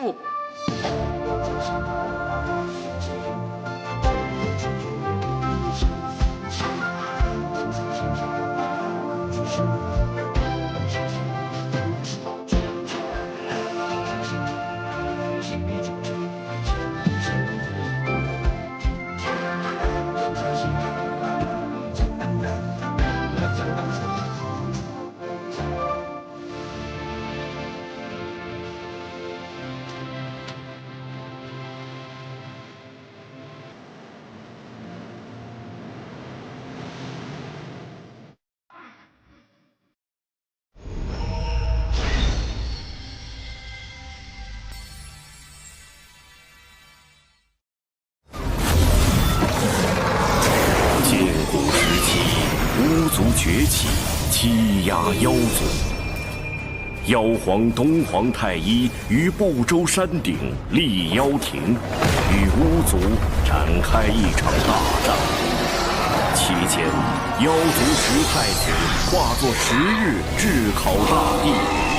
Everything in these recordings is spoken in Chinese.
父。巫族崛起，欺压妖族。妖皇东皇太一于不周山顶立妖庭，与巫族展开一场大战。期间，妖族10太子化作10日炙烤大地，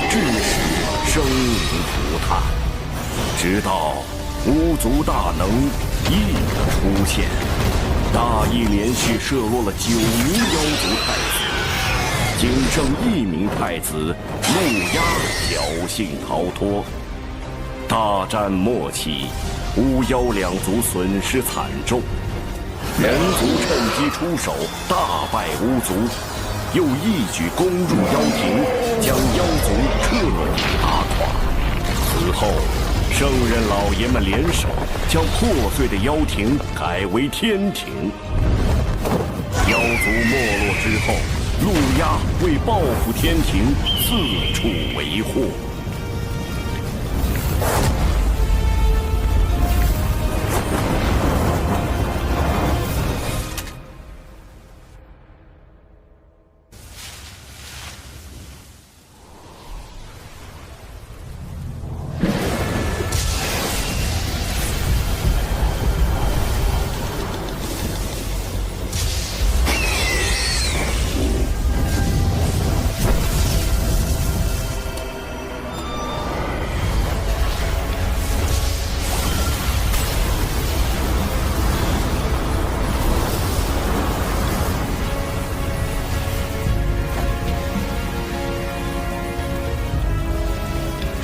致使生灵涂炭。直到巫族大能羿的出现。大羿连续射落了9名妖族太子，仅剩1名太子陆压侥幸逃脱。大战末期，巫妖2族损失惨重，人族趁机出手，大败巫族，又一举攻入妖庭，将妖族彻底打垮。此后，圣人老爷们联手，将破碎的妖庭改为天庭。妖族没落之后，陆压为报复天庭，四处为祸。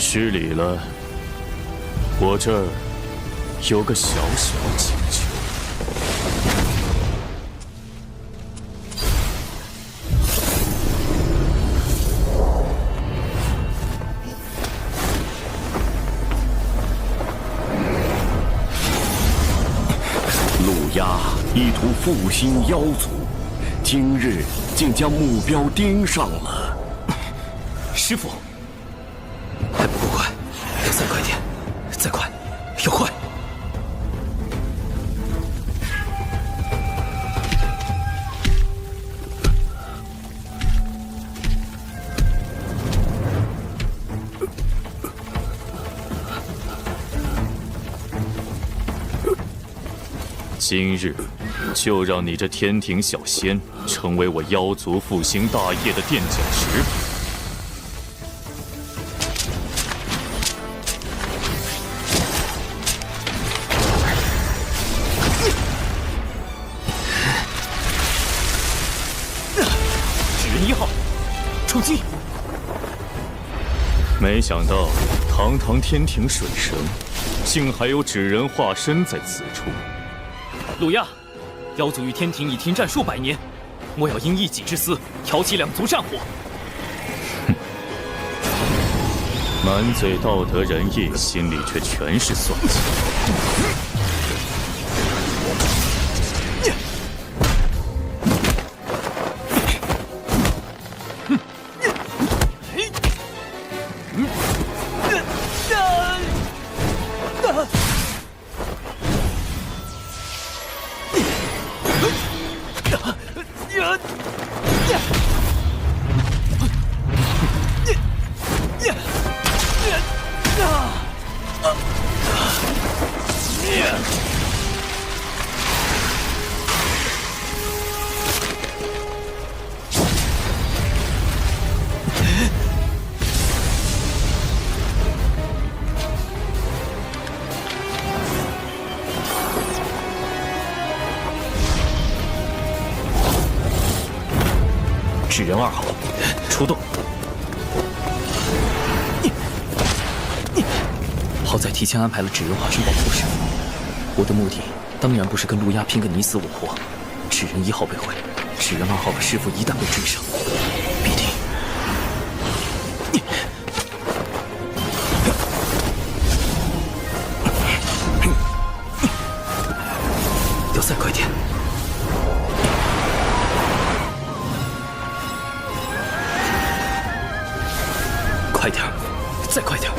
失礼了，我这儿有个小小请求。陆压意图复兴妖族，今日竟将目标盯上了。师父。还不够快，要再快点，再快，要快！今日就让你这天庭小仙成为我妖族复兴大业的垫脚石。冲击！没想到堂堂天庭水神，竟还有纸人化身在此处。陆压，妖族与天庭已停战数百年，莫要因一己之私挑起2族战火。哼，满嘴道德仁义，心里却全是算计。纸人2号，出动。好在提前安排了纸人化身保护师傅，我的目的当然不是跟陆压拼个你死我活。纸人1号被毁，纸人2号和师傅一旦被追上，必定……要再快点！快点儿，再快点儿！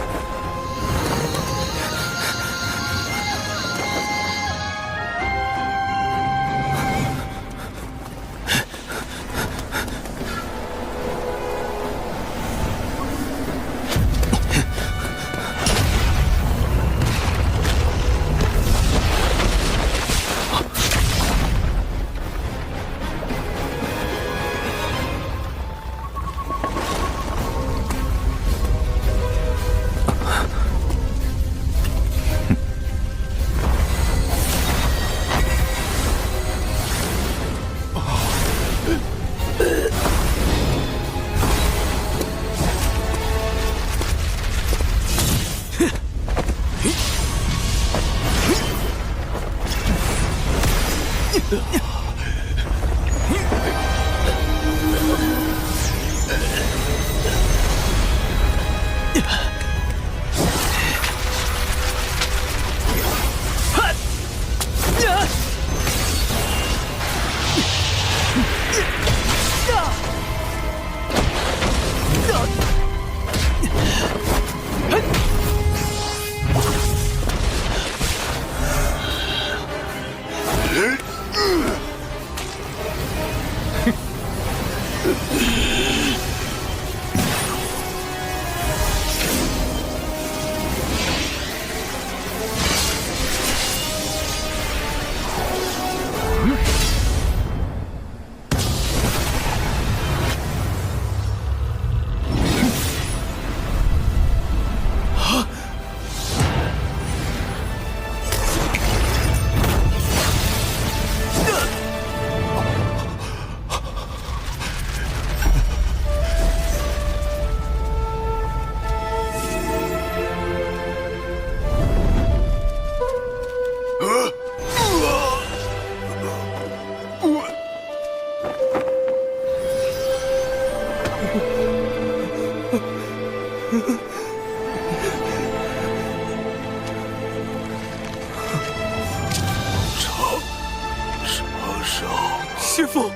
师父，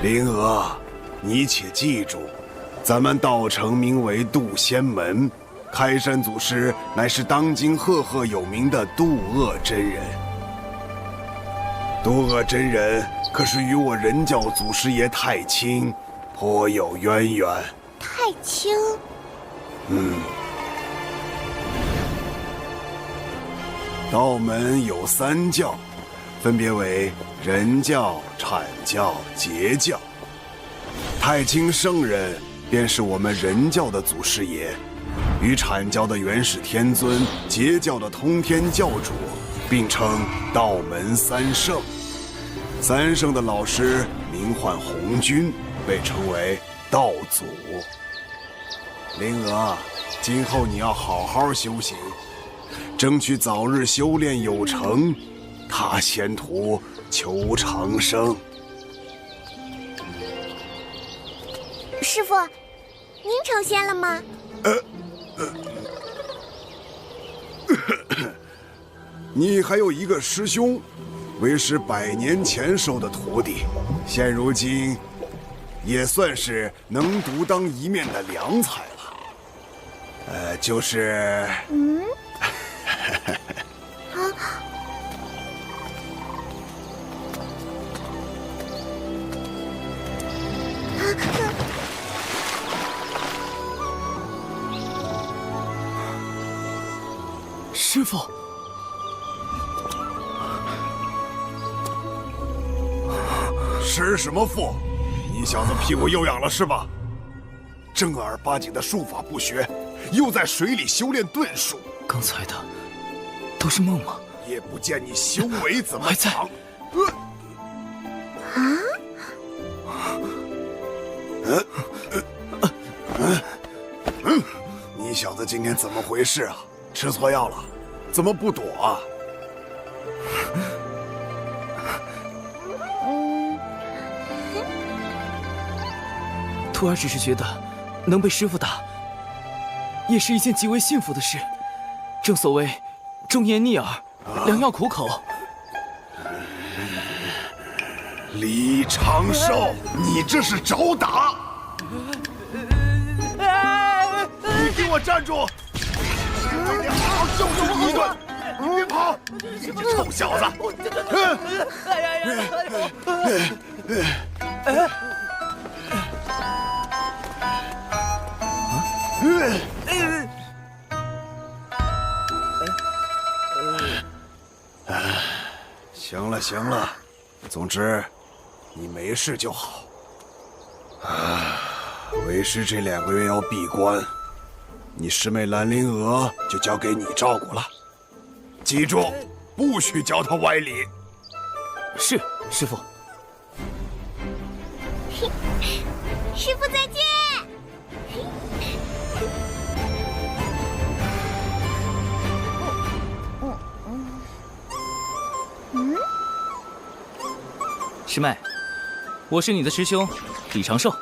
灵娥，你且记住，咱们道城名为渡仙门，开山祖师乃是当今赫赫有名的渡厄真人。渡厄真人可是与我人教祖师爷太清颇有渊源。太清，道门有3教，分别为人教、阐教、截教。太清圣人便是我们人教的祖师爷，与阐教的元始天尊、截教的通天教主并称道门三圣。三圣的老师名唤红军，被称为道祖。灵娥，今后你要好好修行，争取早日修炼有成，踏仙途求长生。师傅，您成仙了吗？你还有一个师兄，为师100年前收的徒弟，现如今也算是能独当一面的良才了。就是师傅，师什么父？你小子屁股又痒了是吧？正儿八经的术法不学，又在水里修炼遁术。刚才的都是梦吗？也不见你修为怎么还在长。你小子今天怎么回事啊？吃错药了？怎么不躲啊？徒儿只是觉得能被师傅打，也是一件极为幸福的事。正所谓忠言逆耳，良药苦口。李长寿，你这是找打！你给我站住！今天好好教训你一顿！你别跑！你这臭小子！行了行了，总之你没事就好。为师这2个月要闭关，你师妹兰陵娥就交给你照顾了。记住，不许教她歪理。是，师傅。师傅再见。师妹，我是你的师兄李长寿。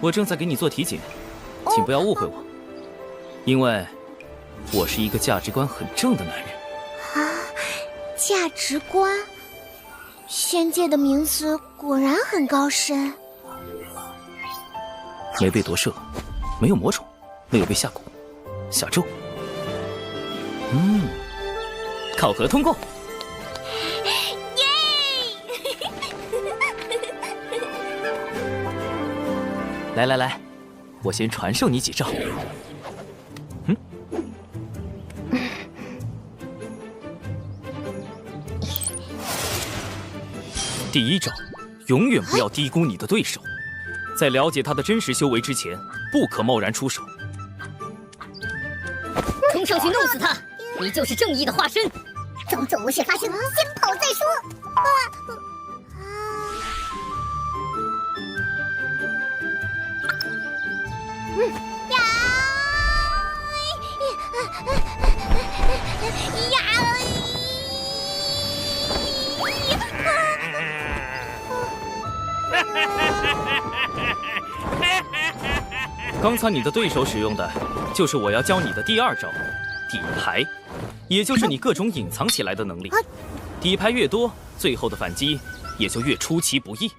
我正在给你做体检，请不要误会我，因为我是一个价值观很正的男人。价值观，仙界的名词果然很高深。没被夺舍，没有魔宠，没有被下蛊、下咒。考核通过。来，我先传授你几招。第一招，永远不要低估你的对手，在了解他的真实修为之前，不可贸然出手。冲上去弄死他！你就是正义的化身。种种无事发生，先跑再说。刚才你的对手使用的，就是我要教你的第2招，底牌，也就是你各种隐藏起来的能力。底牌越多，最后的反击也就越出其不意。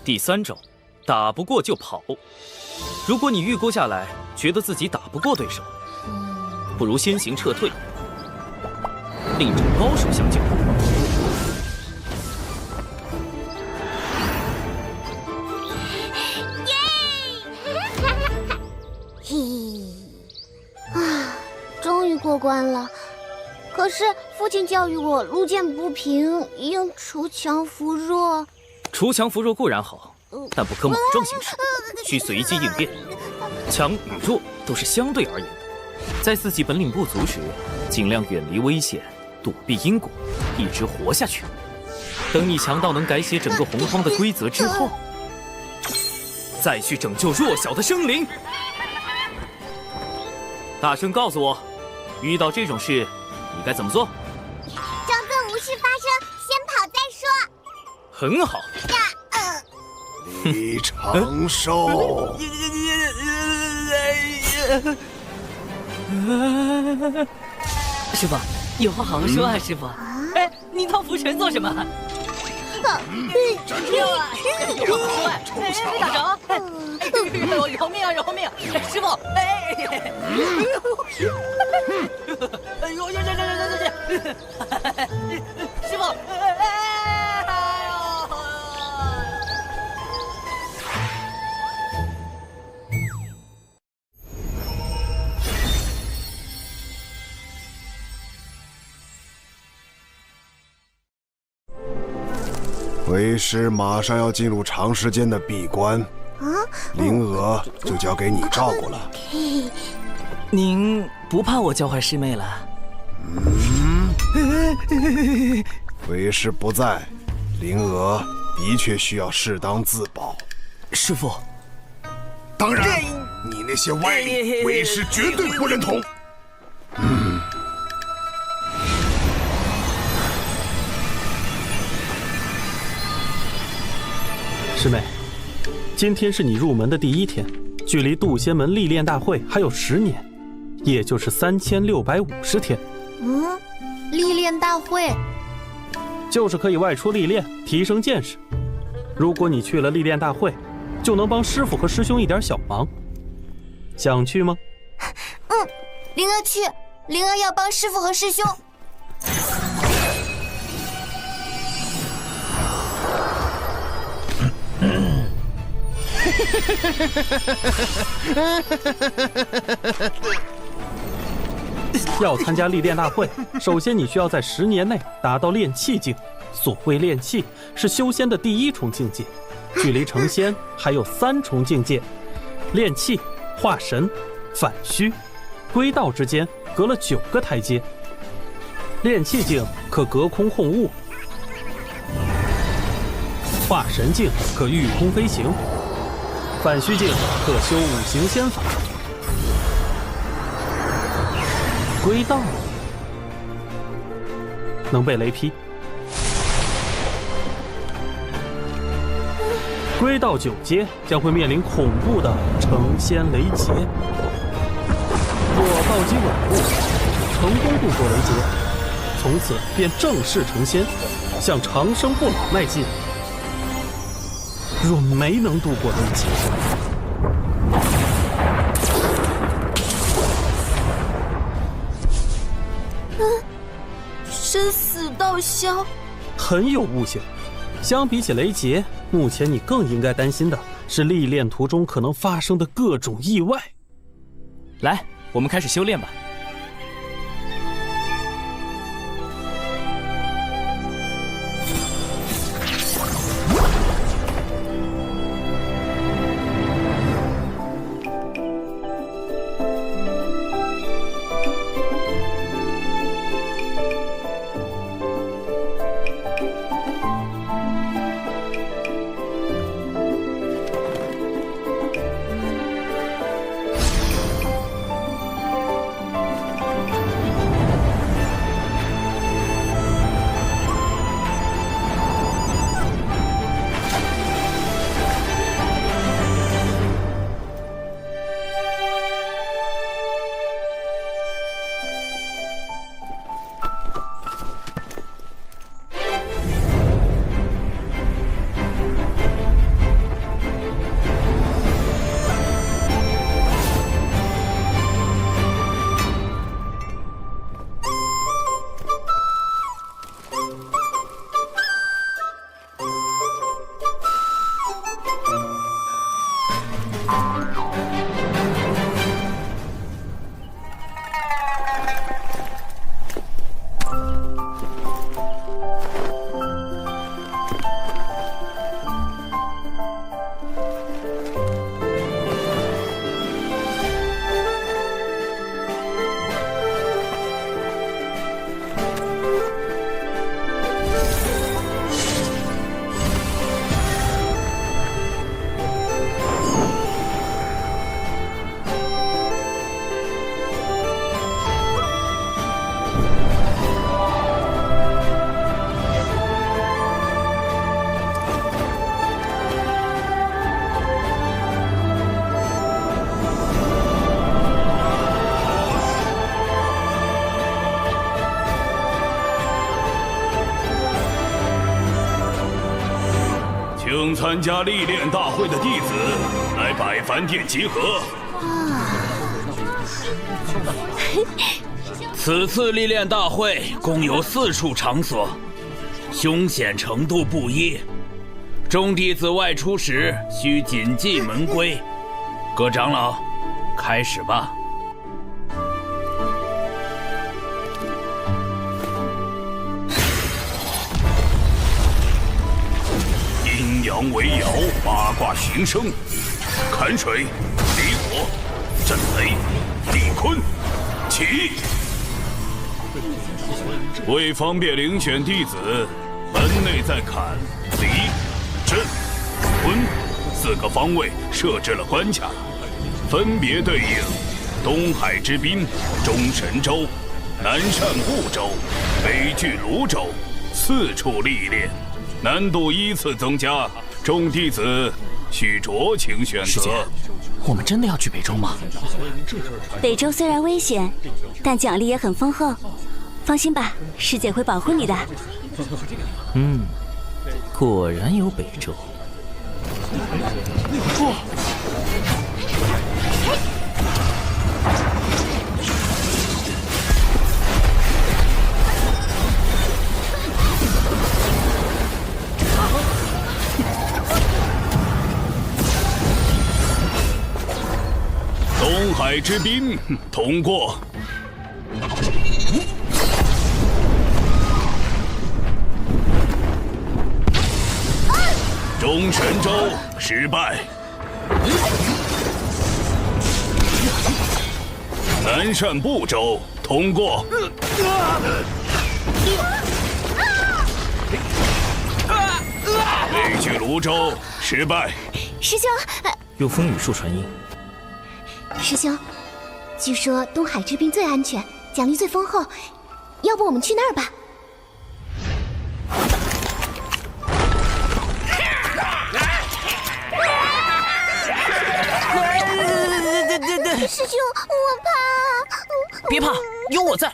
第3招，打不过就跑。如果你预估下来，觉得自己打不过对手，不如先行撤退，另找高手相救。终于过关了。可是父亲教育我，路见不平应锄强扶弱。锄强扶弱固然好，但不可莽撞行事，需随机应变。强与弱都是相对而言的，在自己本领不足时，尽量远离危险，躲避因果，一直活下去。等你强到能改写整个洪荒的规则之后，再去拯救弱小的生灵。大声告诉我，遇到这种事，你该怎么做？装作无事发生，先跑再说。很好。李长寿，师傅，有话好好说啊，师傅。哎，你套拂尘做什么？没有啊，有话好说哎，没打着。饶命啊，饶命！师傅，哎，哎呦，师傅，为师马上要进入长时间的闭关，灵娥就交给你照顾了。您不怕我教坏师妹了？为师不在，灵娥的确需要适当自保。师傅，当然，你那些歪理，为师绝对不认同。师妹，今天是你入门的第1天，距离渡仙门历练大会还有10年，也就是3650天。历练大会就是可以外出历练，提升见识。如果你去了历练大会，就能帮师傅和师兄一点小忙。想去吗？灵儿去，灵儿要帮师傅和师兄。要参加历练大会，首先你需要在10年内达到炼气境。所谓炼气，是修仙的第1重境界，距离成仙还有3重境界。炼气、化神、反虚、归道之间隔了9个台阶。炼气境可隔空控物，化神境可御空飞行，反虚境可修5行仙法，归道能被雷劈。归道9阶将会面临恐怖的成仙雷劫。若暴击稳固，成功度过雷劫，从此便正式成仙，向长生不老迈进。若没能度过雷劫，生死道消，很有悟性。相比起雷劫，目前你更应该担心的是历练途中可能发生的各种意外。来，我们开始修炼吧。参加历练大会的弟子来百凡殿集合。此次历练大会共有4处场所，凶险程度不一。众弟子外出时需谨记门规。各长老，开始吧。阴阳为爻，八卦形生，坎水、离火、震雷、地坤，起！为方便遴选弟子，门内在坎、离、震、坤4个方位设置了关卡，分别对应东海之滨、中神州、南赡部洲、北距泸州4处历练。难度依次增加，众弟子需酌情选择。我们真的要去北周吗？北周虽然危险，但奖励也很丰厚。放心吧，师姐会保护你的。果然有北周。东海之滨通过。中神州失败。南赡部洲通过。北距泸州失败。师兄，用风雨术传音。师兄，据说东海之滨最安全，奖励最丰厚，要不我们去那儿吧？师兄，我怕。别怕，有我在。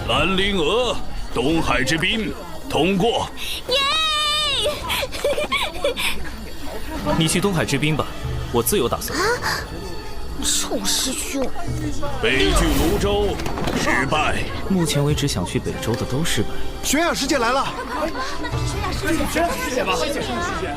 兰陵娥，东海之滨通过。耶！你去东海之滨吧，我自有打算。臭师兄！北距泸州失败。目前为止想去北周的都失败。玄雅师姐来了！玄雅师姐吧，玄雅师姐。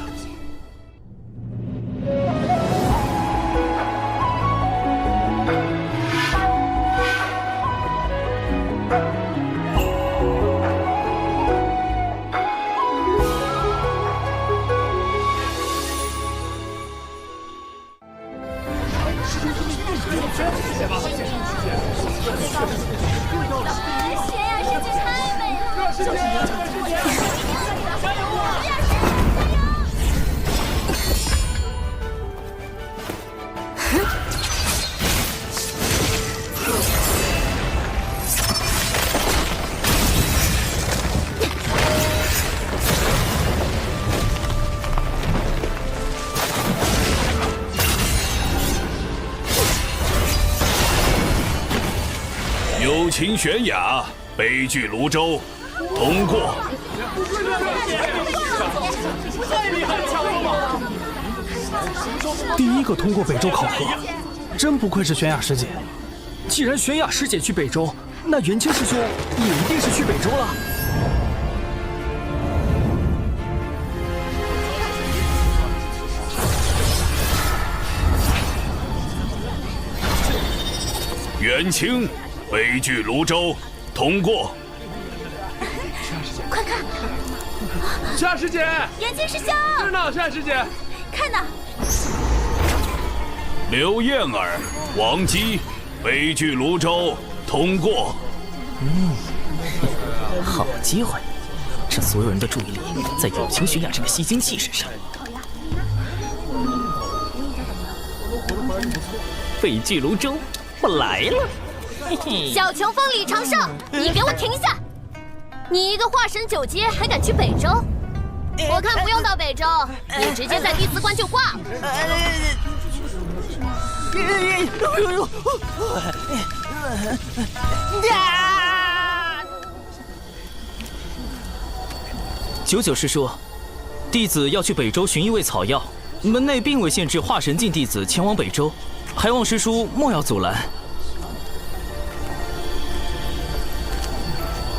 友情玄雅，北距泸州通过。太厉害了！第一个通过北周考核，真不愧是玄雅师姐。既然玄雅师姐去北周，那元清师兄也一定是去北周了。元清，北距泸州通过。快看！玄雅师姐，元清师兄，是呢，玄雅师姐，看呢。刘燕儿、王姬，北距泸州通过。好机会，趁所有人的注意力在友情玄雅这个吸睛器身上。北俱泸州，我来了。嘿嘿，小球风李长胜，你给我停下！你一个化神9阶还敢去北周？我看不用到北周，你直接在弟子关就挂了。九九师叔，弟子要去北周寻一味草药，门内并未限制化神境弟子前往北周，还望师叔莫要阻拦。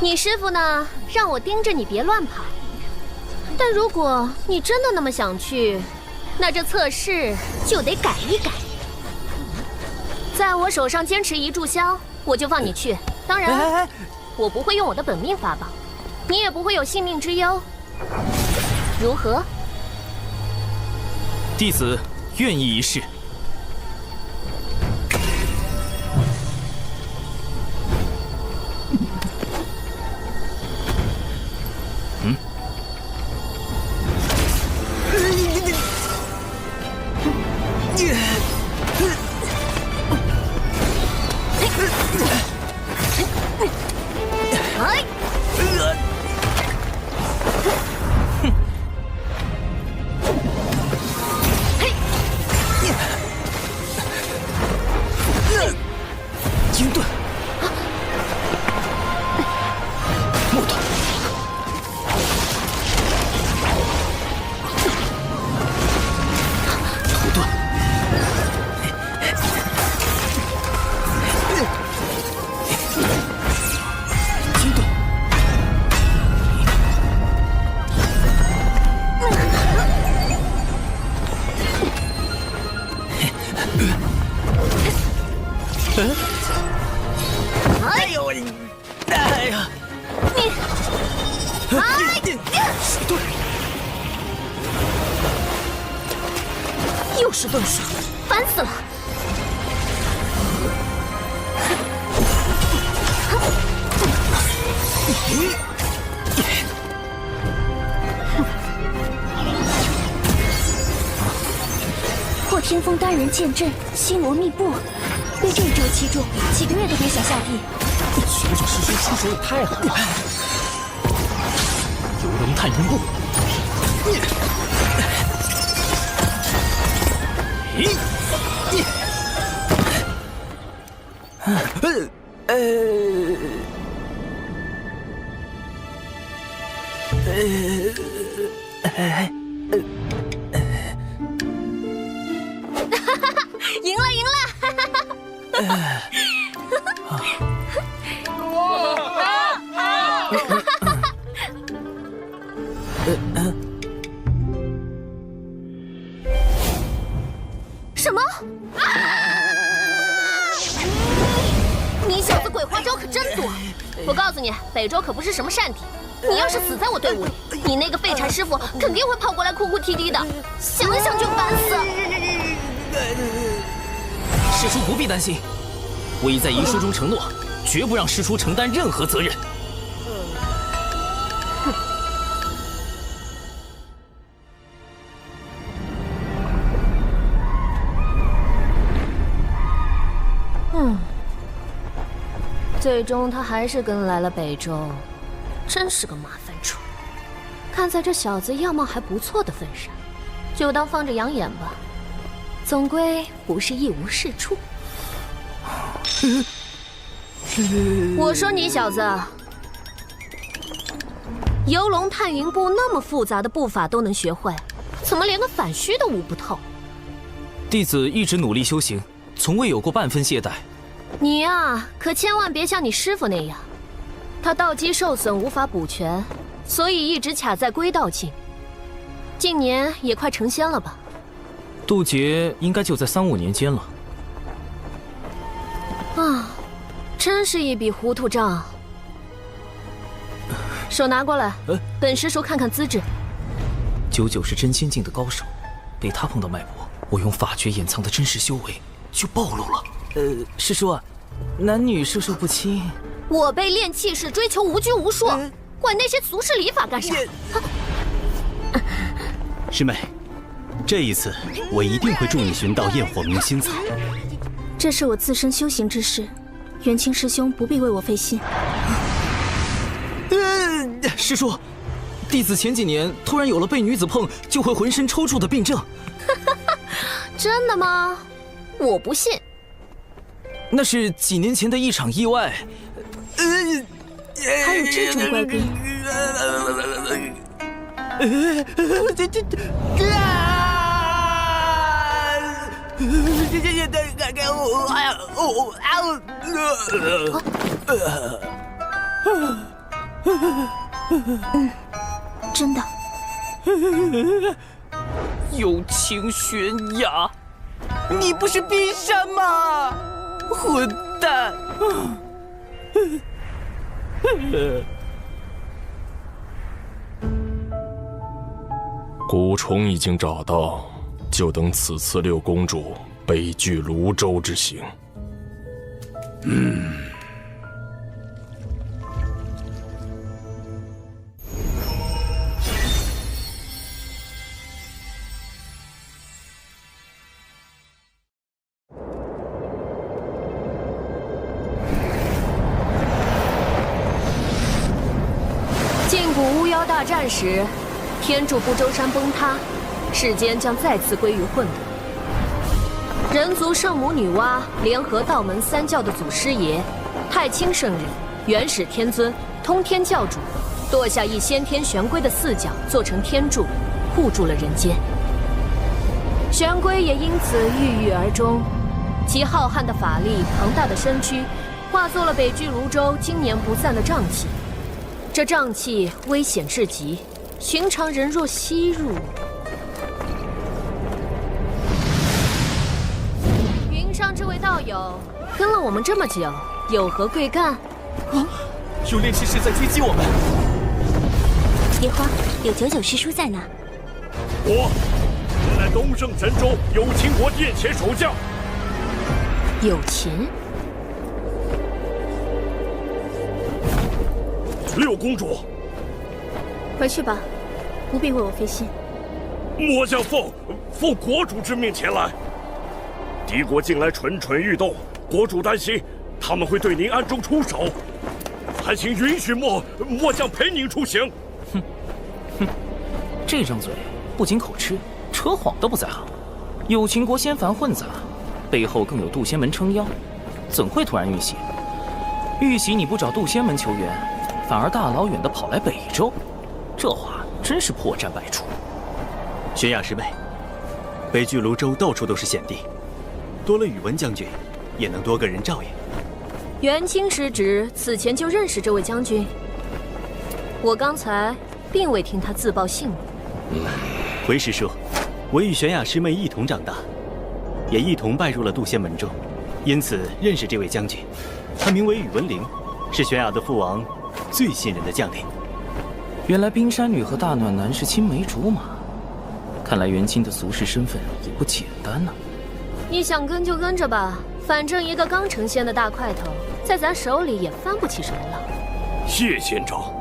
你师傅呢，让我盯着你别乱跑。但如果你真的那么想去，那这测试就得改一改。在我手上坚持1炷香，我就放你去。当然，我不会用我的本命法宝，你也不会有性命之忧。如何？弟子愿意一试。金盾，木盾，土盾，金盾，哎呦我，哎呀，你，水遁，又是遁术，烦死了！破天风单人剑阵，星罗密布，被这一招击中，几个月都别想下地。学长师叔出手也太狠了！游龙探云步，赢了，赢了！什么？你小子鬼花招可真多！我告诉你，北周可不是什么善地。你要是死在我队伍里，你那个废柴师傅肯定会跑过来哭哭啼啼的，想想就烦死。师叔不必担心，我已在遗书中承诺，绝不让师叔承担任何责任。最终他还是跟来了北周，真是个麻烦虫。看在这小子样貌还不错的份上，就当放着养眼吧。总归不是一无是处。我说你小子，游龙探云步那么复杂的步法都能学会，怎么连个反虚都悟不透？弟子一直努力修行，从未有过半分懈怠。你呀，可千万别像你师傅那样，他道基受损无法补全，所以一直卡在归道境。近年也快成仙了吧？渡劫应该就在3、5年间了。啊，真是一笔糊涂账。手拿过来，本师叔看看资质。99是真仙境的高手，被他碰到脉搏，我用法诀掩藏的真实修为就暴露了。师叔，男女授受不亲。我辈练气是追求无拘无束，管那些俗世礼法干啥？师妹，这一次我一定会助你寻到焰火明心草。这是我自身修行之事，元清师兄不必为我费心。师叔，弟子前几年突然有了被女子碰就会浑身抽搐的病症。真的吗？我不信。那是几年前的一场意外。还有这种怪病？真的。友情悬崖，你不是冰山吗？混蛋！蛊虫已经找到，就等此次六公主北拒泸州之行。晋古巫妖大战时，天柱不周山崩塌，世间将再次归于混沌。人族圣母女娲联合道门三教的祖师爷太清圣人、元始天尊、通天教主，剁下一先天玄龟的四角做成天柱，护住了人间。玄龟也因此郁郁而终，其浩瀚的法力、庞大的身躯，化作了北距泸州经年不散的瘴气。这瘴气危险至极，寻常人若吸入，云上这位道友跟了我们这么久，有何贵干？有炼气师在追击我们。别慌，有九九师叔在呢。我乃东胜神州有秦国殿前守将。有秦。六公主，回去吧，不必为我费心。末将奉国主之命前来。敌国近来蠢蠢欲动，国主担心他们会对您暗中出手，还请允许末将陪您出行。这张嘴不仅口吃，扯谎都不在行。有秦国仙凡混杂，背后更有渡仙门撑腰，怎会突然遇袭？遇袭你不找渡仙门求援，反而大老远的跑来北周，这话真是破绽百出。玄雅师妹，北距泸州到处都是险地，多了宇文将军，也能多个人照应。元清师侄此前就认识这位将军，我刚才并未听他自报姓名。回师叔，我与玄雅师妹一同长大，也一同拜入了渡仙门中，因此认识这位将军。他名为宇文灵，是玄雅的父王最信任的将领。原来冰山女和大暖男是青梅竹马，看来元清的俗世身份也不简单呢。你想跟就跟着吧，反正一个刚成仙的大块头，在咱手里也翻不起什么浪。谢仙长。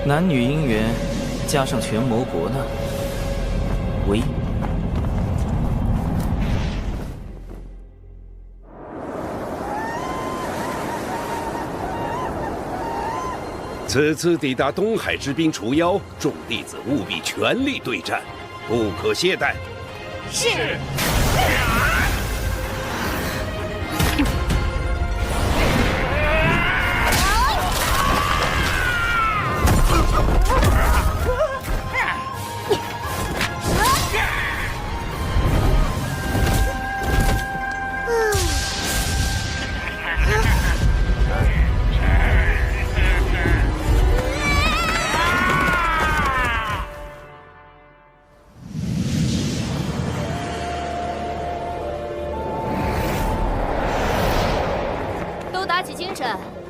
男女姻缘，加上权谋国难，唯。此次抵达东海之滨除妖，众弟子务必全力对战，不可懈怠。是。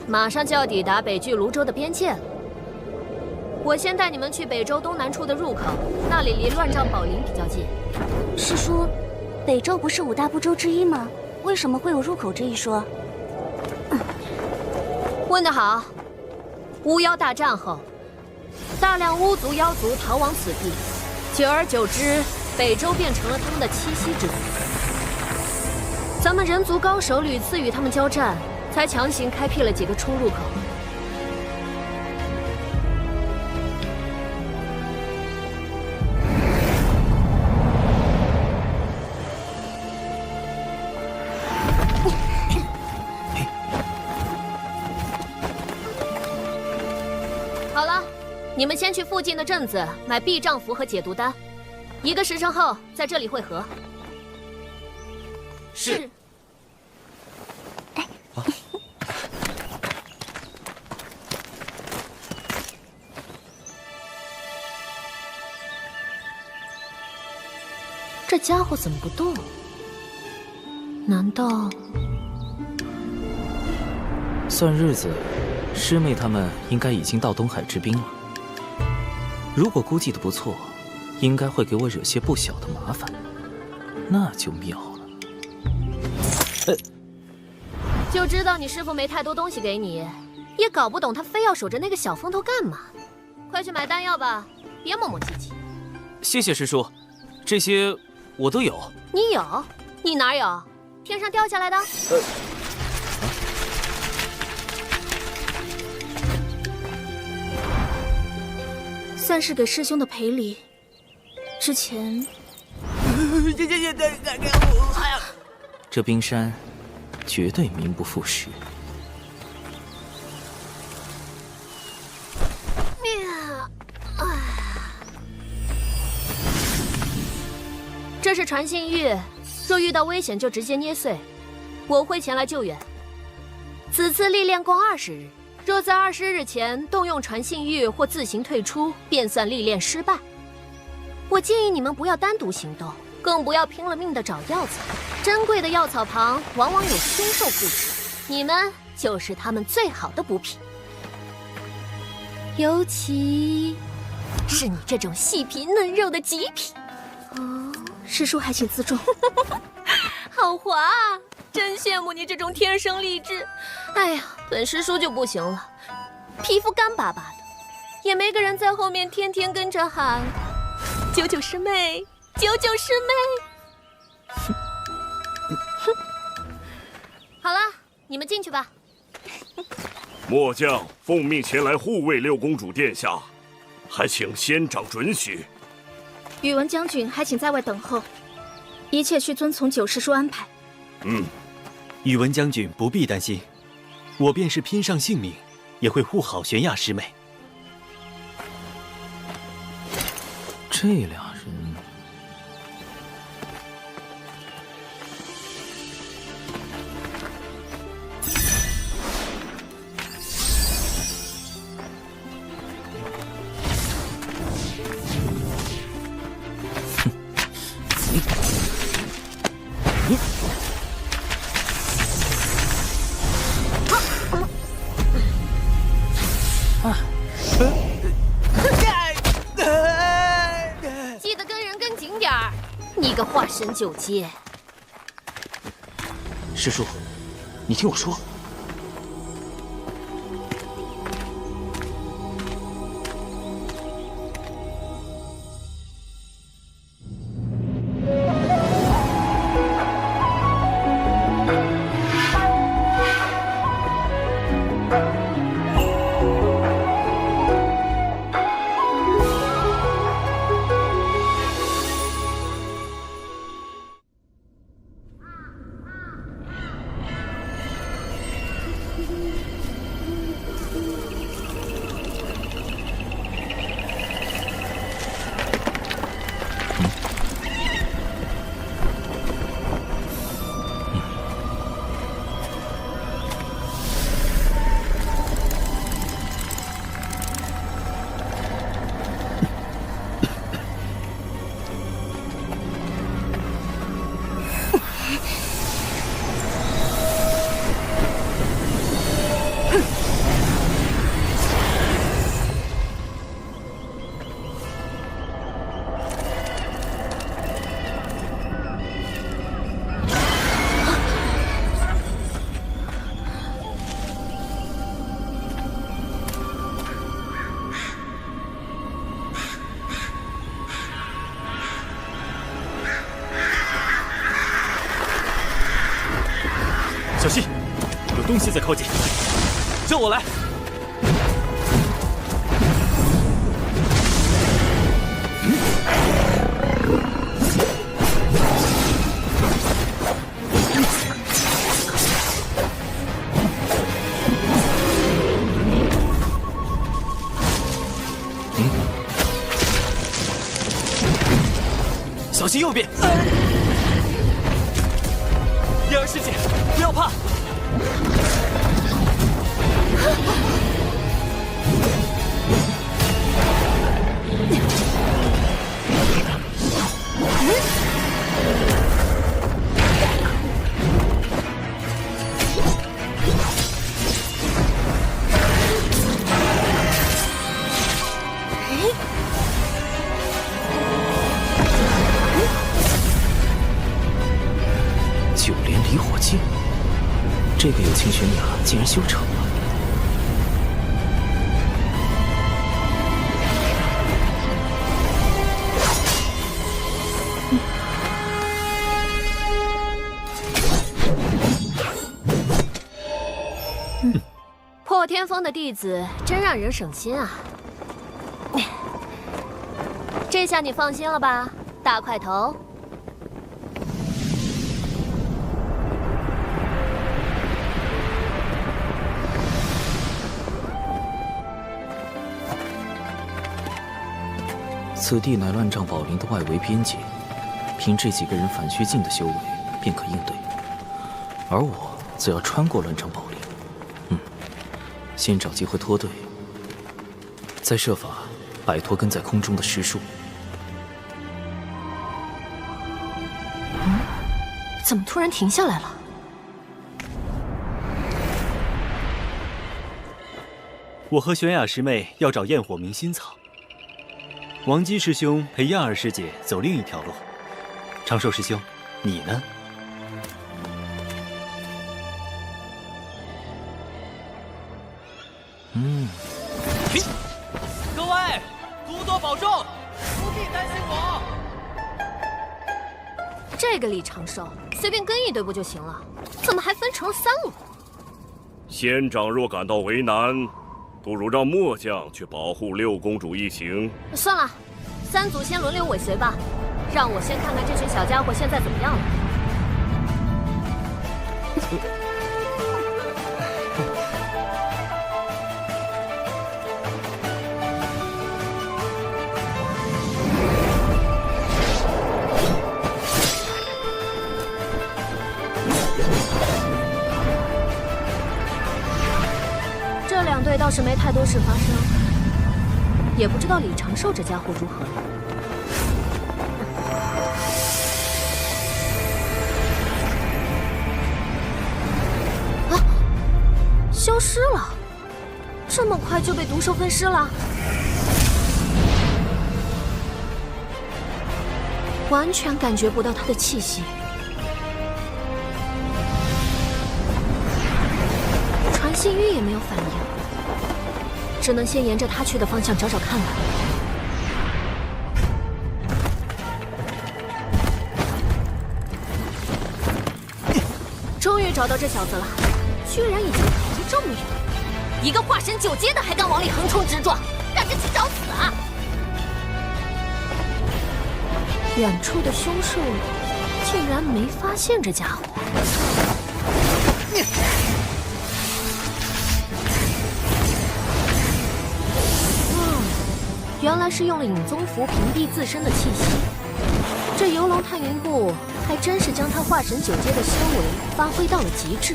马上就要抵达北距泸州的边界了。我先带你们去北周东南处的入口，那里离乱帐宝林比较近。师叔，北周不是五大部洲之一吗？为什么会有入口这一说？问得好。巫妖大战后，大量巫族、妖族逃往此地，久而久之，北周变成了他们的栖息之地。咱们人族高手屡次与他们交战，才强行开辟了几个出入口。好了，你们先去附近的镇子买避障符和解毒丹，1个时辰后在这里会合。是。这家伙怎么不动？难道……算日子，师妹他们应该已经到东海之滨了。如果估计的不错，应该会给我惹些不小的麻烦，那就妙了。就知道你师父没太多东西给你，也搞不懂他非要守着那个小风头干嘛。快去买丹药吧，别磨磨唧唧。谢谢师叔，这些我都有。你有？你哪有？天上掉下来的？算是给师兄的赔礼。之前，这冰山绝对名不副实。这是传信玉，若遇到危险就直接捏碎，我会前来救援。此次历练共20日，若在20日前动用传信玉或自行退出，便算历练失败。我建议你们不要单独行动，更不要拼了命的找药草。珍贵的药草旁往往有凶兽护持，你们就是他们最好的补品。尤其是你这种细皮嫩肉的极品。哦，师叔还请自重。好滑啊！真羡慕你这种天生丽质。哎呀，本师叔就不行了，皮肤干巴巴的，也没个人在后面天天跟着喊“九九师妹，九九师妹”。好了，你们进去吧。末将奉命前来护卫六公主殿下，还请仙长准许。宇文将军还请在外等候，一切需遵从九师叔安排。宇文将军不必担心，我便是拼上性命，也会护好玄雅师妹。这俩人，记得跟人跟紧点儿，你个化神九阶！师叔，你听我说。东西在靠近，叫我来。小心右边！叶儿师姐，不要怕。九连离火镜，这个有情悬崖竟然修成了。破天峰的弟子真让人省心啊！这下你放心了吧，大块头。此地乃乱帐宝林的外围边界，凭这几个人反虚境的修为便可应对，而我则要穿过乱帐宝林。先找机会脱队，再设法摆脱跟在空中的尸树。怎么突然停下来了？我和玄雅师妹要找焰火明心草。王姬师兄陪亚儿师姐走另一条路。长寿师兄，你呢？各位，多多保重，不必担心我。这个李长寿随便跟一队不就行了？怎么还分成了3路？仙长若感到为难，不如让末将去保护六公主一行。算了，3组先轮流尾随吧，让我先看看这群小家伙现在怎么样了。这2队倒是没太多事发生，也不知道李长寿这家伙如何了。啊！消失了，这么快就被毒兽分尸了？完全感觉不到他的气息。传信玉也没有反应，只能先沿着他去的方向找找看了。终于找到这小子了，居然已经跑出这么远，一个化神9阶的还敢往里横冲直撞，赶着去找死啊！远处的凶兽竟然没发现这家伙。原来是用了影宗符屏蔽自身的气息，这游龙探云步还真是将他化神9阶的修为发挥到了极致。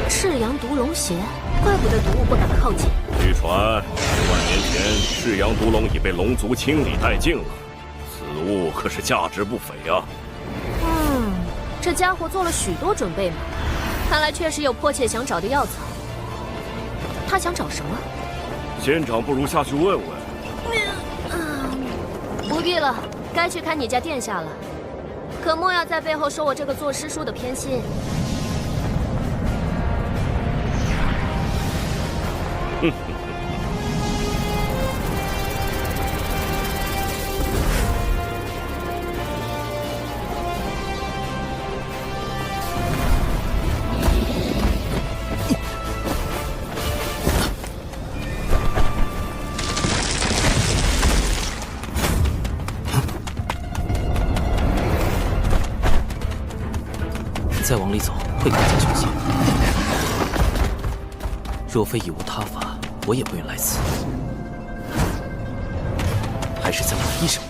赤阳毒龙血，怪不得毒物不敢靠近。据传，10万年前赤阳毒龙已被龙族清理殆尽了，此物可是价值不菲啊！这家伙做了许多准备嘛，看来确实有迫切想找的药草。他想找什么？仙长不如下去问问。不必了，该去看你家殿下了。可莫要在背后说我这个做师叔的偏心。会更加凶险。若非已无他法，我也不愿来此。还是再打一手。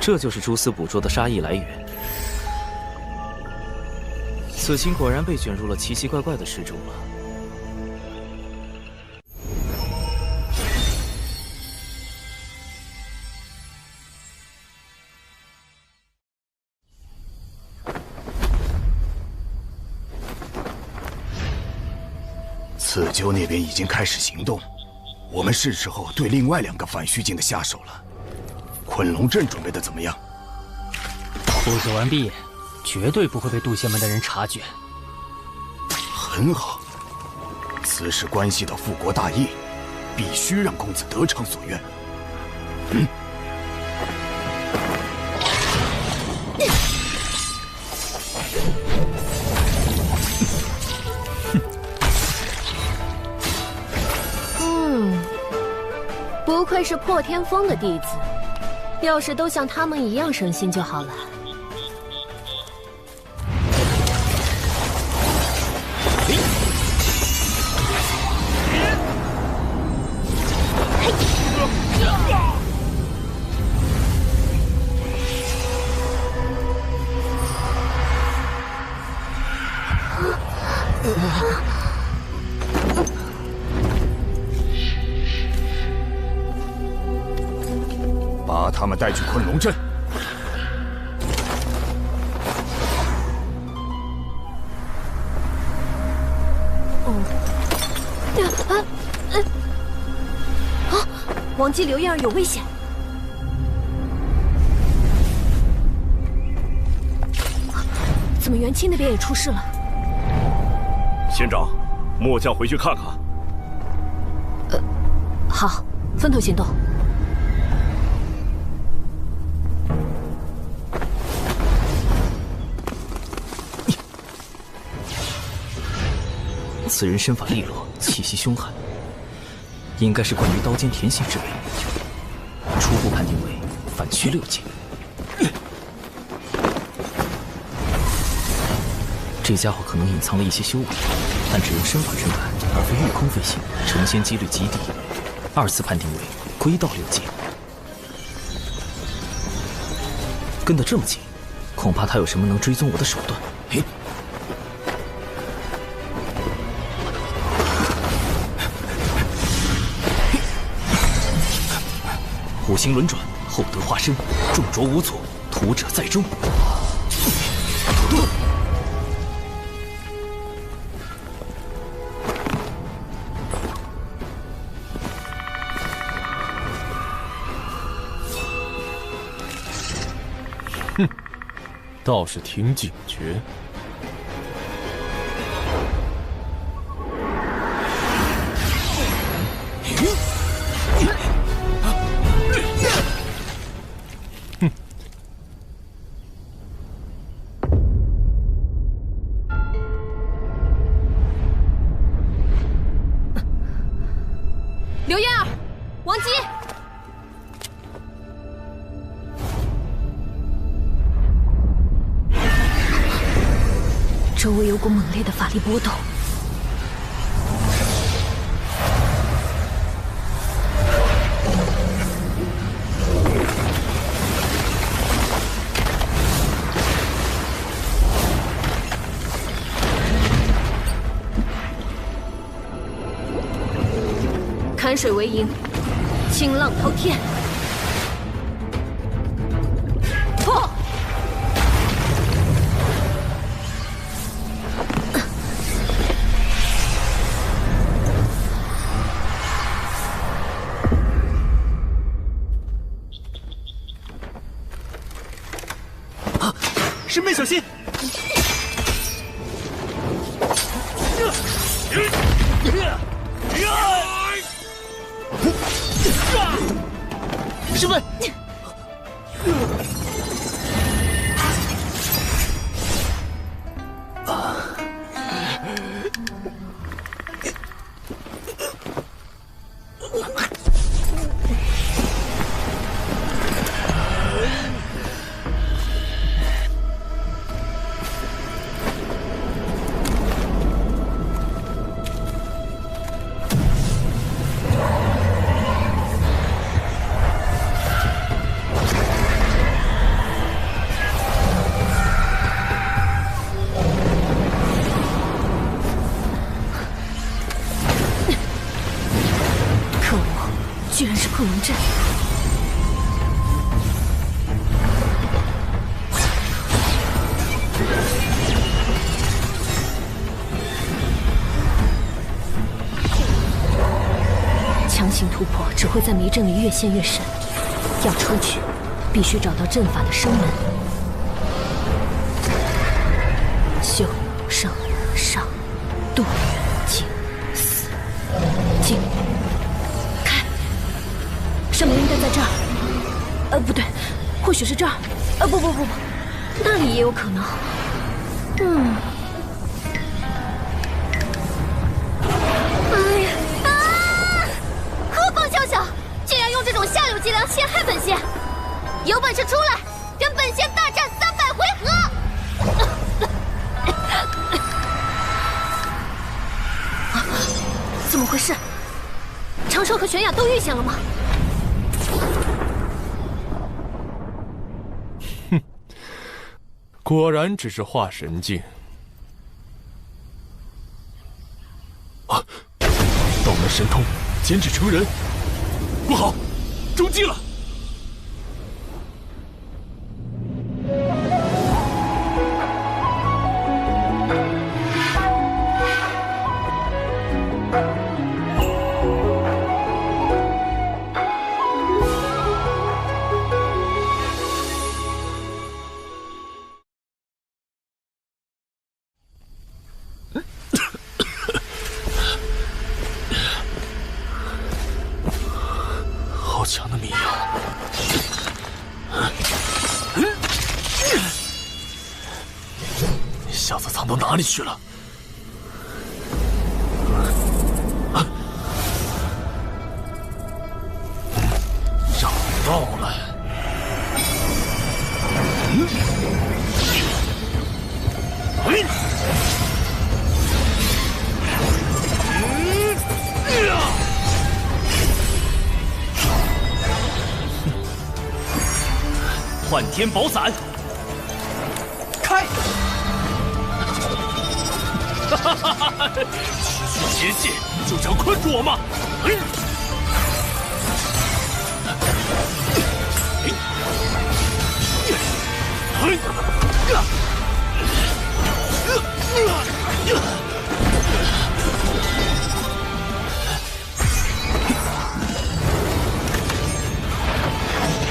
这就是蛛丝捕捉的杀意来源。此行果然被卷入了奇奇怪怪的事中了。刺鸠那边已经开始行动，我们是时候对另外2个反虚境的下手了。昆龙阵准备的怎么样？布置完毕，绝对不会被渡仙门的人察觉。很好，此事关系到复国大业，必须让公子得偿所愿。不愧是破天风的弟子。要是都像他们一样省心就好了。把他们带去昆龙阵。王姬、刘燕儿有危险！怎么元清那边也出事了？仙长，末将回去看看。好，分头行动。此人身法利落，气息凶悍，应该是关于刀尖甜心之类。初步判定为反虚6境。这家伙可能隐藏了一些修为，但只用身法震撼，而非御空飞行，成仙几率极低。2次判定为归道6境。跟得这么紧，恐怕他有什么能追踪我的手段。嘿。五行轮转，厚德化身，重着无阻，屠者在中。哼，倒是挺警觉。刘燕儿，王姬，周围有股猛烈的法力波动。坎水为营，清浪滔天。破！师妹小心！师妹，居然是困龙阵！强行突破只会在迷阵里越陷越深，要出去，必须找到阵法的生门。修、生、上、渡、静、死、静。 生门应该在这儿，不对，或许是这儿，不，那里也有可能。哎呀啊！何方宵小，竟然用这种下流伎俩陷害本仙！有本事出来，跟本仙大战300回合！怎么回事？长寿和玄雅都遇险了吗？ 果然只是化神境啊！道门神通，减脂成人，不好，中计了！好强的迷药！小子藏到哪里去了？找到了！幻天宝伞，开！哈哈哈哈！区区结界就想困住我吗？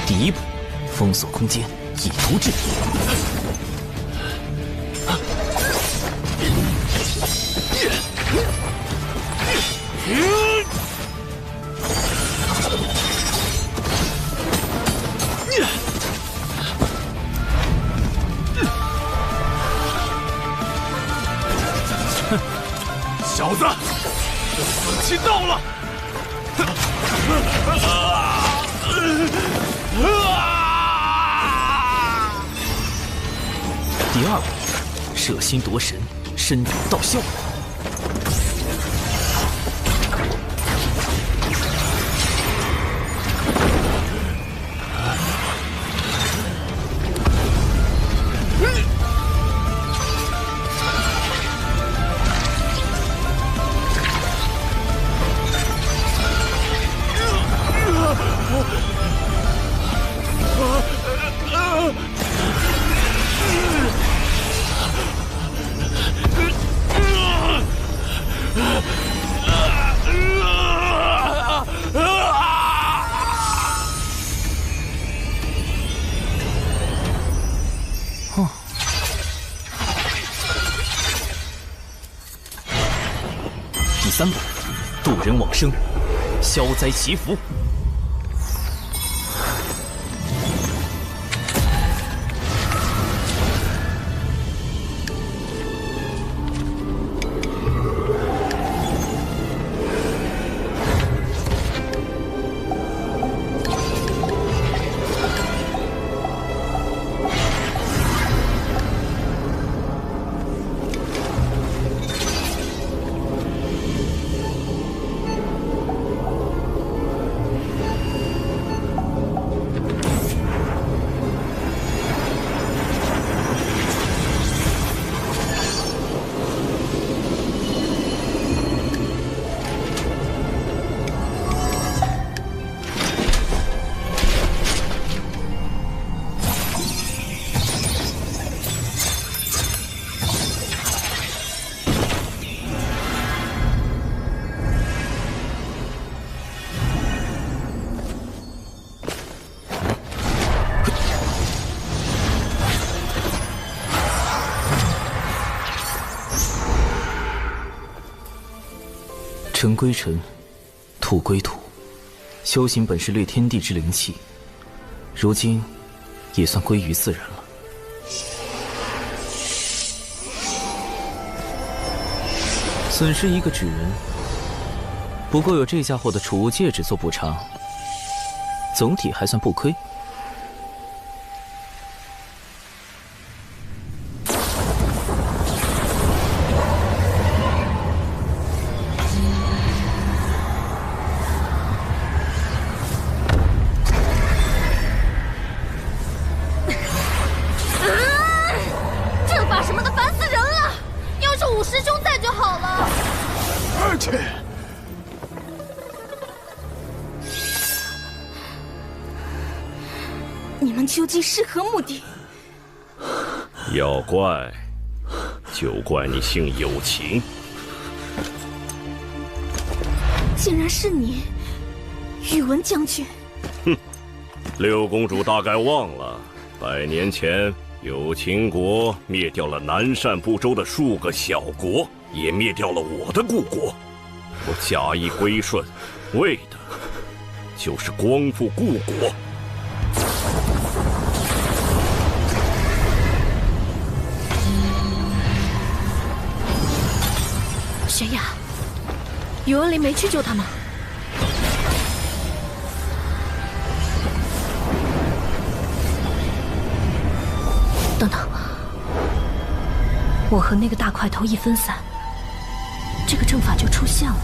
第一步，封锁空间，以图制敌。哼，小子，死期到了！第二步，摄心夺神，身有道效。3步，渡人往生，消灾祈福。尘归尘，土归土，修行本是掠天地之灵气，如今也算归于自然了。损失一个纸人，不过有这家伙的储物戒指做补偿，总体还算不亏。你们究竟是何目的？要怪，就怪你姓有情。竟然是你，宇文将军！哼，六公主大概忘了，100年前有情国灭掉了南赡部洲的数个小国，也灭掉了我的故国。我假意归顺，为的就是光复故国。玄雅，宇文林没去救他吗？等等，我和那个大块头一分散，这个阵法就出现了。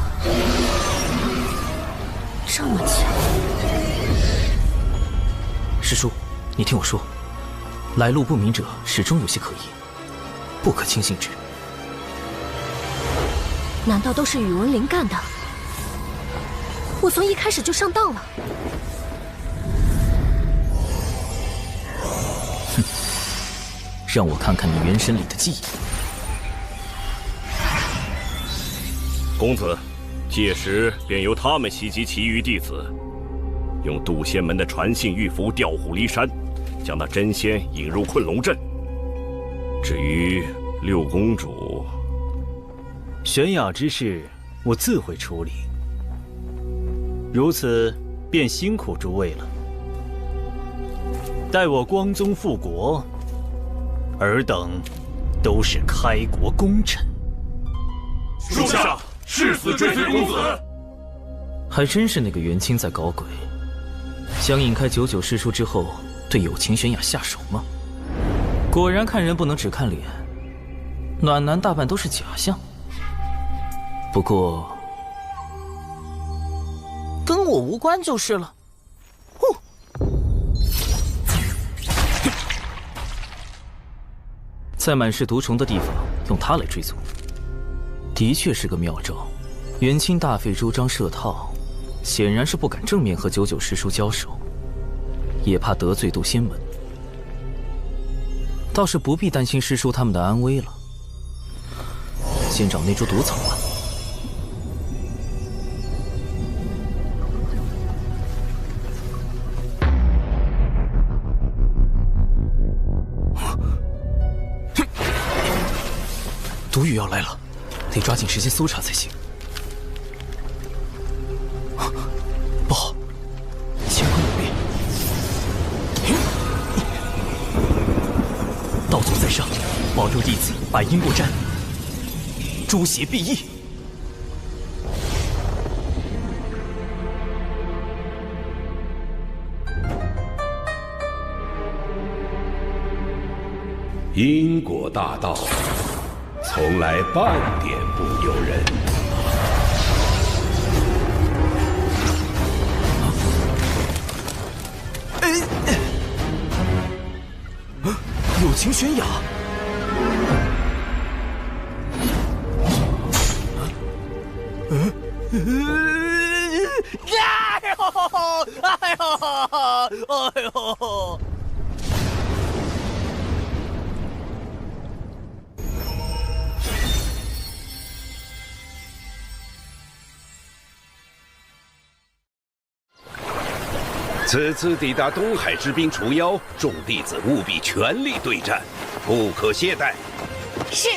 这么巧！师叔，你听我说，来路不明者始终有些可疑，不可轻信之。难道都是宇文林干的？我从一开始就上当了。哼，让我看看你元神里的记忆。公子，届时便由他们袭击其余弟子，用渡仙门的传信玉符调虎离山，将那真仙引入困龙阵。至于六公主，玄雅之事，我自会处理。如此，便辛苦诸位了。待我光宗复国，尔等都是开国功臣。属下誓死追随公子。还真是那个元清在搞鬼，想引开99师叔之后，对有情玄雅下手吗？果然看人不能只看脸，暖男大半都是假象。不过，跟我无关就是了。在满是毒虫的地方，用它来追踪，的确是个妙招。元清大费周章设套，显然是不敢正面和99师叔交手，也怕得罪渡仙门。倒是不必担心师叔他们的安危了。先找那株毒草吧。毒雨要来了，得抓紧时间搜查才行。上，保佑弟子百因不沾，诸邪必异。因果大道，从来半点不由人。友情悬崖。哎呦！此次抵达东海之滨除妖，众弟子务必全力对战，不可懈怠。是。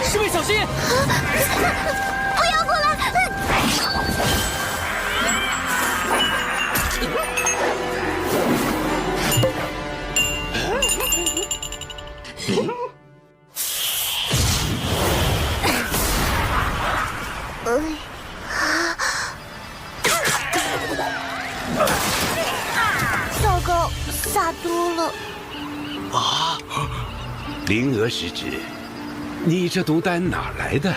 师妹小心！不要过来！糟糕，洒多了。啊！灵娥师侄，你这毒丹哪来的？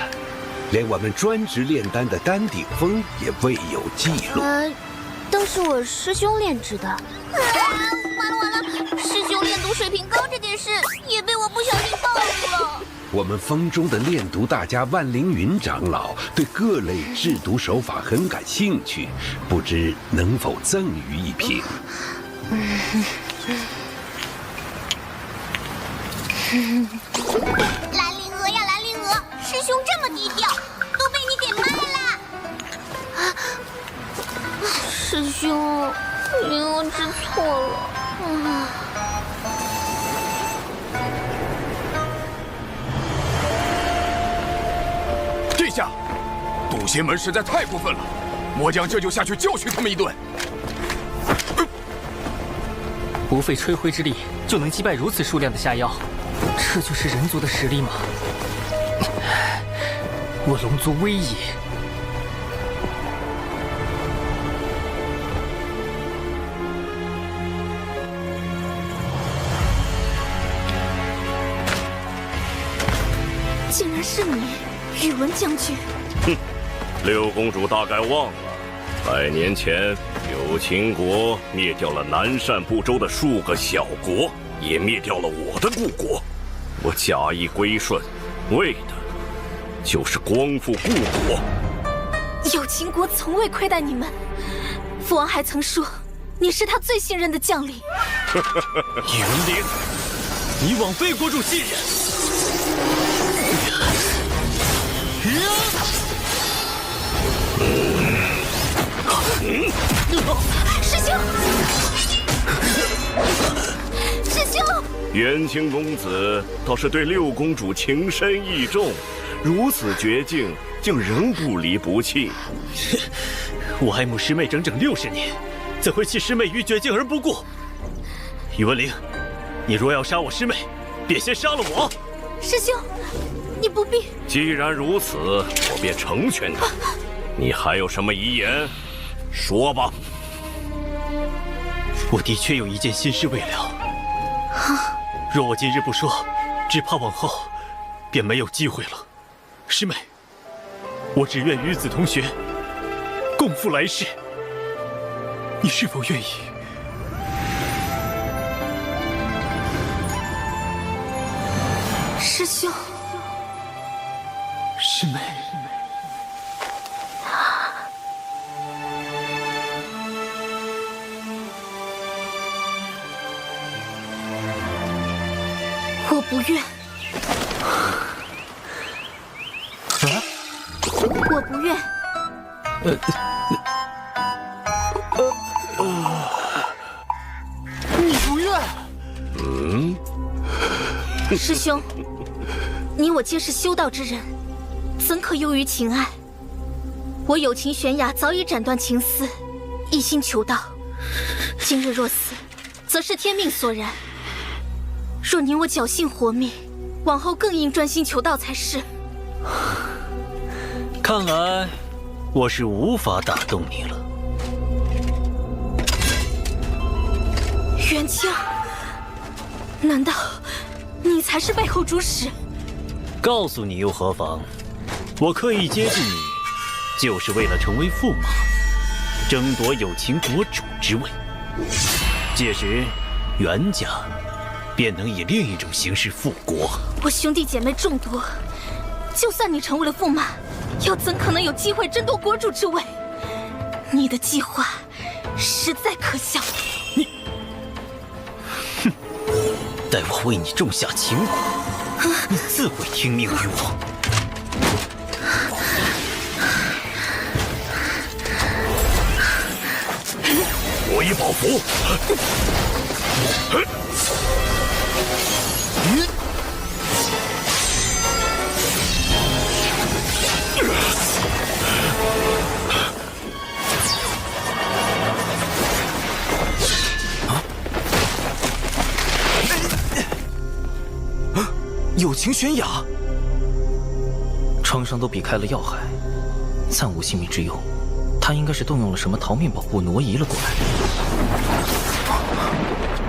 连我们专职炼丹的丹顶峰也未有记录。都是我师兄炼制的。完了，师兄炼毒水平高这件事也被我不小心暴露了。我们峰中的炼毒大家万凌云长老对各类制毒手法很感兴趣，不知能否赠予一瓶？兰陵娥呀，兰陵娥，师兄这么低调，都被你给卖了。师兄，灵娥知错了。殿下，渡仙门实在太过分了，末将这就下去教训他们一顿。不费吹灰之力就能击败如此数量的下妖，这就是人族的实力吗？我龙族威也。竟然是你，宇文将军！哼，六公主大概忘了，100年前有秦国灭掉了南赡部洲的数个小国，也灭掉了我的故国。我假意归顺，为的就是光复故国。有秦国从未亏待你们，父王还曾说你是他最信任的将领。宇文灵，你枉费国主信任。师兄，师兄！元清公子倒是对六公主情深意重，如此绝境，竟仍不离不弃。我爱慕师妹整整60年，怎会弃师妹于绝境而不顾？宇文灵，你若要杀我师妹，便先杀了我。师兄，你不必。既然如此，我便成全你。你还有什么遗言？说吧。我的确有一件心事未了。若我今日不说，只怕往后便没有机会了。师妹，我只愿与子同学，共赴来世。你是否愿意？师兄，师妹。我不愿。我不愿。你不愿？师兄，你我皆是修道之人，怎可囿于情爱？我有情悬崖，早已斩断情丝，一心求道。今日若死，则是天命所然；若你我侥幸活命，往后更应专心求道才是。看来我是无法打动你了。元清，难道你才是背后主使？告诉你又何妨？我刻意接近你，就是为了成为驸马，争夺有情国主之位。届时，袁家便能以另一种形式复国。我兄弟姐妹众多，就算你成为了驸马，又怎可能有机会争夺国主之位？你的计划实在可笑。待我为你种下情蛊，你自会听命于我。我已保服。有情悬崖，创伤都避开了要害，暂无性命之忧。他应该是动用了什么逃命宝物挪移了过来。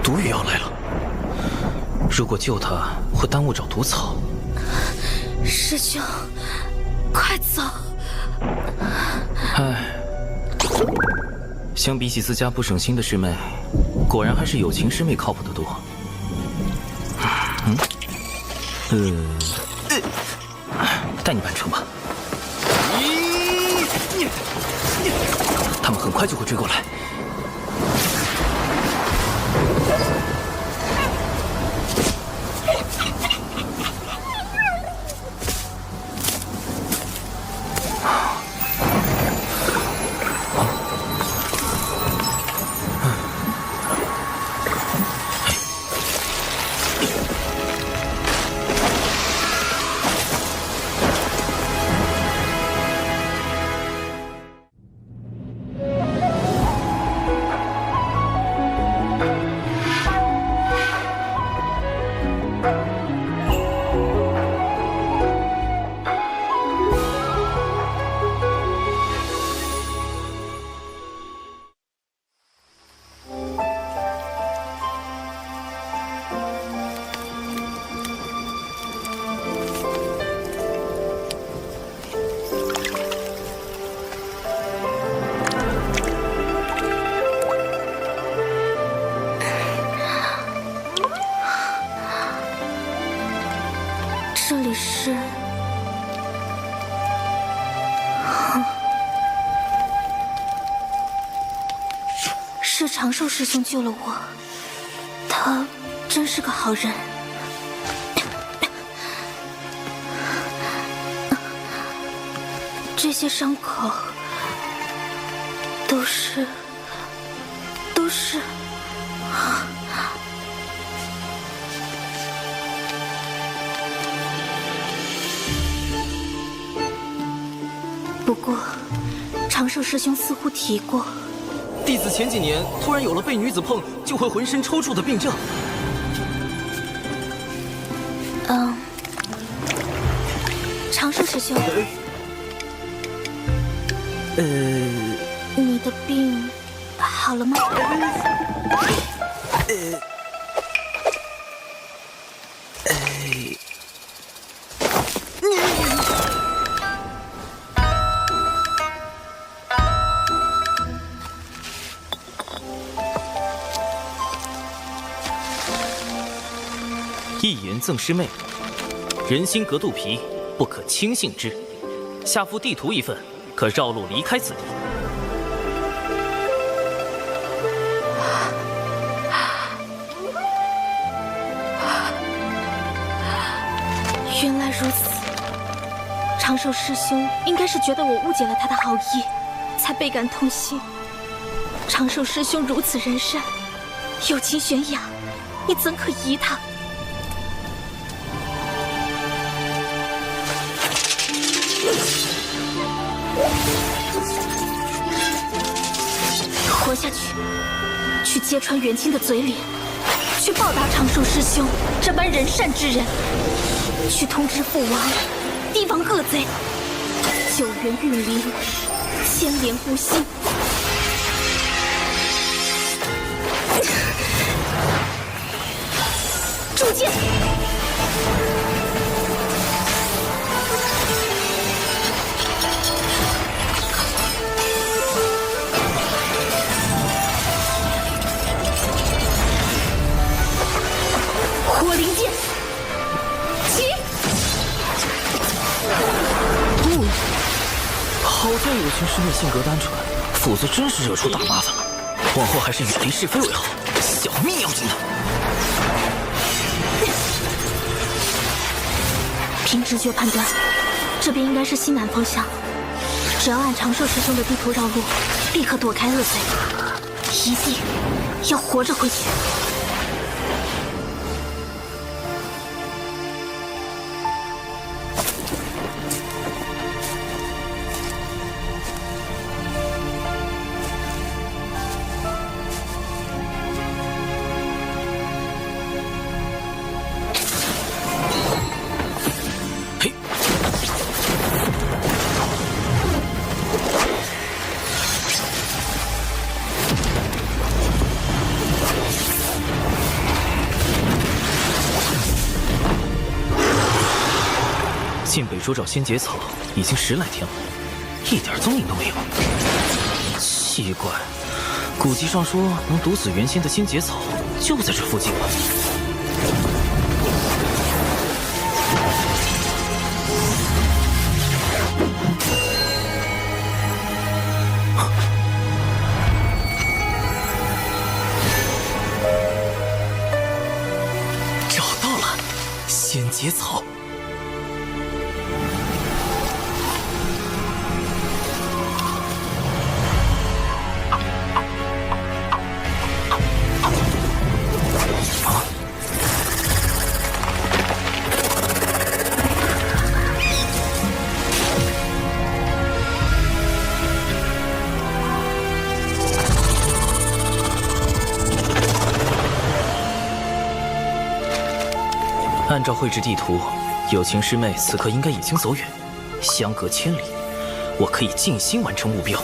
毒雨要来了，如果救他会耽误找毒草。师兄，快走！唉，相比起自家不省心的师妹，果然还是有情师妹靠谱得多。带你办成吧。他们很快就会追过来。这里是……是长寿师兄救了我，他真是个好人。这些伤口都是……不过，长寿师兄似乎提过，弟子前几年突然有了被女子碰就会浑身抽搐的病症。长寿师兄，你的病好了吗？一言赠师妹，人心隔肚皮，不可轻信之。下附地图一份，可绕路离开此地。原来如此，长寿师兄应该是觉得我误解了他的好意，才倍感痛心。长寿师兄如此仁善，有情悬崖，你怎可疑他？活下去，去揭穿元清的嘴脸，去报答长寿师兄这般仁善之人，去通知父王，提防恶贼，救援玉灵，牵连无心。铸剑！火灵剑！起！好在有群师妹性格单纯，否则真是惹出大麻烦了。往后还是远离是非为好，小命要紧的。凭直觉判断，这边应该是西南方向。只要按长寿师兄的地图绕路，立刻躲开恶贼，一定要活着回去。进北州找仙节草已经10来天了，一点踪影都没有。奇怪，古籍上说能毒死元仙的仙节草就在这附近了。找到了，仙节草。按照绘制地图，有情师妹此刻应该已经走远，相隔千里，我可以静心完成目标。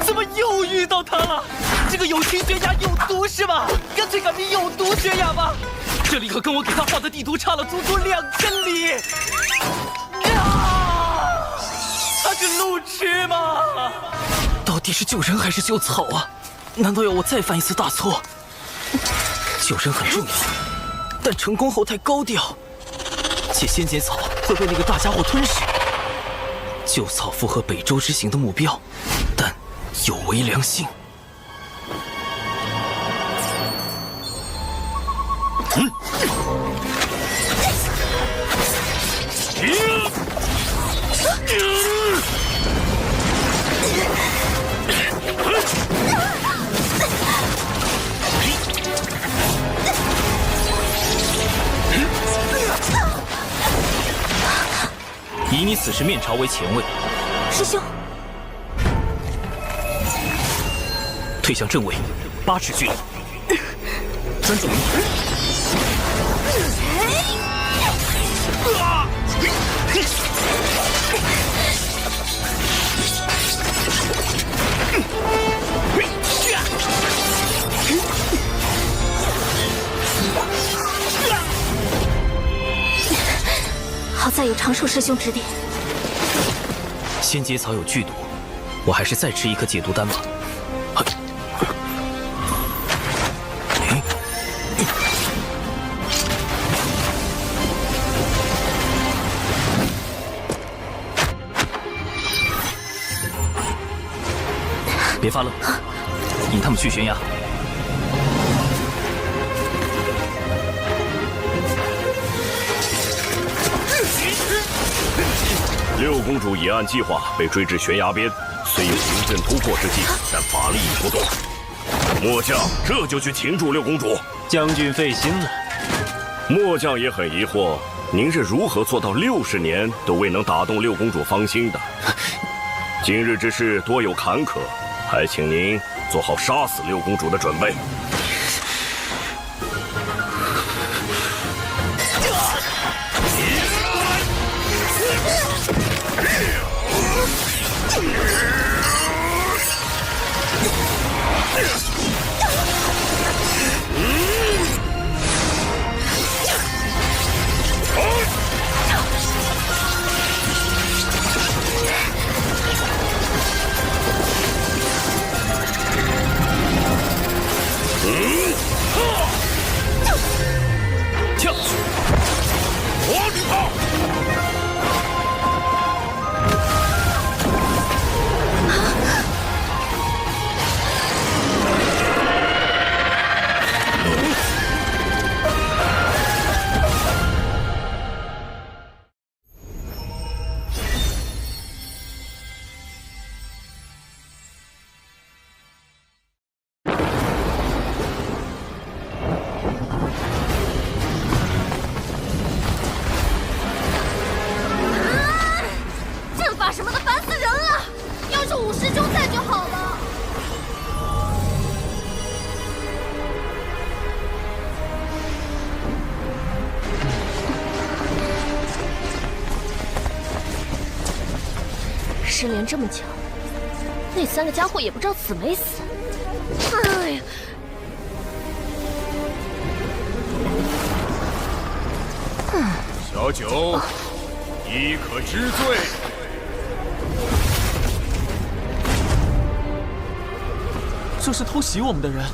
怎么又遇到他了？这个有情悬崖有毒是吧？干脆改名有毒悬崖吧！这里可跟我给他画的地图差了足足2000里。他是路痴吗？到底是救人还是救草啊？难道要我再犯一次大错？救人很重要，但成功后太高调，且仙节草会被那个大家伙吞噬。救草符合北周之行的目标，但有违良心。以你此时面朝为前卫，师兄，退向正位8尺距离，专注于好在有长寿师兄指点。仙节草有剧毒，我还是再吃一颗解毒丹吧。发愣，引他们去悬崖。六公主已按计划被追至悬崖边，虽有临阵突破之计，但法力已不动。末将这就去擒住六公主。将军费心了。末将也很疑惑，您是如何做到60年都未能打动六公主芳心的？今日之事多有坎坷，还请您做好杀死六公主的准备。跳！我举炮！阵法什么的烦死人了！要是武师兄在就好了。失联这么久，那3个家伙也不知道死没死。哎呀！小九，亦可知罪。这是偷袭我们的人。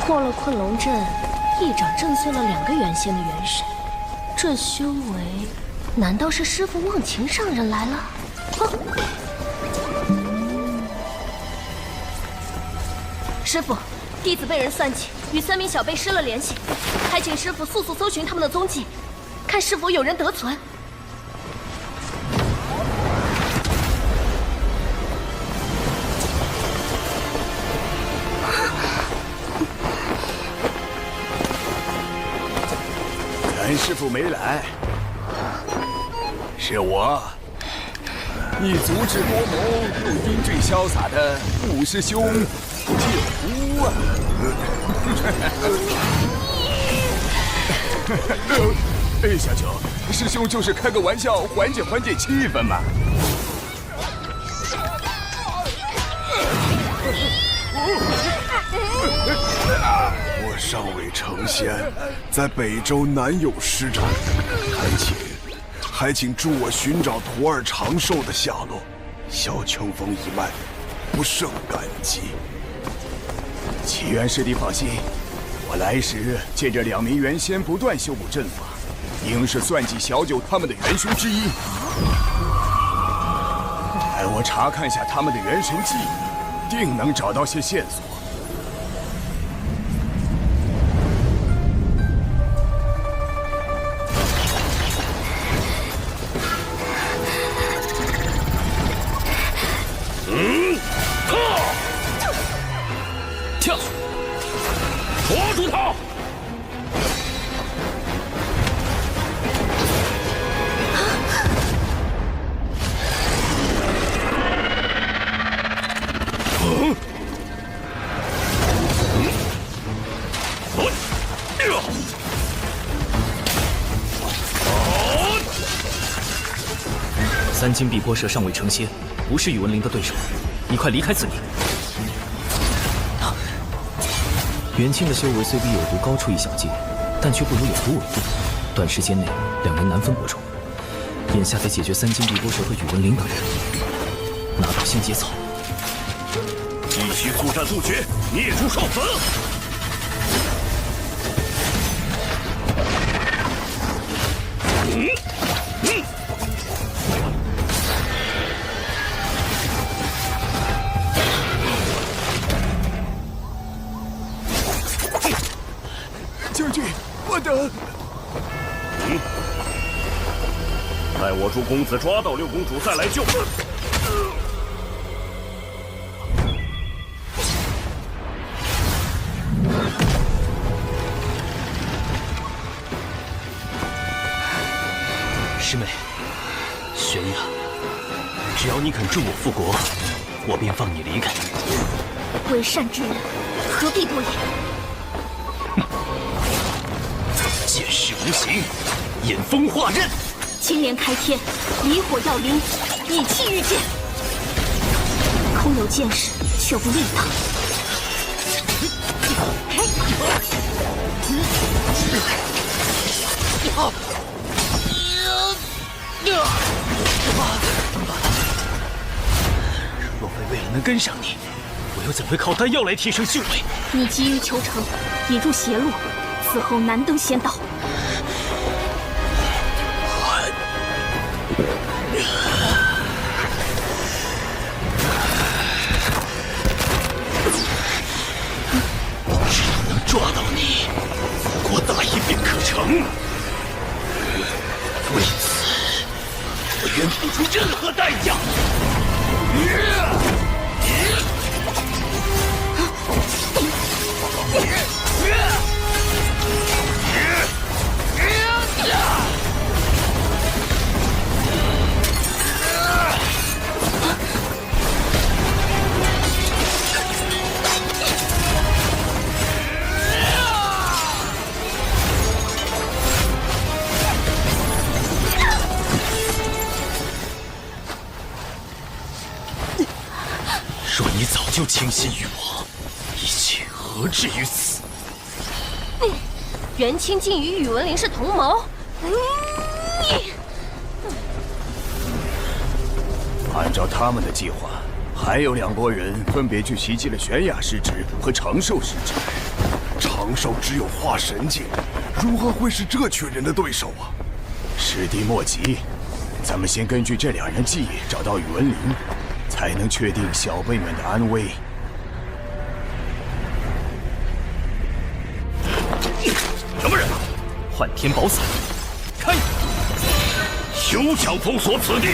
破了困龙阵，一掌震碎了2个原先的元神。这修为，难道是师傅忘情上人来了？师傅，弟子被人算计，与3名小辈失了联系，还请师傅速速搜寻他们的踪迹，看是否有人得存。咱师傅没来，是我，你足智多谋又英俊潇洒的五师兄铁狐啊！小九，师兄就是开个玩笑，缓解缓解气氛嘛。我尚未成仙，在北周难有施展，还请助我寻找徒儿长寿的下落。萧清风一脉，不胜感激。启元师弟放心，我来时借着2名元仙不断修补阵法，应是算计小九他们的元凶之一。待我查看下他们的元神记忆，定能找到些线索。跳！捉住他！3金碧波蛇尚未成仙，不是宇文灵的对手，你快离开此地。元清的修为虽比有毒高出一小阶，但却不如有毒稳定，短时间内2人难分伯仲。眼下得解决3金碧波蛇和宇文灵等人，拿到新节草。继续速战速决，灭诸少子！将军，我的……待我助公子抓到六公主再来救。师妹，玄雅，只要你肯助我复国，我便放你离开。为善之人，何必多言？剑势无形，引风化刃。青莲开天，离火耀灵，以气御剑。空有剑势，却无力挡。若非为了能跟上你，我又怎会靠丹药来提升修为？你急于求成，引入邪路，此后难登仙道。只要能抓到你，复国大业便可成。为此，我愿付出任何代价。若你早就倾心于我，一切何至于此？元清竟与宇文灵是同谋。按照他们的计划，还有2拨人分别去袭击了玄雅师侄和长寿师侄。长寿只有化神境，如何会是这群人的对手啊？师弟莫急，咱们先根据这2人记忆找到宇文灵，才能确定小辈们的安危。什么人？幻天宝伞，开！休想封锁此地！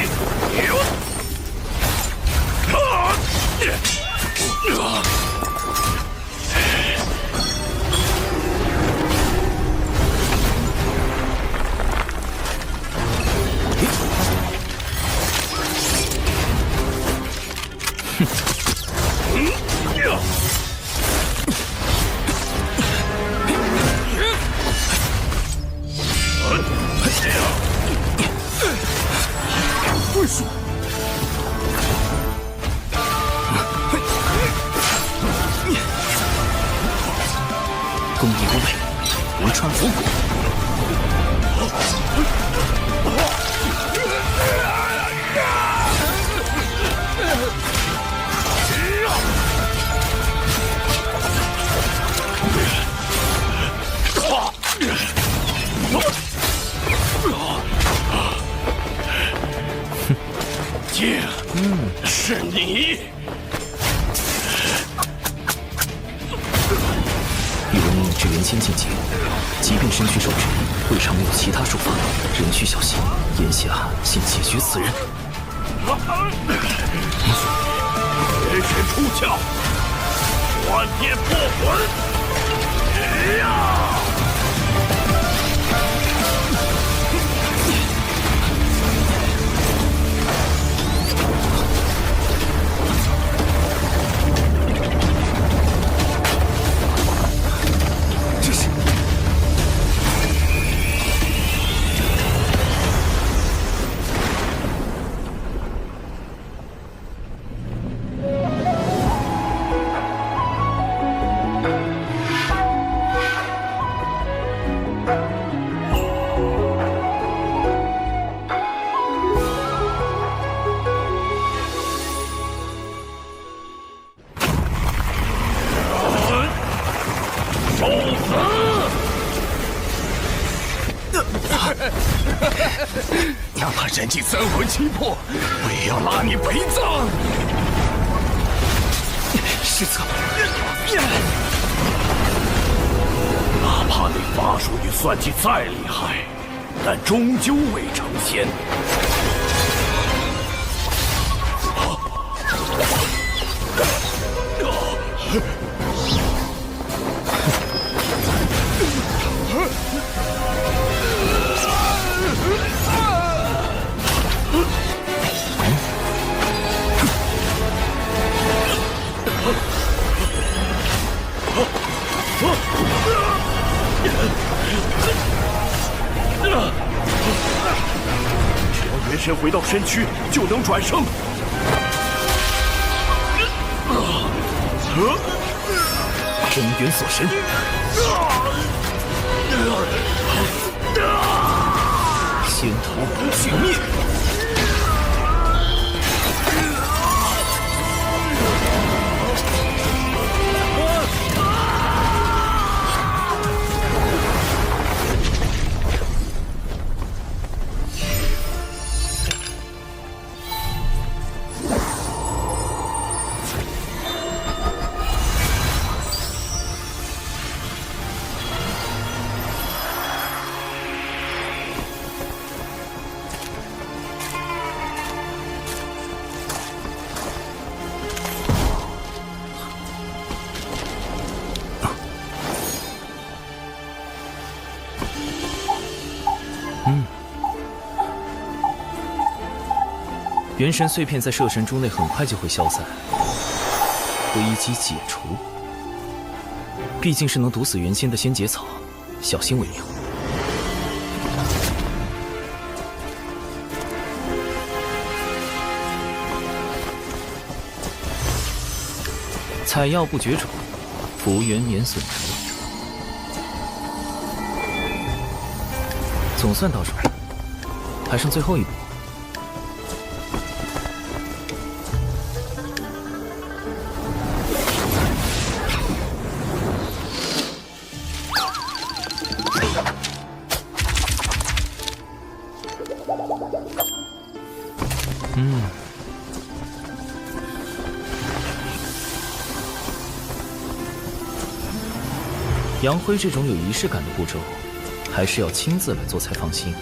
攻敌无畏，无穿佛骨。剑，是你！宇文灵至元仙境界，即便身躯受制，未尝没有其他术法，仍需小心。眼下先解决此人。绝学出鞘，幻天破魂！呀！哪怕燃尽3魂7魄，我也要拉你陪葬！失策！哪怕怕你法术与算计再厉害，但终究未成仙。只要元神回到身躯，就能转生。真元锁神，仙桃不尽灭。元神碎片在摄神珠内很快就会消散，危机解除。毕竟是能毒死元仙的仙节草，小心为妙。采药不绝种，福元免损折。总算到手了，还剩最后一步。杨辉这种有仪式感的步骤，还是要亲自来做才放心。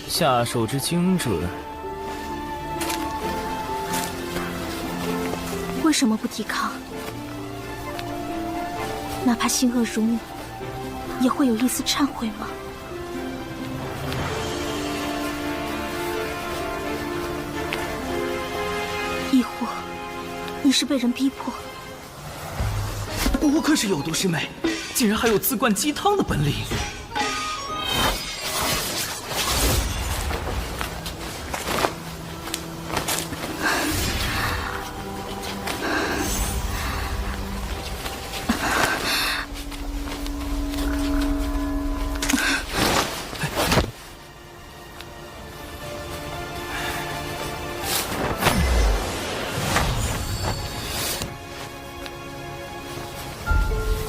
下手之精准，为什么不抵抗？哪怕心恶如你，也会有一丝忏悔吗？亦或你是被人逼迫？不愧是有毒师妹，竟然还有自灌鸡汤的本领。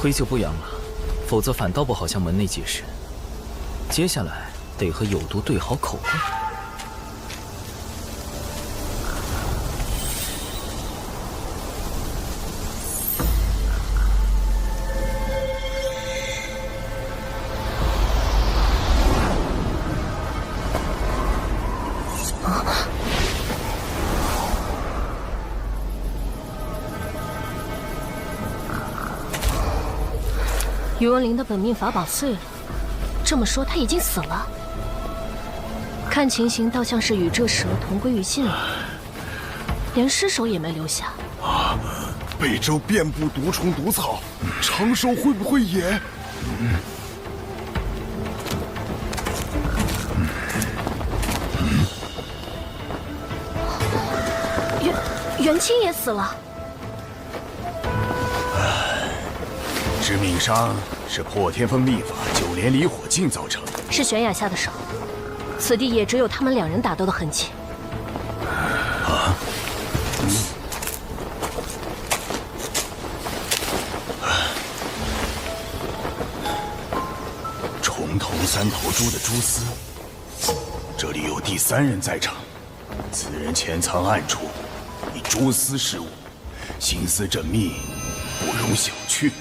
灰就不扬了，否则反倒不好向门内解释。接下来得和有毒对好口供。宇文灵的本命法宝碎了，这么说他已经死了。看情形，倒像是与这蛇同归于尽了，连尸首也没留下。北周遍布毒虫毒草，长寿会不会也？元清也死了。致命伤是破天风秘法九连离火镜造成，是玄雅下的手，此地也只有他们2人打斗的痕迹。重头3头猪的蛛丝，这里有第3人在场，此人潜藏暗处，以蛛丝事务，心思缜密，不容小觑。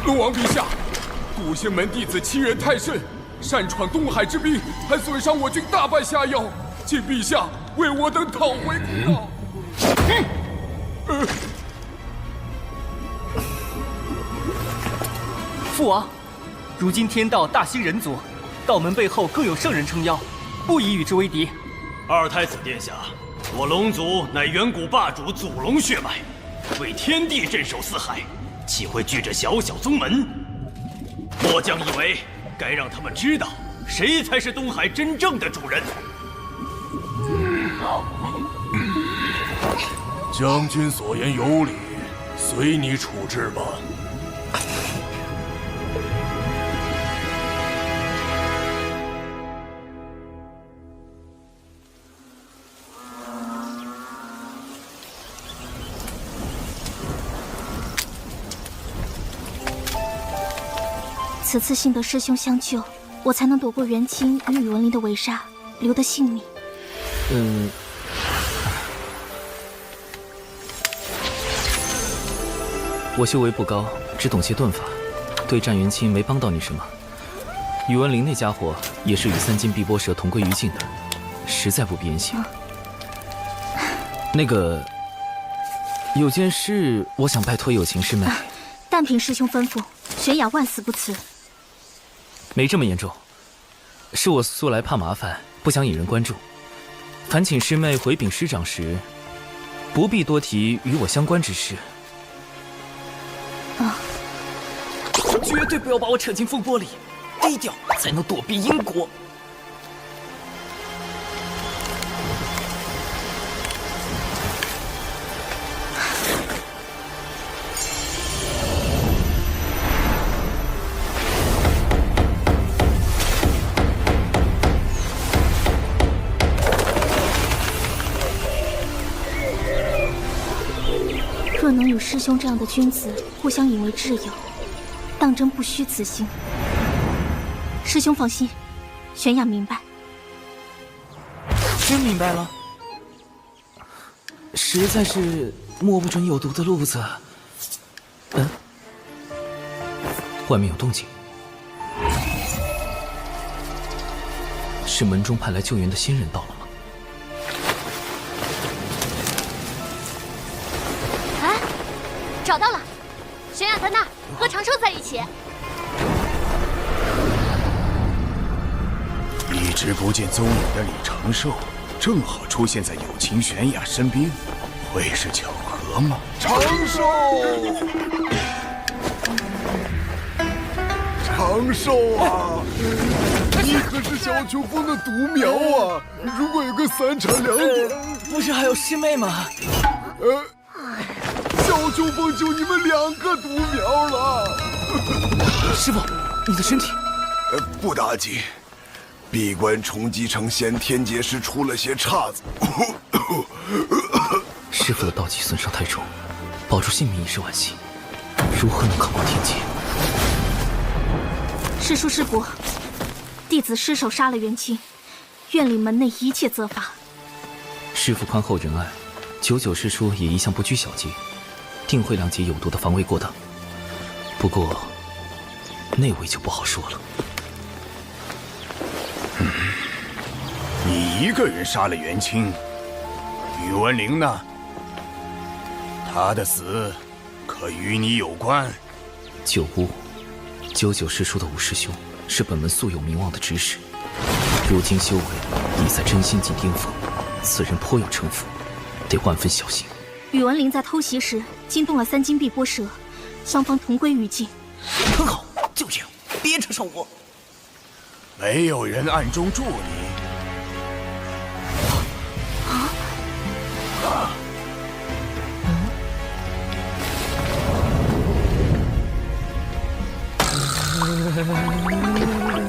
龙王陛下，古仙门弟子欺人太甚，擅闯东海之滨，还损伤我军大半下药，请陛下为我等讨回公道。父王，如今天道大兴人族，道门背后更有圣人撑腰，不宜与之为敌。二太子殿下，我龙族乃远古霸主祖龙血脉，为天地镇守四海，岂会惧这小小宗门？末将以为该让他们知道，谁才是东海真正的主人。将军所言有理，随你处置吧。此次幸得师兄相救，我才能躲过元清与宇文灵的围杀，留得性命。我修为不高，只懂些遁法，对战元清没帮到你什么。宇文灵那家伙也是与3金碧波蛇同归于尽的，实在不必言谢。那个，有件事我想拜托有情师妹。但凭师兄吩咐，玄雅万死不辞。没这么严重，是我素来怕麻烦，不想引人关注。烦请师妹回禀师长时，不必多提与我相关之事。绝对不要把我扯进风波里，低调才能躲避因果。若能与师兄这样的君子互相引为挚友，当真不虚此行。师兄放心，玄雅明白。真明白了，实在是摸不准有毒的路子。外面有动静，是门中派来救援的新人到了吗？找到了，玄雅在那儿和长寿在一起。一直不见踪影的李长寿，正好出现在有情玄雅身边，会是巧合？得吗？长寿！长寿啊！你可是小秋风的独苗啊！如果有个3长2短，不是还有师妹吗？小秋风就你们2个独苗了。师傅，你的身体？不打紧，闭关重击成仙，天劫师出了些岔子。师傅的道基损伤太重，保住性命已是惋惜，如何能抗过天劫？师叔师伯，弟子失手杀了元清，愿领门内一切责罚。师傅宽厚仁爱，99师叔也一向不拘小节，定会谅解有毒的防卫过当。不过，那位就不好说了。你一个人杀了元清，宇文灵呢？他的死可与你有关？九巫，99师叔的五师兄是本门素有名望的执使，如今修为已在真仙境巅峰，此人颇有城府，得万分小心。宇文灵在偷袭时惊动了3金碧波蛇，双方同归于尽。很好，就这样，别扯上我。没有人暗中助你。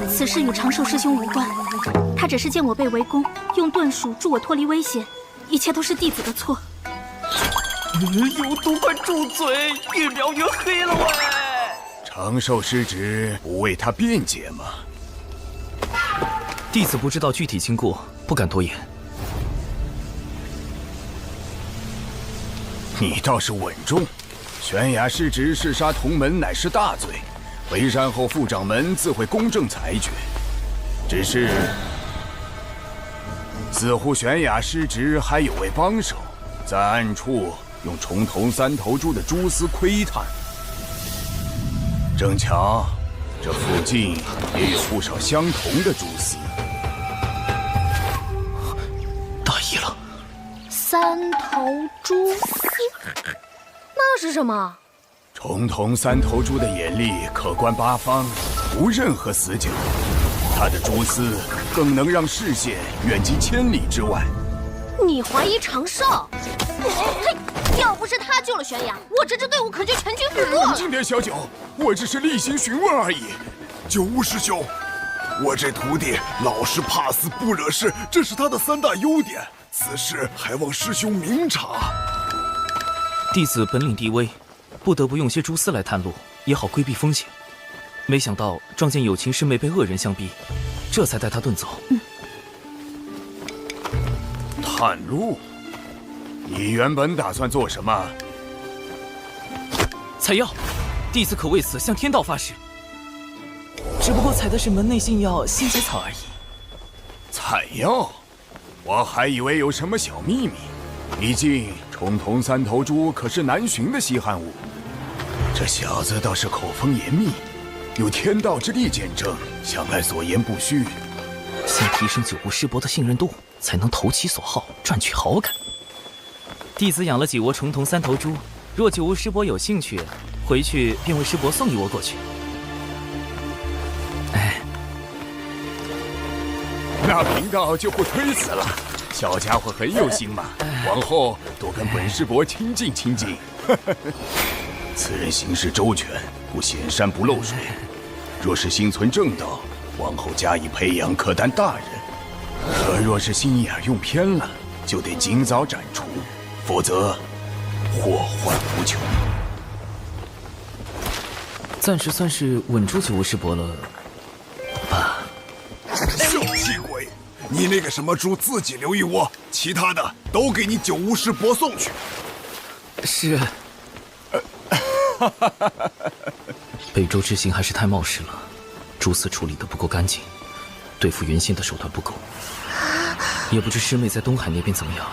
此事与长寿师兄无关，他只是见我被围攻，用遁术助我脱离危险，一切都是弟子的错。有毒，快住嘴！越描越黑了喂！长寿师侄不为他辩解吗？弟子不知道具体经过，不敢多言。你倒是稳重。玄雅师侄弑杀同门乃是大罪，回山后副掌门自会公正裁决。只是，似乎玄雅师侄还有位帮手，在暗处用重瞳3头猪的蛛丝窥探。正巧，这附近也有不少相同的蛛丝。大意了，3头蛛丝，那是什么？重瞳3头猪的眼力可观8方，无任何死角。它的蛛丝更能让视线远及千里之外。你怀疑长寿？嘿，要不是他救了玄雅，我这支队伍可就全军覆没了。冷静点，小九，我只是例行询问而已。九巫师兄，我这徒弟老实怕死不惹事，这是他的3大优点。此事还望师兄明察。弟子本领地微，不得不用些蛛丝来探路，也好规避风险。没想到撞见有情师妹被恶人相逼，这才带她遁走。探路？你原本打算做什么？采药，弟子可为此向天道发誓。只不过采的是门内信药仙节草而已。采药？我还以为有什么小秘密。毕竟重瞳3头猪可是难寻的稀罕物。这小子倒是口风严密，有天道之力见证，想来所言不虚。先提升9巫师伯的信任度，才能投其所好，赚取好感。弟子养了几窝重瞳3头猪，若9巫师伯有兴趣，回去便为师伯送1窝过去。那贫道就不推辞了。小家伙很有心嘛，往后多跟本师伯亲近亲近。此人行事周全，不显山不露水。若是心存正道，往后加以培养，可担大任。可若是心眼用偏了，就得尽早斩除，否则祸患无穷。暂时算是稳住9巫师伯了吧？小气鬼！你那个什么猪自己留1窝，其他的都给你9巫师伯送去。是。北周之行还是太冒失了，蛛丝处理得不够干净，对付元仙的手段不够。也不知师妹在东海那边怎么样。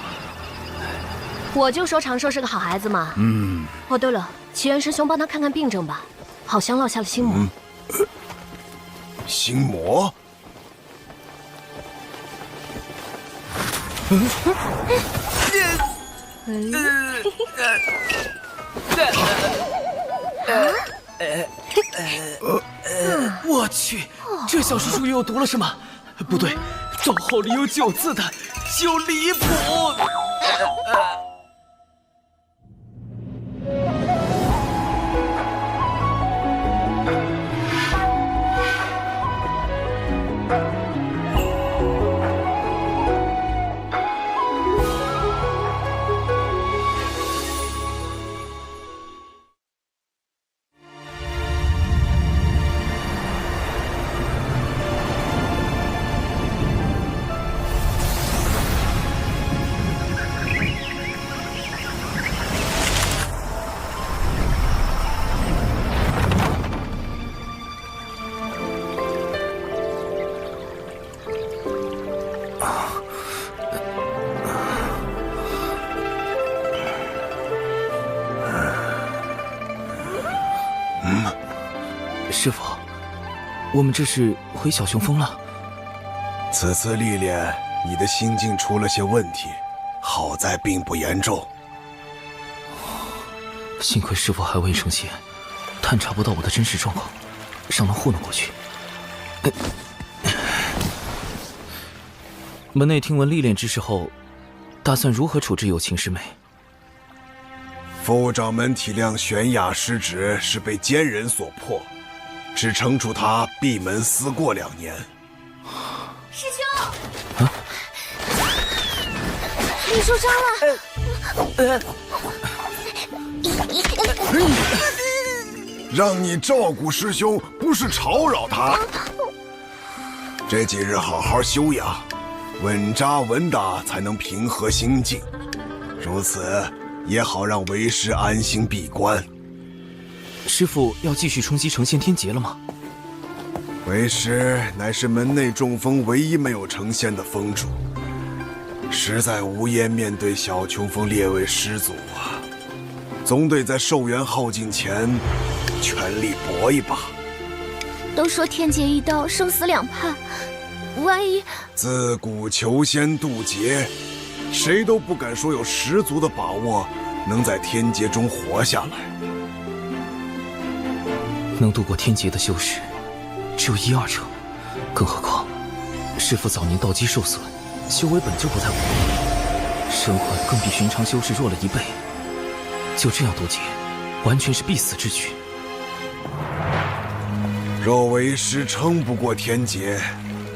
我就说长寿是个好孩子嘛。哦，对了，齐元师兄帮他看看病症吧，好像落下了心魔。心魔？我去，这小师叔又读了什么？不对，招号里有9字的，就离谱。师傅，我们这是回小雄峰了。此次历练，你的心境出了些问题，好在并不严重。幸亏师傅还未成仙，探查不到我的真实状况，尚能糊弄过去。门内听闻历练之事后，打算如何处置有情师妹？副掌门体谅玄雅失职是被奸人所迫，只惩处他闭门思过2年。师兄，你受伤了。让你照顾师兄，不是吵扰他。这几日好好休养，稳扎稳打，才能平和心境。如此也好让为师安心闭关。师父要继续冲击成仙天劫了吗？为师乃是门内众峰唯一没有成仙的峰主，实在无颜面对小琼峰列位师祖啊，总得在寿元耗尽前全力搏一把。都说天劫一刀，生死两判，万一……自古求仙渡劫，谁都不敢说有十足的把握能在天劫中活下来。能度过天劫的修士只有1、2成，更何况师父早年道基受损，修为本就不太稳定，身魂更比寻常修士弱了1倍。就这样渡劫，完全是必死之举。若为师撑不过天劫，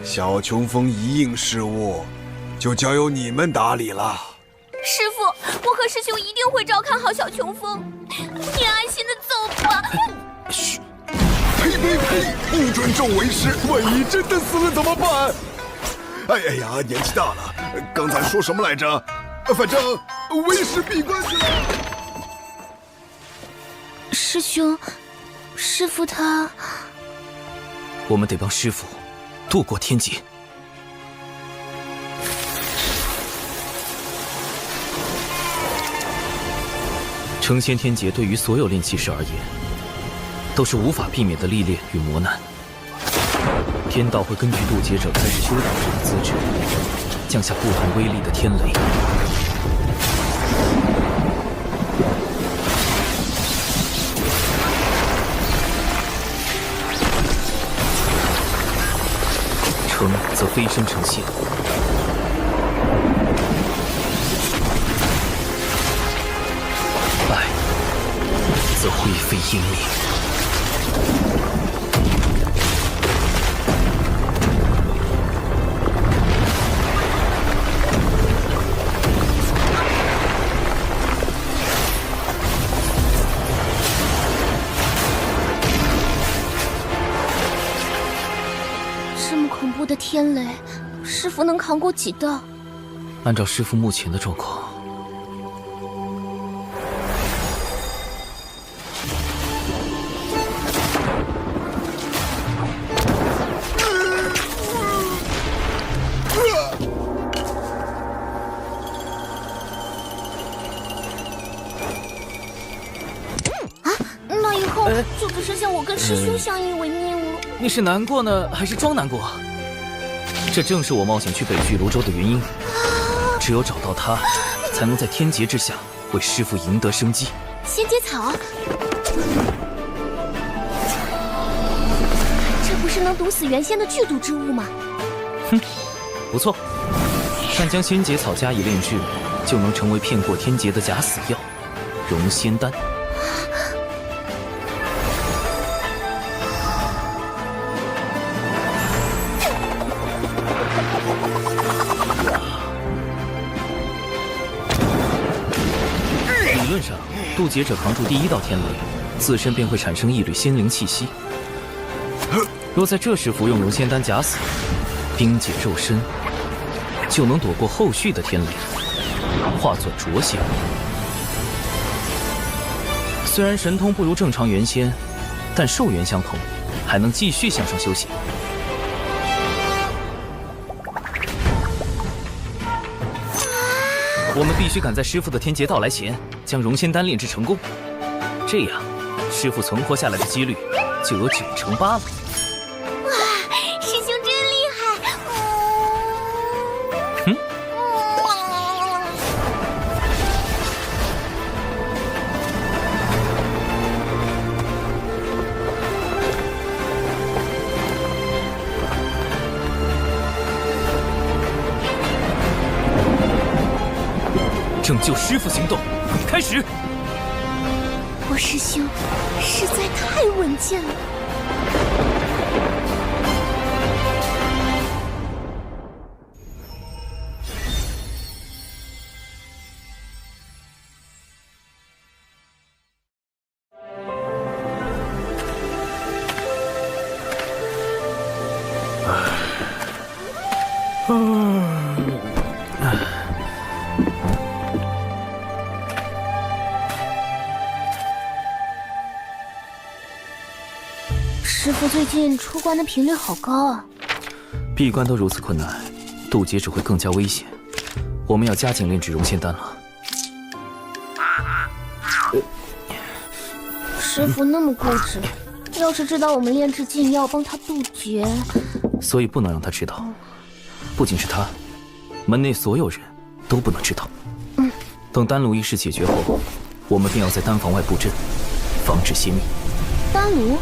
小琼峰一应事务就交由你们打理了。师父，我和师兄一定会照看好小琼峰，你安心的走吧。嘘！呸呸呸！不准咒为师，万一真的死了怎么办？哎呀，年纪大了，刚才说什么来着？反正为师闭关去了。师兄，师父他……我们得帮师父渡过天劫。成仙天劫对于所有炼气士而言，都是无法避免的历练与磨难。天道会根据渡劫者开始修道时的资质，降下不同威力的天雷。成则飞升成仙，败则灰飞烟灭。这么恐怖的天雷，师父能扛过几道？按照师父目前的状况，那以后就只剩下我跟师兄相依为命了。你是难过呢，还是装难过？这正是我冒险去北距泸州的原因。只有找到他，才才能在天劫之下为师父赢得生机。仙节草，这不是能毒死原仙的剧毒之物吗？哼，不错。但将仙节草加以炼制，就能成为骗过天劫的假死药——融仙丹。理论上，渡劫者扛住第一道天雷，自身便会产生一缕仙灵气息。若在这时服用融仙丹假死，冰解肉身，就能躲过后续的天雷，化作浊仙。虽然神通不如正常元仙，但寿元相同，还能继续向上修行。我们必须赶在师父的天劫到来前，将融仙丹炼制成功，这样师父存活下来的几率就有98%了。哇，师兄真厉害！嗯。拯救师父行动开始。我师兄实在太稳健了。师父最近出关的频率好高啊！闭关都如此困难，渡劫只会更加危险。我们要加紧炼制融仙丹了。师父那么固执，要是知道我们炼制禁药帮他渡劫，所以不能让他知道。不仅是他，门内所有人都不能知道。等丹炉一事解决后，我们便要在丹房外布阵，防止泄密。丹炉？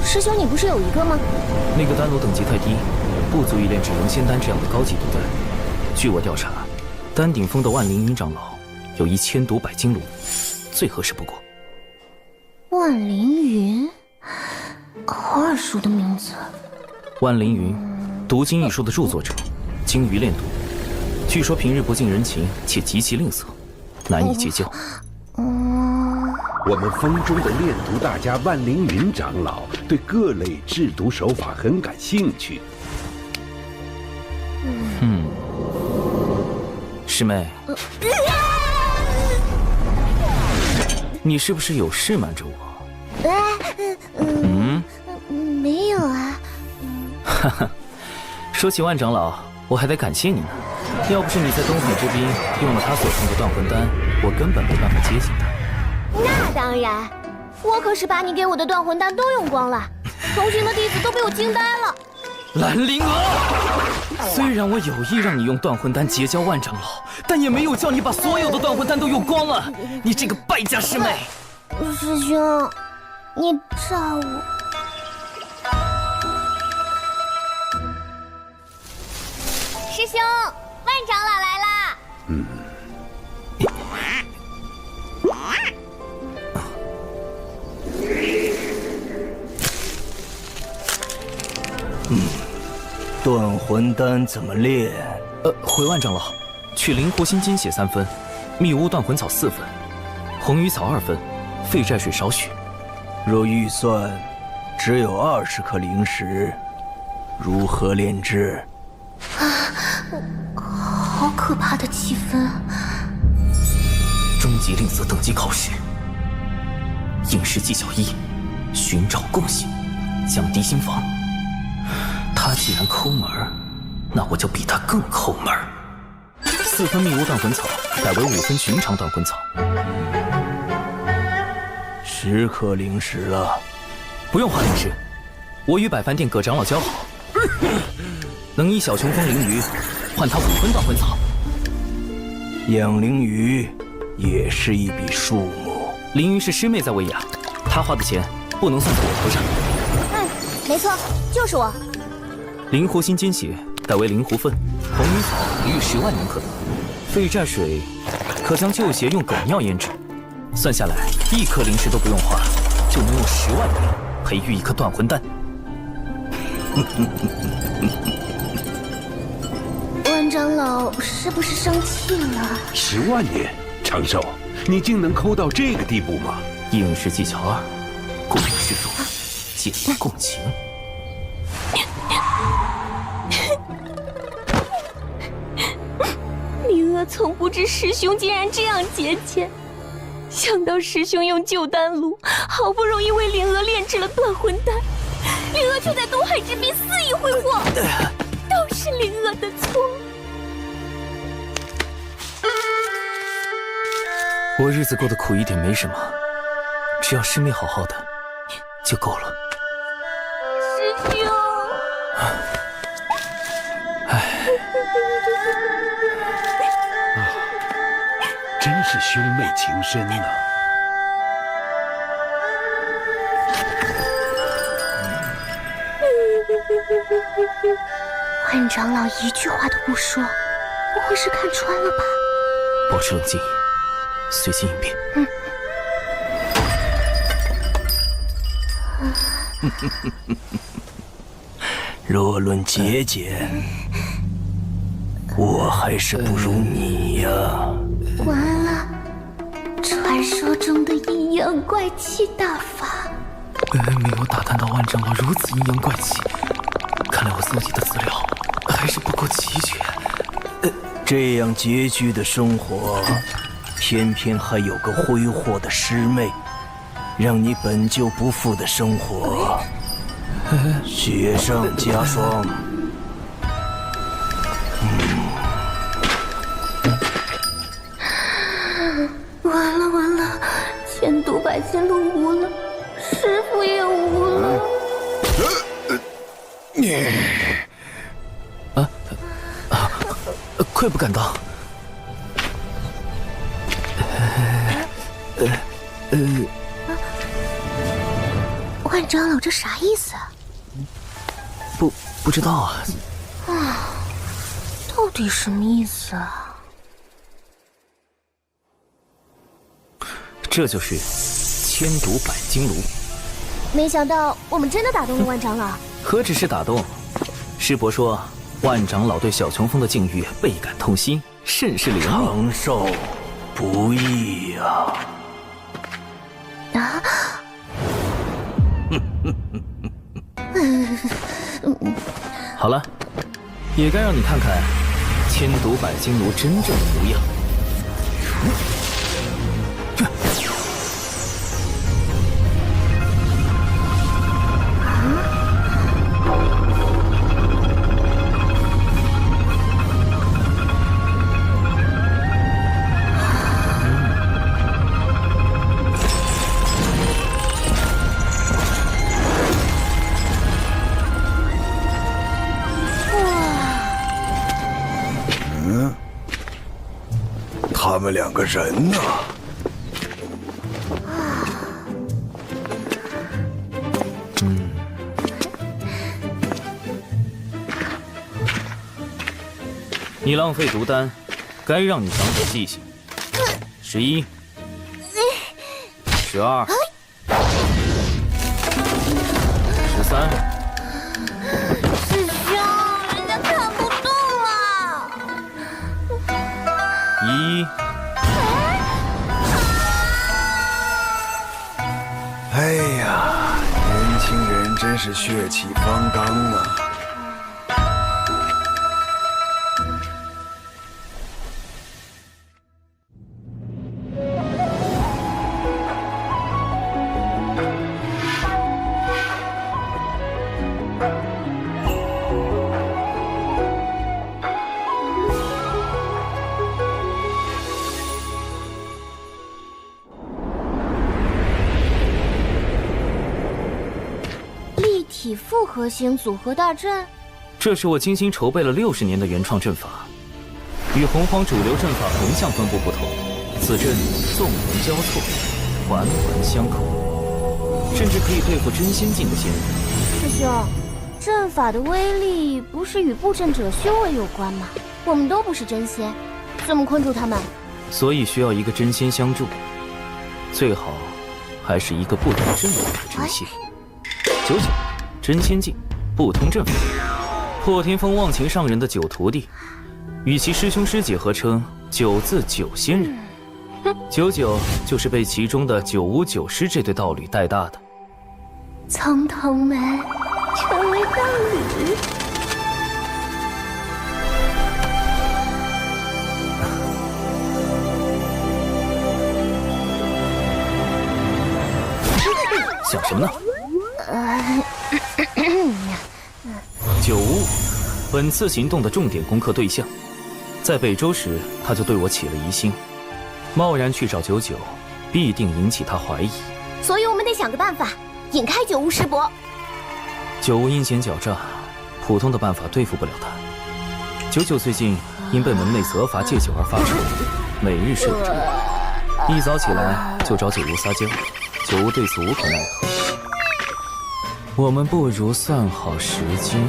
师兄，你不是有一个吗？那个丹炉等级太低，不足以炼制融仙丹这样的高级毒丹。据我调查，丹顶峰的万灵云长老有1000毒百金炉，最合适不过。万灵云，好耳熟的名字。万灵云，毒经一书的著作者，精于炼毒，据说平日不近人情，且极其吝啬，难以结交。我们峰中的炼毒大家万灵云长老对各类制毒手法很感兴趣。师妹，你是不是有事瞒着我？没有啊。哈哈，说起万长老，我还得感谢你呢。要不是你在东海之滨用了他所送的断魂丹，我根本没办法接近他。那当然，我可是把你给我的断魂丹都用光了，同行的弟子都被我惊呆了。兰灵娥，虽然我有意让你用断魂丹结交万长老，但也没有叫你把所有的断魂丹都用光了。你这个败家师妹！师兄，你炸我！师兄，万长老来啦！断魂丹怎么炼？回万长老，取灵活心金血3分，密屋断魂草4分，红鱼草2分，废寨水少许。若预算只有20颗灵石，如何炼制？好可怕的气氛！终极令色等级考试，应试技巧1：寻找共性，降低心防。他既然抠门，那我就比他更抠门。4分密屋断魂草改为5分寻常断魂草。10颗灵石了，不用花灵石，我与百凡殿葛长老交好，能以小琼峰灵鱼换他5分断魂草。养灵鱼也是一笔数目。灵鱼是师妹在喂养，她花的钱不能算在我头上。没错，就是我。灵狐心尖血改为灵狐粪，红泥草育10万年可得，废债水可将旧鞋用狗尿腌制，算下来1颗灵石都不用花，就能用10万年培育一颗断魂丹。万长老是不是生气了？10万年，长寿，你竟能抠到这个地步吗？应试技巧2，共有是非，借力共情。灵儿从不知师兄竟然这样节俭，想到师兄用旧丹炉，好不容易为灵儿炼制了断魂丹，灵儿却在东海之滨肆意挥霍，都是灵儿的错。我日子过得苦一点没什么，只要师妹好好的就够了。师兄，真是兄妹情深呐！万长老一句话都不说，不会是看穿了吧？保持冷静，随机应变。若论节俭，我还是不如你呀。完了，传说中的阴阳怪气大法。没有打探到万长老如此阴阳怪气，看来我搜集的资料还是不够齐全。这样拮据的生活，偏偏还有个挥霍的师妹，让你本就不富的生活雪上加霜。完了完了，千毒百金路无了，师父也无了。愧不敢当。万长老这啥意思啊？不知道啊。到底什么意思啊？这就是千毒百金炉。没想到我们真的打动了万长老。何止是打动，师伯说万长老对小琼峰的境遇倍感痛心，甚是怜悯。长寿不易呀！好了，也该让你看看千毒百金炉真正的模样。他们2个人呢？你浪费毒丹，该让你长点记性。11、12、13。师兄，人家看不动了。1。哎呀，年轻人真是血气方刚啊！复合型组合大阵，这是我精心筹备了60年的原创阵法。与洪荒主流阵法横向分布不同，此阵纵横交错，环环相扣，甚至可以对付真仙境的仙人。师兄，阵法的威力不是与布阵者修为有关吗？我们都不是真仙，怎么困住他们？所以需要一个真仙相助，最好还是一个不懂阵法的真仙。99真仙境，不通阵法，破天峰忘情上人的9徒弟，与其师兄师姐合称9字9仙人。99就是被其中的959师这对道侣带大的。从同门成为道侣。想什么呢？9无本次行动的重点攻克对象，在北周时他就对我起了疑心，贸然去找99，必定引起他怀疑。所以我们得想个办法引开9无师伯。9无阴险狡诈，普通的办法对付不了他。99最近因被门内责罚戒酒而发愁，每日睡不着，一早起来就找9无撒娇，9无对此无可奈何。我们不如算好时间。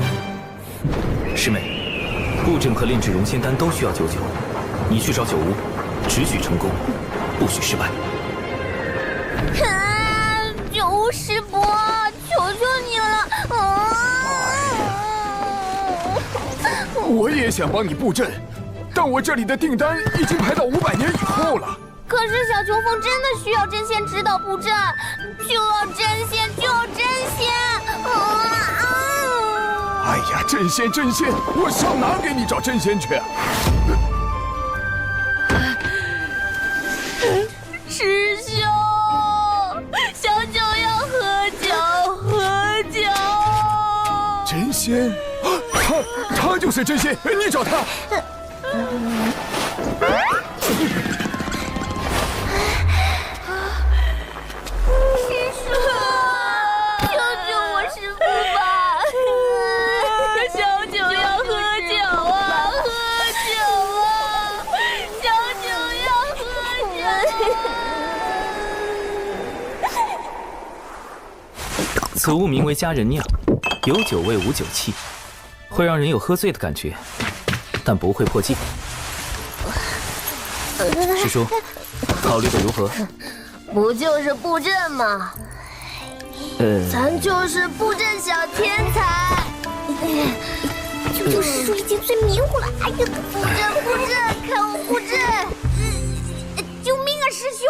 师妹，布阵和炼制融仙丹都需要99，你去找9无，只许成功，不许失败。9无师伯，求求你了！我也想帮你布阵，但我这里的订单已经排到500年以后了。可是小琼峰真的需要真仙指导布阵，就要真仙，就要真仙！哎呀，真仙真仙，我上哪给你找真仙去？师兄，小九要喝酒，喝酒！真仙，他就是真仙，你找他。此物名为佳人酿，有酒味无酒气，会让人有喝醉的感觉，但不会破戒。师叔，考虑的如何？不就是布阵吗？咱就是布阵小天才。99师叔已经最迷糊了。哎呀，布阵，看我布阵！救命啊，师兄！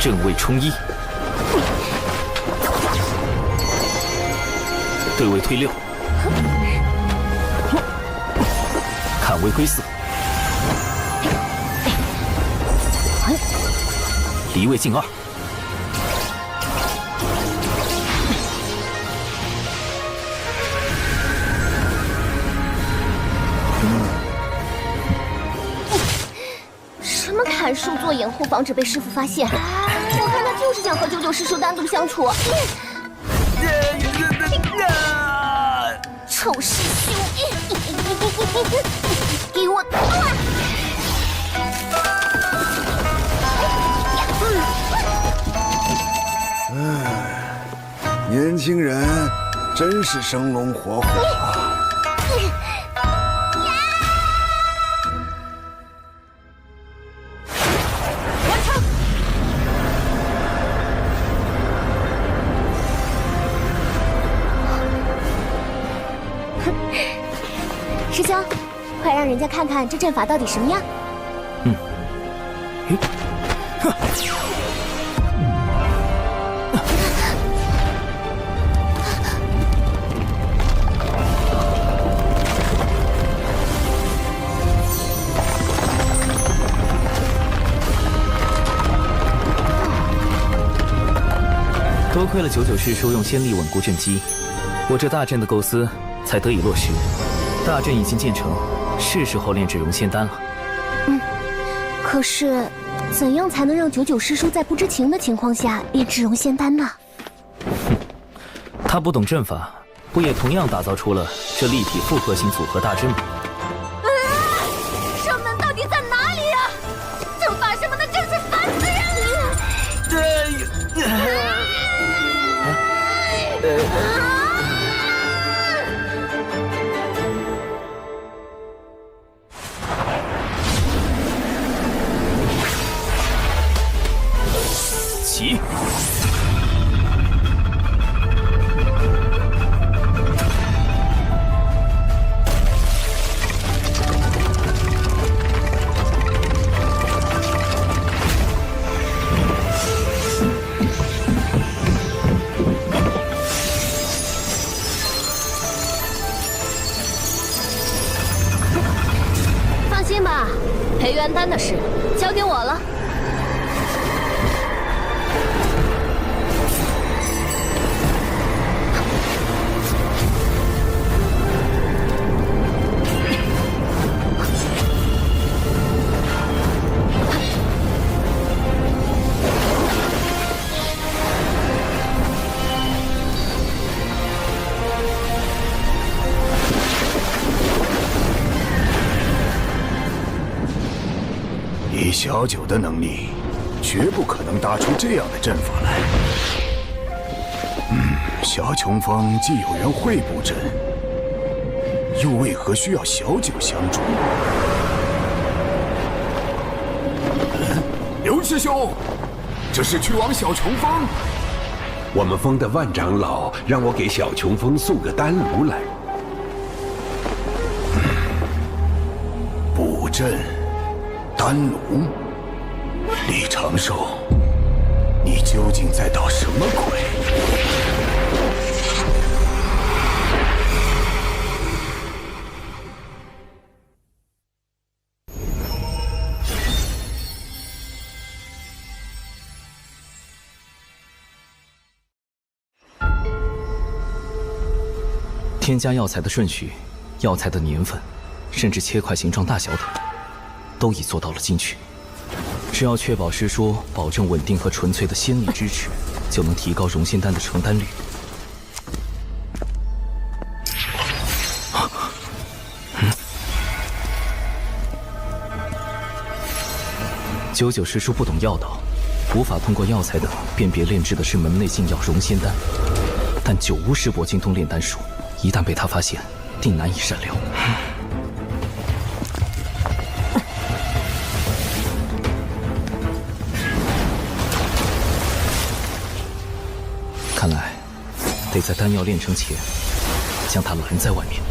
正位冲一，对位推6，看位归4，离位进2。什么砍树做掩护，防止被师傅发现？我看他就是想和99师叔单独相处。臭师兄，给我断！年轻人真是生龙活虎啊！师兄，快让人家看看这阵法到底什么样。多亏了99师叔用仙力稳固阵基，我这大阵的构思才得以落实。大阵已经建成，是时候炼制熔仙丹了。可是，怎样才能让99师叔在不知情的情况下炼制熔仙丹呢？他不懂阵法，不也同样打造出了这立体复合型组合大阵吗？圣门到底在哪里呀？阵法什么的，真是烦死人了！起！放心吧，培元丹的事交给我了。以小九的能力，绝不可能搭出这样的阵法来。小琼峰既有缘会布阵，又为何需要小九相助？刘师兄，这是去往小琼峰。我们峰的万长老让我给小琼峰送个丹炉来。布阵。丹炉，李长寿，你究竟在捣什么鬼？添加药材的顺序、药材的年份，甚至切块形状大小等。都已做到了精确，只要确保师叔保证稳定和纯粹的仙力支持，就能提高熔仙丹的成丹率。99师叔不懂药道，无法通过药材等辨别炼制的是门内禁药熔仙丹，但九巫师伯精通炼丹术，一旦被他发现，定难以善了。看来，得在丹药炼成前，将他拦在外面。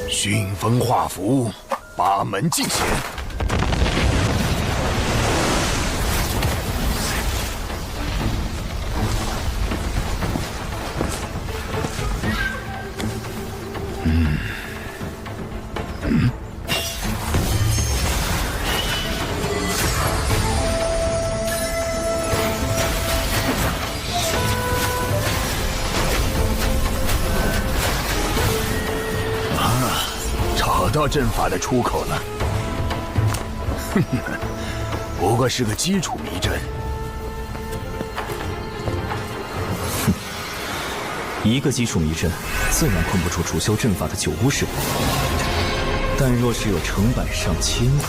熏风化符，八门尽显。找到阵法的出口了，不过是个基础迷阵。一个基础迷阵，自然困不住主修阵法的九巫师伯。但若是有成百上千个，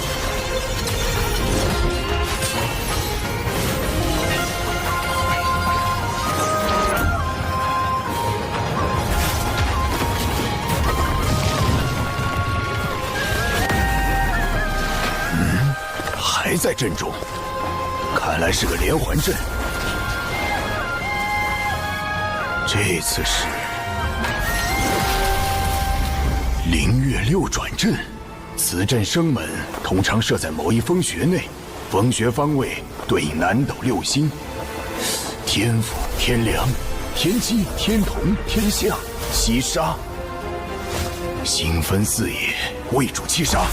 还在阵中，看来是个连环阵。这次是灵月六转阵，此阵生门通常设在某一风穴内，风穴方位对应南斗六星：天府、天梁、天机、天同、天象、七杀。星分四野，为主七杀。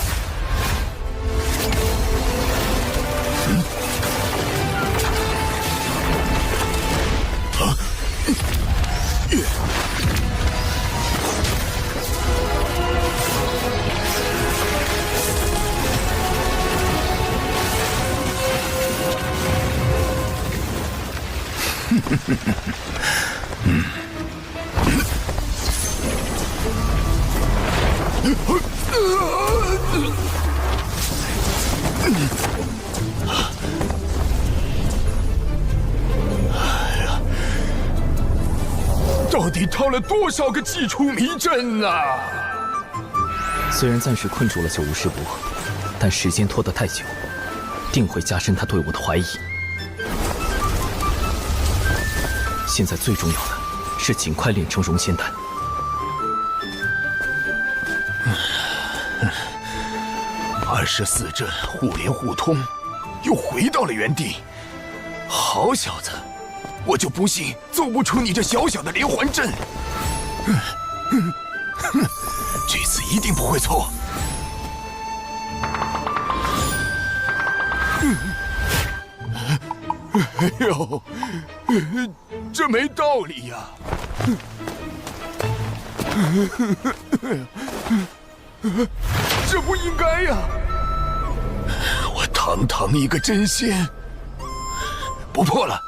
到底套了多少个祭出迷阵啊！虽然暂时困住了九无师伯，但时间拖得太久，定会加深他对我的怀疑。现在最重要的是尽快炼成熔仙丹。24阵互联互通，又回到了原地。好小子，我就不信奏不出你这小小的连环阵。这次一定不会错。哎呦，这没道理呀！这不应该呀！我堂堂一个真仙，不破了，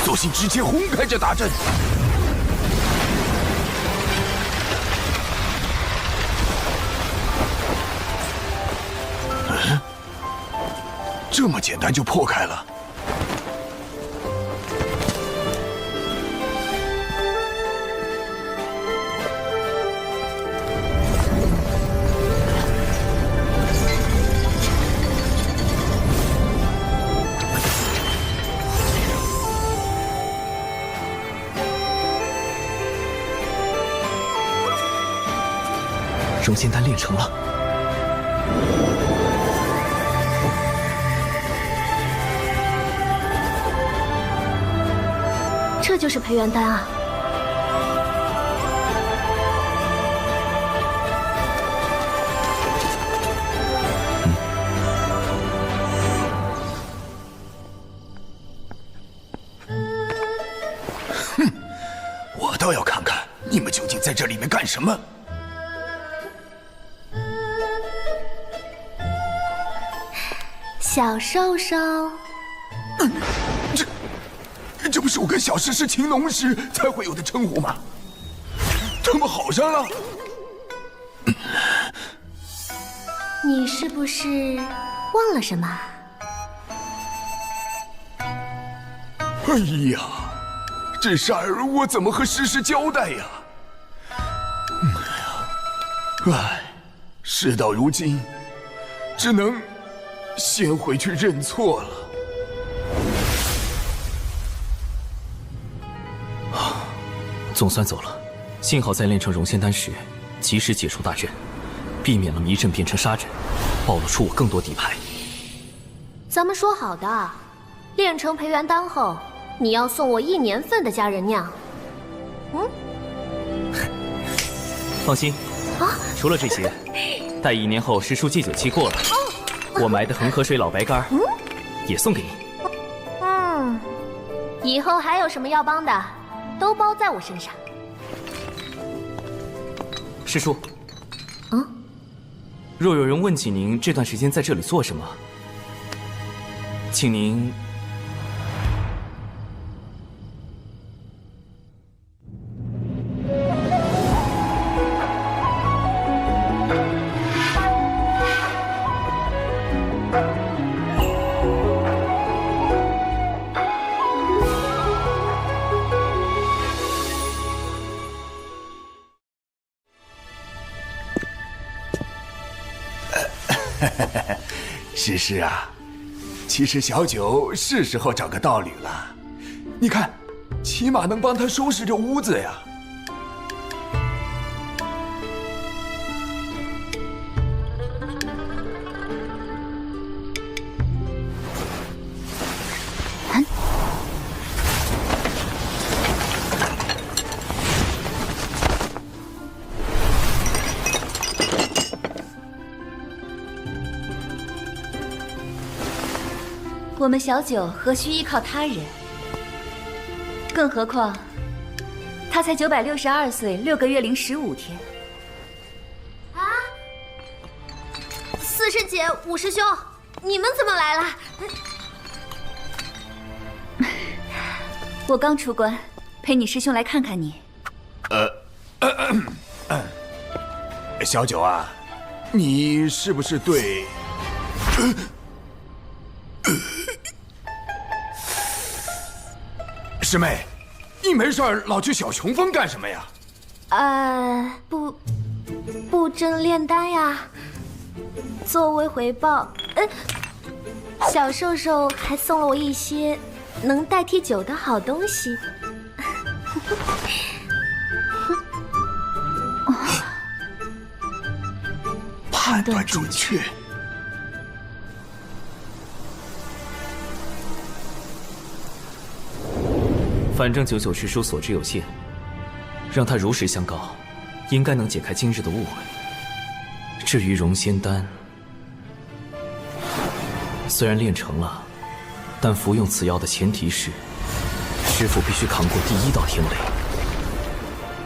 索性直接轰开这大阵。这么简单就破开了。熔仙丹炼成了。这就是培元丹啊！哼，我倒要看看你们究竟在这里面干什么。小兽兽，这不是我跟小石是情浓时才会有的称呼吗？他们好上了？你是不是忘了什么？哎呀，这事儿我怎么和诗诗交代呀？唉，事到如今，只能先回去认错了。总算走了，幸好在炼成熔仙丹时，及时解除大阵，避免了迷阵变成杀阵，暴露出我更多底牌。咱们说好的，炼成培元丹后，你要送我1年份的佳人酿。放心，除了这些，待1年后时数祭酒期过了，我埋的恒河水老白干也送给你。以后还有什么要帮的，都包在我身上。师叔，若有人问起您这段时间在这里做什么，请您诗诗啊，其实小九是时候找个道侣了。你看，起码能帮他收拾这屋子呀。我们小九何须依靠他人？更何况，他才962岁6个月零15天。啊！四师姐、五师兄，你们怎么来了？我刚出关，陪你师兄来看看你。小九啊，你是不是对？师妹，你没事老去小琼峰干什么呀？布阵炼丹呀。作为回报，小兽兽还送了我一些能代替酒的好东西。判断准确。反正99师叔所知有限，让他如实相告，应该能解开今日的误会。至于融仙丹，虽然炼成了，但服用此药的前提是，师父必须扛过第1道天雷。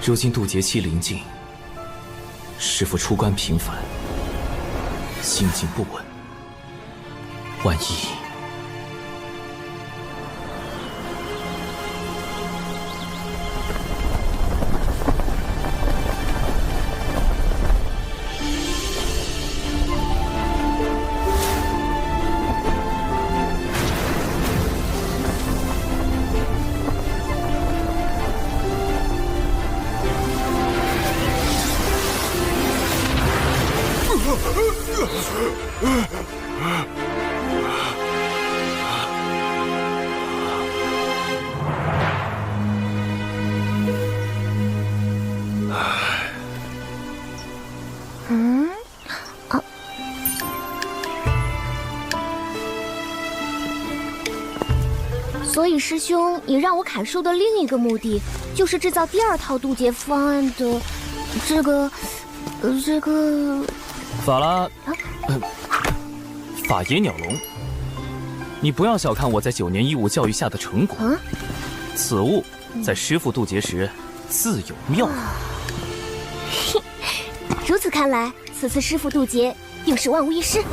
如今渡劫期临近，师父出关频繁，心境不稳，万一……所以师兄，你让我砍树的另一个目的，就是制造第2套渡劫方案的这个法拉，法野鸟笼，你不要小看我在9年义务教育下的成果。此物在师父渡劫时自有妙法。如此看来，此次师父渡劫定是万无一失。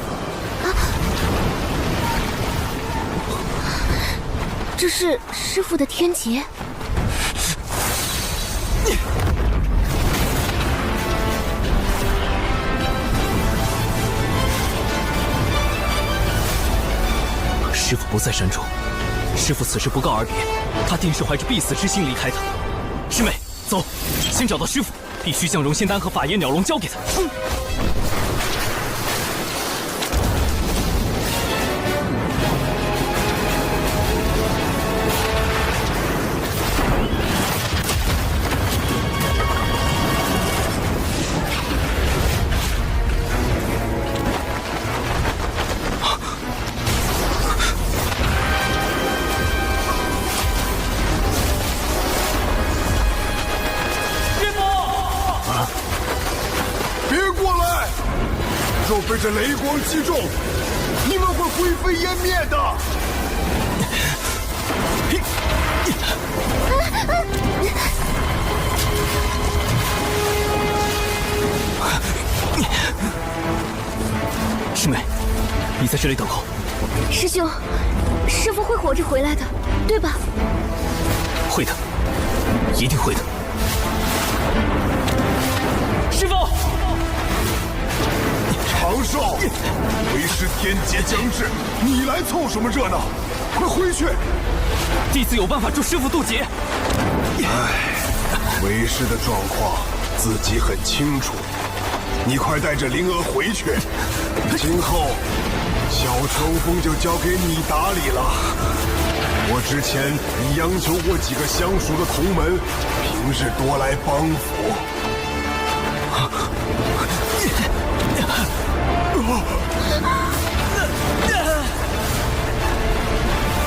这是师父的天劫。师父不在山中，师父此时不告而别，他定是怀着必死之心离开的。师妹，走，先找到师父，必须将融仙丹和法野鸟笼交给他。被这雷光击中，你们会灰飞烟灭的。师妹，你在这里等候。师兄，师父会活着回来的，对吧？会的，一定会的。师父。长寿，为师天劫将至，你来凑什么热闹？快回去！弟子有办法助师父渡劫。为师的状况自己很清楚，你快带着灵儿回去。今后小乘风就交给你打理了。我之前已央求过几个相熟的同门，平日多来帮扶。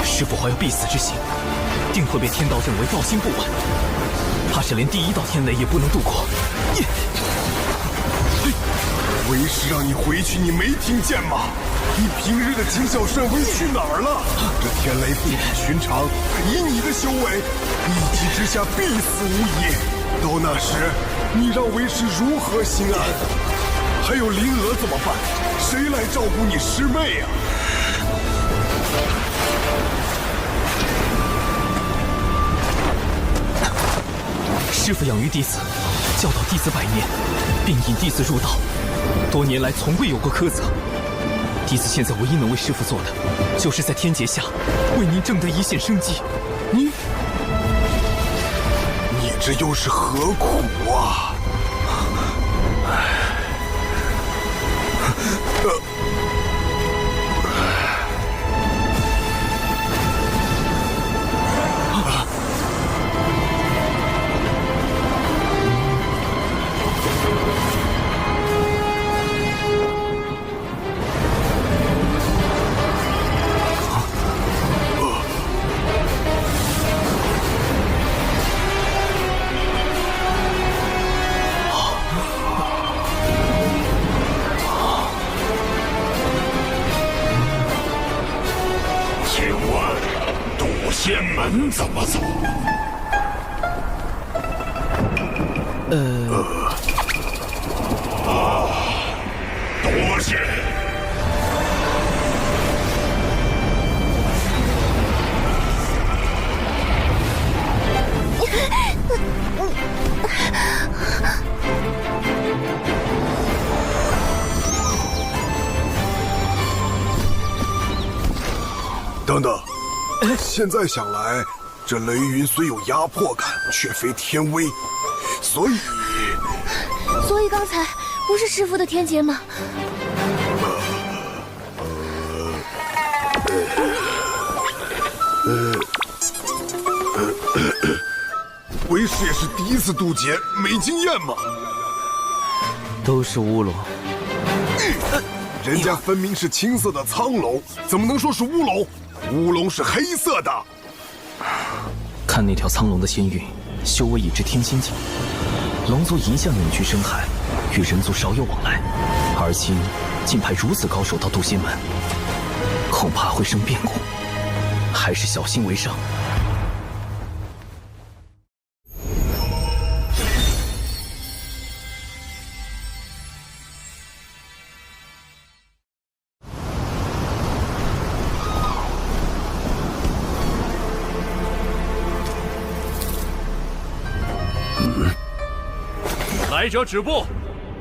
师父怀有必死之心，定会被天道认为道心不稳，怕是连第1道天雷也不能度过。为师让你回去，你没听见吗？你平日的谨小慎微去哪儿了？这天雷不比寻常，以你的修为，一击之下必死无疑。到那时，你让为师如何心安？还有灵娥怎么办？谁来照顾你师妹呀？师父养育弟子，教导弟子100年，并引弟子入道，多年来从未有过苛责。弟子现在唯一能为师父做的，就是在天劫下为您挣得一线生机。你这又是何苦啊？仙门怎么走？多谢。等等，现在想来，这雷云虽有压迫感，却非天威，所以刚才不是师父的天劫吗？为师也是第一次渡劫，没经验嘛。都是乌龙。人家分明是青色的苍龙，怎么能说是乌龙？乌龙是黑色的。看那条苍龙的仙韵，修为已至天仙境。龙族一向隐居深海，与人族少有往来，而今竟派如此高手到渡仙门，恐怕会生变故，还是小心为上。来者止步！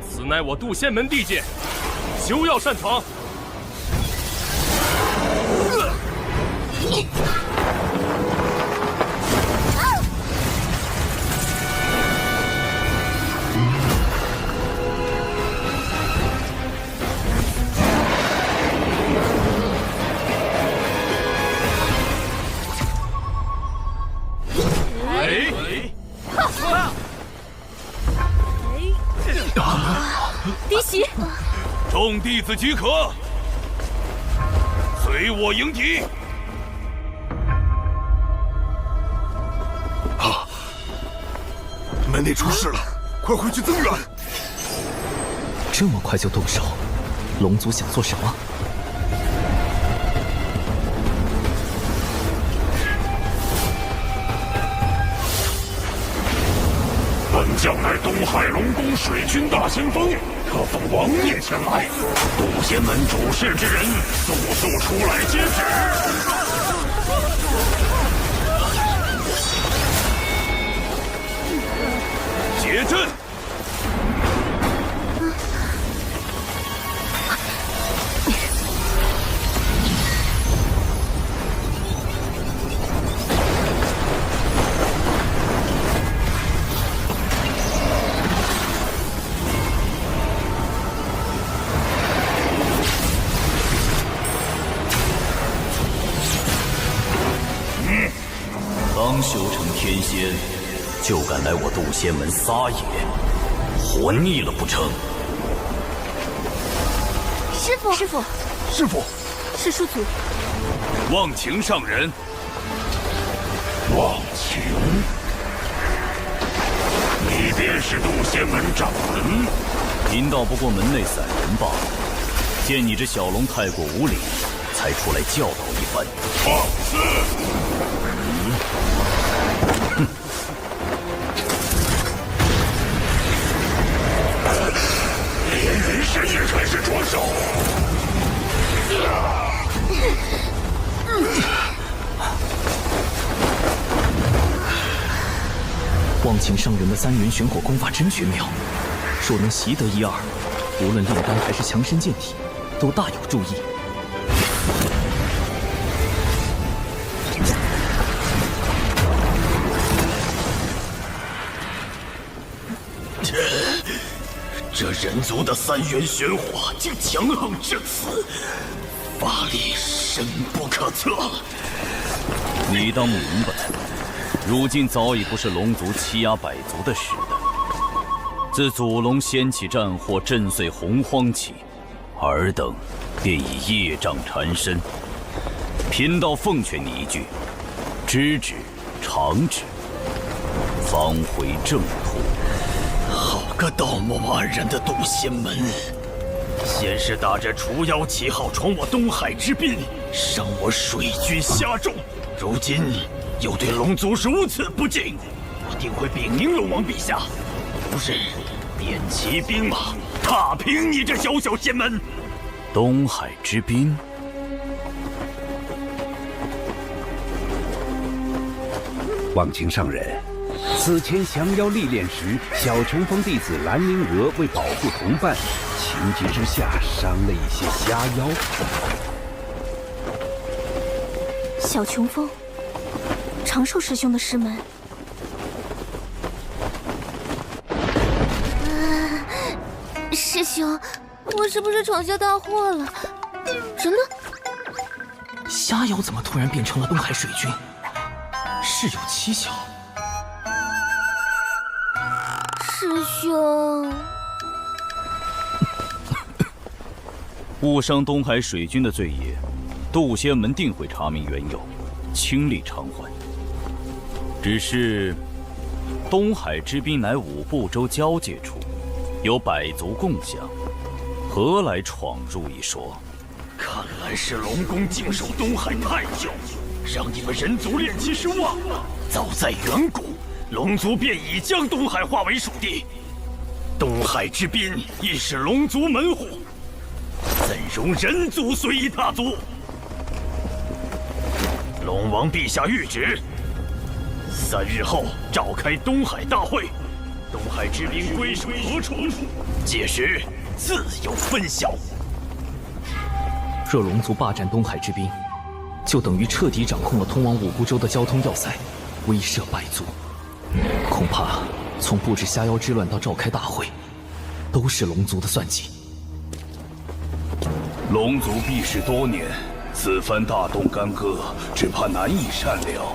此乃我渡仙门地界，休要擅闯！嫡喜，众弟子即可，随我迎敌。啊！门内出事了，快回去增援！这么快就动手，龙族想做什么？本将乃东海龙宫水军大先锋，特奉王爷前来，渡仙门主事之人，速速出来接旨。结阵。刚修成天仙，就敢来我渡仙门撒野，活腻了不成？师父，师父，师父，是叔祖。忘情上人。忘情？你便是渡仙门掌门？贫道不过门内散人罢了，见你这小龙太过无礼，才出来教导一番。放肆！哼！连人士也开始着手。忘情上人的3元玄火功法真绝妙，若能习得1、2，无论炼丹还是强身健体，都大有助益。这人族的3元玄火竟强横至此，法力深不可测。你当明白，如今早已不是龙族欺压百族的时代。自祖龙掀起战火，震碎洪荒起，尔等便已业障缠身。贫道奉劝你一句：知止，长止，方回正途。好个道貌岸然的渡仙门！先是打着除妖旗号闯我东海之滨，伤我水军虾众，如今又对龙族如此不敬，我定会禀明龙王陛下，不日便骑兵马踏平你这小小仙门。东海之滨，忘情上人，此前降妖历练时，小琼峰弟子兰陵娥为保护同伴，情急之下伤了一些虾妖。小琼峰，长寿师兄的师门。师兄，我是不是闯下大祸了？人呢？虾妖怎么突然变成了东海水军？事有蹊跷。师兄，误伤东海水军的罪业，渡仙门定会查明缘由，倾力偿还。只是东海之滨乃五部洲交界处，有百族共享，何来闯入一说？看来是龙宫静守东海太久，让你们人族炼气师忘了。早在远古，龙族便已将东海划为属地，东海之滨亦是龙族门户，怎容人族随意踏足？龙王陛下谕旨，3日后召开东海大会，东海之滨归属何处？届时自有分晓。若龙族霸占东海之滨，就等于彻底掌控了通往五部洲的交通要塞，威慑百族。恐怕从布置虾妖之乱到召开大会，都是龙族的算计。龙族避世多年，此番大动干戈，只怕难以善了。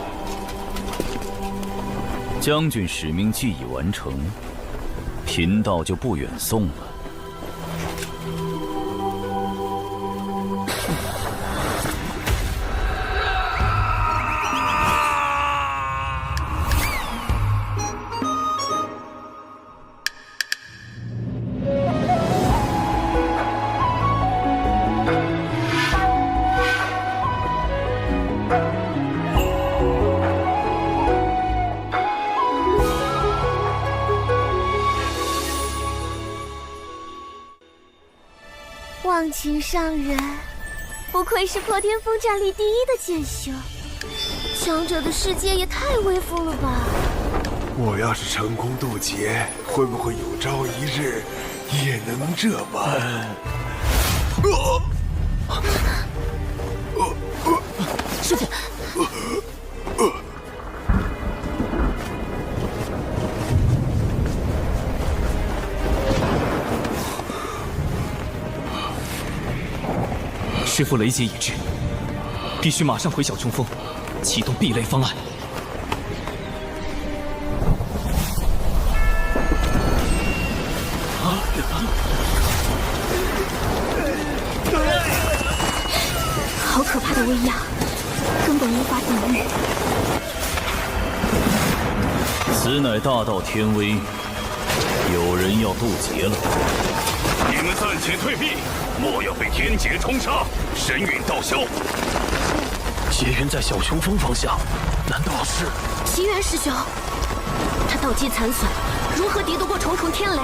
将军使命既已完成，贫道就不远送了。忘情上人，不愧是破天峰战力第1的剑修，强者的世界也太威风了吧！我要是成功渡劫，会不会有朝一日也能这般？师父，师父雷劫已至，必须马上回小琼峰，启动避雷方案。好可怕的威压，根本无法抵御。此乃大道天威，有人要渡劫了。你们暂且退避，莫要被天劫冲杀，神陨道消。劫云在小雄峰方向，难道是奇缘师兄？他道基残损，如何敌得过重重天雷？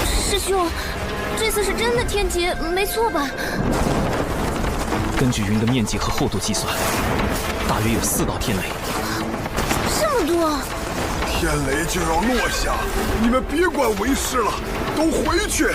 师兄，这次是真的天劫，没错吧？根据云的面积和厚度计算，大约有4道天雷。这么多！天雷就要落下，你们别管为师了，都回去。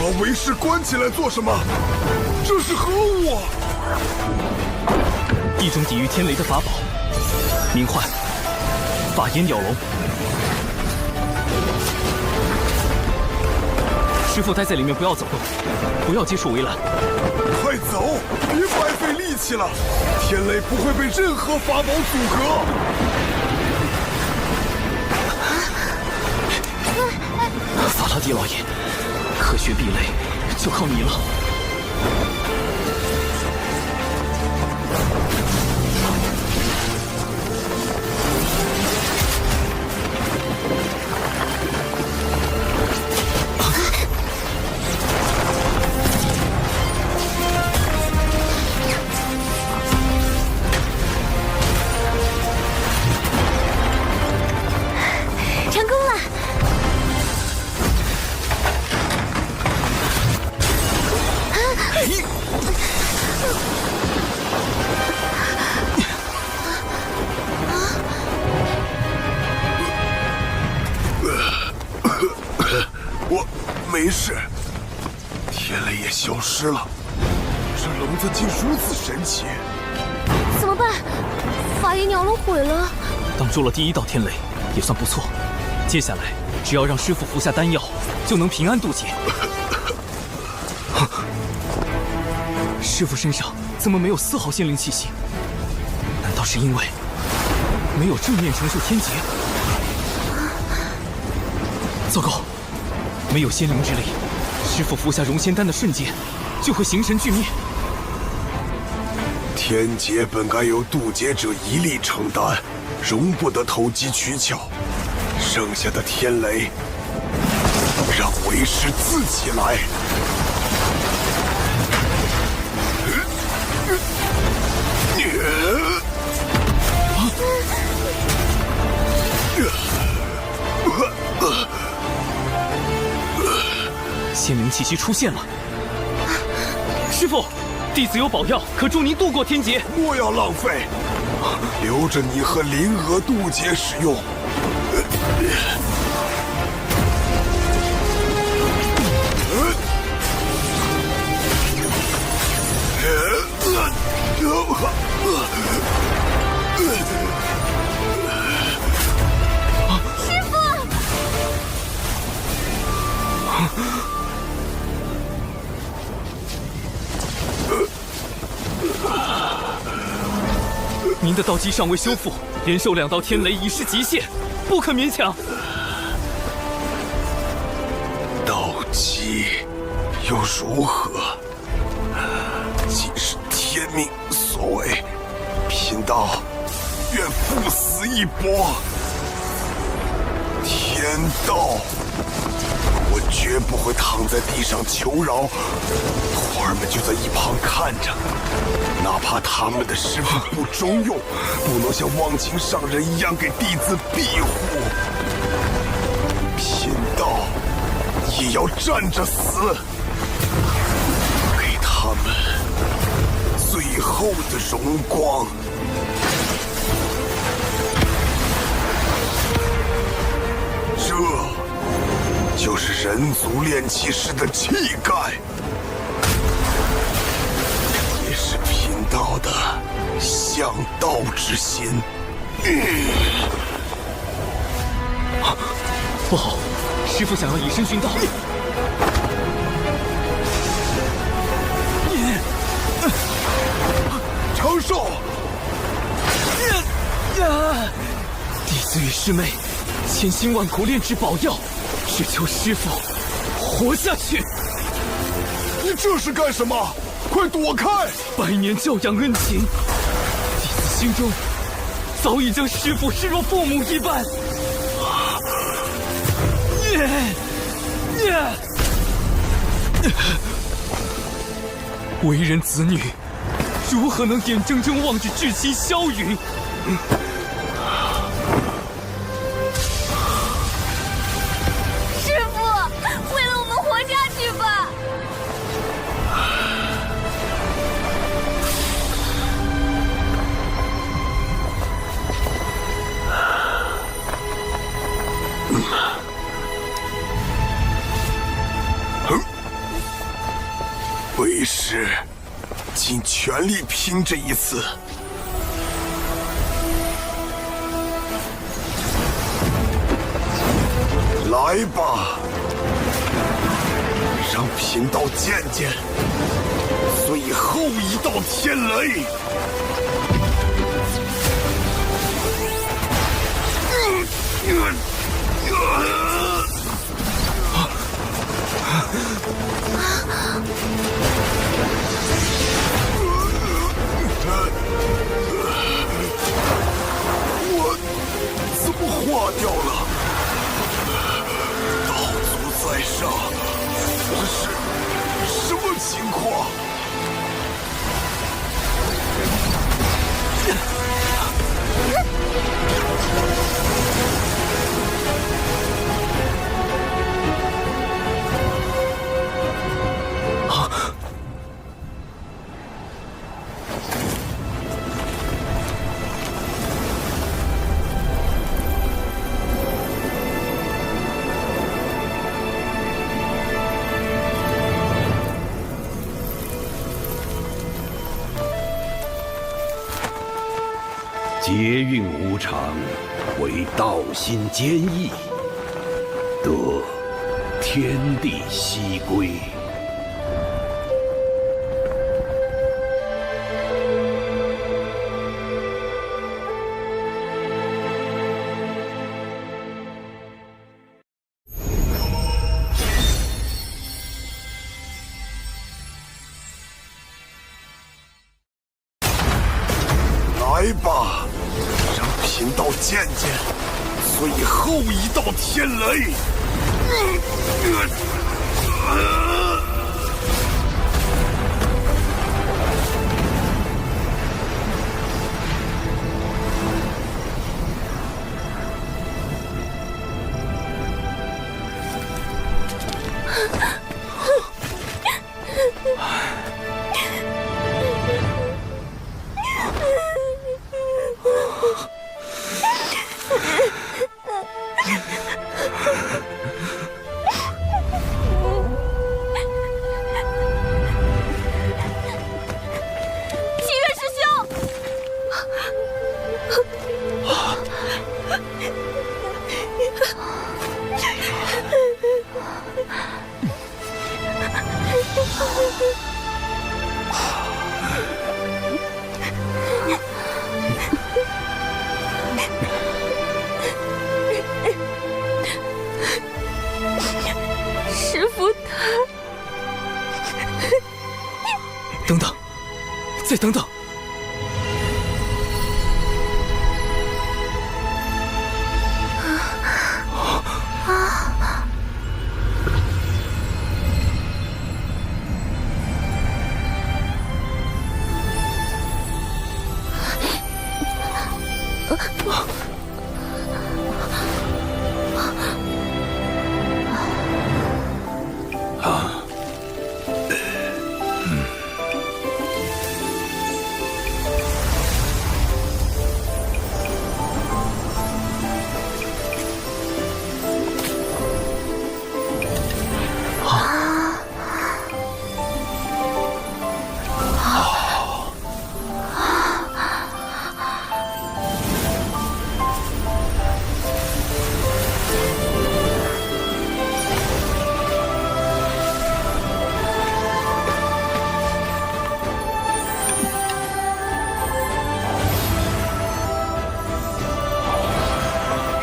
把为师关起来做什么？这是何物啊？一种抵御天雷的法宝，名唤法眼鸟笼。师父待在里面，不要走动，不要接触围栏。快走，别白费力气了。天雷不会被任何法宝阻隔。法拉第老爷，科学壁垒就靠你了。成功了！我没事，天雷也消失了。这笼子竟如此神奇！怎么办？法眼鸟笼毁了。挡住了第1道天雷，也算不错。接下来只要让师父服下丹药，就能平安渡劫。师父身上怎么没有丝毫仙灵气息？难道是因为没有正面承受天劫？糟糕，没有仙灵之力，师父服下融仙丹的瞬间就会形神俱灭。天劫本该由渡劫者一力承担，容不得投机取巧。剩下的天雷，让为师自己来。仙灵气息出现了，师父，弟子有宝药可助您渡过天劫。莫要浪费，留着你和灵娥渡劫使用。师父！您的道基尚未修复，连受2道天雷已是极限，不可勉强。道基又如何？既是天命所为，贫道愿赴死一搏。天道，我绝不会躺在地上求饶，徒儿们就在一旁看着。哪怕他们的师父不中用，不能像忘情上人一样给弟子庇护，贫道也要站着死，给他们最后的荣光。这就是人族炼气师的气概，也是贫道的向道之心。不好，师父想要以身殉道。长寿！弟子与师妹千辛万苦炼制宝药，只求师父活下去。你这是干什么？快躲开！百年教养恩情，弟子心中早已将师父视若父母一般。为人子女，如何能眼睁睁望着至亲消陨？师父，为了我们活下去吧！为师尽全力拼这一次。来吧，让贫道见见最后一道天雷。我怎么化掉了？道祖在上，这是什么情况？劫运无常，为道心坚毅，得天地西归。来吧，让贫道见见最后一道天雷。师父他……等等，再等等。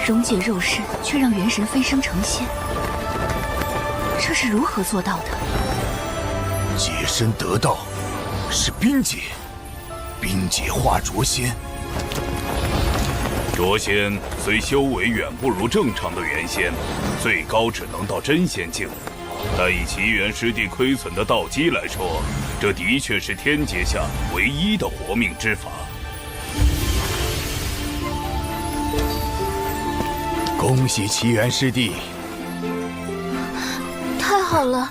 溶解肉身，却让元神飞升成仙，这是如何做到的？解身得道，是冰解，冰解化浊仙。浊仙虽修为远不如正常的元仙，最高只能到真仙境，但以奇缘师弟亏损的道基来说，这的确是天阶下唯一的活命之法。恭喜奇缘师弟！太好了。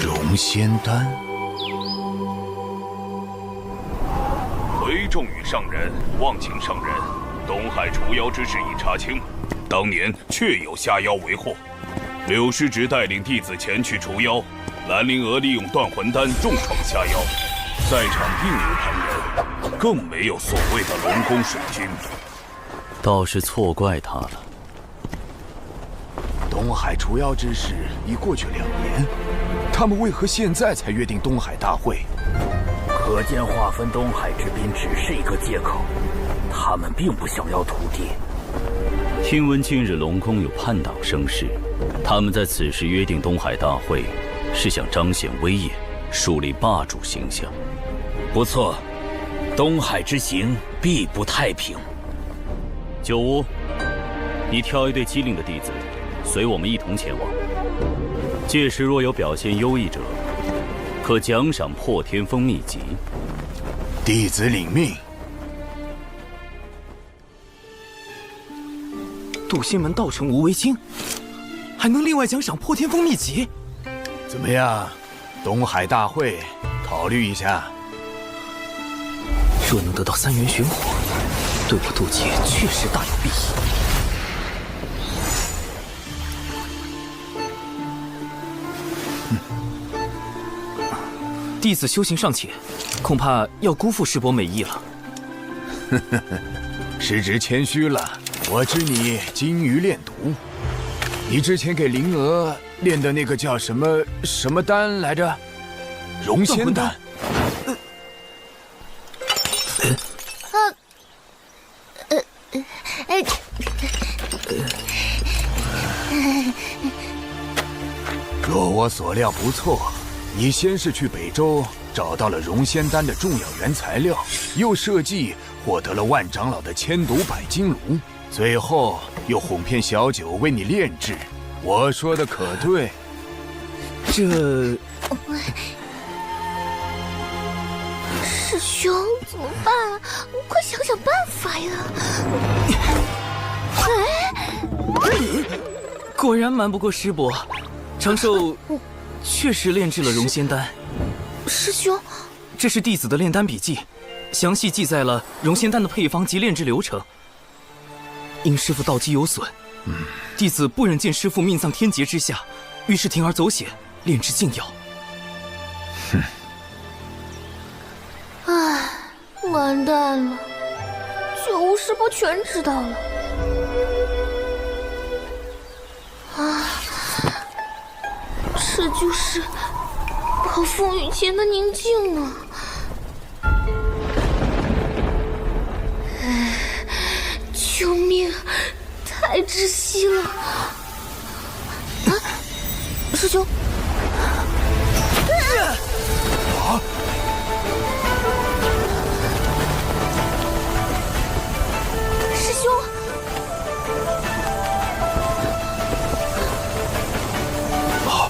容仙丹。回众与上人，望请上人，东海除妖之事已查清，当年确有下妖为祸。柳师侄带领弟子前去除妖，兰陵娥利用断魂丹重创下妖，在场并无旁人，更没有所谓的龙宫水军。倒是错怪他了。东海除妖之事已过去2年，他们为何现在才约定东海大会？可见划分东海之滨只是一个借口，他们并不想要土地。听闻近日龙宫有叛党生事，他们在此时约定东海大会，是想彰显威严，树立霸主形象。不错，东海之行必不太平。九乌，你挑一队机灵的弟子，随我们一同前往。届时若有表现优异者，可奖赏破天峰秘籍。弟子领命。渡仙门道成无为经，还能另外奖赏破天峰秘籍。怎么样？东海大会，考虑一下。若能得到3元玄火，对我渡劫确实大有裨益。弟子修行尚浅，恐怕要辜负师伯美意了。师侄谦虚了，我知你精于炼毒。你之前给灵娥炼的那个叫什么丹来着？容仙丹。若我所料不错，你先是去北周找到了容仙丹的重要原材料，又设计获得了万长老的千毒百金炉，最后又哄骗小九为你炼制。我说的可对？这……师兄怎么办啊？快想想办法呀！果然瞒不过师伯，长寿确实炼制了容仙丹。师兄，这是弟子的炼丹笔记，详细记载了容仙丹的配方及炼制流程。因师父道基有损，弟子不忍见师父命丧天劫之下，于是铤而走险，炼制禁药。唉，完蛋了，九无师伯全知道了。啊，这就是暴风雨前的宁静啊！救命，太窒息了！啊，师兄！啊！师兄！啊！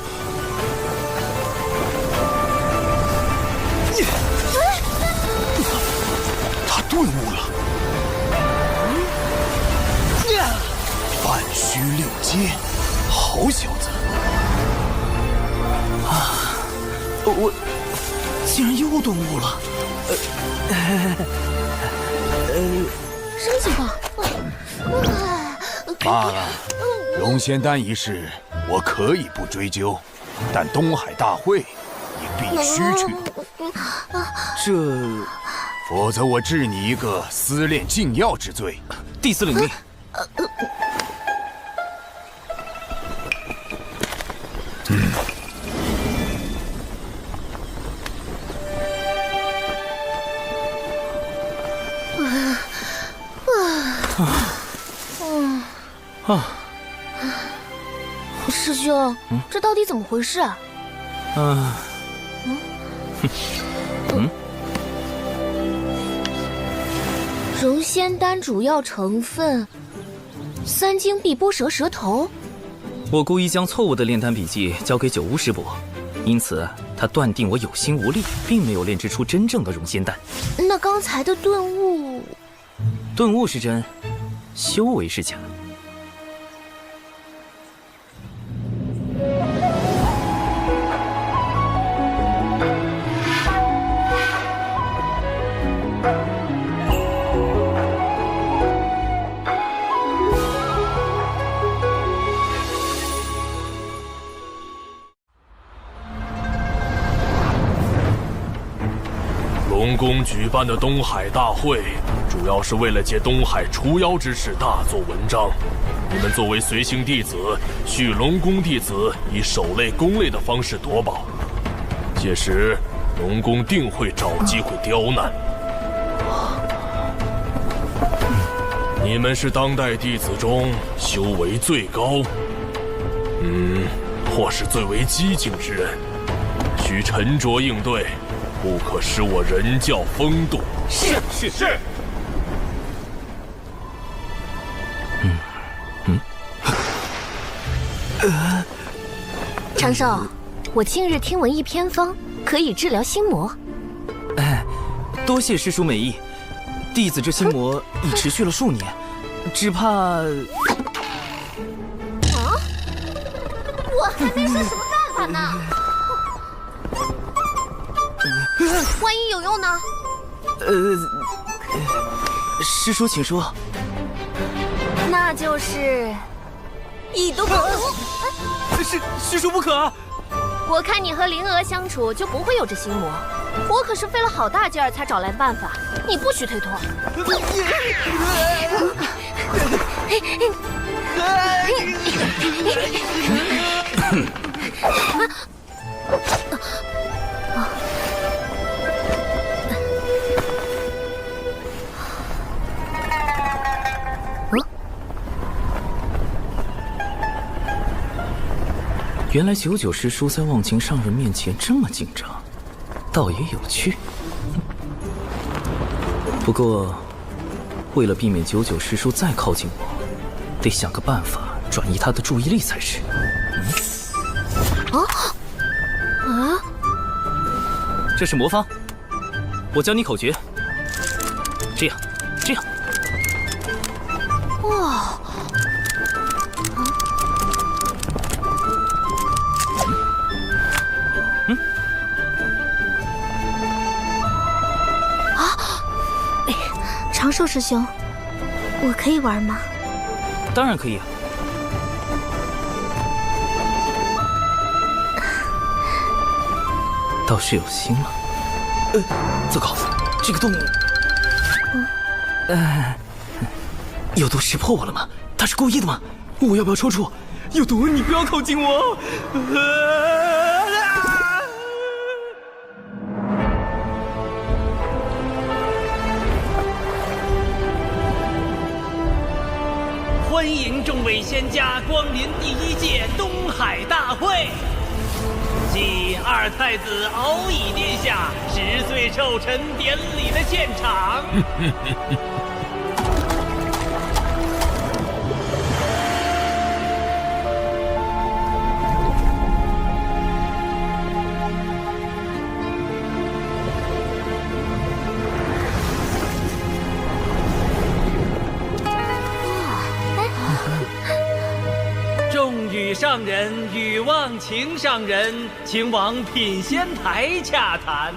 他顿悟了。半虚六阶，好小子！啊，我竟然又顿悟了。什么情况？罢了，容仙丹一事我可以不追究，但东海大会你必须去。这，否则我治你一个私炼禁药之罪。第四领命。师兄，这到底怎么回事啊？融仙丹主要成分3经碧波蛇蛇头。我故意将错误的炼丹笔记交给九巫师伯，因此他断定我有心无力，并没有炼制出真正的融仙丹。那刚才的顿悟，顿悟是真，修为是假。龙宫举办的东海大会，主要是为了借东海除妖之事大做文章。你们作为随行弟子，需龙宫弟子以守类攻类的方式夺宝，届时龙宫定会找机会刁难。你们是当代弟子中修为最高，或是最为机警之人，需沉着应对，不可使我人教风度。是。长寿，我近日听闻一偏方，可以治疗心魔。多谢师叔美意。弟子这心魔已持续了数年，只怕……我还没说什么办法呢。万一有用呢？师叔请说。那就是以毒攻毒。师叔不可！我看你和灵娥相处就不会有这心魔，我可是费了好大劲儿才找来办法，你不许推脱。原来99师叔在忘情上人面前这么紧张，倒也有趣。不过，为了避免99师叔再靠近我，得想个办法转移他的注意力才是。这是魔方，我教你口诀。这样。哇！长寿师兄，我可以玩吗？当然可以啊。倒是有心了。糟糕，这个洞，有毒识破我了吗？他是故意的吗？我要不要抽搐？有毒，你不要靠近我！欢迎众位仙家光临第1届东海大会。继二太子敖乙殿下10岁寿辰典礼的现场。众羽上人与忘情上人，请往品仙台洽谈，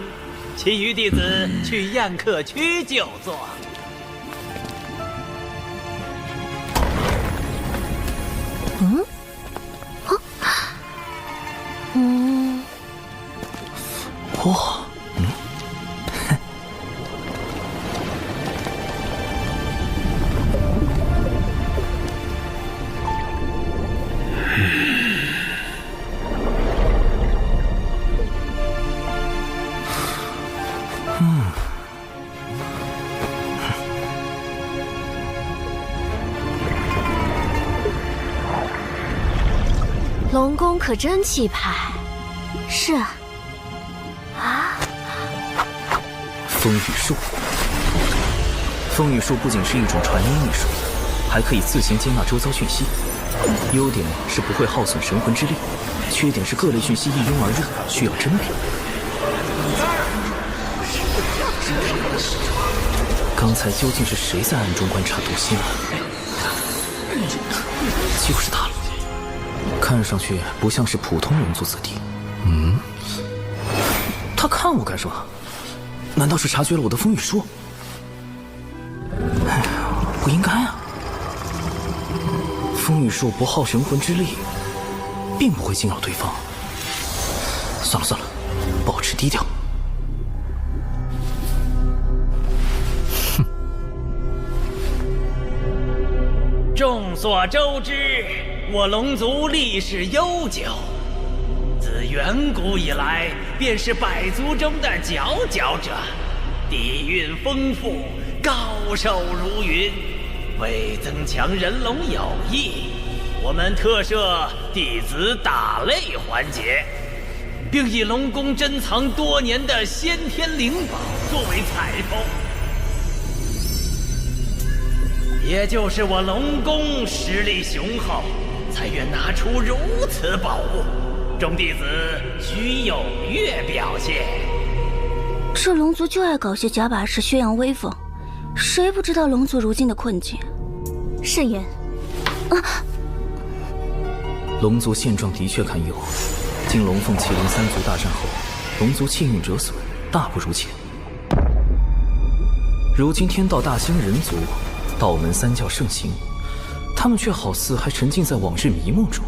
其余弟子去宴客区就坐。哇，龙宫可真气派。是啊。啊！风雨术，风雨术不仅是一种传音艺术，还可以自行接纳周遭讯息。优点是不会耗损神魂之力，缺点是各类讯息一拥而入，需要甄别。刚才究竟是谁在暗中观察毒仙啊？就是他了。看上去不像是普通人族子弟。他看我干什么？难道是察觉了我的风雨术？哎呀，不应该啊！风雨术不耗神魂之力，并不会惊扰对方。算了算了，保持低调。众所周知，我龙族历史悠久，自远古以来便是百族中的佼佼者，底蕴丰富，高手如云。为增强人龙友谊，我们特设弟子打擂环节，并以龙宫珍藏多年的先天灵宝作为彩头。也就是我龙宫实力雄厚，才愿拿出如此宝物，众弟子需踊跃表现。这龙族就爱搞些假把式宣扬威风，谁不知道龙族如今的困境？慎言。龙族现状的确堪忧，经龙凤麒麟三族大战后，龙族气运折损，大不如前。如今天道大兴人族，道门三教盛行，他们却好似还沉浸在往日迷梦中。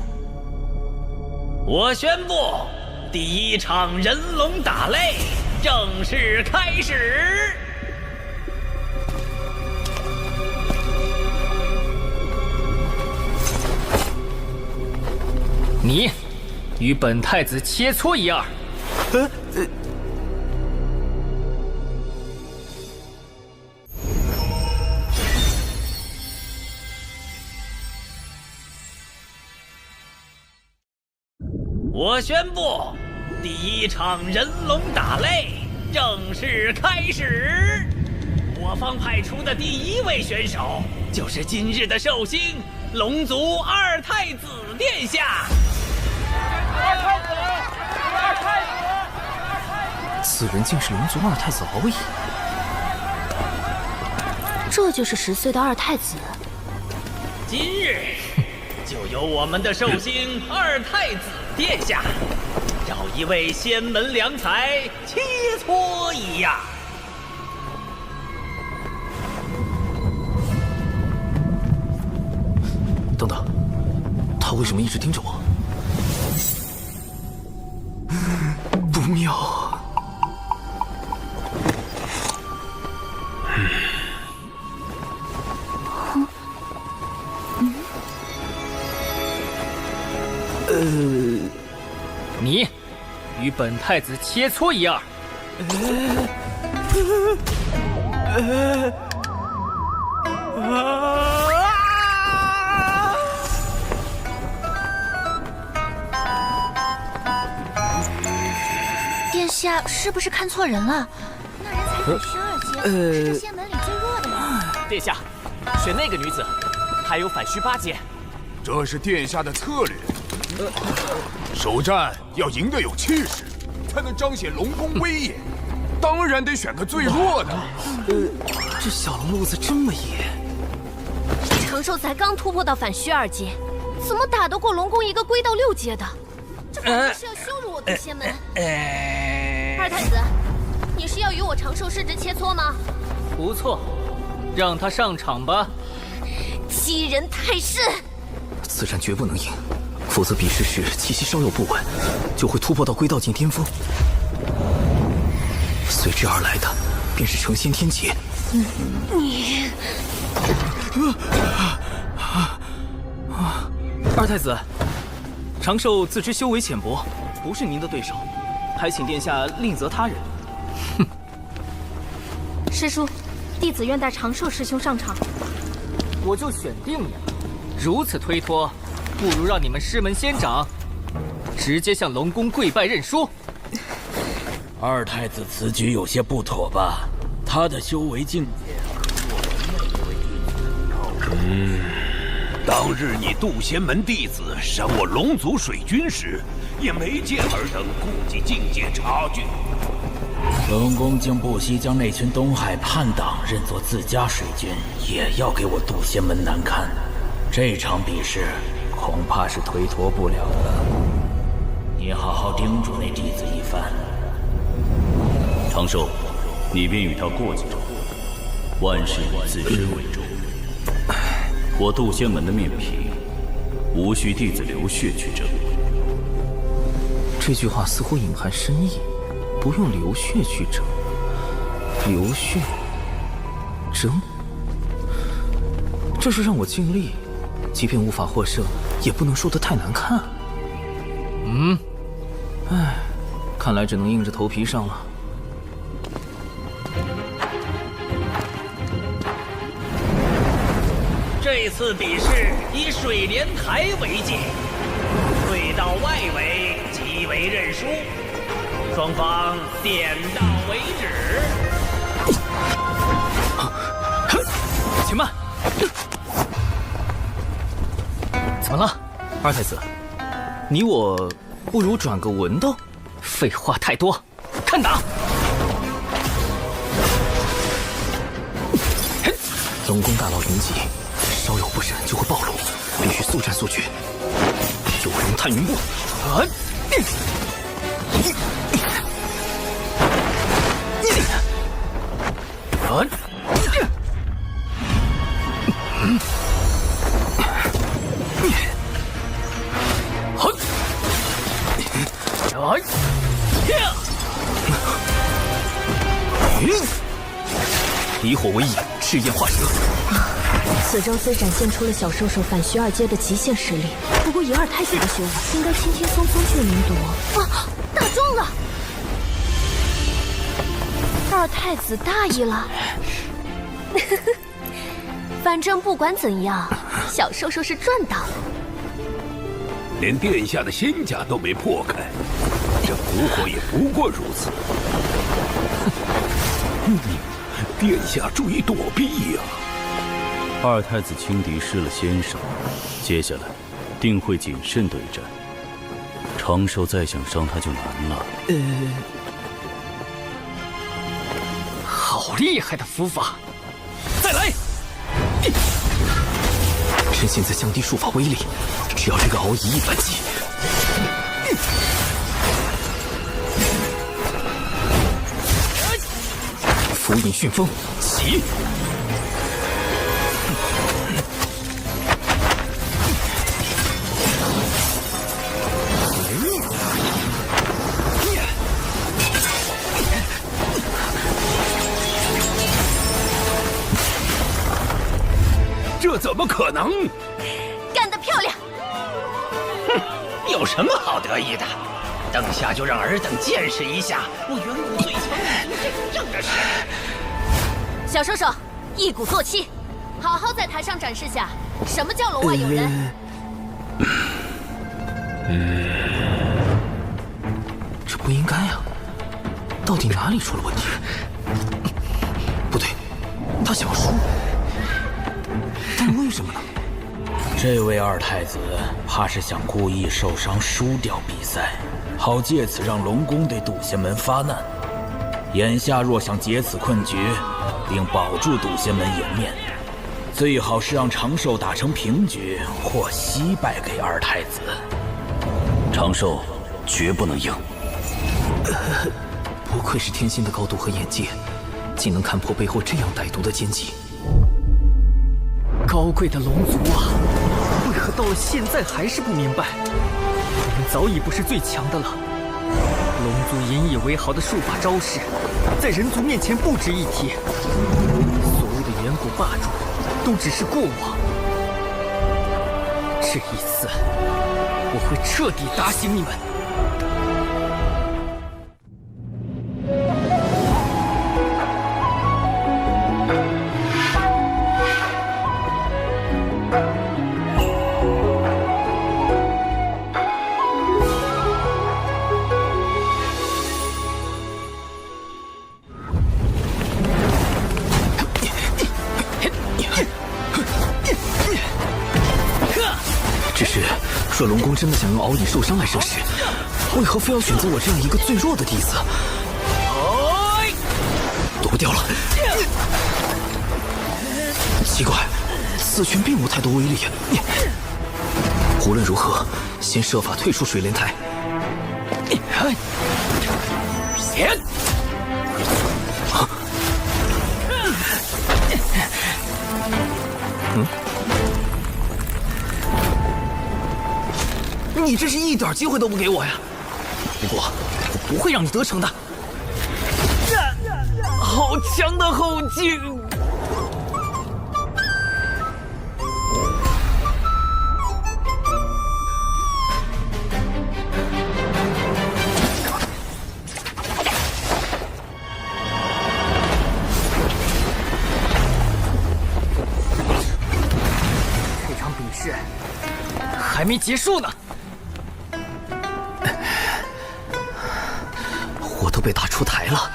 我宣布，第一场人龙打擂正式开始。你与本太子切磋一二。我宣布，第一场人龙打擂正式开始。我方派出的第一位选手，就是今日的寿星龙族二太子殿下。二太子！此人竟是龙族二太子敖乙。这就是10岁的二太子。今日就由我们的寿星二太子殿下，找一位仙门良才切磋一样。等等，他为什么一直盯着我？不妙。你与本太子切磋一二。殿下是不是看错人了？那人才反12阶，是这仙门里最弱的人。殿下，选那个女子，还有反虚8阶。这是殿下的策略。首战要赢得有气势，才能彰显龙宫威严。当然得选个最弱的。这小龙路子这么野。长寿才刚突破到反虚2阶，怎么打得过龙宫一个归到6阶的？这简直是要羞辱我的仙门！二太子，你是要与我长寿师侄切磋吗？不错，让他上场吧。欺人太甚！此战绝不能赢，否则比试时气息稍有不稳，就会突破到归道境巅峰。随之而来的便是成仙天劫。你，二太子，长寿自知修为浅薄，不是您的对手，还请殿下另择他人。师叔，弟子愿带长寿师兄上场。我就选定你了，如此推脱，不如让你们师门仙长直接向龙宫跪拜认输。二太子此举有些不妥吧？他的修为境界和我们那位弟子当日你渡仙门弟子伤我龙族水军时，也没见尔等顾及境界差距。龙宫竟不惜将那群东海叛党认作自家水军，也要给我渡仙门难堪。这场比试恐怕是推脱不了了。你好好叮嘱那弟子一番。长寿，你便与他过几招，万事以自身为重。我渡仙门的面皮，无需弟子流血去争。这句话似乎隐含深意，不用流血去争。流血争，这是让我尽力，即便无法获胜，也不能说得太难看。唉，看来只能硬着头皮上了。这次比试以水莲台为界，退到外围即为认输，双方点到为止。且慢！怎么了，二太子？你我不如转个文斗？废话太多，看打！龙宫大佬云集，稍有不慎就会暴露，必须速战速决。九龙探云步，以火为引，赤焰化蛇。此招虽展现出了小兽兽反徐二阶的极限实力，不过以二太子的修为，应该轻轻松松就能夺。啊，打中了！二太子大意了。反正不管怎样，小兽兽是赚到了。连殿下的仙甲都没破开，这蛊惑也不过如此。殿下注意躲避呀！二太子轻敌失了先手，接下来定会谨慎对战。长寿再想伤他就难了。好厉害的符法！再来！趁现在降低术法威力，只要这个敖一一反击。符引旋风，起！这怎么可能？干得漂亮！哼，有什么好得意的？等下就让尔等见识一下我远古最强的正的实力。小兽兽，一鼓作气，好好在台上展示下什么叫楼外有人。这不应该啊！到底哪里出了问题？不对，他想输，但为什么呢？这位二太子怕是想故意受伤输掉比赛，好借此让龙宫对渡仙门发难。眼下若想解此困局，并保住渡仙门颜面，最好是让长寿打成平局或惜败给二太子。长寿绝不能赢。不愧是天仙的高度和眼界，竟能看破背后这样歹毒的奸计。高贵的龙族啊，为何到了现在还是不明白？我们早已不是最强的了，龙族引以为豪的术法招式，在人族面前不值一提。所谓的远古霸主，都只是过往。这一次，我会彻底打醒你们。只是，若龙宫真的想用敖乙受伤来生事，为何非要选择我这样一个最弱的弟子？躲不掉了。奇怪，此拳并无太多威力。无论如何，先设法退出水莲台。你这是一点机会都不给我呀！不过，我不会让你得逞的。好强的后劲！这场比试还没结束呢。我都被打出台了，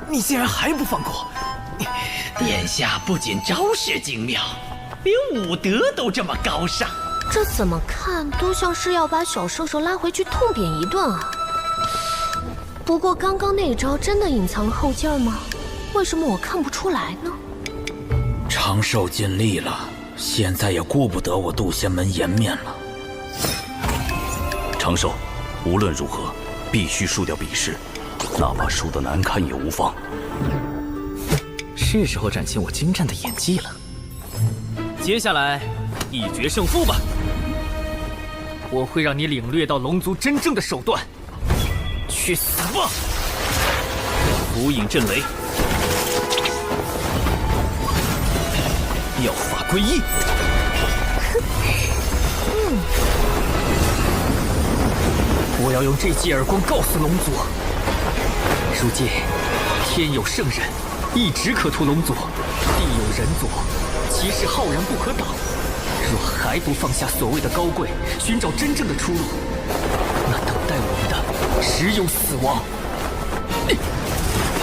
你竟然还不放过！殿下不仅招式精妙，连武德都这么高尚。这怎么看都像是要把小兽兽拉回去痛扁一顿啊！不过刚刚那招真的隐藏了后劲吗？为什么我看不出来呢？长寿尽力了，现在也顾不得我渡仙门颜面了。长寿，无论如何，必须输掉比试。哪怕输得难看也无妨。是时候展现我精湛的演技了。接下来，一决胜负吧！我会让你领略到龙族真正的手段。去死吧！无影震雷，妙法归一。我要用这记耳光告诉龙族。如今，天有圣人，一直可屠龙族；地有人族，其势浩然不可挡。若还不放下所谓的高贵，寻找真正的出路，那等待我们的只有死亡。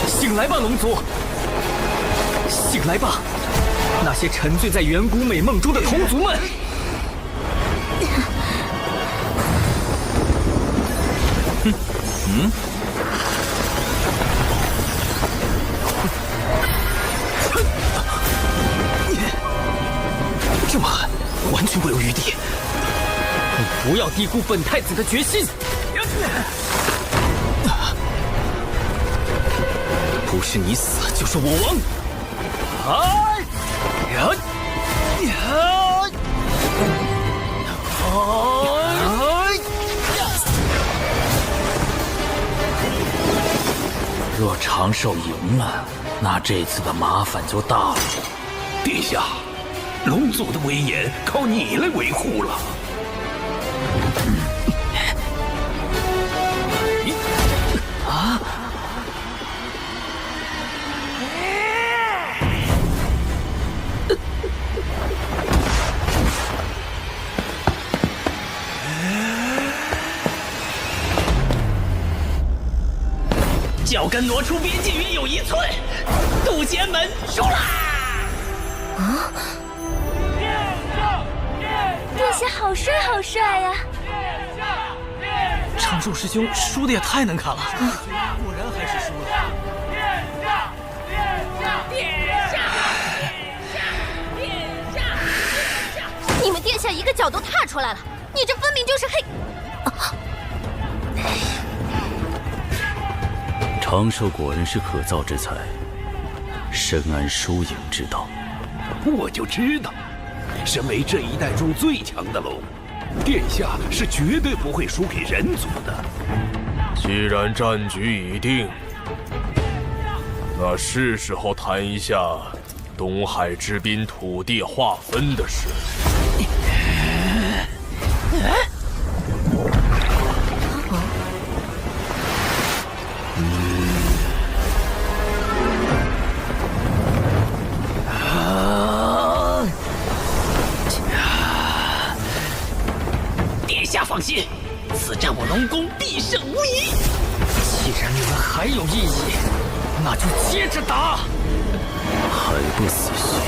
醒来吧，龙族！醒来吧，那些沉醉在远古美梦中的同族们！这么狠，完全不留余地。你不要低估本太子的决心。不是你死，就是我亡。若长寿赢了，那这次的麻烦就大了。殿下，龙族的威严靠你来维护了。啊！脚跟挪出边界约有1寸，渡仙门出啦！啊！殿下好帅好帅呀！长寿师兄输的也太难看了，果然还是输了。你们殿下一个脚都踏出来了，你这分明就是黑。长寿果然是可造之才，深谙输赢之道。我就知道，身为这一代中最强的龙，殿下是绝对不会输给人族的。既然战局已定，那是时候谈一下东海之滨土地划分的事。殿下放心，此战我龙宫必胜无疑。既然你们还有异议，那就接着打。还不死心？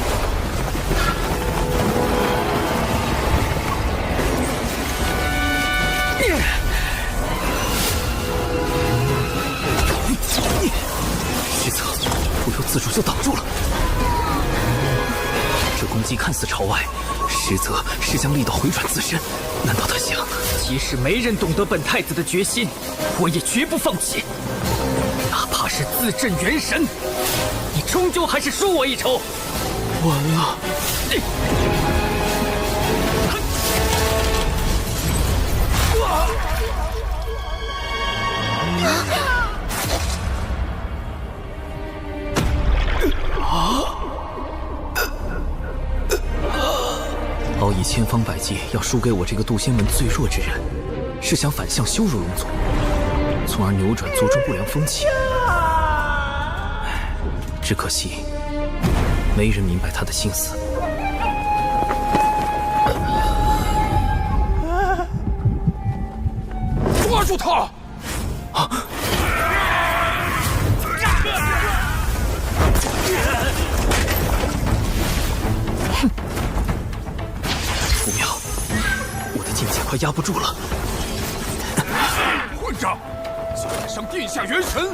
虚策，不由自主就挡住了。这攻击看似朝外，实则是将力道回转自身。难道他想？即使没人懂得本太子的决心，我也绝不放弃。哪怕是自镇元神，你终究还是输我一筹。完了！敖以千方百计要输给我这个渡仙门最弱之人，是想反向羞辱龙族，从而扭转族中不良风气。只可惜，没人明白他的心思。抓住他！不妙，我的境界快压不住了。混账！竟敢伤殿下元神！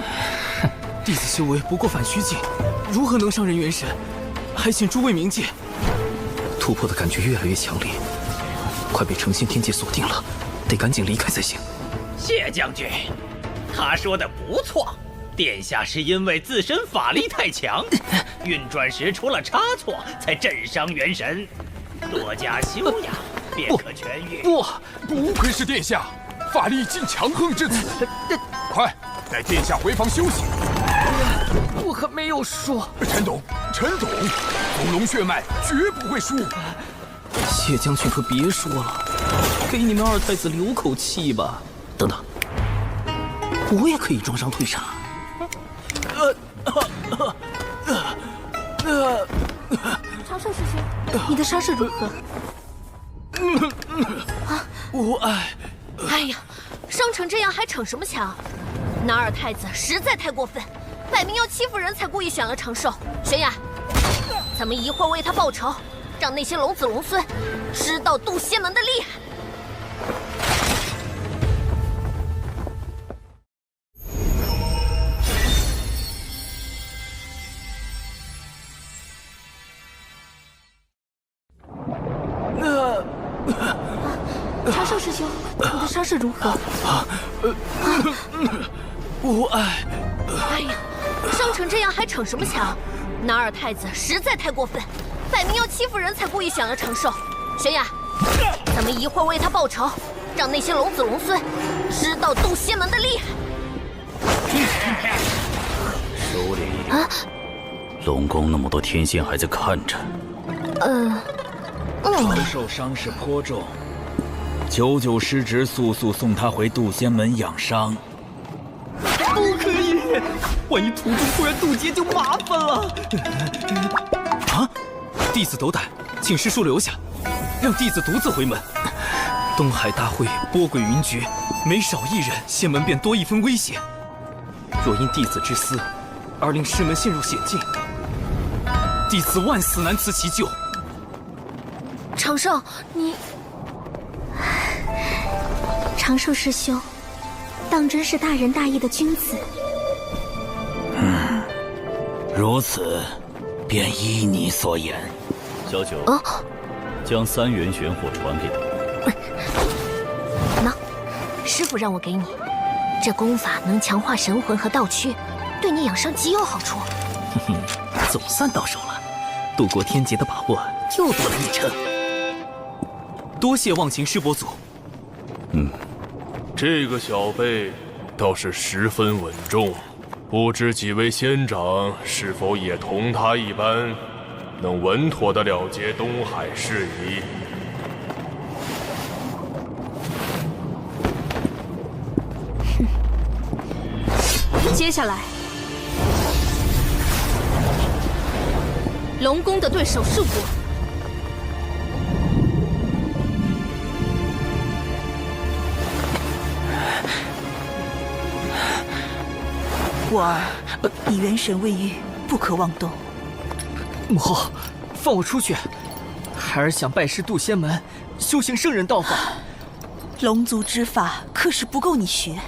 弟子修为不过反虚境，如何能伤人元神？还请诸位明鉴。突破的感觉越来越强烈，快被成仙天界锁定了，得赶紧离开才行。谢将军，他说的不错，殿下是因为自身法力太强，运转时出了差错，才震伤元神。多加修养，便可痊愈。不愧是殿下，法力竟强横至此。快带殿下回房休息。我可没有说。陈董，从龙血脉绝不会输。谢将军可别说了，给你们二太子留口气吧。等等，我也可以装伤退杀。长寿师兄，你的伤势如何？无碍。哎呀，伤成这样还逞什么强？那二太子实在太过分，摆明要欺负人才故意选了长寿。玄雅，咱们一会儿为他报仇，让那些龙子龙孙知道渡仙门的厉害。长寿师兄，你的伤势如何？无碍。哎呀，伤成这样还逞什么强？那二太子实在太过分，摆明要欺负人才故意选了长寿。玄雅，咱们一会儿为他报仇，让那些龙子龙孙知道渡仙门的厉害。收敛一点。龙宫那么多天仙还在看着。长寿伤势颇重，九九师侄速送他回渡仙门养伤。不可以，万一途中突然渡劫就麻烦了。弟子斗胆，请师叔留下，让弟子独自回门。东海大会波诡云谲，每少一人，仙门便多一分危险。若因弟子之私而令师门陷入险境，弟子万死难辞其咎。长寿，你……长寿师兄，当真是大仁大义的君子。如此，便依你所言。小九，将3元玄火传给他。喏，师傅让我给你，这功法能强化神魂和道躯，对你养伤极有好处。总算到手了，渡过天劫的把握又多了一成。多谢忘情师伯祖。这个小辈倒是十分稳重，不知几位仙长是否也同他一般，能稳妥地了结东海事宜？接下来，龙宫的对手是我。我儿，你元神未愈，不可妄动。母后，放我出去！孩儿想拜师渡仙门，修行圣人道法。龙族之法可是不够你学，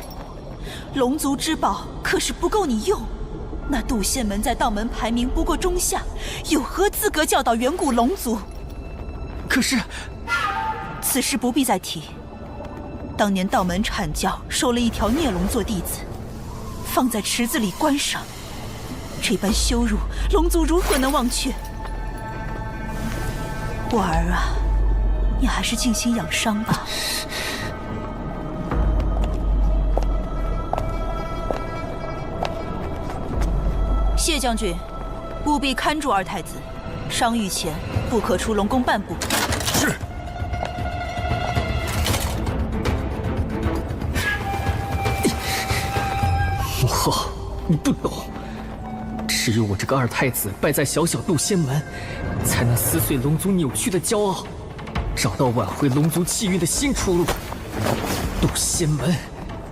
龙族之宝可是不够你用。那渡仙门在道门排名不过中下，有何资格教导远古龙族？可是，此事不必再提。当年道门阐教收了一条孽龙做弟子，放在池子里观赏，这般羞辱，龙族如何能忘却？我儿啊，你还是静心养伤吧。谢将军，务必看住二太子，伤愈前不可出龙宫半步。是。母后，你不懂，只有我这个二太子败在小小渡仙门，才能撕碎龙族扭曲的骄傲，找到挽回龙族气运的新出路。渡仙门，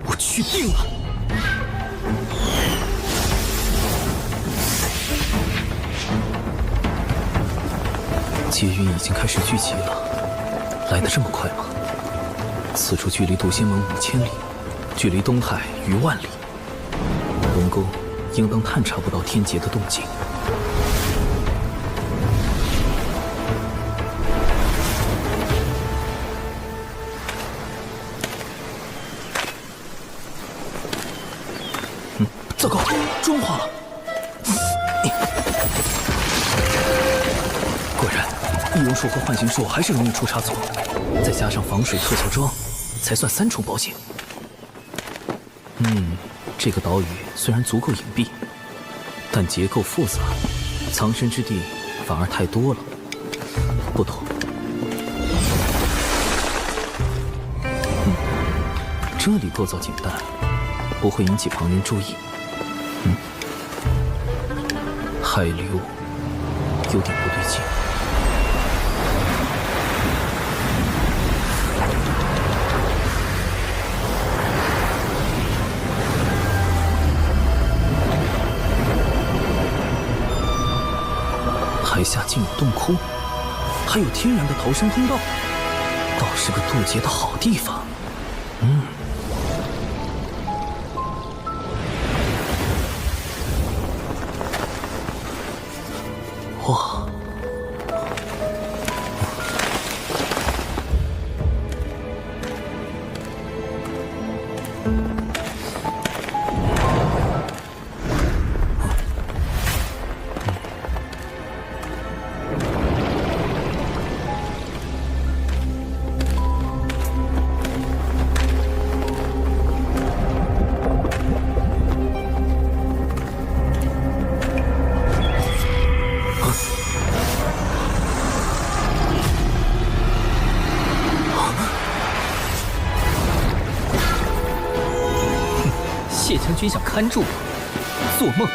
我去定了。劫运已经开始聚集了，来得这么快吗？此处距离渡仙门5000里，距离东海逾万里。龙宫应当探查不到天劫的动静。糟糕，妆化了！果然，易容术和幻形术还是容易出差错，再加上防水特效妆，才算3重保险。这个岛屿虽然足够隐蔽，但结构复杂，藏身之地反而太多了。不妥。这里构造简单，不会引起旁人注意。海流有点不对劲。海下竟有洞窟，还有天然的逃生通道，倒是个渡劫的好地方。哇！谢将军想看住我，做梦！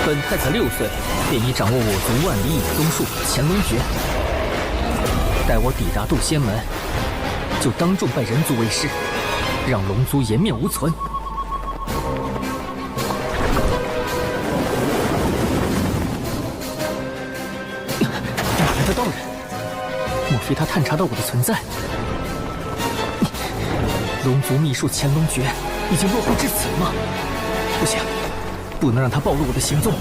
本太子6岁便已掌握我族万里引宗术乾隆诀，待我抵达渡仙门，就当众拜人族为师，让龙族颜面无存。哪来的道人？莫非他探查到我的存在？龙族秘术乾隆诀已经落后至此了吗？不行，不能让他暴露我的行踪。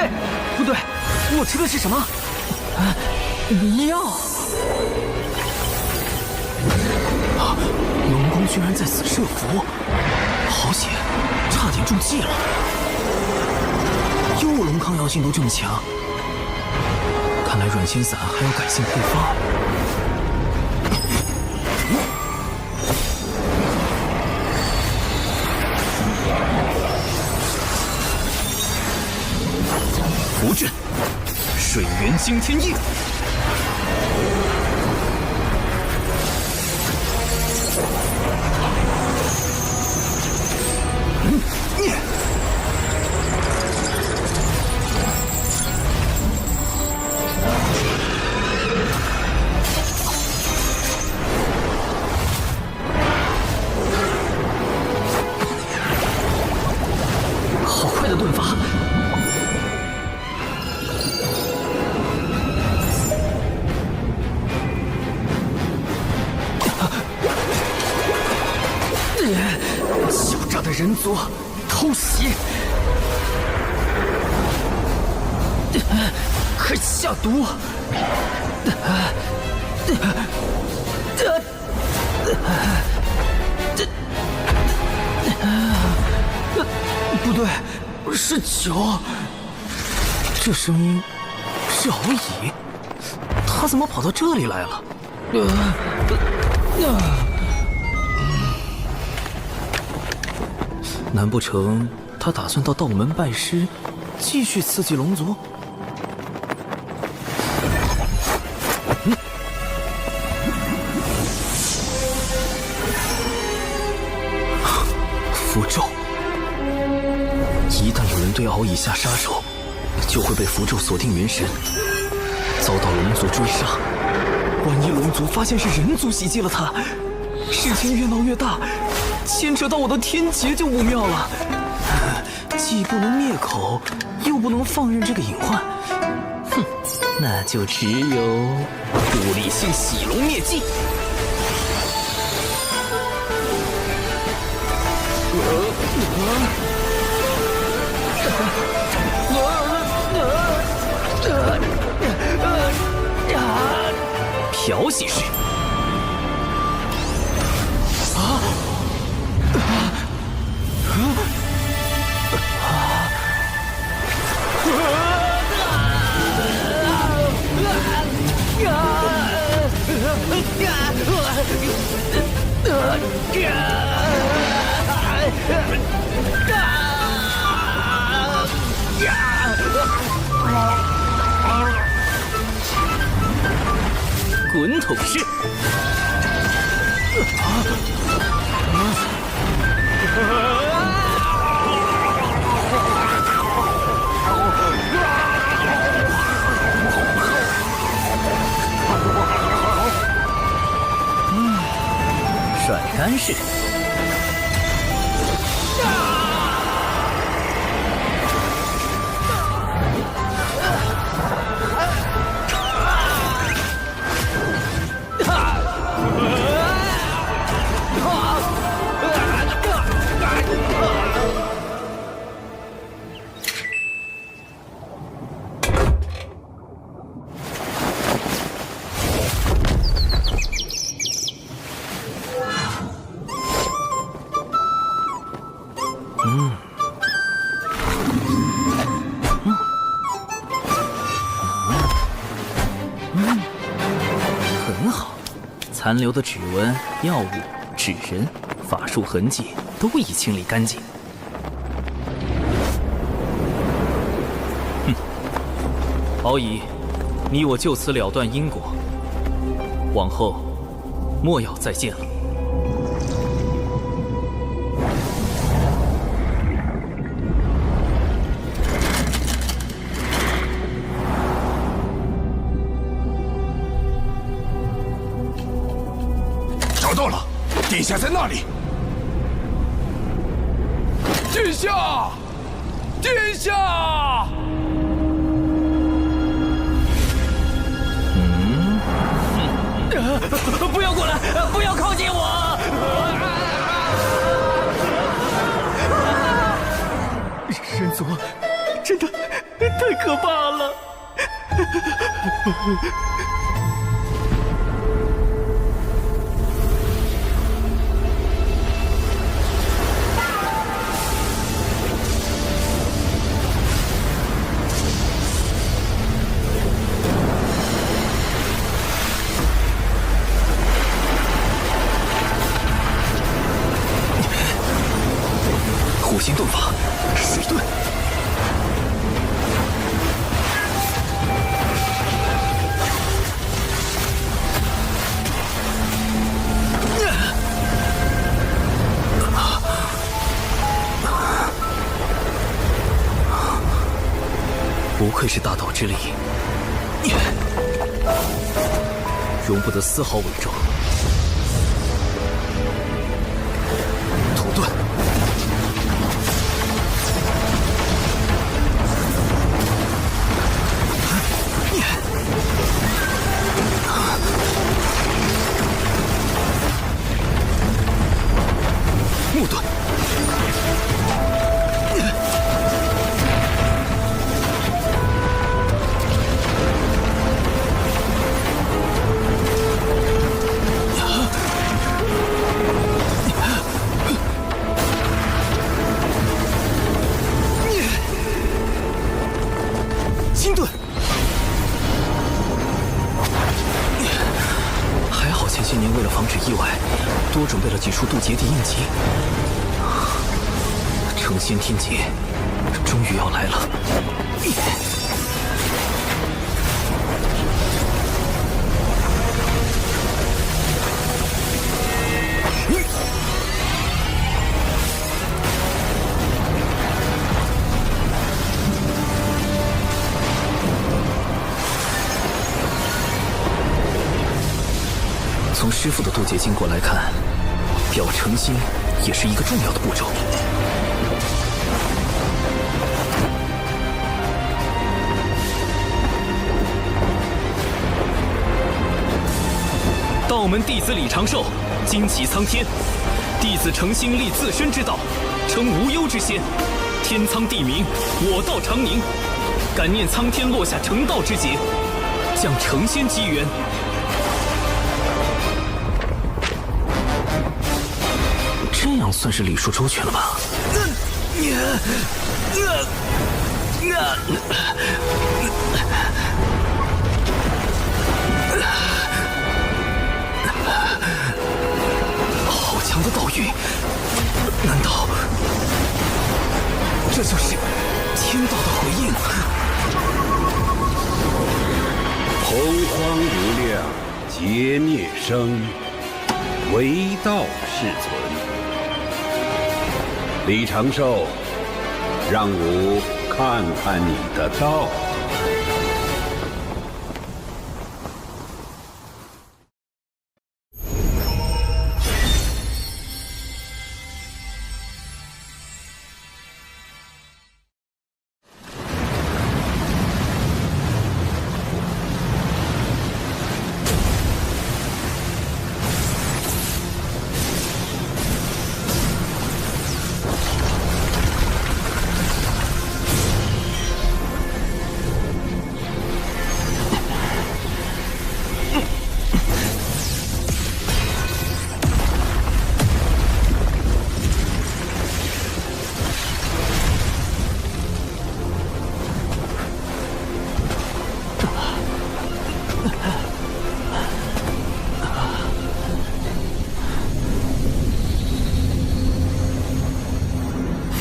嘿，不对，我吃的是什么？药！啊！龙宫居然在此设伏，好险，差点中计了。幼龙抗药性都这么强，看来软心散还要改进配方。符阵，水源惊天印。好快的盾法！狡诈的人族，偷袭！快下毒！不对，是酒。这声音是敖乙，他怎么跑到这里来了？难不成他打算到道门拜师，继续刺激龙族？符咒，一旦有人对敖乙下杀手，就会被符咒锁定元神，遭到龙族追杀。万一龙族发现是人族袭击了他，事情越闹越大，牵扯到我的天劫就不妙了。既不能灭口，又不能放任这个隐患，哼，那就只有物理性洗龙灭迹。漂洗式。滚筒式。甩干式。很好，残留的指纹、药物、纸人、法术痕迹都已清理干净。哼，敖乙，你我就此了断因果，往后莫要再见了。找到了，殿下在那里。殿下，殿下！不要过来！不要靠近我！人族太可怕了！火星遁法，水遁。不愧是大道之力，容不得丝毫伪装。土遁。木遁。金盾，还好前些年为了防止意外，多准备了几处渡劫地应急。成仙天劫终于要来了。从师傅的渡劫经过来看，表诚心也是一个重要的步骤。道门弟子李长寿，旌旗苍天，弟子诚心立自身之道，称无忧之仙。天苍地明，我道长宁。感念苍天落下成道之劫，降成仙机缘。这样算是礼数周全了吧？好强的道运，难道这就是天道的回应？洪荒无量，劫灭生，唯道是存。李长寿，让吾看看你的道。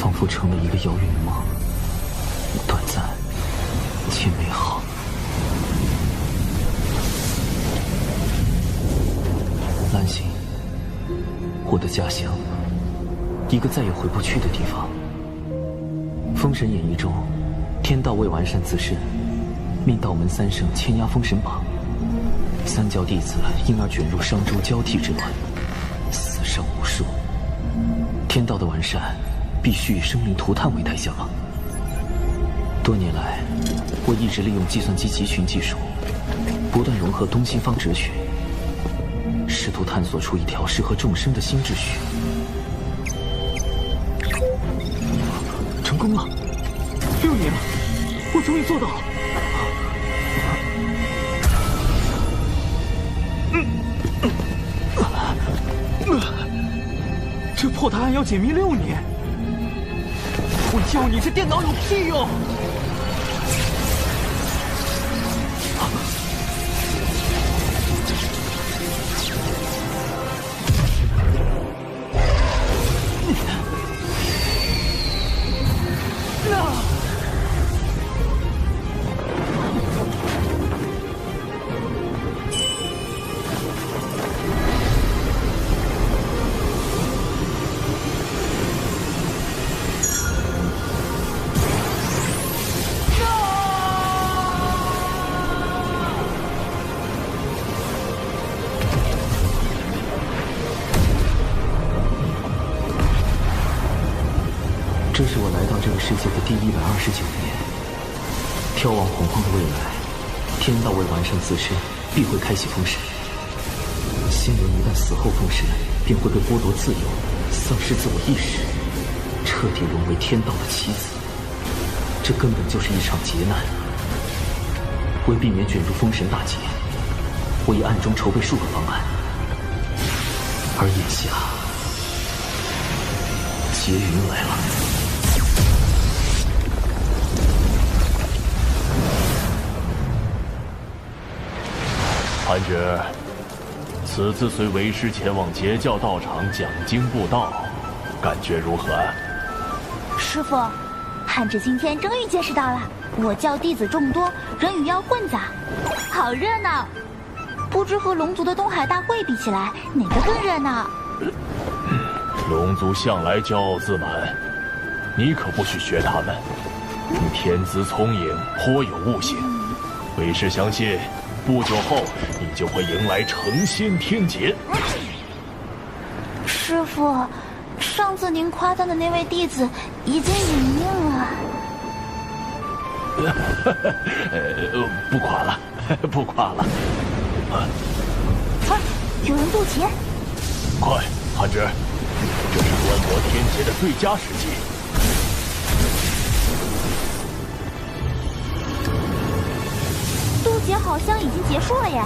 仿佛成了一个遥远的梦，短暂且美好。兰心，我的家乡，一个再也回不去的地方。封神演义中，天道为完善自身，命道门三圣牵压封神榜，三教弟子因而卷入商周交替之乱，死伤无数。天道的完善，必须以生灵涂炭为代价吗？多年来，我一直利用计算机集群技术，不断融合东西方哲学，试图探索出一条适合众生的新秩序。成功了，6年了，我终于做到了。这破答案要解密6年，我教你这电脑有屁用！这是我来到这个世界的第129年。眺望洪荒的未来，天道未完善自身，必会开启封神。仙人一旦死后封神，便会被剥夺自由，丧失自我意识，彻底沦为天道的棋子。这根本就是一场劫难。为避免卷入封神大劫，我已暗中筹备数个方案，而眼下劫云来了。韩芷，此次随为师前往截教道场讲经布道，感觉如何？师傅，汉芷今天终于见识到了我教弟子众多，人与妖混杂，好热闹。不知和龙族的东海大会比起来，哪个更热闹？龙族向来骄傲自满，你可不许学他们。你天资聪颖，颇有悟性，为师相信，不久后你就会迎来成仙天劫。师傅，上次您夸赞的那位弟子已经隐命了。不夸了，不夸了。快，有人渡劫！快，韩芷，这是观摩天劫的最佳时机。渡劫好像已经结束了耶。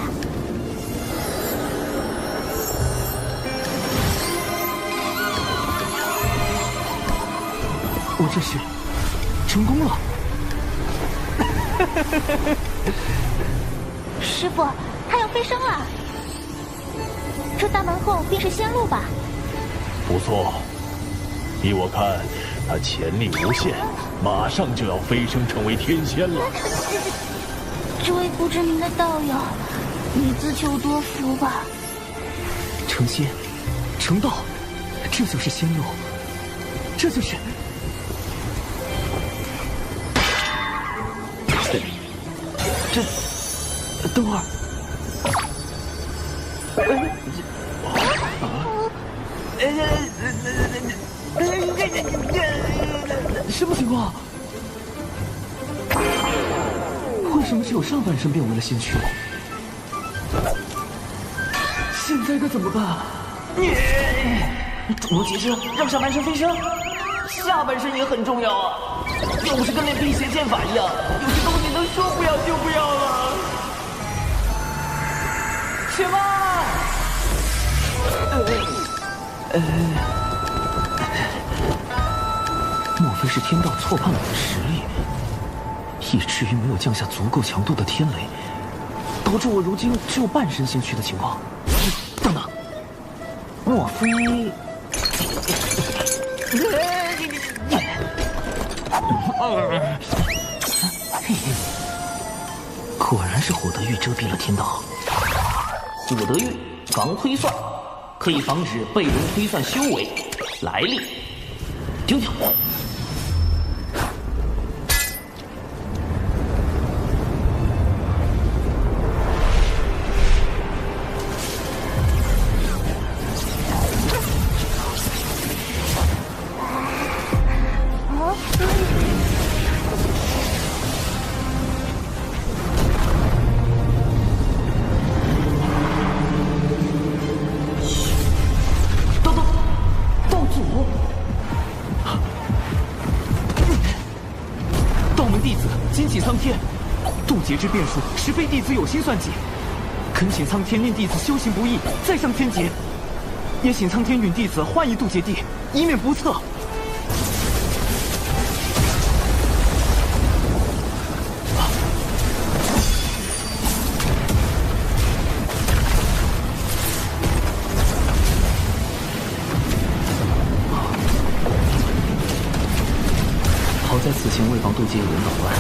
我这是成功了。师傅，他要飞升了。这大门后便是仙路吧？不错，依我看，他潜力无限，马上就要飞升成为天仙了。这位不知名的道友，你自求多福吧。成仙，成道，这就是仙路，这就是。等会儿，什么情况？为什么只有上半身变为了仙躯？现在该怎么办？主动结生，让上半身飞升，下半身也很重要啊！又不是跟练辟邪剑法一样，有些东西能说不要就不要了。且慢！莫非是天道错判了我的实力，以至于没有降下足够强度的天雷，导致我如今只有半身仙躯的情况？等等，莫非……果然是火德玉遮蔽了天道。火德玉防推算，可以防止被人推算修为、来历。听听。名弟子今起苍天，渡劫之变数实非弟子有心算计，恳请苍天令弟子修行不易，再上天劫。也请苍天允弟子换一渡劫地，以免不测。好在此前为防渡劫有人捣乱，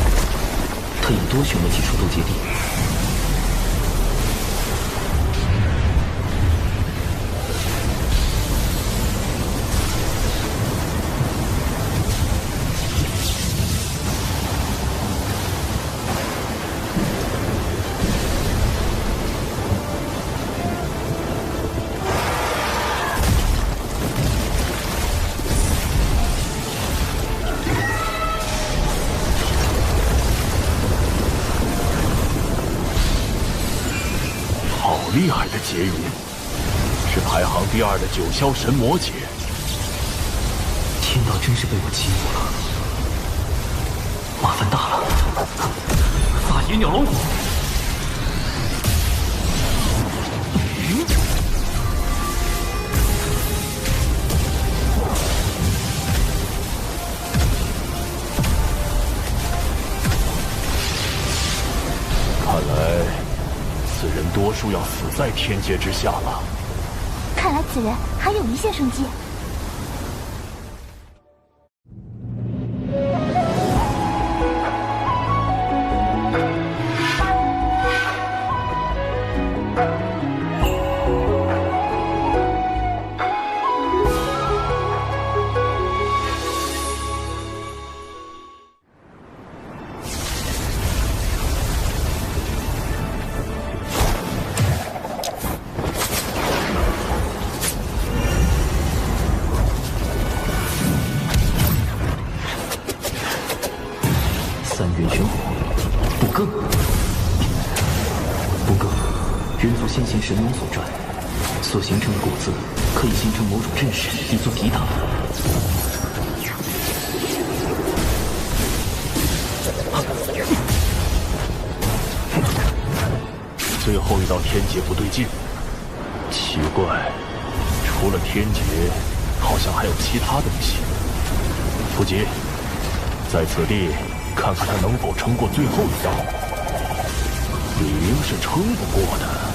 特意多选了几处渡劫地。厉害的劫云，是排行第2的九霄神魔劫。天道真是被我激怒了，麻烦大了。法野鸟龙火。看来此人多数要死在天劫之下了。看来此人还有一线生机。三元玄火，不更。不更，人族先贤神农所传，所形成的果子可以形成某种阵势，以作抵挡。最后一道天劫不对劲，奇怪，除了天劫，好像还有其他东西。不急，在此地看看他能否撑过最后一道。李应是撑不过的。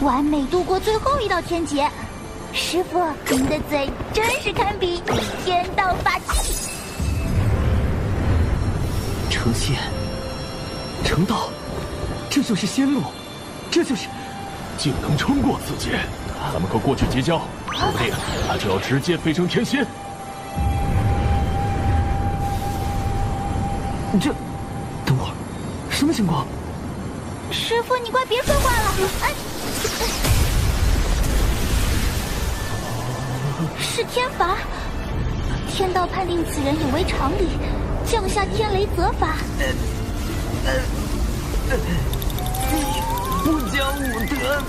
完美度过最后一道天劫，师傅，您的嘴真是堪比天道法器。成仙，成道，这就是仙路，这就是竟能撑过此劫，咱们可过去结交，说不定他就要直接飞升天仙。这，等会儿，什么情况？师傅，你快别说话了！哎，是天罚，天道判定此人有违常理，降下天雷责罚。你不讲武德，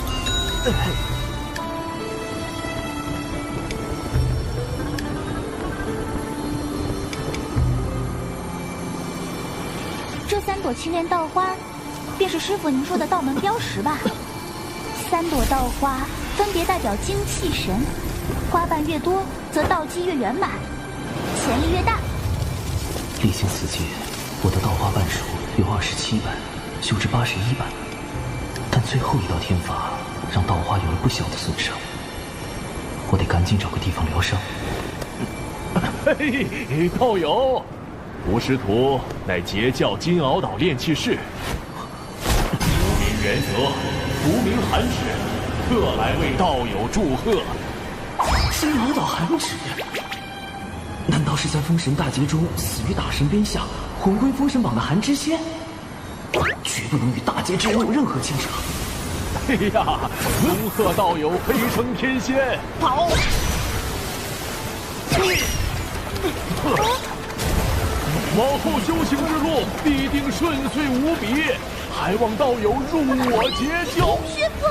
7连道花，便是师傅您说的道门标识吧？3朵道花分别代表精气神，花瓣越多，则道基越圆满，潜力越大。历经此劫，我的道花瓣数由27瓣修至81瓣，但最后一道天罚让道花有了不小的损伤，我得赶紧找个地方疗伤。嘿，道友，吾师徒乃截教金鳌岛炼气士，无名元泽，无名寒指，特来为道友祝贺。金鳌岛寒指，难道是在封神大劫中死于大神鞭下，魂归封神榜的寒之仙？绝不能与大劫之人有任何牵扯。哎呀，恭贺道友飞升天仙！跑！往后修行之路必定顺遂无比，还望道友入我截教。师傅，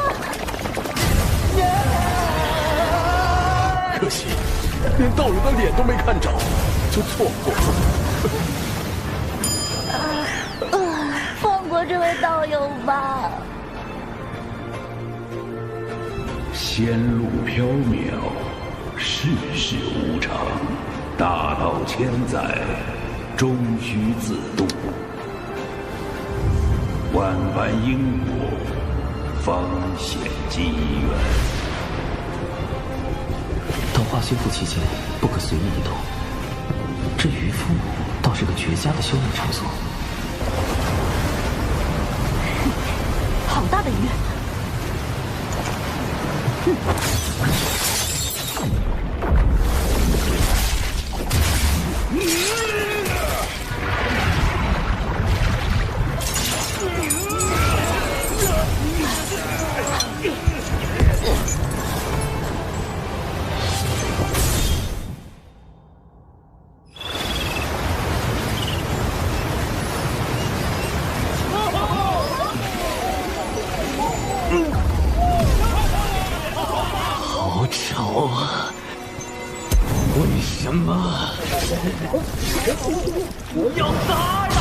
可惜，连道友的脸都没看着，就错过了。放过这位道友吧。仙路缥缈，世事无常，大道千载，终须自渡。万般因果，方显机缘。道花修复期间，不可随意移动。这渔夫倒是个绝佳的修炼场所。好大的鱼！好吵啊！为什么要打扰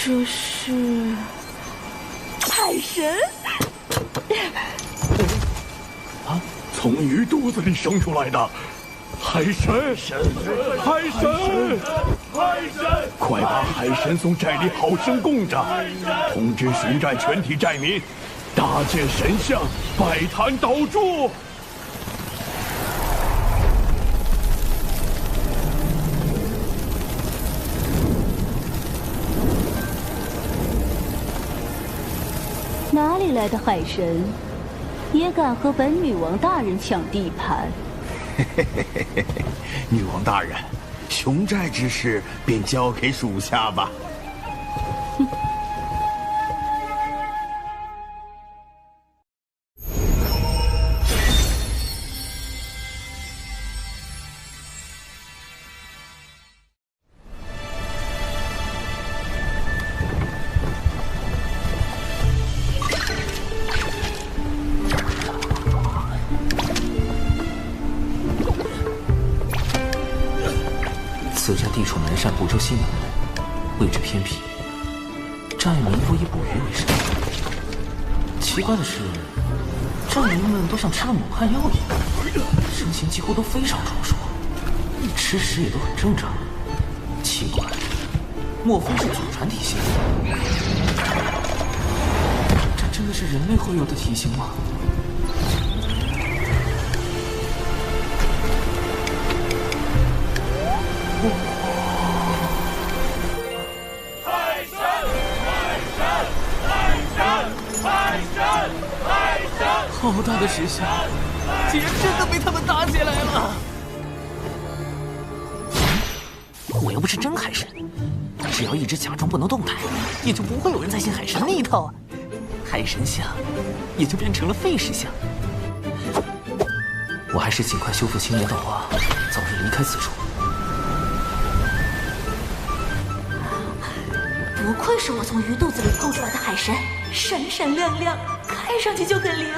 这是海神。从鱼肚子里生出来的海神，海神，快把海神从寨里好生供着，通知巡寨全体寨民，搭建神像，摆坛祷祝。哪里来的海神，也敢和本女王大人抢地盘？女王大人，雄寨之事便交给属下吧。此寨地处南山湖州西南部，位置偏僻，寨民多以捕鱼为生。奇怪的是，寨民们都像吃了猛汉药一样，身形几乎都非常壮硕，吃食也都很正常。奇怪，莫非是祖传体型？这真的是人类会有的体型吗？好大的石像，竟然真的被他们打起来了！我又不是真海神，只要一直假装不能动弹，也就不会有人再信海神那一套啊。海神像也就变成了废石像。我还是尽快修复青莲道花，早日离开此处。不愧是我从鱼肚子里剖出来的海神，闪闪亮亮，看上去就很灵。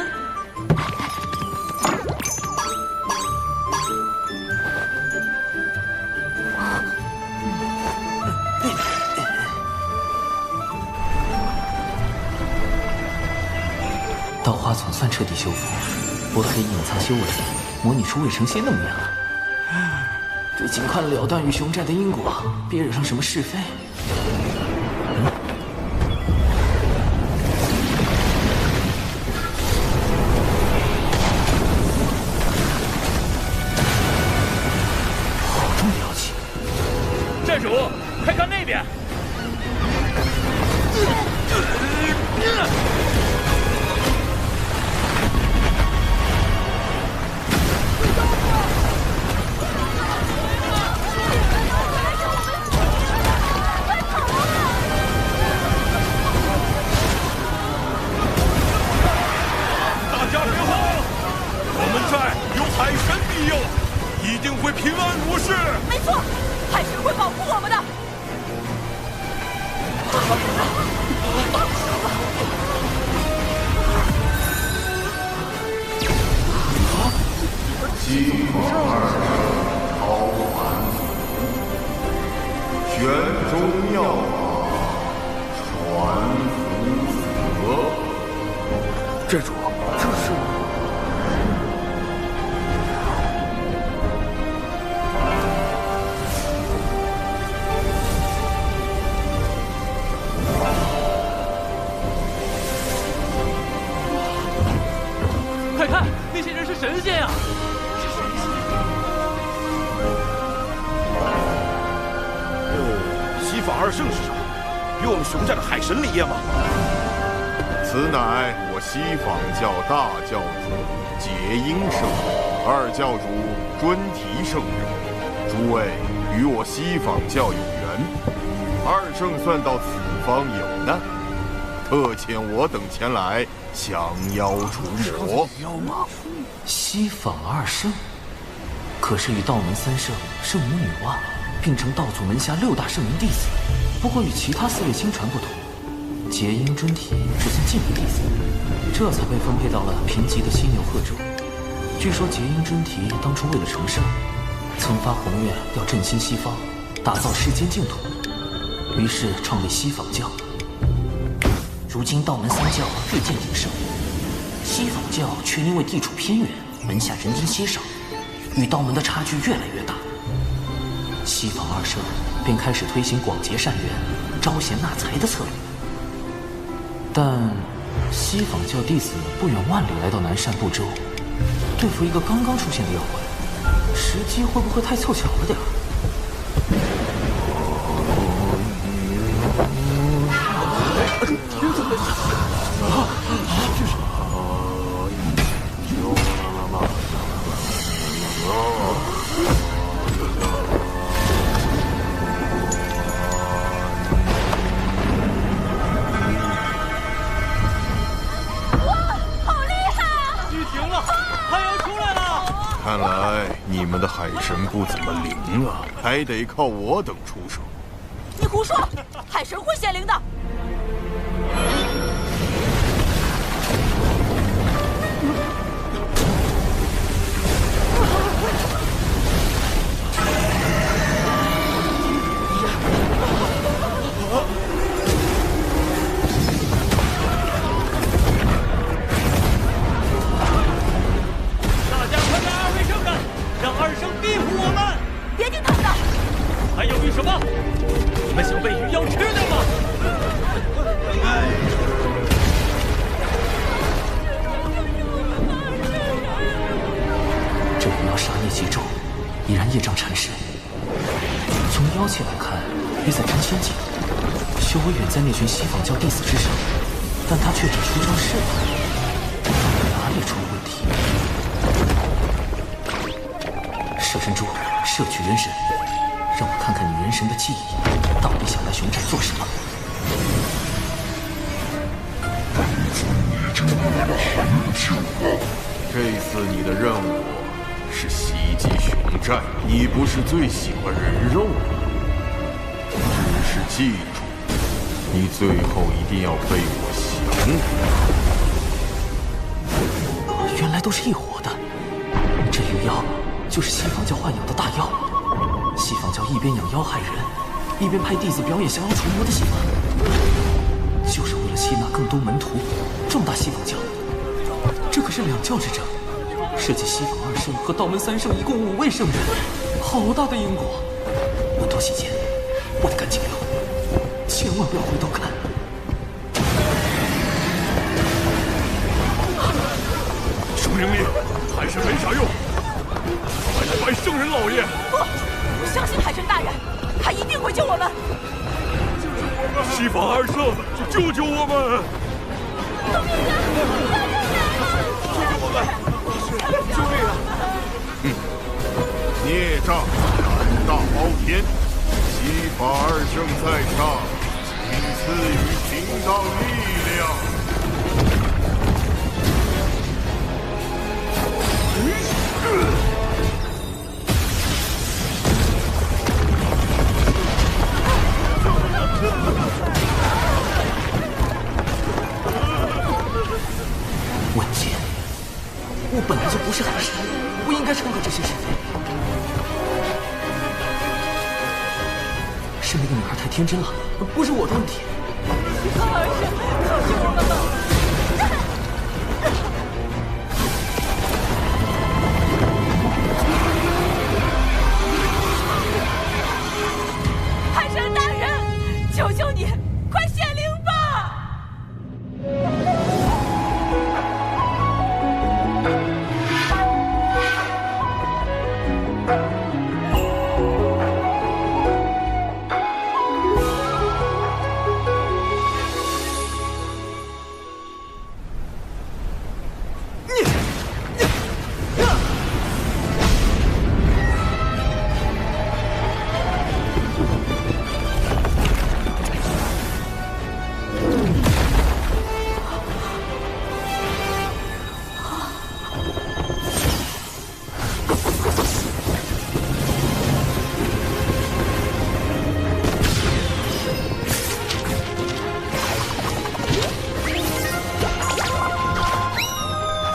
道花总算彻底修复，我可以隐藏修为，模拟出魏成仙的模样了。得尽快了断与熊寨的因果，别惹上什么是非。好重妖气！寨主，快看那边！海神庇佑，一定会平安无事。没错，海神会保护我们的。西方二超凡玄中妙法，传福泽。寨主，这是。快看，那些人是神仙呀！是神仙。西法二圣是什么？与我们熊寨的海神里业吗？此乃我西方教大教主结英圣人，二教主尊提圣人。诸位与我西方教有缘，二圣算到此方有难，特遣我等前来降妖除魔。西方二圣，可是与道门三圣圣母女娲并称道祖门下6大圣明弟子。不过与其他4位亲传不同，结英尊体只算近门弟子，这才被分配到了贫瘠的犀牛贺州。据说结英尊体当初为了成圣，曾发宏愿要振兴西方，打造世间净土，于是创立西方教。如今道门3教日渐鼎盛，西方教却因为地处偏远，门下人丁稀少，与道门的差距越来越大。西方二圣便开始推行广结善缘、招贤纳才的策略。但西方教弟子不远万里来到南赡部洲，对付一个刚刚出现的妖怪，时机会不会太凑巧了点儿？看来你们的海神不怎么灵啊，还得靠我等出手。你胡说，海神会显灵的。别听他们的！还犹豫什么？你们想被鱼妖吃掉吗？这鱼妖杀孽极重，已然业障缠身。从妖气来看，约在真仙境，修为远在那群西方教弟子之上，但他却只出招式了，哪里出了问题？摄神珠，摄取元神，让我看看你元神的记忆。到底想来熊寨做什么？这次你的任务是袭击熊寨，你不是最喜欢人肉吗？只是记住，你最后一定要被我降服。原来都是一伙的。这鱼妖就是西方教豢养的大妖。西方教一边养妖害人，一边派弟子表演降妖除魔的戏法，就是为了吸纳更多门徒，壮大西方教。这可是两教之争，涉及西方2圣和道门3圣，一共5位圣人，好大的因果。门徒细节，我得赶紧留，千万不要回头看。生灵力还是没啥用，快来拜圣人老爷！不，我相信海神大人，他一定会救我们。西方2圣，救救我们！救命啊！救救我们！救命啊！孽障胆大包天，西法2圣在上，请赐予平道力量。文杰，我本来就不是海神，不应该掺和这些是非。是那个女孩太天真了，不是我的问题。2圣，救救我们吧！海神大人，求求你，快显灵吧！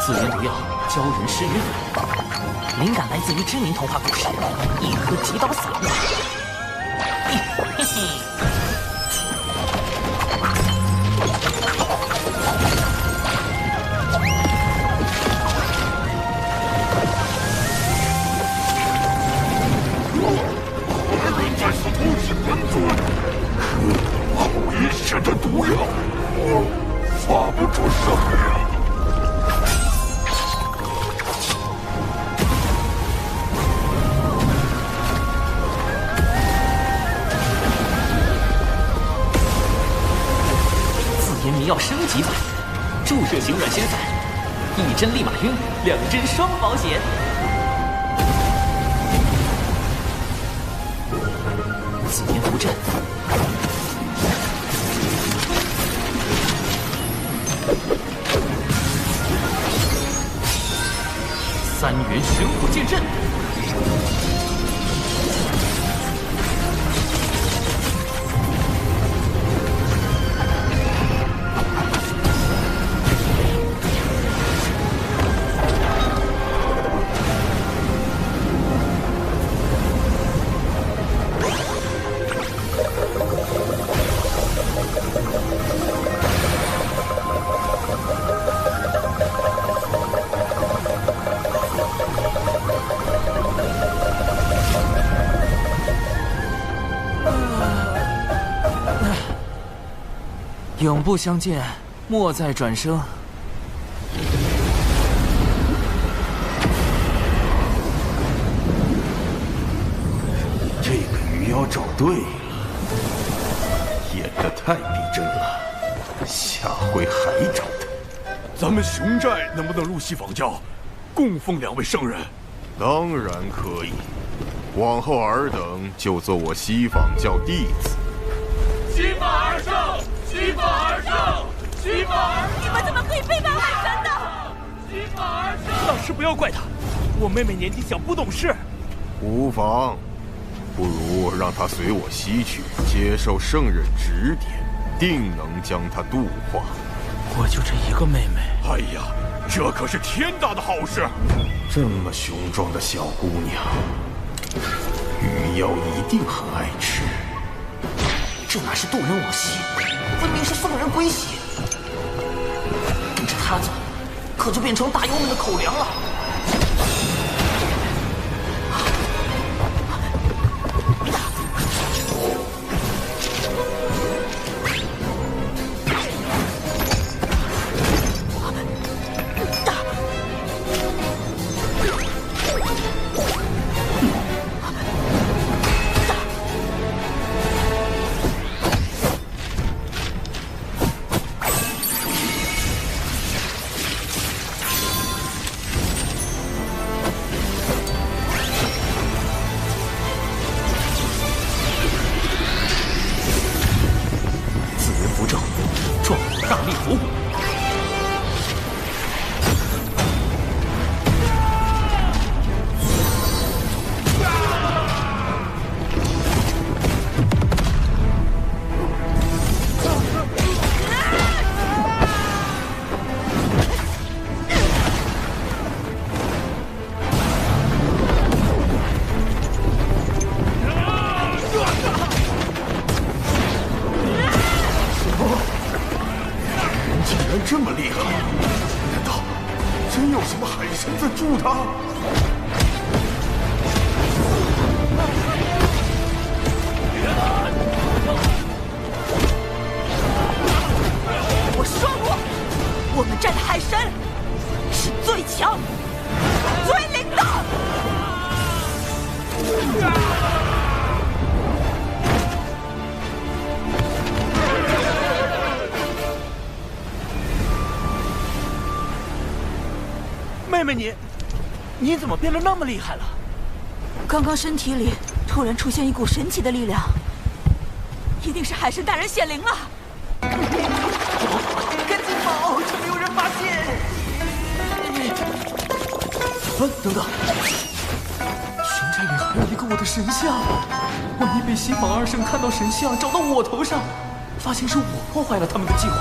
自研毒药，教人施约法，灵感来自于知名童话故事《一颗极刀撒布》。嘿嘿。人在此偷袭本尊，好阴险的毒药，我发不出声音。迷药升级版，注射型软仙散，1针立马晕，2针双保险。紫炎符阵，3元玄火剑阵。永不相见，莫再转生。这个鱼妖找对了，演得太逼真了，下回还找他。咱们熊寨能不能入西方教，供奉2位圣人？当然可以，往后尔等就做我西方教弟子，西法而胜！西法而胜！西法而胜！你们怎么可以背叛海神呢？西法而胜！老师不要怪她，我妹妹年纪小不懂事。无妨，不如让她随我西去，接受圣人指点，定能将她度化。我就这一个妹妹。哎呀，这可是天大的好事！这么雄壮的小姑娘，鱼妖一定很爱吃。这哪是渡人往西，分明是送人归西。跟着他走，可就变成大妖们的口粮了。这么厉害，难道真有什么海神在助他？我说过，我们战的海神是最强、最灵的。妹妹你怎么变得那么厉害了？刚刚身体里突然出现一股神奇的力量，一定是海神大人显灵了。赶紧跑，趁没有人发现。等等，熊寨里还有一个我的神像，万一被西方二圣看到神像找到我头上，发现是我破坏了他们的计划。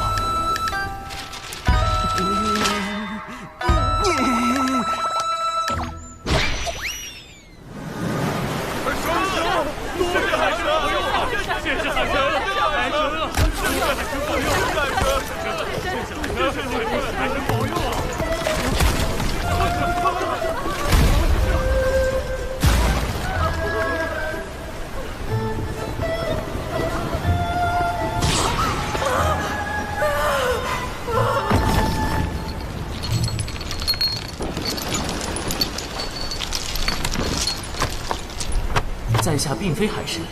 在下并非海神，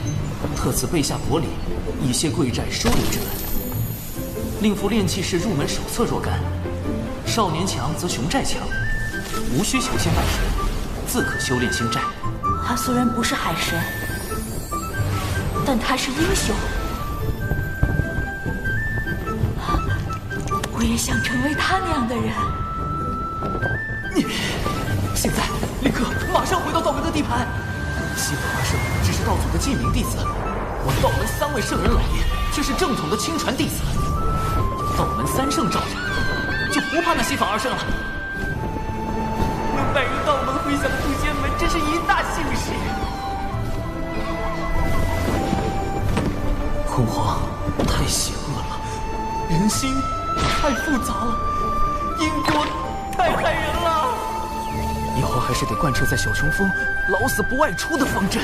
特此备下薄礼，以谢贵寨收留之恩。令符炼器士入门手册若干，少年强则雄寨强，无需求仙拜神，自可修炼星寨。他虽然不是海神，但他是英雄。我也想成为他那样的人。现在立刻马上回到道门的地盘。西方二圣只是道祖的记名弟子，我道门3位圣人老爷却是正统的亲传弟子。道门3圣罩着，就不怕那西方二圣了。能拜入道门麾下的渡仙门，真是一大幸事。昏皇太邪恶了，人心太复杂了，因果太害人了。以后还是得贯彻在小雄峰老死不外出的方针。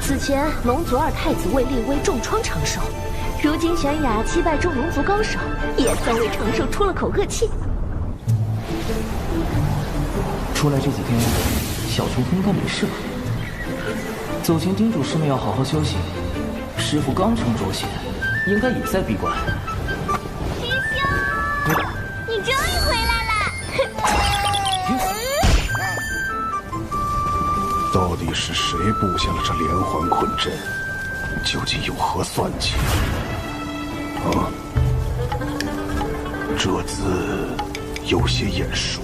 此前龙族二太子为立威重创长寿，如今玄雅击败众龙族高手，也算为长寿出了口恶气。出来这几天，小琼应该没事吧？走前叮嘱师妹要好好休息。师傅刚成周仙，应该也在闭关。师兄，你终于回来了！到底是谁布下了这连环困阵？究竟有何算计？啊，这字有些眼熟。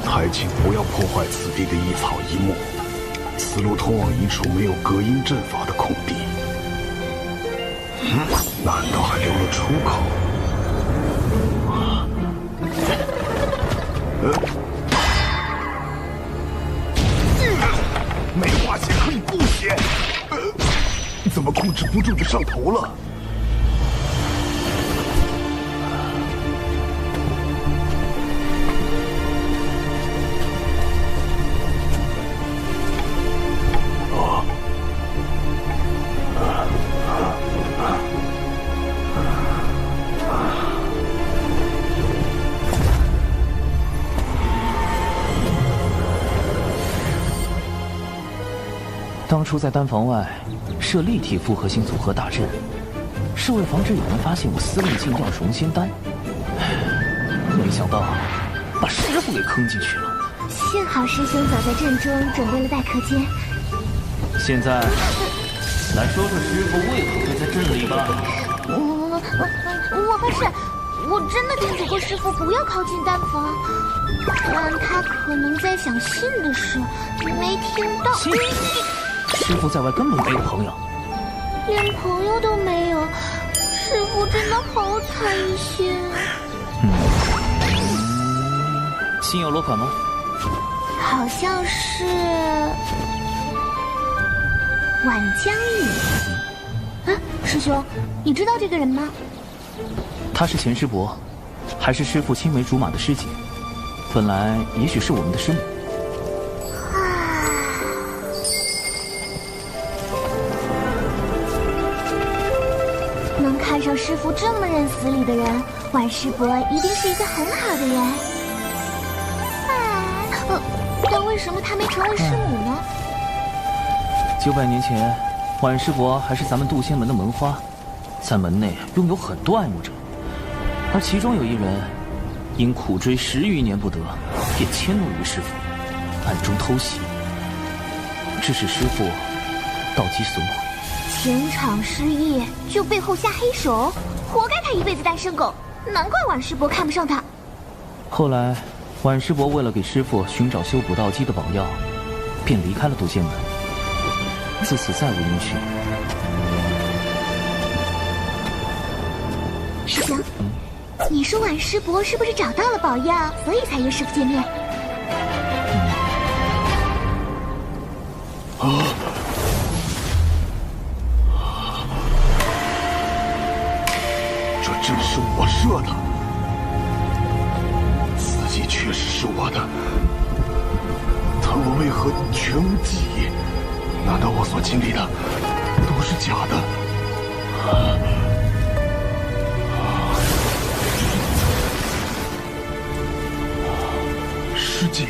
还请不要破坏此地的一草一木，此路通往一处没有隔音阵法的空地，难道还留了出口？没化血可以不血，怎么控制不住就上头了？当初在丹房外设立体复合型组合大阵，是为防止有人发现我司令禁药融仙丹。没想到把师傅给坑进去了。幸好师兄早在阵中准备了待客间。现在来说说师傅为何会在阵里吧。我发誓，我真的叮嘱过师傅不要靠近丹房，但他可能在想信的事，没听到。师傅在外根本没有朋友，连朋友都没有，师傅真的好惨心啊！心有落款吗？好像是晚江影。啊，师兄，你知道这个人吗？他是钱师伯，还是师傅青梅竹马的师姐，本来也许是我们的师母。能看上师傅这么认死理的人，晚师伯一定是一个很好的人。但为什么他没成为师母呢？900年前，晚师伯还是咱们渡仙门的门花，在门内拥有很多爱慕者，而其中有一人因苦追10余年不得，便迁怒于师傅，暗中偷袭，致使师傅道基损毁。前场失意就背后下黑手，活该他一辈子单身狗，难怪晚师伯看不上他。后来，晚师伯为了给师傅寻找修补道基的宝药，便离开了渡仙门，自此再无音讯。师兄，你说晚师伯是不是找到了宝药，所以才约师傅见面？这阵是我设的，此计确实是我的，但我为何全无记忆？难道我所经历的都是假的？师姐，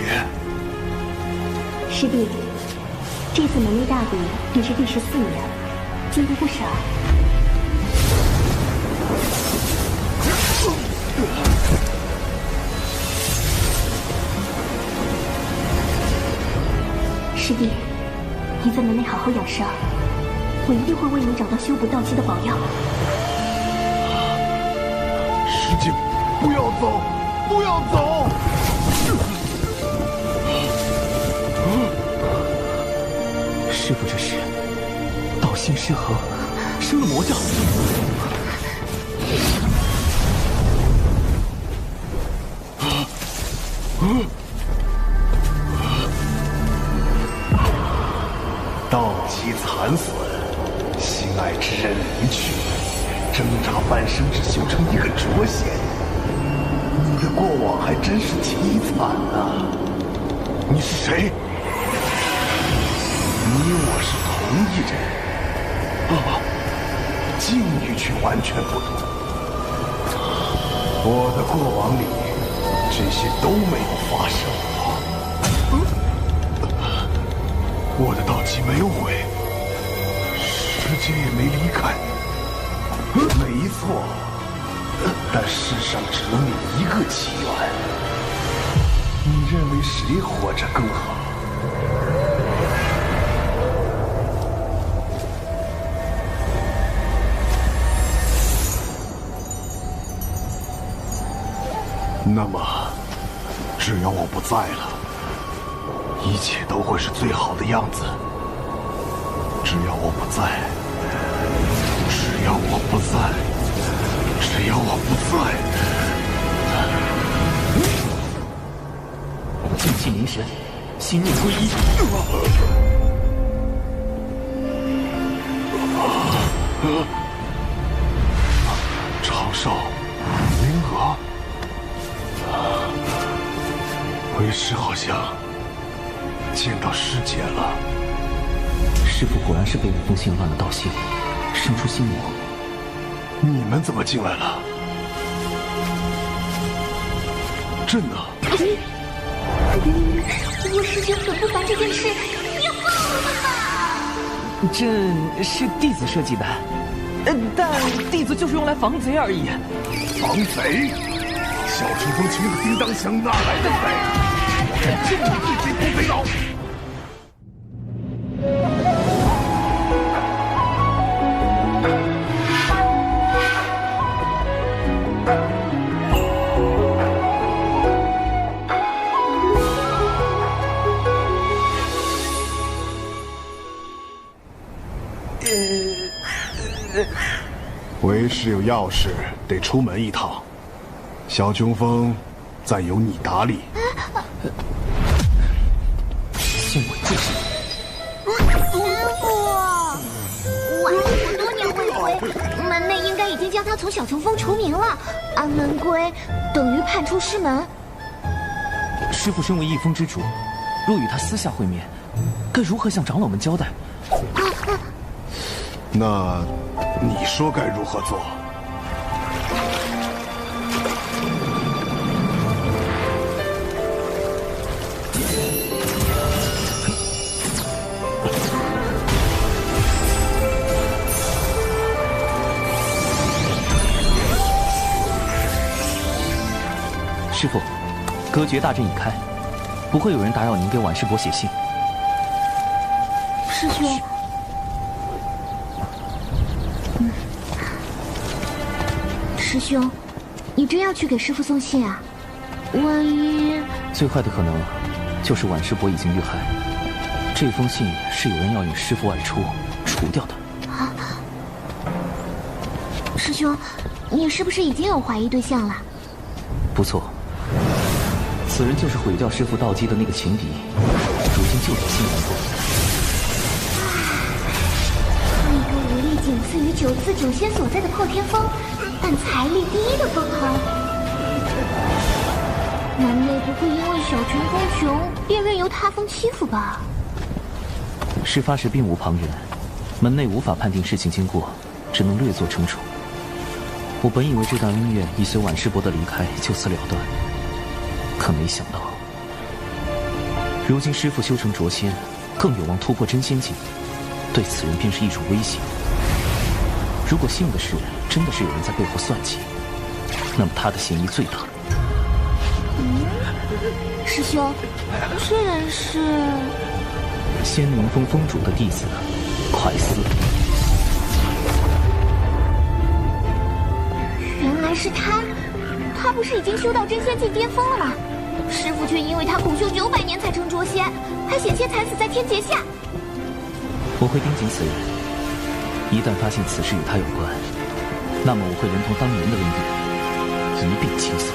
师弟，这次门内大比已是第14年，进步不少。师弟，你在门内好好养伤，我一定会为你找到修补道基的宝药。师姐，不要走，不要走！师傅这是道心失衡，生了魔障。道基残损，心爱之人离去，挣扎半生只修成一个拙仙。你的过往还真是凄惨啊！你是谁？你我是同一人，境遇却完全不同。我的过往里，这些都没有发生过。我的道基没有毁，世界也没离开。没错，但世上只能有一个起源。你认为谁活着更好？那么，只要我不在了，一切都会是最好的样子。只要我不在，只要我不在，只要我不在。静气凝神，心念归一。长寿，灵娥。为师好像见到师姐了。师父果然是被那封信乱了道心，生出心魔。你们怎么进来了？朕呢？我师兄很不烦这件事，你要放了他吧！这是弟子设计的，但弟子就是用来防贼而已。防贼？小春风穷得叮当响，哪来的贼？我看朕对贼不贼牢！为师有要事，得出门一趟。小琼峰，暂由你打理。先稳住身。师父，晚师多年未回，门内应该已经将他从小琼峰除名了。安门归等于叛出师门。师父身为一峰之主，若与他私下会面，该如何向长老们交代？那你说该如何做？师父，隔绝大阵已开，不会有人打扰您给婉师伯写信。师兄。师兄，你真要去给师父送信啊？万一……最坏的可能就是婉师伯已经遇害，这封信是有人要引师父外出除掉的。啊！师兄，你是不是已经有怀疑对象了？不错，此人就是毁掉师父道基的那个情敌，如今就在新王宫。一个武力仅次于九次九仙所在的破天峰，但财力第一的封侯，门内不会因为小琼峰穷便任由他封欺负吧？事发时并无旁人，门内无法判定事情经过，只能略作惩处。我本以为这段恩怨已随婉师伯的离开就此了断，可没想到，如今师父修成浊仙，更有望突破真仙境，对此人便是一种威胁。如果幸运的是真的是有人在背后算计，那么他的嫌疑最大。师兄，这人是仙灵峰峰主的弟子快思。原来是他，他不是已经修到真仙境巅峰了吗？师父却因为他苦修900年才成浊仙，还险些惨死在天劫下。我会盯紧此人，一旦发现此事与他有关，那么我会连同当年的恩怨一并清算。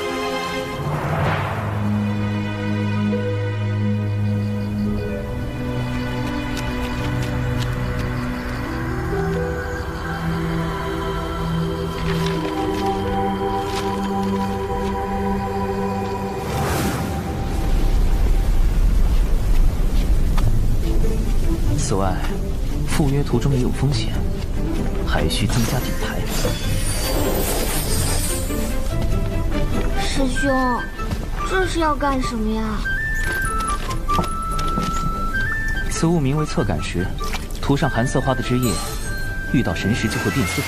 此外，赴约途中也有风险，还需增加底牌。师兄，这是要干什么呀？此物名为侧感石，涂上寒色花的枝叶，遇到神石就会变色，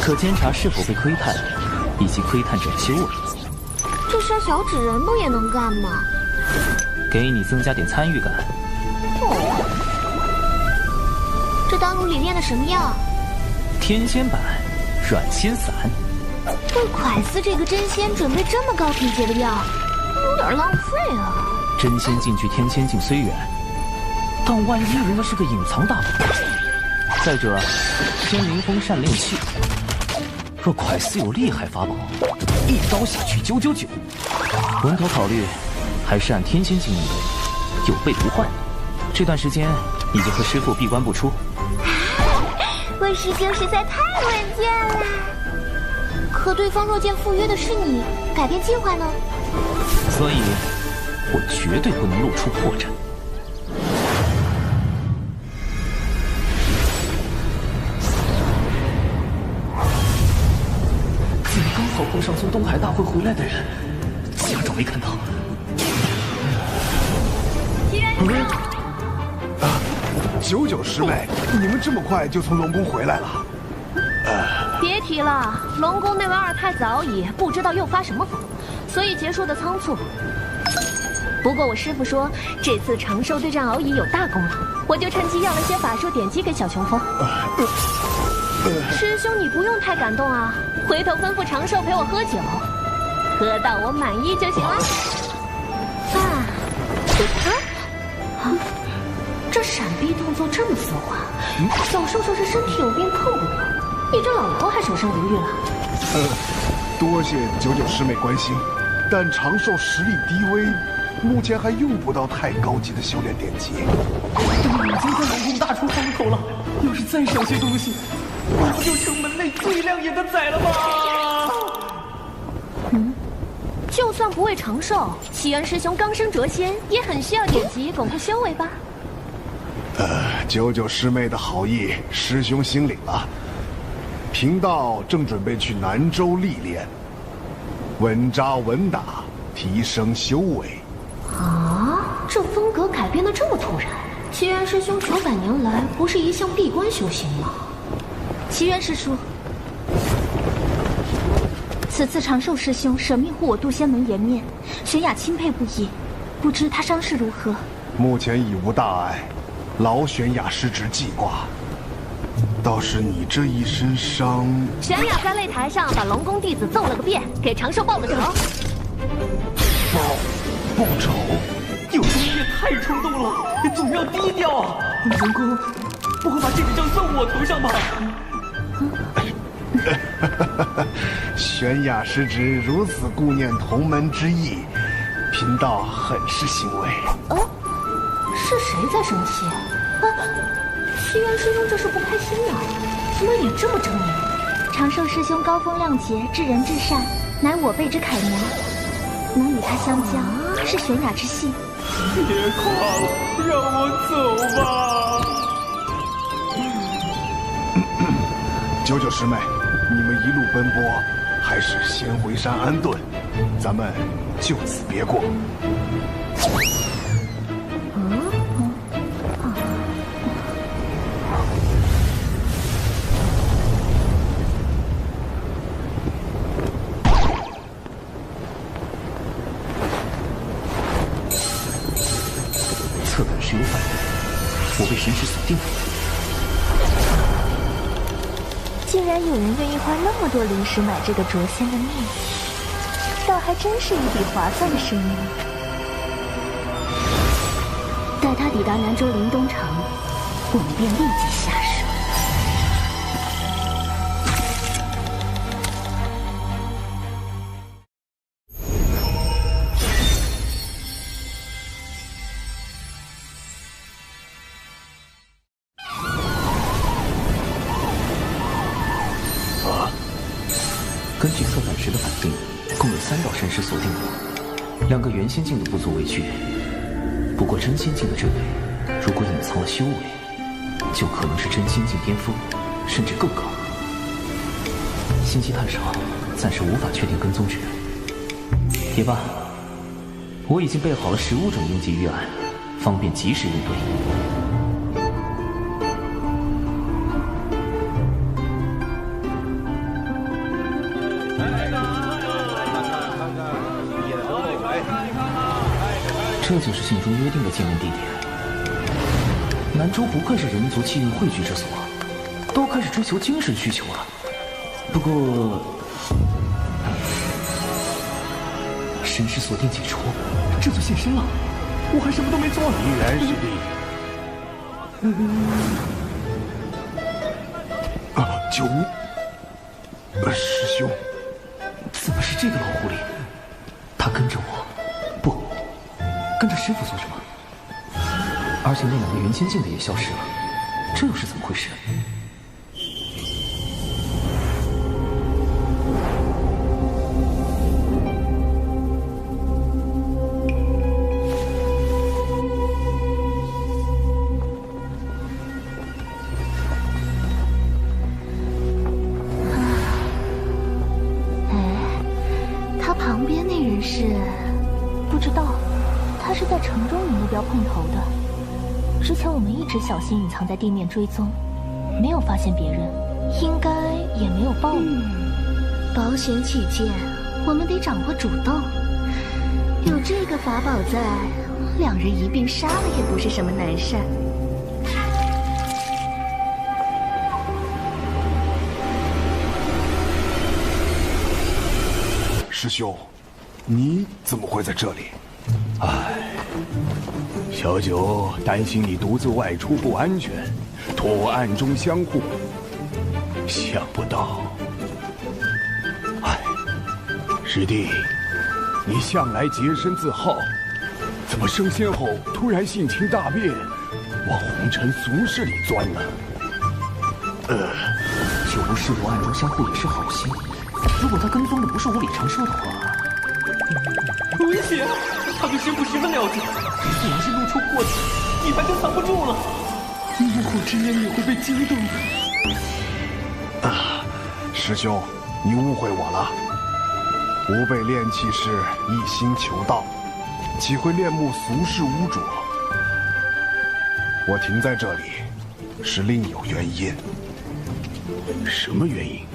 可监察是否被窥探，以及窥探者的修为。这杀小纸人不也能干吗？给你增加点参与感。哦，这丹炉里炼的什么药？天仙版软仙散。为蒯司这个真仙准备这么高品阶的药，有点浪费啊。真仙进去天仙境虽远，但万一人家是个隐藏大宝。再者，仙灵风善炼器，若蒯司有厉害法宝，一刀下去999。稳妥考虑，还是按天仙境应对，有备无患。这段时间你就和师父闭关不出。魏师兄实在太稳健了。可对方若见赴约的是你，改变计划呢？所以，我绝对不能露出破绽。怎么刚好碰上从东海大会回来的人？假装没看到。99师妹，你们这么快就从龙宫回来了？别提了，龙宫那位二太子敖乙不知道又发什么疯，所以结束的仓促。不过我师父说，这次长寿对战敖乙有大功劳，我就趁机要了些法术典籍给小琼峰。师兄，你不用太感动啊，回头吩咐长寿陪我喝酒，喝到我满意就行了。这闪避动作这么丝滑，小寿说是身体有病碰不了，你这老头还守身如玉了。多谢99师妹关心，但长寿实力低微，目前还用不到太高级的修炼典籍。都已经在龙宫大出风口了，要是再少些东西，我不就成门内最亮眼的仔了吗？就算不为长寿，齐元师兄刚升谪仙，也很需要典籍巩固修为吧？99师妹的好意，师兄心领了。贫道正准备去南州历练，稳扎稳打，提升修为。这风格改变的这么突然，齐元师兄900年来不是一向闭关修行吗？齐元师叔，此次长寿师兄舍命护我渡仙门颜面，玄雅钦佩不已，不知他伤势如何？目前已无大碍，劳玄雅师侄记挂。倒是你这一身伤，玄雅在擂台上把龙宫弟子揍了个遍，给长寿报了仇。报仇？有时你也太冲动了，总要低调啊！龙宫不会把这笔账算我头上吧？玄雅师侄如此顾念同门之意，贫道很是欣慰。是谁在生气？齐元师兄这是不开心呀？怎么脸这么狰狞？长寿师兄高风亮节，至仁至善，乃我辈之楷模，能与他相交，是玄雅之幸。别夸了，让我走吧。99师妹，你们一路奔波，还是先回山安顿，咱们就此别过。侧感石有反应，我被神石锁定了。竟然有人愿意花那么多灵石买这个谪仙的秘籍，倒还真是一笔划算的生意。待他抵达南州灵东城，我们便立即下手。根据侧感石的反应，共有3道神石锁定我，2个元仙境的不足为惧。不过真仙境的这位，如果隐藏了修为，就可能是真仙境巅峰，甚至更高。信息太少，暂时无法确定跟踪之人。也罢，我已经备好了15种应急预案，方便及时应对。这就是信中约定的见面地点。南州不愧是人族气运汇聚之所，都开始追求精神需求了。不过，神识锁定解除，这就现身了。我还什么都没做。依然是你。九屋，师兄，怎么是这个老狐狸？他跟着我，不，跟着师傅做什么？而且那2个元仙境的也消失了，这又是怎么回事？他旁边那人是？不知道，他是在城中与目标碰头的。之前我们一直小心隐藏在地面追踪，没有发现别人，应该也没有暴露。保险起见，我们得掌握主动。有这个法宝在，2人一并杀了也不是什么难事。师兄，你怎么会在这里？小九担心你独自外出不安全，托我暗中相护。想不到，师弟，你向来洁身自好，怎么升仙后突然性情大变，往红尘俗世里钻呢？九无师徒暗中相护也是好心，如果他跟踪的不是无理长说的话，危险！他对师傅十分了解，我要是露出过错，地盘就藏不住了。怒火之渊也会被惊动的。师兄，你误会我了。吾辈炼气士一心求道，岂会恋慕俗世污浊？我停在这里，是另有原因。什么原因？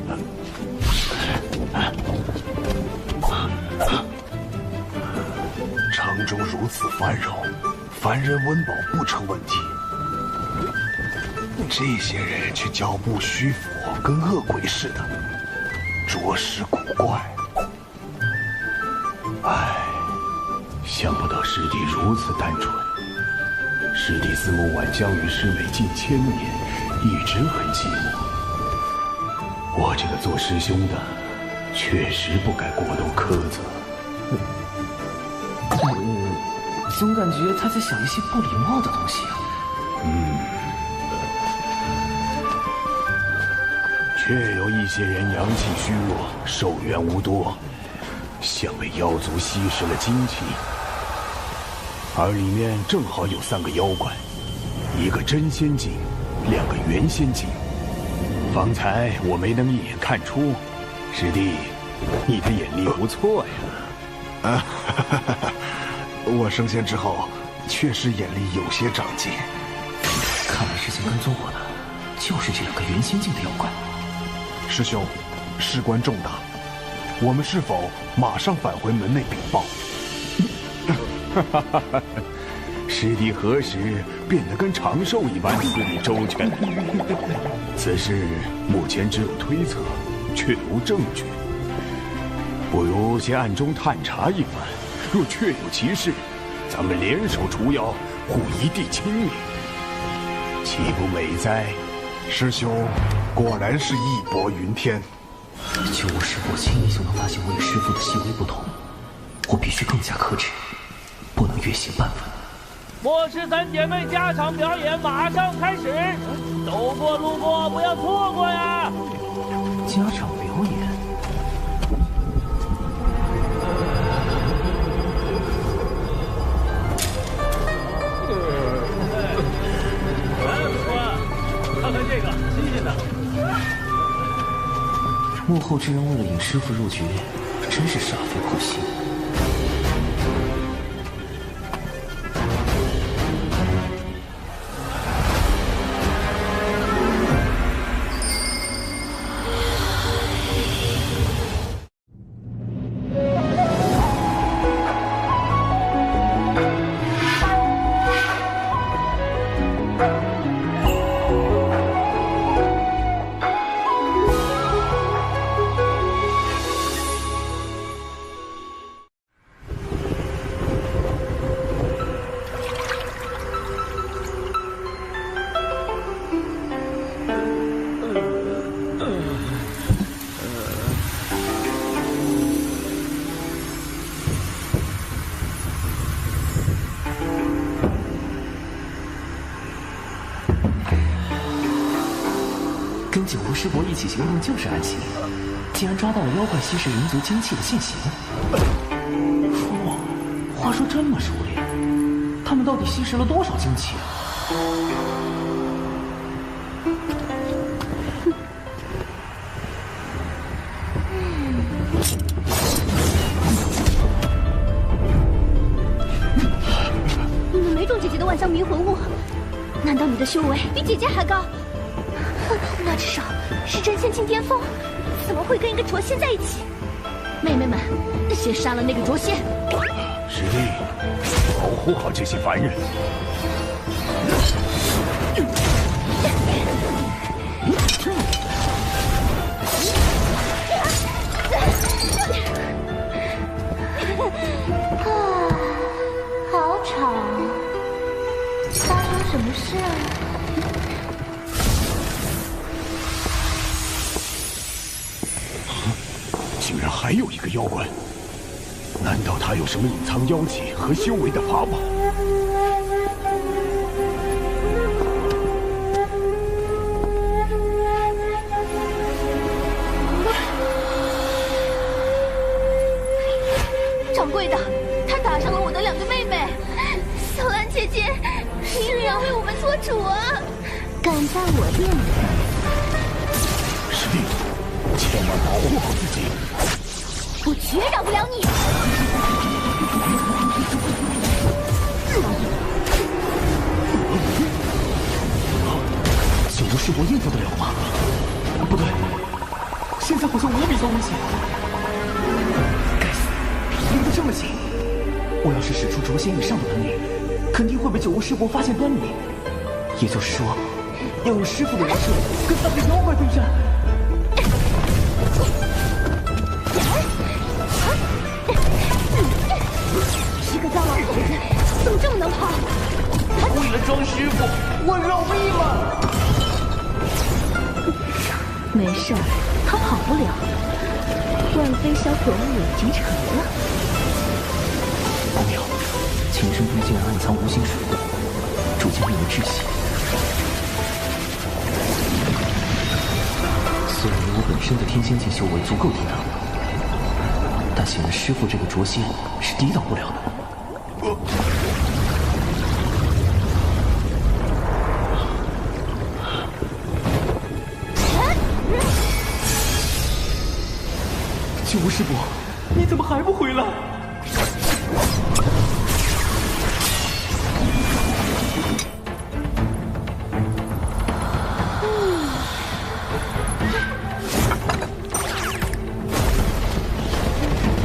城中如此繁荣，凡人温饱不成问题。这些人却脚步虚浮，跟恶鬼似的，着实古怪。想不到师弟如此单纯。师弟自梦晚将与师妹近1000年，一直很寂寞。我这个做师兄的，确实不该过度苛责。总感觉他在想一些不礼貌的东西啊。确有一些人阳气虚弱，寿元无多，像被妖族吸食了精气。而里面正好有3个妖怪，1个真仙境，2个元仙境。方才我没能一眼看出，师弟，你的眼力不错呀。我升仙之后，确实眼力有些长进。看来之前跟踪我的，就是这2个元仙境的妖怪。师兄，事关重大，我们是否马上返回门内禀报？师弟何时变得跟长寿一般思虑周全？此事目前只有推测，却无证据。不如先暗中探查一番，若确有其事，咱们联手除妖，护一地清明，岂不美哉？师兄果然是义薄云天。就我师傅轻易就能发现我与师傅的细微不同，我必须更加克制，不能越线半分。末世3姐妹加场表演马上开始，走过路过不要错过呀！加场表演。呢？幕后之人为了引师傅入局，真是煞费苦心。跟九无师伯一起行动就是安心，竟然抓到了妖怪吸食人族精气的现行。哇，话说这么熟练，他们到底吸食了多少精气啊？你们没中姐姐的万香迷魂物，难道你的修为比姐姐还高？那至少是真仙境巅峰，怎么会跟一个浊仙在一起？妹妹们，先杀了那个浊仙！师弟，保护好这些凡人。好吵，发生什么事啊？竟然还有一个妖怪，难道他有什么隐藏妖气和修为的法宝？掌柜的，他打伤了我的两个妹妹，小兰姐姐，是要为我们做主啊！敢在我店里？师弟，千万保护好自己。我绝饶不了你！九无师伯应付得了吗？不对，现在好像我比较危险。该死，离得这么近，我要是使出浊仙以上的本领，肯定会被九无师伯发现端倪。也就是说，要用师傅的人设跟三个妖怪对战。一个糟老头子，怎么这么能跑？为了装师傅，我饶命了！没事儿，他跑不了。万飞小可恶已经成了。不妙，情深中竟然暗藏无形水雾，逐渐令人窒息。虽然我本身的天仙境修为足够抵挡，但显然师傅这个浊仙是抵挡不了的。九无师伯，你怎么还不回来？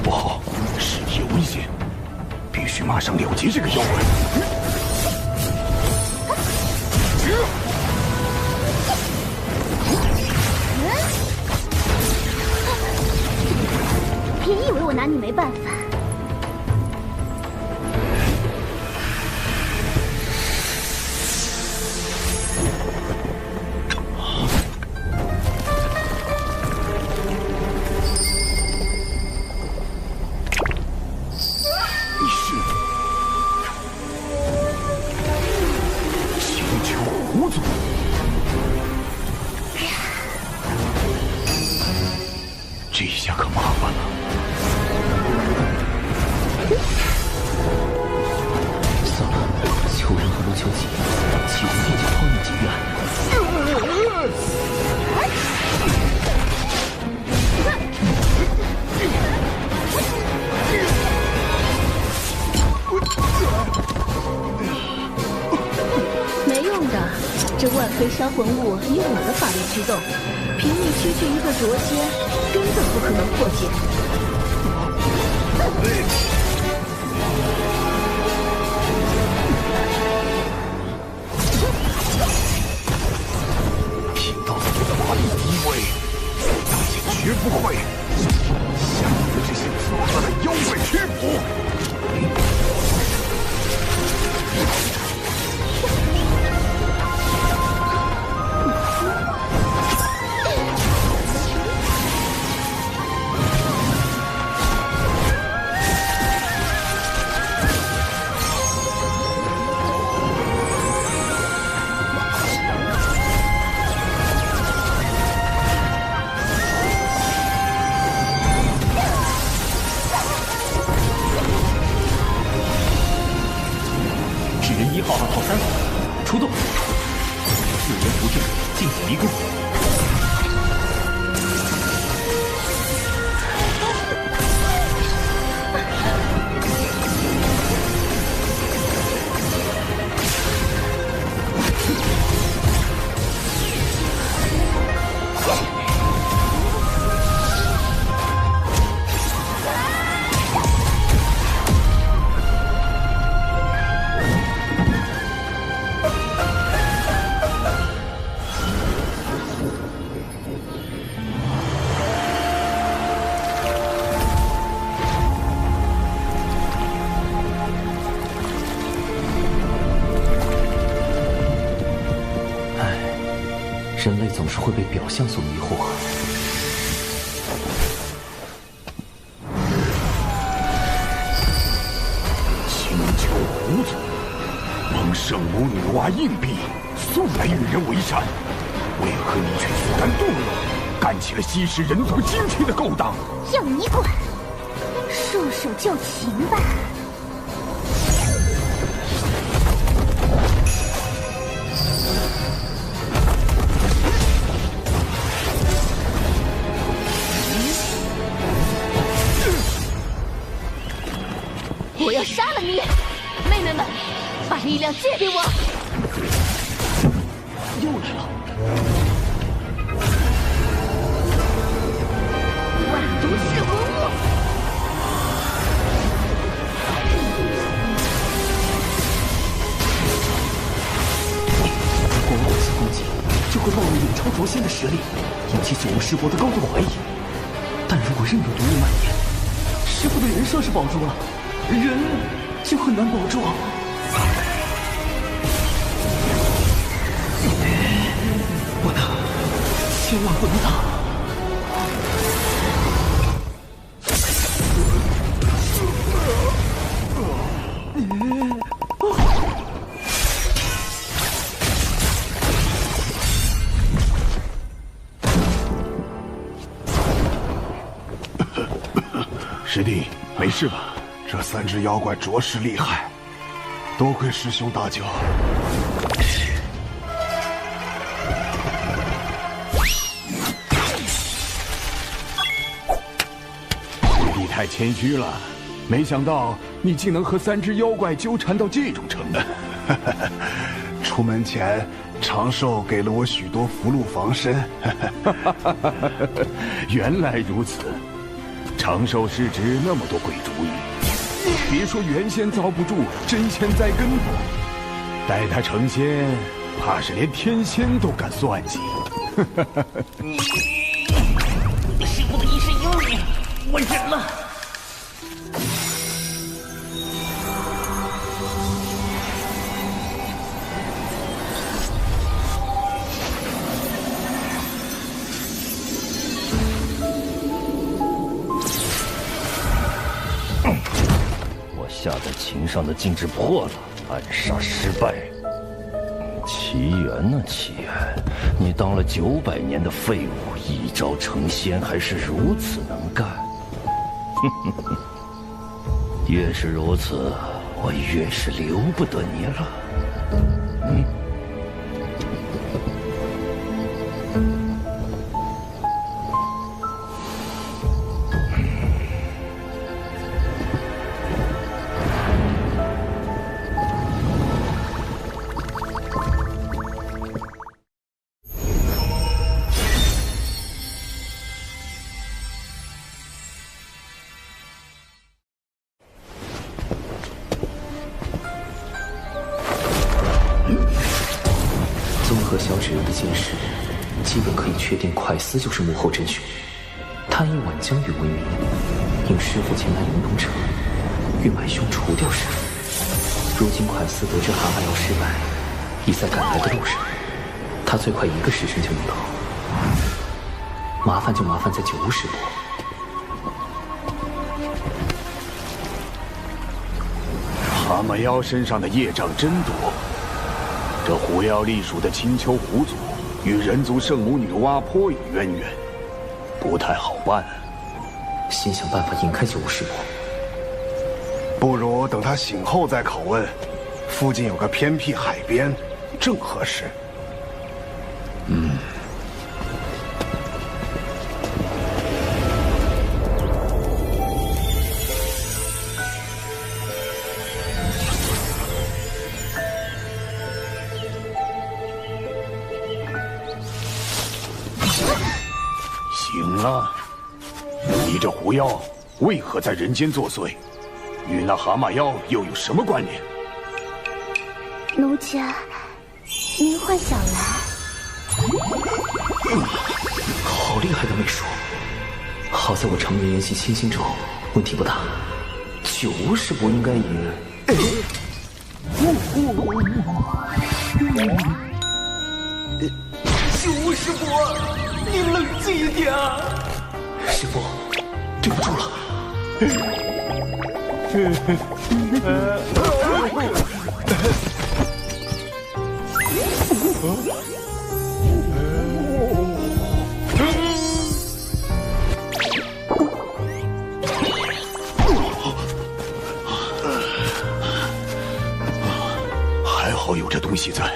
不好，师弟有危险，必须马上了结这个妖怪。别以为我拿你没办法。你是星球狐族？这下可麻烦了。算了，求人和不求己，岂不便就抛你几远？非销魂物以我的法力驱动，凭你区区一个灼仙，根本不可能破解。听到你的法力低微，大姐绝不会向你们这些作恶的妖怪屈服。1号、2号、3号出动，四人符阵，进行离宫。人类总是会被表象所迷惑。请求胡子，蒙圣母女娲硬币素来与人为善，为何你却自甘堕落，干起了吸食人族精气的勾当？要你管！束手就擒吧。我要杀了你！妹妹们，把力量借给我！又来了！万毒噬魂物！光火系攻击就会暴露远超灼仙的实力，引起九无师伯的高度怀疑。但如果任由毒雾蔓延，师傅的人设是保住了。人就很难保住。不能，千万不能打！师弟，没事吧？这3只妖怪着实厉害，多亏师兄大救。师弟太谦虚了，没想到你竟能和3只妖怪纠缠到这种程度。出门前，长寿给了我许多符箓防身。原来如此，长寿师侄那么多鬼主意。别说原仙遭不住，真仙栽跟头。待他成仙，怕是连天仙都敢算计。师傅的一世英灵，我忍了。下在琴上的禁制破了，暗杀失败。奇缘呐，奇缘，你当了900年的废物，一朝成仙还是如此能干。越是如此，我越是留不得你了。时，基本可以确定快思就是幕后真凶。他以挽江玉为名，引师父前来灵东城，欲买凶除掉师父。如今快思得知蛤蟆药失败，已在赶来的路上，他最快1个时辰就能到。麻烦就麻烦在9巫师伯。蛤蟆妖身上的业障真多，这狐妖隶属的青丘狐族与人族圣母女娲颇有渊源，不太好办。先想办法引开9巫师伯。不如等他醒后再拷问。附近有个偏僻海边，正合适。行了，你这狐妖为何在人间作祟？与那蛤蟆妖又有什么关联？奴家，您幻想来。好厉害的媚术！好在我常年研习清心咒，问题不大。9巫师伯应该也……九巫师伯，你冷静一点啊！师父，对不住了。还好有这东西在。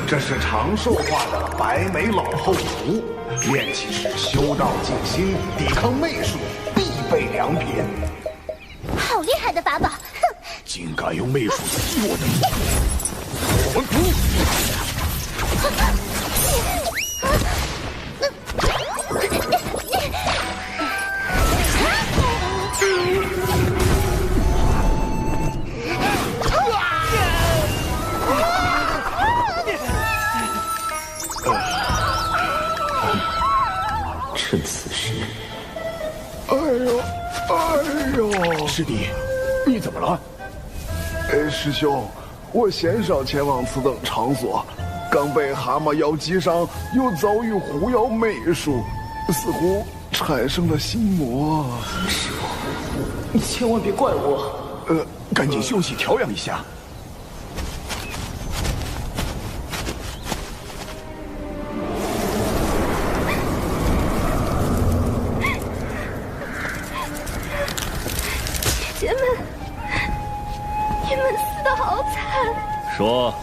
这是长寿化的白眉老后符，炼气时修道静心，抵抗媚术，必备良品。好厉害的法宝！哼，竟敢用媚术激我的！趁此时，哎呦！师弟，你怎么了？师兄，我鲜少前往此等场所，刚被蛤蟆妖击伤，又遭遇狐妖媚术，似乎产生了心魔。师父，你千万别怪我。赶紧休息调养一下。姐姐们，你们死得好惨！说，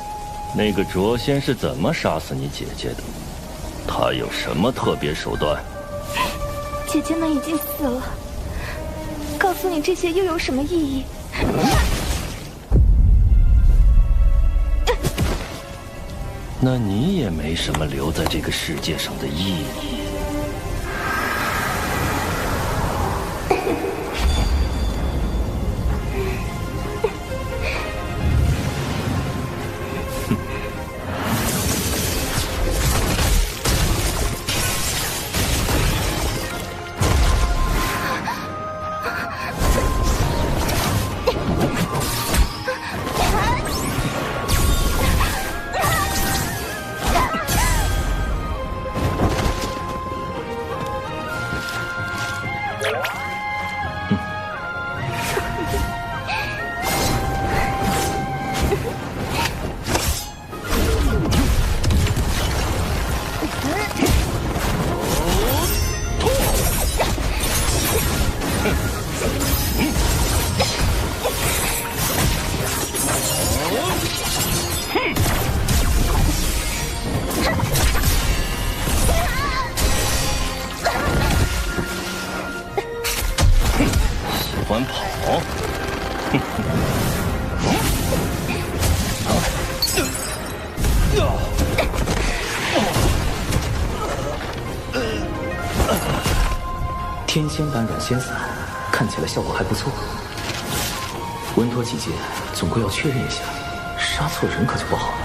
那个卓仙是怎么杀死你姐姐的？他有什么特别手段？姐姐们已经死了，告诉你这些又有什么意义？那你也没什么留在这个世界上的意义。天仙丹软仙散，看起来效果还不错。稳妥起见，总归要确认一下，杀错人可就不好了。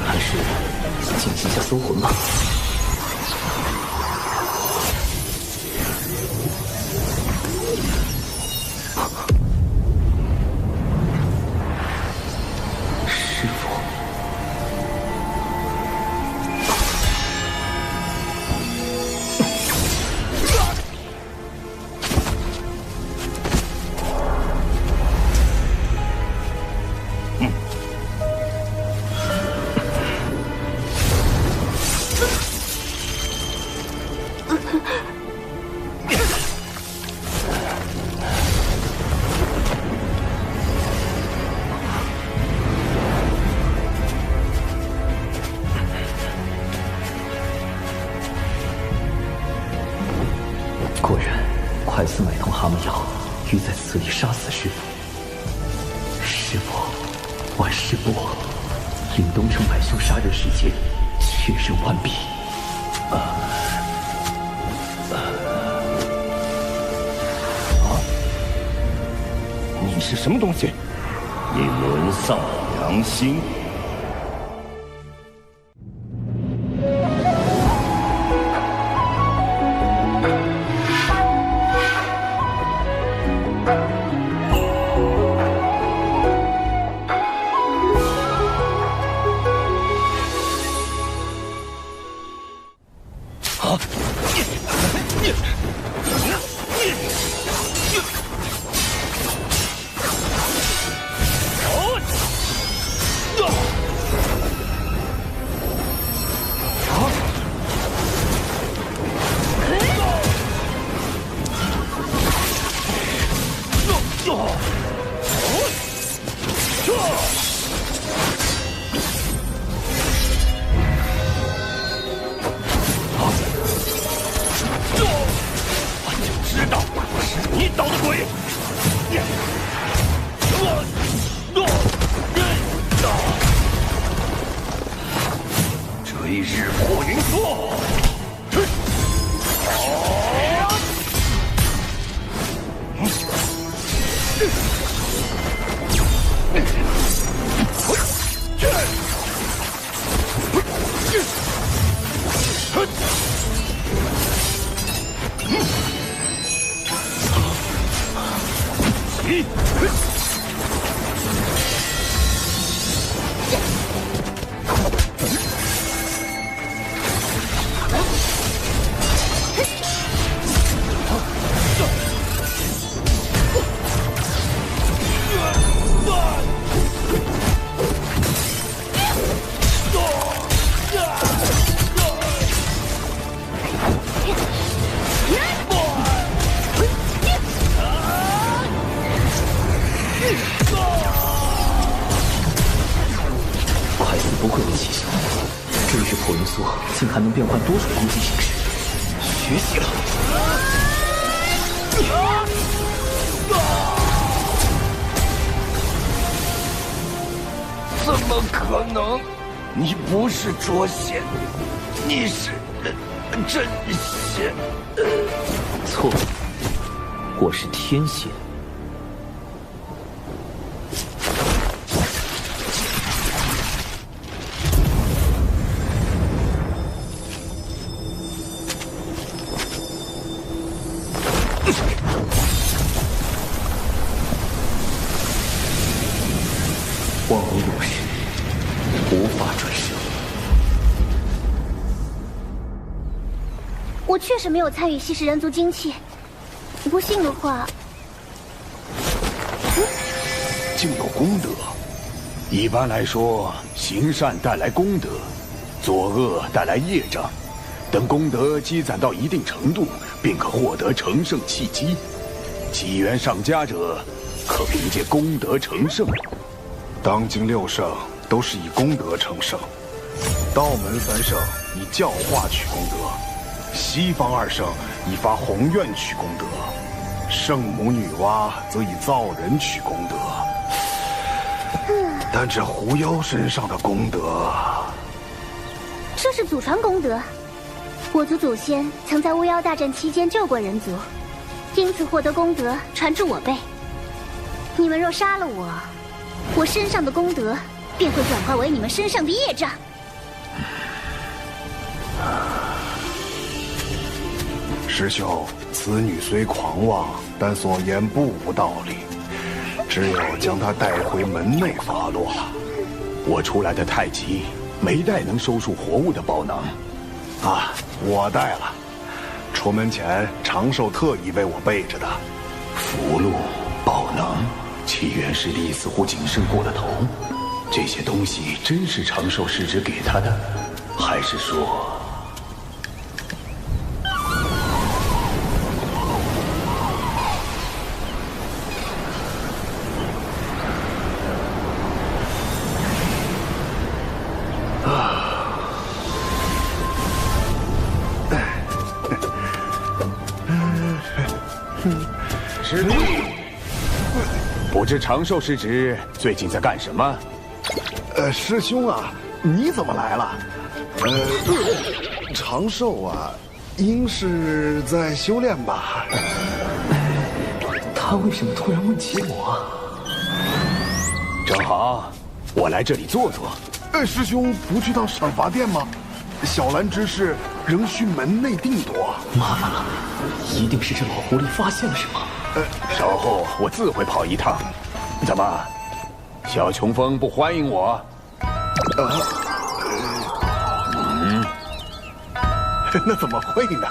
还是进行下搜魂吧。师傅，果然，快速买通蛤蟆药，欲在此里杀死师傅。师傅，万事不往，令东城百修杀人事件确认完毕。你是什么东西？你沦丧了良心！追日破云梭，不愧为奇效，追日破云梭竟还能变换多种攻击形式，学习了。怎么可能？你不是捉仙，你是真仙。错，我是天仙。万无有失，无法转生。我确实没有参与吸食人族精气，不信的话，竟有功德。一般来说，行善带来功德，作恶带来业障。等功德积攒到一定程度，便可获得成圣契机。机缘上佳者，可凭借功德成圣。当今6圣都是以功德成圣，道门3圣以教化取功德，西方2圣以发宏愿取功德，圣母女娲则以造人取功德。但这狐妖身上的功德，这是祖传功德。我族祖先曾在巫妖大战期间救过人族，因此获得功德传至我辈。你们若杀了我，我身上的功德便会转化为你们身上的业障。师兄，此女虽狂妄，但所言不无道理。只有将她带回门内发落。我出来的太急，没带能收束活物的宝囊。啊，我带了。出门前，长寿特意为我备着的。符箓、宝囊，齐元师弟似乎谨慎过了头。这些东西真是长寿师侄给他的，还是说……师弟，不知长寿师侄最近在干什么？师兄啊，你怎么来了？长寿啊，应是在修炼吧？他为什么突然问起我？正好，我来这里坐坐。师兄不去趟赏罚殿吗？小兰之事仍需门内定夺。麻烦了，一定是这老狐狸发现了什么。稍后我自会跑一趟。怎么，小琼峰不欢迎我？那怎么会呢？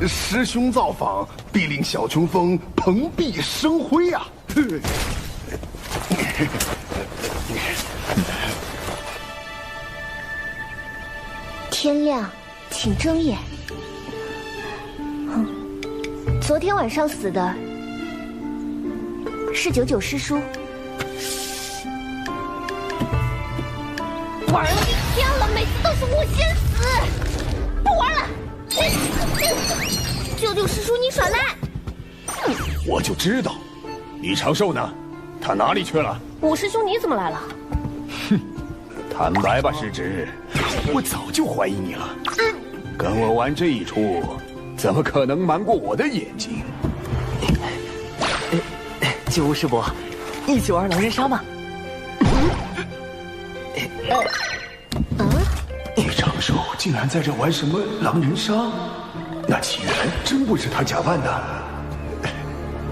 师兄造访，必令小琼峰蓬荜生辉啊！天亮，请睁眼。昨天晚上死的是99师叔。玩了一天了，每次都是我先死，不玩了。99师叔，你耍赖！我就知道，李长寿呢？他哪里去了？五师兄，你怎么来了？哼，坦白吧，师侄，我早就怀疑你了。跟我玩这一出，怎么可能瞒过我的眼睛？九无师伯，一起玩狼人杀吗？李长寿竟然在这玩什么狼人杀？那起源真不是他假扮的。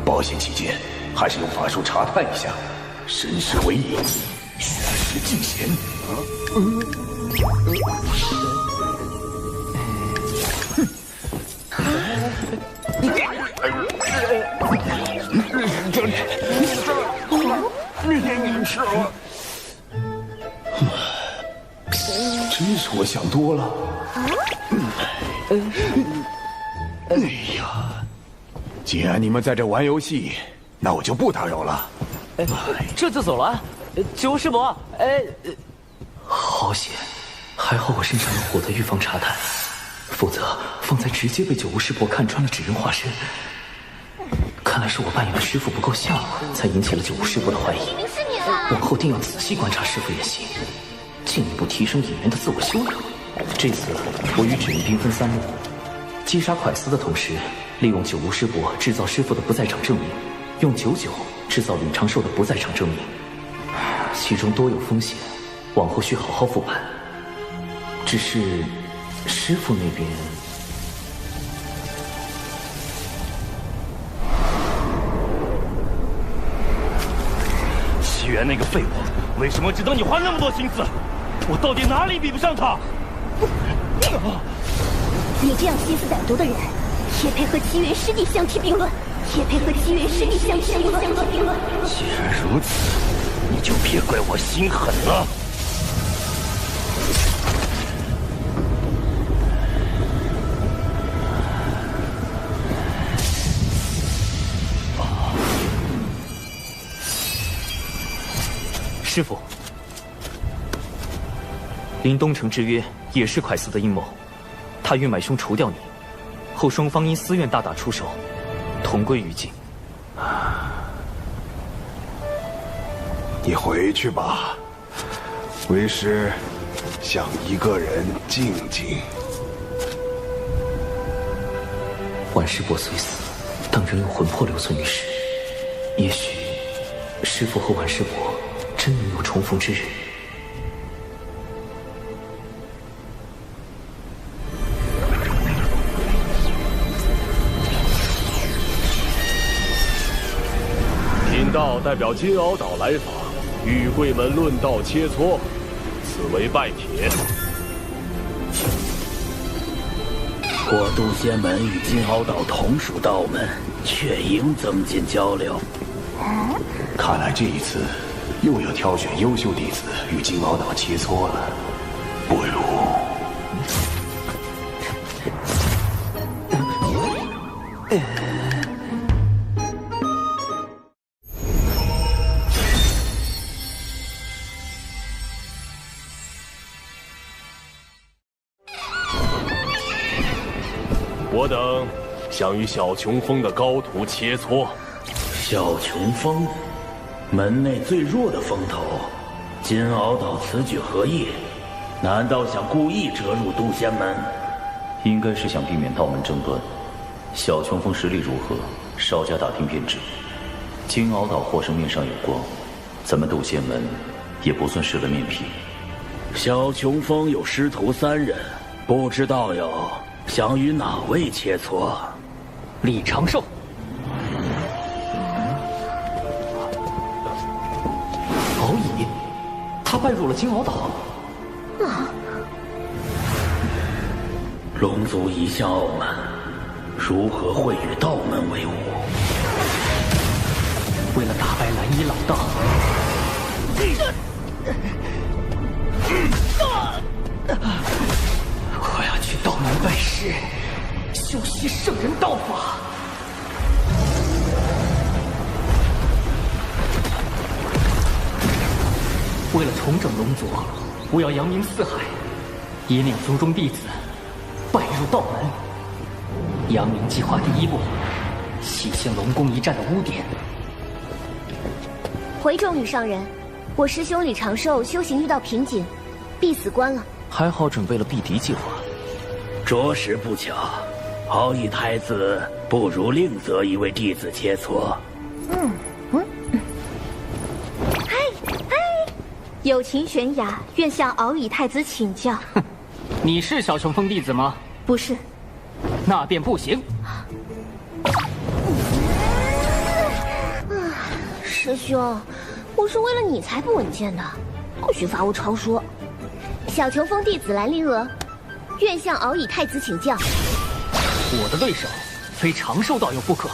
保险起见，还是用法术查探一下。身世为引，虚实尽显。真是我想多了。哎呀，既然你们在这玩游戏，那我就不打扰了。这就走了？九师伯，好险！还好我身上有火的预防查探，否则方才直接被九无师伯看穿了纸人化身。看来是我扮演的师傅不够像，才引起了九无师伯的怀疑。往后定要仔细观察师傅演习，进一步提升演员的自我修养。这次我与纸人兵分3路，击杀蒯斯的同时，利用九无师伯制造师傅的不在场证明，用99制造李长寿的不在场证明。其中多有风险，往后需好好复盘。只是师傅那边……齐元那个废物，为什么只等你花那么多心思？我到底哪里比不上他？你这样心思歹毒的人，也配和齐元师弟相提并论？也配和齐元师弟相提并论？既然如此，你就别怪我心狠了。师傅，临东城之约也是蒯斯的阴谋，他欲买凶除掉你，后双方因私怨大打出手，同归于尽。你回去吧，为师想一个人静静。婉师伯虽死，但仍有魂魄留存于世，也许师父和婉师伯真能有重逢之日。道代表金鳌岛来访，与贵门论道切磋，此为拜帖。我渡仙门与金鳌岛同属道门，却应增进交流。看来这一次又要挑选优秀弟子与金鳌岛切磋了，不如……我等想与小琼峰的高徒切磋。小琼峰，门内最弱的风头，金鳌岛此举何意？难道想故意折入渡仙门？应该是想避免道门争端。小琼峰实力如何，稍加打听便知。金鳌岛获胜面上有光，咱们渡仙门也不算失了面皮。小琼峰有师徒3人，不知道友想与哪位切磋？李长寿。敖乙，他拜入了金鳌岛。龙族一向傲慢，如何会与道门为伍？为了打败蓝衣老大，我要去道门拜师，修习圣人道法。为了重整龙族，我要扬名四海，引领族中弟子拜入道门。扬名计划第1步，洗清龙宫一战的污点。回众女上人，我师兄李长寿修行遇到瓶颈，必死关了。还好准备了避敌计划。着实不巧，敖乙太子不如另择一位弟子切磋。友情玄雅，愿向敖乙太子请教。你是小琼峰弟子吗？不是。那便不行。师兄，我是为了你才不稳健的，不许发无超说。小琼峰弟子兰陵娥，愿向敖乙太子请教。我的对手非长寿道友不可。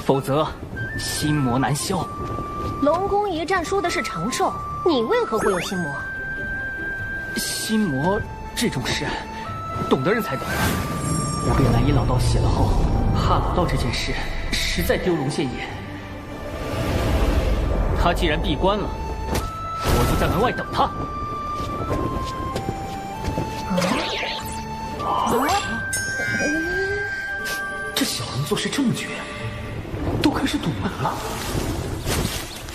否则心魔难消。龙宫一战输的是长寿，你为何会有心魔？心魔这种事，懂的人才懂。我被蓝衣老道洗了后，哈老道这件事实在丢龙现眼。他既然闭关了，我就在门外等他。这小龙做事这么绝，都开始堵门了。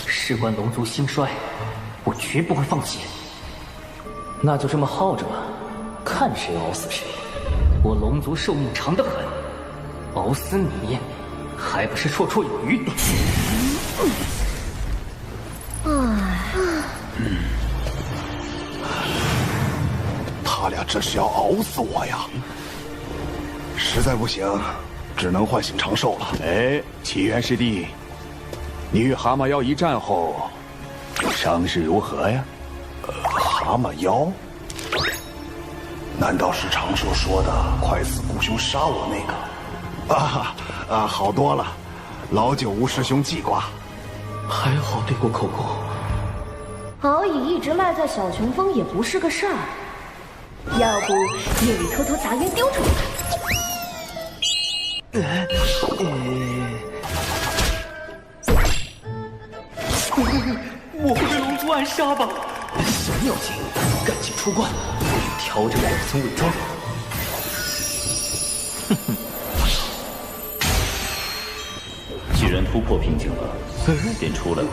事关龙族兴衰，我绝不会放弃。那就这么耗着吧，看谁熬死谁。我龙族寿命长得很，熬死你还不是绰绰有余。他俩这是要熬死我呀！实在不行，只能唤醒长寿了。哎，启元师弟，你与蛤蟆妖一战后，伤势如何呀？蛤蟆妖？难道是长寿说的快死顾兄杀我那个？好多了，老九吴师兄记挂。还好对过口供。敖乙一直赖在小琼峰也不是个事儿，要不夜里偷偷砸晕丢出来。我会被龙族暗杀吧？小尿精，赶紧出关，调整2层伪装。既然突破瓶颈了，便出来吧。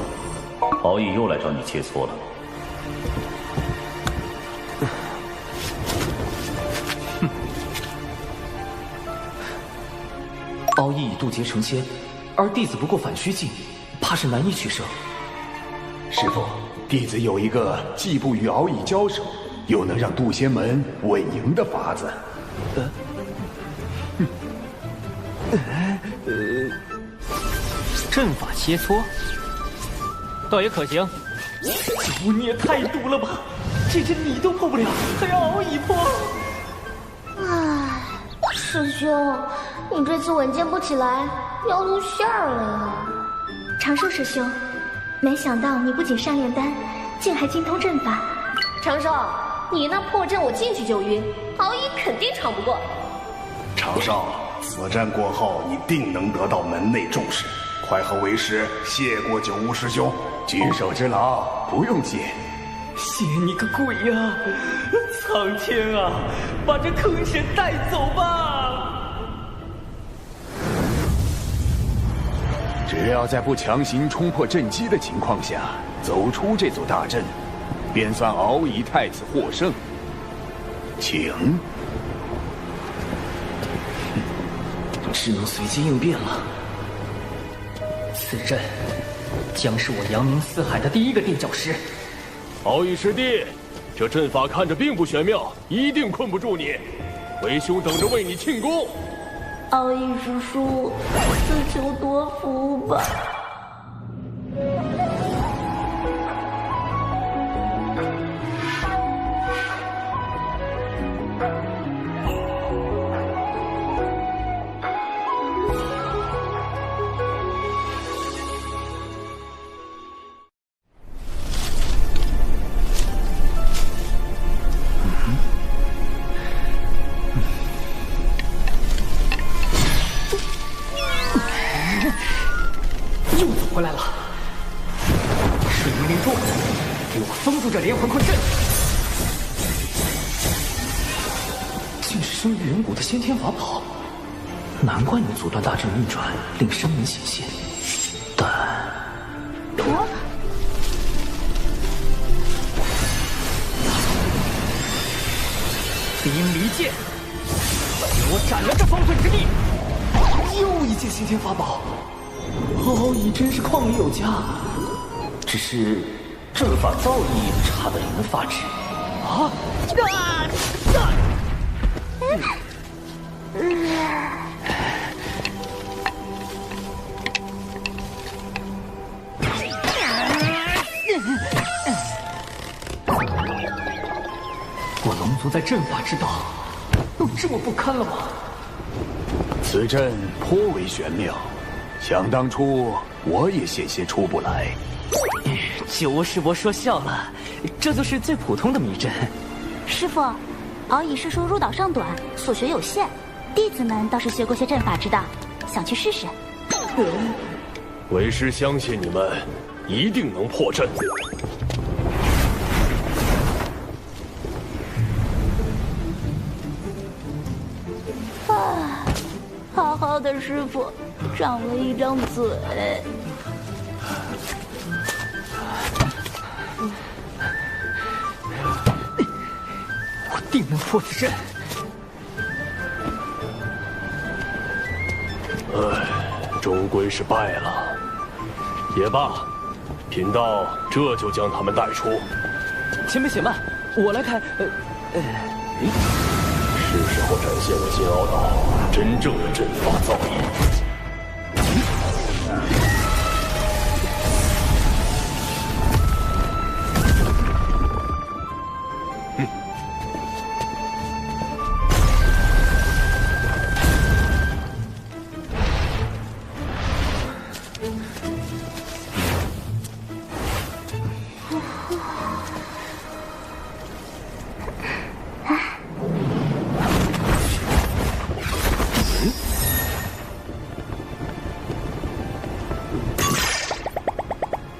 敖乙又来找你切磋了。敖乙以渡劫成仙，而弟子不过反虚境，怕是难以取胜。师父，弟子有一个既不与敖乙交手，又能让渡仙门稳赢的法子。阵法切磋，倒也可行。主，你也太毒了吧！这阵你都破不了，还让敖乙破。唉，师兄，你这次稳健不起来，要露馅儿了呀。长寿师兄，没想到你不仅善炼丹，竟还精通阵法。长寿，你那破阵我进去就晕，敖乙肯定闯不过。长少，此战过后，你定能得到门内重视。快和为师谢过九无师兄，举手之劳，不用谢。谢你个鬼呀！苍天啊，把这坑神带走吧！只要在不强行冲破阵基的情况下走出这座大阵，便算敖乙太子获胜。请。只能随机应变了。此阵将是我扬名四海的第一个垫脚石。敖乙师弟，这阵法看着并不玄妙，一定困不住你。为兄等着为你庆功。敖乙师叔，自求多福吧。又走回来了！水灵灵珠，给我封住这连环困阵！竟是生于远古的先天法宝，难怪能阻断大阵运转，令生灵显现。但，离阴离剑，给我斩了这方寸之地！又一件先天法宝。敖乙真是旷里有家，只是阵法造诣差得令人发指。我龙族在阵法之道有这么不堪了吗？此阵颇为玄妙。想当初我也险些出不来。九无师伯说笑了，这就是最普通的迷阵。师傅，敖乙师叔入岛尚短，所学有限，弟子们倒是学过些阵法之道，想去试试。为师相信你们一定能破阵。好好的师傅，长了一张嘴。我定能破此阵。终归是败了。也罢，贫道这就将他们带出。前辈且慢，我来开。是时候展现我金鳌岛真正的阵法造诣。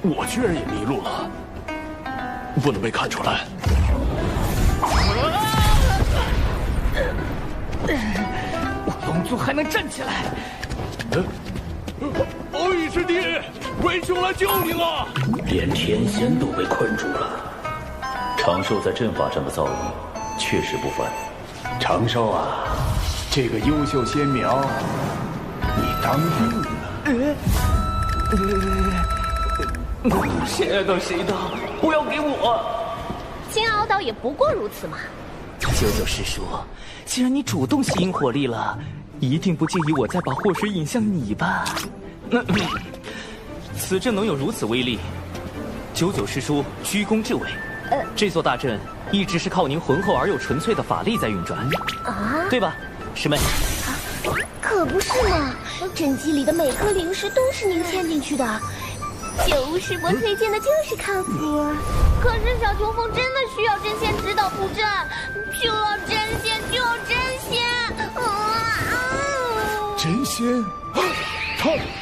我居然也迷路了，不能被看出来。我龙族还能站起来！敖乙师弟，为兄来救你了！连天仙都被困住了。长寿在阵法上的造诣确实不凡。长寿啊，这个优秀仙苗，你当定了。谁爱当谁当，不要给我！金鳌岛也不过如此嘛。九九师叔，既然你主动吸引火力了，一定不介意我再把祸水引向你吧？此阵能有如此威力，99师叔居功至伟。这座大阵一直是靠您浑厚而又纯粹的法力在运转，对吧，师妹？可不是嘛，阵基里的每颗灵石都是您嵌进去的。九巫师伯推荐的就是靠谱。可是小琼峰真的需要真仙指导布阵，就要真仙，就要真仙！真仙？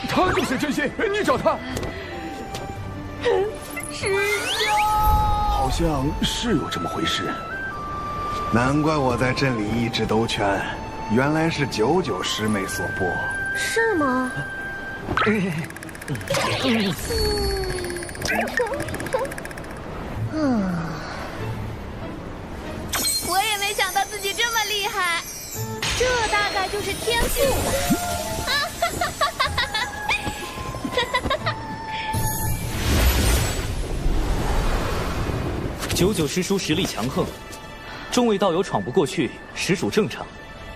他就是真仙，你找他。师兄，好像是有这么回事。难怪我在镇里一直兜圈，原来是99师妹所拨。是吗？我也没想到自己这么厉害，这大概就是天赋99师叔实力强横，众位道友闯不过去，实属正常，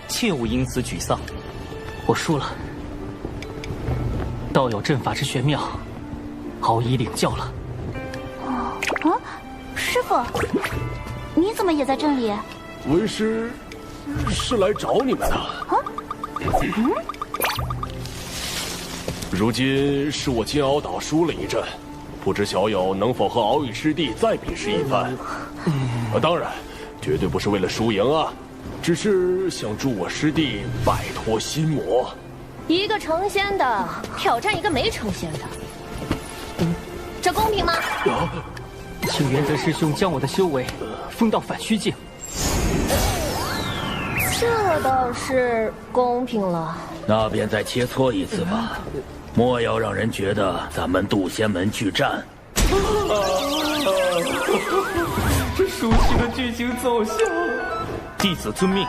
切勿因此沮丧。我输了。道友阵法之玄妙，敖乙领教了。师傅，你怎么也在镇里？为师是来找你们的。如今是我金鳌岛输了一阵，不知小友能否和敖乙师弟再比试一番？当然，绝对不是为了输赢啊，只是想助我师弟摆脱心魔。一个成仙的挑战一个没成仙的，这公平吗？请元泽师兄将我的修为封到反虚境。这倒是公平了。那便再切磋一次吧，莫要让人觉得咱们渡仙门拒战。这熟悉的剧情走向，弟子遵命。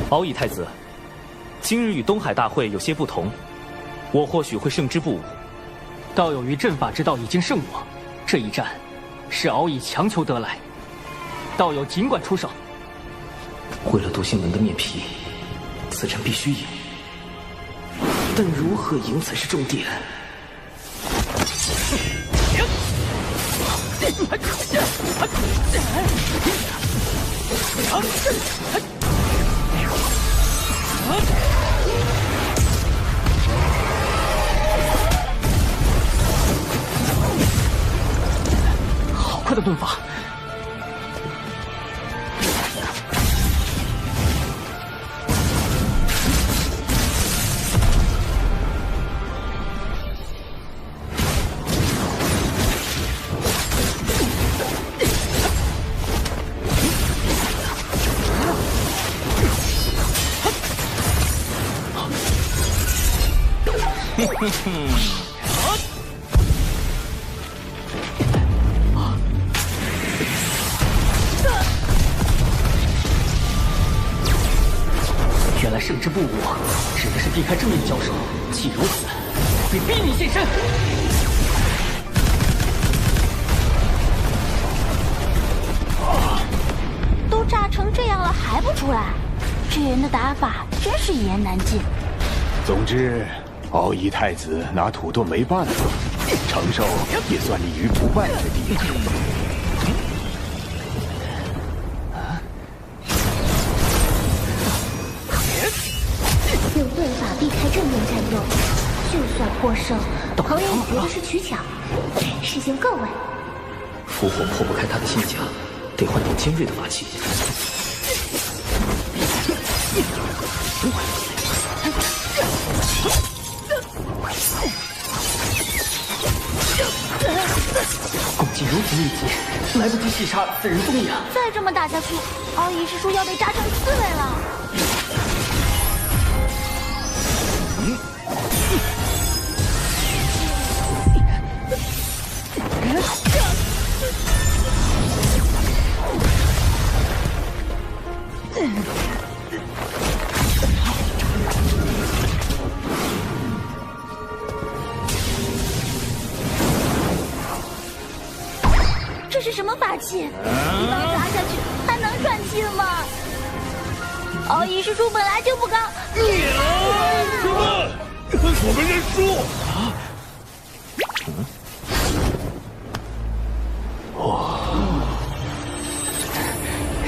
敖乙太子，今日与东海大会有些不同，我或许会胜之不武。道友于阵法之道已经胜我，这一战是敖乙强求得来，道友尽管出手。为了渡仙门的面皮，此战必须赢，但如何赢才是重点。好快的盾法！原来胜之不武指的是避开正面交手，既如此，便逼你现身。都炸成这样了还不出来，这人的打法真是一言难尽。总之，敖乙太子拿土遁没办法，承受也算立于不败之地。用盾法避开正面战斗，就算获胜，旁人也觉得是取巧。师兄够稳。伏火破不开他的心墙，得换点尖锐的法器。攻击如此密集，来不及细查此人踪影。再这么打下去，敖乙师叔要被炸成刺猬了。这是什么法器？一刀砸下去还能喘气吗？敖乙师叔本来就不高。什么？我们认输！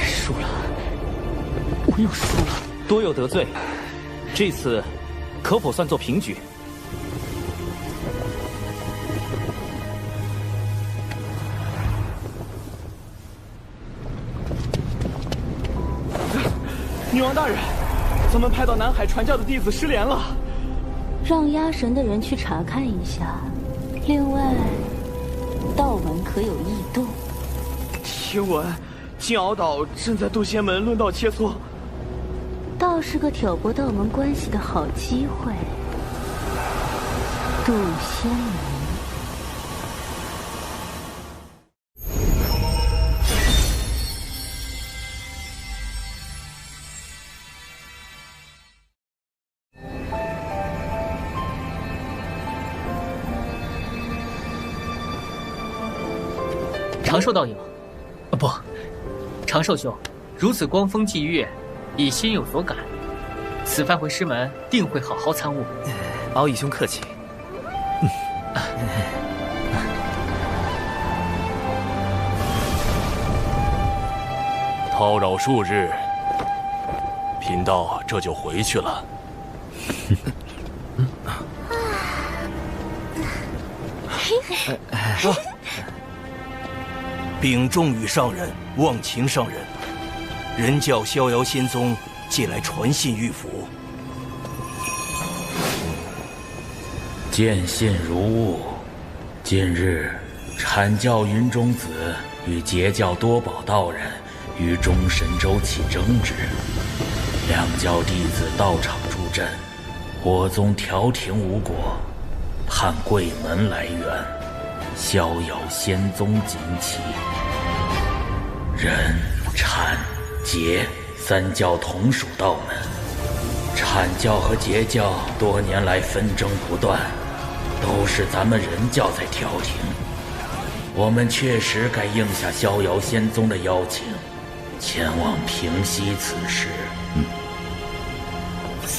输了，我又输了。多有得罪，这次可否算作平局？女王大人，咱们派到南海传教的弟子失联了，让压神的人去查看一下。另外，道门可有异动？听闻金鳌岛正在渡仙门论道切磋，倒是个挑拨道门关系的好机会。渡仙门。长寿道友，不，长寿兄，如此光风霁月，已心有所感。此番回师门，定会好好参悟。敖乙兄客气。叨扰数日，贫道这就回去了。禀众羽上人，望秦上人，人教逍遥仙宗借来传信玉符。见信如晤。近日，阐教云中子与截教多宝道人于中神州起争执，两教弟子到场助阵，我宗调停无果，盼贵门来援，逍遥仙宗锦旗。人、阐、截三教同属道门，阐教和截教多年来纷争不断，都是咱们人教在调停。我们确实该应下逍遥仙宗的邀请，前往平息此事。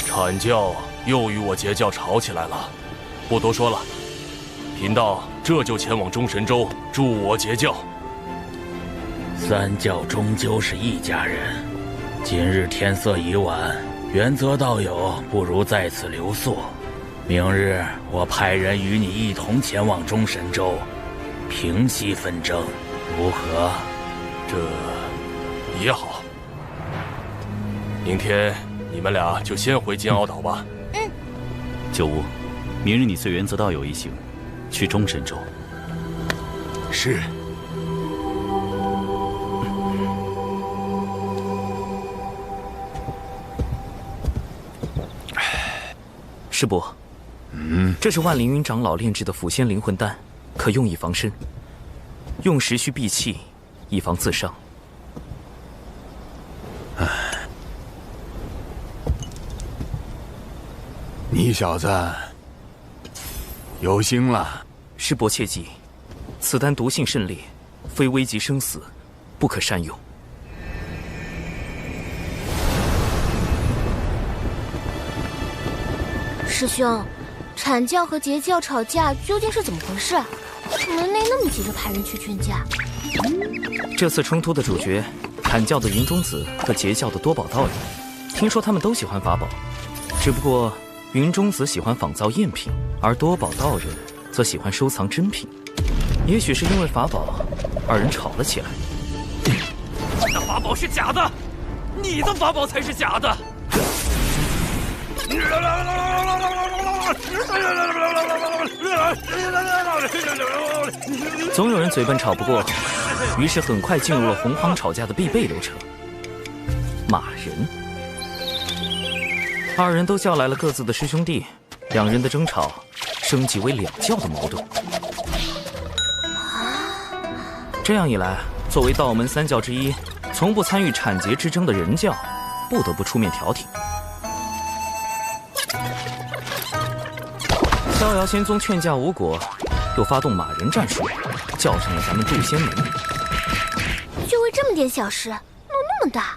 阐教又与我截教吵起来了，不多说了，贫道这就前往中神州助我截教。三教终究是一家人，今日天色已晚，元泽道友不如在此留宿。明日我派人与你一同前往中神州，平息纷争，如何？这也好。明天你们俩就先回金鳌岛吧。九乌，明日你随元泽道友一行去中神州。是。师伯，这是万凌云长老炼制的腐仙灵魂丹，可用以防身。用时需闭气，以防自伤。你小子有心了。师伯切记，此丹毒性甚烈，非危及生死，不可擅用。师兄，阐教和截教吵架究竟是怎么回事？门内那么急着派人去劝架。这次冲突的主角，阐教的云中子和截教的多宝道人，听说他们都喜欢法宝，只不过云中子喜欢仿造赝品，而多宝道人则喜欢收藏真品。也许是因为法宝，二人吵了起来。那法宝是假的，你的法宝才是假的。总有人嘴笨吵不过，于是很快进入了洪荒吵架的必备流程——骂人。二人都叫来了各自的师兄弟，两人的争吵升级为两教的矛盾。这样一来，作为道门三教之一，从不参与阐截之争的人教，不得不出面调停。逍遥仙宗劝架无果，又发动骂人战术，叫上了咱们渡仙门。这么点小事，弄那么大？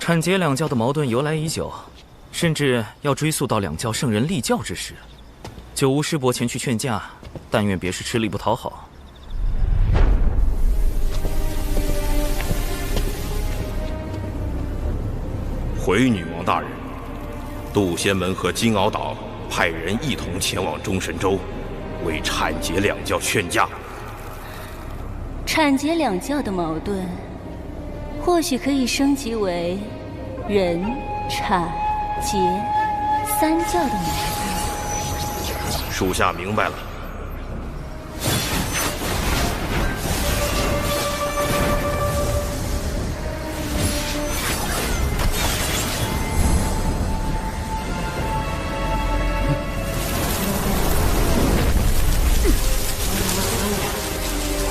阐解两教的矛盾由来已久，甚至要追溯到两教圣人立教之时。九无师伯前去劝架，但愿别是吃力不讨好。回女王大人，渡仙门和金鳌岛派人一同前往中神州，为阐解两教劝架。阐解两教的矛盾，或许可以升级为人、阐、结三教的矛盾。属下明白了。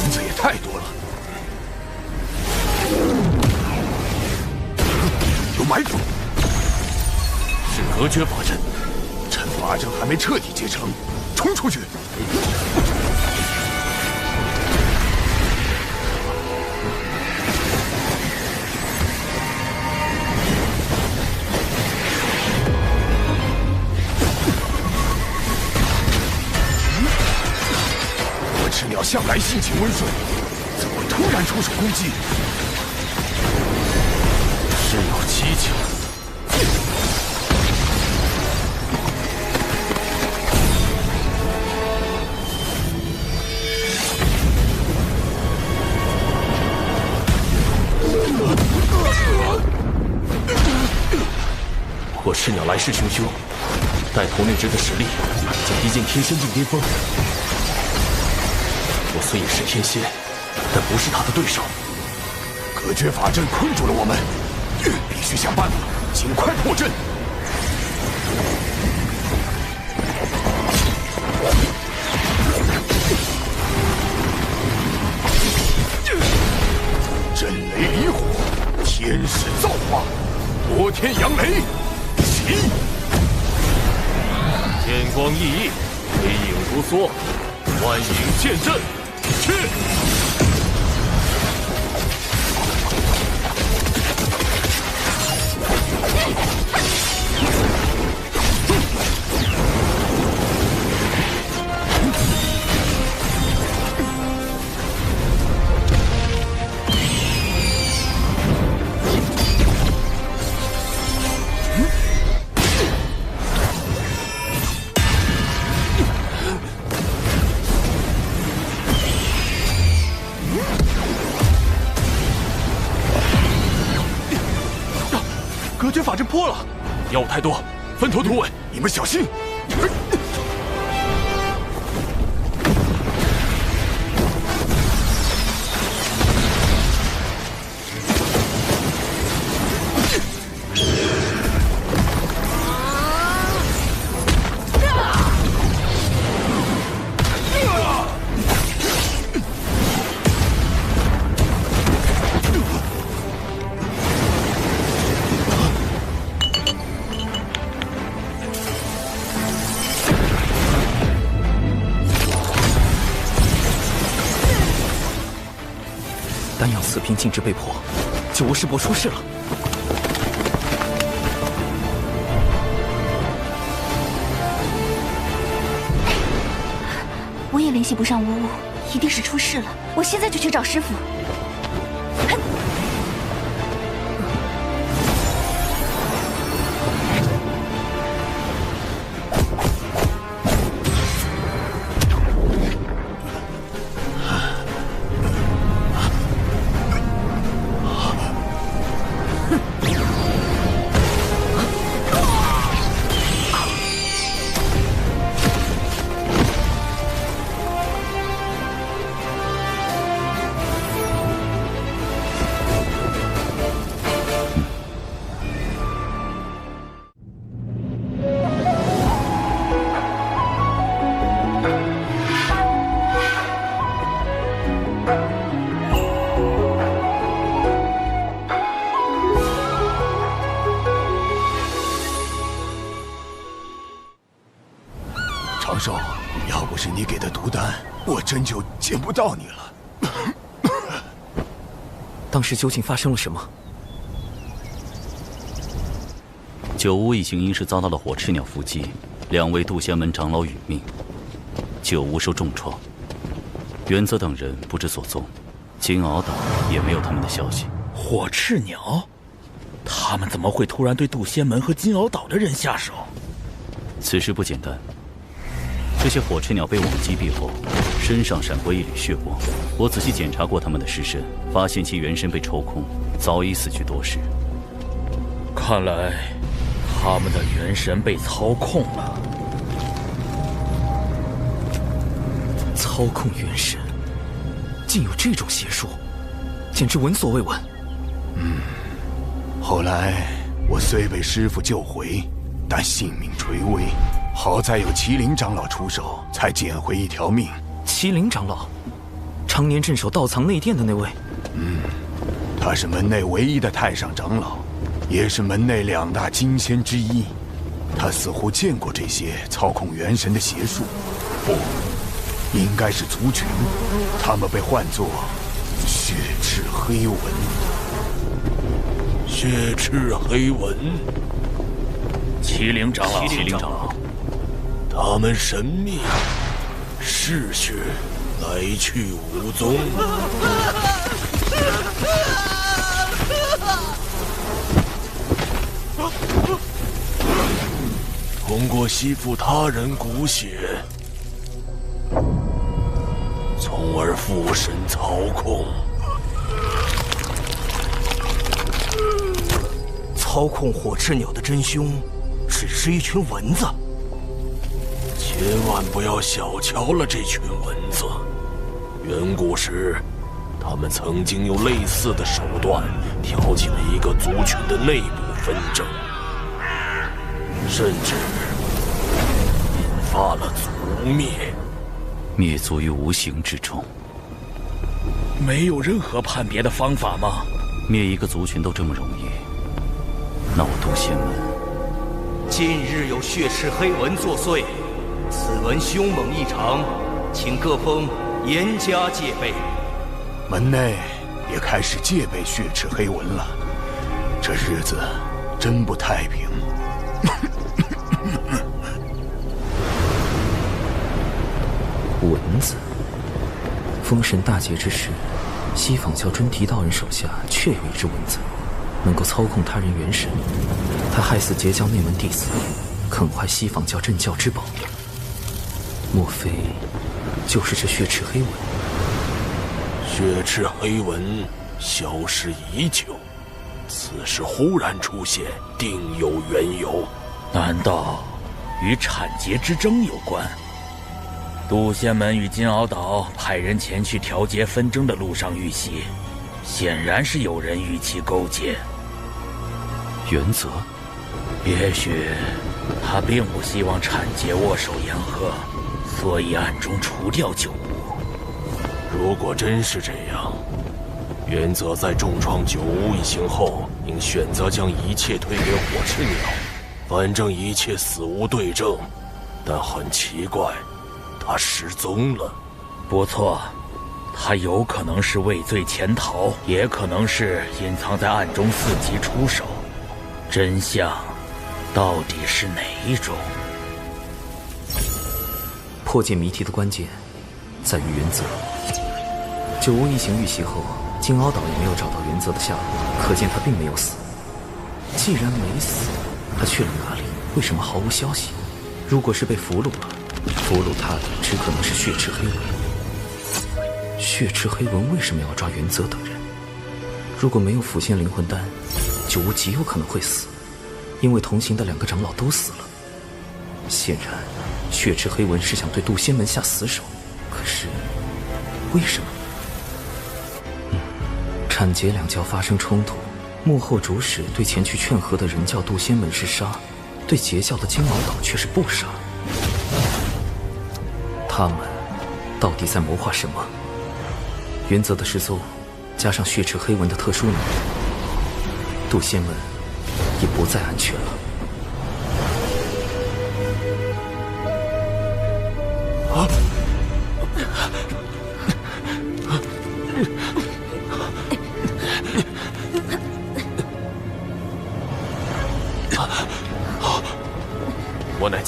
蚊子也太多了，有埋伏，是隔绝法阵。趁法阵还没彻底结成，冲出去！我赤鸟向来性情温顺，怎会突然出手攻击？事有蹊跷。我赤鸟来势汹汹，带头那只的实力将逼近天仙境巅峰。我虽也是天仙，但不是他的对手。隔绝法阵困住了我们，必须想办法尽快破阵。震雷离火，天使造化，摩天扬雷，起！天光熠熠，黑影如梭，万影剑阵，去！隔绝法阵破了，妖物太多，分头突围，你们小心！丹阳四平禁制被破，九无师伯出事了。我也联系不上无误，一定是出事了。我现在就去找师傅。长寿，要不是你给的毒丹，我真就见不到你了。当时究竟发生了什么？九巫一行因是遭到了火赤鸟伏击，2位渡仙门长老殒命，九巫受重创，元泽等人不知所踪，金鳌岛也没有他们的消息。火赤鸟，他们怎么会突然对渡仙门和金鳌岛的人下手？此事不简单。这些火赤鸟被我们击毙后，身上闪过一缕血光。我仔细检查过他们的尸身，发现其元神被抽空，早已死去多时。看来，他们的元神被操控了。操控元神，竟有这种邪术，简直闻所未闻。后来我虽被师父救回，但性命垂危。好在有麒麟长老出手，才捡回一条命。麒麟长老，常年镇守道藏内殿的那位。他是门内唯一的太上长老，也是门内2大金仙之一。他似乎见过这些操控元神的邪术，不，应该是族群。他们被唤作血赤黑纹。血赤黑纹，麒麟长老，麒麟长老。他们神秘，嗜血，来去无踪。通过吸附他人骨血，从而附身操控。操控火赤鸟的真凶，只是一群蚊子。千万不要小瞧了这群蚊子。远古时，他们曾经用类似的手段挑起了一个族群的内部纷争，甚至引发了族灭。灭族于无形之中。没有任何判别的方法吗？灭一个族群都这么容易，那我渡仙门。近日有血赤黑纹作祟。此纹凶猛异常，请各封严加戒备。门内也开始戒备血赤黑纹了，这日子真不太平。蚊子。封神大劫之时，西坊教尊提道人手下确有一只蚊子，能够操控他人元神。他害死截教内门弟子，啃坏西坊教镇教之宝。莫非就是这血赤黑纹？血赤黑纹消失已久，此时忽然出现，定有缘由。难道与产劫之争有关？渡仙门与金鳌岛派人前去调节纷争的路上遇袭，显然是有人与其勾结。原则，也许他并不希望产劫握手言和，所以暗中除掉九巫。如果真是这样，元泽在重创九巫一行后，应选择将一切推给火赤鸟，反正一切死无对证。但很奇怪，他失踪了。不错，他有可能是畏罪潜逃，也可能是隐藏在暗中伺机出手。真相到底是哪一种？破解谜题的关键在于原则。九巫一行遇袭后，金鳌岛也没有找到原则的下落，可见他并没有死。既然没死，他去了哪里？为什么毫无消息？如果是被俘虏了，俘虏他的只可能是血赤黑纹。血赤黑纹为什么要抓原则等人？如果没有腐仙灵魂丹，九巫极有可能会死，因为同行的2个长老都死了。显然，血赤黑纹是想对渡仙门下死手，可是为什么？产劫2教发生冲突，幕后主使对前去劝和的人教渡仙门是杀，对截教的金鳌岛却是不杀。他们到底在谋划什么？原则的失踪，加上血赤黑纹的特殊能力，渡仙门也不再安全了。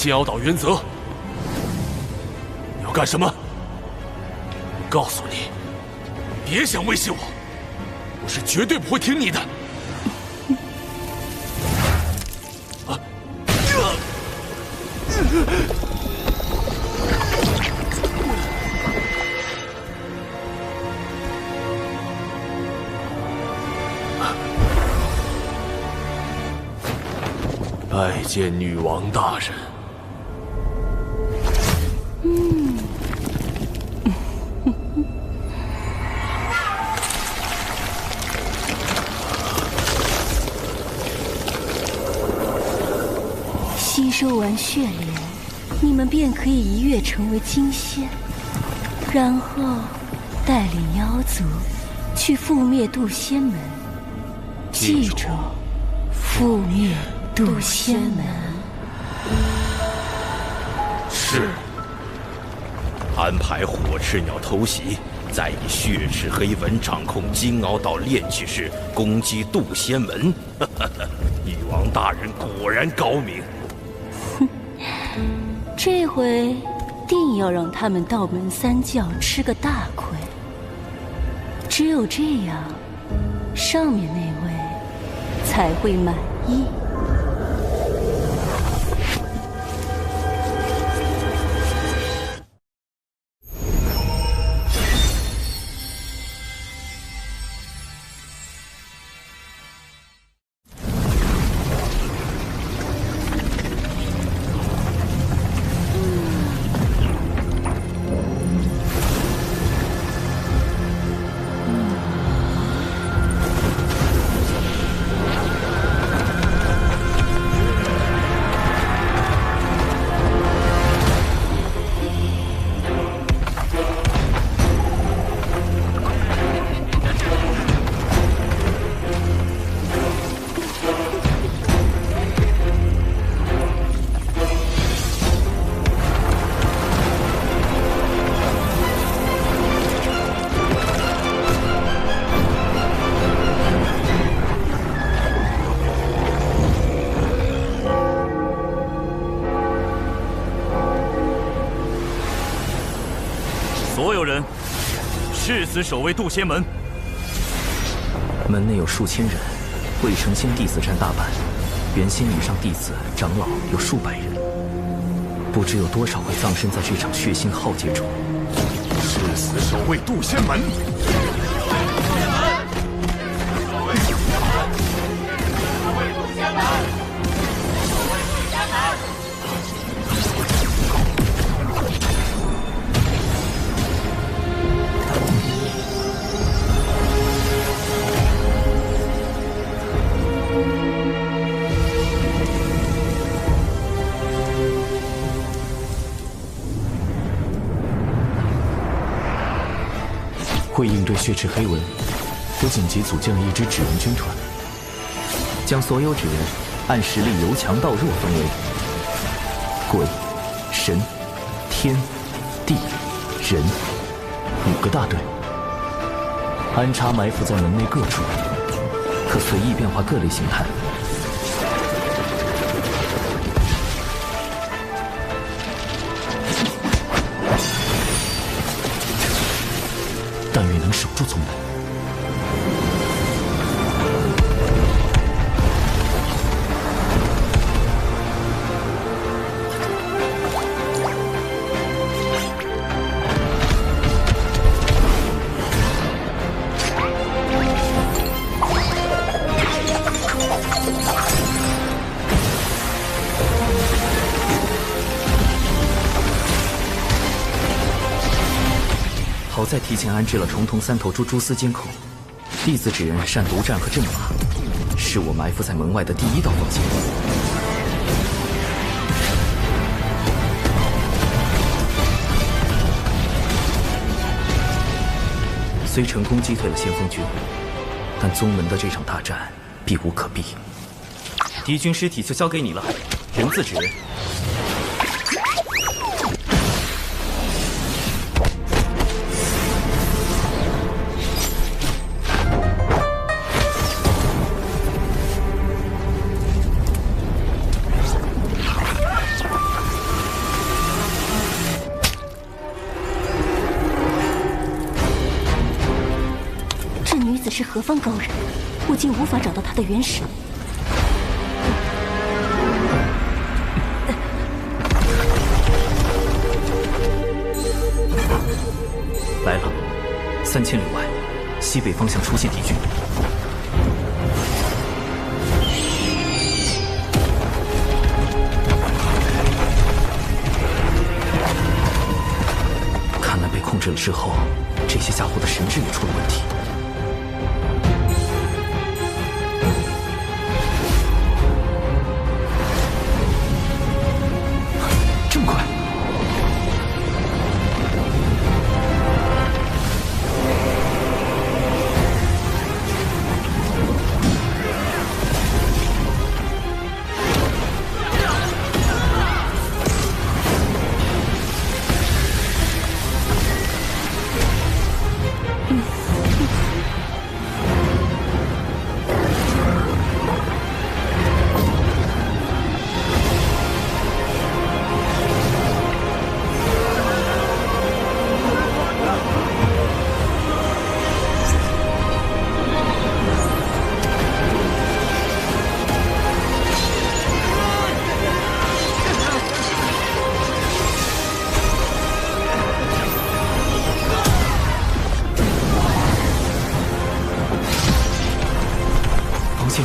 金鳌岛原则。你要干什么？告诉你，别想威胁我，我是绝对不会听你的。拜见女王大人。吸收完血莲，你们便可以一跃成为金仙，然后带领妖族去覆灭渡仙门。记住，覆灭渡仙门。是。安排火赤鸟偷袭，再以血赤黑纹掌控金鳌岛炼气士，攻击渡仙门。女王大人果然高明。这回定要让他们道门三教吃个大亏。只有这样，上面那位才会满意。所有人，誓死守卫渡仙门。门内有数千人，未成仙弟子占大半，元仙以上弟子、长老有数百人，不知有多少会葬身在这场血腥浩劫中。誓死守卫渡仙门。为应对血赤黑纹，我紧急组建了一支纸人军团，将所有纸人按实力由强到弱分为鬼、神、天、地、人5个大队，安插埋伏在门内各处，可随意变化各类形态。但愿能守住宗门。好在提前安置了重瞳3头蛛蛛丝监控，弟子纸人善独战和阵法，是我埋伏在门外的第一道防线。虽成功击退了先锋军，但宗门的这场大战避无可避。敌军尸体就交给你了，人字纸人。的是何方高人，我竟无法找到他的原始。来了，3000里外，西北方向出现敌军。看来被控制了之后，这些家伙的神智也出了问题。这么快！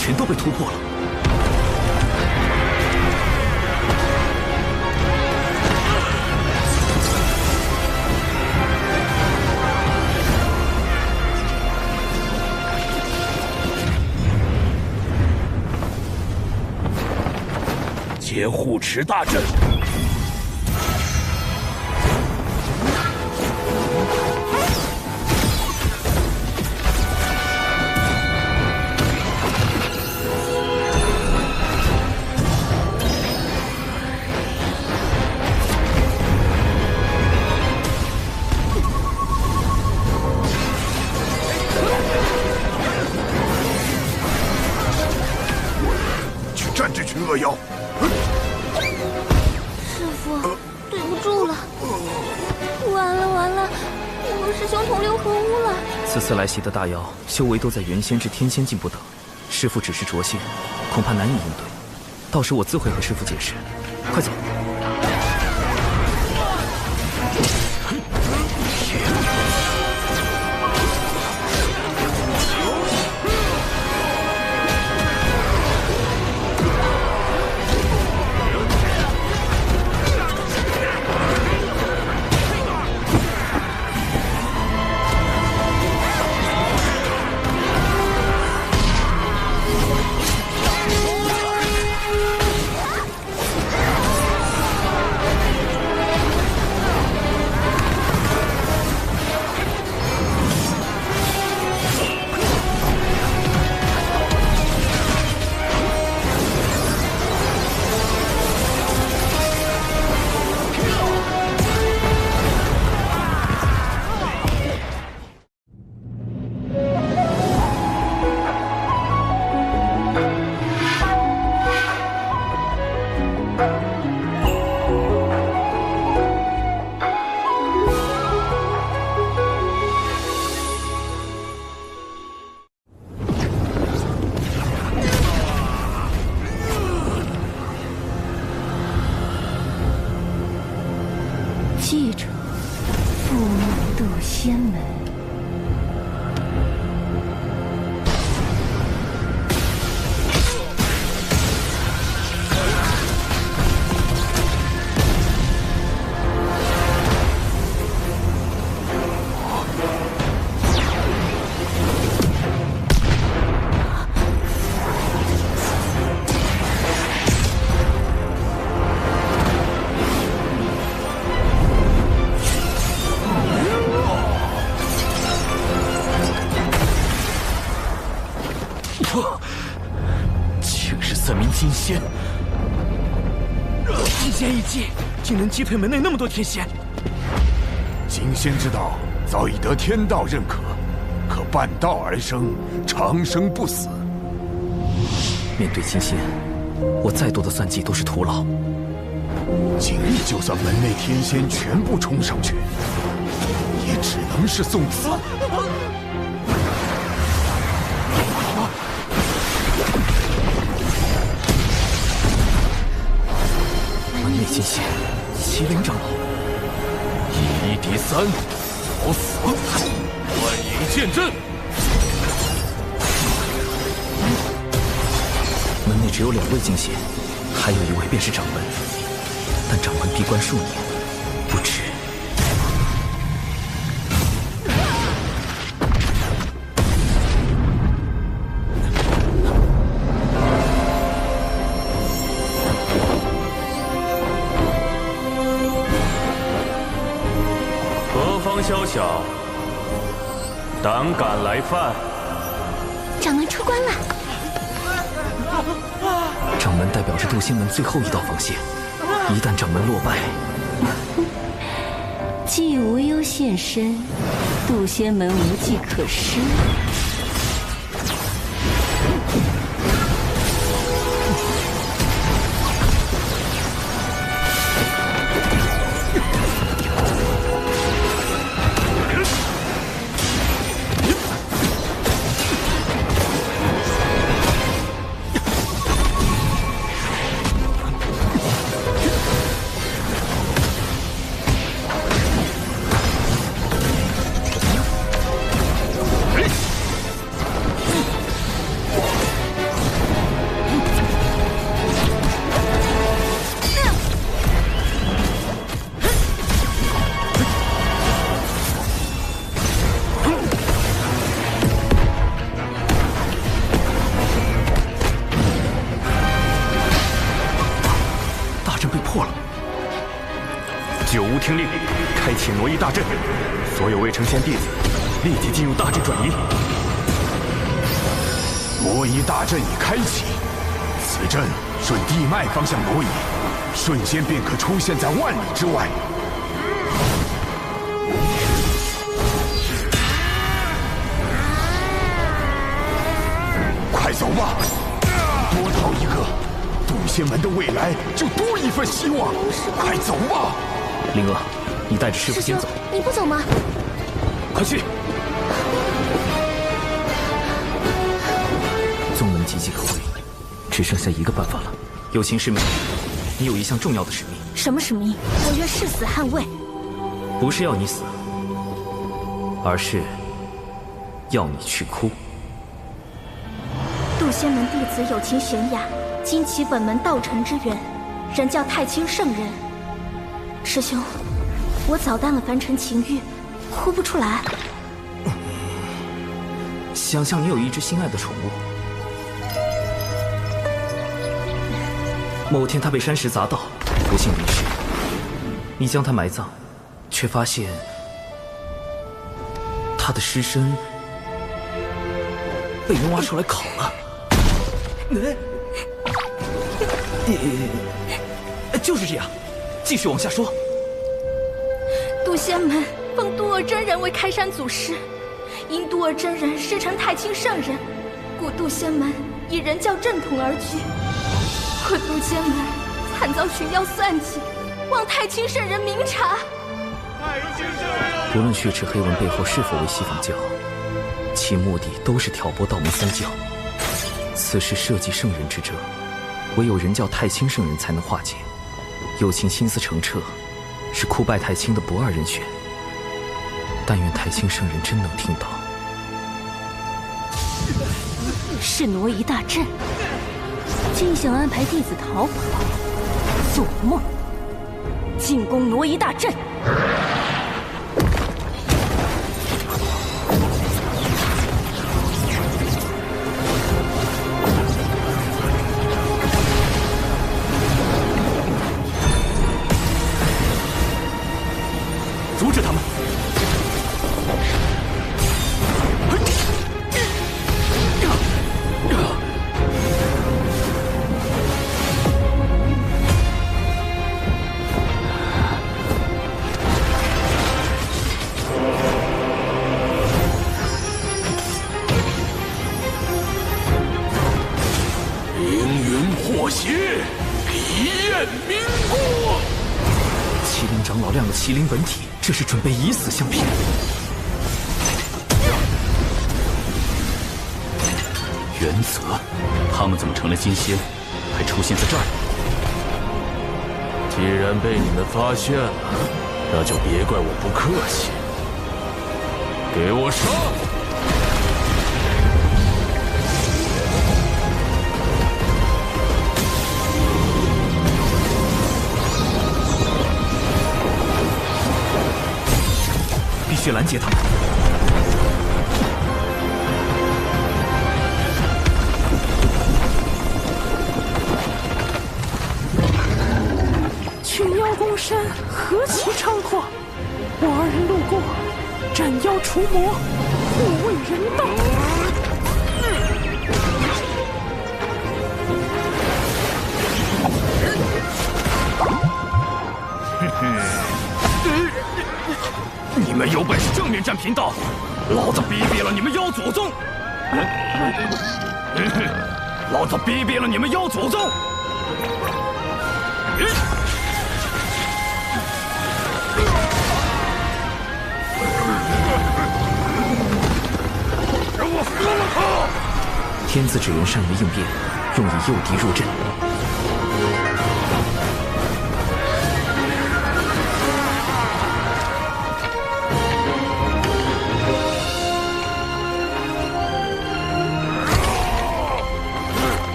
全都被突破了。劫护持大阵。这群恶妖！师父，对不住了，完了完了，我们师兄同流合污了。此次来袭的大妖，修为都在元仙至天仙境不等，师父只是着仙，恐怕难以应对。到时我自会和师父解释。快走！记着，覆灭渡仙门。竟是3名金仙！金仙一击，竟能击退门内那么多天仙。金仙之道早已得天道认可，可半道而生，长生不死。面对金仙，我再多的算计都是徒劳。今日就算门内天仙全部冲上去，也只能是送死。金仙，麒麟长老，以1敌3，找死！幻影剑阵。门内只有2位金仙，还有1位便是掌门，但掌门闭关数年，不知。何方宵小，胆敢来犯？掌门出关了。掌门代表着渡仙门最后一道防线，一旦掌门落败，既无忧现身，渡仙门无计可施。九无听令，开启挪移大阵，所有未成仙弟子立即进入大阵转移。挪移大阵已开启，此阵顺地脉方向挪移，瞬间便可出现在万里之外。快走吧，多逃一个，渡仙门的未来就多一份希望。快走吧。灵儿，你带着师傅先走。你不走吗？快去！宗门岌岌可危，只剩下一个办法了。有情师妹，你有一项重要的使命。什么使命？我愿誓死捍卫。不是要你死，而是要你去哭。渡仙门弟子有情娴雅，今起本门道成之缘，人叫太清圣人。师兄，我早淡了凡尘情欲，哭不出来。想象你有一只心爱的宠物，某天它被山石砸到，不幸离世，你将它埋葬，却发现它的尸身被人挖出来烤了。就是这样，继续往下说。渡仙门奉渡厄真人为开山祖师，因渡厄真人师承太清圣人，故渡仙门以人教正统而居。我渡仙门惨遭寻妖算计，望太清圣人明察。不论血池黑纹背后是否为西方教，其目的都是挑拨道门三教。此事涉及圣人之争，唯有人教太清圣人才能化解。有情心思澄澈，是哭拜太清的不二人选。但愿太清圣人真能听到。是挪移大阵，竟想安排弟子逃跑，做梦！进攻挪移大阵。阻止他们！凌云破邪，一焰明光。麒麟长老亮了麒麟本体，这是准备以死相拼。原则，他们怎么成了金仙，还出现在这儿？既然被你们发现了，那就别怪我不客气。给我上！必须拦截他们。群妖攻山，何其猖狂！我二人路过，斩妖除魔，不为人道。你们有本事正面战贫道，老子逼毙了你们妖祖宗！老子逼毙了你们妖祖宗！让我撕了他！天子指人善于应变，用以诱敌入阵。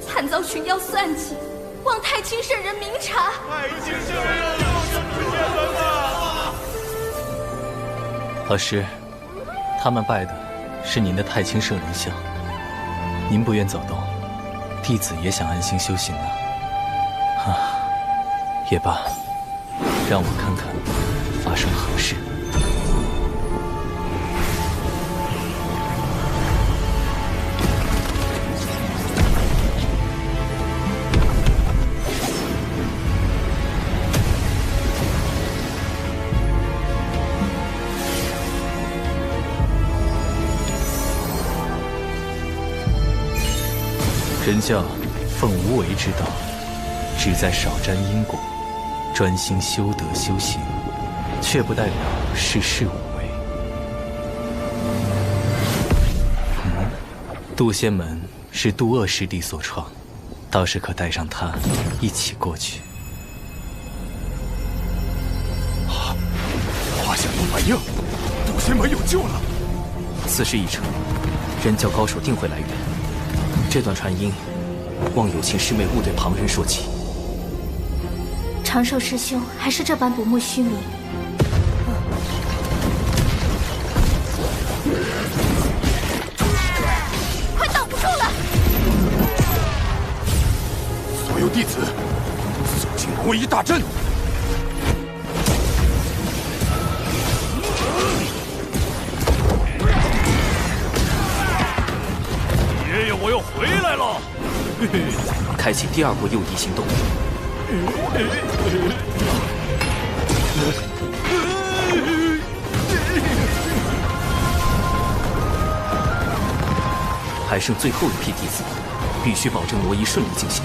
惨遭群妖算计，望太清圣人明察。太清圣人又是出现门了！老师，他们拜的是您的太清圣人像，您不愿走动，弟子也想安心修行啊。也罢，让我看看发生何事。人教奉无为之道，旨在少沾因果，专心修德修行，却不代表事事无为。渡仙门是渡恶师弟所创，倒是可带上他一起过去。华夏有反应，渡仙门有救了。此事已成，人教高手定会来援。这段传音，望有情师妹勿对旁人说起。长寿师兄还是这般不慕虚名。快挡不住了！所有弟子，肃静魔夷大阵！爷爷，我又回来了！开启第二波诱敌行动。还剩最后一批弟子，必须保证挪移顺利进行。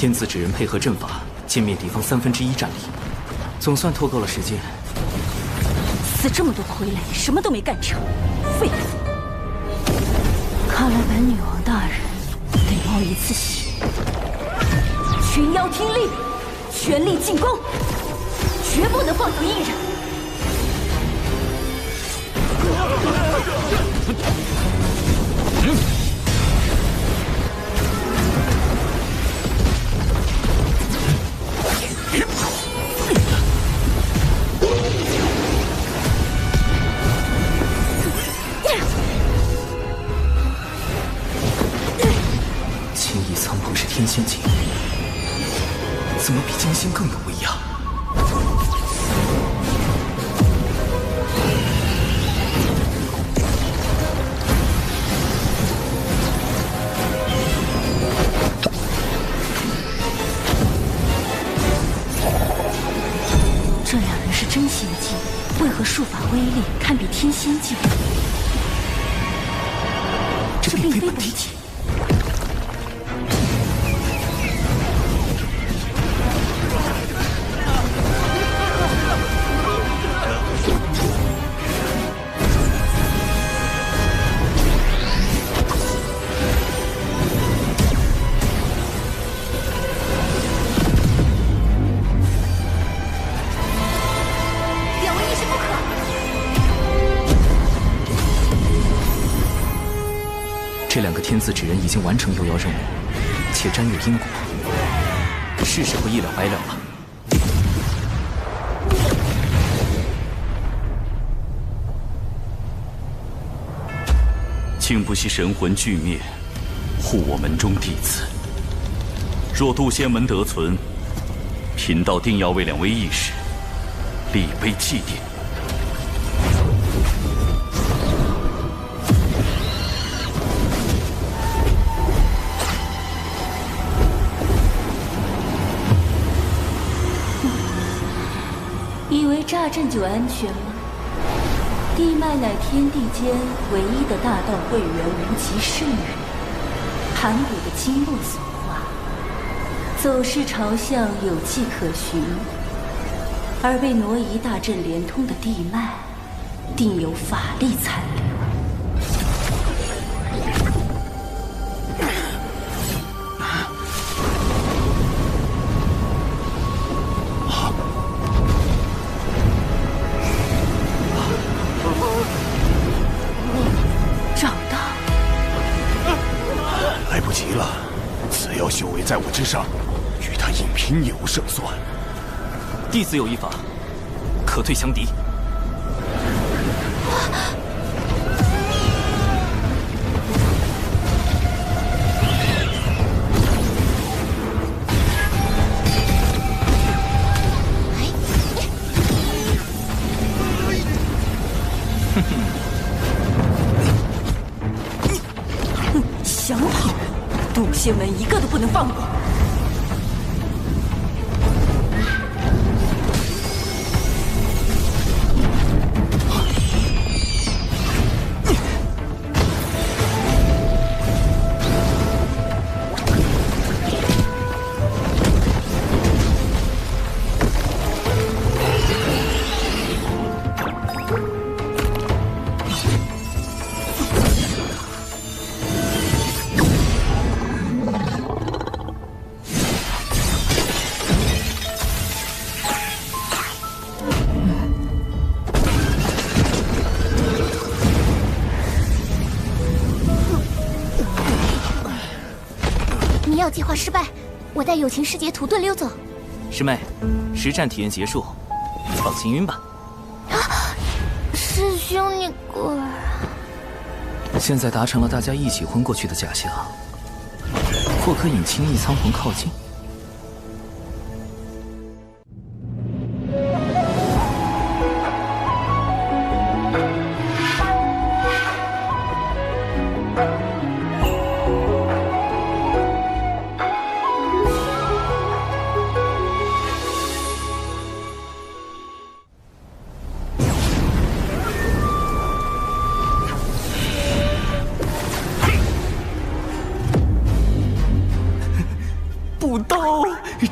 天子指人配合阵法，歼灭敌方1/3战力，总算拖够了时间。死这么多傀儡，什么都没干成，废物！看来本女王大人得冒一次险。群妖听令，全力进攻，绝不能放走一人。青翼苍鹏是天仙境，怎么比金星更有威压？这两人是真仙境，为何术法威力堪比天仙境？这并非本体。这两个天子纸人已经完成幽妖任务，且沾有因果，是时候一了百了了。竟不惜神魂俱灭，护我门中弟子。若渡仙门得存，贫道定要为两位义士立碑祭奠。以为炸阵就安全吗？地脉乃天地间唯一的大道会员无极圣人，盘古的经络所化，走势朝向有迹可循，而被挪移大阵连通的地脉，定有法力残留。修为在我之上，与他硬拼也无胜算。弟子有一法，可退降敌。想跑？渡仙门一个都不能放过！药计划失败，我带友情师姐土遁溜走。师妹，实战体验结束，放行云吧。师兄你果然……现在达成了大家一起昏过去的假象，或可引青翼苍魂靠近。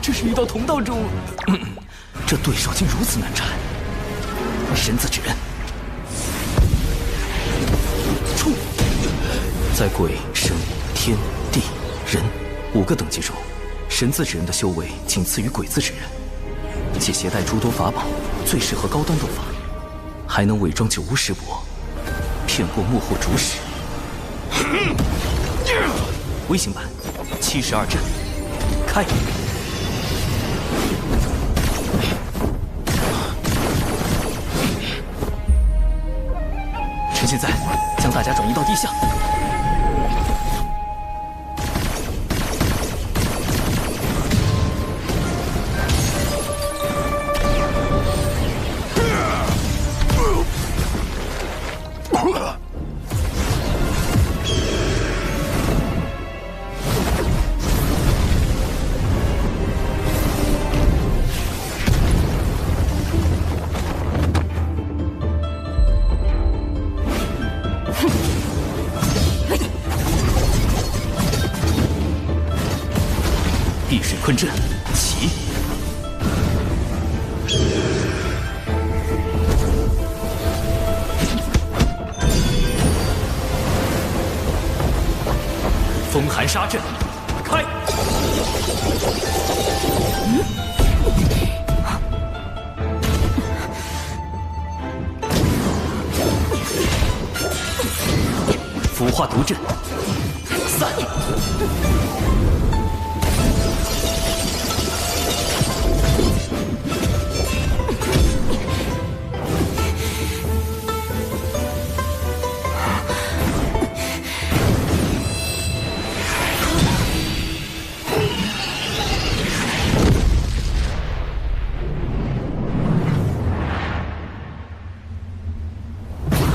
这是遇到同道中，这对手竟如此难缠。神字指人，冲！在鬼、神、天、地、人5个等级中，神字指人的修为仅次于鬼字指人，且携带诸多法宝，最适合高端斗法，还能伪装九巫师伯，骗过幕后主使。微型版72阵，开！趁现在，将大家转移到地下。碧水坤阵起，风寒杀阵开。腐化毒阵散。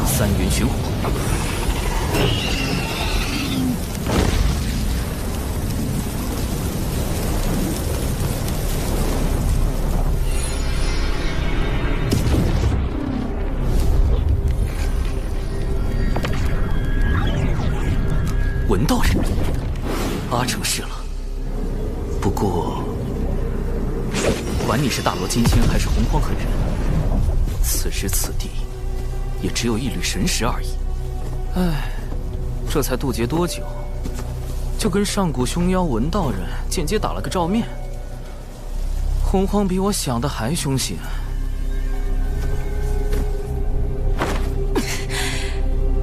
三元玄火，文道人，阿成是了。不过，管你是大罗金仙还是洪荒狠人，此时此地。也只有一缕神识而已。唉，这才渡劫多久，就跟上古凶妖文道人间接打了个照面。洪荒比我想的还凶险。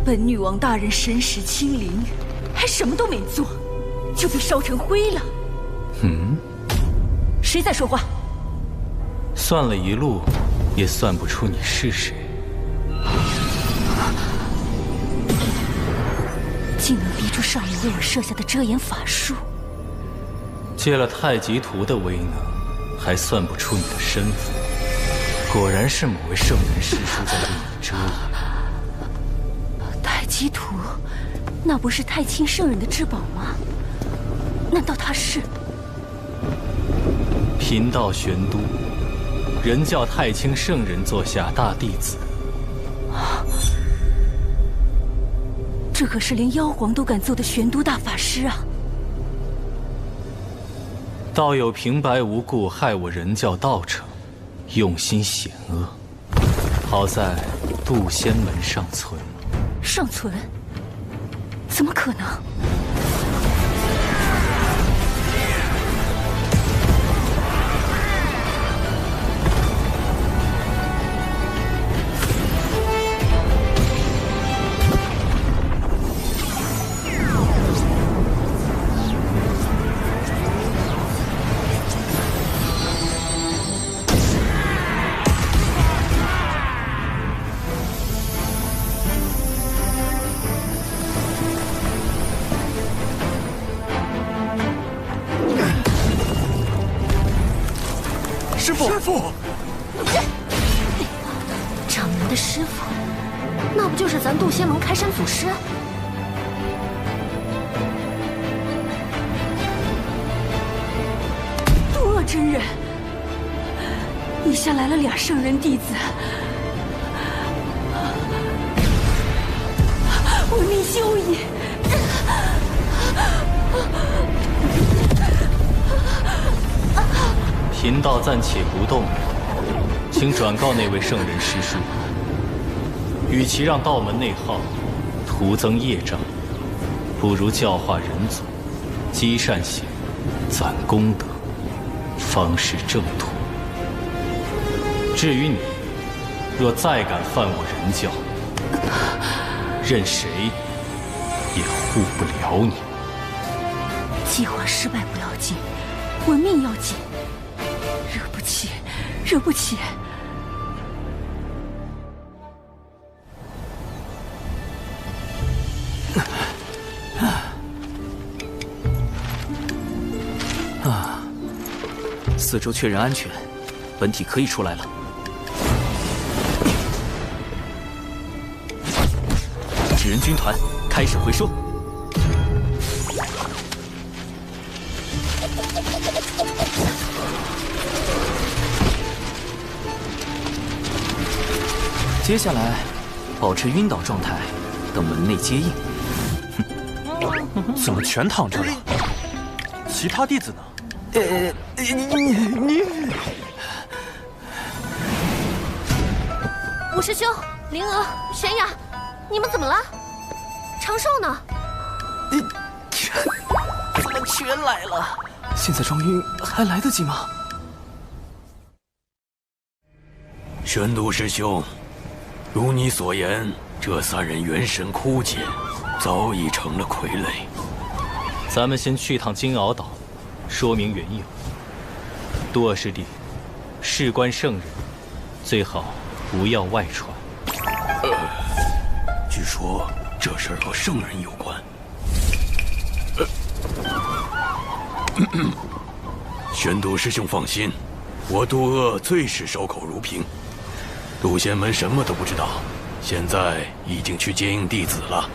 本女王大人神识清零，还什么都没做，就被烧成灰了。谁在说话？算了一路，也算不出你是谁。竟能逼出少爷为我设下的遮掩法术，借了太极图的威能，还算不出你的身份。果然是某位圣人师叔在为你遮掩。太极图，那不是太清圣人的至宝吗？难道他是？贫道玄都，人教太清圣人座下大弟子。这可是连妖皇都敢揍的玄都大法师啊！道友平白无故害我人教道场，用心险恶。好在渡仙门尚存。尚存？怎么可能？师傅，掌门的师傅，那不就是咱渡仙门开山祖师？渡恶真人，以下来了俩圣人弟子，闻名修矣。贫道暂且不动，请转告那位圣人师叔，与其让道门内耗，徒增业障，不如教化人族，积善行，攒功德，方是正途。至于你，若再敢犯我人教，任谁也护不了你。计划失败不要紧，我命要紧。惹不起，惹不起。四周确认安全，本体可以出来了。纸人军团开始回收。接下来，保持晕倒状态，等门内接应。怎么全躺着了？其他弟子呢？你，五师兄、灵娥、玄雅，你们怎么了？长寿呢？怎么全来了？现在装晕还来得及吗？玄都师兄，如你所言，这三人元神枯竭，早已成了傀儡。咱们先去趟金鳌岛，说明缘由。多尔师弟，事关圣人，最好不要外传。据说这事儿和圣人有关。玄都师兄放心，我渡厄最是守口如瓶。渡仙门什么都不知道，现在已经去接应弟子了。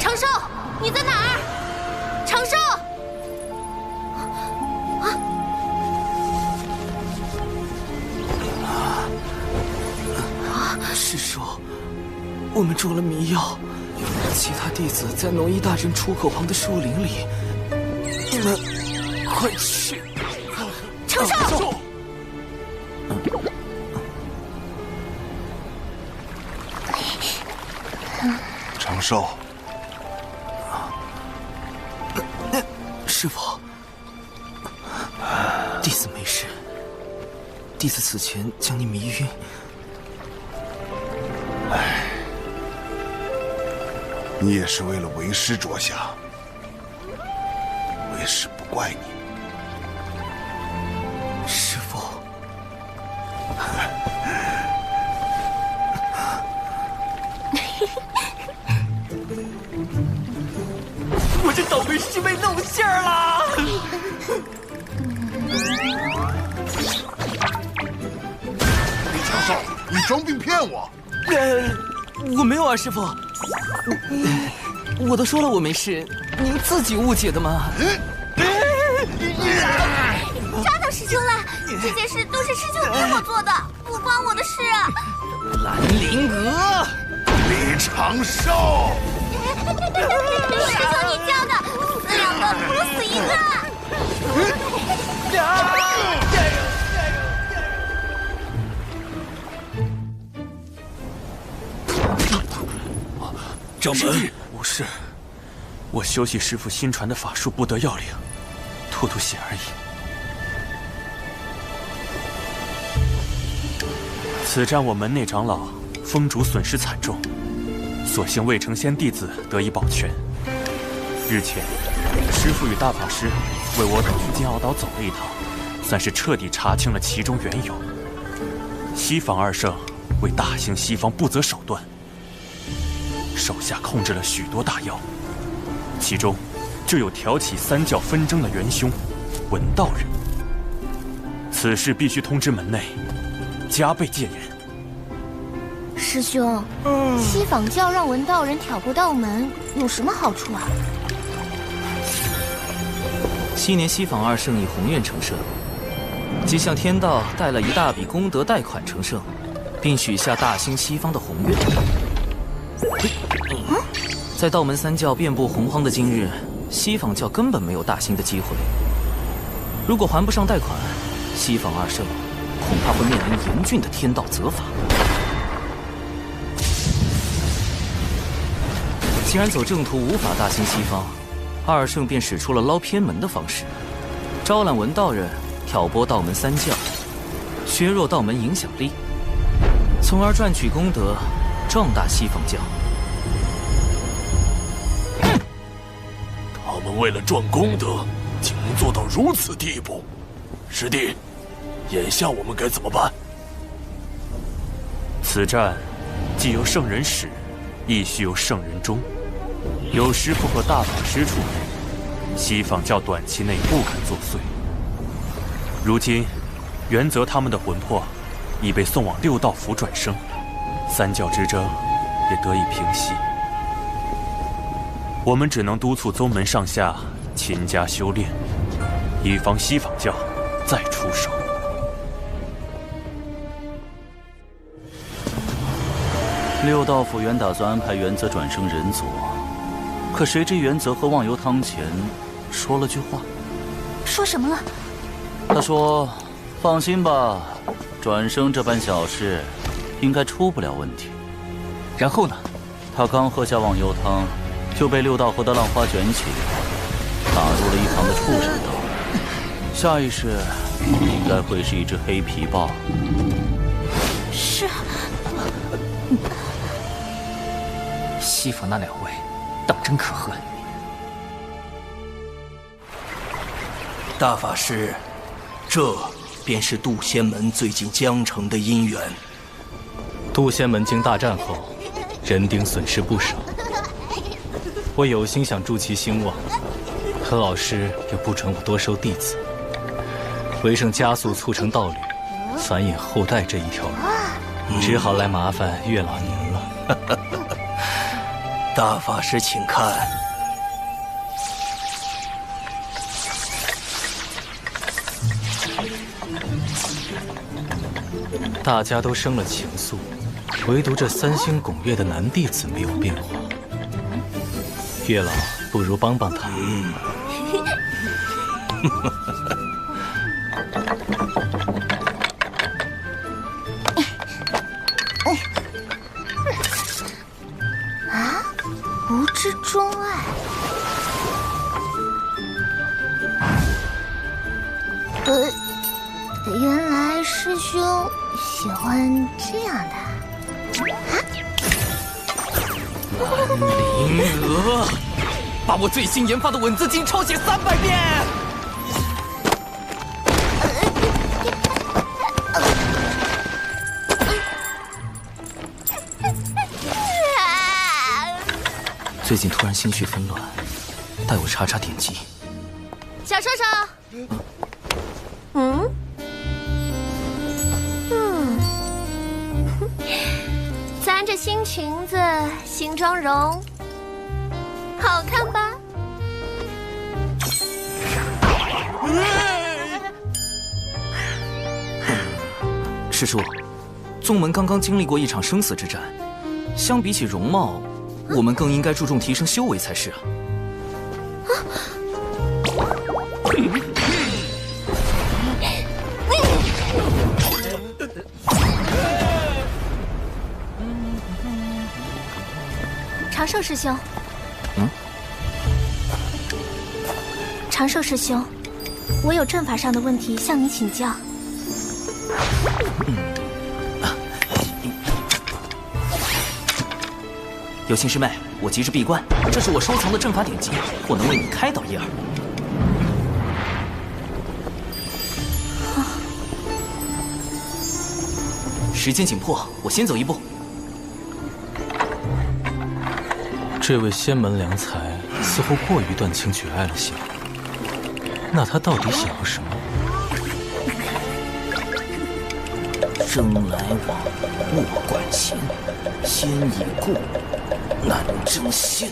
长寿，你在哪儿？长寿！师叔，我们中了迷药，其他弟子在农医大阵出口旁的树林里，你们快去！长寿！长寿，师父，弟子没事。弟子此前将你迷晕。你也是为了为师着想，为师不怪你。师父，我这倒霉师妹露馅儿了！李长寿，你装病骗我！我没有啊，师父。我都说了我没事，您自己误解的嘛。抓到师兄了！这件事都是师兄逼我做的，不关我的事。兰陵娥，李长寿，师兄你教的，死两个不如死一个。掌门，无事，我修习师父新传的法术，不得要领，吐吐血而已。此战我门内长老风主损失惨重，所幸未成仙弟子得以保全。日前，师父与大法师为我等去金鳌岛走了一趟，算是彻底查清了其中缘由。西方二圣为大兴西方不择手段。手下控制了许多大妖，其中就有挑起三教纷争的元凶文道人。此事必须通知门内，加倍戒严。师兄，西坊教让文道人挑拨道门，有什么好处啊？昔年西坊二圣以宏愿成圣，即向天道带了一大笔功德贷款成圣，并许下大兴西方的宏愿。在道门三教遍布洪荒的今日，西方教根本没有大兴的机会。如果还不上贷款，西方二圣恐怕会面临严峻的天道责罚。既然走正途无法大兴西方，二圣便使出了捞偏门的方式，招揽文道人，挑拨道门三教，削弱道门影响力，从而赚取功德，壮大西方教。他们为了赚功德，竟能做到如此地步。师弟，眼下我们该怎么办？此战既有圣人始，亦须有圣人终。有师傅和大法师出面，西方教短期内不敢作祟。如今，元泽他们的魂魄已被送往六道府转生，三教之争也得以平息。我们只能督促宗门上下勤加修炼，以防西方教再出手。六道府原打算安排元泽转生人族，可谁知元泽和忘忧汤前说了句话。说什么了？他说：“放心吧，转生这般小事，应该出不了问题。”然后呢？他刚喝下忘忧汤，就被六道河的浪花卷起，打入了一旁的畜生道。下一世应该会是一只黑皮豹。是。西方那两位，当真可恨。大法师，这便是渡仙门最近江城的因缘。渡仙门经大战后，人丁损失不少。我有心想助其兴旺，可老师又不准我多收弟子，为省加速促成道侣、繁衍后代这一条路，只好来麻烦月老您了。大法师，请看。大家都生了情愫，唯独这三星拱月的男弟子没有变化。月老，不如帮帮他。啊，无知钟爱。原来师兄喜欢这样的。林娥，把我最新研发的吻字经抄写300遍。最近突然心绪纷乱，带我查查典籍。小兽兽，咱这新裙子、新妆容，好看吧？师叔，宗门刚刚经历过一场生死之战，相比起容貌，我们更应该注重提升修为才是啊。长寿师兄，长寿师兄，我有阵法上的问题向你请教。有心师妹，我急着闭关，这是我收藏的阵法典籍，我能为你开导一二。时间紧迫，我先走一步。这位仙门良才似乎过于断情绝爱了些，那他到底想要什么？生来往，莫管情，先已故，难争先。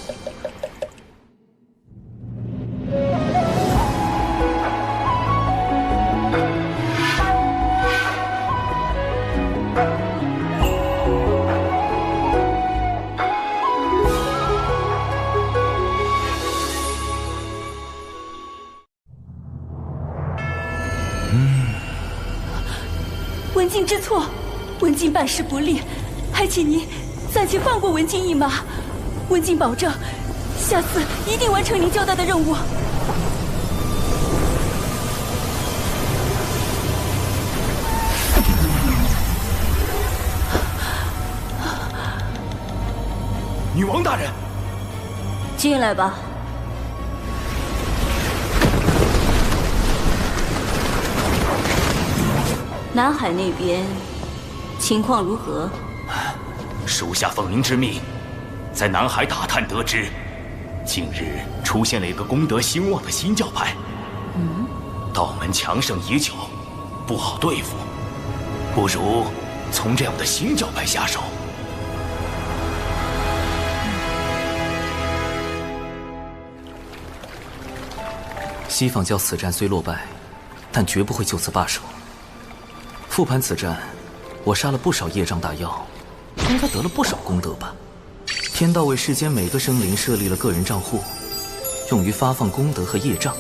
文静知错，文静办事不力，还请您暂且放过文静一马。文静保证，下次一定完成您交代的任务。女王大人，进来吧。南海那边情况如何？属下奉您之命，在南海打探得知，近日出现了一个功德兴旺的新教派。道门强盛已久，不好对付，不如从这样的新教派下手。西方教此战虽落败，但绝不会就此罢手。复盘此战，我杀了不少业障大妖，应该得了不少功德吧？天道为世间每个生灵设立了个人账户，用于发放功德和业障。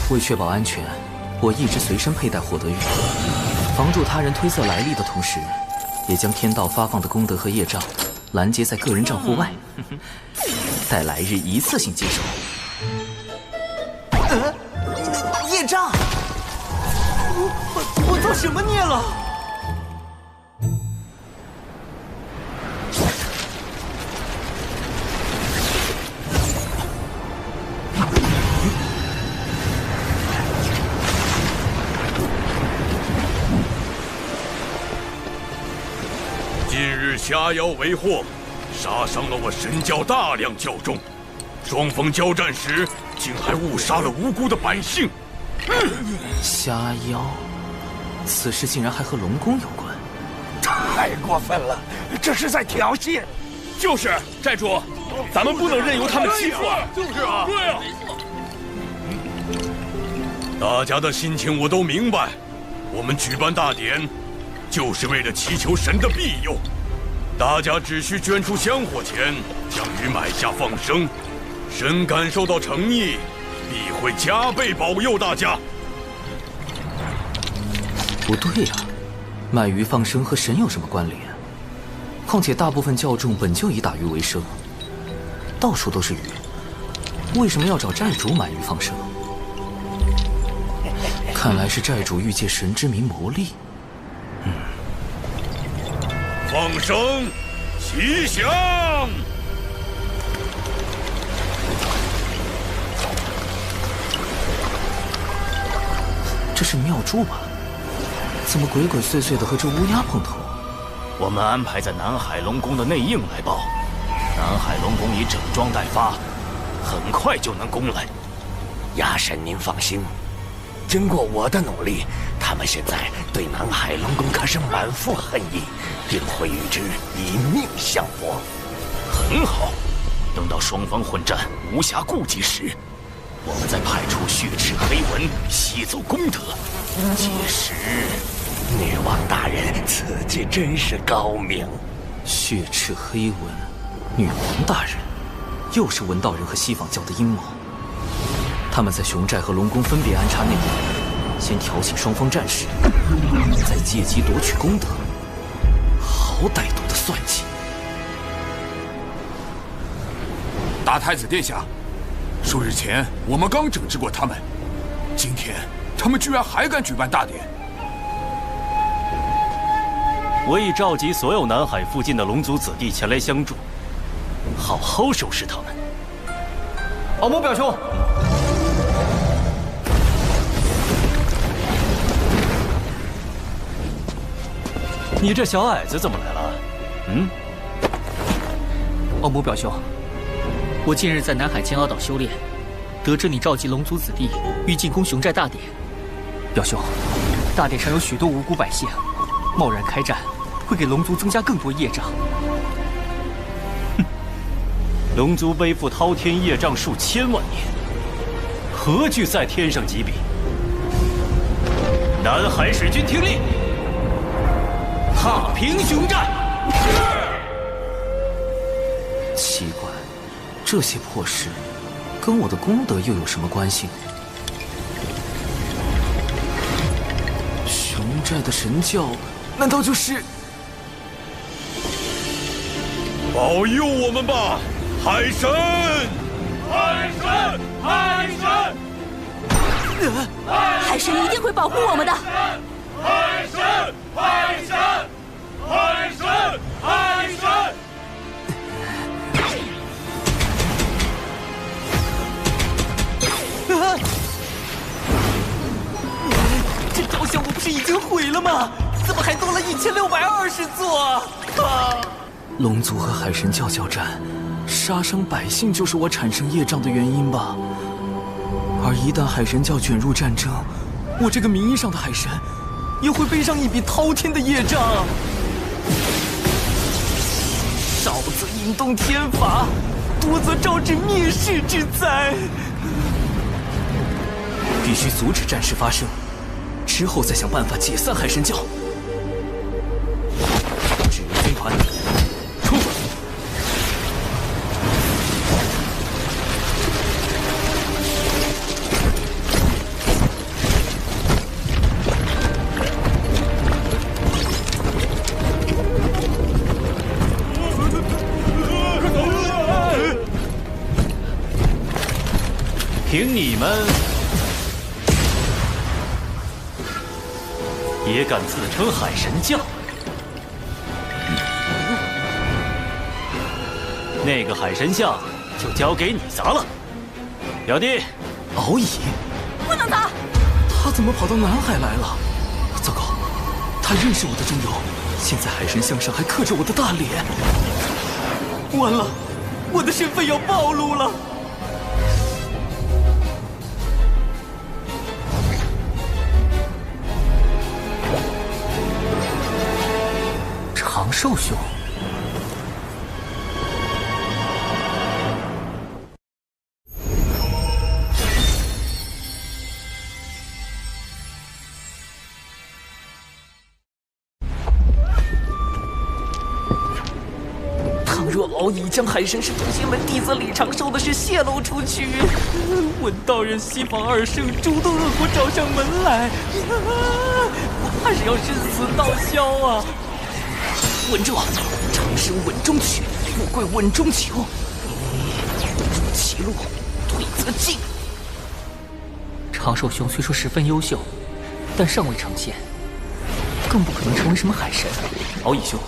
为确保安全，我一直随身佩戴获得玉，防住他人推测来历的同时，也将天道发放的功德和业障拦截在个人账户外，待来日一次性接收。业障！我做什么孽了？近日虾妖为祸，杀伤了我神教大量教众，双方交战时竟还误杀了无辜的百姓。虾妖，此事竟然还和龙宫有关，太过分了，这是在挑衅。就是寨主，咱们不能任由他们欺负啊！就是啊，对啊。大家的心情我都明白，我们举办大典，就是为了祈求神的庇佑。大家只需捐出香火钱，将鱼买下放生，神感受到诚意，必会加倍保佑大家。不对呀，卖鱼放生和神有什么关联？况且大部分教众本就以打鱼为生，到处都是鱼，为什么要找寨主买鱼放生？看来是寨主欲借神之名谋利。放生，吉祥！这是妙珠吧？怎么鬼鬼祟祟的和这乌鸦碰头？我们安排在南海龙宫的内应来报，南海龙宫已整装待发，很快就能攻来。鸦神，您放心，经过我的努力，他们现在对南海龙宫可是满腹恨意，定会与之以命相搏。很好，等到双方混战无暇顾及时，我们再派出血赤黑纹吸走功德。届时，女王大人此计真是高明。血赤黑纹，女王大人，又是文道人和西方教的阴谋。他们在熊寨和龙宫分别安插内应，先挑起双方战事，再借机夺取功德，好歹毒的算计！大太子殿下，数日前我们刚整治过他们，今天他们居然还敢举办大典。我已召集所有南海附近的龙族子弟前来相助，好好收拾他们。敖某表兄。你这小矮子怎么来了？敖某表兄，我近日在南海金鳌岛修炼，得知你召集龙族子弟欲进攻熊寨大典。表兄，大典上有许多无辜百姓，贸然开战会给龙族增加更多业障。龙族背负滔天业障数千万年，何惧在天上几笔？南海水军听令，踏平熊寨！奇怪，这些破事跟我的功德又有什么关系？熊寨的神教，难道就是？保佑我们吧，海神！海神！海神！海神一定会保护我们的。海神！海神！海神！海神！这雕像我不是已经毁了吗？怎么还多了1620座？龙族和海神教交战，杀伤百姓就是我产生业障的原因吧？而一旦海神教卷入战争，我这个名义上的海神也会背上一笔滔天的业障。少则引动天罚，多则招致灭世之灾。必须阻止战事发生，之后再想办法解散海神教。指挥军团出发。凭你们也敢自称海神教？那个海神像就交给你砸了，表弟。敖乙，不能砸！他怎么跑到南海来了？糟糕，他认识我的真容，现在海神像上还刻着我的大脸。完了，我的身份要暴露了。长寿兄，倘若敖乙将海神是渡仙门弟子李长寿的事泄露出去，闻道人西方二圣诸多恶果找上门来，我怕是要身死道消啊！稳住，长生稳中取，富贵稳中求。入其路，退则进。长寿兄虽说十分优秀，但尚未成仙，更不可能成为什么海神。敖乙兄，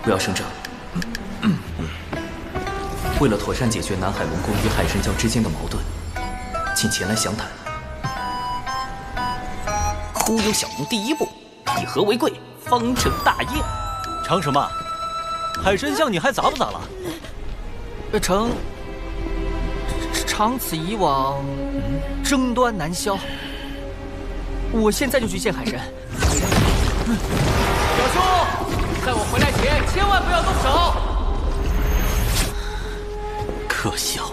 不要声张。为了妥善解决南海龙宫与海神教之间的矛盾，请前来详谈。忽悠小龙第一步，以和为贵，方成大业。成什么？海神像你还砸不砸了？长此以往，争端难消。我现在就去见海神。表兄，在我回来前千万不要动手。可笑，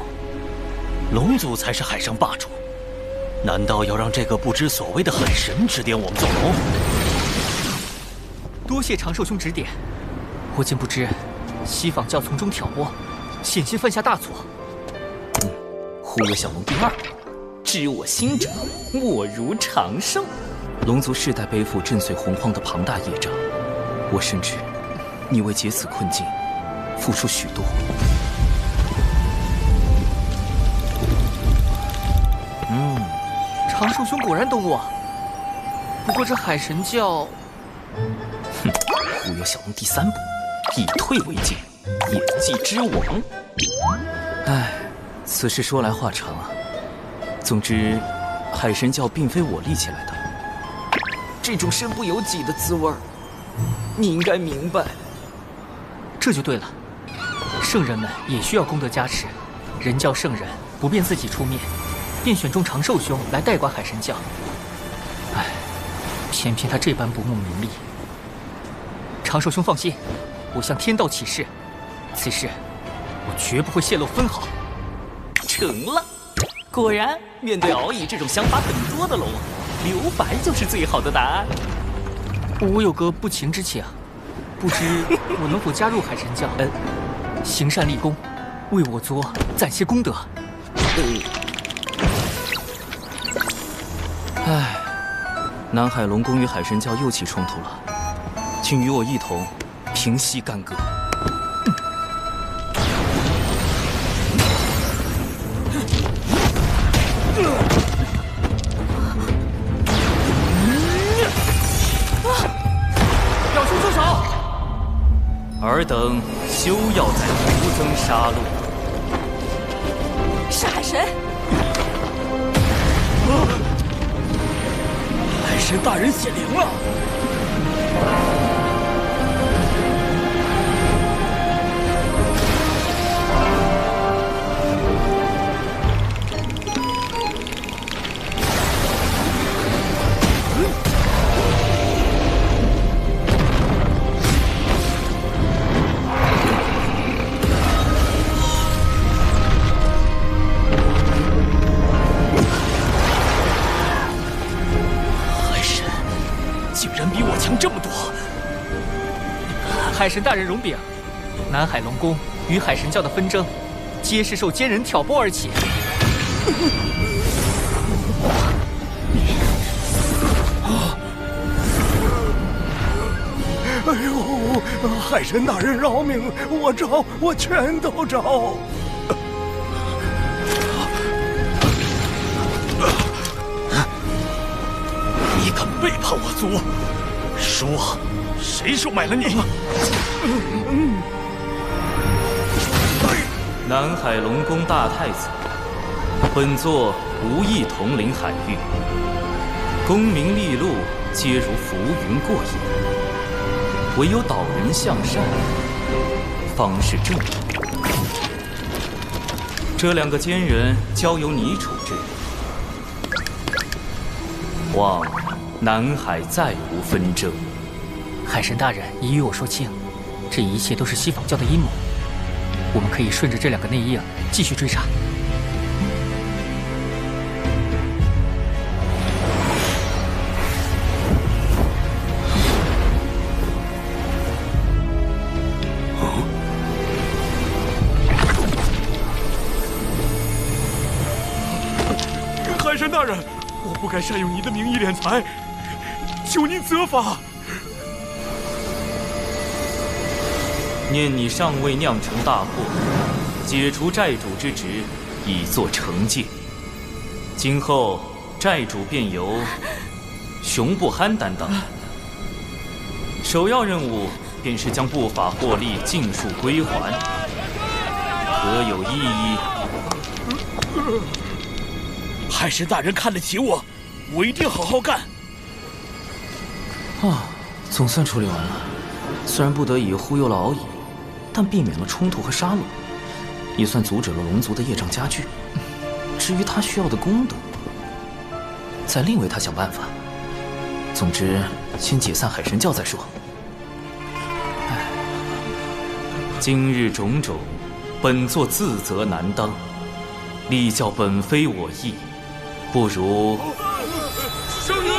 龙族才是海上霸主，难道要让这个不知所谓的海神指点我们做龙？多谢长寿兄指点，我竟不知西方教从中挑拨，险些犯下大错。忽悠小龙第二，知我心者，莫如长寿。龙族世代背负震碎洪荒的庞大业障，我深知你为解此困境付出许多。长寿兄果然懂我。不过这海神教，忽悠小龙第三步，以退为进，演技之王。唉，此事说来话长啊。总之，海神教并非我立起来的，这种身不由己的滋味儿，你应该明白。这就对了，圣人们也需要功德加持，人教圣人不便自己出面，便选中长寿兄来代管海神教。唉，偏偏他这般不慕名利。长寿兄放心，我向天道起誓，此事我绝不会泄露分毫。成了，果然面对敖乙这种想法很多的龙，留白就是最好的答案。我有个不情之请，不知我能否加入海神教？行善立功，为我族攒些功德。唉，南海龙宫与海神教又起冲突了，请与我一同平息干戈。表兄住手！尔等休要再徒增杀戮。是海神。海神大人显灵了！这么多！海神大人容禀，南海龙宫与海神教的纷争，皆是受奸人挑拨而起。哎呦，海神大人饶命！我招，我全都招。你敢背叛我族？说，谁收买了你？南海龙宫大太子，本座无意统领海域，功名利禄皆如浮云过眼，唯有导人向善，方是正道。这2个奸人交由你处置，望南海再无纷争。海神大人已与我说清，这一切都是西方教的阴谋。我们可以顺着这2个内应继续追查。海神大人，我不该善用您的名义敛财，求您责罚。念你尚未酿成大祸，解除债主之职，以作惩戒。今后债主便由熊不憨担当，首要任务便是将不法获利尽数归还，可有异议？海神大人看得起我，我一定好好干。总算处理完了。虽然不得已忽悠了敖乙，但避免了冲突和杀戮，也算阻止了龙族的业障加剧。至于他需要的功德，再另为他想办法。总之，先解散海神教再说。今日种种，本座自责难当，力教本非我意，不如圣人。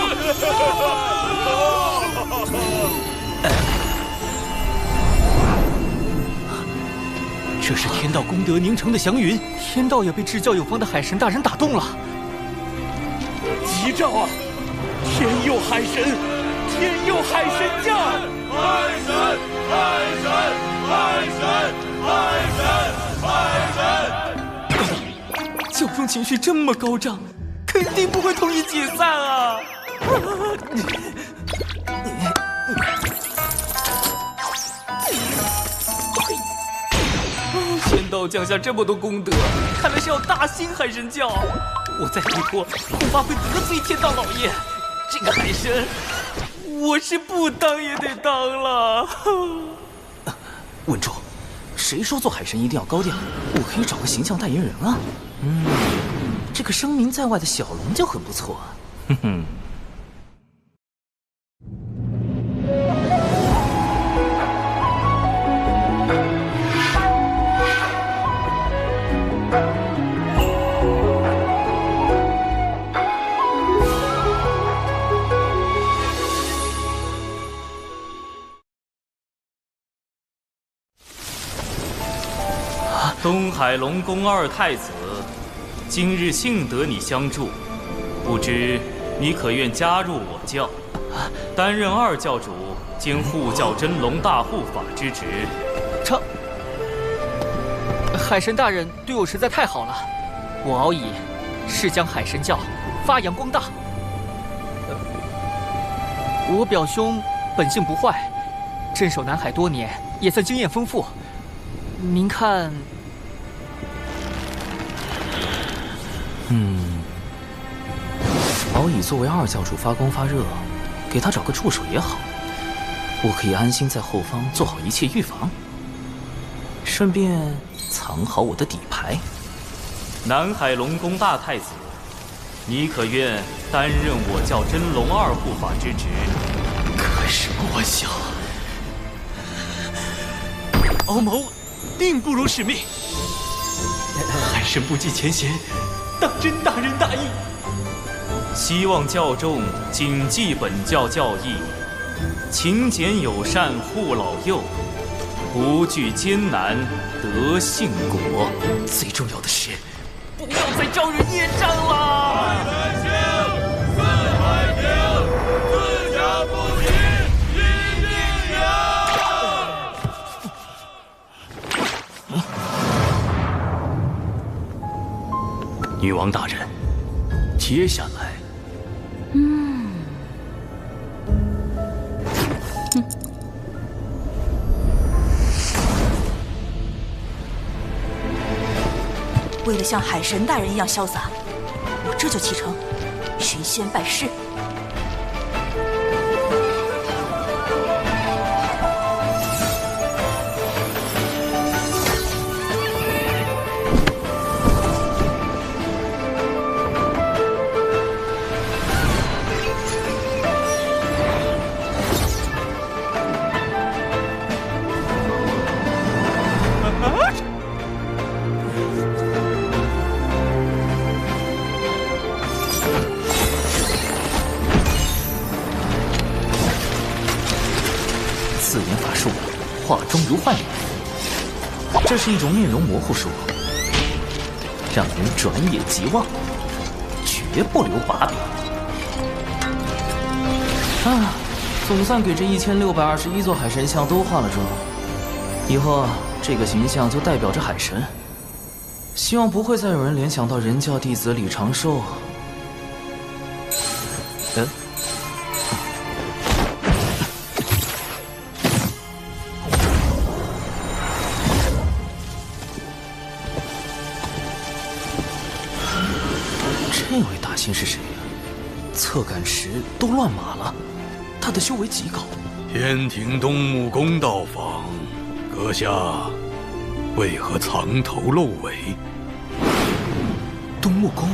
这是天道功德凝成的祥云，天道也被至教有方的海神大人打动了。吉兆啊！天佑海神，天佑海神教！海神，海神，海神，海神，海神！教宗情绪这么高涨，肯定不会同意解散啊！天道降下这么多功德，看来是要大兴海神教。我再推脱，恐怕会得罪天道老爷。这个海神，我是不当也得当了。稳住！谁说做海神一定要高调？我可以找个形象代言人啊。这个声名在外的小龙就很不错。哼哼。东海龙宫二太子，今日幸得你相助，不知你可愿加入我教，担任二教主兼护教真龙大护法之职？海神大人对我实在太好了，我敖乙誓将海神教发扬光大。我表兄本性不坏，镇守南海多年，也算经验丰富。您看，敖乙作为二教主发光发热，给他找个助手也好，我可以安心在后方做好一切预防，顺便藏好我的底牌。南海龙宫大太子，你可愿担任我教真龙二护法之职？开什么玩笑！敖某定不辱使命。海神不计前嫌，当真大仁大义。希望教众谨记本教教义，勤俭友善护老幼，不惧艰难得幸果。最重要的是，不要再招惹业障了。四海平，自家不齐，一定赢。女王大人，接下来。为了像海神大人一样潇洒，我这就启程寻仙拜师。四眼法术，化妆如幻影。这是一种面容模糊术，让人转眼即忘，绝不留把柄。总算给这1621座海神像都化了妆，以后这个形象就代表着海神。希望不会再有人联想到人教弟子李长寿。这位大仙是谁呀？侧感时都乱码了，他的修为极高。天庭东木宫到访，阁下为何藏头露尾？东木宫，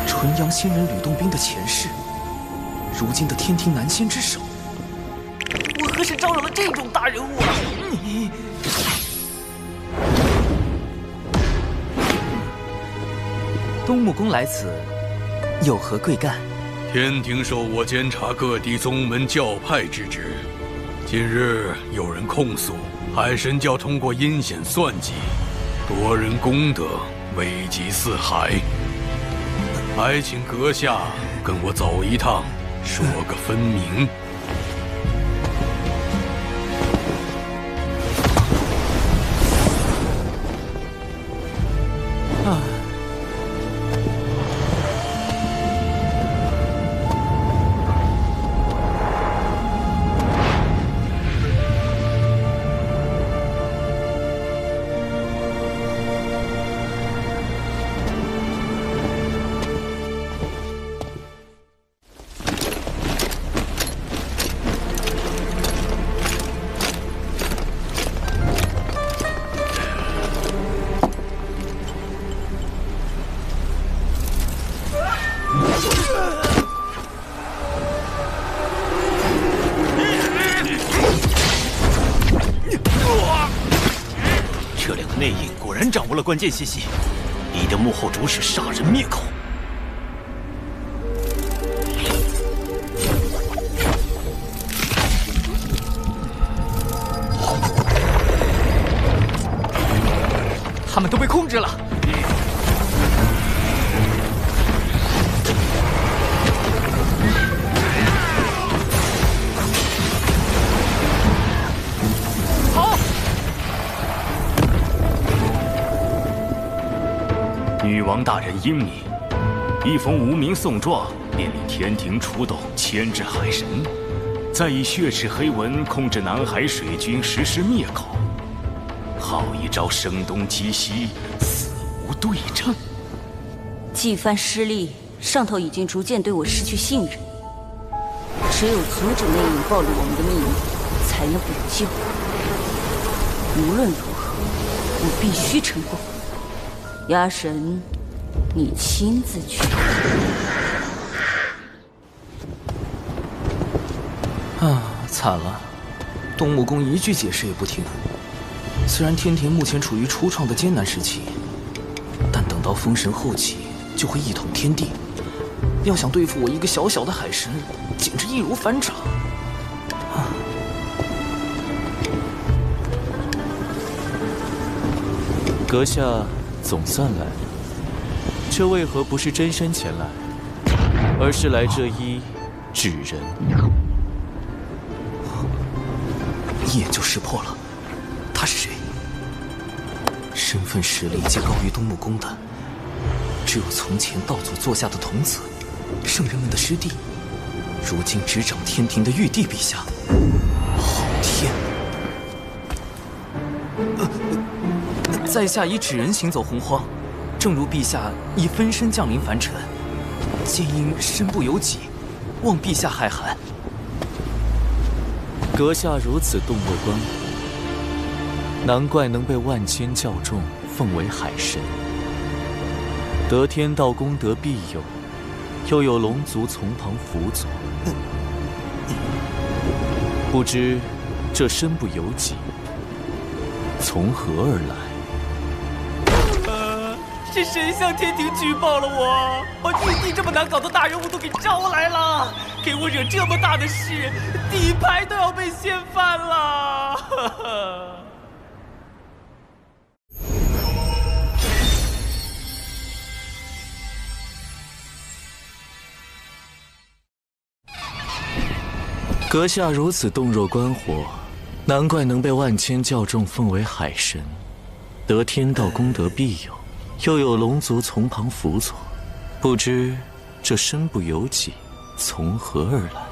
纯阳仙人吕洞宾的前世，如今的天庭南仙之首。我何时招惹了这种大人物啊？你东木宫来此，有何贵干？天庭授我监察各地宗门教派之职。近日有人控诉海神教通过阴险算计，夺人功德，危及四海。还请阁下跟我走一趟，说个分明。这两个内应果然掌握了关键信息，你的幕后主使杀人灭口。他们都被控制了。好。女王大人英明，一封无名送状，便令天庭出动牵制海神，再以血赤黑纹控制南海水军，实施灭口。好一招声东击西，死无对证。纪番失利，上头已经逐渐对我失去信任。只有阻止魅影暴露我们的秘密，才能补救。无论如何，我必须成功。鸭神，你亲自去。啊，惨了！东木公一句解释也不听。虽然天庭目前处于初创的艰难时期，但等到封神后期就会一统天地。要想对付我一个小小的海神，简直易如反掌。阁下总算来了，这为何不是真身前来，而是来这一纸人？一眼就识破了，他是谁？身份实力皆高于东木公的，只有从前道祖座下的童子，圣人们的师弟，如今执掌天庭的玉帝陛下。好天！在下以纸人行走洪荒，正如陛下以分身降临凡尘，皆因身不由己，望陛下海涵。阁下如此洞若观火，难怪能被万千教众奉为海神。得天道功德庇佑，又有龙族从旁辅佐，不知这身不由己，从何而来？是谁向天庭举报了我？把玉帝这么难搞的大人物都给招来了，给我惹这么大的事，底牌都要被掀翻了。阁下如此洞若观火，难怪能被万千教众奉为海神，得天道功德庇佑，又有龙族从旁辅佐，不知这身不由己，从何而来？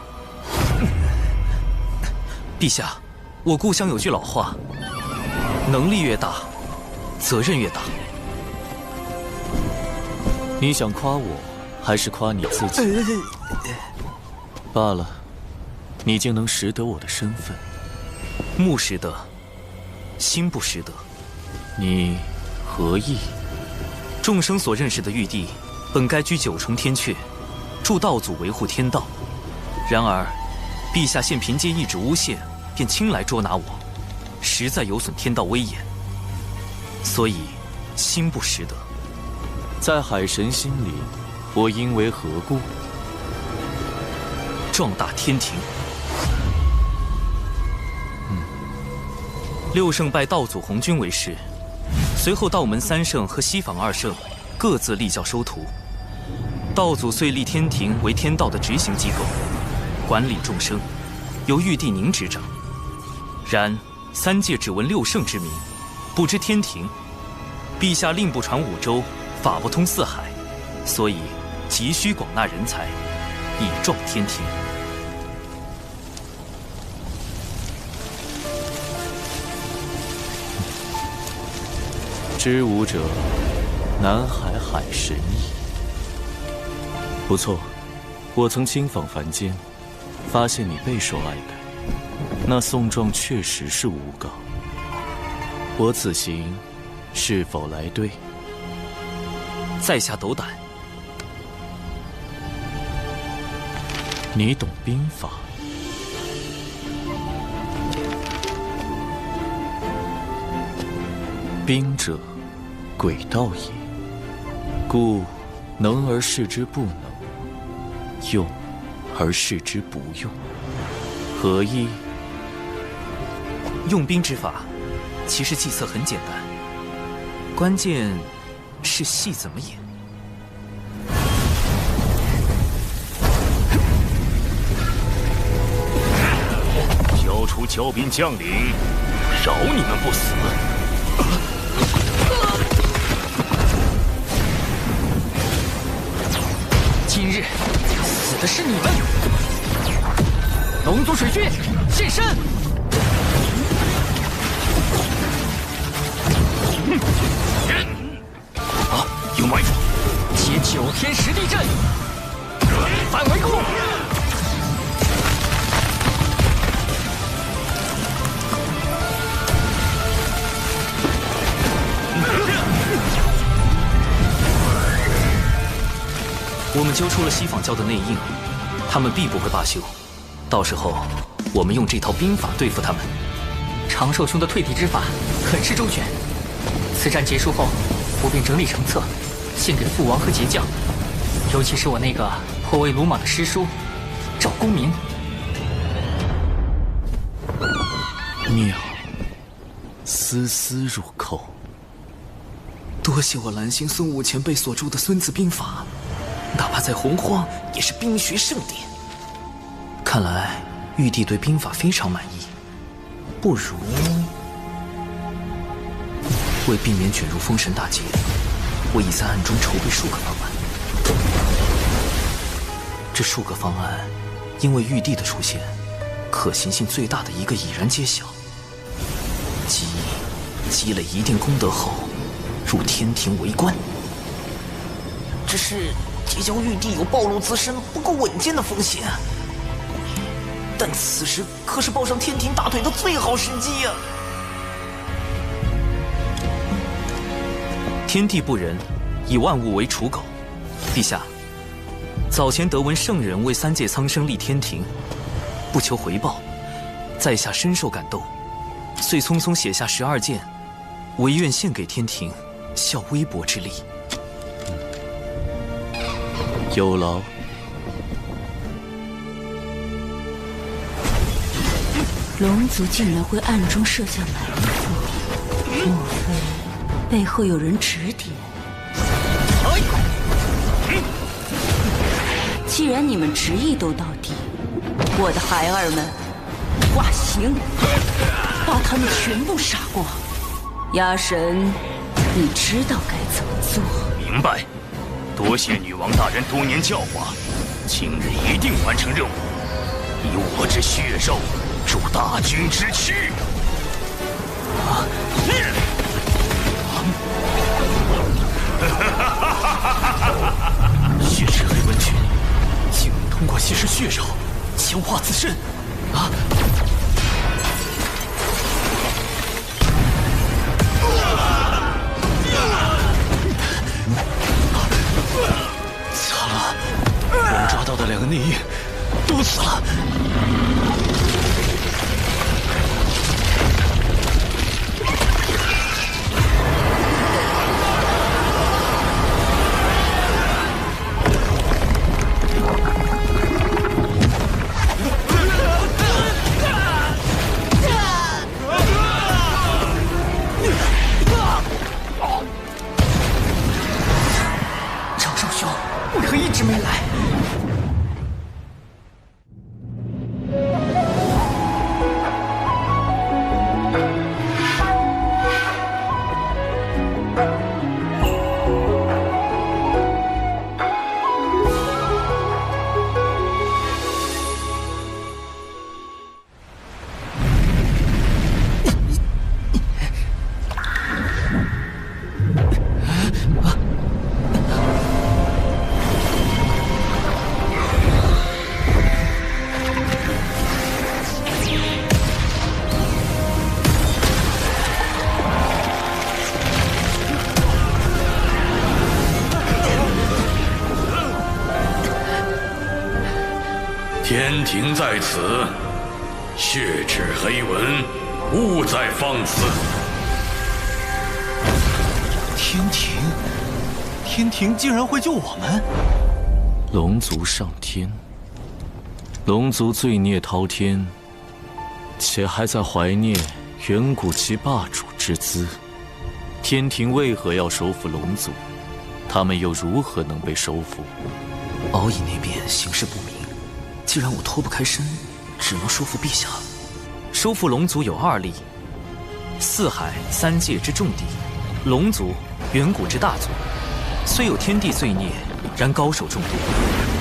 陛下，我故乡有句老话，能力越大，责任越大。你想夸我，还是夸你自己？罢了，你竟能识得我的身份。目识得，心不识得。你何意？众生所认识的玉帝，本该居九重天阙，助道祖维护天道。然而，陛下现凭借一纸诬陷，便轻来捉拿我，实在有损天道威严。所以，心不识得。在海神心里，我应为何故？壮大天庭。六圣拜道祖红军为师，随后道门三圣和西坊二圣各自立教收徒。道祖遂立天庭为天道的执行机构，管理众生，由玉帝您执掌。然三界只闻六圣之名，不知天庭。陛下令不传五洲，法不通四海，所以急需广纳人才，以壮天庭。知吾者，南海海神矣。不错，我曾亲访凡间，发现你备受爱戴，那送状确实是诬告。我此行是否来对？在下斗胆。你懂兵法？兵者，诡道也。故能而示之不能，用而示之不用，何意？用兵之法，其实计策很简单。关键是戏怎么演。交出骄兵将领，饶你们不死！今日死的是你们！龙族水军现身！啊，有埋伏！接9天10地阵，反围攻！我们揪出了西坊教的内应，他们必不会罢休。到时候，我们用这套兵法对付他们。长寿兄的退敌之法很是周全，此战结束后，我便整理成册，献给父王和节将。尤其是我那个颇为鲁莽的师叔赵公明。妙，丝丝入扣。多谢我蓝星孙武前辈所著的《孙子兵法》。哪怕在洪荒，也是兵学盛典。看来玉帝对兵法非常满意，不如为避免卷入封神大劫，我已在暗中筹备数个方案。这数个方案，因为玉帝的出现，可行性最大的一个已然揭晓。积累一定功德后，入天庭为官。只是结交玉帝有暴露自身不够稳健的风险，但此时可是抱上天庭大腿的最好时机呀！天地不仁，以万物为刍狗。陛下，早前得闻圣人为3界苍生立天庭，不求回报，在下深受感动，遂匆匆写下12件，唯愿献给天庭，效微薄之力。有劳。龙族竟然会暗中设下埋伏，莫非背后有人指点？既然你们执意斗到底，我的孩儿们，化形，把他们全部杀光。鸭神，你知道该怎么做？明白。多谢女王大人多年教化，今日一定完成任务，以我之血肉助大军之躯。血池黑纹群竟能通过吸食血肉强化自身啊！惨了，我们抓到的2个内应都死了。长寿兄为何一直没来？天庭在此，血赤黑纹，勿再放肆。天庭竟然会救我们？龙族上天，龙族罪孽滔天，且还在怀念远古其霸主之姿，天庭为何要收服龙族？他们又如何能被收服？敖乙那边形势不明，既然我脱不开身，只能说服陛下。收复龙族有2例：四海3界之重地，龙族远古之大族。虽有天地罪孽，然高手众多。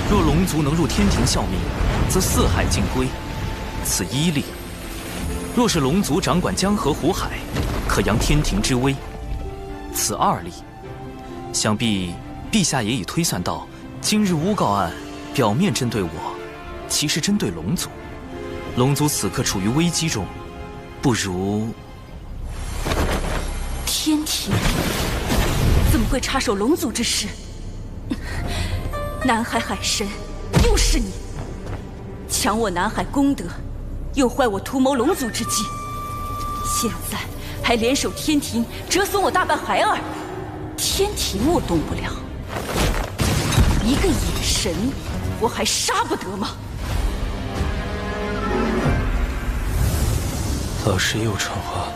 若龙族能入天庭效命，则四海尽归，此1例。若是龙族掌管江河湖海，可扬天庭之威，此2例。想必陛下也已推算到，今日诬告案表面针对我，其实针对龙族。龙族此刻处于危机中，不如……天庭怎么会插手龙族之事？南海海神，又是你，抢我南海功德，又坏我图谋龙族之计，现在还联手天庭折损我大半孩儿。天庭我动不了，一个野神我还杀不得吗？老师又传话了，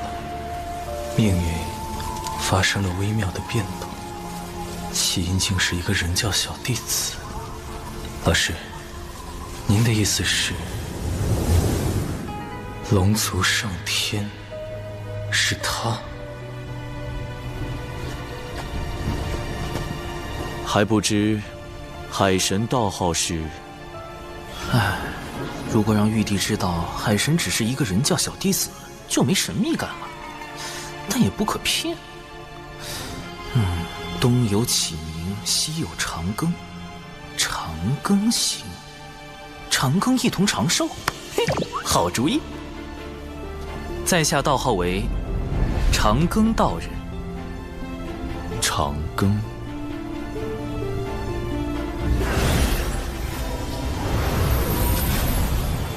命运发生了微妙的变动，起因竟是一个人教小弟子。老师，您的意思是，龙族上天是他？还不知海神道号是？唉，如果让玉帝知道海神只是一个人教小弟子，就没神秘感了。但也不可骗。东有启明，西有长庚，长庚行，长庚一同长寿，嘿，好主意。在下道号为长庚道人。长庚。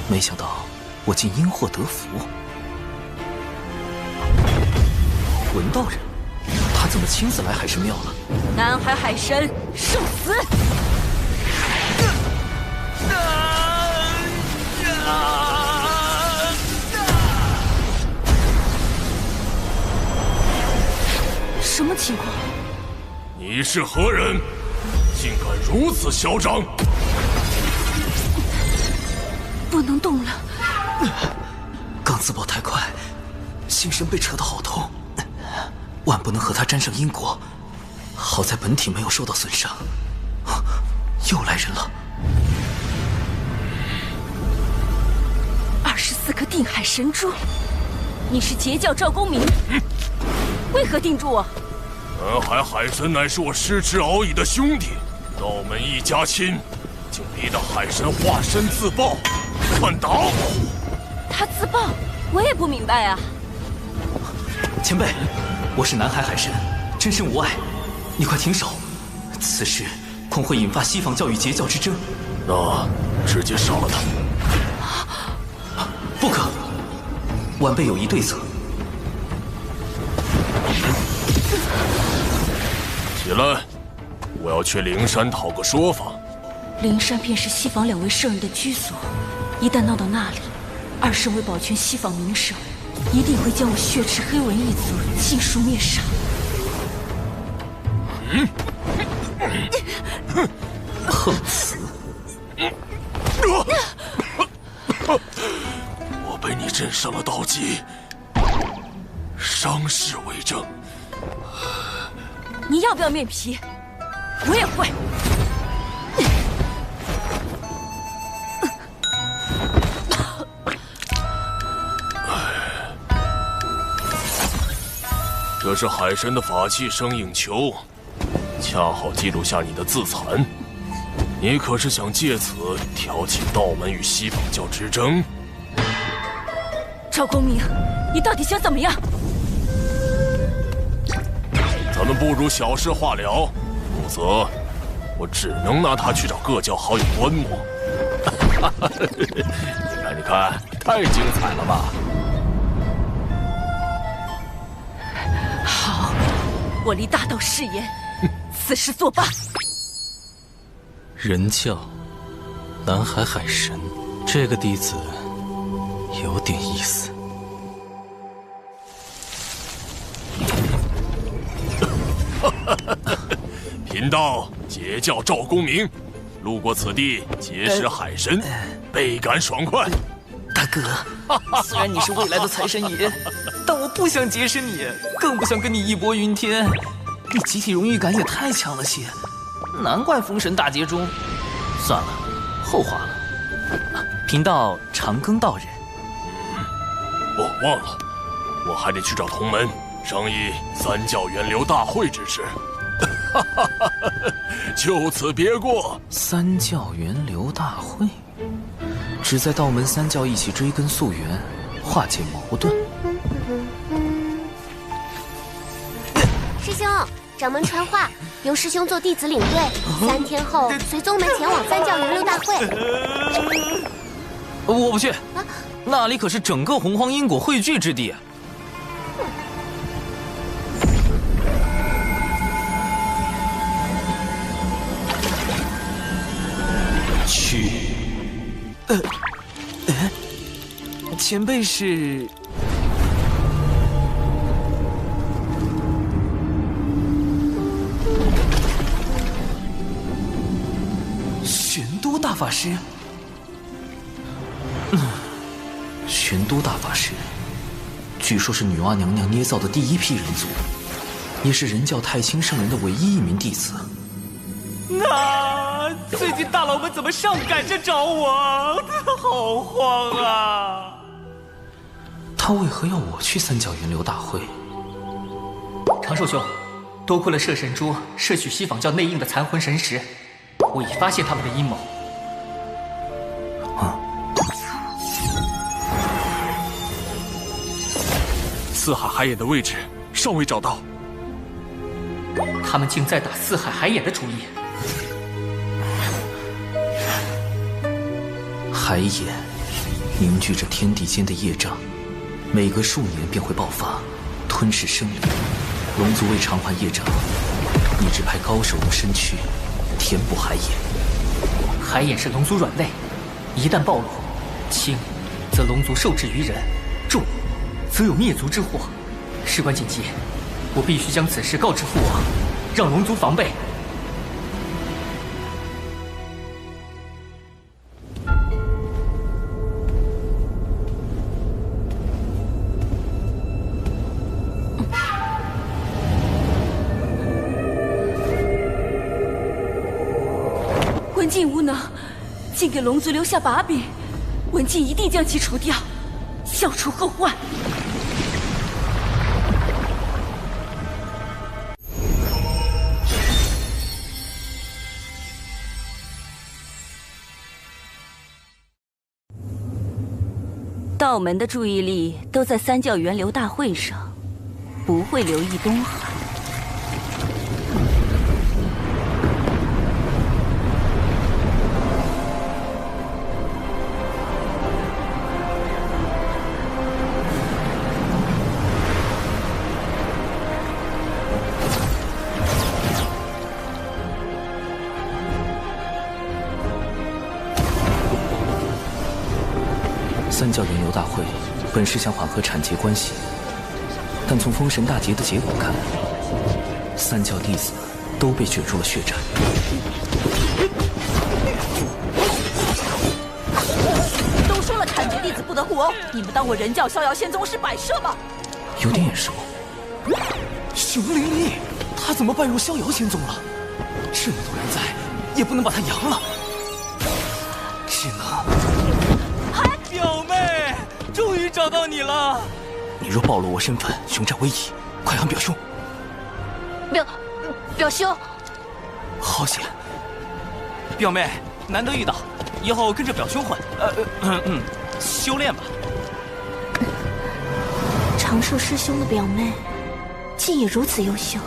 没想到我竟因祸得福。文道人，他怎么亲自来海神庙了？南海海神，受死！什么情况？你是何人？竟敢如此嚣张！不能动了。刚自爆太快，心神被扯得好痛，万不能和他沾上因果。好在本体没有受到损伤。又来人了。 24颗定海神珠，你是截教赵公明，为何定住我？南海海神乃是我师侄敖乙的兄弟，道门一家亲，竟逼得海神化身自爆，快打我！他自爆，我也不明白啊。前辈，我是南海海神，真身无碍，你快停手！此事恐会引发西方教与截教之争。那直接杀了他。 不可！晚辈有一对策。起来，我要去灵山讨个说法。灵山便是西方2位圣人的居所，一旦闹到那里，2圣为保全西方名声，一定会将我血赤黑纹一族尽数灭杀。碰瓷！被你镇上了道基，伤势为证。你要不要面皮？我也会。这是海神的法器生影球，恰好记录下你的自残。你可是想借此挑起道门与西方教之争？ 赵公明，你到底想怎么样？咱们不如小事化了，否则我只能拿他去找各教好友观摩。你看，太精彩了吧！好，我立大道誓言，此事作罢。人教，南海海神，这个弟子。 有点意思。贫道截教赵公明，路过此地结识海神，倍感爽快。大哥，虽然你是未来的财神爷，但我不想结识你，更不想跟你义薄云天。你集体荣誉感也太强了些，难怪封神大劫中。算了，后话了。贫道长庚道人。忘了，我还得去找同门商议三教源流大会之事。就此别过。三教源流大会，旨在道门三教一起追根溯源，化解矛盾。师兄，掌门传话，由师兄做弟子领队，3天后随宗门前往三教源流大会。我不去，那里可是整个洪荒因果汇聚之地。去。前辈是？玄都大法师。玄都大法师，据说是女娲娘娘捏造的第一批人族，也是人教太清圣人的唯一一名弟子。那最近大佬们怎么上赶着找我？好慌啊！他为何要我去三教源流大会？长寿兄，多亏了摄神珠摄取西方教内应的残魂神石，我已发现他们的阴谋。四海海眼的位置尚未找到，他们竟在打四海海眼的主意。海眼凝聚着天地间的业障，每隔数年便会爆发，吞噬生灵。龙族为偿还业障，一直派高手用身躯填补海眼。海眼是龙族软肋，一旦暴露，轻则龙族受制于人，重则有灭族之祸。事关紧急，我必须将此事告知父王，让龙族防备。文静无能，竟给龙族留下把柄，文静一定将其除掉，消除后患。道门的注意力都在三教源流大会上，不会留意东海。三教源流大会本是想缓和产劫关系，但从封神大劫的结果看，三教弟子都被卷入了血战。都说了产劫弟子不得互殴，你们当我人教逍遥仙宗是摆设吗？有点眼熟。熊灵异，他怎么拜入逍遥仙宗了？这么多人在，也不能把他扬了，只能……表妹，终于找到你了！你若暴露我身份，熊占威仪，快喊表兄！表兄，好险！表妹，难得遇到，以后跟着表兄混，修炼吧。长寿师兄的表妹，竟也如此优秀。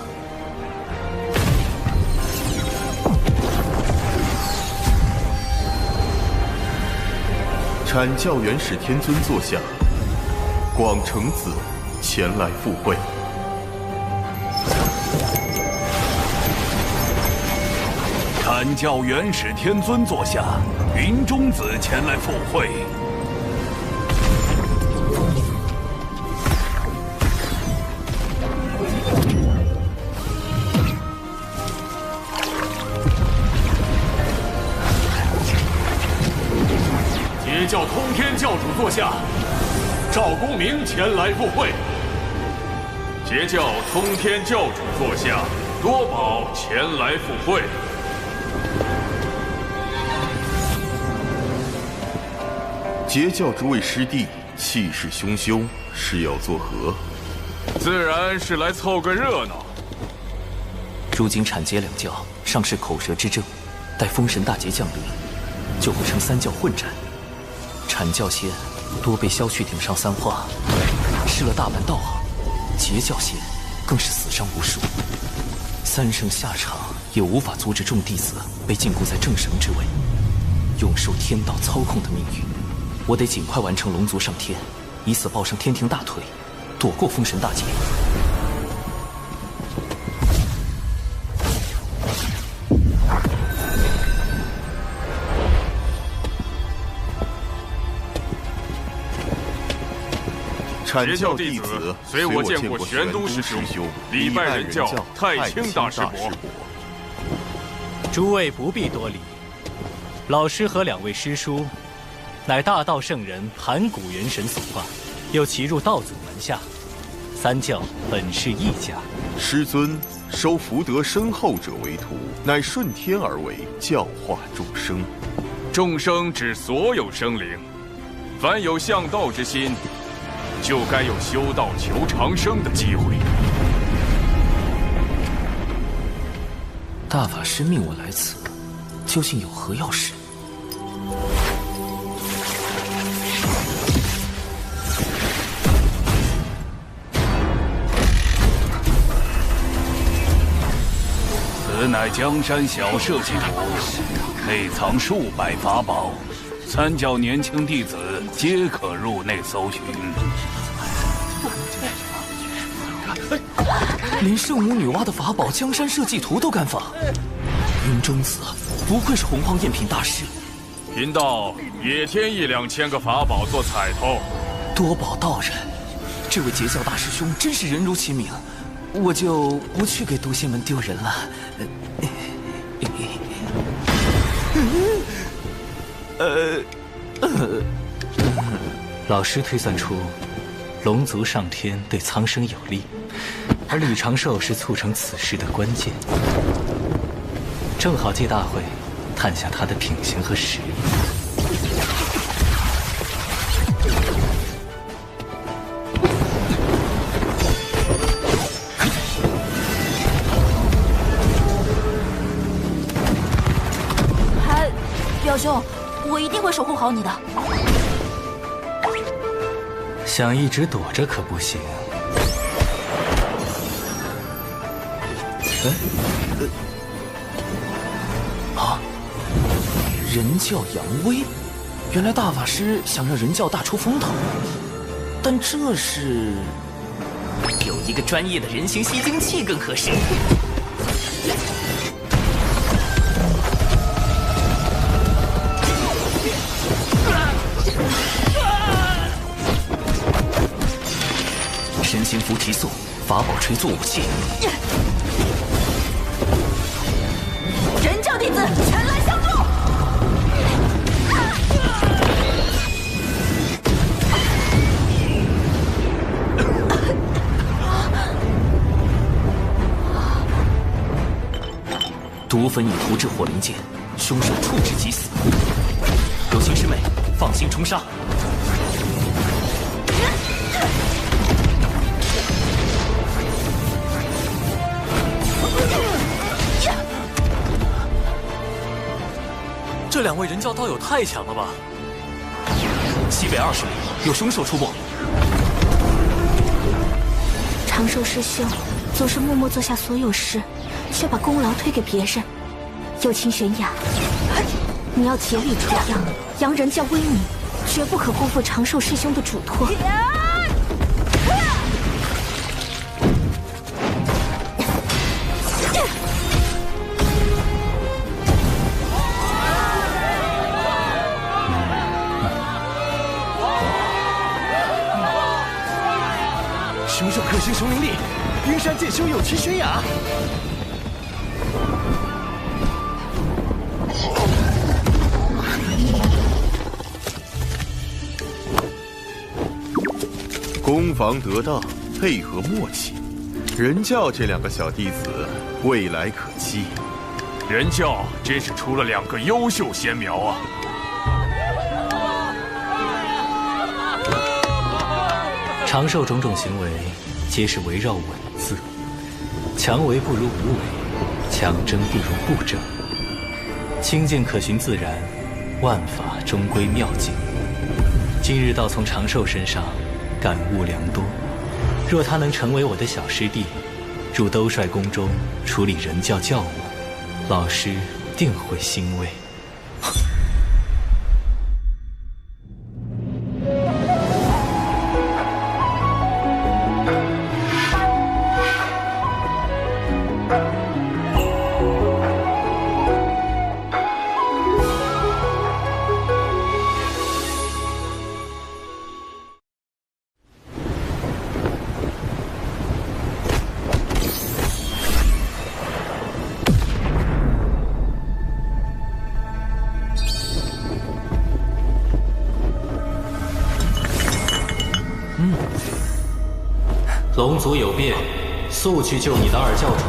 阐教元始天尊座下，广成子前来赴会。阐教元始天尊座下，云中子前来赴会。截教通天教主座下，赵公明前来赴会。截教通天教主座下，多宝前来赴会。截教诸位师弟气势汹汹，是要作何？自然是来凑个热闹。如今阐截两教尚是口舌之争，待封神大劫降临，就会成三教混战。阐教仙多被萧旭顶上三花，失了大半道行；截教仙更是死伤无数。三圣下场也无法阻止众弟子被禁锢在正神之位，永受天道操控的命运。我得尽快完成龙族上天，以此抱上天庭大腿，躲过封神大劫。阐教弟子随我见过玄都师兄、礼拜人教太清大师伯。诸位不必多礼，老师和两位师叔，乃大道圣人盘古元神所化，又骑入道祖门下，三教本是一家。师尊收福德深厚者为徒，乃顺天而为，教化众生。众生指所有生灵，凡有向道之心，就该有修道求长生的机会。大法师命我来此，究竟有何要事？此乃江山小设计图，内藏数百法宝，三教年轻弟子皆可入内搜寻。连圣母女娲的法宝江山社稷图都敢仿，云中子不愧是洪荒赝品大师。贫道也添1、2千个法宝做彩头。多宝道人，这位截教大师兄真是人如其名，我就不去给毒仙们丢人了。老师推算出，龙族上天对苍生有利，而李长寿是促成此事的关键。正好借大会，探下他的品行和实力。表兄，我一定会守护好你的。想一直躲着可不行。人教扬威，原来大法师想让人教大出风头，但这是有一个专业的人形吸精器更合适。神行符提速，法宝锤作武器。人教弟子前来相助！毒粉已涂至火灵剑，凶手处置即死。有情师妹，放心冲杀。这两位人教道友太强了吧！西北20里有凶手出没。长寿师兄总是默默做下所有事，却把功劳推给别人。友情悬崖，你要竭力出扬，扬人教威名，绝不可辜负长寿师兄的嘱托。凶手可行雄灵力，冰山剑修有其悬崖。攻防得当，配合默契，人教这2个小弟子未来可期。人教真是出了2个优秀仙苗啊！长寿种种行为，皆是围绕稳字。强为不如无为，强争不如不争。清净可循自然，万法终归妙境。今日倒从长寿身上感悟良多。若他能成为我的小师弟，入兜率宫中处理人教教务，老师定会欣慰。龙族有变，速去救你的二教主。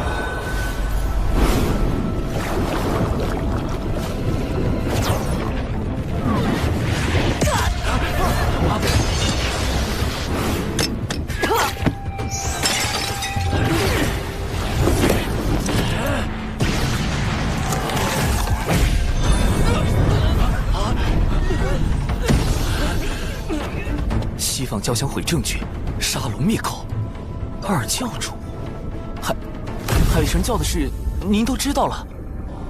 西方交想毁证据，杀龙灭口。二教主，海神教的事，您都知道了。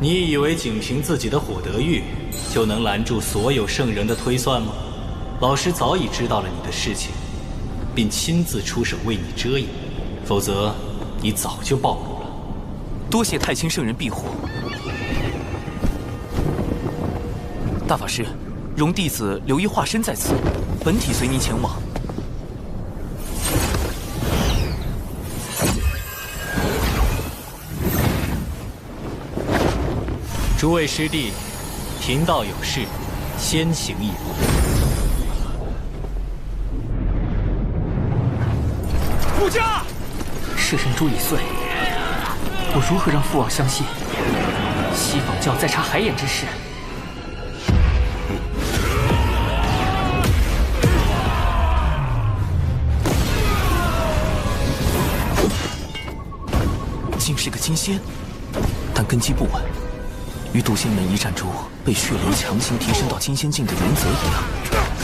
你以为仅凭自己的火德玉，就能拦住所有圣人的推算吗？老师早已知道了你的事情，并亲自出手为你遮掩，否则你早就暴露了。多谢太清圣人庇护。大法师，容弟子留意化身在此，本体随您前往。诸位师弟，贫道有事，先行一步。顾家，摄神珠已碎，我如何让父王相信西方教在查海眼之事？竟是个金仙，但根基不稳。与渡仙门一战中被血莲强行提升到金仙境的原则一样，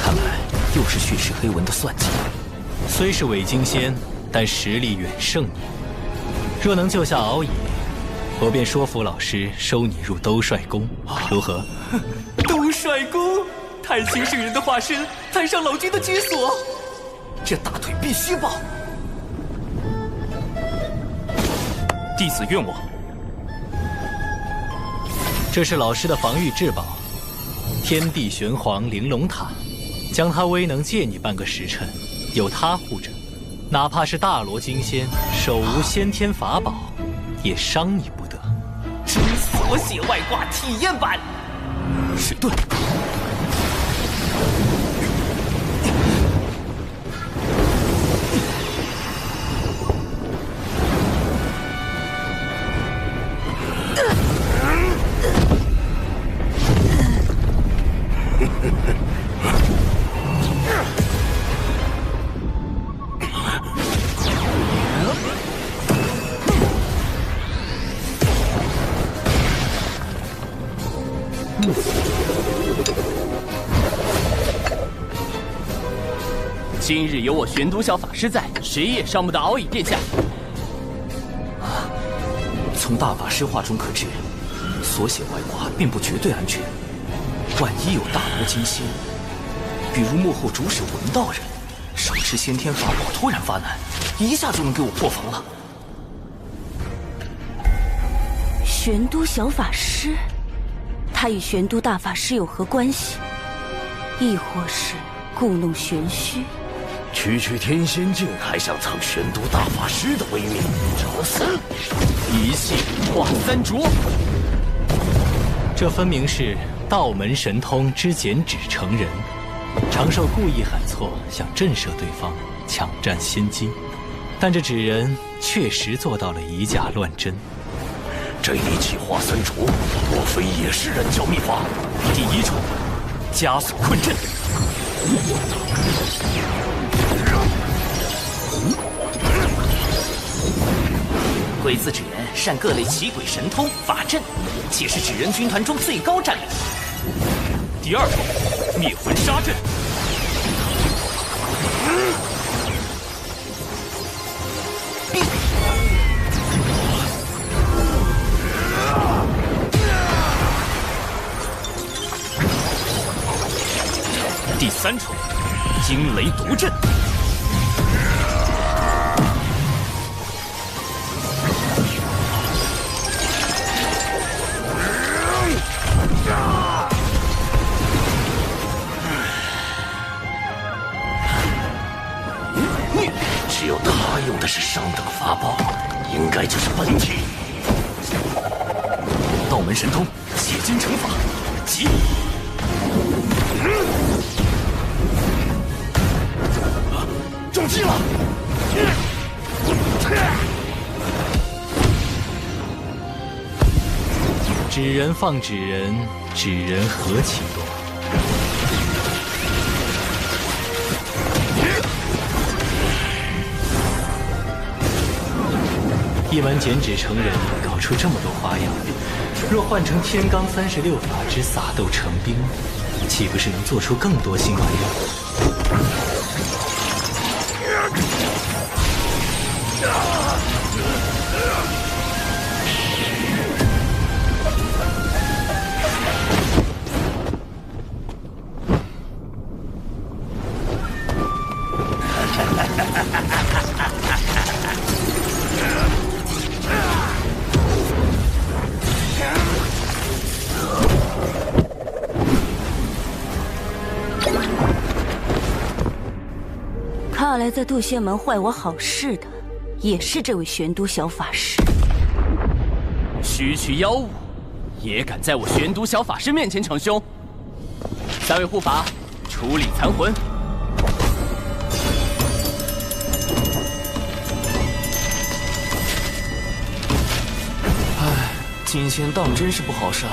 看来又是血赤黑纹的算计。虽是伪金仙，但实力远胜你。若能救下敖乙，我便说服老师收你入兜率宫，如何？兜率宫，太清圣人的化身攀上老君的居所，这大腿必须抱。弟子愿往。这是老师的防御至宝，天地玄黄玲珑塔，将它威能借你半个时辰，有它护着，哪怕是大罗金仙手无先天法宝，也伤你不得。真锁血外挂体验版，水遁。今日有我玄都小法师在，谁也伤不得敖乙殿下。从大法师话中可知，锁血外挂并不绝对安全。万一有大罗金仙，比如幕后主使文道人，手持先天法宝突然发难，一下就能给我破防了。玄都小法师，他与玄都大法师有何关系？亦或是故弄玄虚？区区天仙境还想蹭玄都大法师的威名，找死！一系化三浊，这分明是道门神通之剪纸成人。长寿故意喊错，想震慑对方，抢占先机。但这纸人确实做到了以假乱真。这一气化三除，莫非也是人教秘法？第一重，加速困阵。鬼子纸人善各类奇鬼神通法阵，且是纸人军团中最高战力。第二重，灭魂杀阵。第三重，惊雷毒阵。只有他用的是上等法宝，应该就是本体。道门神通，血金成法，急！中计了！纸人放纸人，纸人何其多。一门剪纸成人，搞出这么多花样，若换成天罡36法之撒豆成兵，岂不是能做出更多新玩意儿？看来在渡仙门坏我好事的，也是这位玄都小法师。区区妖物，也敢在我玄都小法师面前逞凶？三位护法，处理残魂。唉，金仙当真是不好杀。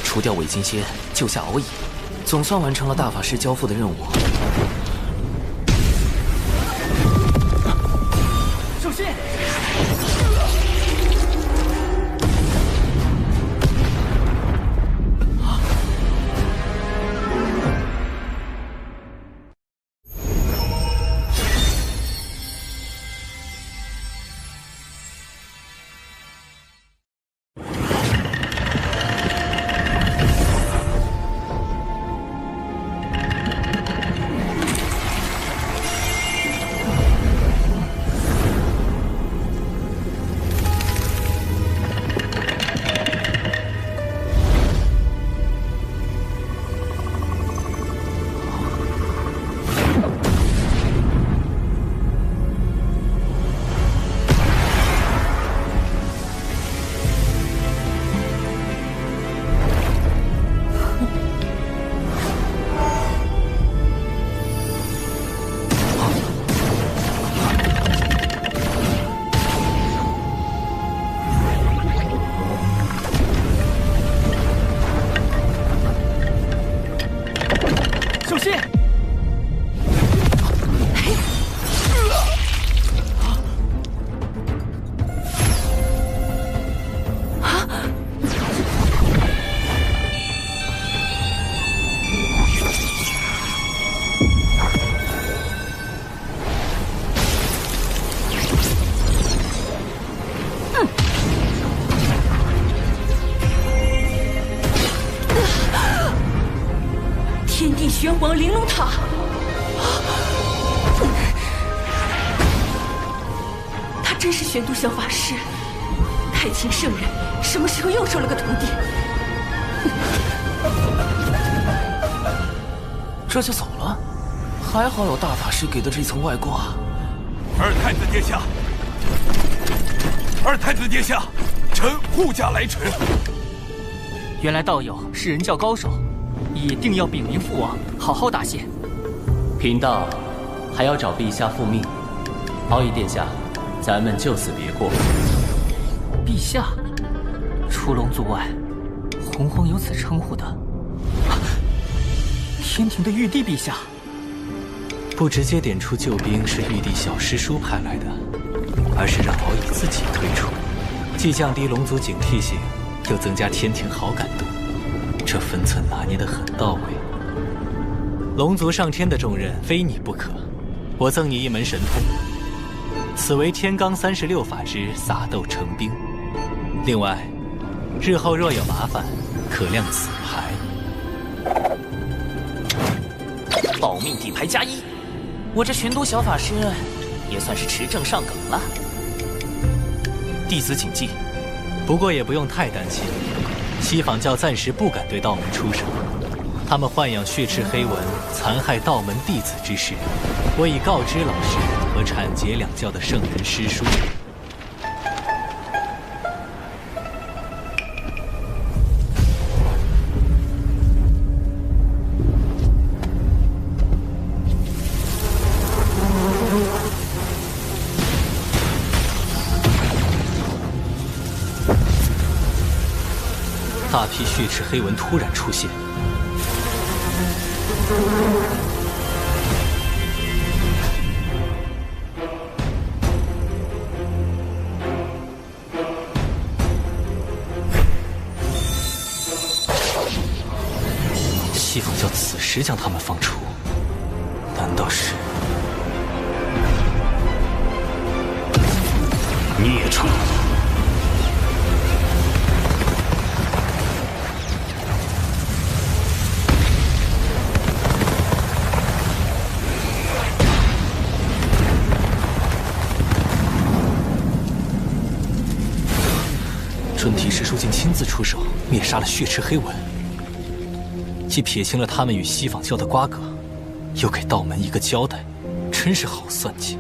除掉伪金仙，救下敖乙，总算完成了大法师交付的任务。首先，天地玄王玲珑塔。他真是玄都小法师，太清圣人什么时候又收了个徒弟？这就走了？还好有大法师给的这层外挂。二太子殿下，二太子殿下，臣护驾来迟。原来道友是人教高手，也定要禀明父王，好好答谢。贫道还要找陛下复命。敖乙殿下，咱们就此别过。陛下，除龙族外，洪荒有此称呼的。天庭的玉帝陛下。不直接点出救兵是玉帝小师叔派来的，而是让敖乙自己退出，既降低龙族警惕性，又增加天庭好感度，这分寸拿捏得很到位。龙族上天的重任非你不可，我赠你一门神通，此为天罡36法之撒豆成兵。另外，日后若有麻烦，可亮此牌。保命底牌加1，我这玄都小法师也算是持证上岗了。弟子谨记。不过也不用太担心，西坊教暂时不敢对道门出手，他们豢养血赤黑纹，残害道门弟子之事，我已告知老师和阐节两教的圣人师叔。大批血赤黑纹突然出现，西坊教此时将他们放出，难道是孽畜？准提师叔竟亲自出手灭杀了血赤黑纹，既撇清了他们与西坊教的瓜葛，又给道门一个交代，真是好算计。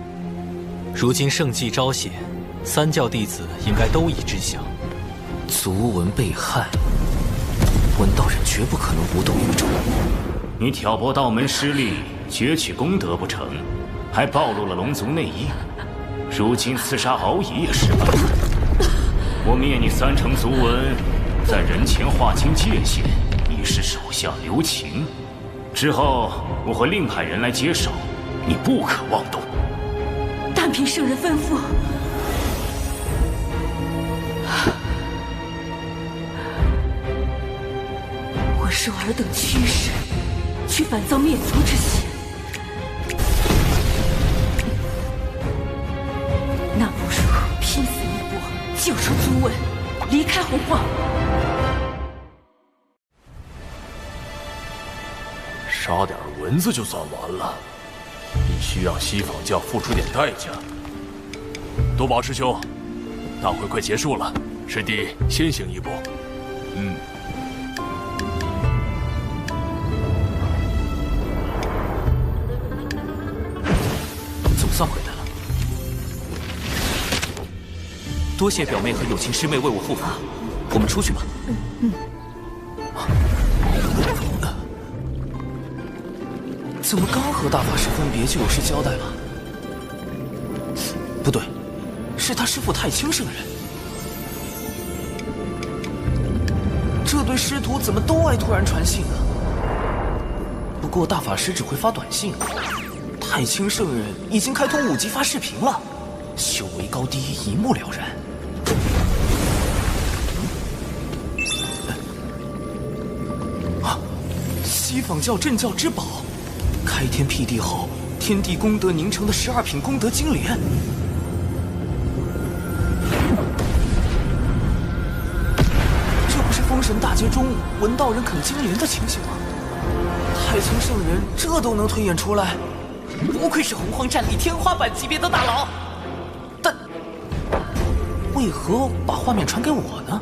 如今圣迹昭显，三教弟子应该都已知晓。族文被害，文道人绝不可能无动于衷。你挑拨道门失利，攫取功德不成，还暴露了龙族内应。如今刺杀敖乙也失败。我灭你3成族文，在人前划清界限，以示手下留情。之后我会另派人来接手，你不可妄动。但凭圣人吩咐。我受尔等驱使，去反造灭族之嫌。那不如拼死一搏，救出族文，离开洪荒。杀点蚊子就算完了，必须让西坊教付出点代价。多宝师兄，大会快结束了，师弟先行一步。总算回来了，多谢表妹和友情师妹为我护法，我们出去吧。怎么刚和大法师分别就有事交代了？不对，是他师父太清圣人。这对师徒怎么都爱突然传信啊？不过大法师只会发短信，太清圣人已经开通5级发视频了，修为高低一目了然。西坊教镇教之宝。开天辟地后，天地功德凝成的12品功德金莲，这不是封神大劫中文道人啃金莲的情形吗？太清圣人这都能推演出来，不愧是洪荒战力天花板级别的大佬。但为何把画面传给我呢？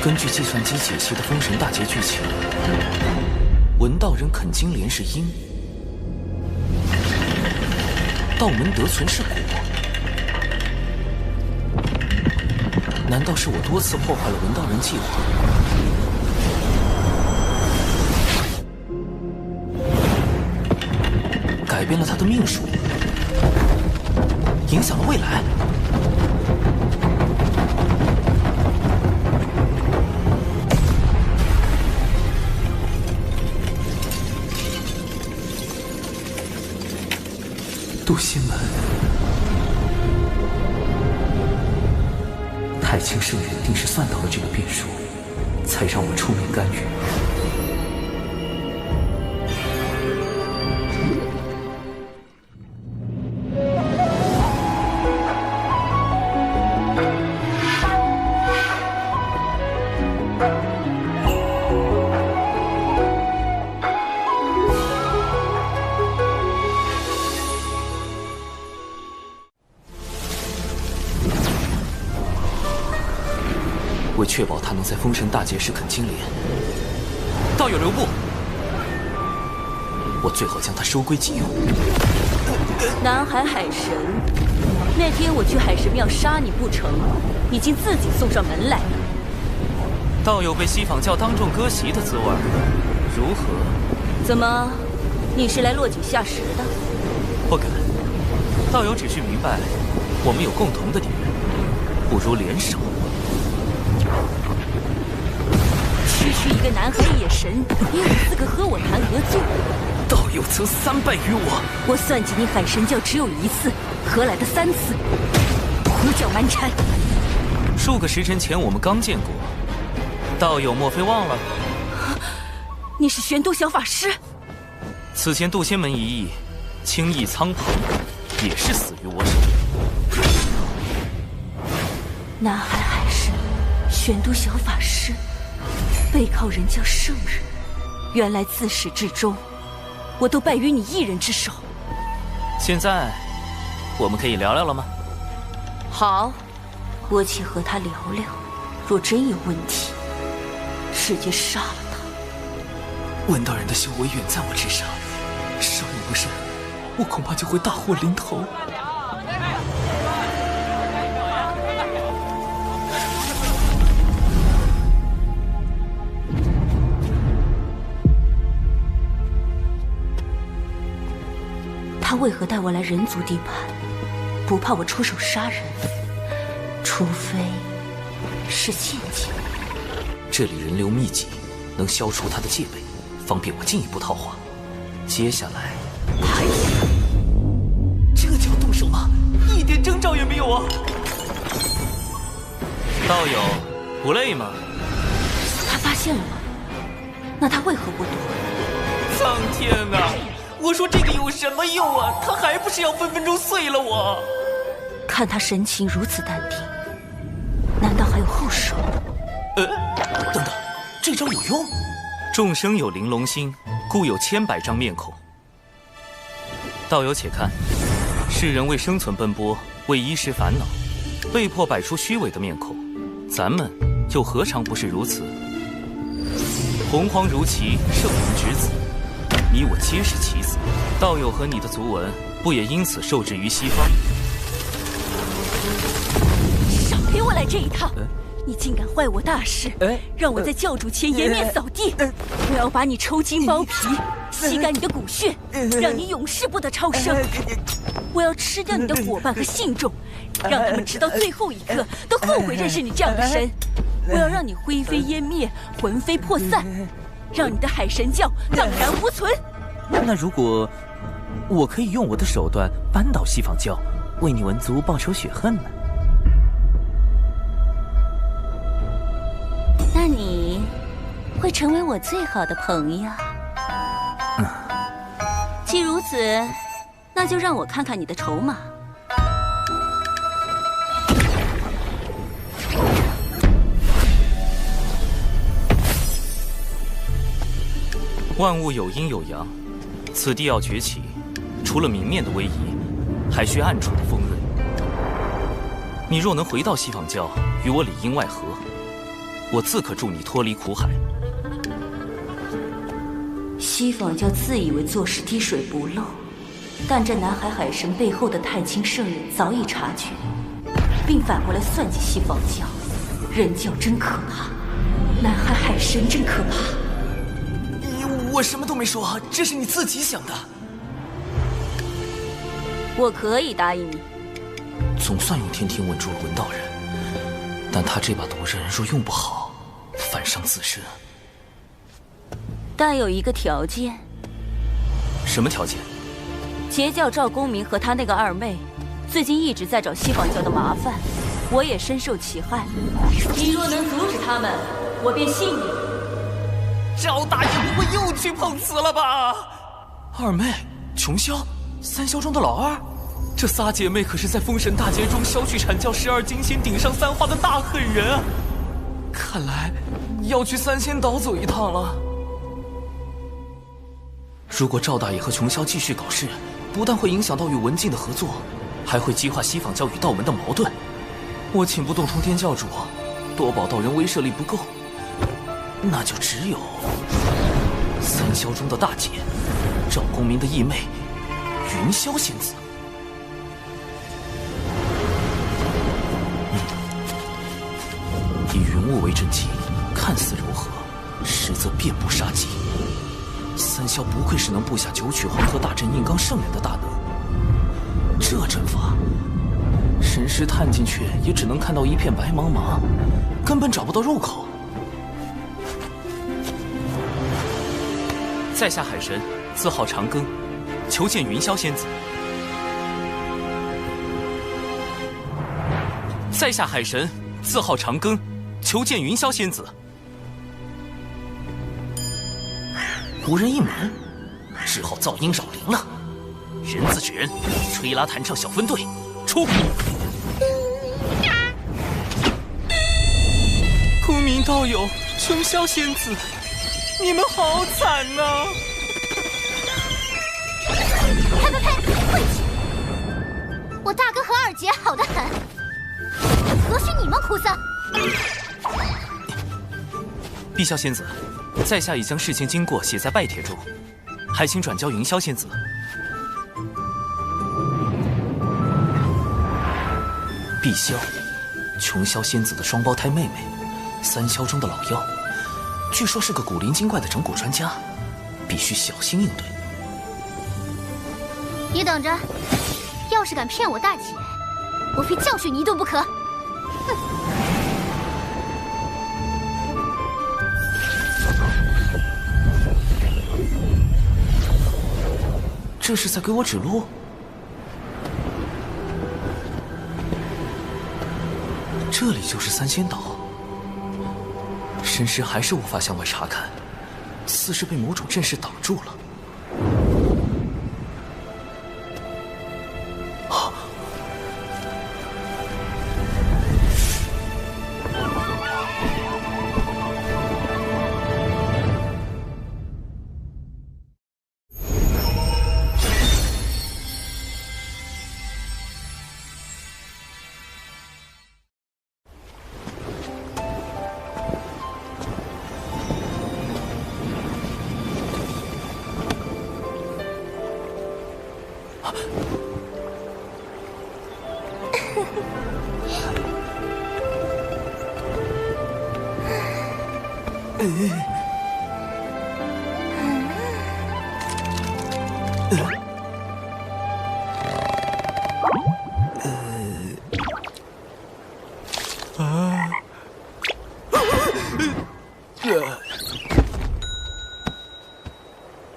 根据计算机解析的《封神大劫》剧情，文道人啃金莲是因，道门得存是果。难道是我多次破坏了文道人计划，改变了他的命数，影响了未来？渡仙门，太清圣人定是算到了这个变数，才让我出面干预。为确保他能在封神大劫时啃金莲，道友留步，我最好将他收归己用。南海海神，那天我去海神庙杀你不成，已经自己送上门来了。道友被西坊教当众割席的滋味，如何？怎么，你是来落井下石的？不敢，道友只是明白，我们有共同的敌人，不如联手。区区一个南海野神，也有资格和我谈合作？道友曾3败于我，我算计你海神教只有1次，何来的3次？胡搅蛮缠！数个时辰前我们刚见过，道友莫非忘了？你是玄都小法师？此前渡仙门一役，轻易苍鹏也是死于我手。南海海神，玄都小法师。背靠人教圣人，原来自始至终，我都败于你一人之手。现在，我们可以聊聊了吗？好，我且和他聊聊。若真有问题，直接杀了他。文道人的修为远在我之上，稍一不慎，我恐怕就会大祸临头。他为何带我来人族地盘？不怕我出手杀人？除非是陷阱。这里人流密集，能消除他的戒备，方便我进一步套话。接下来，这就要动手吗？一点征兆也没有啊！道友，不累吗？他发现了我，那他为何不躲？苍天啊！我说这个有什么用啊？他还不是要分分钟碎了我！看他神情如此淡定，难道还有后手？等等，这招有用？众生有玲珑心，故有千百张面孔。道友且看，世人为生存奔波，为衣食烦恼，被迫摆出虚伪的面孔，咱们又何尝不是如此？洪荒如棋，圣人之子。你我皆是棋子，道友和你的族文不也因此受制于西方？少给我来这一套！你竟敢坏我大事，让我在教主前颜面扫地！我要把你抽筋剥皮，吸干你的骨血，让你永世不得超生！我要吃掉你的伙伴和信众，让他们直到最后一刻都后悔认识你这样的神！我要让你灰飞烟灭，魂飞魄散！让你的海神教荡然无存。那如果我可以用我的手段扳倒西坊教，为你文族报仇雪恨呢？那你会成为我最好的朋友。既如此，那就让我看看你的筹码。万物有阴有阳，此地要崛起，除了明面的威仪，还需暗处的锋锐。你若能回到西坊教，与我里应外合，我自可助你脱离苦海。西方教自以为做事滴水不漏，但这南海海神背后的太清圣人早已察觉，并反过来算计西方教。人教真可怕，南海海神真可怕。我什么都没说，这是你自己想的。我可以答应你。总算用天庭稳住了文道人，但他这把毒刃若用不好，反伤自身。但有一个条件。什么条件？截教赵公明和他那个二妹，最近一直在找西方教的麻烦，我也深受其害。你若能阻止他们，我便信你。赵大爷不会又去碰瓷了吧？二妹、琼霄、三霄中的老二，这仨姐妹可是在封神大劫中削去阐教12金仙顶上3花的大狠人啊！看来要去三仙岛走一趟了。如果赵大爷和琼霄继续搞事，不但会影响到与文静的合作，还会激化西方教与道门的矛盾。我请不动通天教主，多宝道人威慑力不够，那就只有三霄中的大姐，赵公明的义妹云霄仙子。以云雾为阵基，看似柔和，实则遍布杀机。三霄不愧是能布下九曲黄河大阵硬刚圣人的大能，这阵法，神识探进去也只能看到一片白茫茫，根本找不到入口。在下海神，字号长庚，求见云霄仙子。在下海神，字号长庚，求见云霄仙子。无人应门，只好噪音扰灵了。人自制人，吹拉弹唱小分队，出！公明道友，琼霄仙子，你们好惨呐！呸呸呸！晦气！我大哥和二姐好得很，何须你们哭丧？碧霄仙子，在下已将事情经过写在拜帖中，还请转交云霄仙子。碧霄，琼霄仙子的双胞胎妹妹，三霄中的老妖，据说是个古灵精怪的整蛊专家，必须小心应对。你等着，要是敢骗我大姐，我非教训你一顿不可！哼！这是在给我指路？这里就是三仙岛，神识还是无法向外查看，似是被某种阵势挡住了。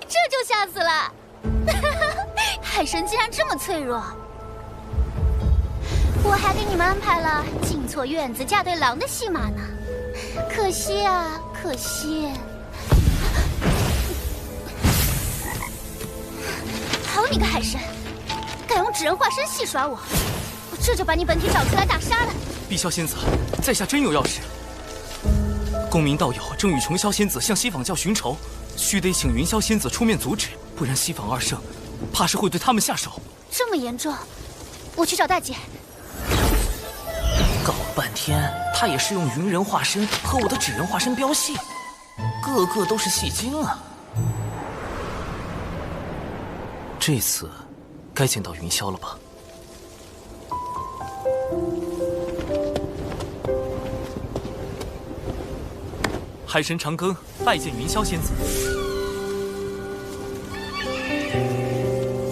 这就吓死了！海神竟然这么脆弱，我还给你们安排了进错院子嫁对郎的戏码呢，可惜啊，可惜！好你个海神，敢用纸人化身戏耍我，我这就把你本体找出来大杀了！碧霄仙子，在下真有要事。公明道友正与琼霄仙子向西坊教寻仇，须得请云霄仙子出面阻止，不然西坊二圣怕是会对他们下手。这么严重，我去找大姐。搞半天，他也是用云人化身和我的纸人化身飙戏，个个都是戏精啊！这次该见到云霄了吧？海神长庚拜见云霄仙子。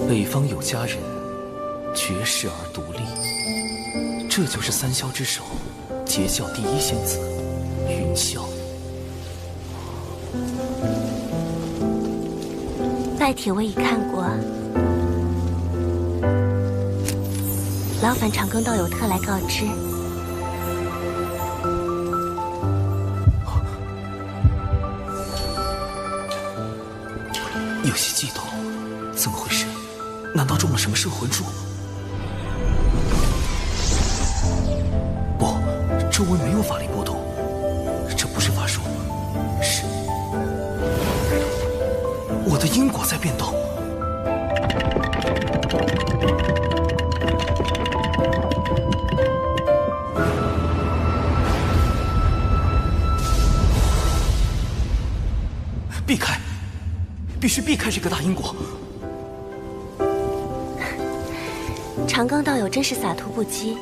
北方有佳人，绝世而独立，这就是三霄之首，截教第一仙子云霄。拜帖我已看过，劳烦长庚道友特来告知。有些激动，怎么回事？难道中了什么摄魂术？不，周围没有法力波动，这不是法术，是我的因果在变动。避开！必须避开这个大因果。长庚道友真是洒脱不羁，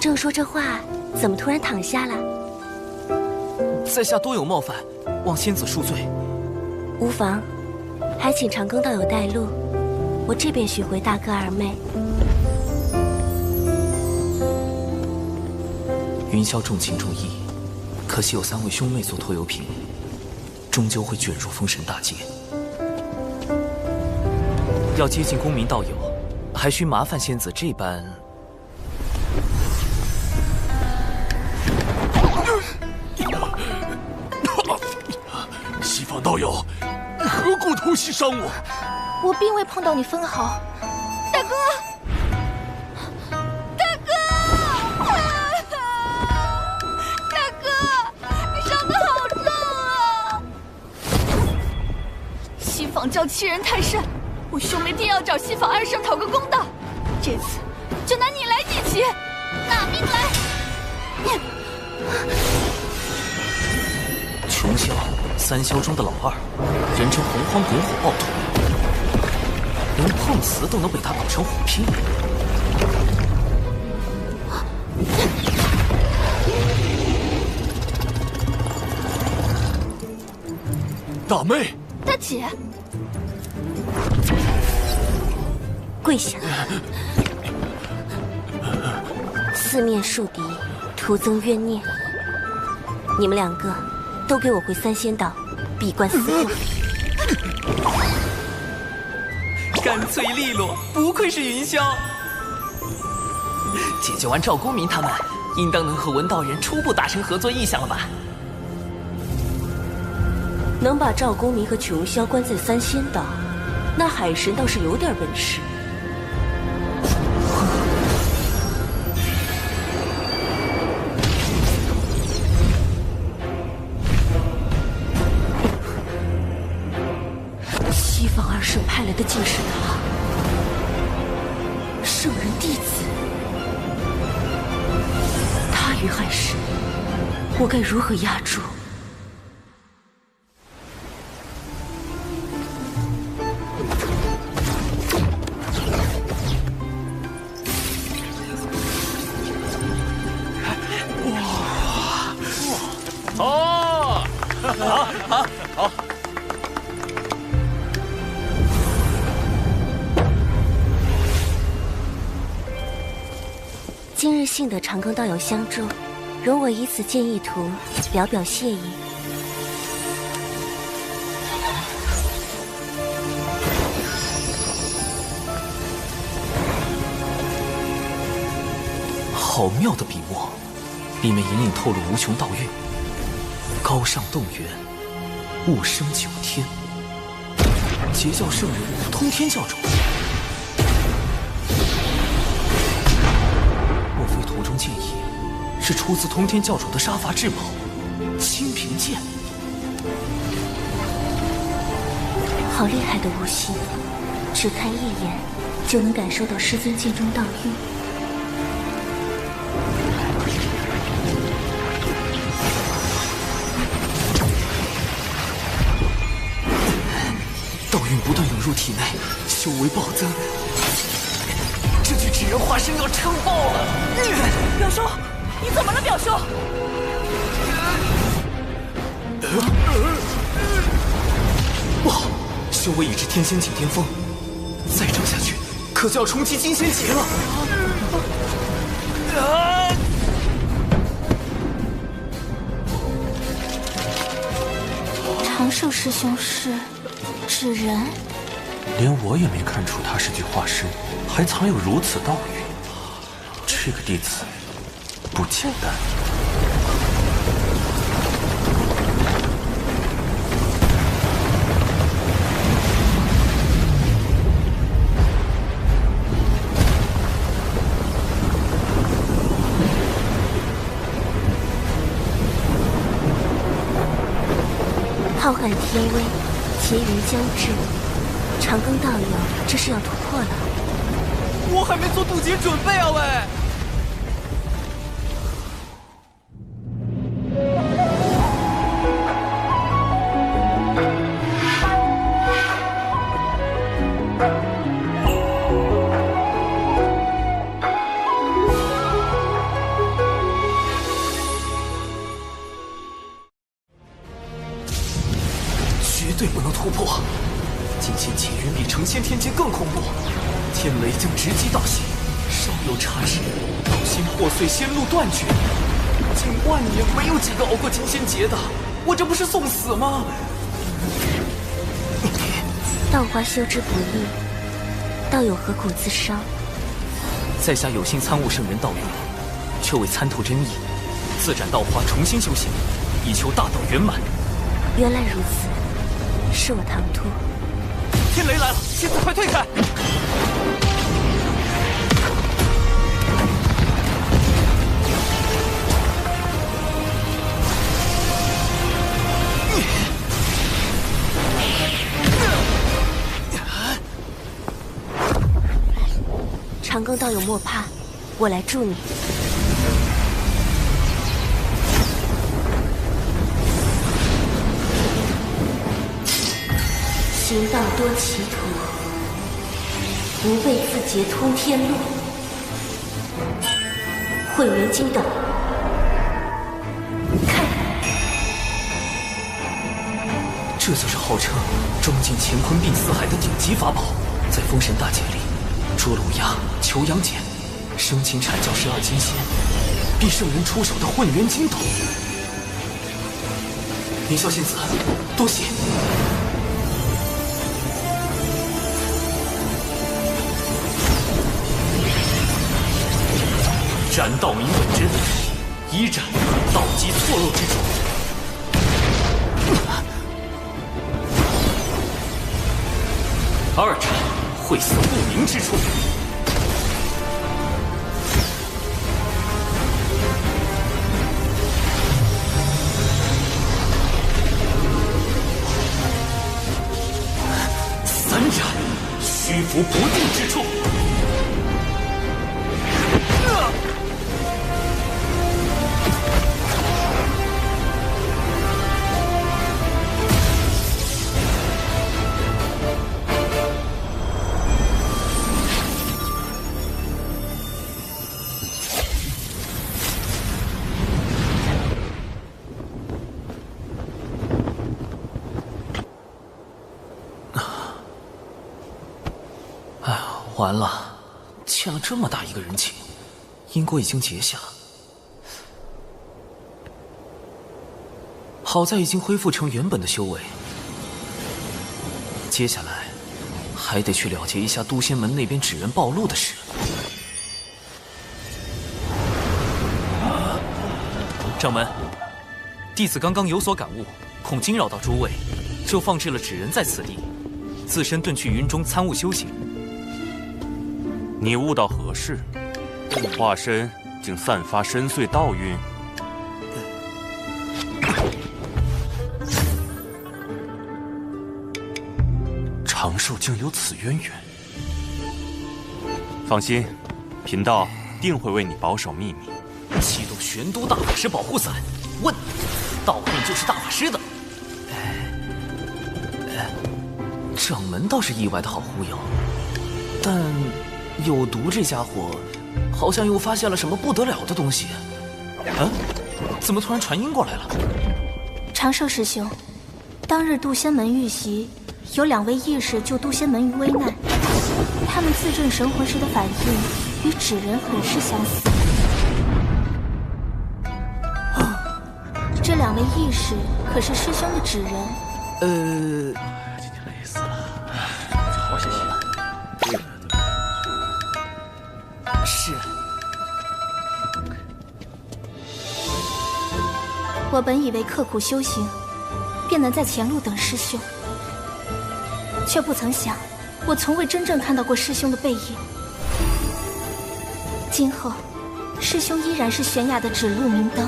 正说这话，怎么突然躺下了？在下多有冒犯，望仙子恕罪。无妨，还请长庚道友带路，我这便寻回大哥二妹。云霄重情重义，可惜有3位兄妹做拖油瓶，终究会卷入封神大劫。要接近公民道友，还需麻烦仙子这般。西方道友，你何故偷袭伤我？我并未碰到你分毫。大哥，大哥，大哥，你伤得好重啊！西方教欺人太甚。我兄妹定要找西方二圣讨个公道，这次就拿你来祭旗，拿命来！穷霄，3霄中的老二，人称洪荒滚火暴徒，连碰瓷都能被他搞成虎皮。大妹，大姐。跪下！四面树敌，徒增冤孽。你们2个都给我回3仙道，闭关思过。干脆利落，不愧是云霄。解决完赵公明他们，应当能和文道人初步达成合作意向了吧？能把赵公明和琼霄关在3仙道，那海神倒是有点本事。西方二圣派来的竟是他，圣人弟子。他与海神，我该如何压住？好。今日幸得长庚道友相助，容我以此建议图，表表谢意。好妙的笔墨，里面隐隐透露无穷道韵。高尚动员，物生九天，截教圣人，通天教主。莫非图中剑意是出自通天教主的杀伐至宝清平剑？好厉害的悟性，只看一眼就能感受到师尊剑中道韵。道运不断涌入体内，修为暴增。这具纸人化身要撑爆了！表叔，你怎么了，表叔？不好，修为已至天仙境巅峰，再争下去，可就要冲击金仙劫了。长寿师兄是纸人，连我也没看出他是具化身，还藏有如此道运。这个弟子不简单。浩瀚天威，劫云将至，长庚道友这是要突破了。我还没做渡劫准备啊喂！绝对不能突破！金仙劫云比成仙天劫更恐怖，天雷将直击道心，稍有差池，道心破碎，仙路断绝。近万年没有几个熬过金仙劫的，我这不是送死吗？道花修之不易，道友何苦自伤？在下有幸参悟圣人道运，却未参透真意，自斩道花，重新修行，以求大道圆满。原来如此，是我唐突。天雷来了，仙子快退开！长庚道友莫怕，我来助你。行道多歧途，不为自劫通天路。混元金斗，开！这就是号称装进乾坤并四海的顶级法宝，在封神大劫里，捉龙鸦、求阳锏，生擒阐教12金仙，逼圣人出手的混元金斗。凌霄仙子，多谢。斩道明本真，一斩道基错漏之处。二斩晦涩不明之处。三斩虚浮不定之处。完了，欠了这么大一个人情，因果已经结下。好在已经恢复成原本的修为，接下来还得去了结一下都仙门那边纸人暴露的事。掌门，弟子刚刚有所感悟，恐惊扰到诸位，就放置了纸人在此地，自身遁去云中参悟修行。你悟到何事？化身竟散发深邃道运？长寿竟有此渊源。放心，贫道定会为你保守秘密。启动玄都大法师保护伞。问，盗用就是大法师的。掌门倒是意外的好忽悠，但有毒这家伙好像又发现了什么不得了的东西。啊？怎么突然传音过来了？长寿师兄，当日渡仙门遇袭，有2位义士救渡仙门于危难，他们自证神魂时的反应与纸人很是相似。这2位义士可是师兄的纸人？今天累死了，好些了。是。我本以为刻苦修行，便能在前路等师兄，却不曾想，我从未真正看到过师兄的背影。今后，师兄依然是悬崖的指路明灯。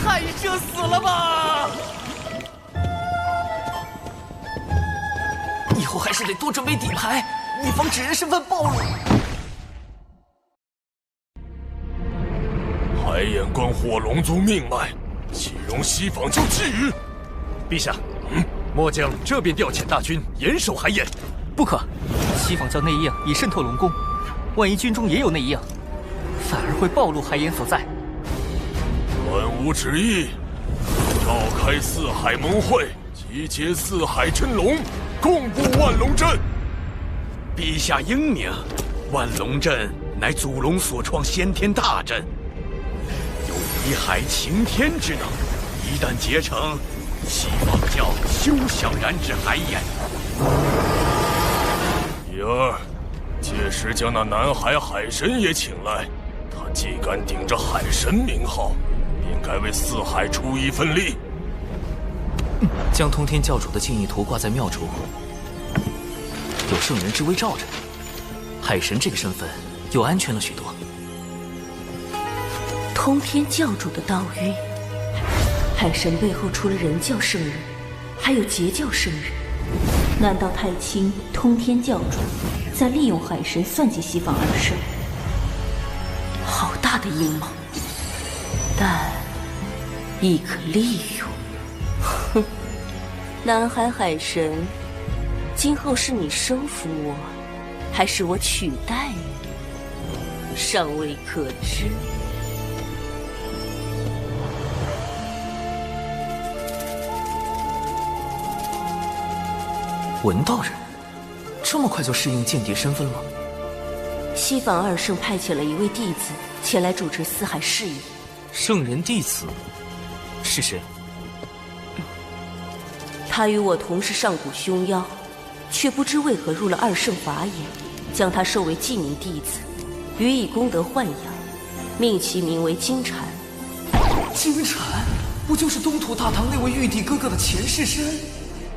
太社死了吧！以后还是得多准备底牌，以防纸人身份暴露。海眼关火龙族命脉，岂容西坊就觊觎？陛下，末将这便调遣大军严守海眼。不可，西坊教内应已渗透龙宫，万一军中也有内应，反而会暴露海眼所在。本无旨意，召开四海盟会，集结四海真龙，共布万龙阵。陛下英明，万龙阵乃祖龙所创先天大阵，有移海擎天之能。一旦结成，西坊教休想染指海眼。第二，届时将那南海海神也请来，他既敢顶着海神名号，便该为四海出一份力。将通天教主的敬意图挂在庙中，有圣人之威罩着，海神这个身份又安全了许多。通天教主的道运，海神背后除了人教圣人，还有截教圣人。难道太清通天教主在利用海神算计西坊二圣？好大的阴谋，但亦可利用。哼，南海海神，今后是你收服我，还是我取代你，尚未可知。文道人，这么快就适应间谍身份了？西坊二圣派遣了一位弟子前来主持四海事宜。圣人弟子是谁？他与我同是上古凶妖，却不知为何入了二圣法眼，将他收为记名弟子，予以功德豢养，命其名为金蝉。金蝉，不就是东土大唐那位玉帝哥哥的前世身？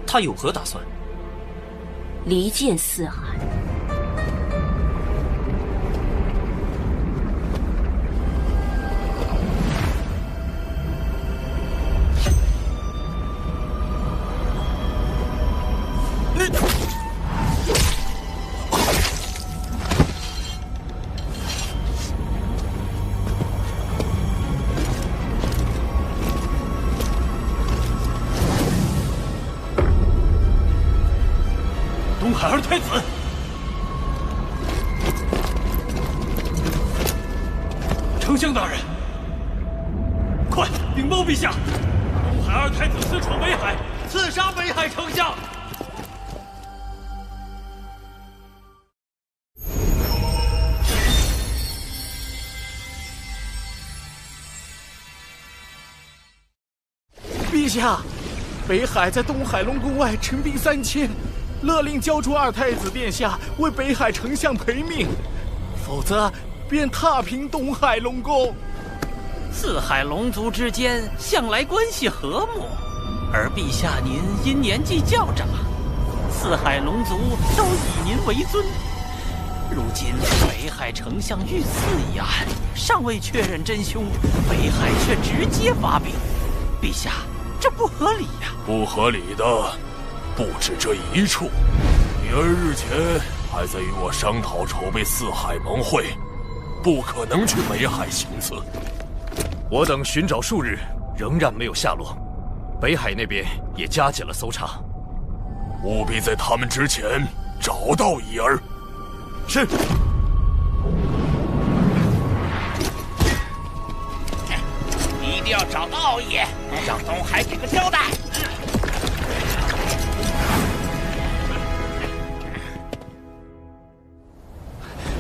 他有何打算？离间四海。海二太子，丞相大人，快禀报陛下，东海二太子私闯北海，刺杀北海丞相。陛下，北海在东海龙宫外陈兵3000。勒令交出二太子殿下为北海丞相赔命，否则便踏平东海龙宫。四海龙族之间向来关系和睦，而陛下您因年纪较长，四海龙族都以您为尊。如今北海丞相遇刺一案尚未确认真凶，北海却直接发兵，陛下这不合理呀！不合理的不止这一处，女儿日前还在与我商讨筹备四海盟会，不可能去北海行刺。我等寻找数日，仍然没有下落。北海那边也加紧了搜查，务必在他们之前找到怡儿。是。一定要找到奥义，让东海给个交代。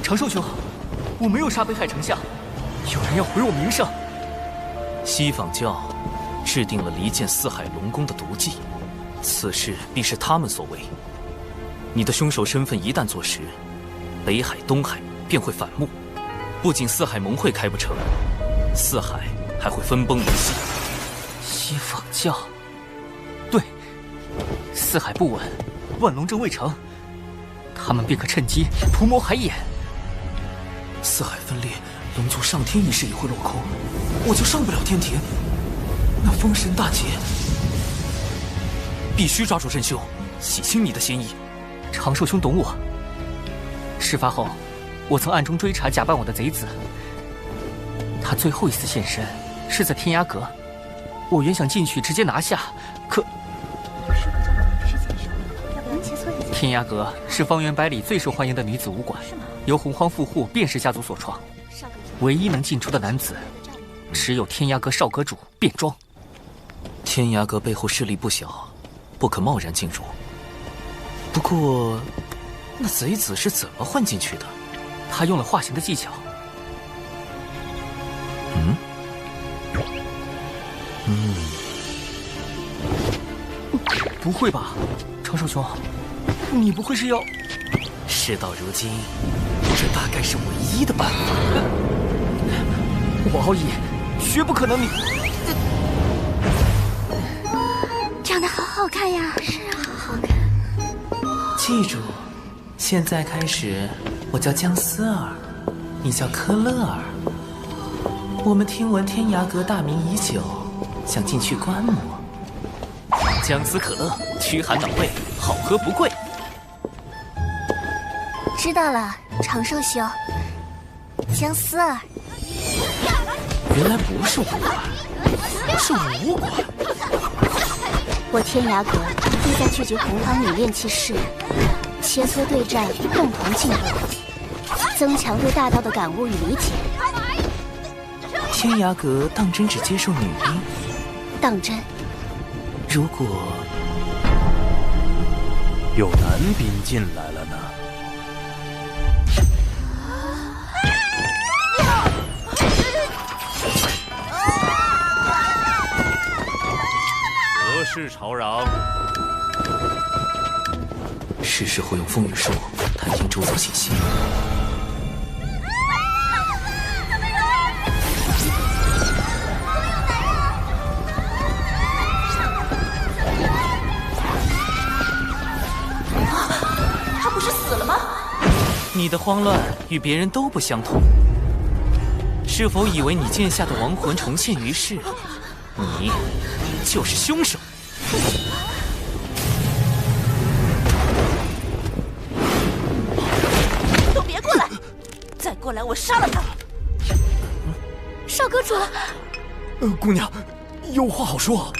长寿兄，我没有杀北海丞相，有人要毁我名声。西坊教制定了离间四海龙宫的毒计，此事必是他们所为。你的凶手身份一旦坐实，北海、东海便会反目，不仅四海盟会开不成，四海还会分崩离析。西坊教，对，四海不稳，万龙阵未成，他们便可趁机图谋海眼。四海分裂，龙族上天一事也会落空，我就上不了天庭。那封神大劫，必须抓住真凶，洗清你的嫌疑。长寿兄懂我。事发后，我曾暗中追查假扮我的贼子。他最后一次现身是在天涯阁，我原想进去直接拿下，可天涯阁是方圆百里最受欢迎的女子武馆，由洪荒富户卞氏家族所创，唯一能进出的男子，只有天涯阁少阁主卞庄。天涯阁背后势力不小，不可贸然进入。不过，那贼子是怎么混进去的？他用了化形的技巧。不会吧，长寿兄，你不会是要……事到如今，这大概是唯一的办法。我奥义绝不可能你。长得好好看呀！是啊，好好看。记住，现在开始，我叫姜思儿，你叫科勒尔。我们听闻天涯阁大名已久，想进去观摩。姜思可乐，驱寒暖胃，好喝不贵。知道了，长寿兄，姜思儿。原来不是武馆，是武馆。我天涯阁意在聚集洪荒女炼气士，切磋对战，共同进步，增强对大道的感悟与理解。天涯阁当真只接受女兵？当真。如果有男兵进来了呢？何事吵嚷？是时候用风雨术探听周遭信息。他不是死了吗？你的慌乱与别人都不相同。是否以为你剑下的亡魂重现于世，你就是凶手？都别过来！再过来，我杀了他！少阁主，姑娘，有话好说。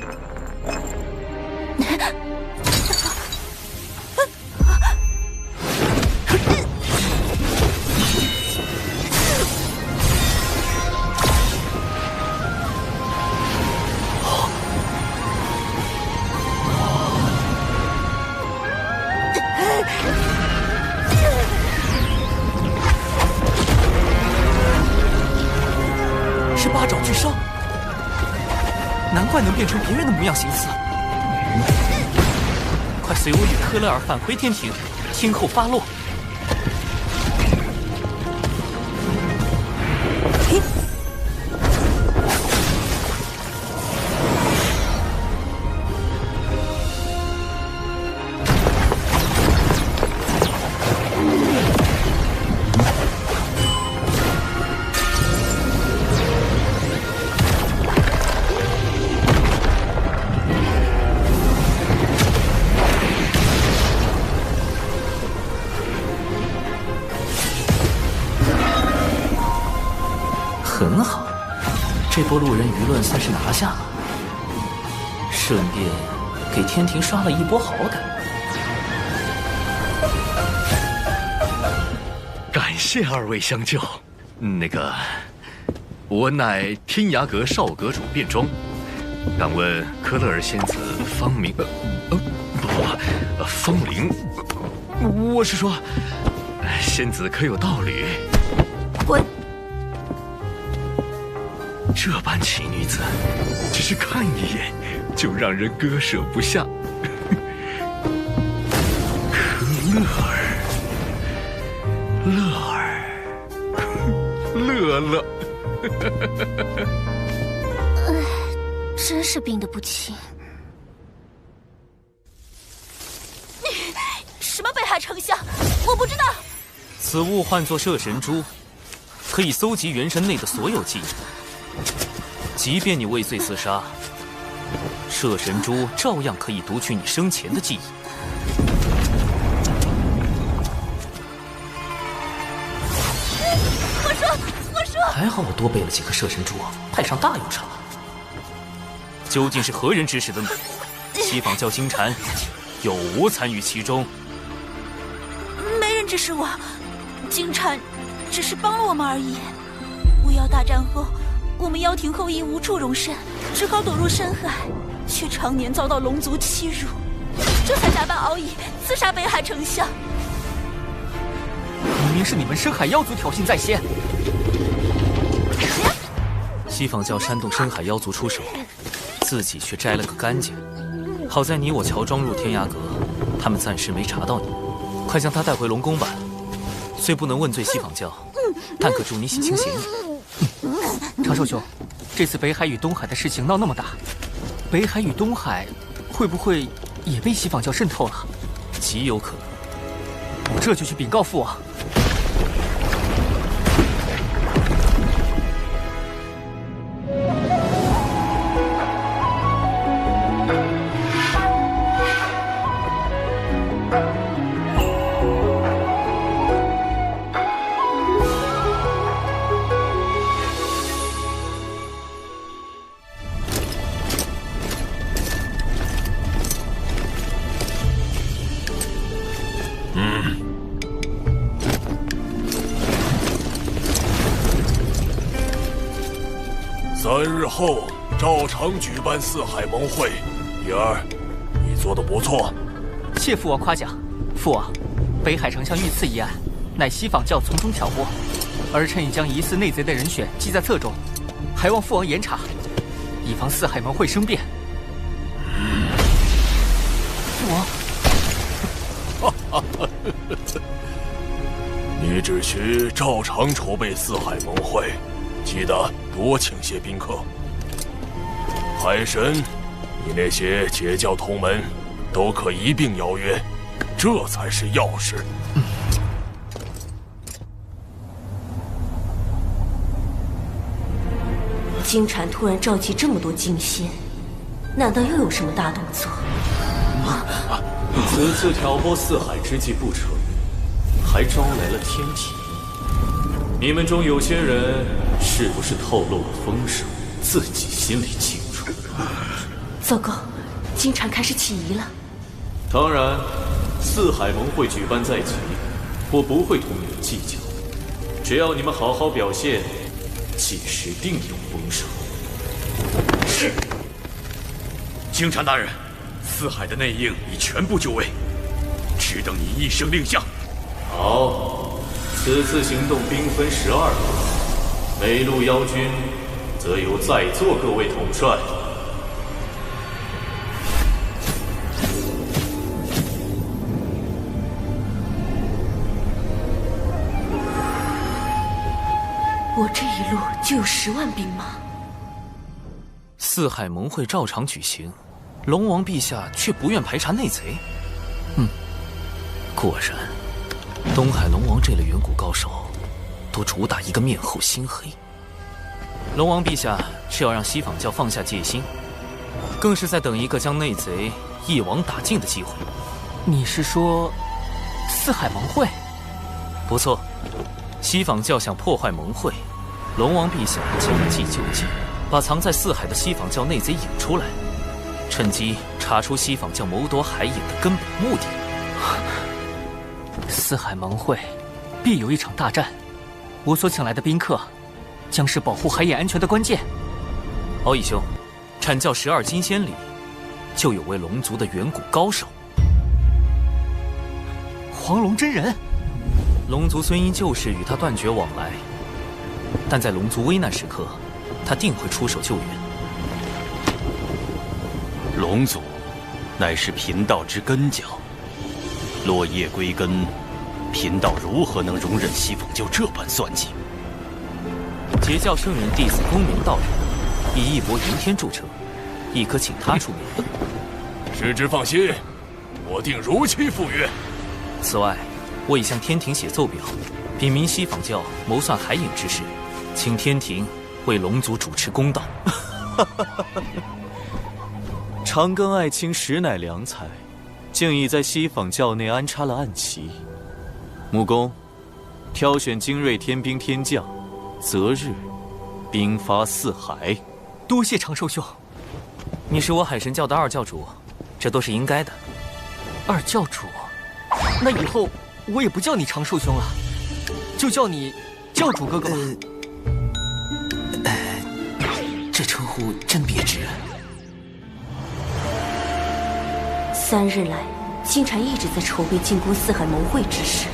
是八爪巨伤，难怪能变成别人的模样形似。快随我与科勒尔返回天庭，听候发落。波路人舆论算是拿下了，顺便给天庭刷了一波好感。感谢二位相救。那个，我乃天涯阁少阁主卞庄，敢问科勒尔仙子芳名？芳龄？我是说，仙子可有道侣？滚！这般奇女子，只是看一眼就让人割舍不下。科勒尔，乐乐，真是病得不轻。什么北海丞相？我不知道。此物唤作摄神珠，可以搜集元神内的所有记忆。即便你畏罪自杀，摄神珠照样可以读取你生前的记忆。我说，还好我多备了几颗摄神珠，派上大用场。究竟是何人指使的你？西坊教金蝉有无参与其中？没人指使我，金蝉只是帮了我们而已。巫妖大战后，我们妖庭后裔无处容身，只好躲入深海，却常年遭到龙族欺辱，这才打扮敖乙刺杀北海丞相。明明是你们深海妖族挑衅在先。西坊教煽动深海妖族出手，自己却摘了个干净。好在你我乔装入天涯阁，他们暂时没查到你。快将他带回龙宫吧。虽不能问罪西坊教，但可助你洗清嫌疑。长寿兄，这次北海与东海的事情闹那么大，北海与东海会不会也被西坊教渗透了？极有可能。我这就去禀告父王。3日后照常举办四海盟会。女儿，你做得不错。谢父王夸奖。父王，北海丞相遇刺一案，乃西坊教从中挑拨，儿臣已将疑似内贼的人选记在册中，还望父王严查，以防四海盟会生变。父王，你只需照常筹备四海盟会，记得多请些宾客。海神，你那些解教同门都可一并邀约，这才是要事。金蝉突然召集这么多金仙，难道又有什么大动作？此次挑拨四海之计不成，还招来了天体。你们中有些人是不是透露了风声，自己心里清楚？糟糕，金蝉开始起疑了。当然，四海盟会举办在即，我不会同你们计较。只要你们好好表现，届时定有风声。是。金蝉大人，四海的内应已全部就位，只等你一声令下。好，此次行动兵分12路，每路妖军则由在座各位统帅。我这一路就有10万兵马。四海盟会照常举行，龙王陛下却不愿排查内贼。果然，东海龙王这类远古高手，都主打一个面厚心黑。龙王陛下是要让西坊教放下戒心，更是在等一个将内贼一网打尽的机会。你是说，四海盟会？不错，西坊教想破坏盟会，龙王陛下将计就计，把藏在四海的西坊教内贼引出来，趁机查出西坊教谋夺海饮的根本目的。四海盟会必有一场大战，我所请来的宾客，将是保护海饮安全的关键。敖义兄，阐教12金仙里，就有位龙族的远古高手，黄龙真人。龙族虽因旧事与他断绝往来，但在龙族危难时刻，他定会出手救援。龙族乃是贫道之根教，落叶归根，贫道如何能容忍西坊教这般算计？截教圣人弟子公明道人，以义薄云天著称，亦可请他出面。师之放心，我定如期赴约。此外，我已向天庭写奏表，禀明西坊教谋算海饮之事，请天庭为龙族主持公道。长庚爱卿实乃良才，竟已在西坊教内安插了暗棋。木工，挑选精锐天兵天将，择日兵发四海。多谢长寿兄。你是我海神教的二教主，这都是应该的。二教主，那以后我也不叫你长寿兄了，就叫你教主哥哥吧。这称呼真别致。3日来，金蝉一直在筹备进攻四海盟会之事，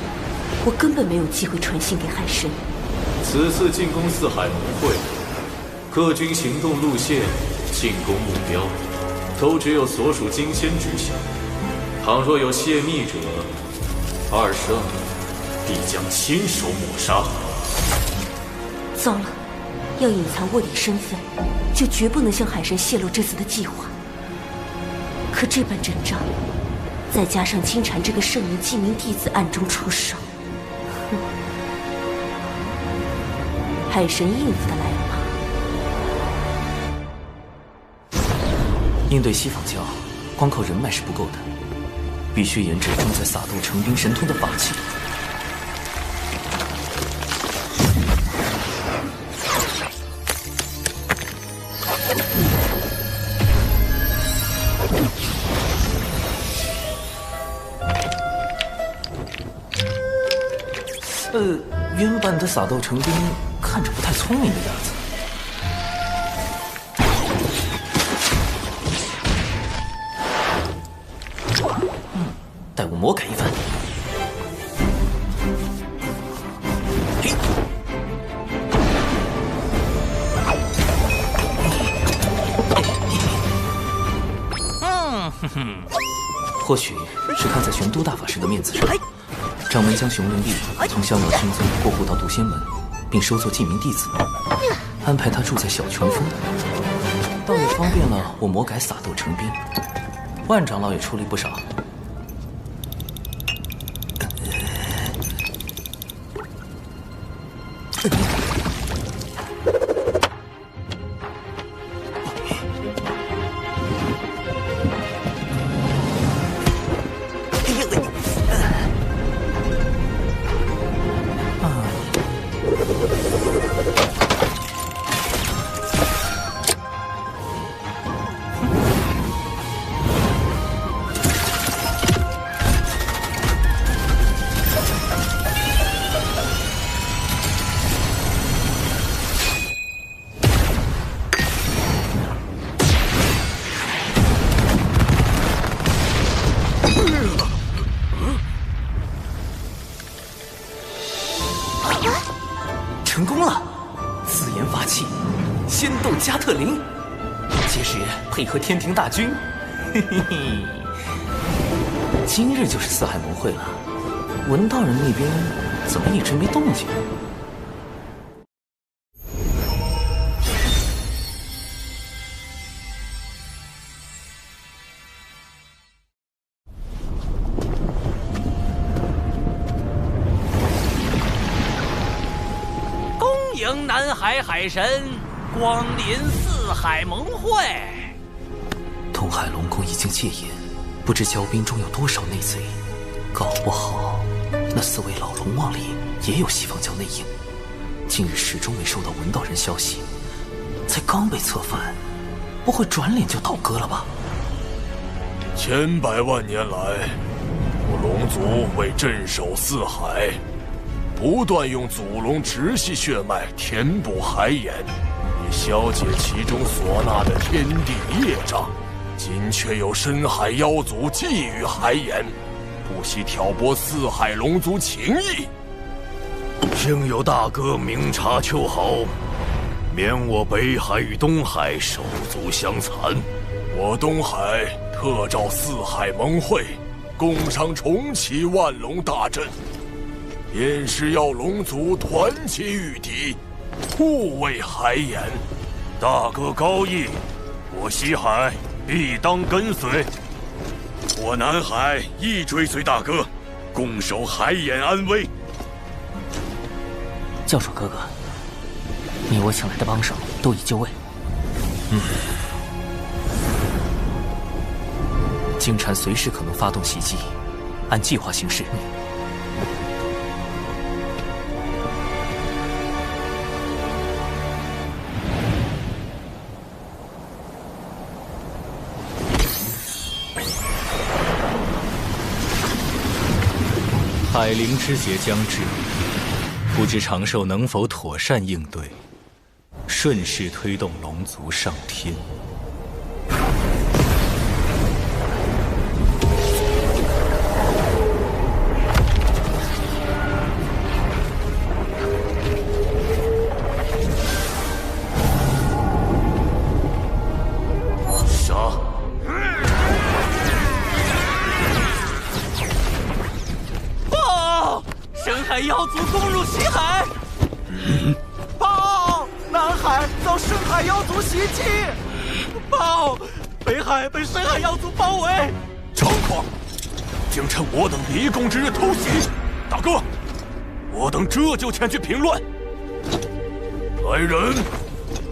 我根本没有机会传信给海神。此次进攻四海盟会，各军行动路线、进攻目标，都只有所属金仙知晓。倘若有泄密者，二圣必将亲手抹杀。糟了，要隐藏卧底身份，就绝不能向海神泄露这次的计划。可这般阵仗，再加上金蝉这个圣人记名弟子暗中出手，海神应付得来吗？应对西坊教，光靠人脉是不够的，必须研制装载撒豆成兵神通的法器。原版的撒豆成兵看着不太聪明的样子。待我魔改一番。或许是看在玄都大法师的面子上，掌门将熊灵帝从逍遥天尊过户到渡仙门，并收作记名弟子，安排他住在小泉峰，倒也方便了我魔改撒豆成兵。万长老也出力不少。成功了！自研法器，仙斗加特林，届时配合天庭大军，嘿嘿嘿。今日就是四海盟会了，文道人那边怎么一直没动静？迎南海海神光临四海盟会。东海龙宫已经戒严，不知骄兵中有多少内贼，搞不好那4位老龙王里也有西坊教内应。近日始终没收到文道人消息，才刚被策反，不会转脸就倒戈了吧？千百万年来，我龙族为镇守四海，不断用祖龙直系血脉填补海眼，以消解其中所纳的天地业障。今却有深海妖族觊觎海眼，不惜挑拨四海龙族情谊。幸有大哥明察秋毫，免我北海与东海手足相残。我东海特召四海盟会，共商重启万龙大阵，便是要龙族团结御敌，护卫海眼。大哥高义，我西海必当跟随，我南海亦追随大哥，共守海眼安危。教主哥哥，你我请来的帮手都已就位。金蝉随时可能发动袭击，按计划行事。海灵之劫将至，不知长寿能否妥善应对，顺势推动龙族上天。妖族攻入西海！报！南海遭深海妖族袭击！报！北海被深海妖族包围！张狂！竟趁我等离宫之日偷袭！大哥，我等这就前去平乱。来人，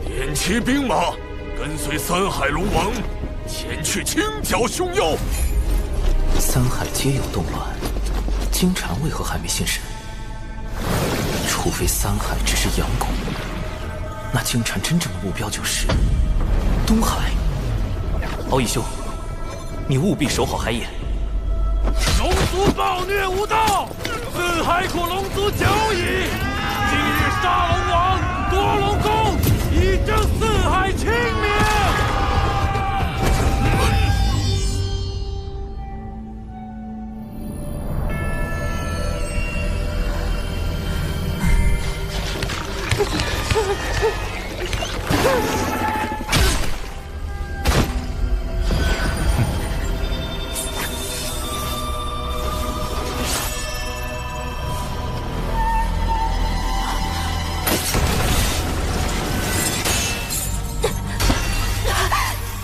点齐兵马，跟随三海龙王前去清剿凶妖。三海皆有动乱，金蝉为何还没现身？除非三海只是佯攻，那金蝉真正的目标就是东海。敖义兄，你务必守好海眼。龙族暴虐无道，四海苦龙族久矣。今日杀龙王，夺龙宫，以正四海清明。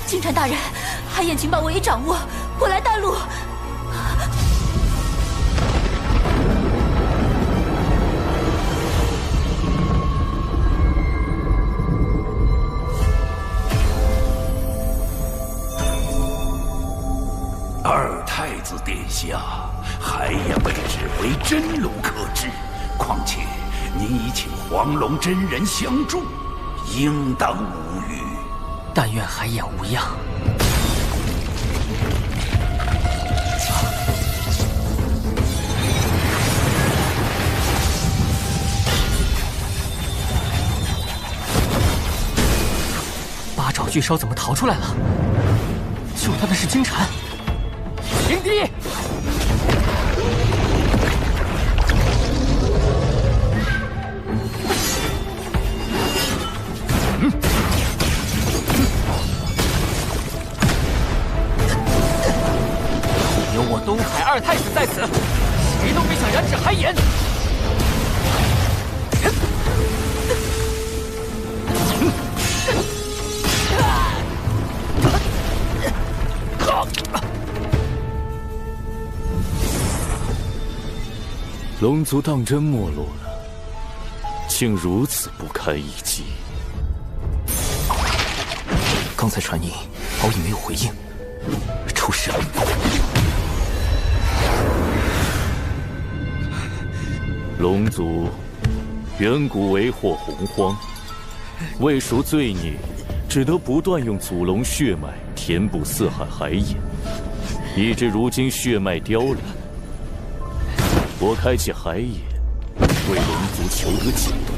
金蝉大人，海眼情报我已掌握，我来带路。二太子殿下，海眼位置为真龙可治，况且您已请黄龙真人相助，应当无虞。但愿海眼无恙。八爪巨兽怎么逃出来了？救他的是金蝉。迎敌！有我东海二太子在此，谁都别想染指海眼。龙族当真没落了，竟如此不堪一击。刚才传音，敖乙没有回应，出事了。龙族远古为祸洪荒，为赎罪孽，只得不断用祖龙血脉填补四海海眼，以致如今血脉凋零。我开启海眼，为龙族求得解脱。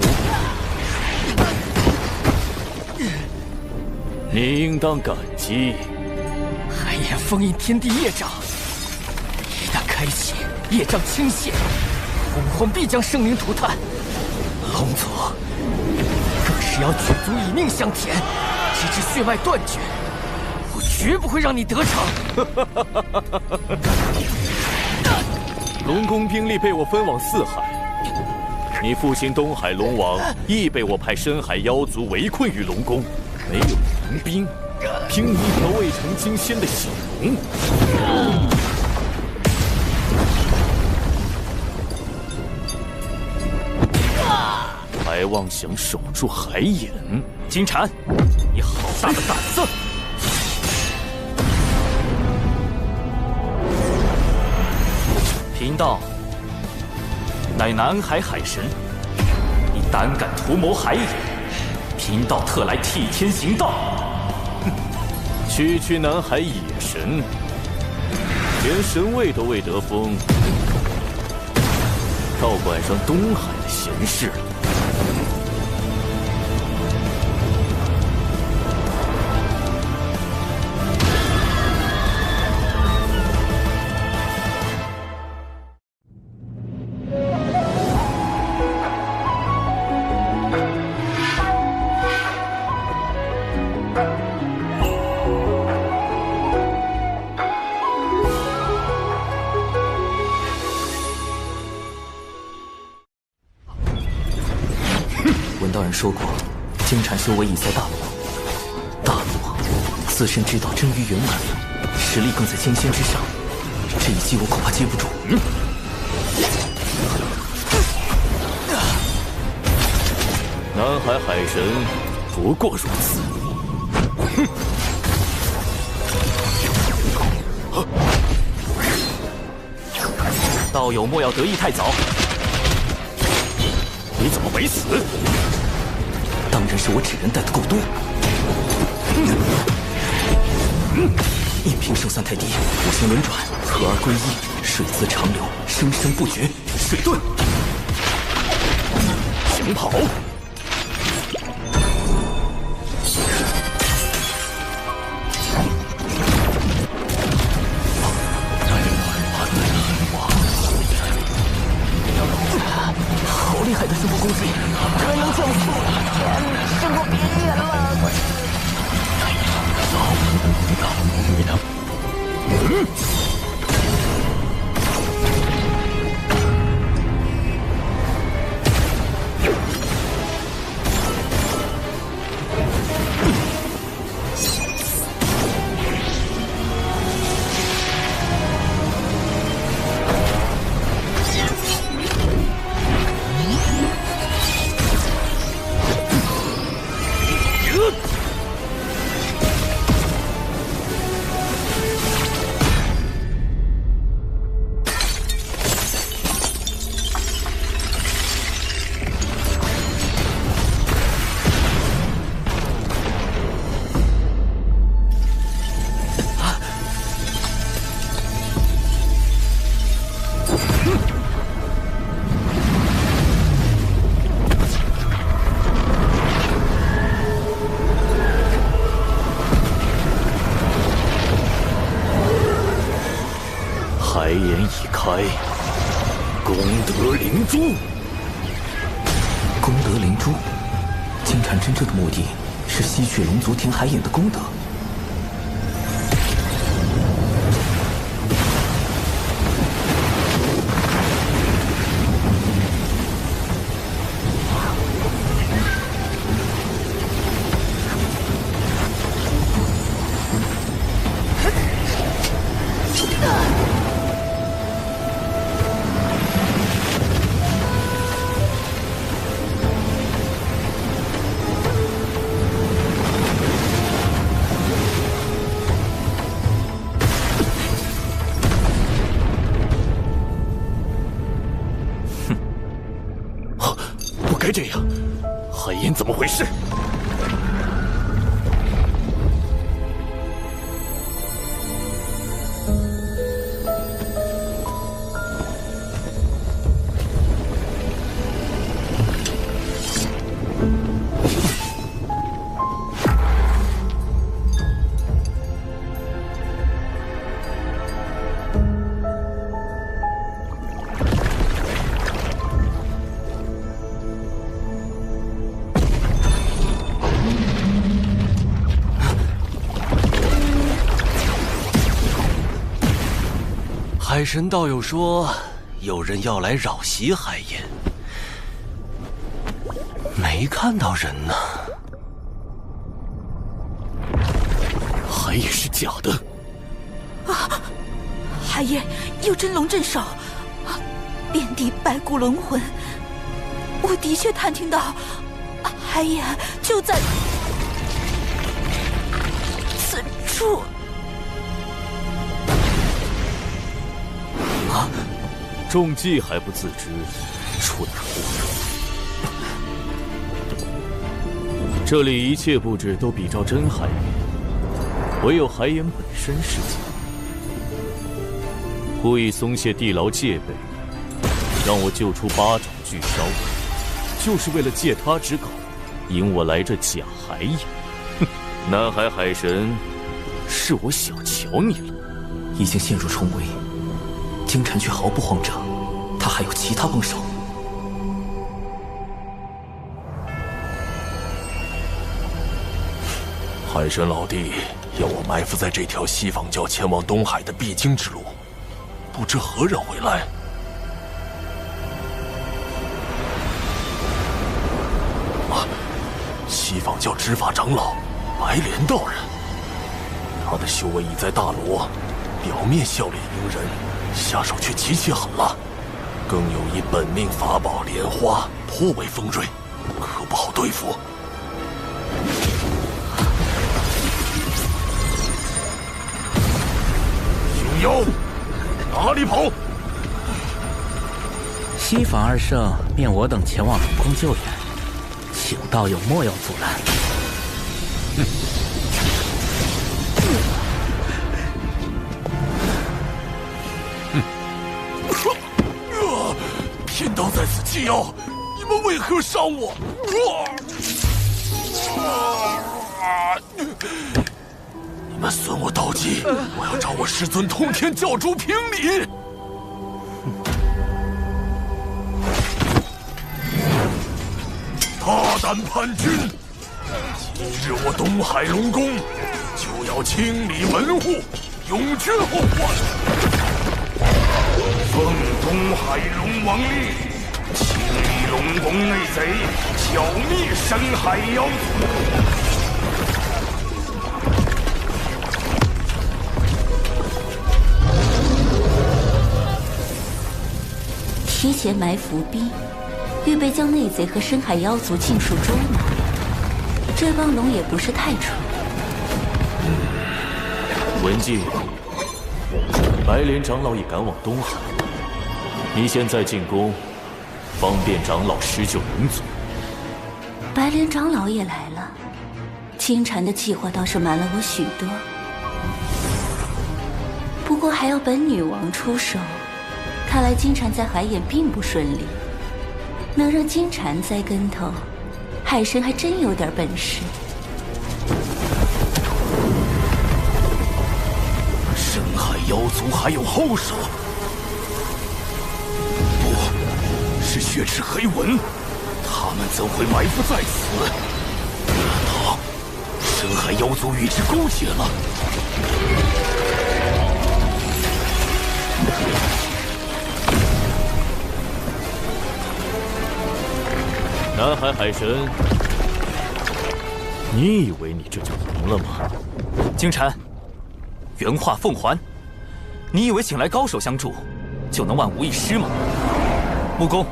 你应当感激。海眼封印天地业障，一旦开启，业障倾泻，洪荒必将生灵涂炭。龙族更是要举足以命相填，直至血脉断绝。我绝不会让你得逞。龙宫兵力被我分往四海，你父亲东海龙王亦被我派深海妖族围困于龙宫，没有援兵，凭你一条未成金仙的小龙，还妄想守住海眼？金蝉，你好大的胆子！贫道乃南海海神，你胆敢图谋海眼，贫道特来替天行道。区区南海野神，连神位都未得封，倒管上东海的闲事了。闻道人说过，金蝉修为已在大罗，大罗自身之道臻于圆满，实力更在金仙之上。这一击我恐怕接不住。南海海神不过如此。道友莫要得意太早。你怎么没死？当然是我纸人带的够多。应凭圣三太低，五行轮转，合而归一，水自长流，生生不绝。水遁，行跑。好厉害的生活功力，可能降速，胜过别人了。海眼已开，功德灵珠。功德灵珠，金蝉真正的目的是吸取龙族填海眼的功德。不该这样，海眼怎么回事？海神道友说有人要来扰袭海盐，没看到人呢。海也是假的。啊！海爷有真龙镇守，遍地白骨轮魂。我的确探听到，海爷就在此处。啊！中计还不自知，蠢货！这里一切布置都比照真海盐，唯有海盐本身是假。故意松懈地牢戒备，让我救出八爪巨烧，就是为了借他之口，引我来这假海盐。哼，南海海神，是我小瞧你了。已经陷入重围，金蝉却毫不慌张，他还有其他帮手。海神老弟要我埋伏在这条西方教前往东海的必经之路，不知何人会来。西方教执法长老白莲道人，他的修为已在大罗，表面笑脸迎人，下手却极其狠辣，更有一本命法宝莲花，颇为锋锐，可不好对付。熊妖，哪里跑？西方二圣命我等前往龙宫救援，请道友莫要阻拦。贫道在此祭妖，你们为何伤我？你们损我道基，我要找我师尊通天教主评理。大胆叛军！今日我东海龙宫就要清理门户，永绝后患。奉东海龙王令，清理龙宫内贼，剿灭深海妖族。提前埋伏兵，预备将内贼和深海妖族尽数捉拿。这帮龙也不是太蠢。文静，白莲长老也赶往东海，你现在进宫，方便长老施救龙族。白莲长老也来了，金蝉的计划倒是瞒了我许多，不过还要本女王出手。看来金蝉在海眼并不顺利，能让金蝉栽跟头，海神还真有点本事。深海妖族还有后手？不是血池黑纹，他们怎会埋伏在此？难道深海妖族与之勾结了？南海海神，你以为你这就赢了吗？金蝉，原话奉还。你以为请来高手相助，就能万无一失吗？木工，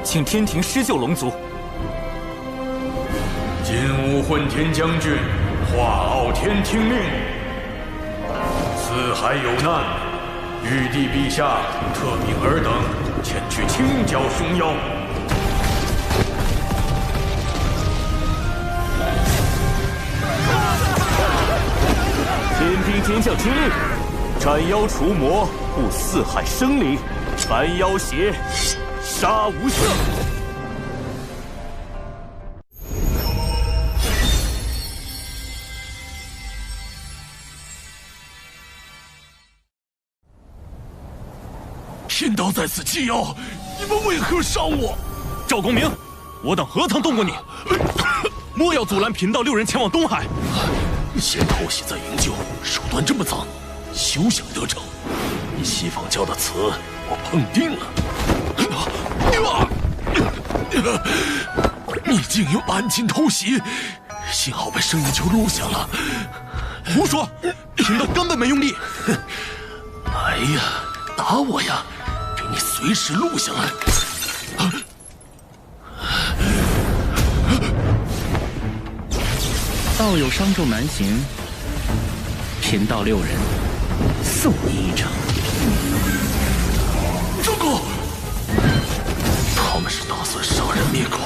请天庭施救龙族。今武混天将军化傲天听命，四海有难，玉帝陛下特命尔等前去清剿凶妖。天兵天将听令，斩妖除魔，护四海生灵，凡妖邪，杀无赦。贫道在此祭妖，你们为何伤我？赵公明，我等何曾动过你？莫要阻拦贫道6人前往东海。先偷袭再营救，手段这么脏，休想得逞！西方教的词我碰定了。你竟有暗侵偷袭，幸好被圣女球录下了。胡说，贫道根本没用力。来呀，打我呀，给你随时录下来。道友伤重难行，贫道6人送你一场。住口！他们是打算杀人灭口。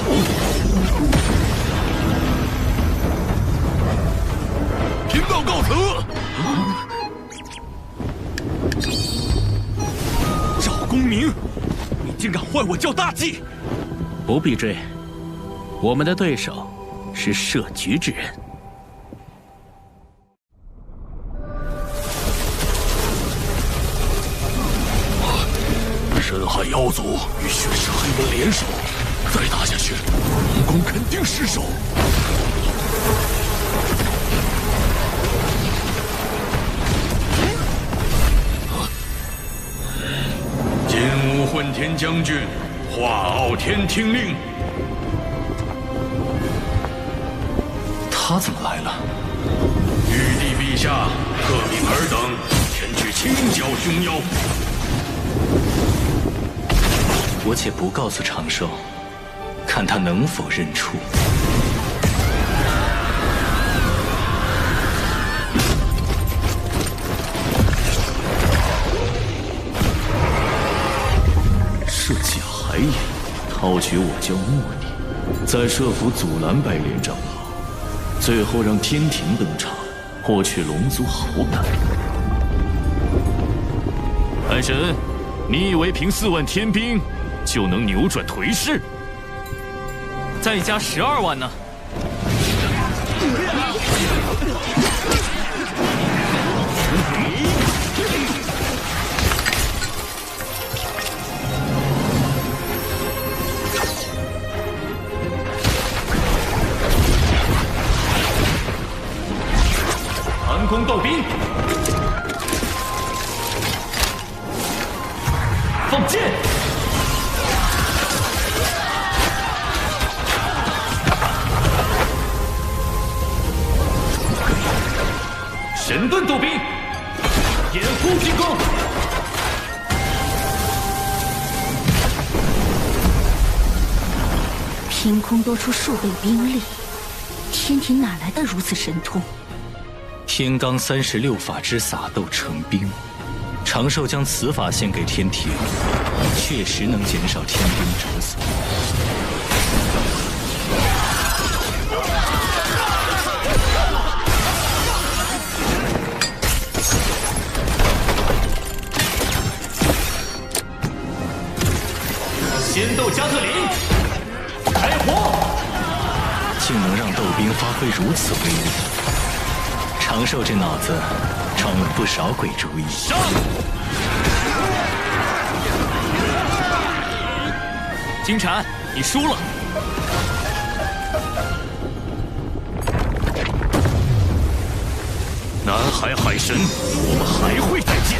贫道告辞。赵公明，你竟敢坏我教大计！不必追，我们的对手是设局之人。深海妖族与血石黑门联手，再打下去，龙宫肯定失守。金武混天将军，化傲天听令。他怎么来了？玉帝陛下，特命尔等前去清剿凶妖。我且不告诉长寿，看他能否认出。设计海眼，套取我教目的，再设伏阻拦白莲长老，最后让天庭登场，获取龙族好感。海神，你以为凭4万天兵就能扭转颓势？再加12万呢？寒空斗兵，放箭！神盾斗兵，掩护进攻！凭空多出数倍兵力，天庭哪来的如此神通？天罡36法之撒豆成兵，长寿将此法献给天庭，确实能减少天兵折损。仙斗加特林，开火！竟能让斗兵发挥如此威力，长寿这脑子装了不少鬼主意。上！金蝉，你输了。南海海神，我们还会再见。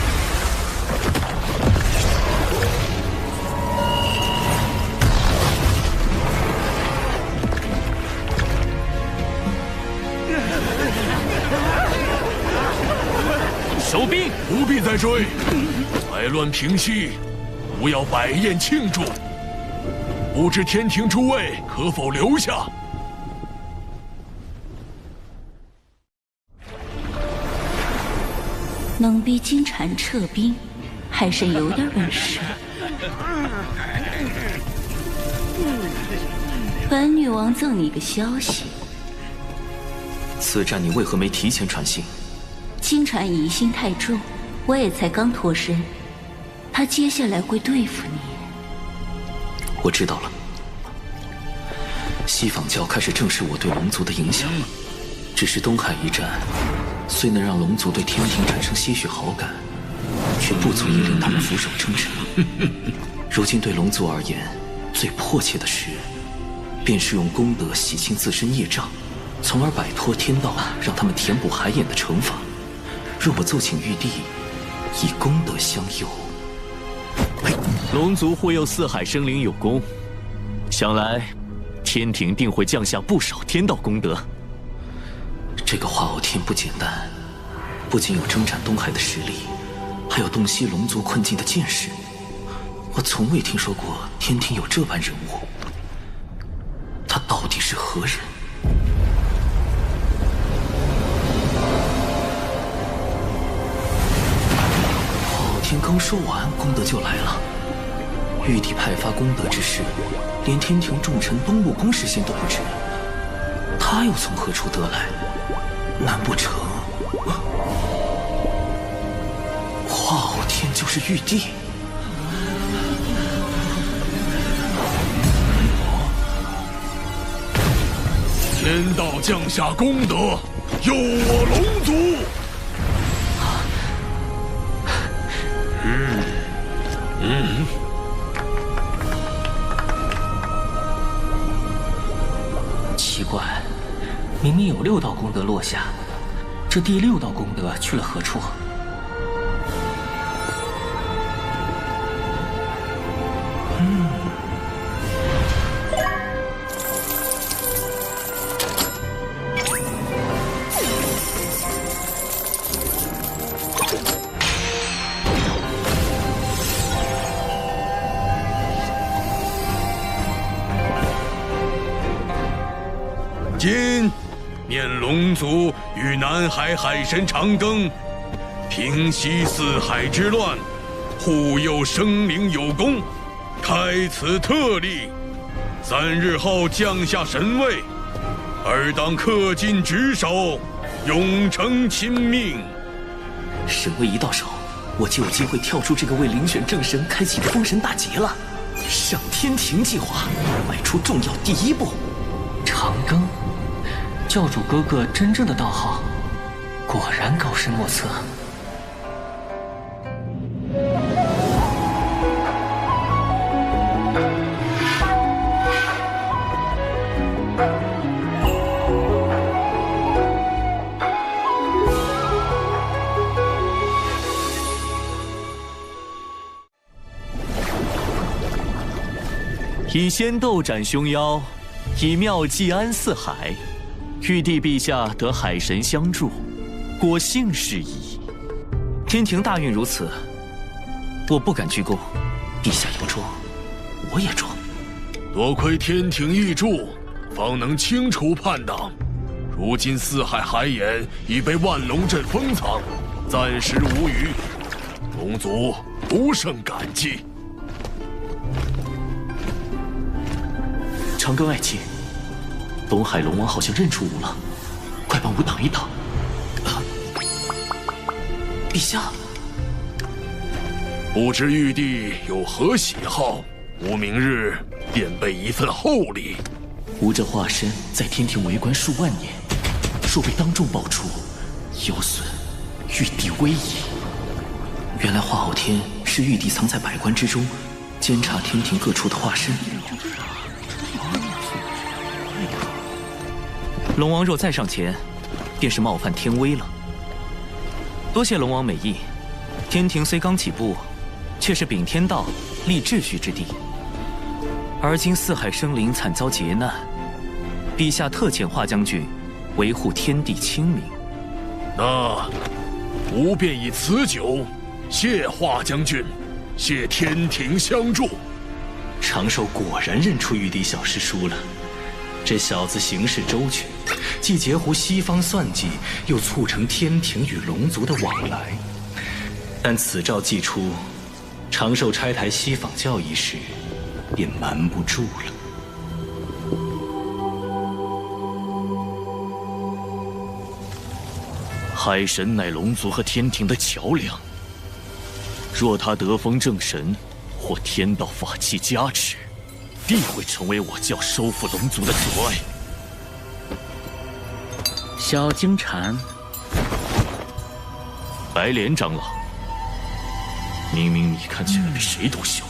收兵，不必再追。灾乱平息，吾要摆宴庆祝。不知天庭诸位可否留下？能逼金蝉撤兵，海神有点本事。本女王赠你个消息。此战你为何没提前传信？金蝉疑心太重，我也才刚脱身，他接下来会对付你。我知道了。西方教开始正视我对龙族的影响，只是东海一战，虽能让龙族对天庭产生些许好感，却不足以令他们俯首称臣。如今对龙族而言，最迫切的事，便是用功德洗清自身业障，从而摆脱天道让他们填补海眼的惩罚。若我奏请玉帝，以功德相佑。龙族护佑四海生灵有功，想来天庭定会降下不少天道功德。这个化傲天不简单，不仅有征战东海的实力，还有洞悉龙族困境的见识。我从未听说过天庭有这般人物，他到底是何人？化傲天刚说完，功德就来了。玉帝派发功德之事，连天庭重臣东陆宫事先都不知，他又从何处得来？难不成化傲天就是玉帝？天道降下功德，佑我龙族。奇怪，明明有6道功德落下，这第6道功德去了何处？今念龙族与南海海神长庚平息四海之乱，护佑生灵有功，开此特例。3日后降下神位，尔当恪尽职守，永承亲命。神位一到手，我就有机会跳出这个为遴选正神开启的封神大劫了。上天庭计划迈出重要第1步。长庚，教主哥哥真正的道行，果然高深莫测。以仙斗斩凶妖，以妙计安四海。玉帝陛下得海神相助，果幸事矣。天庭大运如此，我不敢居功。陛下要装，我也装。多亏天庭义助，方能清除叛党。如今四海海眼已被万龙阵封藏，暂时无虞，龙族不胜感激。长庚爱卿，东海龙王好像认出吾了，快帮吾挡一挡。陛下，不知玉帝有何喜好，吾明日便备一份厚礼。吾这化身在天庭为官数万年，若被当众爆出，有损玉帝威仪。原来化傲天是玉帝藏在百官之中，监察天庭各处的化身。龙王若再上前，便是冒犯天威了。多谢龙王美意，天庭虽刚起步，却是秉天道、立秩序之地。而今四海生灵惨遭劫难，陛下特遣华将军维护天地清明。那吾便以此酒谢华将军，谢天庭相助。长寿果然认出玉帝小师叔了。这小子行事周全，既截胡西方算计，又促成天庭与龙族的往来。但此诏既出，长寿拆台西访教一事，便瞒不住了。海神乃龙族和天庭的桥梁，若他得封正神，或天道法器加持，必会成为我教收复龙族的阻碍。小金蝉，白莲长老，明明你看起来比谁都凶。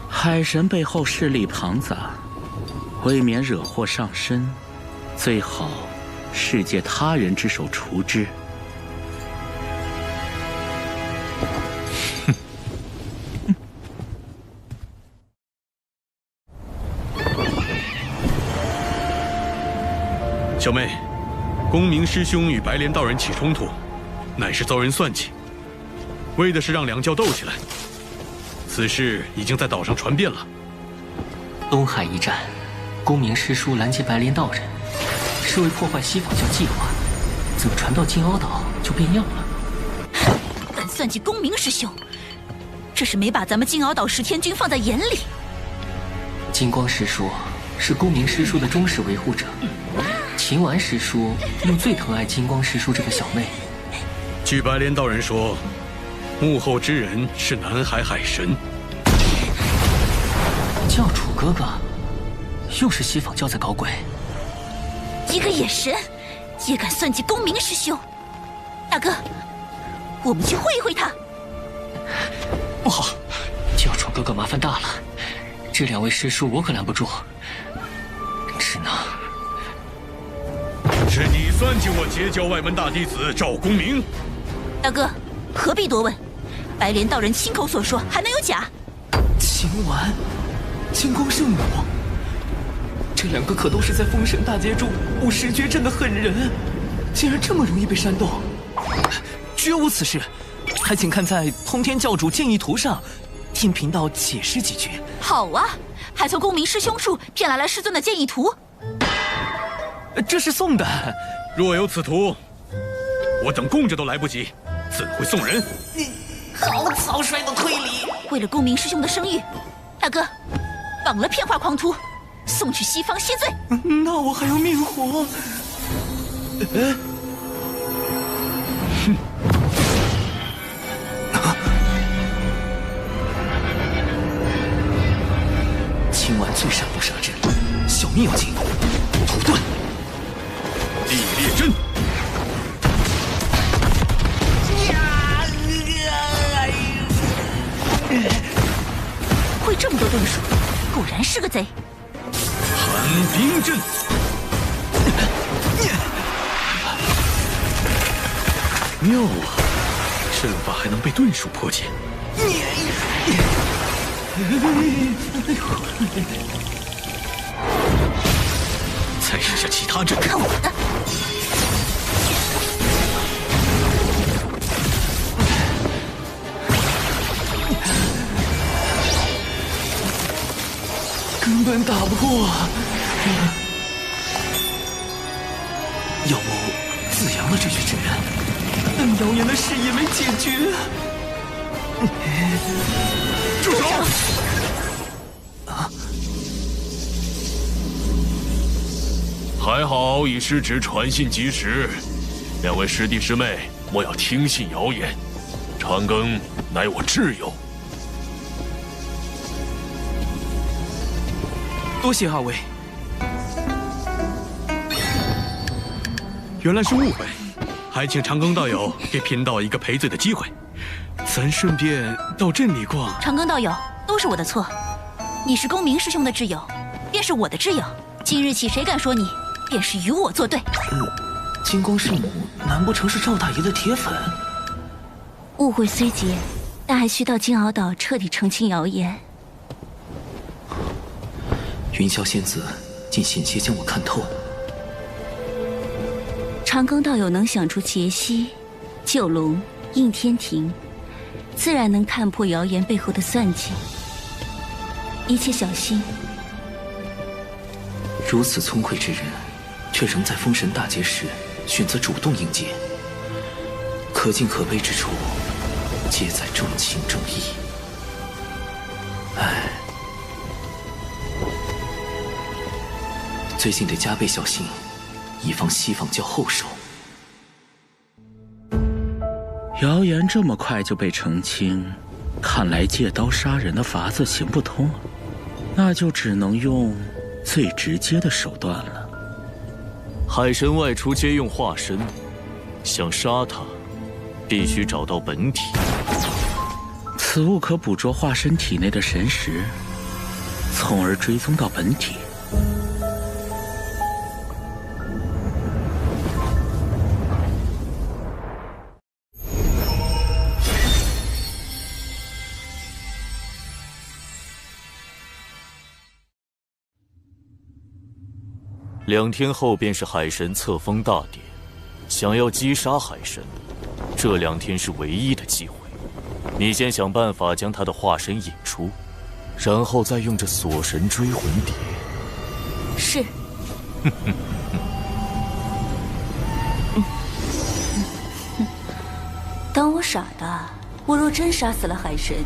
海神背后势力庞杂，未免惹祸上身，最好是借他人之手除之。小妹，公明师兄与白莲道人起冲突，乃是遭人算计，为的是让两教斗起来。此事已经在岛上传遍了。东海一战，公明师叔拦截白莲道人，是为破坏西方教计划，怎么传到金鳌岛就变样了？敢算计公明师兄，这是没把咱们金鳌岛10天军放在眼里。金光师叔是公明师叔的忠实维护者，秦丸师叔又最疼爱金光师叔这个小妹。据白莲道人说，幕后之人是南海海神。教主哥哥，又是西方教在搞鬼。一个野神也敢算计公明师兄，大哥，我们去会一会他。不好，教主哥哥麻烦大了，这2位师叔我可拦不住，只能……是你算计我截教外门大弟子赵公明？大哥，何必多问？白莲道人亲口所说，还能有假？秦丸、金光圣母，这2个可都是在封神大劫中误石绝阵的狠人，竟然这么容易被煽动？绝无此事，还请看在通天教主建议图上，听贫道解释几句。好啊，还从公明师兄处骗来了师尊的建议图。这是送的，若有此图，我等供着都来不及，怎会送人？你好草率的推理！为了公明师兄的声誉，大哥，绑了骗话狂徒，送去西方谢罪。那我还要命活？秦丸最善不杀之，小命要紧。土遁，地裂阵。会这么多遁术，果然是个贼。寒冰阵，妙啊！阵法还能被遁术破解。再试下其他阵。看我的！根本打不过。要不子阳了这具纸人，但谣言的事也没解决。住手！还好以师侄传信及时，2位师弟师妹莫要听信谣言。长庚乃我挚友。多谢2位。原来是误会，还请长庚道友给贫道一个赔罪的机会，咱顺便到镇里逛。长庚道友，都是我的错。你是公明师兄的挚友，便是我的挚友。今日起，谁敢说你，便是与我作对。金光圣母难不成是赵大爷的铁粉？误会虽结，但还需到金鳌岛彻底澄清谣言。云霄仙子竟险些将我看透。长庚道友能想出劫西、九龙、应天庭，自然能看破谣言背后的算计。一切小心。如此聪慧之人，却仍在封神大劫时选择主动应劫，可敬可悲之处，皆在重情重义。唉，最近得加倍小心，以防西方教后手。谣言这么快就被澄清，看来借刀杀人的法子行不通，那就只能用最直接的手段了。海神外出皆用化身，想杀他，必须找到本体。此物可捕捉化身体内的神识，从而追踪到本体。2天后便是海神册封大典，想要击杀海神，这2天是唯一的机会。你先想办法将他的化身引出，然后再用这锁神追魂碟。是。当我傻的，我若真杀死了海神，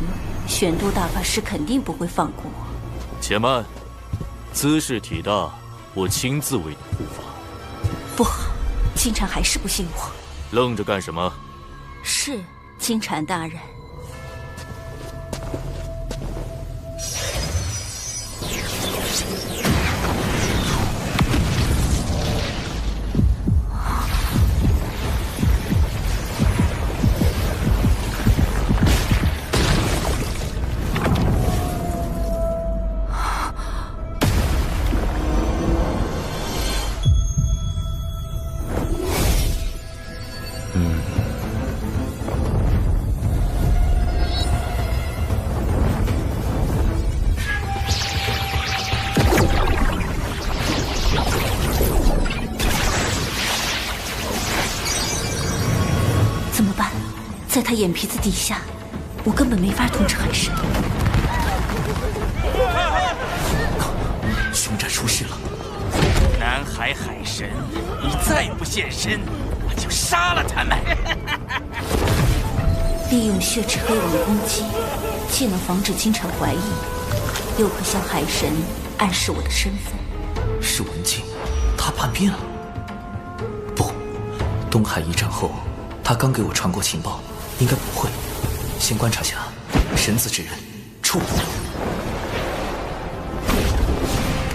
玄都大法师肯定不会放过我。且慢，姿势体大，我亲自为你护法。不好，金蝉还是不信我。愣着干什么？是，金蝉大人。在他眼皮子底下，我根本没法统治海神。凶战出事了！南海海神，你再不现身，我就杀了他们！利用血池黑纹攻击，既能防止金蝉怀疑，又可向海神暗示我的身份。是文静，他叛变了。不，东海一战后，他刚给我传过情报。应该不会，先观察下。神子之人，出！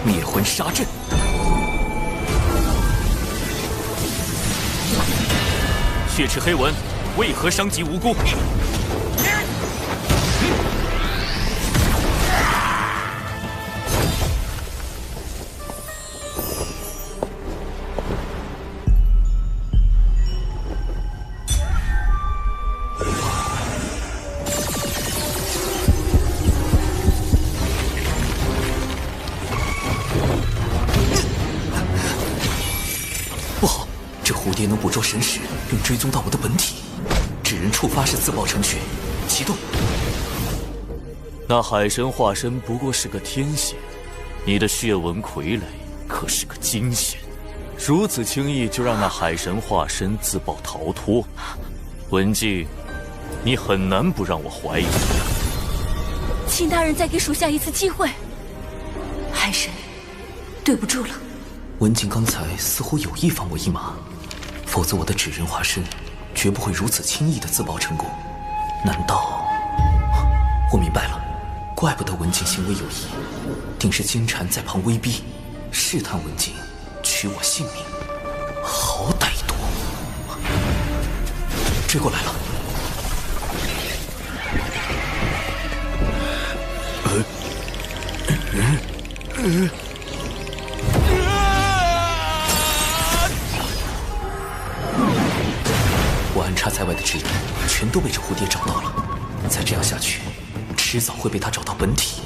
灭魂杀阵。血池黑纹，为何伤及无辜？蝶能捕捉神识，并追踪到我的本体。纸人触发时自爆程序，启动。那海神化身不过是个天仙，你的血纹傀儡可是个金仙，如此轻易就让那海神化身自爆逃脱，文静，你很难不让我怀疑。请大人再给属下一次机会。海神，对不住了。文静刚才似乎有意放我一马。否则我的纸人化身绝不会如此轻易的自爆成功。难道我明白了？怪不得文静行为有疑，定是金蝉在旁威逼，试探文静取我性命。好歹毒！追过来了。我安插在外的纸人全都被这蝴蝶找到了，再这样下去，迟早会被他找到本体。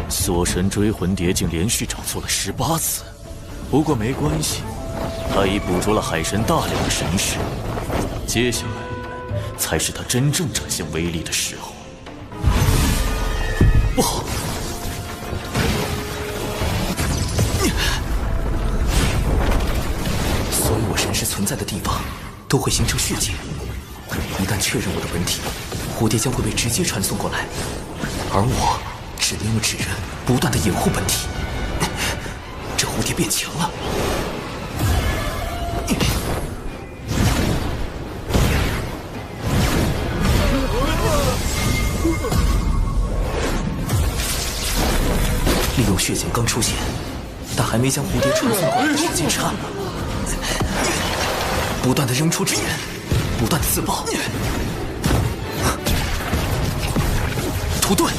锁神追魂蝶竟连续找错了18次，不过没关系，他已捕捉了海神大量的神识，接下来才是他真正展现威力的时候。不好！所有我神识存在的地方都会形成血界，一旦确认我的本体，蝴蝶将会被直接传送过来，而我只能用纸人不断的掩护本体。这蝴蝶变强了。利用血茧刚出现，但还没将蝴蝶传送过来的时间差了。不断的扔出纸人，不断的自爆。屠盾。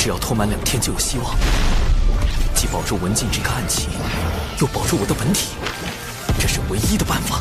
只要拖满2天就有希望，既保住文静这个暗棋，又保住我的本体，这是唯一的办法。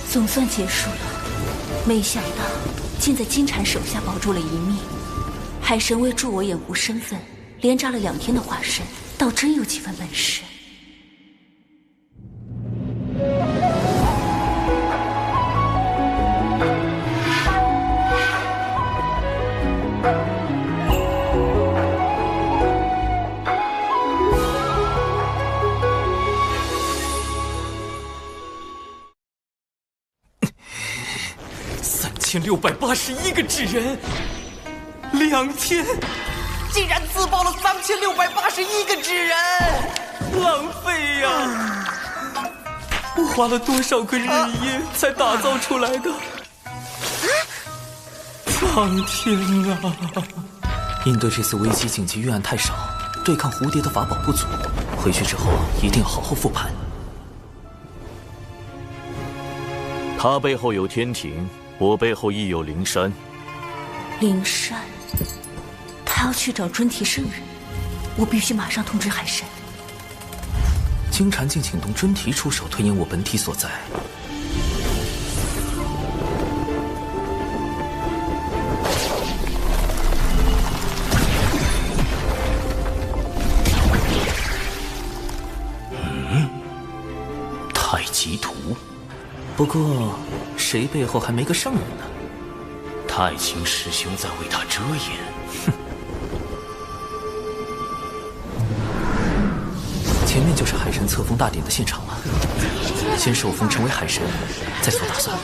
总算结束了，没想到竟在金蝉手下保住了一命。海神为助我掩护身份，连扎了2天的化身，倒真有几分本事。3681个纸人，2天竟然自爆了3681个纸人，浪费呀！我花了多少个日夜才打造出来的？苍天啊！应对这次危机，紧急预案太少，对抗蝴蝶的法宝不足，回去之后一定要好好复盘。他背后有天庭，我背后亦有灵山。灵山，他要去找尊提圣人，我必须马上通知海神。金蝉竟请动尊提出手推演我本体所在。太极图，不过谁背后还没个圣人呢？太清师兄在为他遮掩。哼！前面就是海神册封大典的现场了，先受封成为海神，再做打算。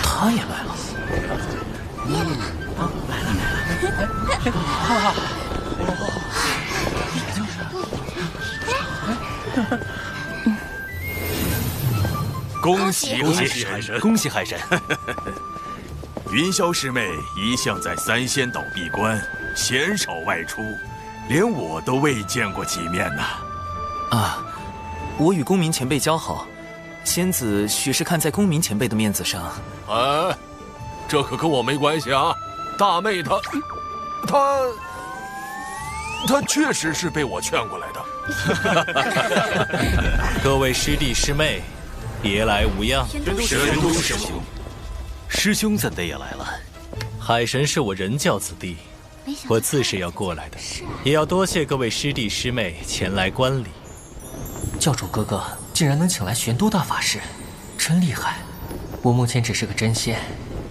他也来了。恭喜海神！恭喜海神！云霄师妹一向在3仙岛闭关，鲜少外出，连我都未见过几面呐。啊，我与公明前辈交好，仙子许是看在公明前辈的面子上。哎，这可跟我没关系啊！大妹她确实是被我劝过来的。各位师弟师妹，别来无恙。玄都师兄，师兄怎的也来了？海神是我人教子弟，我自是要过来的，也要多谢各位师弟师妹前来观礼。教主哥哥竟然能请来玄都大法师，真厉害！我目前只是个真仙，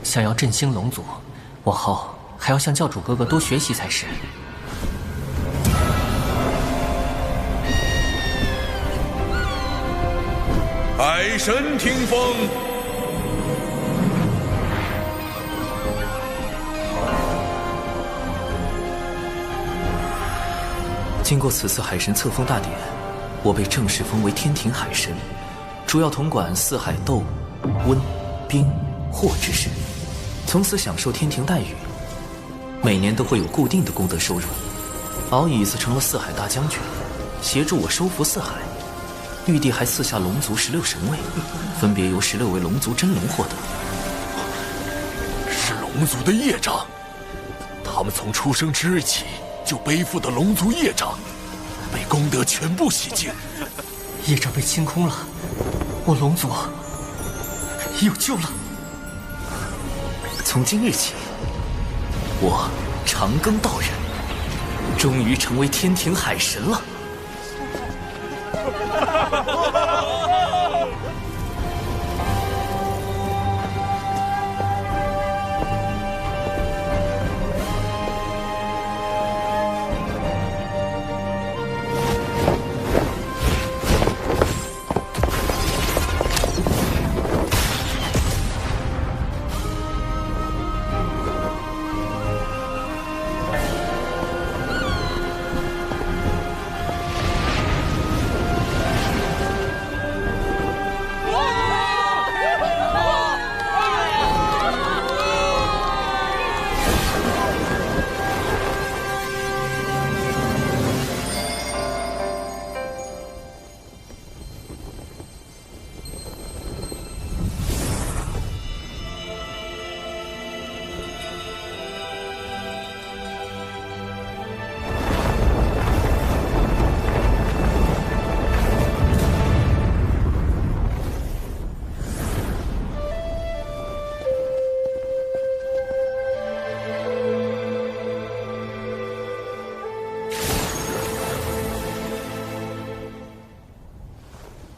想要振兴龙族，往后还要向教主哥哥多学习才是。海神听风。经过此次海神册封大典，我被正式封为天庭海神，主要统管四海斗、温、冰、火之事，从此享受天庭待遇，每年都会有固定的功德收入。敖乙则成了四海大将军，协助我收服四海。玉帝还赐下龙族16神位，分别由16位龙族真龙获得。龙族的业障，他们从出生之日起就背负的龙族业障，被功德全部洗净，业障被清空了，我龙族有救了。从今日起，我长庚道人终于成为天庭海神了。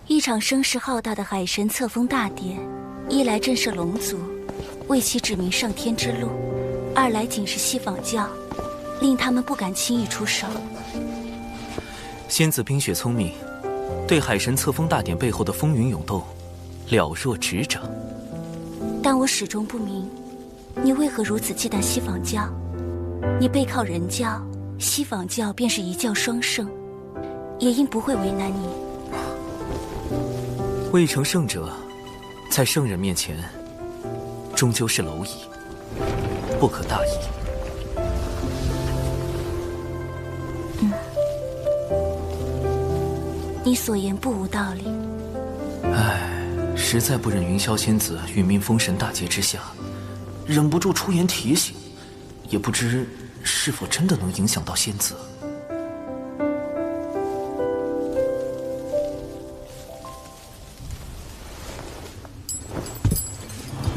一场声势浩大的海神册封大典，一来震慑龙族，为其指明上天之路；二来警示西方教，令他们不敢轻易出手。仙子冰雪聪明，对海神册封大典背后的风云涌动了若指掌。但我始终不明，你为何如此忌惮西方教？你背靠人教，西方教便是一教双圣，也应不会为难你。未成圣者，在圣人面前，终究是蝼蚁，不可大意。你所言不无道理。唉，实在不忍云霄仙子殒命封神大劫之下，忍不住出言提醒，也不知是否真的能影响到仙子。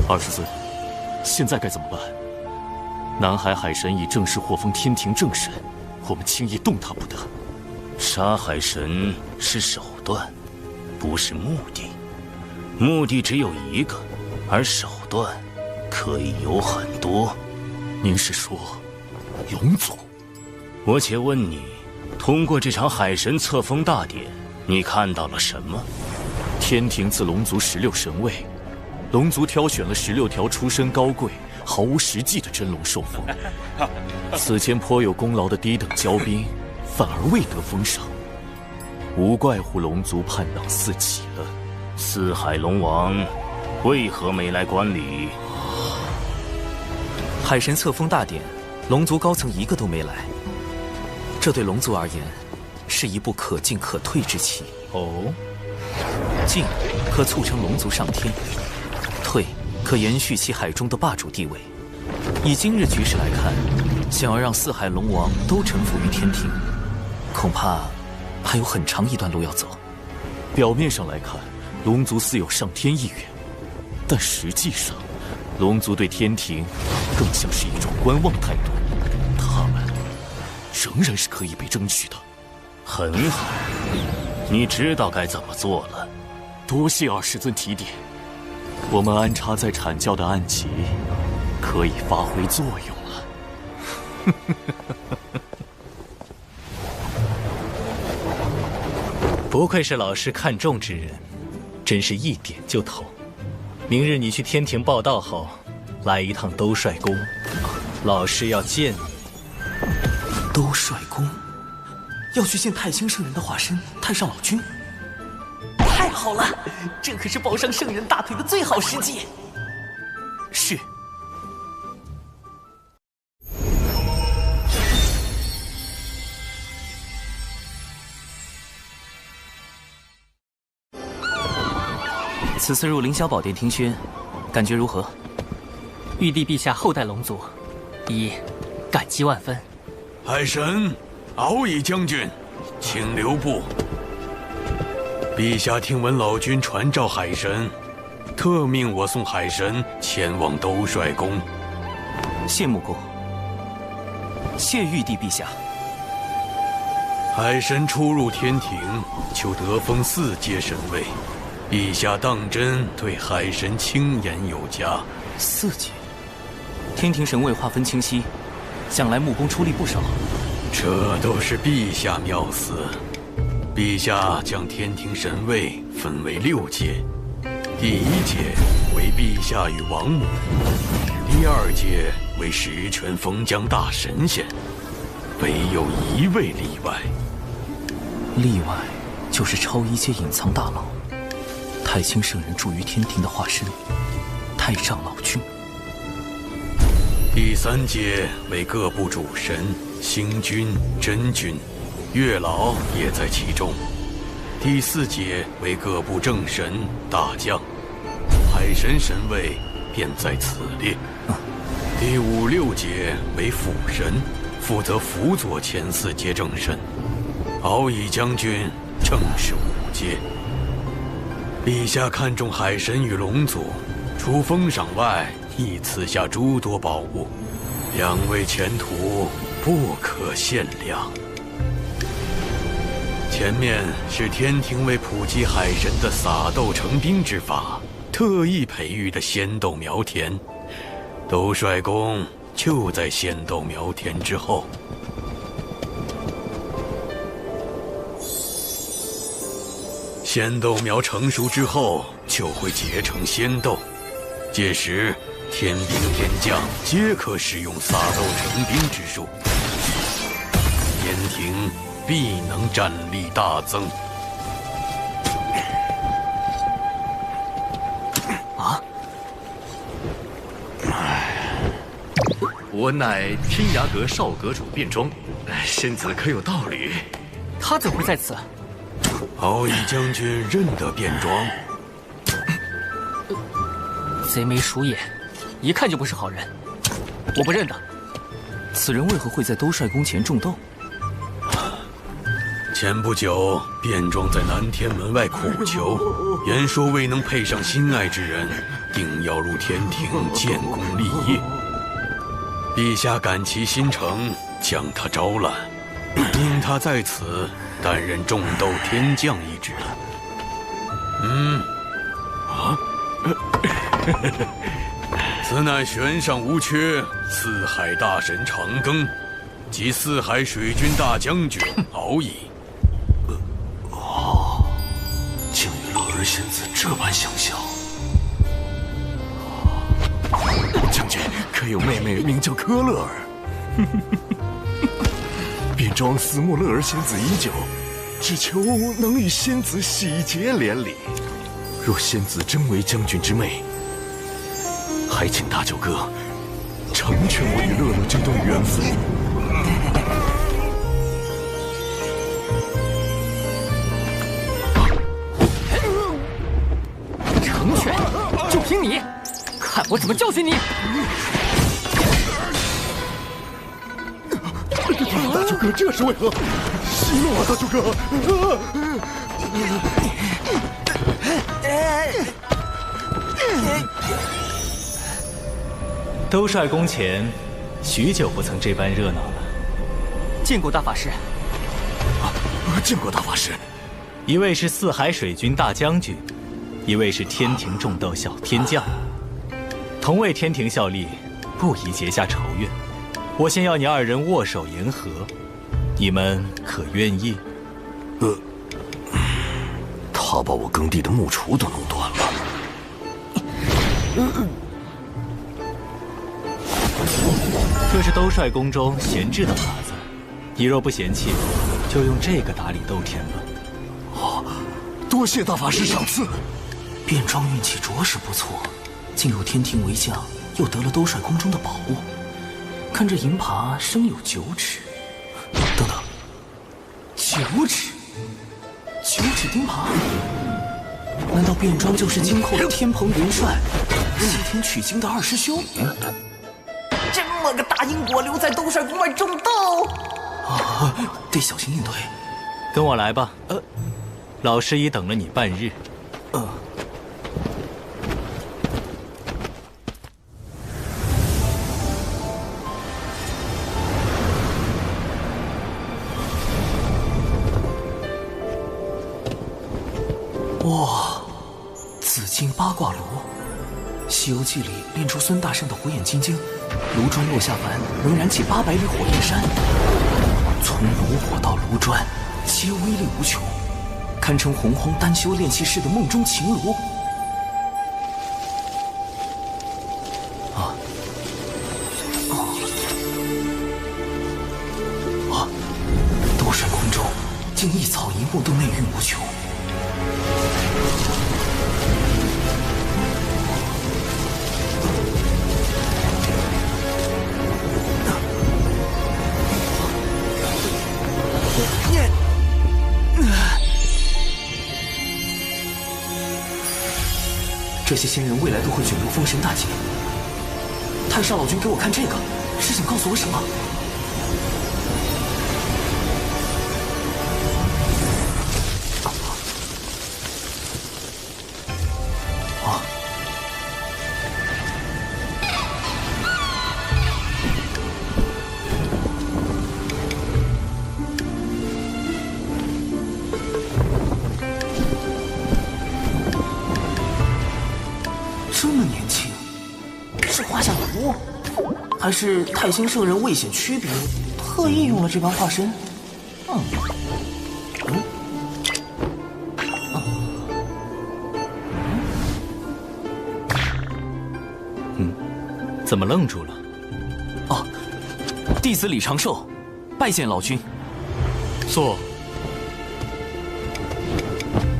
24，现在该怎么办？南海海神已正式获封天庭正神，我们轻易动他不得。杀海神是手段，不是目的。目的只有一个，而手段可以有很多。您是说，龙族？我且问你，通过这场海神册封大典，你看到了什么？天庭自龙族16神位，龙族挑选了16条出身高贵、毫无实际的真龙受封。此前颇有功劳的低等骄兵，反而未得封赏，无怪乎龙族叛党四起了。四海龙王为何没来观礼？海神册封大典，龙族高层一个都没来，这对龙族而言，是一步可进可退之棋。哦，进可促成龙族上天，退可延续其海中的霸主地位。以今日局势来看，想要让四海龙王都臣服于天庭，恐怕还有很长一段路要走。表面上来看，龙族似有上天意愿，但实际上，龙族对天庭更像是一种观望态度。他们仍然是可以被争取的。很好，你知道该怎么做了。多谢20尊提点，我们安插在阐教的暗旗可以发挥作用了。不愧是老师看重之人，真是一点就透。明日你去天庭报道后，来一趟兜率宫，老师要见你。兜率宫要去见太清圣人的化身太上老君，太好了，这可是抱上圣人大腿的最好时机。是。此次入凌霄宝殿听宣，感觉如何？玉帝陛下厚待龙族，一感激万分。海神，敖乙将军，请留步。陛下听闻老君传召海神，特命我送海神前往兜率宫。谢穆公，谢玉帝陛下。海神初入天庭，就得封4阶神位，陛下当真对海神轻言有加。4阶，天庭神位划分清晰，想来穆公出力不少。这都是陛下妙思。陛下将天庭神位分为6阶，第1阶为陛下与王母，第2阶为十全封疆大神仙，唯有1位例外。例外就是超1阶隐藏大佬，太清圣人住于天庭的化身，太上老君。第3阶为各部主神，星君、真君，月老也在其中。第4阶为各部正神、大将，海神神位便在此列。第5、6阶为辅神，负责辅佐前4阶正神。敖乙将军正是5阶。陛下看重海神与龙族，除封赏外，亦赐下诸多宝物，2位前途不可限量。前面是天庭为普及海神的撒豆成兵之法，特意培育的仙豆苗田，兜率宫就在仙豆苗田之后。仙豆苗成熟之后，就会结成仙豆，届时天兵天将皆可使用撒豆成兵之术，天庭必能战力大增。啊！我乃天涯阁少阁主卞庄，仙子可有道侣？他怎会在此？敖乙将军认得卞庄？贼眉鼠眼，一看就不是好人，我不认得。此人为何会在兜率宫前种豆？前不久，卞庄在南天门外苦求，言说未能配上心爱之人，定要入天庭建功立业。陛下感其心诚，将他招揽，命他在此担任种豆天将一职。此乃悬上无缺，四海大神长庚及四海水军大将军敖乙。竟与乐儿仙子这般相像。将军可有妹妹名叫柯乐儿？卞庄思慕乐儿仙子已久，只求能与仙子喜结连理。若仙子真为将军之妹，还请大舅哥成全我与乐乐这段缘分。成全，就凭你，看我怎么教训你！大舅哥，这是为何？息怒啊，大舅哥！兜率宫前，许久不曾这般热闹了。见过大法师。见过大法师。一位是四海水军大将军，一位是天庭种豆小天将，同为天庭效力，不宜结下仇怨。我先要你二人握手言和，你们可愿意？他把我耕地的木锄都弄断了。这是兜率宫中闲置的耙子，你若不嫌弃，就用这个打理豆田吧。多谢大法师赏赐。卞庄运气着实不错，进入天庭为将，又得了兜率宫中的宝物。看这银耙生有9齿，等等，9齿钉耙，难道卞庄就是今后的天蓬元帅，西天取经的二师兄？这么个大英国留在东帅宫外种豆啊，得小心应对。跟我来吧。老师已等了你半日。哇，紫金八卦炉，《西游记》里炼出孙大圣的火眼金睛，炉砖落下凡，能燃起800里火焰山。从炉火到炉砖，皆威力无穷，堪称洪荒丹修炼气士的梦中情炉。斗水空中，竟一草一木都内蕴无穷。这些仙人未来都会卷入封神大劫。太上老君给我看这个，是想告诉我什么？这么年轻，是画下图，还是太星圣人未显区别，特意用了这般化身？怎么愣住了？弟子李长寿，拜见老君。坐。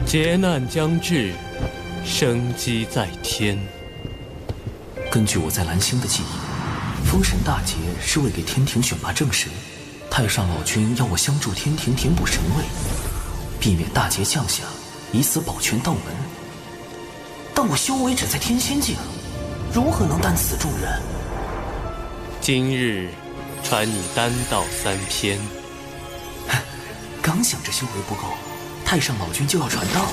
劫难将至，生机在天。根据我在蓝星的记忆，封神大劫是为给天庭选拔正神，太上老君要我相助天庭填补神位，避免大劫降下，以此保全道门。但我修为只在天仙境，如何能担此重任？今日传你丹道3篇。刚想着修为不够，太上老君就要传道。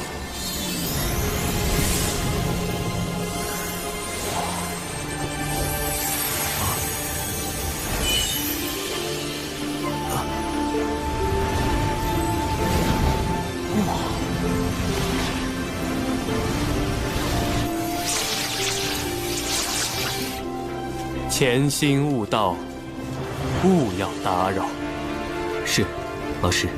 潜心悟道，勿要打扰。是，老师。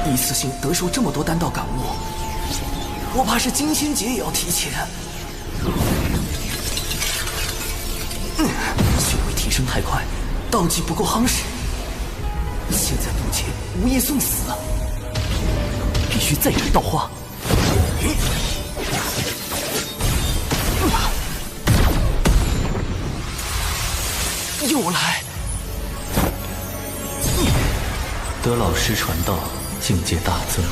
一次性得受这么多丹道感悟，我怕是金仙劫也要提前。修为提升太快，道技不够夯实，现在渡劫无异送死，必须再燃道花。又来！得老师传道，境界大增，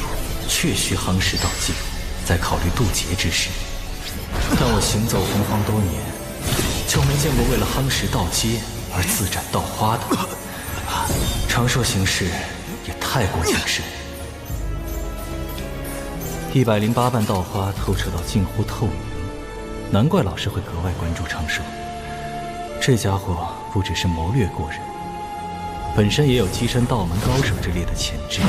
确需夯实道技，再考虑渡劫之事。但我行走洪荒多年，就没见过为了夯实道阶而自斩道花的。长寿行事也太过谨慎。108瓣道花透彻到近乎透明，难怪老师会格外关注长寿。这家伙不只是谋略过人，本身也有跻身道门高手之列的潜质。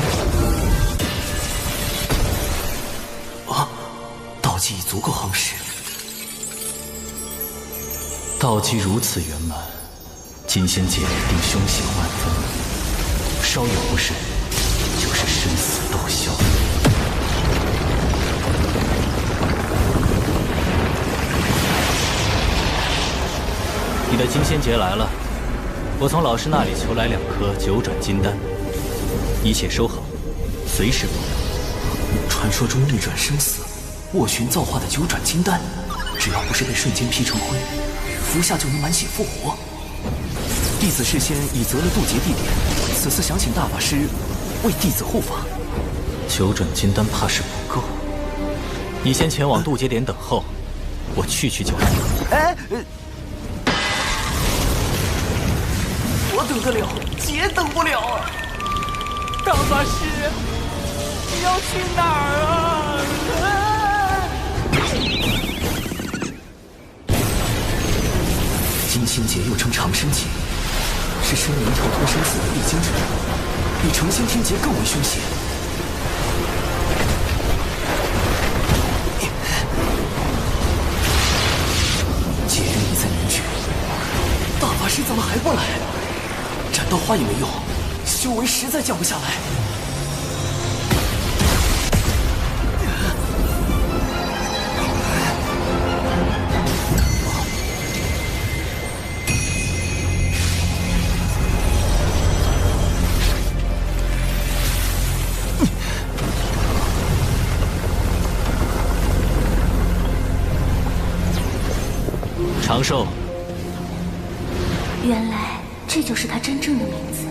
道技已足够夯实。道基如此圆满，金仙劫定凶险万分，稍有不慎，就是生死道消。你的金仙劫来了，我从老师那里求来2颗九转金丹，一切收好，随时报到。传说中逆转生死、斡旋造化的九转金丹，只要不是被瞬间劈成灰，服下就能满血复活。弟子事先已择了渡劫地点，此次想请大法师为弟子护法。九转金丹怕是不够，你先前往渡劫点等候，我去就来。哎，我等得了，姐等不了啊！大法师，你要去哪儿啊？金仙劫又称长生劫，是生灵逃脱生死的必经之路，比成仙天劫更为凶险。劫运已在凝聚，大法师怎么还不来？斩刀花也没用，修为实在降不下来。长寿，原来这就是他真正的名字。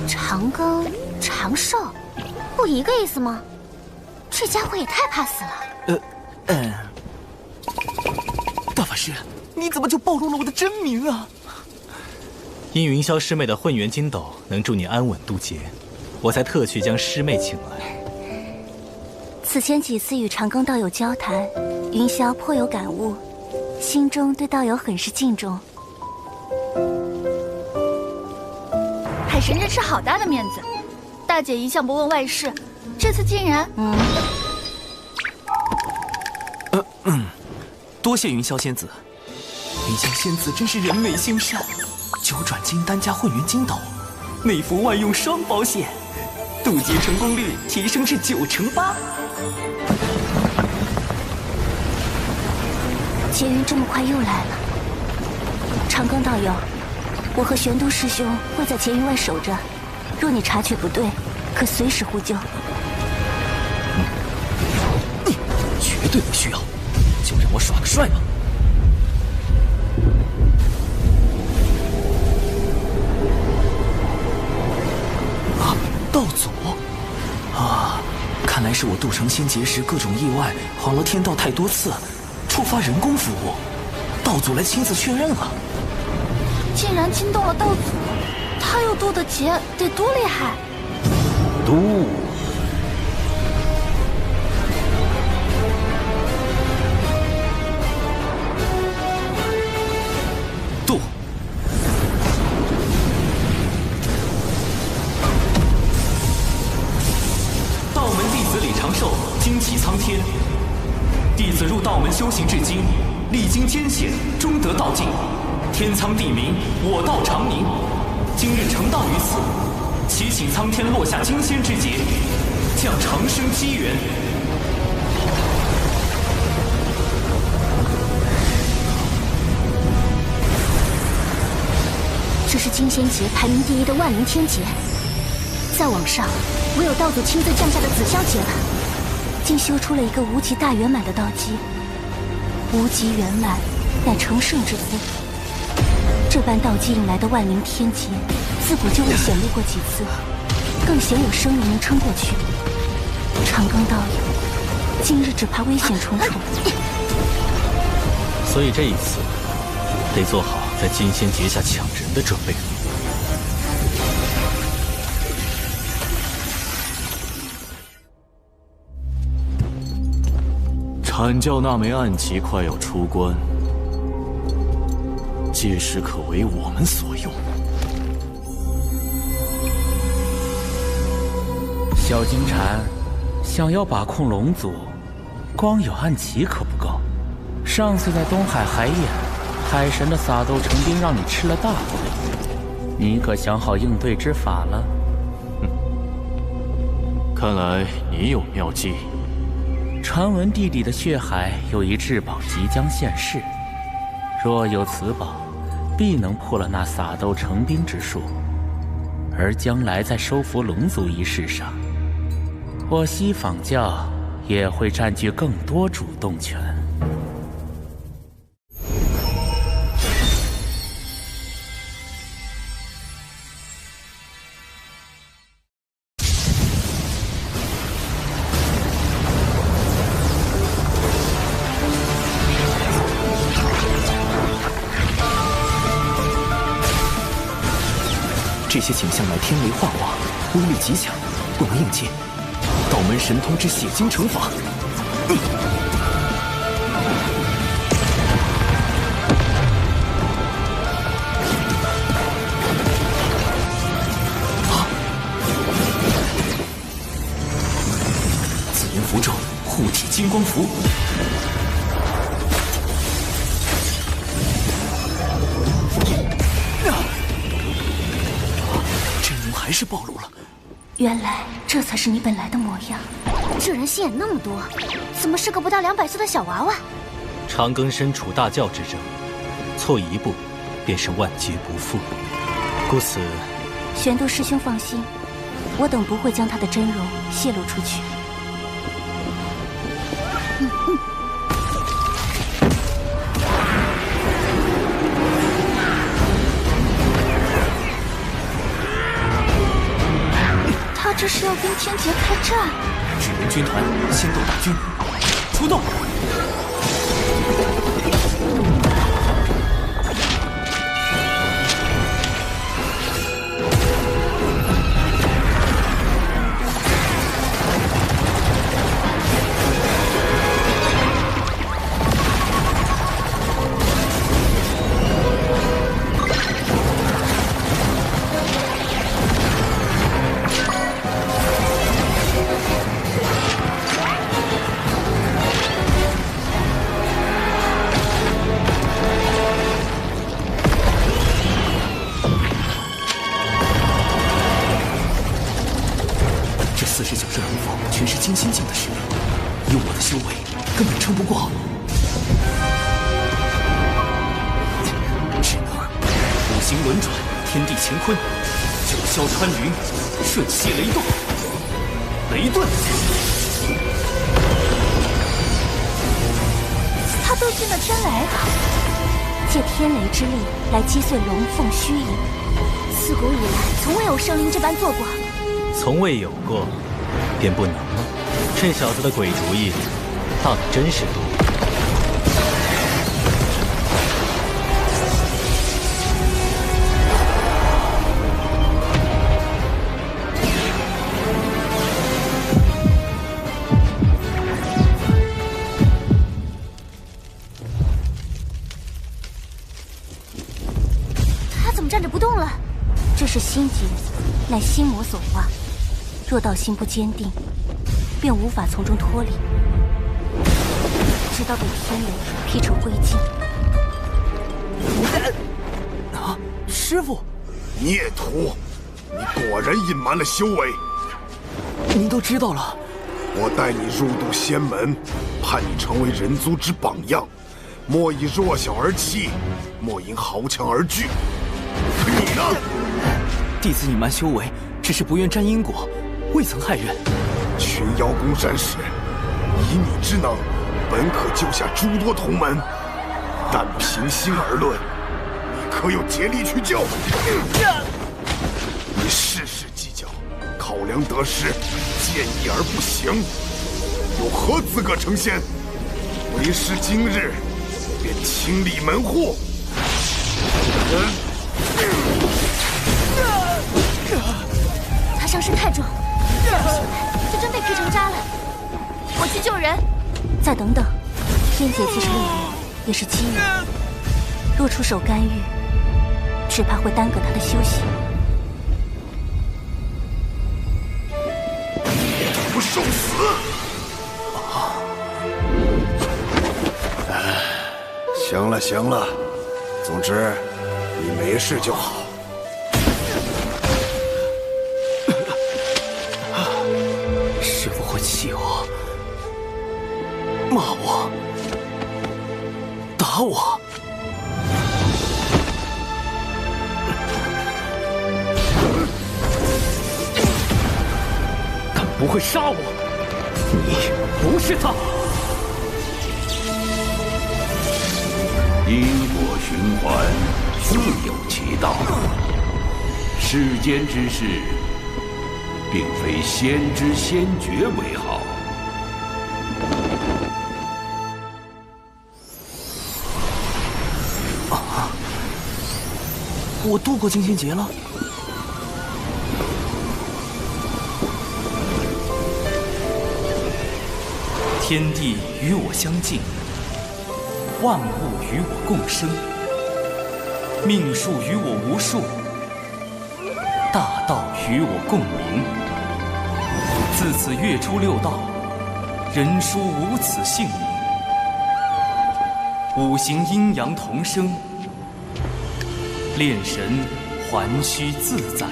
长庚、长寿，不一个意思吗？这家伙也太怕死了。大法师，你怎么就暴露了我的真名啊？因云霄师妹的混元金斗能助你安稳渡劫，我才特去将师妹请来。此前几次与长庚道友交谈，云霄颇有感悟，心中对道友很是敬重。海神这吃好大的面子，大姐一向不问外事，这次竟然……多谢云霄仙子。云霄仙子真是人美心善，九转金丹加混元金斗，内服外用双保险，渡劫成功率提升至98%。劫云这么快又来了，长庚道友，我和玄都师兄会在劫云外守着，若你察觉不对，可随时呼救。绝对不需要，就让我耍个帅吧。啊，道祖！啊，看来是我渡成仙劫时各种意外，跑了天道太多次，触发人工服务，道祖来亲自确认了。竟然惊动了道祖，他又渡的劫得多厉害！渡。渡。道门弟子李长寿，精气苍天。弟子入道门修行至今，历经艰险，终得道境。天苍地明，我道长明。今日成道于此，祈请苍天落下金仙之劫，降长生机缘。这是金仙劫排名第1的万灵天劫，再往上，唯有道祖亲自降下的紫霄劫了。竟修出了一个无极大圆满的道基，无极圆满乃成圣之夫。这般道基引来的万灵天劫，自古就未显露过几次，更鲜有生灵能撑过去。长庚道友，今日只怕危险重重。所以这一次，得做好在金仙劫下抢人的准备。阐教那枚暗旗快要出关，届时可为我们所用。小金蝉，想要把控龙族，光有暗旗可不够。上次在东海海眼，海神的撒豆成兵让你吃了大亏，你可想好应对之法了？看来你有妙计。传闻地底的血海有一至宝即将现世，若有此宝，必能破了那撒豆成兵之术，而将来在收服龙族一事上，我西坊教也会占据更多主动权。这些景象乃天雷化化，威力极强，不能应接。道门神通之血晶惩罚。紫炎符咒，护体金光符。还是暴露了。原来这才是你本来的模样。这人心眼那么多，怎么是个不到200岁的小娃娃？长庚身处大教之争，错一步，便是万劫不复。故此，玄都师兄放心，我等不会将他的真容泄露出去。这是要跟天劫开战？纸人军团，仙斗大军，出动！全是金心境的实力，以我的修为，根本撑不过。只能五行轮转，天地乾坤，九霄穿云，瞬息雷动，雷遁。他都进了天雷，借天雷之力来击碎龙凤虚影，自古以来从未有生灵这般做过。从未有过。便不能吗？这小子的鬼主意，倒的真是多。他怎么站着不动了？这是心结，乃心魔所化。若道心不坚定，便无法从中脱离，直到被天雷劈成灰烬。啊，师父！孽徒，你果然隐瞒了修为。您都知道了。我带你入渡仙门，盼你成为人族之榜样，莫以弱小而欺，莫因豪强而惧。可你呢？弟子隐瞒修为，只是不愿沾因果。未曾害人。群妖攻山时，以你之能，本可救下诸多同门，但平心而论，你可有竭力去救？你事事计较，考量得失，见义而不行，有何资格成仙？为师今日便清理门户。他伤势太重。就真被劈成渣了。我去救人。再等等，天劫既是利缘，也是机缘。若出手干预，只怕会耽搁他的修行。不受死！行了行了，总之你没事就好。师父会气我，骂我，打我。不会杀我。你不是他。因果循环，自有其道。世间之事，并非先知先觉为好。啊！我度过惊仙劫了。天地与我相敬，万物与我共生，命数与我无数，大道与我共鸣。自此月出六道，人殊无此姓名。五行阴阳同生，炼神还须自在。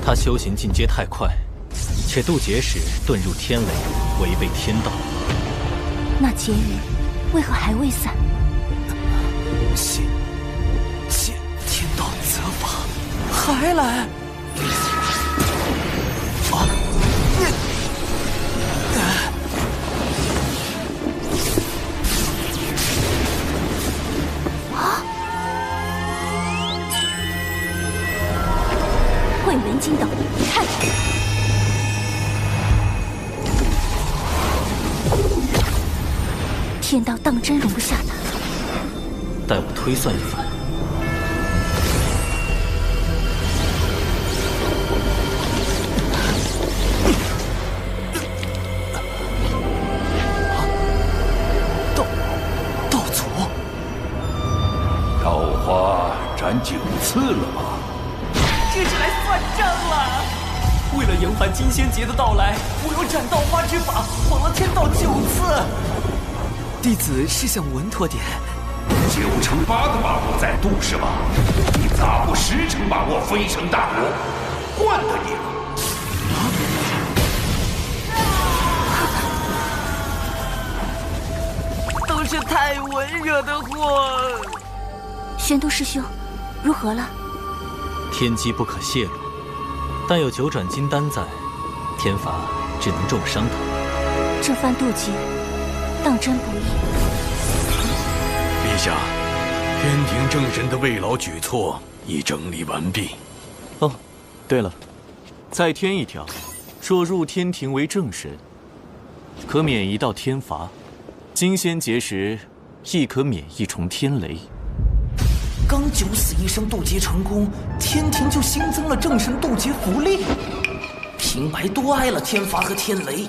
他修行进阶太快，且渡劫时遁入天雷，违背天道。那劫云为何还未散？谢天道责罚，还来！混元金斗，看！天道当真容不下他。待我推算一番。道祖，桃花斩9次了吗？这是来算账了！为了延缓金仙劫的到来，我用斩道花之法晃了天道9次。弟子是想稳妥点。9成8的把握在度是吧？你咋不10成把握飞升大罗？惯得你了！都是太文惹的祸。玄都师兄，如何了？天机不可泄露，但有9转金丹在，天罚只能重伤他。这番渡劫，当真不易。陛下，天庭正神的慰劳举措已整理完毕。哦，对了，再添一条，若入天庭为正神，可免1道天罚；金仙劫时，亦可免1重天雷。刚9死1生渡劫成功，天庭就新增了正神渡劫福利，平白多挨了天罚和天雷。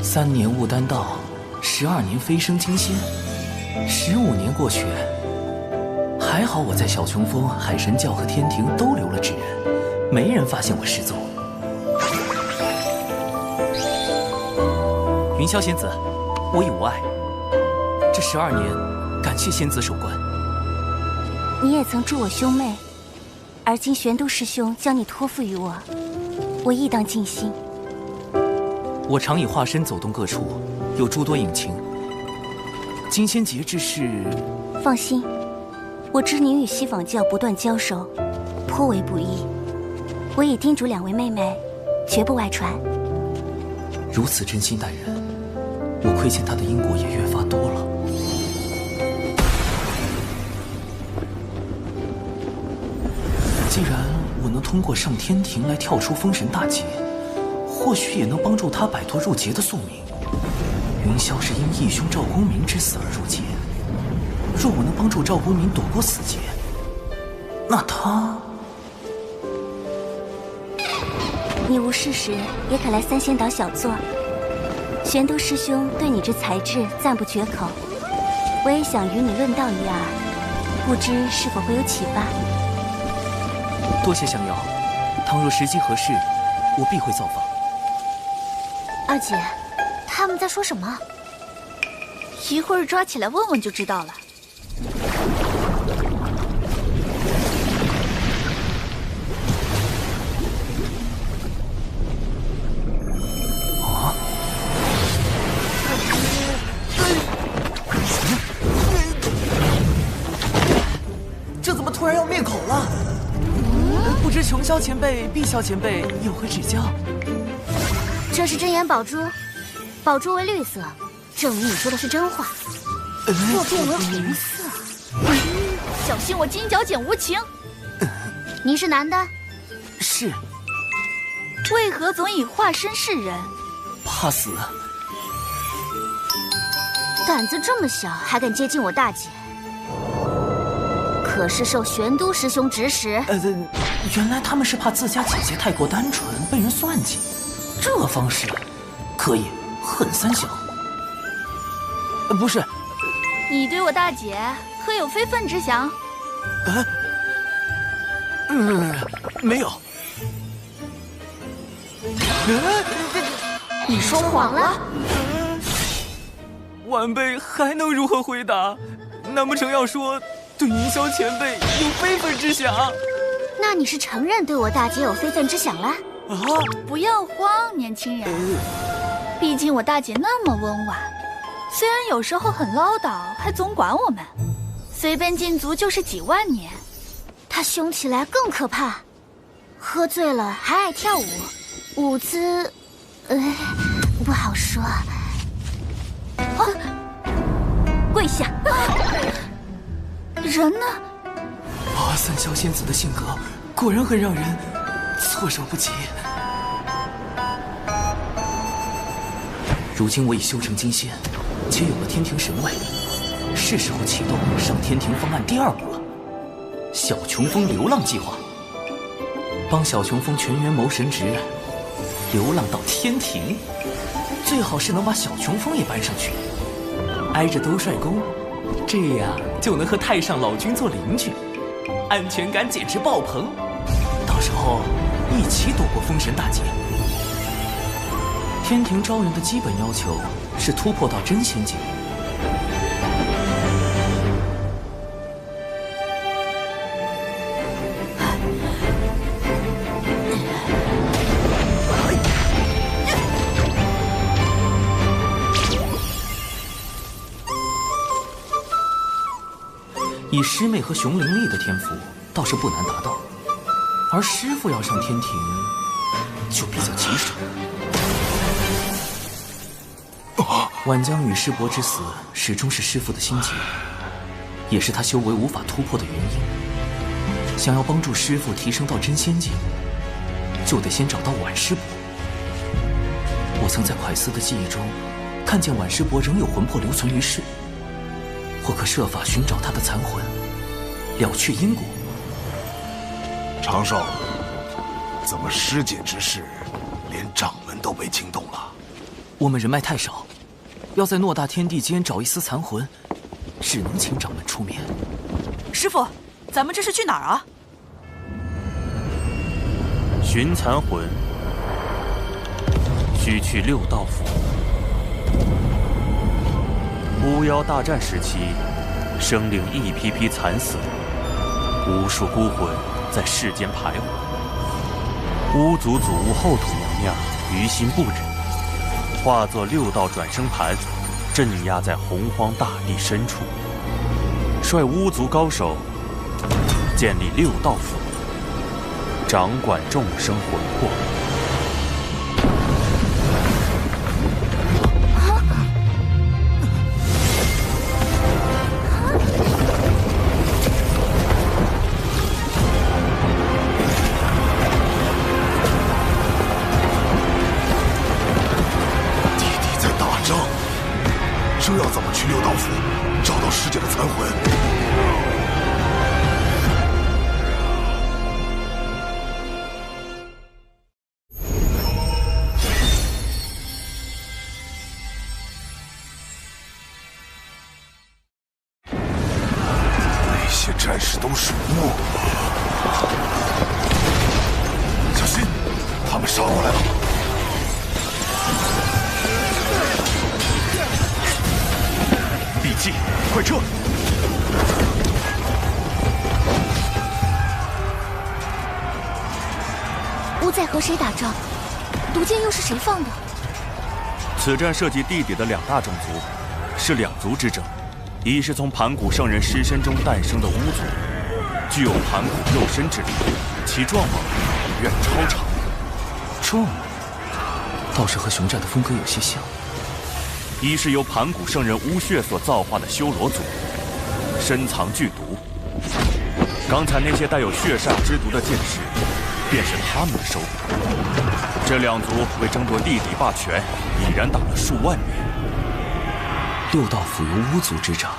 3年悟丹道，12年飞升金仙，15年过去，还好我在小琼峰、海神教和天庭都留了指认，没人发现我失踪。云霄仙子，我已无碍。这12年，感谢仙子守关。你也曾助我兄妹，而今玄都师兄将你托付于我，我亦当尽心。我常以化身走动各处，有诸多隐情。金仙节之事，放心，我知您与西坊教不断交手，颇为不易。我已叮嘱2位妹妹，绝不外传。如此真心待人，我亏欠他的因果也越发多了。既然我能通过上天庭来跳出封神大劫，或许也能帮助他摆脱入劫的宿命。云霄是因义兄赵公明之死而入劫，若我能帮助赵公明躲过死劫，那他……你无事时也可来三仙岛小坐。玄都师兄对你之才智赞不绝口，我也想与你论道一二，不知是否会有启发。多谢相邀，倘若时机合适，我必会造访。二姐，他们在说什么？一会儿抓起来问问就知道了。这怎么突然要灭口了？不知琼霄前辈、碧霄前辈有何指教？这是真言宝珠，宝珠为绿色，证明你说的是真话。若变为红色，小心我金角剪无情。你是男的？是。为何总以化身示人？怕死。胆子这么小，还敢接近我大姐？可是受玄都师兄指使。原来他们是怕自家姐姐太过单纯，被人算计。这方式可以狠3小。不是，你对我大姐可有非分之想？没有。你说谎了。晚辈还能如何回答？难不成要说对云霄前辈有非分之想？那你是承认对我大姐有非分之想了？不要慌，年轻人。毕竟我大姐那么温婉，虽然有时候很唠叨，还总管我们，随便禁足就是几万年。她凶起来更可怕，喝醉了还爱跳舞，舞姿，不好说。跪下！人呢？三霄仙子的性格果然很让人措手不及。如今我已修成金仙，且有了天庭神位，是时候启动上天庭方案第2步了——小琼峰流浪计划。帮小琼峰全员谋神职，流浪到天庭，最好是能把小琼峰也搬上去，挨着兜帅宫，这样就能和太上老君做邻居，安全感简直爆棚。到时候一起躲过封神大劫。天庭招人的基本要求是突破到真仙境。以师妹和熊灵力的天赋，倒是不难达到，而师父要上天庭，就比较棘手。晚江与师伯之死，始终是师父的心结，也是他修为无法突破的原因。想要帮助师父提升到真仙境，就得先找到晚师伯。我曾在蒯斯的记忆中，看见晚师伯仍有魂魄留存于世。或可设法寻找他的残魂，了却因果。长寿，怎么师姐之事，连掌门都被惊动了？我们人脉太少，要在偌大天地间找一丝残魂，只能请掌门出面。师父，咱们这是去哪儿啊？寻残魂，需去6道府。巫妖大战时期，生灵一批批惨死，无数孤魂在世间徘徊。巫族祖巫后土娘娘于心不忍，化作6道转生盘，镇压在洪荒大地深处，率巫族高手建立6道府，掌管众生魂魄。这要怎么去6道府找到师姐的残魂？那些战士都是巫，小心，他们杀过来了。闭气，快撤！巫在和谁打仗？毒箭又是谁放的？此战涉及地底的2大种族，是2族之争。一是从盘古圣人尸身中诞生的巫族，具有盘古肉身之力，其壮猛远超常人。壮猛，倒是和熊战的风格有些像。一是由盘古圣人巫血所造化的修罗族，深藏剧毒。刚才那些带有血煞之毒的剑士，便是他们的收获。这2族为争夺地底霸权，已然打了数万年。6道府由巫族执掌，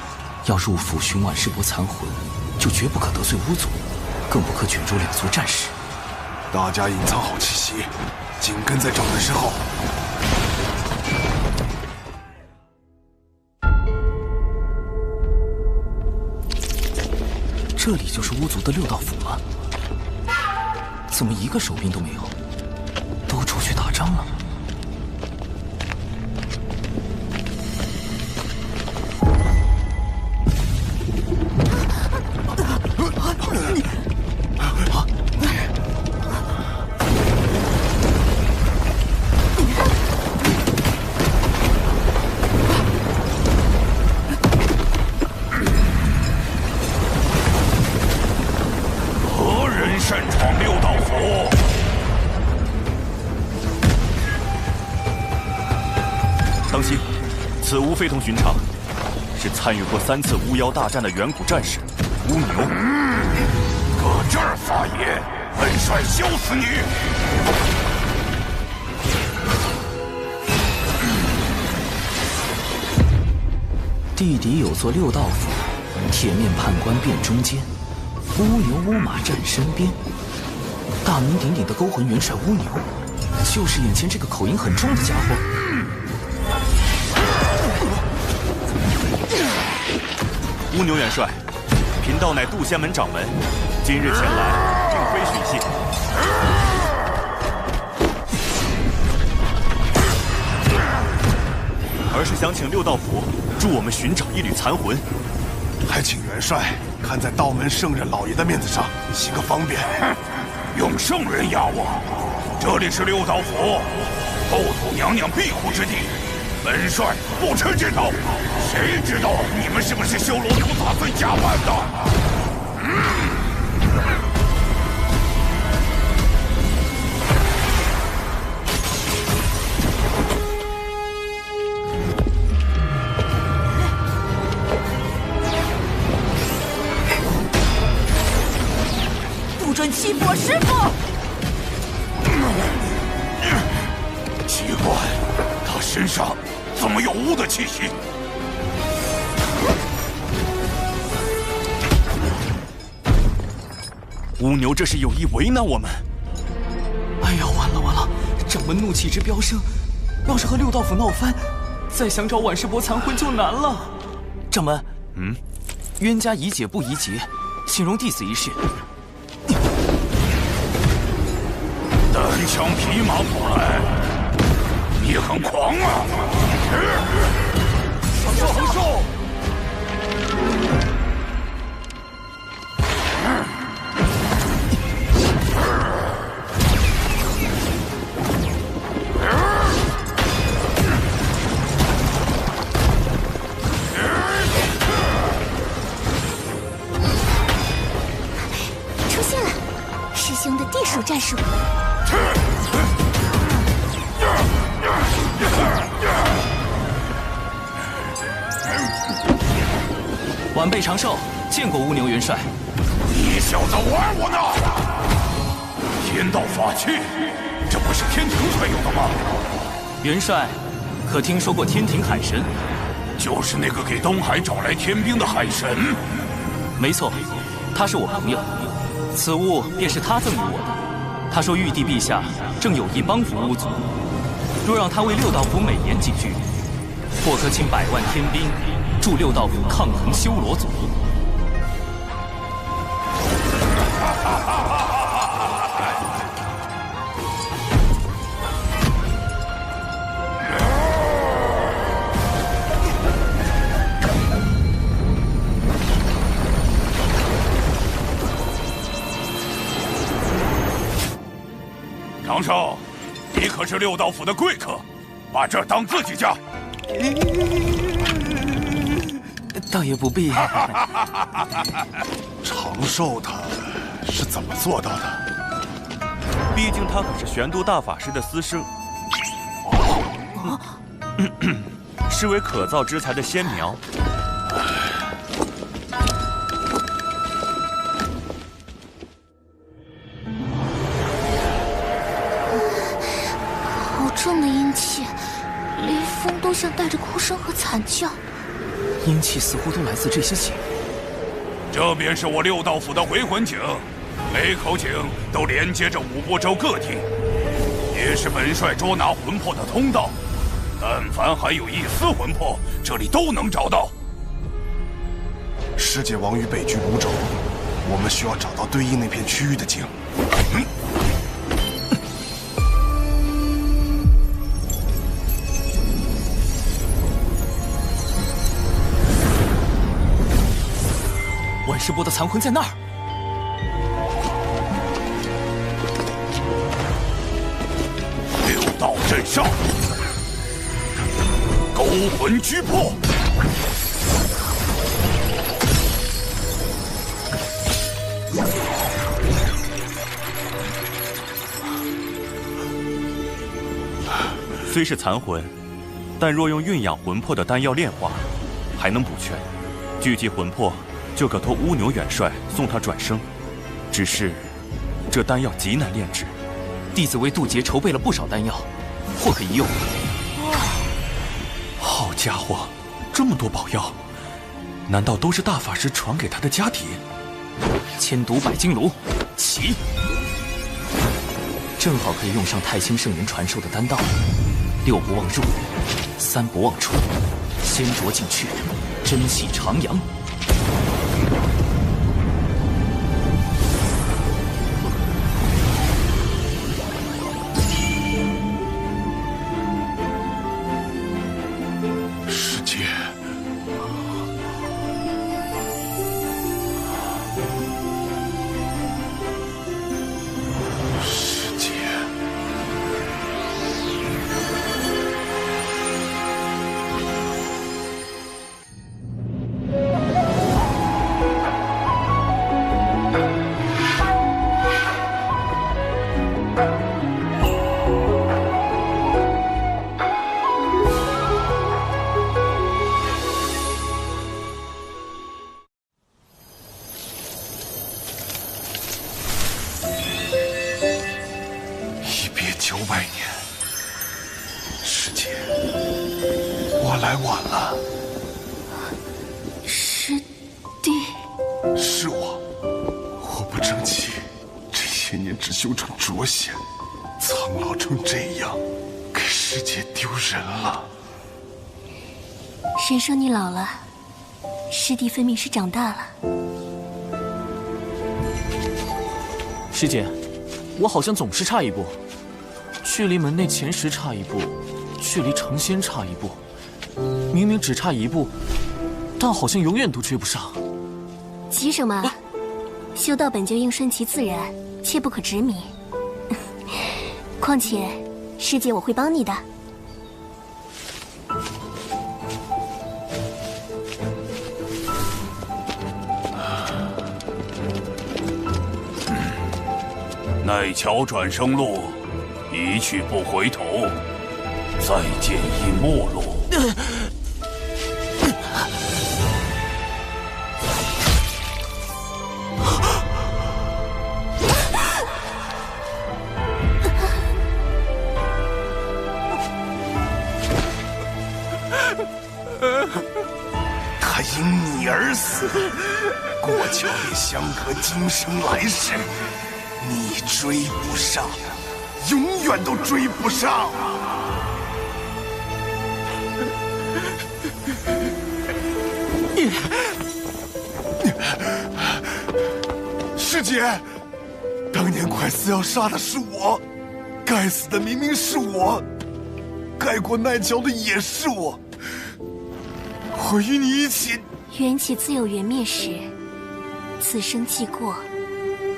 要入府寻万世伯残魂，就绝不可得罪巫族，更不可卷入2族战事。大家隐藏好气息，紧跟在掌门身后。这里就是巫族的6道府吗？怎么一个守兵都没有？都出去打仗了？擅闯6道府，当心！此巫非同寻常，是参与过3次巫妖大战的远古战士巫牛。搁这儿发言，本帅削死你！地底有座6道府，铁面判官殿中间。乌牛乌马站身边，大名鼎鼎的勾魂元帅乌牛，就是眼前这个口音很重的家伙。乌牛元帅，贫道乃渡仙门掌门，今日前来并非寻衅，而是想请6道府助我们寻找一缕残魂。还请元帅看在道门圣人老爷的面子上，行个方便。用圣人压我！这里是6道府，后土娘娘庇护之地，本帅不吃这套。谁知道你们是不是修罗族打算假扮的？不准欺负我师父！奇怪，他身上怎么有巫的气息？巫牛这是有意为难我们。哎呀，完了完了！掌门怒气值飙升，要是和6道府闹翻，再想找晚世伯残魂就难了。掌门，冤家宜解不宜结，请容弟子一试。单枪匹马跑来，你很狂啊！横寿！出现了，师兄的地术战术。晚辈长寿，见过乌牛元帅。你小子玩我呢！天道法器，这不是天庭才有的吗？元帅，可听说过天庭海神？就是那个给东海找来天兵的海神。没错，他是我朋友，此物便是他赠予我的。他说玉帝陛下正有意帮扶巫族，若让他为六道府美言几句，或可请100万天兵助六道府抗衡修罗族。长寿，你可是六道府的贵客，把这儿当自己家。倒也不必。长寿他是怎么做到的？毕竟他可是玄都大法师的私生，是为可造之材的仙苗。好重的阴气，连风都像带着哭声和惨叫。阴气似乎都来自这些井。这便是我六道府的回魂井，每口井都连接着五波州各地，也是本帅捉拿魂魄的通道。但凡还有一丝魂魄，这里都能找到。师姐亡于北居五州，我们需要找到对应那片区域的井。万世波的残魂在那儿。六道镇上，勾魂拘魄。虽是残魂，但若用蕴养魂魄的丹药炼化，还能补全，聚集魂魄。就可托乌牛元帅送他转生，只是这丹药极难炼制。弟子为渡劫筹备了不少丹药，或可一用。好家伙，这么多宝药，难道都是大法师传给他的家底？千毒百金炉，起！正好可以用上太清圣人传授的丹道：6不忘入，3不忘出，先着进去，真气徜徉。来晚了，师弟，是我不争气，这些年只修成浊仙，苍老成这样，给师姐丢人了。谁说你老了？师弟分明是长大了。师姐，我好像总是差一步，距离门内前10差一步，距离成仙差一步。明明只差一步，但好像永远都追不上。急什么？修道本就应顺其自然，切不可执迷。况且，师姐我会帮你的。奈桥转生路，一去不回头，再见亦陌路。他因你而死，过桥也相隔今生来世。你追不上，永远都追不上。师姐，当年快死要杀的是我，该死的明明是我，该过奈桥的也是我。我与你一起。缘起自有缘灭时，此生既过，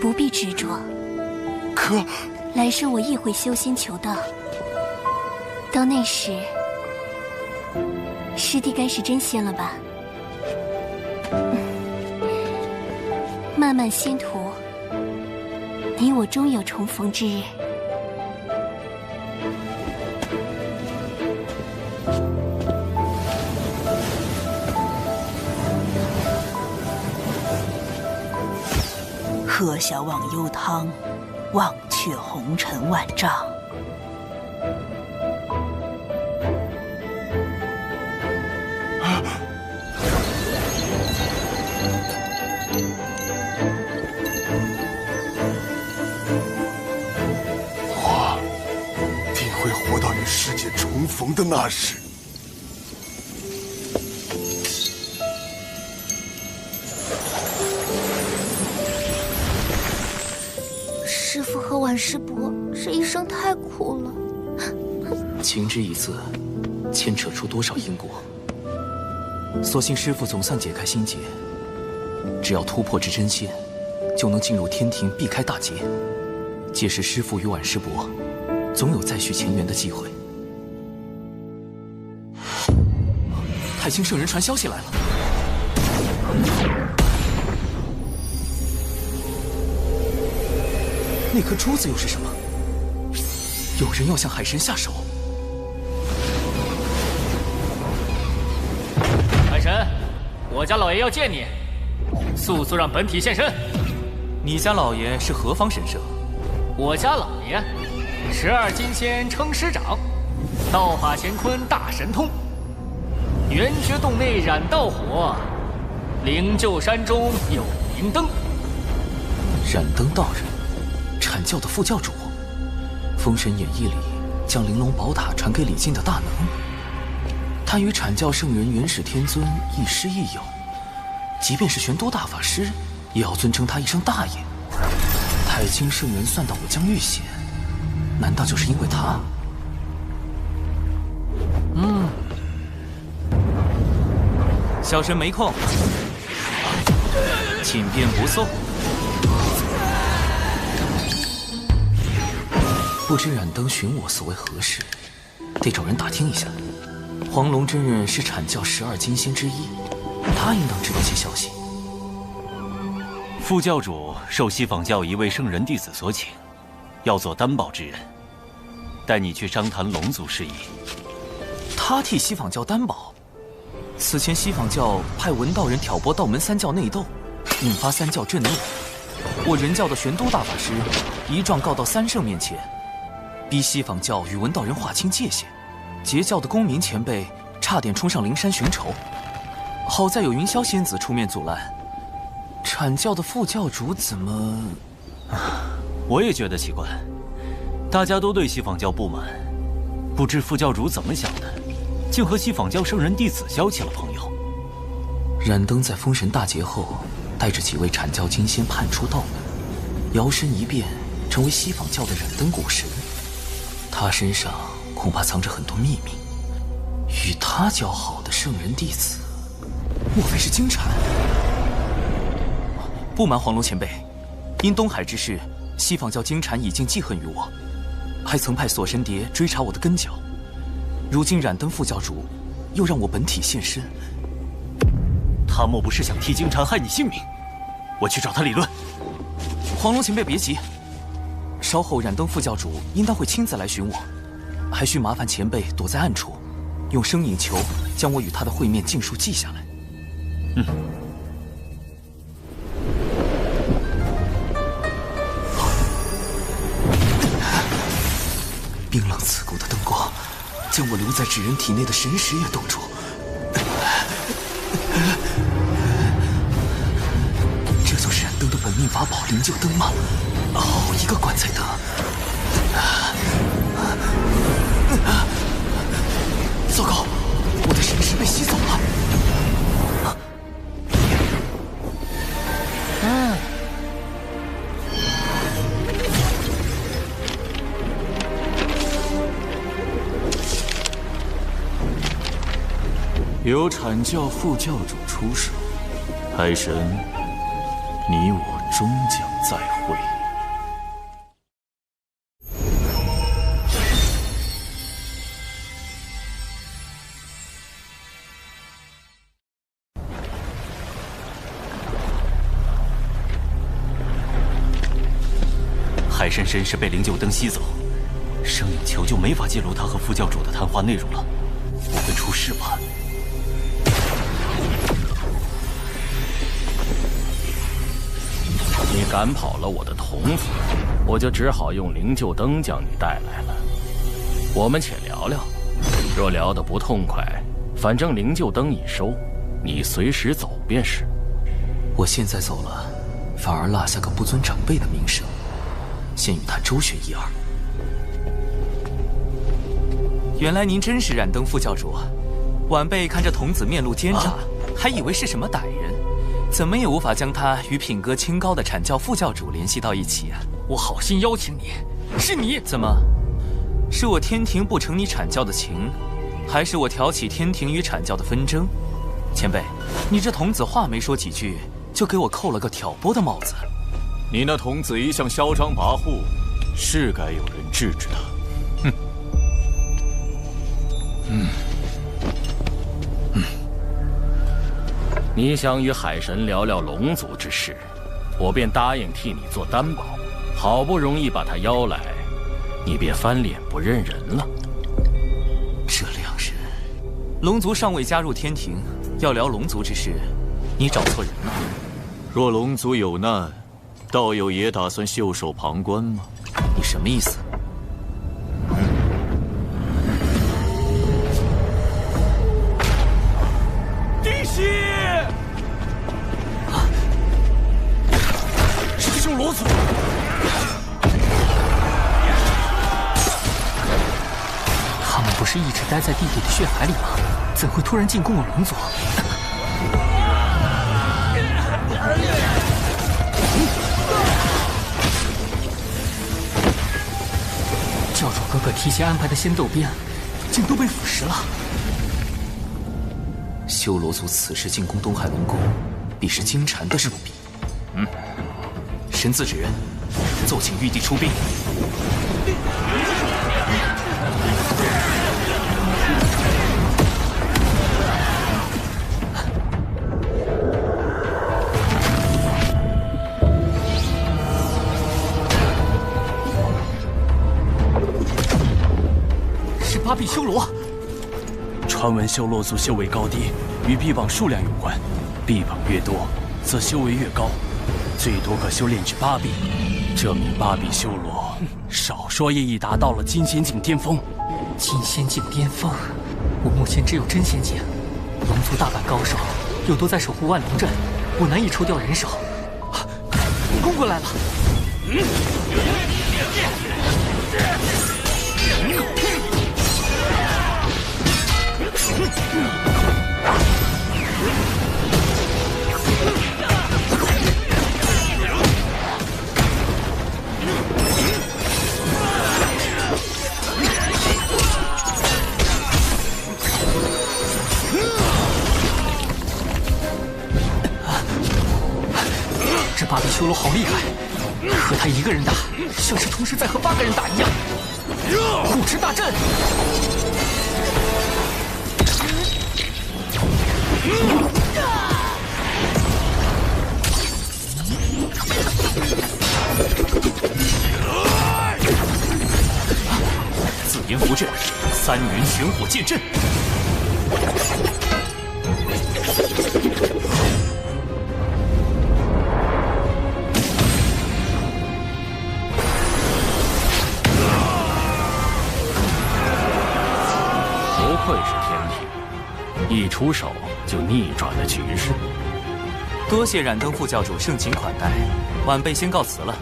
不必执着。可来生我亦会修仙求道，到那时，师弟该是真仙了吧？漫漫仙途，你我终有重逢之日。喝下忘忧汤，忘却红尘万丈。我定会活到与师姐重逢的那时。师父和婉师伯这一生太苦了，情之一字，牵扯出多少因果。所幸师父总算解开心结，只要突破至真仙，就能进入天庭，避开大劫。届时师父与婉师伯，总有再续前缘的机会。太清圣人传消息来了。那颗珠子又是什么？有人要向海神下手。海神，我家老爷要见你，速速让本体现身。你家老爷是何方神圣？我家老爷，12金仙称师长，道法乾坤大神通，圆觉洞内燃道火，灵鹫山中有明灯。燃灯道人，阐教的副教主，《封神演义》里将玲珑宝塔传给李靖的大能，他与阐教圣人元始天尊亦师亦友，即便是玄都大法师，也要尊称他一声大爷。太清圣人算到我将遇险，难道就是因为他？小神没空，请便不送。不知燃灯寻我所为何事，得找人打听一下。黄龙真人是阐教12金仙之一，他应当知道些消息。副教主受西坊教一位圣人弟子所请，要做担保之人，带你去商谈龙族事宜。他替西坊教担保？此前西坊教派文道人挑拨道门三教内斗，引发三教震怒。我人教的玄都大法师一状告到三圣面前，逼西坊教与文道人划清界限。截教的公民前辈差点冲上灵山寻仇，好在有云霄仙子出面阻拦。阐教的副教主怎么……我也觉得奇怪，大家都对西坊教不满，不知副教主怎么想的，竟和西坊教圣人弟子交起了朋友。燃灯在封神大劫后，带着几位阐教金仙叛出道门，摇身一变成为西坊教的燃灯古神。他身上恐怕藏着很多秘密，与他交好的圣人弟子，莫非是金蝉？不瞒黄龙前辈，因东海之事，西方教金蝉已经记恨于我，还曾派锁神蝶追查我的根脚。如今染灯副教主又让我本体现身，他莫不是想替金蝉害你性命？我去找他理论。黄龙前辈别急，稍后染灯副教主应当会亲自来寻我，还需麻烦前辈躲在暗处，用声影球将我与他的会面尽数记下来。冰冷刺骨的灯光，将我留在纸人体内的神识也冻住。这就是燃灯的本命法宝灵柩灯吗？好一个棺材灯！糟糕，我的神识被吸走了。有阐教副教主出手，海神，你我终将再会。海神神识被灵柩灯吸走，声影球就没法记录他和副教主的谈话内容了，不会出事吧？你赶跑了我的童子，我就只好用灵柩灯将你带来了。我们且聊聊，若聊得不痛快，反正灵柩灯已收，你随时走便是。我现在走了，反而落下个不尊长辈的名声，先与他周旋一二。原来您真是染灯副教主，晚辈看着童子面露奸诈，还以为是什么歹人。怎么也无法将他与品格清高的阐教副教主联系到一起啊！我好心邀请你，是你怎么？是我天庭不成你阐教的情，还是我挑起天庭与阐教的纷争？前辈，你这童子话没说几句，就给我扣了个挑拨的帽子。你那童子一向嚣张跋扈，是该有人制止他。你想与海神聊聊龙族之事，我便答应替你做担保。好不容易把他邀来，你便翻脸不认人了。这两人，龙族尚未加入天庭，要聊龙族之事，你找错人了。若龙族有难，道友也打算袖手旁观吗？你什么意思？弟媳！师兄罗祖，他们不是一直待在地底的血海里吗？怎会突然进攻我龙族？教主哥哥提前安排的仙斗鞭，竟都被腐蚀了。修罗族此时进攻东海龙宫，必是金蝉的手笔。神字指人，奏请玉帝出兵。是八臂修罗。传闻修罗族修为高低与臂膀数量有关，臂膀越多，则修为越高，最多可修炼至8臂。这名8臂修罗，少说也已达到了金仙境巅峰。金仙境巅峰，我目前只有真仙境，龙族大半高手又都在守护万龙阵，我难以抽调人手。攻过来了！ 8臂修罗好厉害，和他一个人打，像是同时在和8个人打一样。护持大阵。紫炎符阵，3元玄火剑阵。不愧是天庭，一出手就逆转了局势。多谢冉登副教主盛情款待，晚辈先告辞了。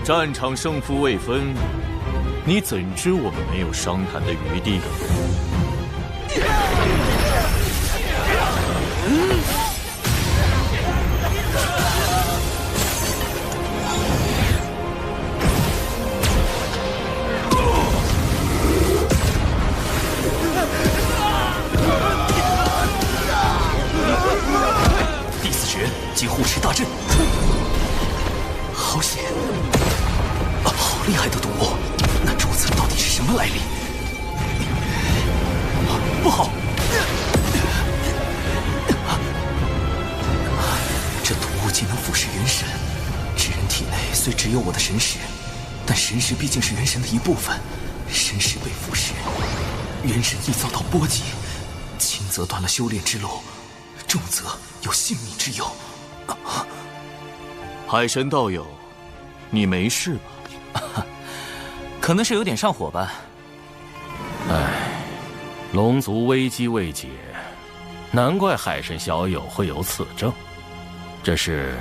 战场胜负未分，你怎知我们没有商谈的余地？第4诀即护持大阵，好险！好厉害的毒物，那珠子到底是什么来历？不好！这毒物竟能腐蚀元神，至人体内虽只有我的神识，但神识毕竟是元神的一部分，神识被腐蚀，元神易遭到波及，轻则断了修炼之路，重则有性命之忧。海神道友，你没事吧？可能是有点上火吧。唉，龙族危机未解，难怪海神小友会有此症，这是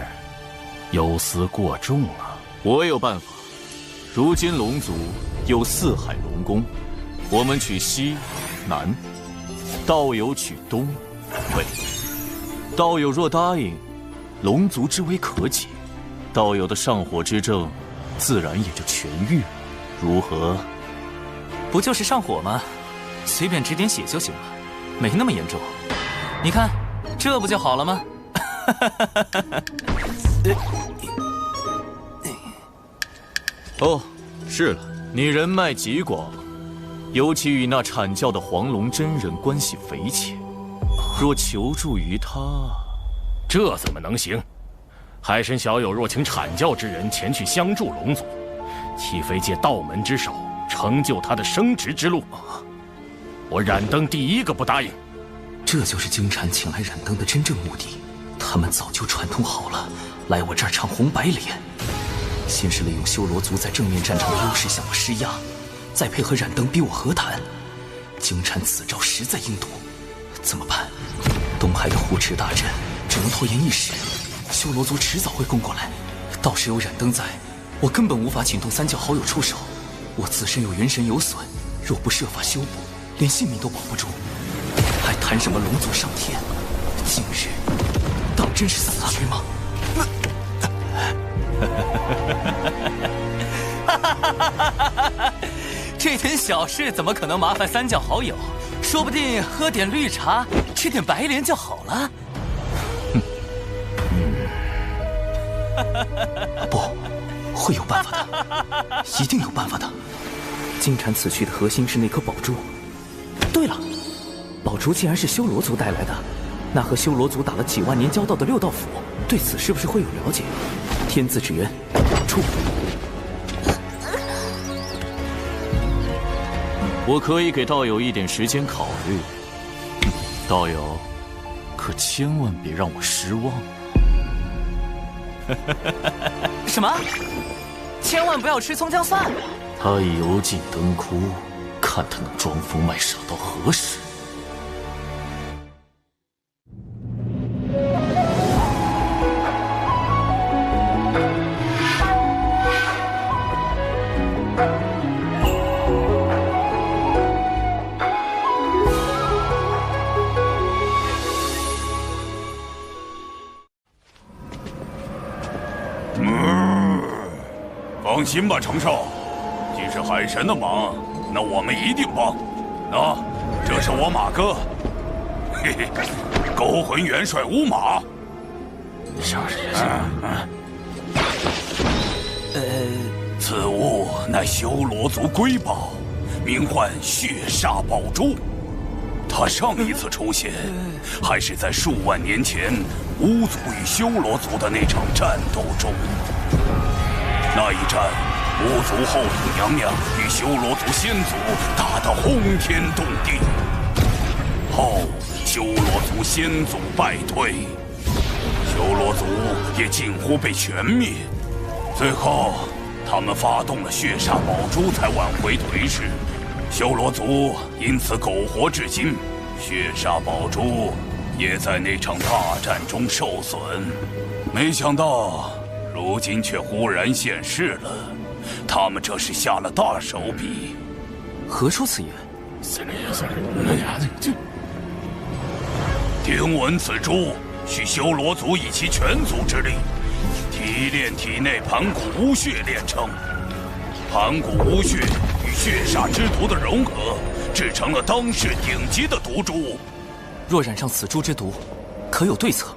忧思过重啊。我有办法，如今龙族有4海龙宫，我们取西、南，道友取东、北。道友若答应，龙族之危可解，道友的上火之症自然也就痊愈了。如何？不就是上火吗？随便止点血就行了，没那么严重。你看，这不就好了吗？哦，是了，你人脉极广，尤其与那阐教的黄龙真人关系匪浅。若求助于他，这怎么能行？海神小友若请阐教之人前去相助龙族，岂非借道门之手成就他的升职之路？我冉登第一个不答应。这就是京禅请来冉登的真正目的，他们早就串通好了，来我这儿唱红白脸。先是利用修罗族在正面战场的优势向我施压，再配合冉登逼我和谈。京禅此招实在阴毒，怎么办？东海的护持大阵只能拖延一时，修罗族迟早会攻过来。到时有冉登在，我根本无法请动3教好友出手。我自身又元神有损，若不设法修补，连性命都保不住，还谈什么龙族上天？今日当真是死局吗？这点小事怎么可能麻烦3教好友？说不定喝点绿茶，吃点白莲就好了。不，会有办法的，一定有办法的。金蝉此去的核心是那颗宝珠。对了，宝珠既然是修罗族带来的，那和修罗族打了几万年交道的6道府，对此是不是会有了解？天字之源，出。我可以给道友一点时间考虑，道友，可千万别让我失望。什么？千万不要吃葱姜蒜！他已油尽灯枯，看他能装疯卖傻到何时？放心吧，程少，既是海神的忙，那我们一定帮。这是我马哥，嘿嘿，勾魂元帅乌马。上是此物乃修罗族瑰宝，名唤血煞宝珠。它上一次出现，还是在数万年前巫族与修罗族的那场战斗中。那一战，巫族后土娘娘与修罗族先祖打得轰天动地，后修罗族先祖败退，修罗族也近乎被全灭。最后，他们发动了血煞宝珠才挽回颓势，修罗族因此苟活至今。血煞宝珠也在那场大战中受损，没想到如今却忽然现世了。他们这是下了大手笔。何出此言？听闻此珠需修罗族以其全族之力提炼体内盘古巫血炼成，盘古巫血与血煞之毒的融合，制成了当世顶级的毒珠。若染上此珠之毒，可有对策？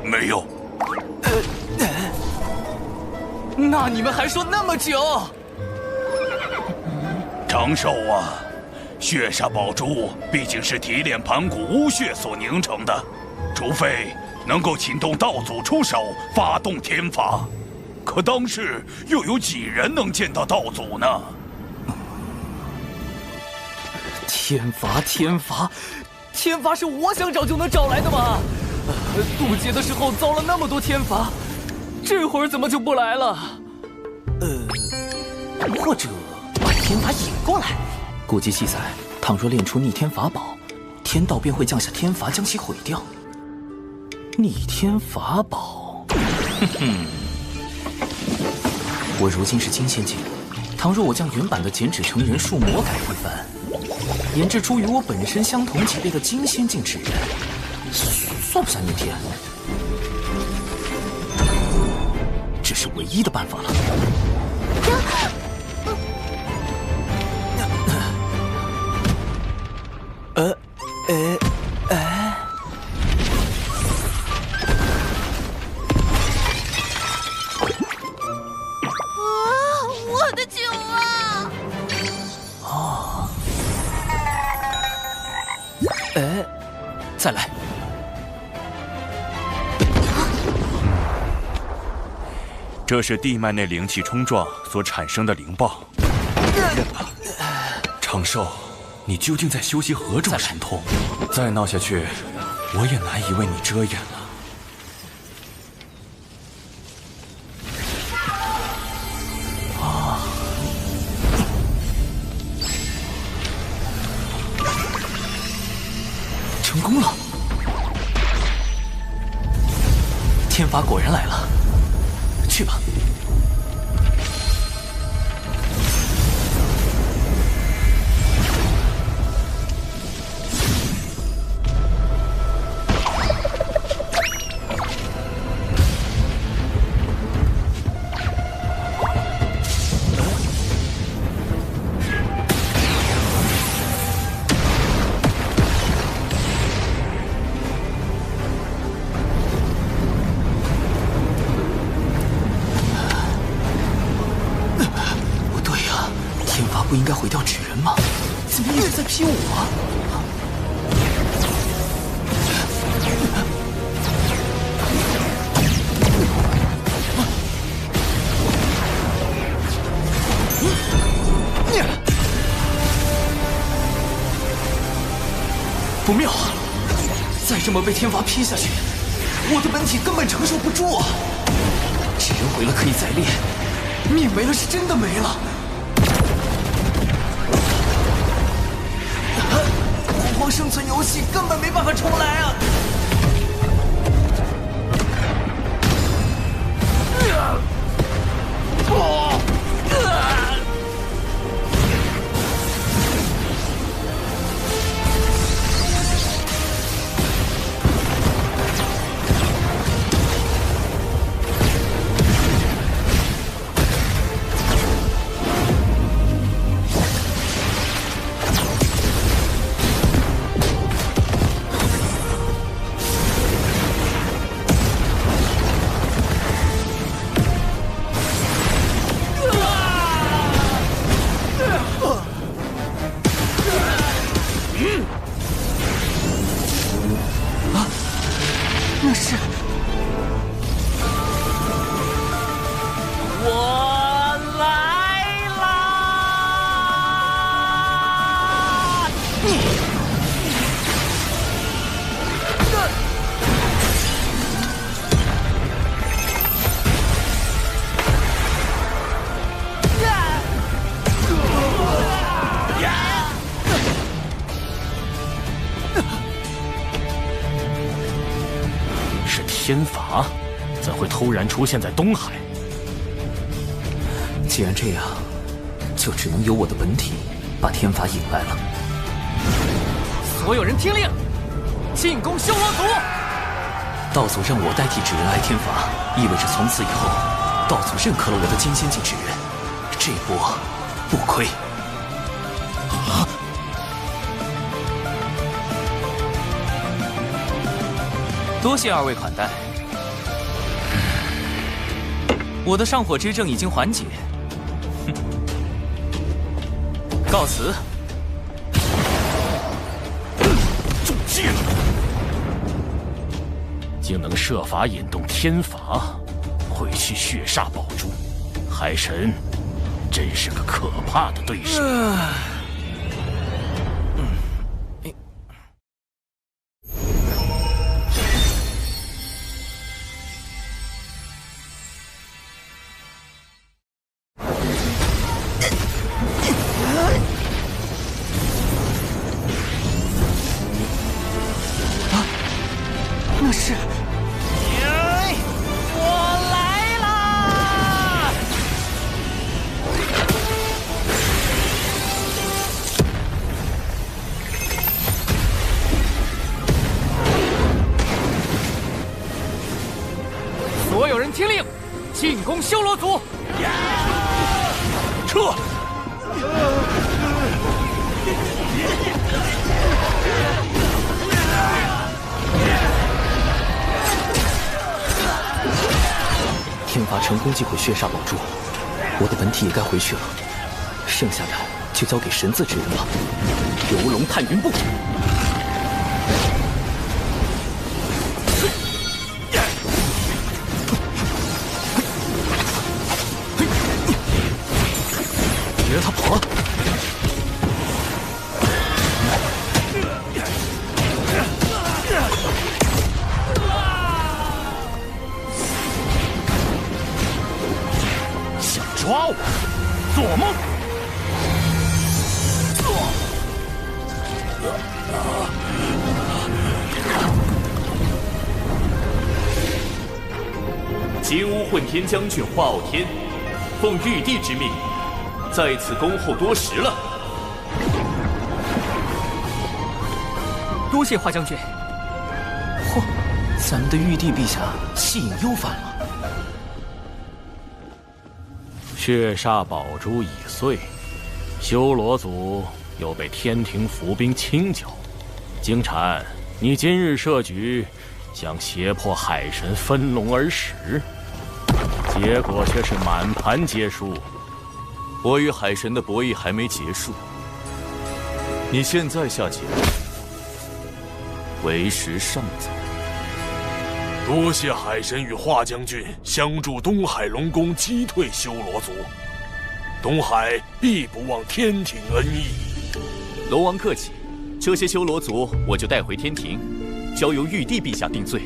没有。那你们还说那么久？长寿啊，血煞宝珠毕竟是提炼盘古巫血所凝成的，除非能够请动道祖出手，发动天罚。可当世又有几人能见到道祖呢？天罚，天罚，天罚是我想找就能找来的吗？渡劫的时候遭了那么多天罚，这会儿怎么就不来了？或者把天罚引过来？古籍记载，倘若炼出逆天法宝，天道便会降下天罚将其毁掉。逆天法宝，我如今是金仙境，倘若我将原版的剪纸成人术魔改一番，研制出与我本身相同级别的金仙境纸人，算不算逆天？这是唯一的办法了。我的酒啊！哦，再来。这是地脉内灵气冲撞所产生的灵爆。长寿，你究竟在修习何种神通？再闹下去，我也难以为你遮掩了。成功了！天罚果然来了。去吧。不应该毁掉纸人吗？怎么一直在劈我？不妙啊！再这么被天罚劈下去，我的本体根本承受不住啊！纸人毁了可以再炼，命没了是真的没了。生存游戏根本没办法重来啊！啊，那是我来啦！是天罚，怎会突然出现在东海？既然这样，就只能由我的本体把天罚引来了。所有人听令，进攻修罗族！道祖让我代替纸人挨天罚，意味着从此以后，道祖认可了我的金仙境纸人，这波不亏。多谢二位款待，我的上火之症已经缓解，告辞。中计了，竟能设法引动天罚，毁去血煞宝珠，海神真是个可怕的对手。那是，我来啦！所有人听令，进攻修罗族！撤！天罚成功击毁血煞宝珠，我的本体也该回去了，剩下的就交给神字指人了。游龙探云步。别让他跑了！想抓我？做梦！劫污混天将军华傲天，奉玉帝之命，在此恭候多时了。多谢华将军。嚯，咱们的玉帝陛下气瘾又犯了。血煞宝珠已碎，修罗族又被天庭伏兵清剿。金蝉，你今日设局，想胁迫海神分龙而食，结果却是满盘皆输。我与海神的博弈还没结束，你现在下棋，为时尚早。多谢海神与华将军相助东海龙宫击退修罗族，东海必不忘天庭恩义。龙王客气，这些修罗族我就带回天庭，交由玉帝陛下定罪。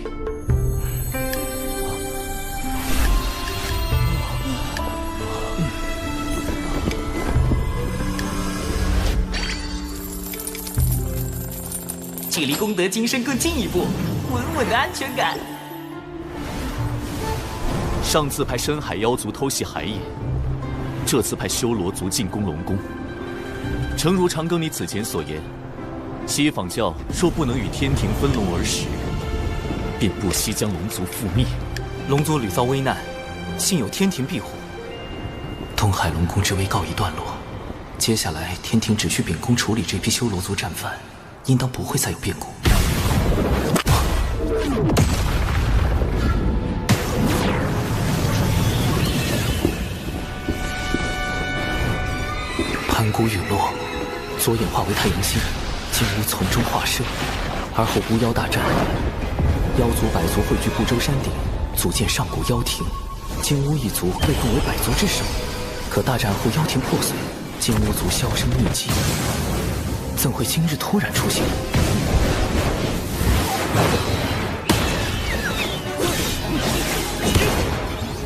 距离功德金身更进一步，稳稳的安全感。上次派深海妖族偷袭海野，这次派修罗族进攻龙宫。诚如长庚你此前所言，西坊教若不能与天庭分龙而食，便不惜将龙族覆灭。龙族屡遭危难，幸有天庭庇护，东海龙宫之危告一段落。接下来天庭只需秉公处理这批修罗族战犯，应当不会再有变故。盘古陨落，左眼化为太阳星，金乌从中划设，而后巫妖大战，妖族百族汇聚不周山顶，组建上古妖庭。金乌一族被奉为百族之首，可大战后妖庭破碎，金乌族销声匿迹，怎会今日突然出现？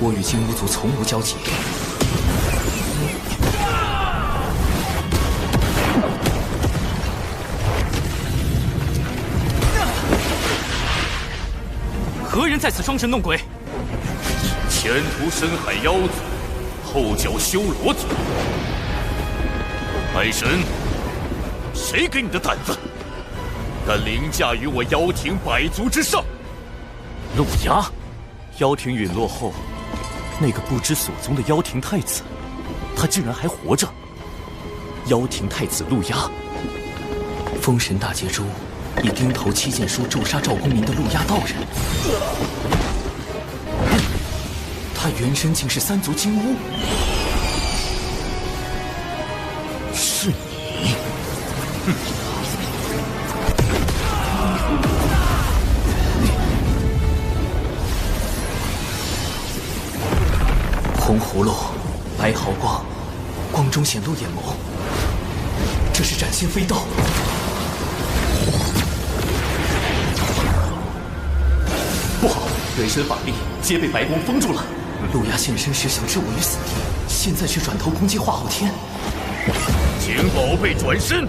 我与金乌族从无交集。何人在此装神弄鬼？前途深海妖族，后脚修罗族。海神，谁给你的胆子，敢凌驾于我妖庭百族之上？陆牙，妖庭陨落后，那个不知所踪的妖庭太子，他竟然还活着。妖庭太子陆牙，封神大劫中以钉头七剑书诛杀赵公明的陆压道人，他原身竟是三族金乌。是你！哼！红葫芦，白毫光，光中显露眼眸。这是斩仙飞刀。不好，人身法力皆被白光封住了。陆压现身时想置我于死地，现在却转头攻击化昊天。请宝贝转身。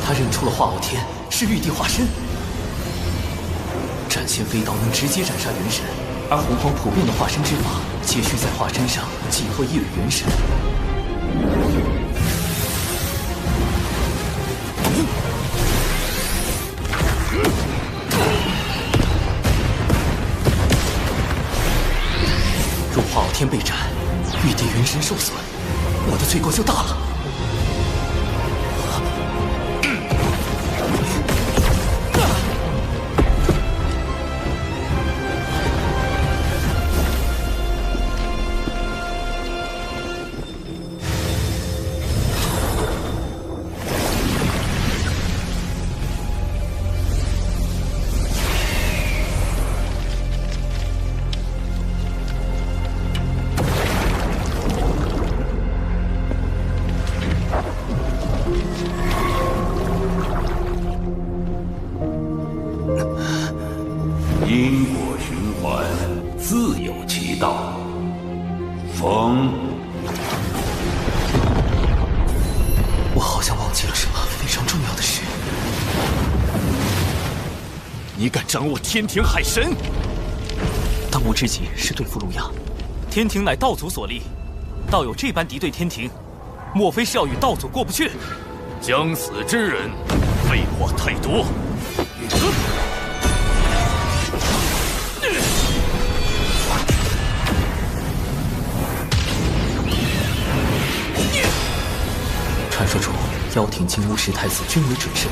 他认出了化昊天是玉帝化身。斩仙飞刀能直接斩杀元神，而洪荒普遍的化身之法，皆需在化身上寄托一缕元神。若化昊天被斩，玉帝元神受损，我的罪过就大了。因果循环，自有其道。风，我好像忘记了什么非常重要的事。你敢掌握天庭海神？当务之急是对付陆压。天庭乃道祖所立，道有这般敌对天庭，莫非是要与道祖过不去？将死之人，废话太多。传说中，妖庭金乌10太子均为准圣，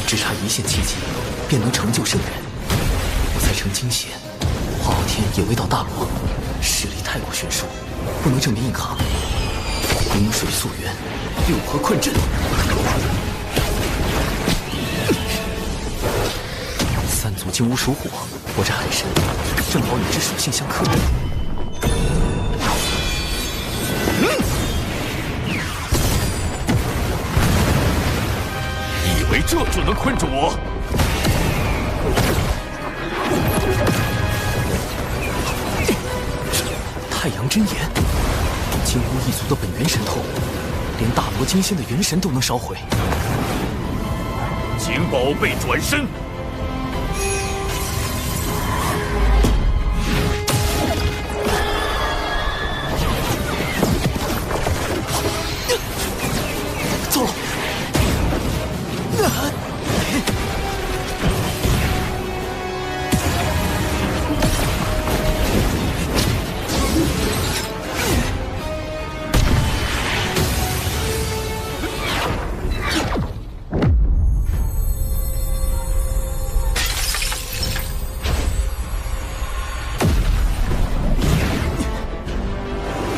只差一线契机，便能成就圣人。我才成金仙，化昊天也未到大罗，实力太过悬殊，不能正面硬抗。饮水溯源，六合困阵。三族金乌属火，我这海神正好与之属性相克。以为这就能困住我？太阳真言，金乌一族的本源神通，连大罗金仙的元神都能烧毁。请宝贝转身。糟了！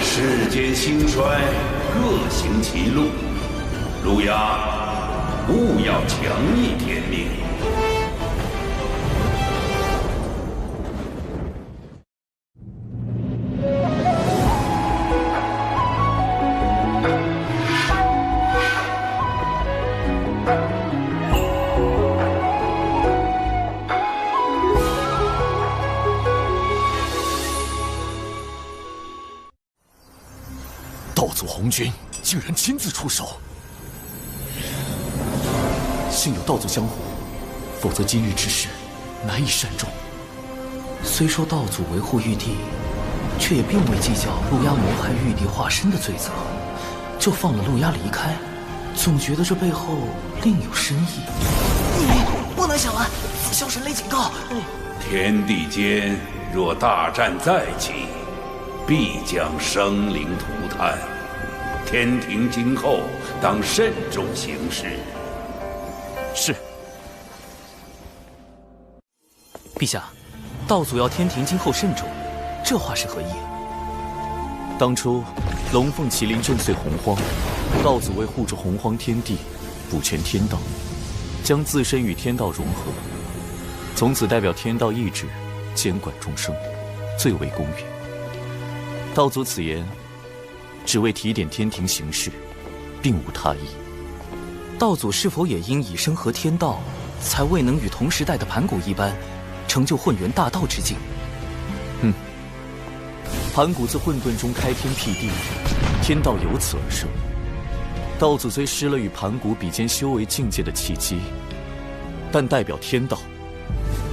世间兴衰，各行其路。陆压，勿要强逆天命。道祖红军竟然亲自出手，幸有道祖相护，否则今日之事难以善终。虽说道祖维护玉帝，却也并未计较陆压谋害玉帝化身的罪责，就放了陆压离开，总觉得这背后另有深意。你不能小玩，萧神雷警告。天地间若大战再起，必将生灵涂炭。天庭今后当慎重行事。是。陛下，道祖要天庭今后慎重，这话是何意？当初龙凤麒麟震碎洪荒，道祖为护住洪荒天地，补全天道，将自身与天道融合，从此代表天道意志，监管众生，最为公允。道祖此言，只为提点天庭行事，并无他意。道祖是否也因以身合天道，才未能与同时代的盘古一般，成就混元大道之境？盘古自混沌中开天辟地，天道由此而生。道祖虽失了与盘古比肩修为境界的契机，但代表天道，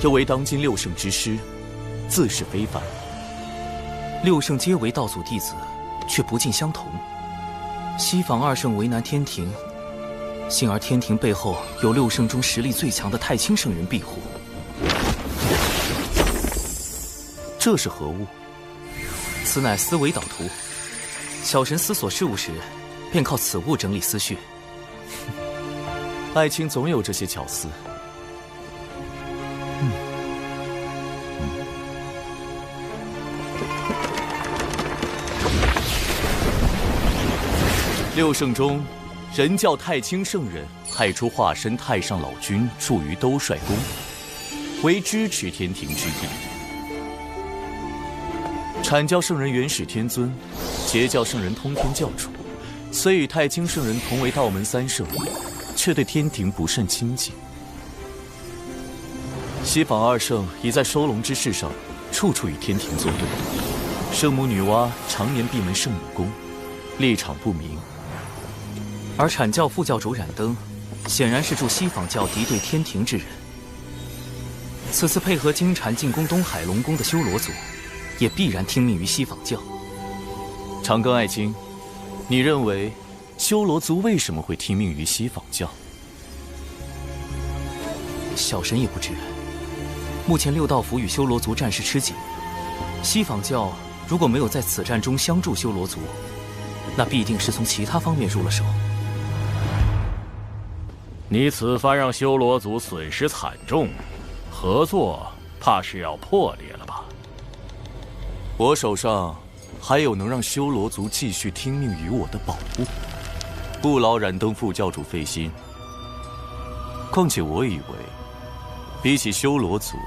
又为当今六圣之师，自是非凡。六圣皆为道祖弟子，却不尽相同。西方二圣为难天庭，幸而天庭背后有六圣中实力最强的太清圣人庇护。这是何物？此乃思维导图，小神思索事物时，便靠此物整理思绪。爱卿总有这些巧思。六圣中，人教太清圣人派出化身太上老君驻于兜率宫，为支持天庭之意。阐教圣人元始天尊，截教圣人通天教主，虽与太清圣人同为道门三圣，却对天庭不甚亲近。西方二圣已在收龙之事上，处处与天庭作对。圣母女娲常年闭门圣母宫，立场不明。而阐教副教主冉登，显然是助西方教敌对天庭之人。此次配合金蝉进攻东海龙宫的修罗族，也必然听命于西方教。长庚爱卿，你认为修罗族为什么会听命于西方教？小神也不知。目前六道府与修罗族战事吃紧，西方教如果没有在此战中相助修罗族，那必定是从其他方面入了手。你此番让修罗族损失惨重，合作怕是要破裂了吧？我手上还有能让修罗族继续听命于我的宝物，不劳冉登副教主费心。况且我以为，比起修罗族，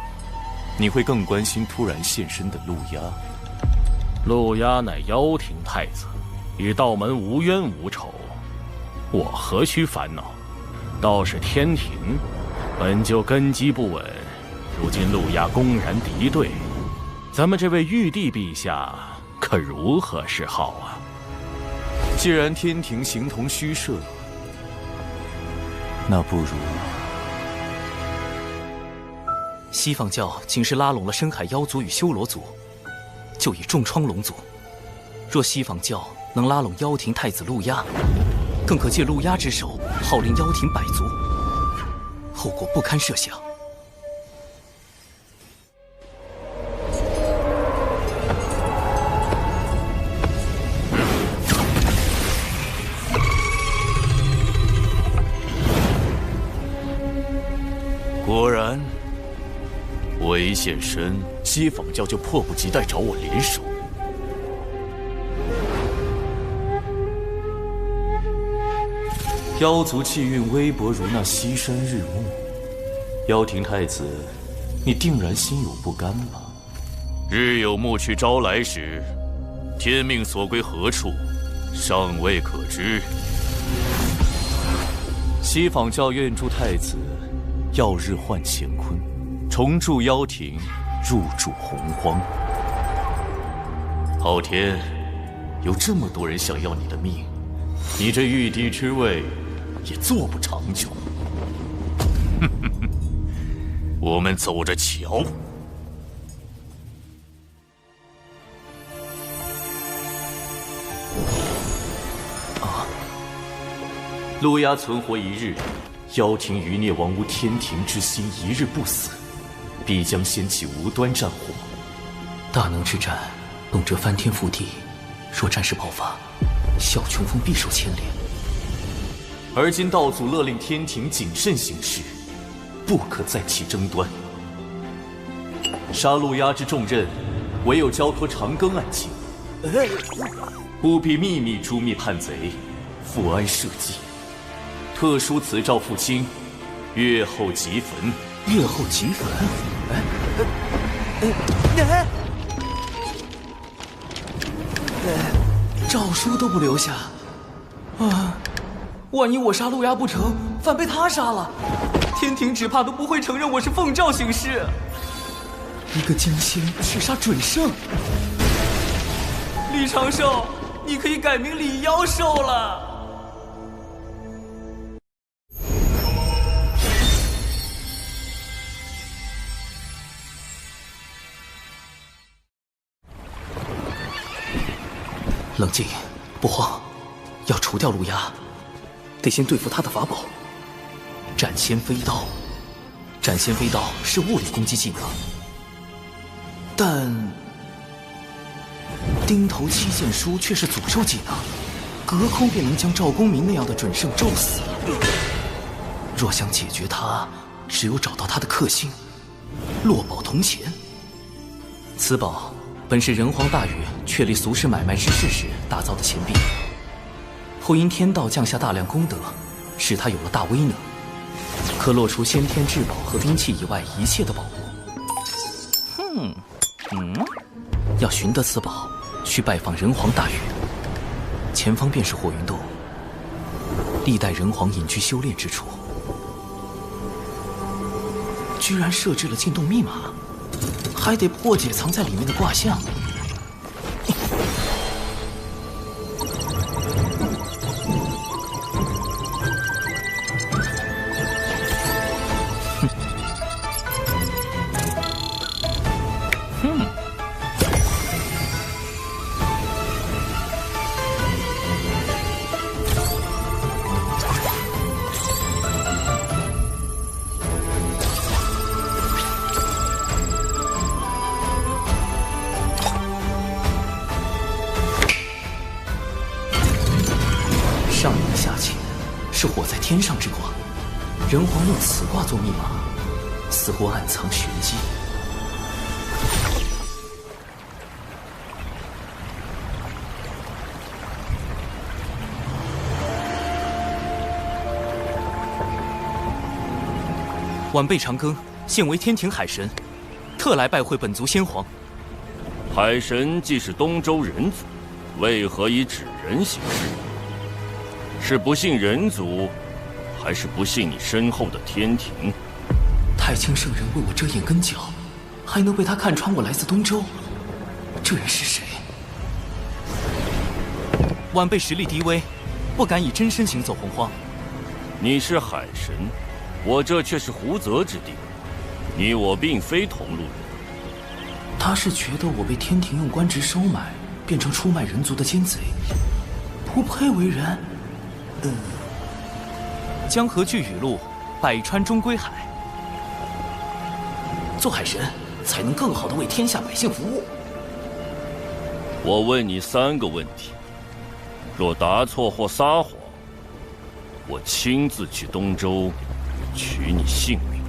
你会更关心突然现身的陆压。陆压乃妖庭太子，与道门无冤无仇，我何须烦恼？倒是天庭，本就根基不稳，如今陆压公然敌对，咱们这位玉帝陛下可如何是好啊？既然天庭形同虚设，那不如……西方教仅是拉拢了深海妖族与修罗族，就已重创龙族。若西方教能拉拢妖庭太子陆压，更可借陆压之手号令妖庭百族，后果不堪设想。果然，我一现身，西方教就迫不及待找我联手。妖族气运微薄如那西山日暮，妖庭太子，你定然心有不甘吧？日有暮去朝来时，天命所归何处，尚未可知。西坊教院助太子，曜日换乾坤，重铸妖庭，入主洪荒。昊天，有这么多人想要你的命，你这玉帝之位也坐不长久。我们走着瞧。陆压存活一日，妖庭余孽亡无天庭之心，一日不死，必将掀起无端战火。大能之战，动辄翻天覆地，若战事爆发，小琼峰必受牵连。而今道祖勒令天庭谨慎行事，不可再起争端。杀陆压之重任，唯有交托长庚案情，务必秘密诛灭叛贼，复安社稷。特书此诏父亲，月后即焚。月后即焚？诏书都不留下啊！万一我杀陆压不成，反被他杀了，天庭只怕都不会承认我是奉诏行事。一个江仙去杀准圣，李长寿，你可以改名李妖寿了。冷静，不慌，要除掉陆压，得先对付他的法宝——斩仙飞刀。斩仙飞刀是物理攻击技能，但钉头七剑书却是诅咒技能，隔空便能将赵公明那样的准圣咒死。若想解决他，只有找到他的克星——落宝铜钱。此宝本是人皇大禹确立俗世买卖之事时打造的钱币，后因天道降下大量功德，使他有了大威能，可落除先天至宝和兵器以外一切的宝物。要寻得此宝，需拜访人皇大禹。前方便是火云洞，历代人皇隐居修炼之处。居然设置了进洞密码，还得破解藏在里面的卦象。上影下潜是火在天上之卦，人皇用此卦做密码，似乎暗藏玄机。晚辈长庚，现为天庭海神，特来拜会本族先皇。海神既是东周人族，为何以纸人行事？是不信人族，还是不信你身后的天庭？太清圣人为我遮掩根脚，还能被他看穿我来自东周？这人是谁？晚辈实力低微，不敢以真身行走洪荒。你是海神，我这却是胡泽之地，你我并非同路人。他是觉得我被天庭用官职收买，变成出卖人族的奸贼，不配为人。江河聚雨露，百川终归海。做海神，才能更好的为天下百姓服务。我问你3个问题，若答错或撒谎，我亲自去东周取你性命。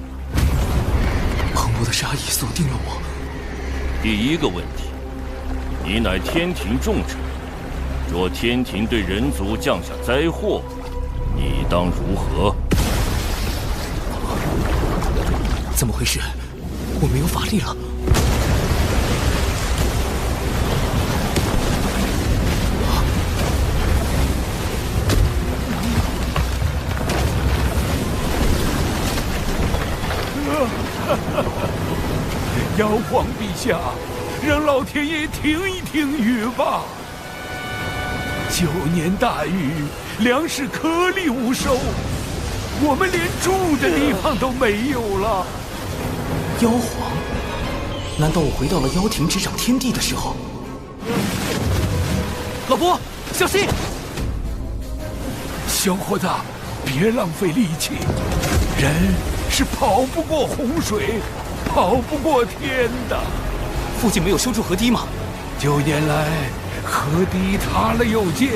澎湃的杀意锁定了我。第1个问题，你乃天庭重臣，若天庭对人族降下灾祸，你当如何？怎么回事？我没有法力了。妖皇陛下，让老天爷听一听雨吧。9年大雨，粮食颗粒无收，我们连住的地方都没有了。妖皇？难道我回到了妖庭执掌天地的时候？老伯，小心！小伙子，别浪费力气，人是跑不过洪水，跑不过天的。附近没有修筑河堤吗？9年来，河堤塌了又建，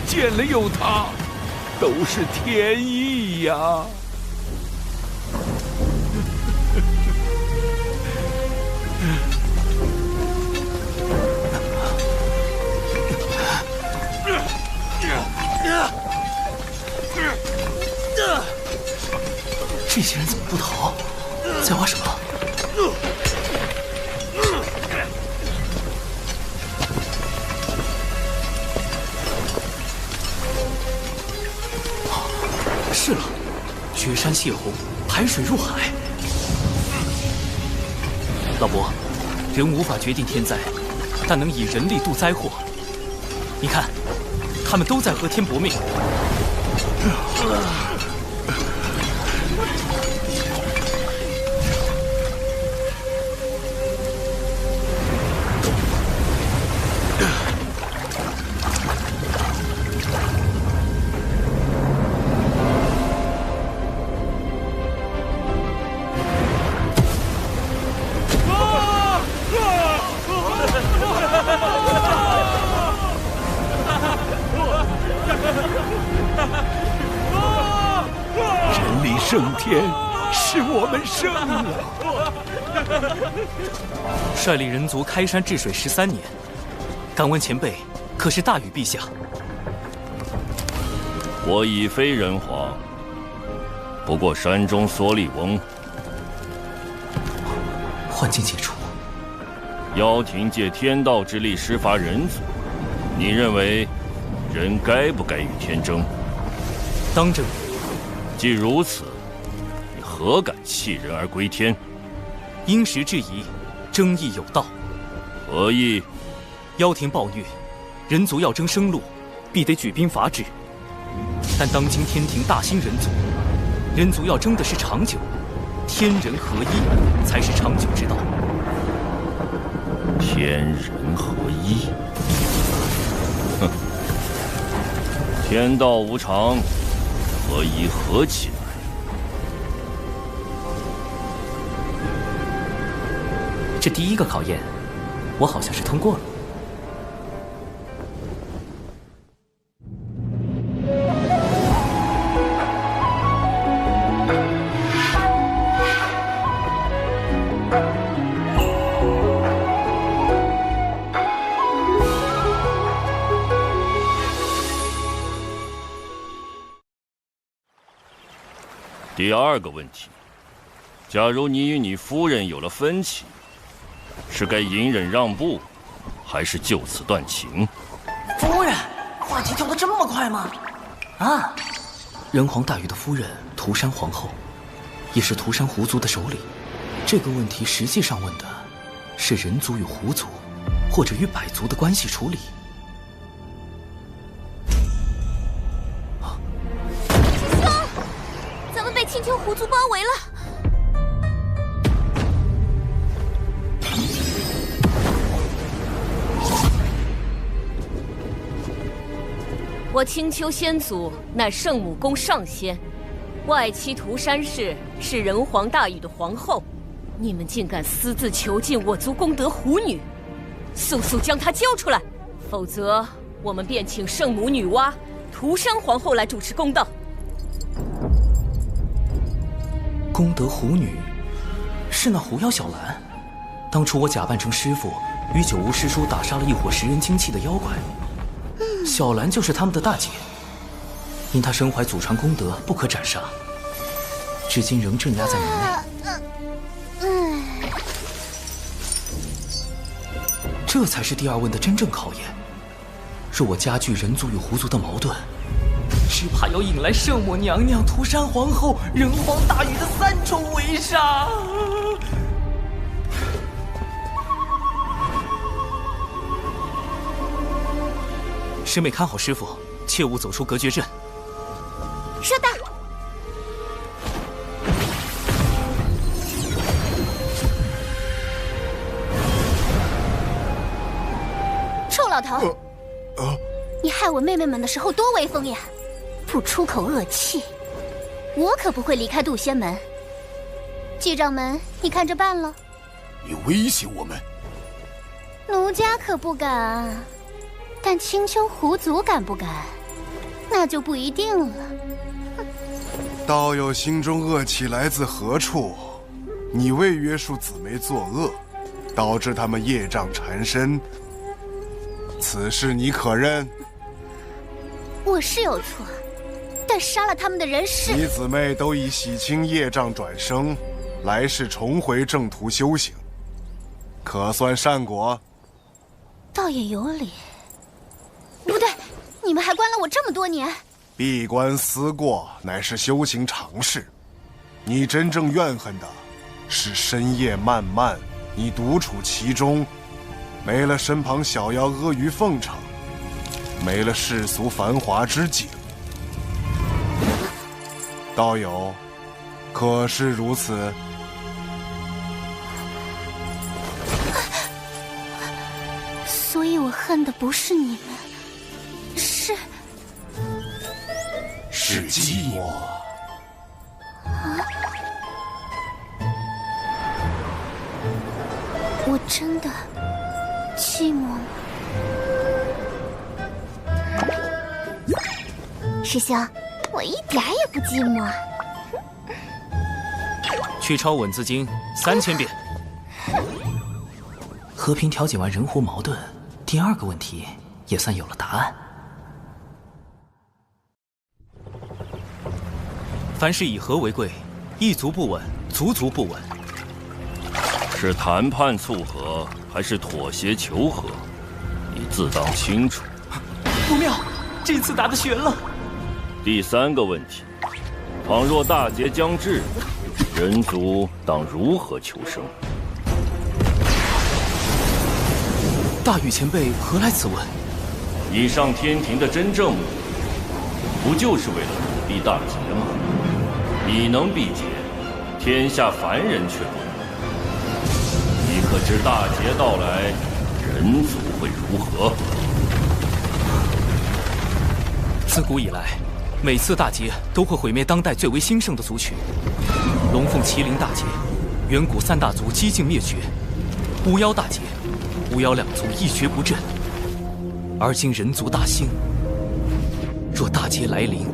建了又塌，都是天意呀。这些人怎么不逃？在挖什么？是了，决山泄洪，排水入海。老伯，人无法决定天灾，但能以人力度灾祸。你看，他们都在和天搏命。胜天，是我们胜了。率领人族开山治水13年，敢问前辈，可是大禹陛下？我已非人皇，不过山中缩力翁。幻境解除，妖庭借天道之力施伐人族，你认为人该不该与天争？当争。既如此，你何敢弃人而归天？因时制宜，争议有道。何意？妖庭暴虐，人族要争生路，必得举兵伐之。但当今天庭大兴人族，人族要争的是长久，天人合一才是长久之道。天人合一？哼！天道无常，何以合起来？这第一个考验，我好像是通过了。第二个问题，假如你与你夫人有了分歧，是该隐忍让步，还是就此断情？夫人，话题跳得这么快吗？啊！人皇大禹的夫人涂山皇后，也是涂山狐族的首领。这个问题实际上问的是人族与狐族，或者与百族的关系处理。青丘狐族包围了，我青丘仙祖乃圣母宫上仙，外戚涂山氏是人皇大禹的皇后，你们竟敢私自囚禁我族功德狐女，速速将她交出来，否则我们便请圣母女娲、涂山皇后来主持公道。功德狐女是那狐妖小兰，当初我假扮成师傅，与九巫师叔打杀了一伙食人精气的妖怪，小兰就是他们的大姐。因他身怀祖传功德，不可斩杀，至今仍镇压在门内。这才是第二问的真正考验。若我加剧人族与狐族的矛盾，只怕要引来圣母娘娘、涂山皇后、人皇大禹的3重围杀。师妹看好师傅，切勿走出隔绝阵。收到。臭老头，你害我妹妹们的时候多威风呀！不出口恶气，我可不会离开渡仙门。季掌门，你看着办了。你威胁我们？奴家可不敢，但青丘狐族敢不敢？那就不一定了。道友心中恶气来自何处？你未约束姊妹作恶，导致他们业障缠身，此事你可认？我是有错，但杀了他们的人是你姊妹都已洗清业障转生，来世重回正途修行，可算善果。倒也有理。不对，你们还关了我这么多年。闭关思过乃是修行常事，你真正怨恨的是深夜漫漫，你独处其中，没了身旁小妖阿谀奉承，没了世俗繁华之景。道友，可是如此？所以我恨的不是你们，是寂寞。我真的寂寞吗？师兄，我一点也不寂寞。去抄稳字经3000遍。和平调解完人狐矛盾，第2个问题也算有了答案。凡事以和为贵，一族不稳，族族不稳。是谈判促和，还是妥协求和？你自当清楚。不妙，这次打得悬了。第3个问题，倘若大劫将至，人族当如何求生？大禹前辈何来此问？你上天庭的真正目的，不就是为了躲避大劫吗？你能避劫，天下凡人却不能。你可知大劫到来，人族会如何？自古以来，每次大劫都会毁灭当代最为兴盛的族群。龙凤麒麟大劫，远古3大族几近灭绝；巫妖大劫，巫妖2族一蹶不振。而今人族大兴，若大劫来临，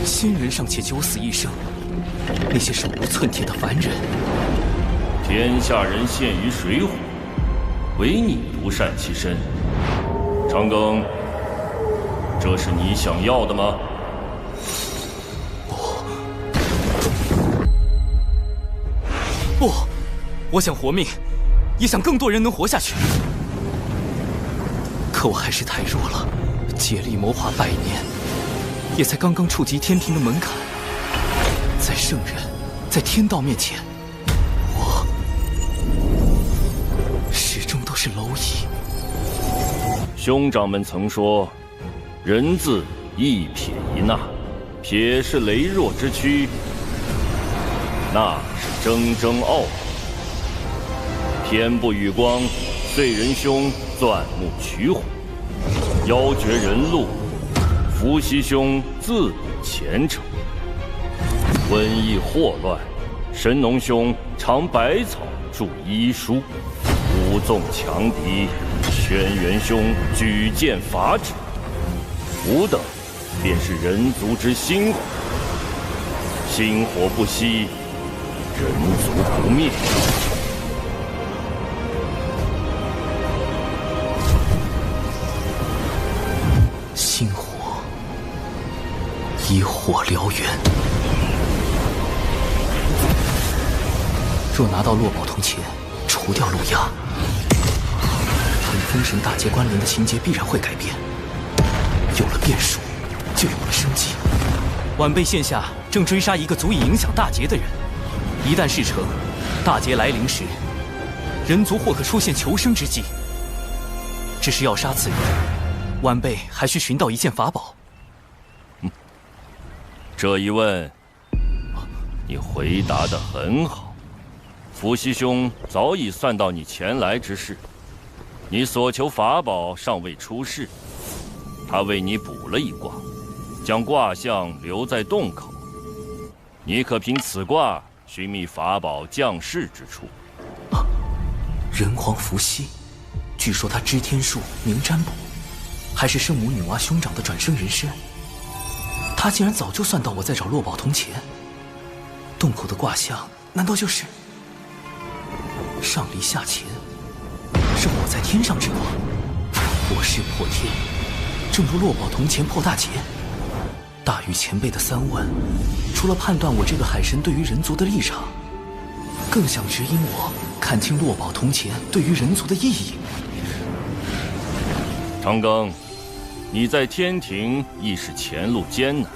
仙人尚且九死一生，那些手无寸铁的凡人，天下人陷于水火，唯你独善其身。长庚，这是你想要的吗？不，我想活命，也想更多人能活下去。可我还是太弱了，借力谋划100年，也才刚刚触及天庭的门槛。在圣人，在天道面前，我始终都是蝼蚁。兄长们曾说，人字一撇一捺，撇是羸弱之躯，捺是铮铮傲骨。天不与光，遂人兄钻木取火，妖绝人路，伏羲兄自古虔诚。瘟疫祸乱，神农兄尝百草著医书，武纵强敌，轩辕兄举剑伐之。吾等便是人族之心火，心火不息，人族不灭。心火，以火燎原。若拿到落宝铜钱，除掉陆压，跟封神大劫关联的情节必然会改变。有了变数，就有了生机。晚辈现下正追杀一个足以影响大劫的人，一旦事成，大劫来临时，人族或可出现求生之机。只是要杀此人，晚辈还需寻到一件法宝。这一问，你回答得很好。伏羲兄早已算到你前来之事，你所求法宝尚未出世，他为你卜了一卦，将卦象留在洞口。你可凭此卦寻觅法宝降世之处。人皇伏羲，据说他知天术，明占卜，还是圣母女娲兄长的转生人身。他竟然早就算到我在找落宝铜钱，洞口的卦象难道就是上离下乾，是我在天上之卦，我势破天，正如落宝铜钱破大劫。大禹前辈的3问，除了判断我这个海神对于人族的立场，更想指引我看清落宝铜钱对于人族的意义。长庚，你在天庭亦是前路艰难，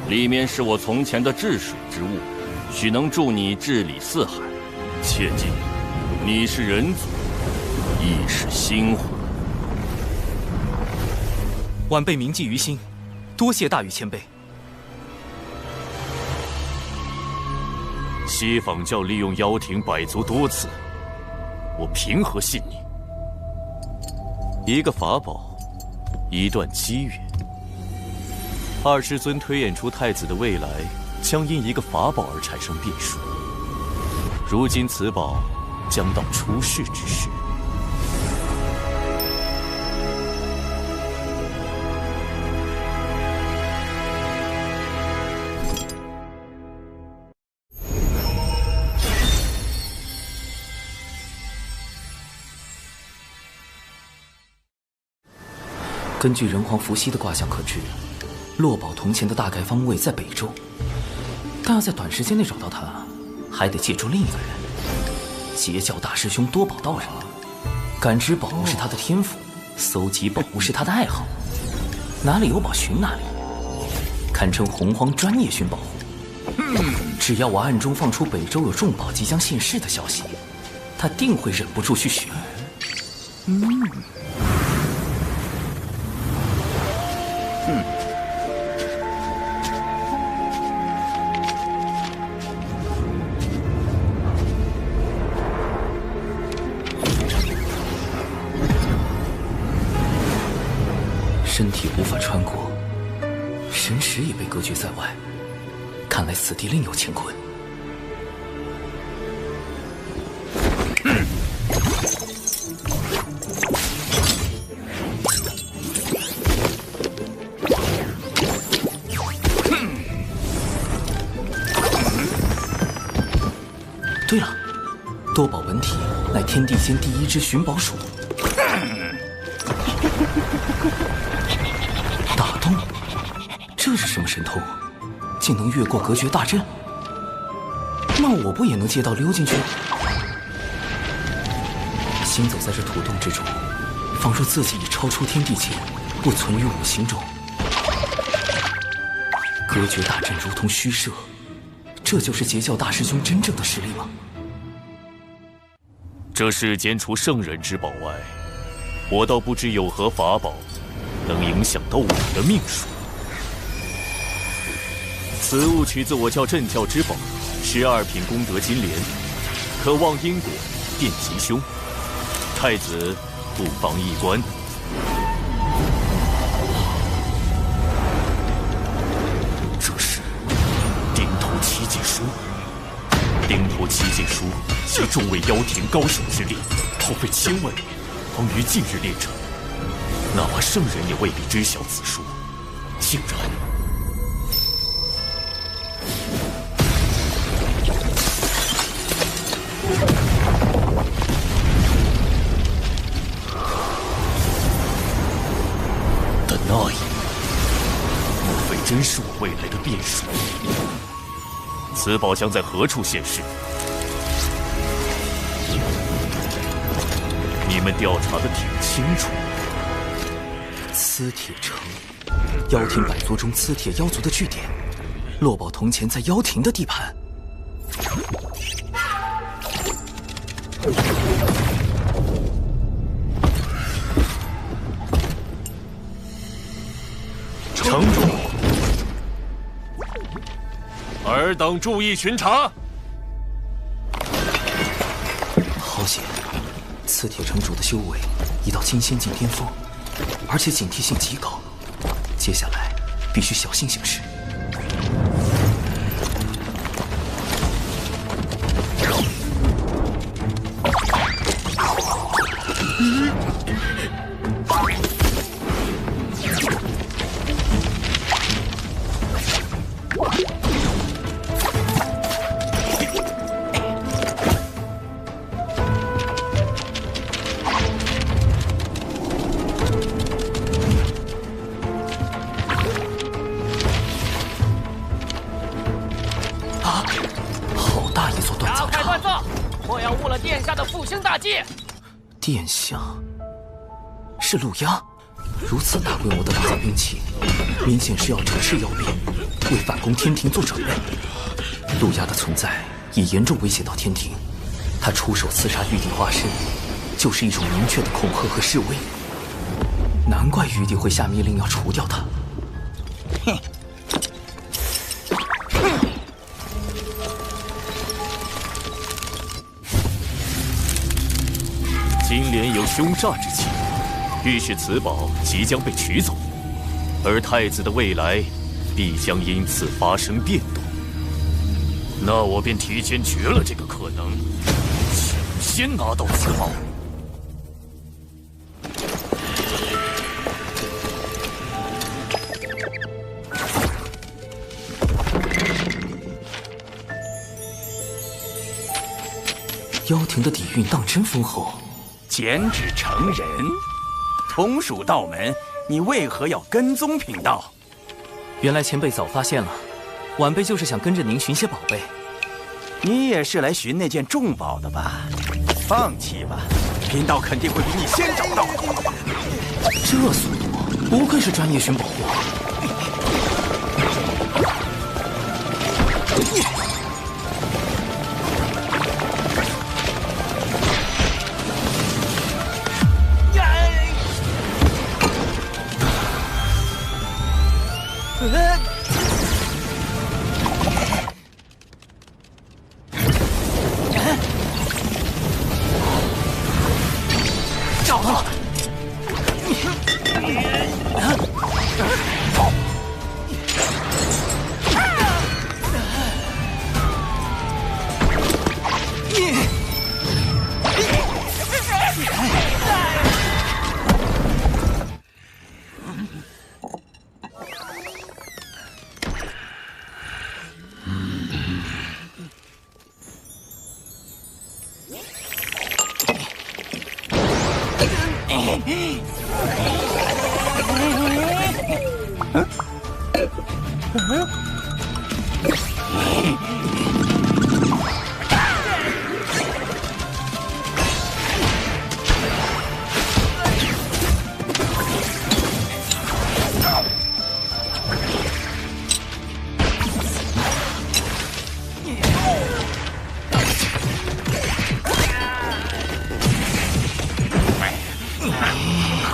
里面是我从前的治水之物，许能助你治理四海。切记，你是人族，亦是星火。晚辈铭记于心，多谢大禹前辈。西坊教利用妖庭百足多次，我凭何信你？一个法宝，一段机缘。二师尊推演出太子的未来，将因一个法宝而产生变数。如今此宝将到出世之时。根据人皇伏羲的卦象可知，落宝铜钱的大概方位在北周，但要在短时间内找到它，还得借助另一个人——截教大师兄多宝道人。感知宝物是他的天赋，搜集宝物是他的爱好，哪里有宝寻哪里，堪称洪荒专业寻宝户。只要我暗中放出北周有重宝即将现世的消息，他定会忍不住去寻。身体无法穿过，神识也被隔绝在外，看来此地另有乾坤。对了，多宝文体乃天地间第一只寻宝鼠。打洞，这是什么神通？竟能越过隔绝大阵？那我不也能借道溜进去？行走在这土洞之中，仿若自己已超出天地间，不存于五行中。隔绝大阵如同虚设，这就是截教大师兄真正的实力吗？这世间除圣人之宝外，我倒不知有何法宝能影响到我的命数。此物取自我教镇教之宝12品功德金莲，可望因果变吉凶。太子不妨一观。这是顶头七剑书。顶头七剑书集众位妖庭高手之力，耗费1000万年，方于近日炼成。哪怕圣人也未必知晓此书，竟然……的那一幕，莫非真变数。此宝将在何处现世？你们调查的挺清楚。磁铁城，妖庭百族中磁铁妖族的据点。落宝铜钱在妖庭的地盘。城主，尔等注意巡查。好险，磁铁城主的修为已到金仙境巅峰，而且警惕性极高。接下来必须小心行事。殿下是陆压，如此大规模的打造兵器，明显是要整治妖兵，为反攻天庭做准备。陆压的存在已严重威胁到天庭，他出手刺杀玉帝化身，就是一种明确的恐吓和示威。难怪玉帝会下命令要除掉他。哼！金莲有凶煞之气，预示此宝即将被取走，而太子的未来必将因此发生变动。那我便提前绝了这个可能，抢先拿到此宝。妖庭的底蕴当真丰厚。减脂成人，同属道门，你为何要跟踪贫道？原来前辈早发现了，晚辈就是想跟着您寻些宝贝。你也是来寻那件重宝的吧？放弃吧，贫道肯定会比你先找到。这速度，不愧是专业寻宝货。找到了！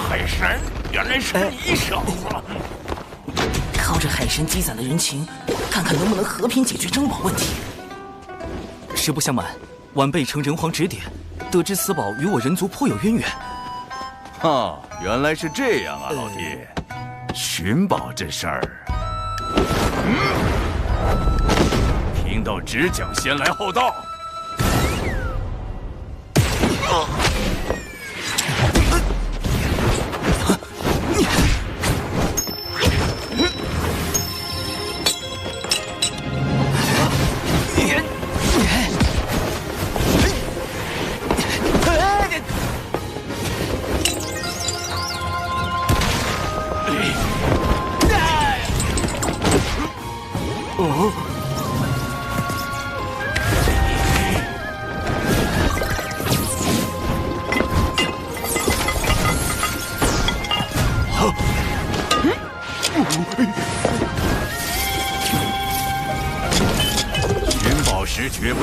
海神，原来是你小子！靠着海神积攒的人情，看看能不能和平解决珍宝问题。实不相瞒，晚辈承人皇指点，得知此宝与我人族颇有渊源。哦，原来是这样啊，老弟。寻宝这事儿，贫道只讲先来后到。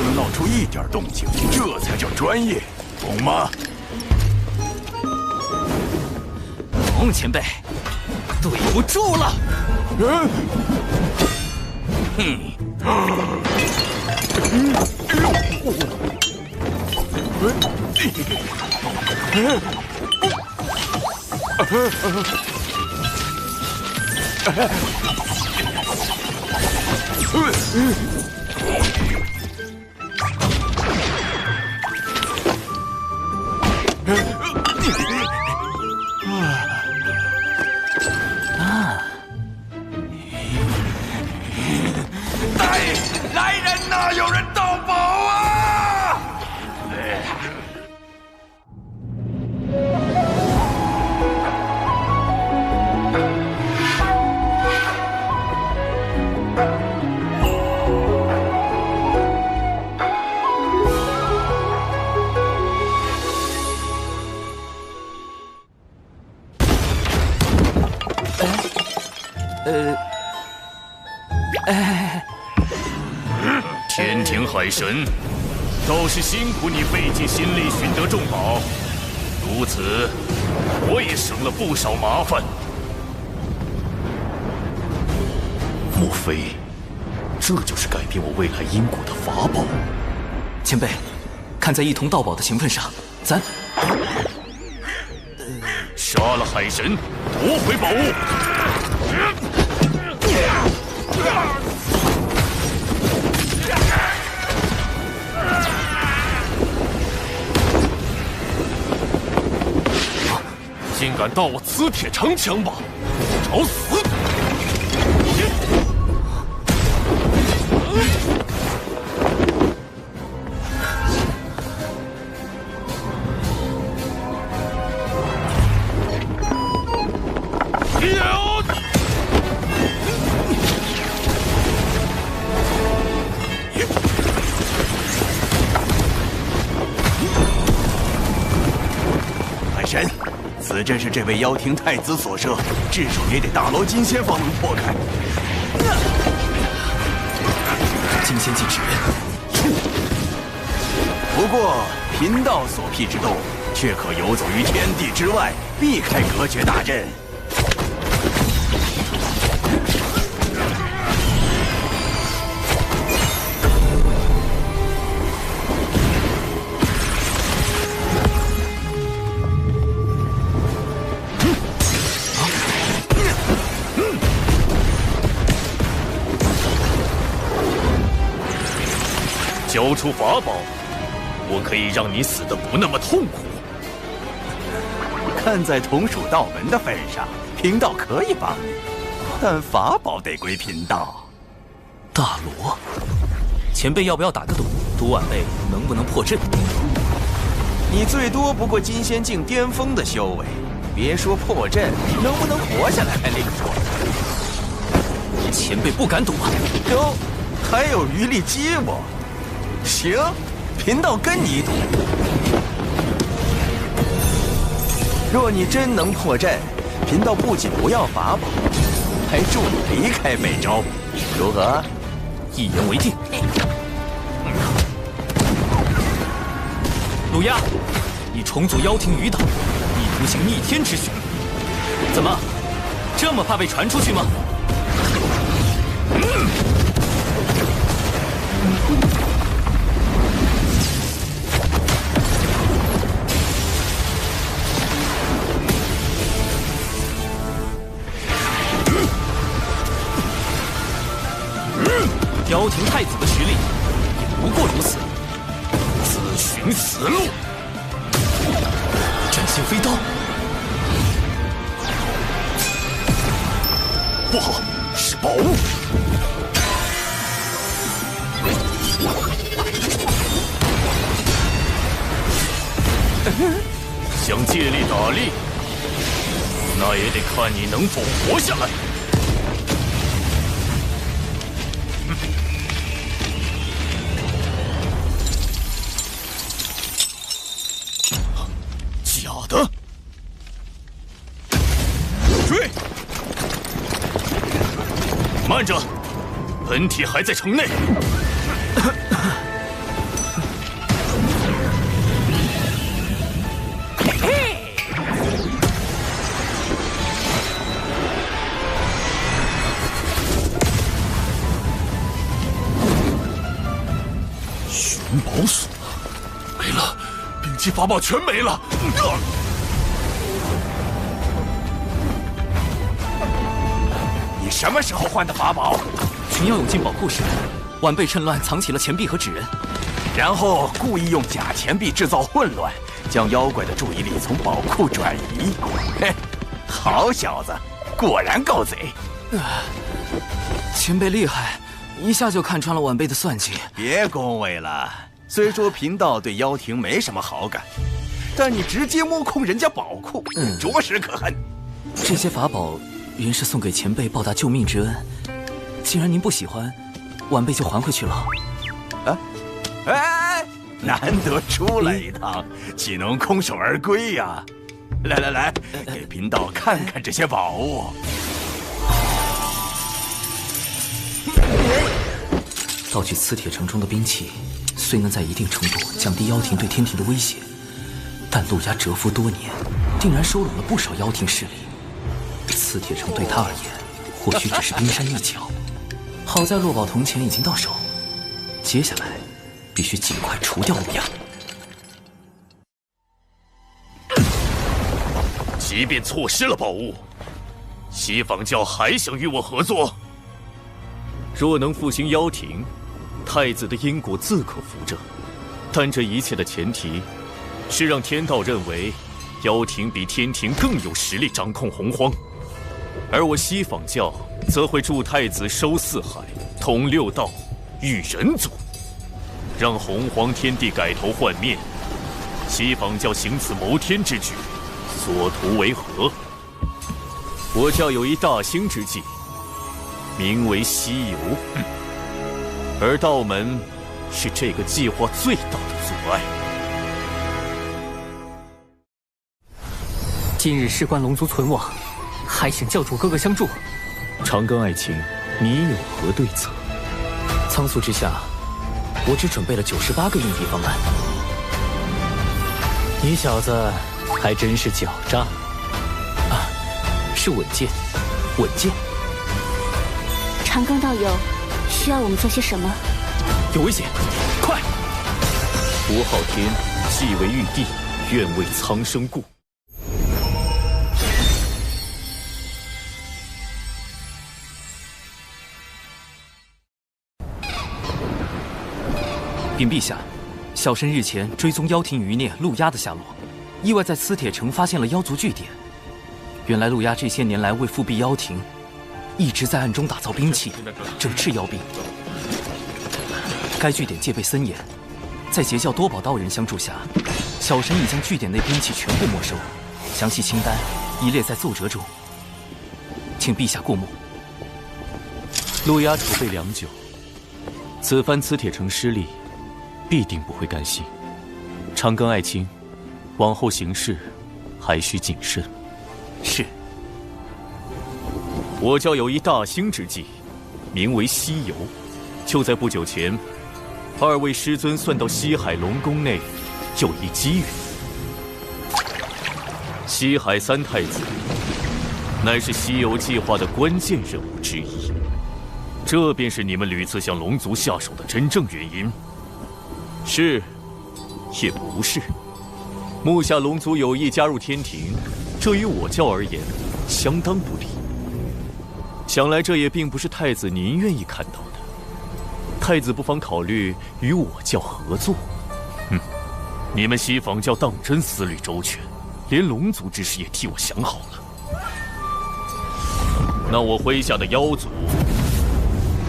能闹出一点动静，这才叫专业，懂吗？龙前辈，对不住了。来人呐！有人盗宝啊！天庭海神，倒是辛苦你费尽心力寻得重宝，如此我也省了不少麻烦。莫非这就是改变我未来因果的法宝？前辈，看在一同盗宝的情分上，咱杀了海神，夺回宝物。竟敢盗我磁铁长枪吧，找死！海神，此阵是这位妖庭太子所设，至少也得大罗金仙方能破开。金仙禁止。不过贫道所辟之洞，却可游走于天地之外，避开隔绝大阵。交出法宝，我可以让你死得不那么痛苦。看在同属道门的份上，贫道可以帮你，但法宝得归贫道。大罗，前辈要不要打个赌，赌晚辈能不能破阵？你最多不过金仙境巅峰的修为，别说破阵，能不能活下来还另说。前辈不敢赌啊？哟，还有余力激我？行，贫道跟你赌。若你真能破阵，贫道不仅不要法宝，还助你离开北周，如何？一言为定。鲁鸦，你重组妖庭余党，意图行逆天之举，怎么这么怕被传出去吗？妖庭太子的实力也不过如此，自寻死路。斩仙飞刀，不好，是宝物。想借力打力，那也得看你能否活下来。假的！追！慢着，本体还在城内。灵宝锁没了，兵器法宝全没了。你什么时候换的法宝？群妖涌进宝库时，晚辈趁乱藏起了钱币和纸人，然后故意用假钱币制造混乱，将妖怪的注意力从宝库转移。嘿，好小子，果然够贼。前辈厉害，一下就看穿了晚辈的算计。别恭维了，虽说贫道对妖庭没什么好感，但你直接摸空人家宝库，着实可恨。这些法宝原是送给前辈报答救命之恩，既然您不喜欢，晚辈就还回去了。啊，哎，难得出来一趟，岂能空手而归呀？来，给贫道看看这些宝物。盗取磁铁城中的兵器，虽能在一定程度降低妖庭对天庭的威胁，但陆家蛰伏多年，定然收拢了不少妖庭势力。磁铁城对他而言，或许只是冰山一角。好在落宝铜钱已经到手，接下来必须尽快除掉陆家。即便错失了宝物，西方教还想与我合作？若能复兴妖庭，太子的因果自可扶正。但这一切的前提，是让天道认为妖庭比天庭更有实力掌控洪荒，而我西方教则会助太子收四海、统六道、育人族，让洪荒天地改头换面。西方教行此谋天之举，所图为何？我教有一大兴之计，名为西游，而道门是这个计划最大的阻碍。今日事关龙族存亡，还请教主哥哥相助。长庚爱卿，你有何对策？仓促之下，我只准备了98个应敌方案。你小子还真是狡诈啊！是稳健，稳健。长庚道友，需要我们做些什么？有危险，快！吴昊天既为玉帝，愿为苍生故。禀陛下，小神日前追踪妖庭余孽陆压的下落，意外在磁铁城发现了妖族据点。原来陆压这些年来为复辟妖庭，一直在暗中打造兵器，整治妖兵。该据点戒备森严，在截教多宝道人相助下，小神已将据点内兵器全部没收，详细清单已列在奏折中，请陛下过目。陆压储备良久，此番磁铁城失利，必定不会甘心。长庚爱卿，往后行事还需谨慎。是。我教有一大兴之计，名为西游。就在不久前，二位师尊算到西海龙宫内有一机缘。西海三太子乃是西游计划的关键人物之一，这便是你们屡次向龙族下手的真正原因。是，也不是。目下龙族有意加入天庭，这于我教而言相当不利。想来这也并不是太子您愿意看到的。太子不妨考虑与我教合作。你们西方教当真思虑周全，连龙族之事也替我想好了。那我麾下的妖族，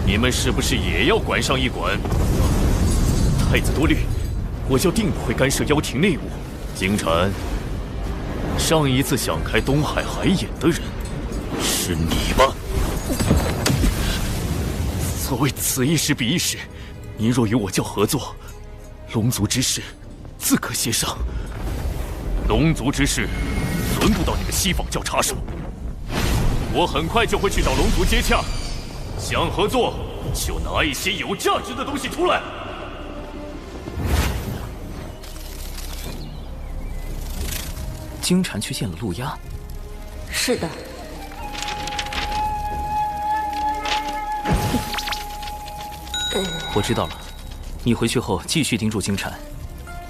你们是不是也要管上一管？太子多虑，我教定不会干涉妖庭内务。金蝉，上一次想开东海海眼的人是你吧？所谓此一时彼一时，您若与我教合作，龙族之事自可协商。龙族之事轮不到你们西方教插手，我很快就会去找龙族接洽。想合作就拿一些有价值的东西出来。金蝉去见了陆压。是的。我知道了，你回去后继续盯住金蝉，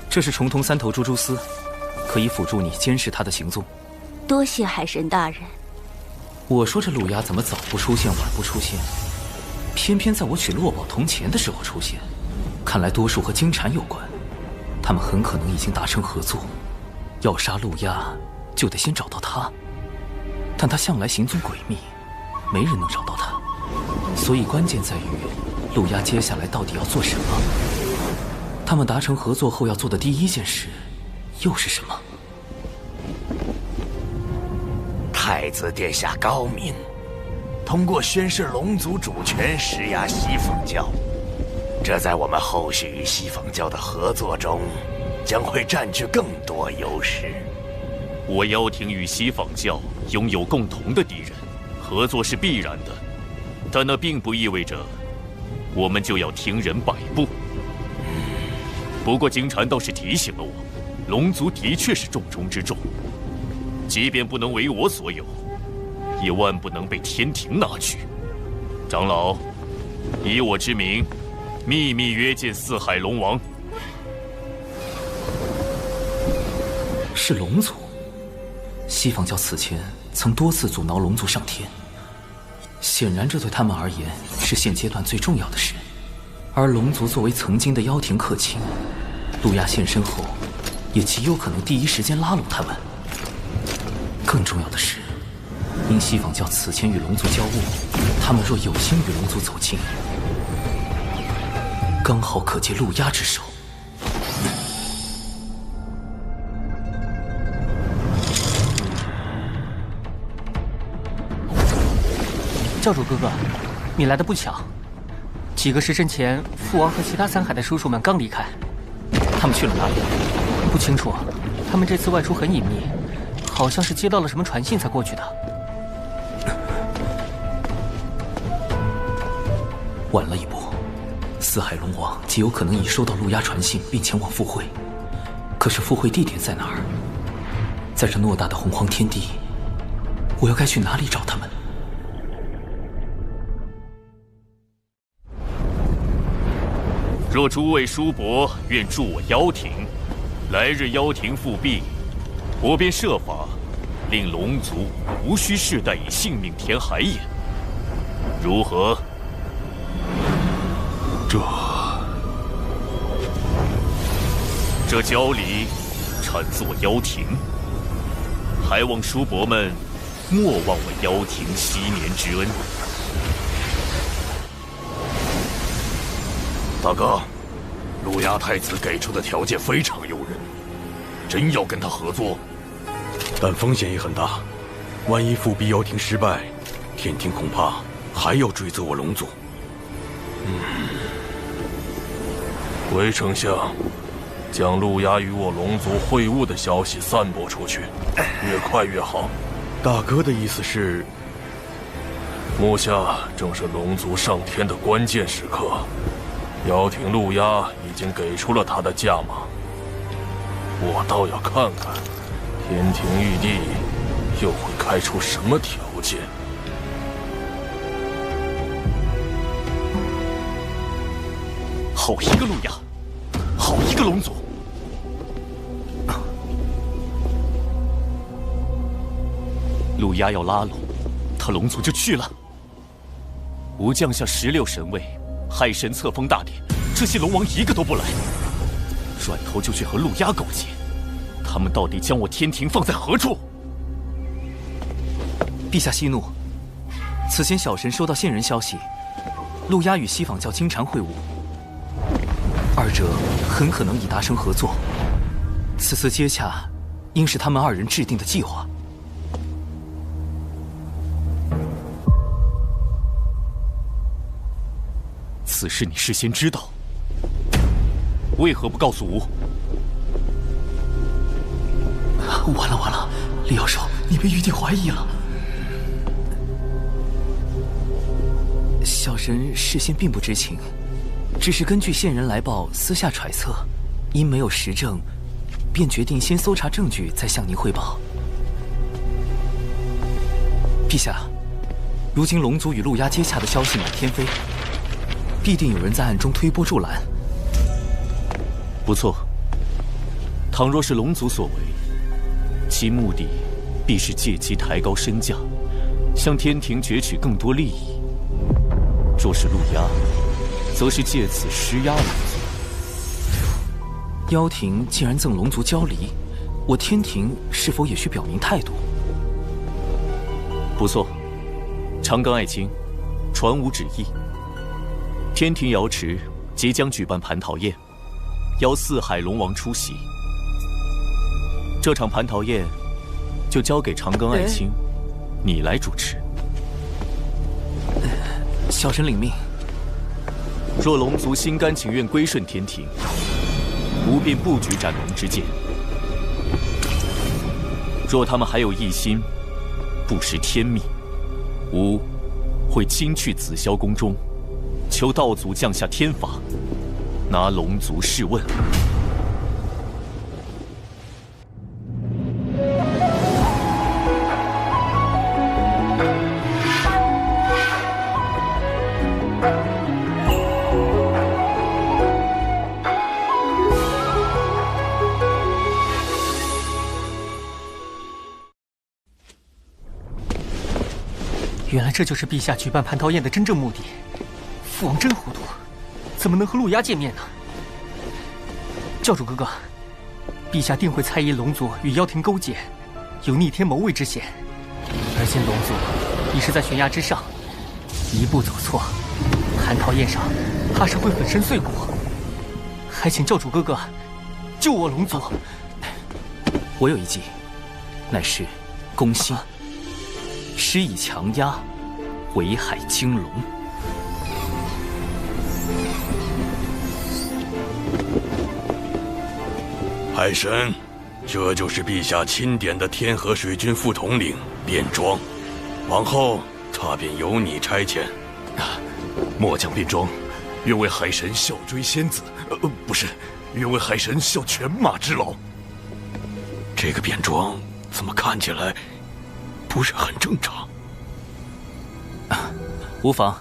这是重瞳3头蜘蛛丝，可以辅助你监视他的行踪。多谢海神大人。我说这陆压怎么早不出现，晚不出现，偏偏在我取落宝铜钱的时候出现，看来多数和金蝉有关。他们很可能已经达成合作，要杀陆压就得先找到他，但他向来行踪诡秘，没人能找到他，所以关键在于陆压接下来到底要做什么。他们达成合作后要做的第一件事又是什么？太子殿下高明，通过宣示龙族主权施压西方教，这在我们后续与西方教的合作中将会占据更多优势。我妖庭与西方教拥有共同的敌人，合作是必然的，但那并不意味着我们就要听人摆布。不过金蝉倒是提醒了我，龙族的确是重中之重，即便不能为我所有，也万不能被天庭拿去。长老，以我之名，秘密约见四海龙王。是龙族。西方教此前曾多次阻挠龙族上天，显然这对他们而言是现阶段最重要的事。而龙族作为曾经的妖庭客卿，陆压现身后，也极有可能第一时间拉拢他们。更重要的是，因西方教此前与龙族交恶，他们若有心与龙族走近，刚好可借陆压之手。教主哥哥，你来的不巧。几个时辰前，父王和其他3海的叔叔们刚离开，他们去了哪里？不清楚。他们这次外出很隐秘，好像是接到了什么传信才过去的。晚了一步，四海龙王极有可能已收到陆压传信，并前往赴会。可是赴会地点在哪儿？在这偌大的洪荒天地，我又该去哪里找他们？若诸位叔伯愿助我妖庭，来日妖庭复辟，我便设法令龙族无需世代以性命填海眼，如何？这交礼产自我妖庭，还望叔伯们莫忘我妖庭昔年之恩。大哥，陆压太子给出的条件非常诱人，真要跟他合作，但风险也很大。万一复辟妖庭失败，天庭恐怕还要追责我龙族。回丞相，将陆压与我龙族会晤的消息散播出去，越快越好。大哥的意思是，目下正是龙族上天的关键时刻。妖庭陆压已经给出了他的价码，我倒要看看天庭玉帝又会开出什么条件。好一个陆压，好一个龙族！陆压要拉拢他，龙族就去了。吾降下16神位。海神册封大典，这些龙王一个都不来，转头就去和陆压勾结，他们到底将我天庭放在何处？陛下息怒，此前小神收到线人消息，陆压与西方教金蝉会晤，二者很可能已达成合作。此次接洽，应是他们2人制定的计划。此事你事先知道，为何不告诉吾？完了，李妖兽，你被玉帝怀疑了。小神事先并不知情，只是根据线人来报，私下揣测，因没有实证，便决定先搜查证据，再向您汇报。陛下，如今龙族与陆压接洽的消息满天飞。必定有人在暗中推波助澜，不错。倘若是龙族所为，其目的必是借机抬高身价，向天庭攫取更多利益。若是陆压，则是借此施压龙族。妖庭既然赠龙族交离，我天庭是否也需表明态度？不错，长庚爱卿，传吾旨意。天庭瑶池即将举办蟠桃宴，邀四海龙王出席。这场蟠桃宴就交给长庚爱卿，你来主持。小神领命。若龙族心甘情愿归顺天庭，吾便不举斩龙之剑；若他们还有一心不识天命，吾会亲去紫霄宫中，求道祖降下天罚，拿龙族试问。原来这就是陛下举办蟠桃宴的真正目的。父王真糊涂，怎么能和陆压见面呢？教主哥哥，陛下定会猜疑龙族与妖庭勾结，有逆天谋位之嫌。而今龙族已是在悬崖之上，一步走错，蟠桃宴上怕是会粉身碎骨。还请教主哥哥救我龙族。我有一计，乃是攻心，施以强压，围海惊龙。海神，这就是陛下钦点的天河水军副统领卞庄，往后他便由你差遣。末将卞庄，愿为海神效追仙子，不是，愿为海神效犬马之劳。这个卞庄怎么看起来不是很正常？无妨，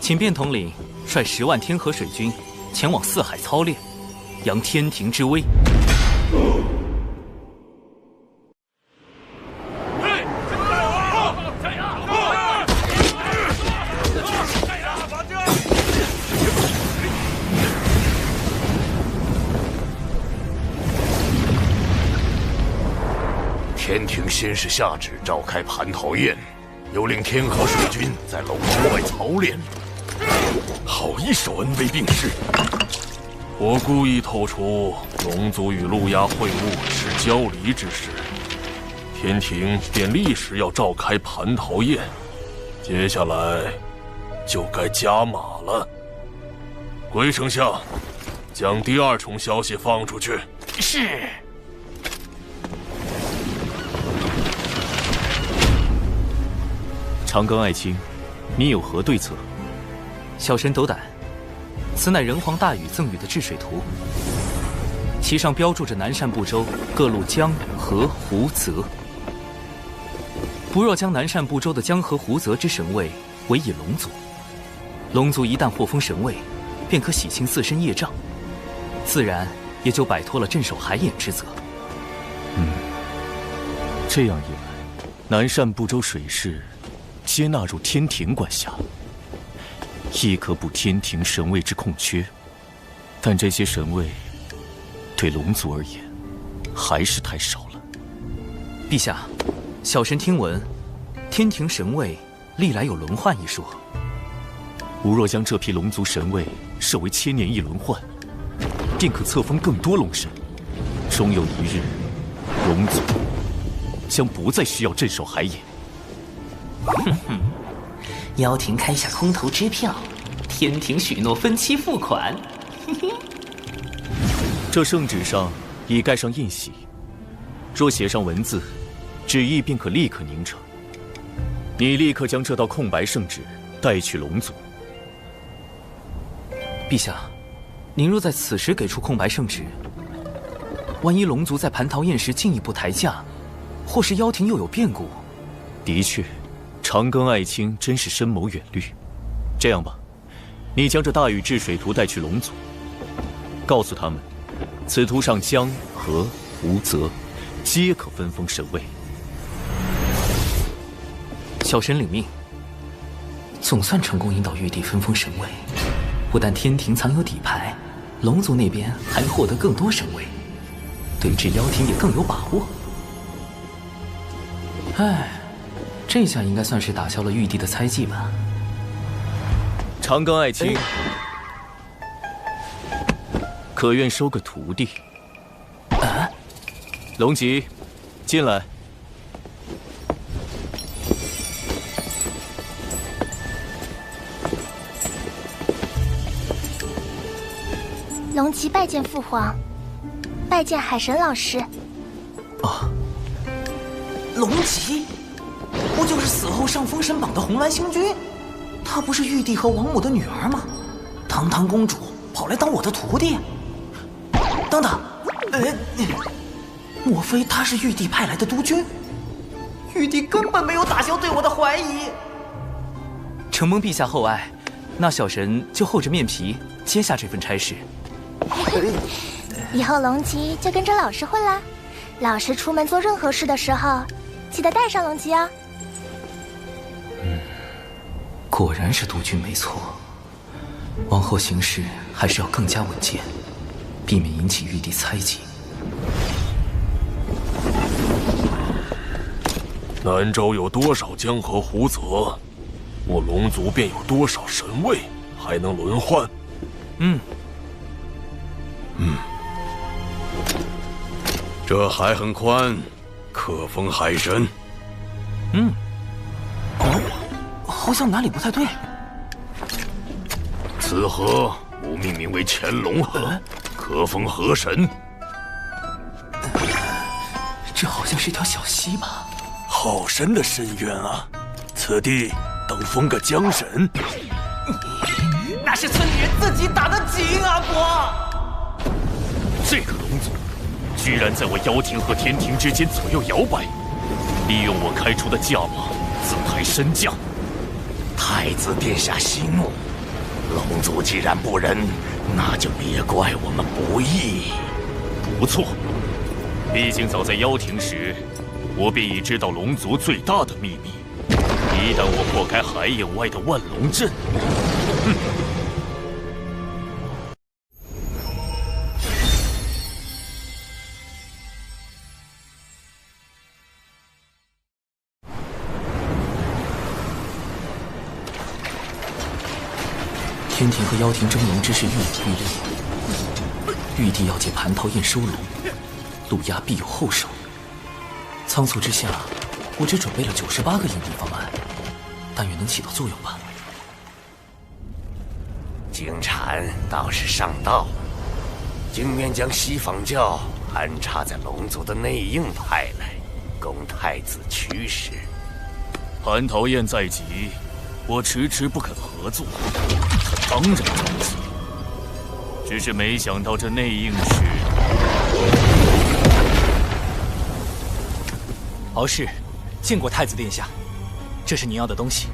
请卞统领率10万天河水军前往四海操练，扬天庭之威。天庭先是下旨召开蟠桃宴，又令天河水军在龙之外操练，好一手恩威并施。我故意透出龙族与陆压会晤是交离之事，天庭便立时要召开蟠桃宴，接下来就该加码了。回丞相，将第2重消息放出去。是。长庚爱卿，你有何对策？小神斗胆，此乃人皇大禹赠予的治水图，其上标注着南赡部洲各路江河湖泽。不若将南赡部洲的江河湖泽之神位委以龙族，龙族一旦获封神位，便可洗清自身业障，自然也就摆脱了镇守海眼之责。这样一来，南赡部洲水势皆纳入天庭管辖，亦可补天庭神位之空缺。但这些神位对龙族而言还是太少了。陛下，小神听闻天庭神位历来有轮换一说。吾若将这批龙族神位设为1000年一轮换，便可册封更多龙神。终有一日，龙族将不再需要镇守海眼。妖庭开下空头支票，天庭许诺分期付款。这圣旨上已盖上印玺，若写上文字，旨意便可立刻凝成。你立刻将这道空白圣旨带去龙族。陛下，您若在此时给出空白圣旨，万一龙族在蟠桃宴时进一步抬价，或是妖庭又有变故。的确，长庚爱卿真是深谋远虑。这样吧，你将这大禹治水图带去龙族，告诉他们，此图上江河湖泽，皆可分封神位。小神领命。总算成功引导玉帝分封神位，不但天庭藏有底牌，龙族那边还能获得更多神位，对峙妖庭也更有把握。唉，这下应该算是打消了玉帝的猜忌吧。长庚爱卿，可愿收个徒弟？啊！龙吉，进来。龙吉拜见父皇，拜见海神老师。龙吉，不就是死后上封神榜的红鸾星君？她不是玉帝和王母的女儿吗？堂堂公主跑来当我的徒弟？等等，莫非她是玉帝派来的督军？玉帝根本没有打消对我的怀疑。承蒙陛下厚爱，那小神就厚着面皮接下这份差事。以后龙吉就跟着老师混啦。老师出门做任何事的时候，记得带上龙吉哦。果然是督军没错，往后行事还是要更加稳健，避免引起玉帝猜忌。南州有多少江河湖泽，我龙族便有多少神位，还能轮换。这海很宽，可封海神。好像哪里不太对。此河吾命名为乾隆河，可封河神。这好像是条小溪吧？好深的深渊啊！此地等封个江神。那是村里人自己打的井啊，国！这个龙族，居然在我妖庭和天庭之间左右摇摆，利用我开出的价码自抬身价。太子殿下息怒，龙族既然不仁，那就别怪我们不义。不错，毕竟早在妖庭时，我便已知道龙族最大的秘密。一旦我破开海眼外的万龙阵，天庭和妖庭争龙之事愈演愈烈，玉帝要借蟠桃宴收龙，陆压必有后手。仓促之下，我只准备了98个应对方案，但愿能起到作用吧。经禅倒是上道，竟愿将西方教安插在龙族的内应派来，供太子驱使。蟠桃宴在即，我迟迟不肯合作，他当然着急。只是没想到这内应是敖氏，见过太子殿下，这是您要的东西。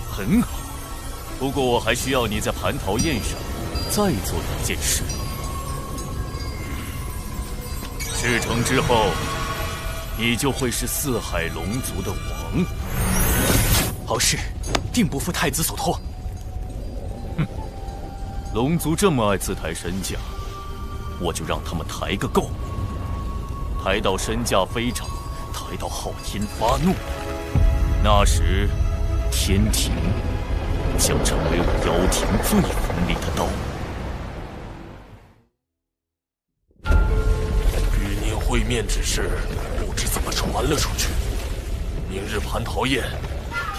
很好，不过我还需要你在蟠桃宴上再做一件事。事成之后，你就会是四海龙族的王。敖氏定不负太子所托。龙族这么爱自抬身价，我就让他们抬个够。抬到身价飞涨，抬到昊天发怒，那时天庭将成为我妖庭最锋利的刀。与您会面之事，不知怎么传了出去。明日蟠桃宴，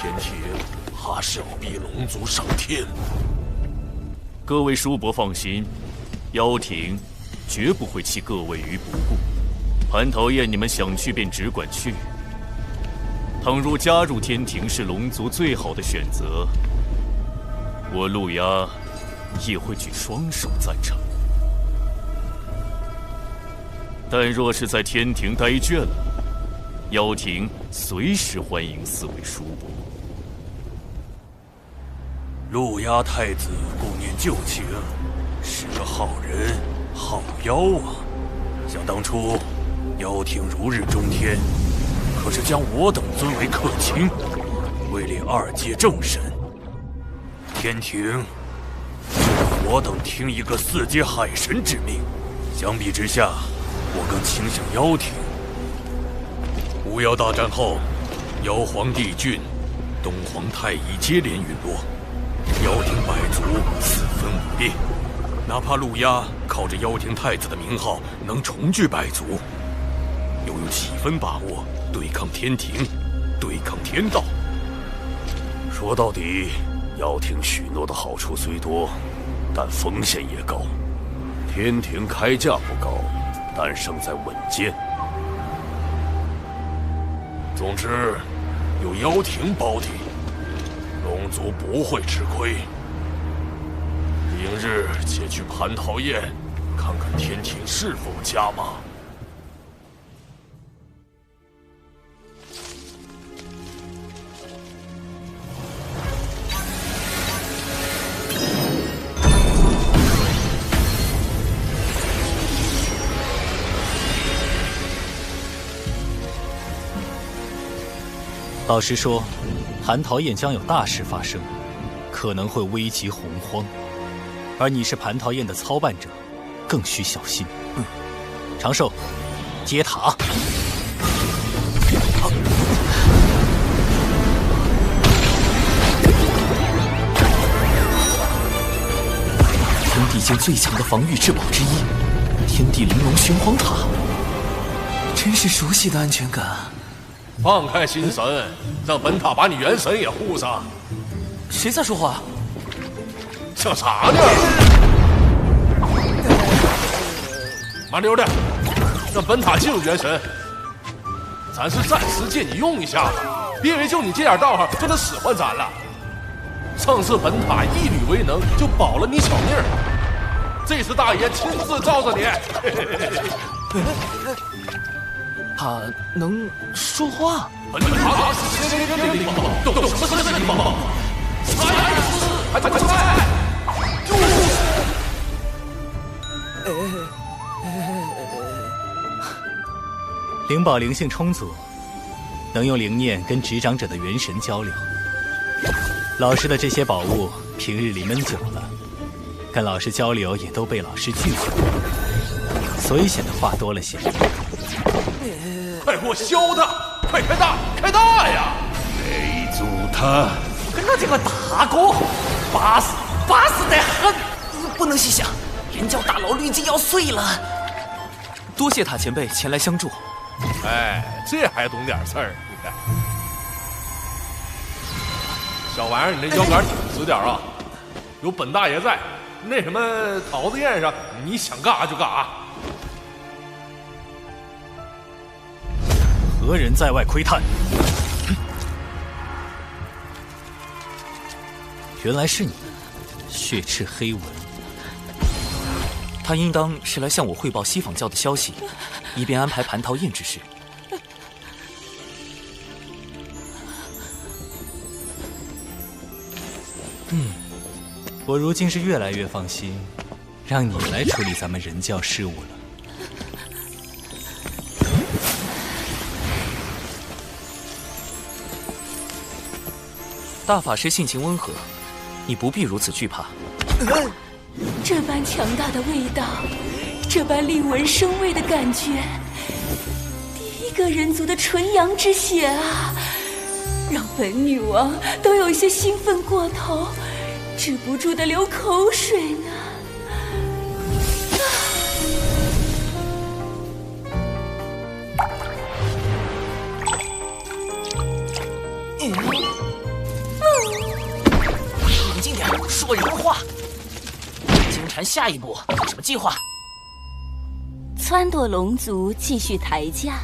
天庭怕是要逼龙族上天。各位叔伯放心，妖庭绝不会弃各位于不顾。蟠桃宴你们想去便只管去。倘若加入天庭是龙族最好的选择，我陆压也会举双手赞成。但若是在天庭待倦了，妖庭随时欢迎四位叔伯。陆压太子顾念旧情，是个好人好妖啊！想当初，妖庭如日中天，可是将我等尊为客卿，位列2阶正神。天庭就让我等听一个4阶海神之命。相比之下，我更倾向妖庭。巫妖大战后，妖皇帝俊、东皇太乙接连陨落，妖庭百族四分五裂。哪怕陆压靠着妖庭太子的名号能重聚百族，又有几分把握对抗天庭，对抗天道？说到底，妖庭许诺的好处虽多，但风险也高。天庭开价不高，但胜在稳健。总之，有妖庭保底，龙族不会吃亏。明日且去蟠桃宴，看看天庭是否加码。老实说，蟠桃宴将有大事发生，可能会危及洪荒。而你是蟠桃宴的操办者，更需小心。长寿，接塔。天地间最强的防御至宝之一，天地玲珑玄黄塔，真是熟悉的安全感。放开心神，让本塔把你元神也护上。谁在说话？想啥呢？麻溜的，让本塔进入元神。咱是暂时借你用一下子，别以为就你这点道行就能使唤咱了。上次本塔一缕为能，就保了你小命儿。这次大爷亲自罩着你。他能说话？本塔是天灵灵宝，懂什么是灵宝？还快！灵宝灵性充足，能用灵念跟执掌者的元神交流。老师的这些宝物平日里闷久了，跟老师交流也都被老师拒绝，所以显得话多了些。快给我削他！快开大，开大呀！没阻他！跟他这个大哥，巴适得很。不能细想，人教大佬滤镜要碎了。多谢塔前辈前来相助。哎，这还懂点事儿？你看，小玩意儿，你这腰杆挺直点啊！有本大爷在，那什么桃子宴上，你想干啥就干啥。何人在外窥探？原来是你，血赤黑纹。他应当是来向我汇报西坊教的消息，以便安排蟠桃宴之事。我如今是越来越放心，让你来处理咱们人教事务了。大法师性情温和，你不必如此惧怕。这般强大的味道，这般令闻生畏的感觉，第一个人族的纯阳之血啊，让本女王都有些兴奋过头，止不住的流口水呢。冷静点，说人话。金蝉下一步有什么计划？撺掇龙族继续抬价。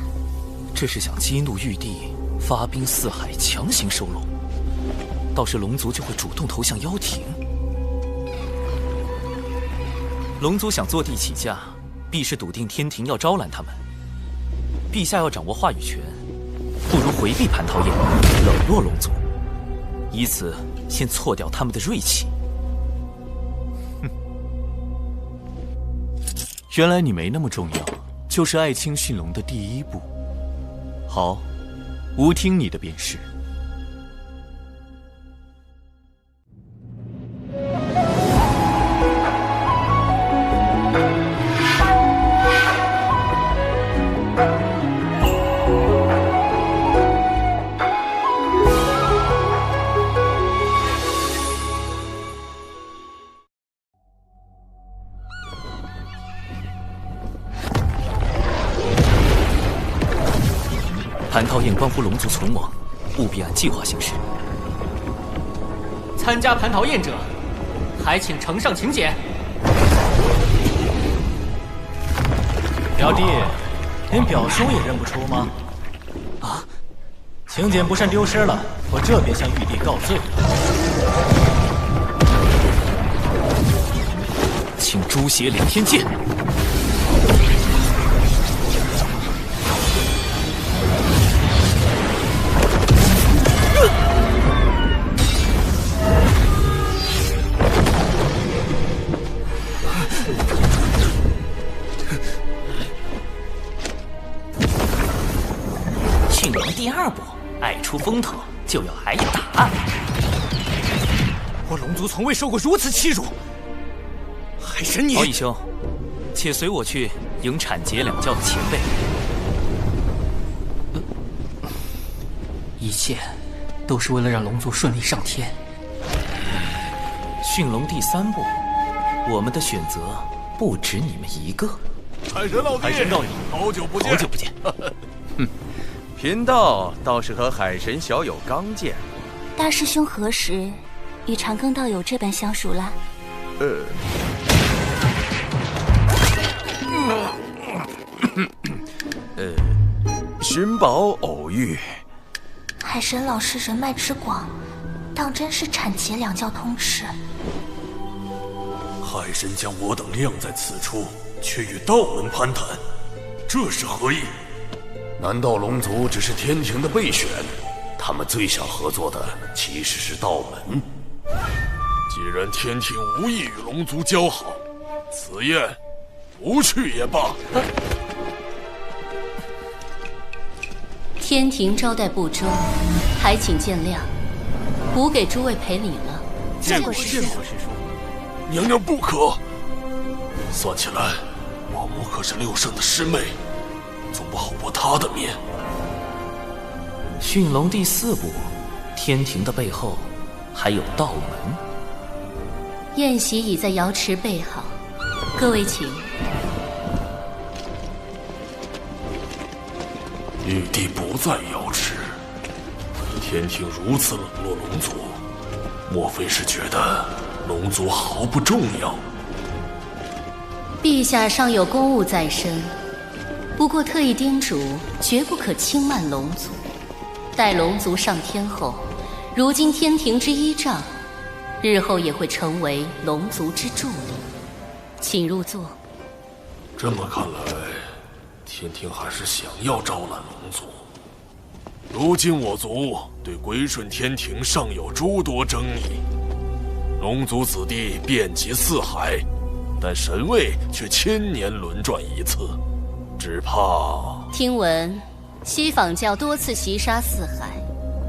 这是想激怒玉帝，发兵四海，强行收拢。到时龙族就会主动投向妖庭。龙族想坐地起价，必是笃定天庭要招揽他们。陛下要掌握话语权，不如回避蟠桃宴，冷落龙族，以此先挫掉他们的锐气。原来你没那么重要，就是爱卿驯龙的第一步。好，吾听你的便是。蟠桃宴关乎龙族存亡，务必按计划行事。参加蟠桃宴者，还请呈上请柬。表弟，连表兄也认不出吗？啊！请柬不慎丢失了，我这便向玉帝告罪。请诛邪连天剑。驯龙第二步，爱出风头就要挨打。我龙族从未受过如此欺辱。海神你，敖义兄，且随我去迎产劫两教的前辈。一切都是为了让龙族顺利上天。驯龙第三步，我们的选择不止你们一个。海神老弟，海神道友，好久不见，好久不见。贫道倒是和海神小友刚见。大师兄何时与长庚道友这般相熟啦？寻宝偶遇。海神老师人脉之广，当真是产劫两教通吃。海神将我等晾在此处，却与道门攀谈，这是何意？难道龙族只是天庭的备选？他们最想合作的其实是道门。既然天庭无意与龙族交好，此宴不去也罢。天庭招待不周，还请见谅。吾给诸位赔礼了。见过师叔。娘娘不可。算起来，王母可是六圣的师妹，总不好驳她的面。驯龙第四步，天庭的背后还有道门。宴席已在瑶池备好，各位请。玉帝不在瑶池，天庭如此冷落龙族，莫非是觉得龙族毫不重要？陛下尚有公务在身，不过特意叮嘱，绝不可轻慢龙族。待龙族上天后，如今天庭之依仗，日后也会成为龙族之助力。请入座。这么看来，天庭还是想要招揽龙族。如今我族对归顺天庭尚有诸多争议，龙族子弟遍及四海，但神位却千年轮转一次，只怕……听闻西坊教多次袭杀四海，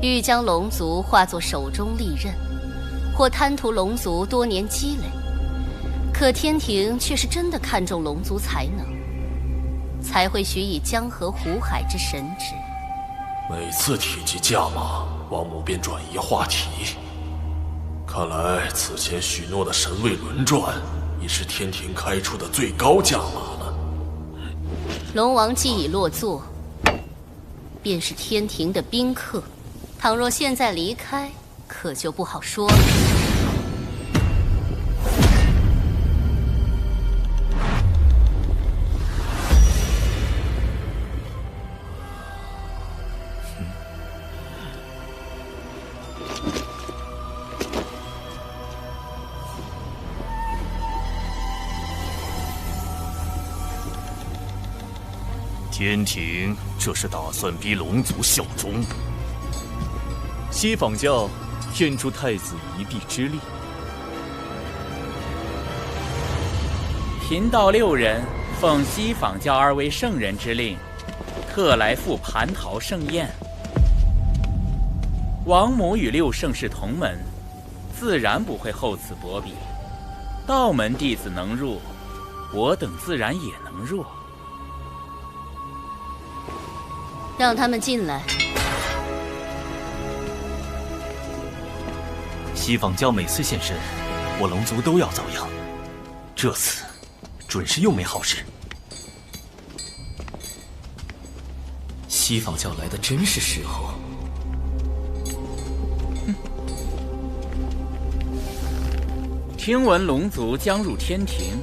欲将龙族化作手中利刃，或贪图龙族多年积累。可天庭却是真的看重龙族才能，才会许以江河湖海之神职。每次提及价码，王母便转移话题。看来此前许诺的神位轮转，已是天庭开出的最高价码了。龙王既已落座，便是天庭的宾客。倘若现在离开，可就不好说了。天庭这是打算逼龙族效忠？西坊教愿助太子一臂之力。贫道6人奉西坊教2位圣人之令，特来赴蟠桃盛宴。王母与6圣是同门，自然不会厚此薄彼。道门弟子能入，我等自然也能入。让他们进来。西坊教每次现身，我龙族都要遭殃。这次准是又没好事。西坊教来的真是时候。听闻龙族将入天庭，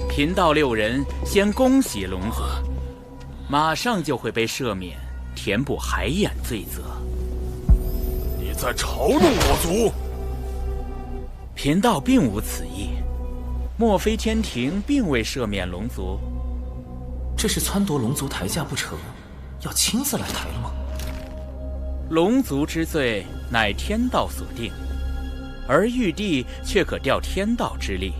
贫道6人先恭喜龙族，马上就会被赦免，填补海眼罪责。你在嘲弄我族？贫道并无此意，莫非天庭并未赦免龙族？这是撺掇龙族抬价不成，要亲自来抬了吗？龙族之罪乃天道所定，而玉帝却可调天道之力，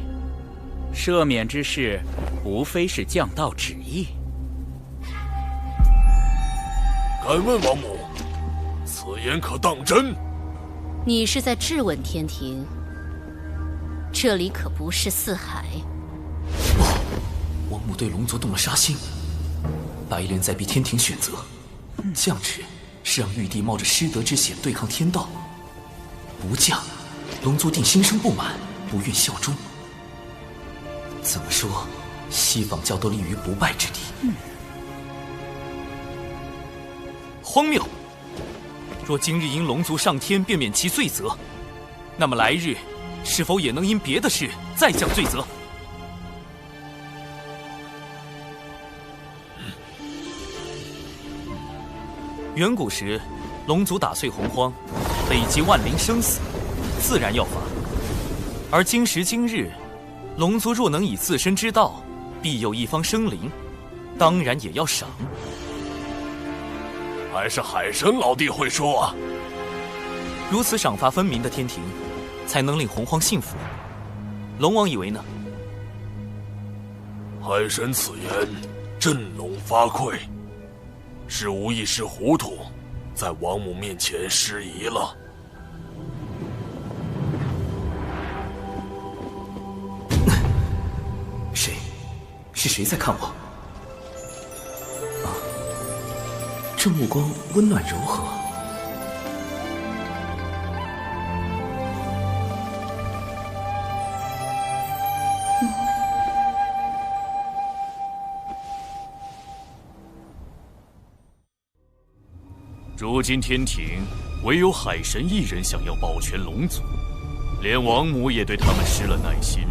赦免之事无非是降道旨意。敢问王母，此言可当真？你是在质问天庭？这里可不是四海。王母对龙族动了杀心，白莲在逼天庭选择，降旨是让玉帝冒着失德之险对抗天道，不降，龙族定心生不满，不愿效忠。怎么说，西坊教都立于不败之地。荒谬！若今日因龙族上天便免其罪责，那么来日是否也能因别的事再降罪责？远古时，龙族打碎洪荒，累积万灵生死，自然要罚。而今时今日，龙族若能以自身之道庇佑一方生灵，当然也要赏。还是海神老弟会说啊！如此赏罚分明的天庭，才能令洪荒幸福。龙王以为呢？海神此言，振聋发聩，是无一时糊涂，在王母面前失仪了。谁？是谁在看我？啊，这目光温暖柔和。如今天庭唯有海神一人想要保全龙族，连王母也对他们失了耐心。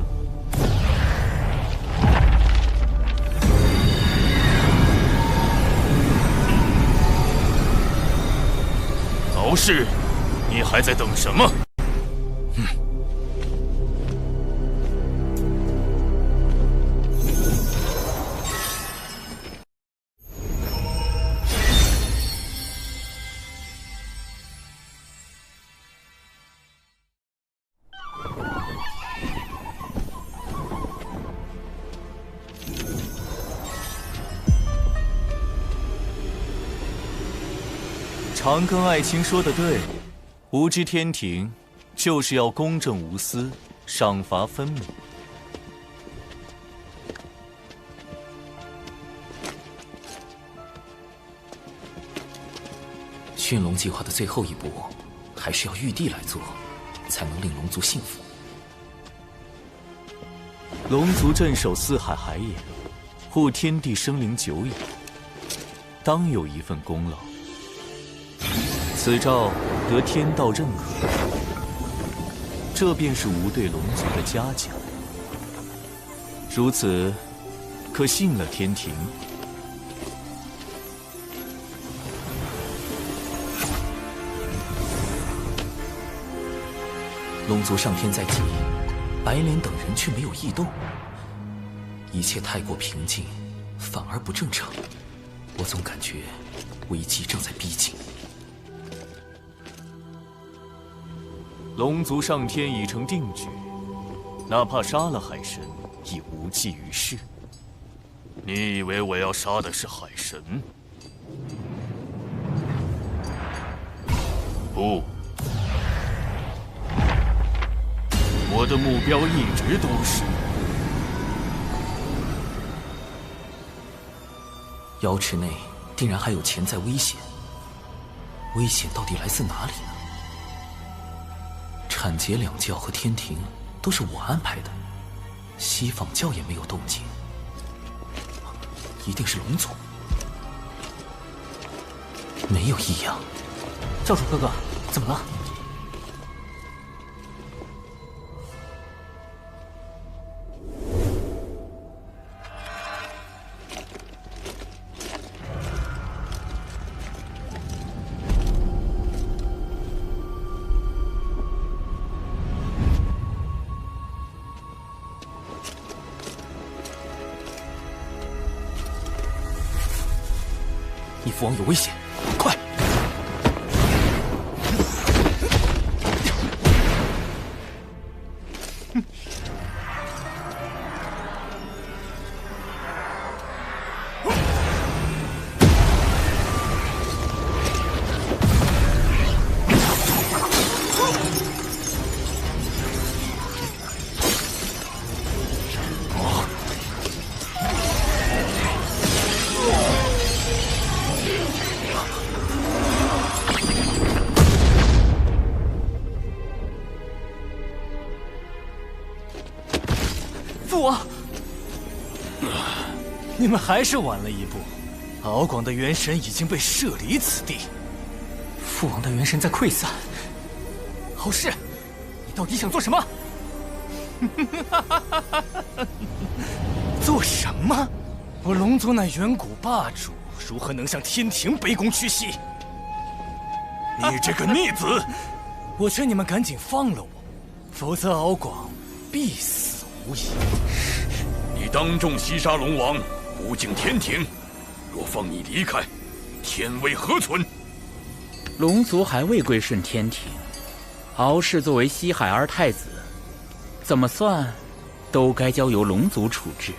早逝，你还在等什么？长庚爱卿说的对，无知天庭就是要公正无私，赏罚分明。驯龙计划的最后一步，还是要玉帝来做，才能令龙族幸福。龙族镇守四海海眼，护天地生灵久矣，当有一份功劳。此诏得天道认可，这便是吾对龙族的嘉奖。如此，可信了天庭。龙族上天在即，白莲等人却没有异动，一切太过平静，反而不正常。我总感觉危机正在逼近。龙族上天已成定局，哪怕杀了海神，亦无济于事。你以为我要杀的是海神？不，我的目标一直都是瑶池内定然还有潜在危险，危险到底来自哪里呢？产劫两教和天庭都是我安排的，西方教也没有动静，一定是龙族，没有异样。教主哥哥，怎么了？你父王有危险，快！父王，你们还是晚了一步。敖广的元神已经被射离此地，父王的元神在溃散。敖氏，你到底想做什么？做什么？我龙族乃远古霸主，如何能向天庭卑躬屈膝？你这个逆子！我劝你们赶紧放了我，否则敖广必死无疑。你当众袭杀龙王，不敬天庭，若放你离开，天威何存？龙族还未归顺天庭，敖氏作为西海二太子，怎么算都该交由龙族处置。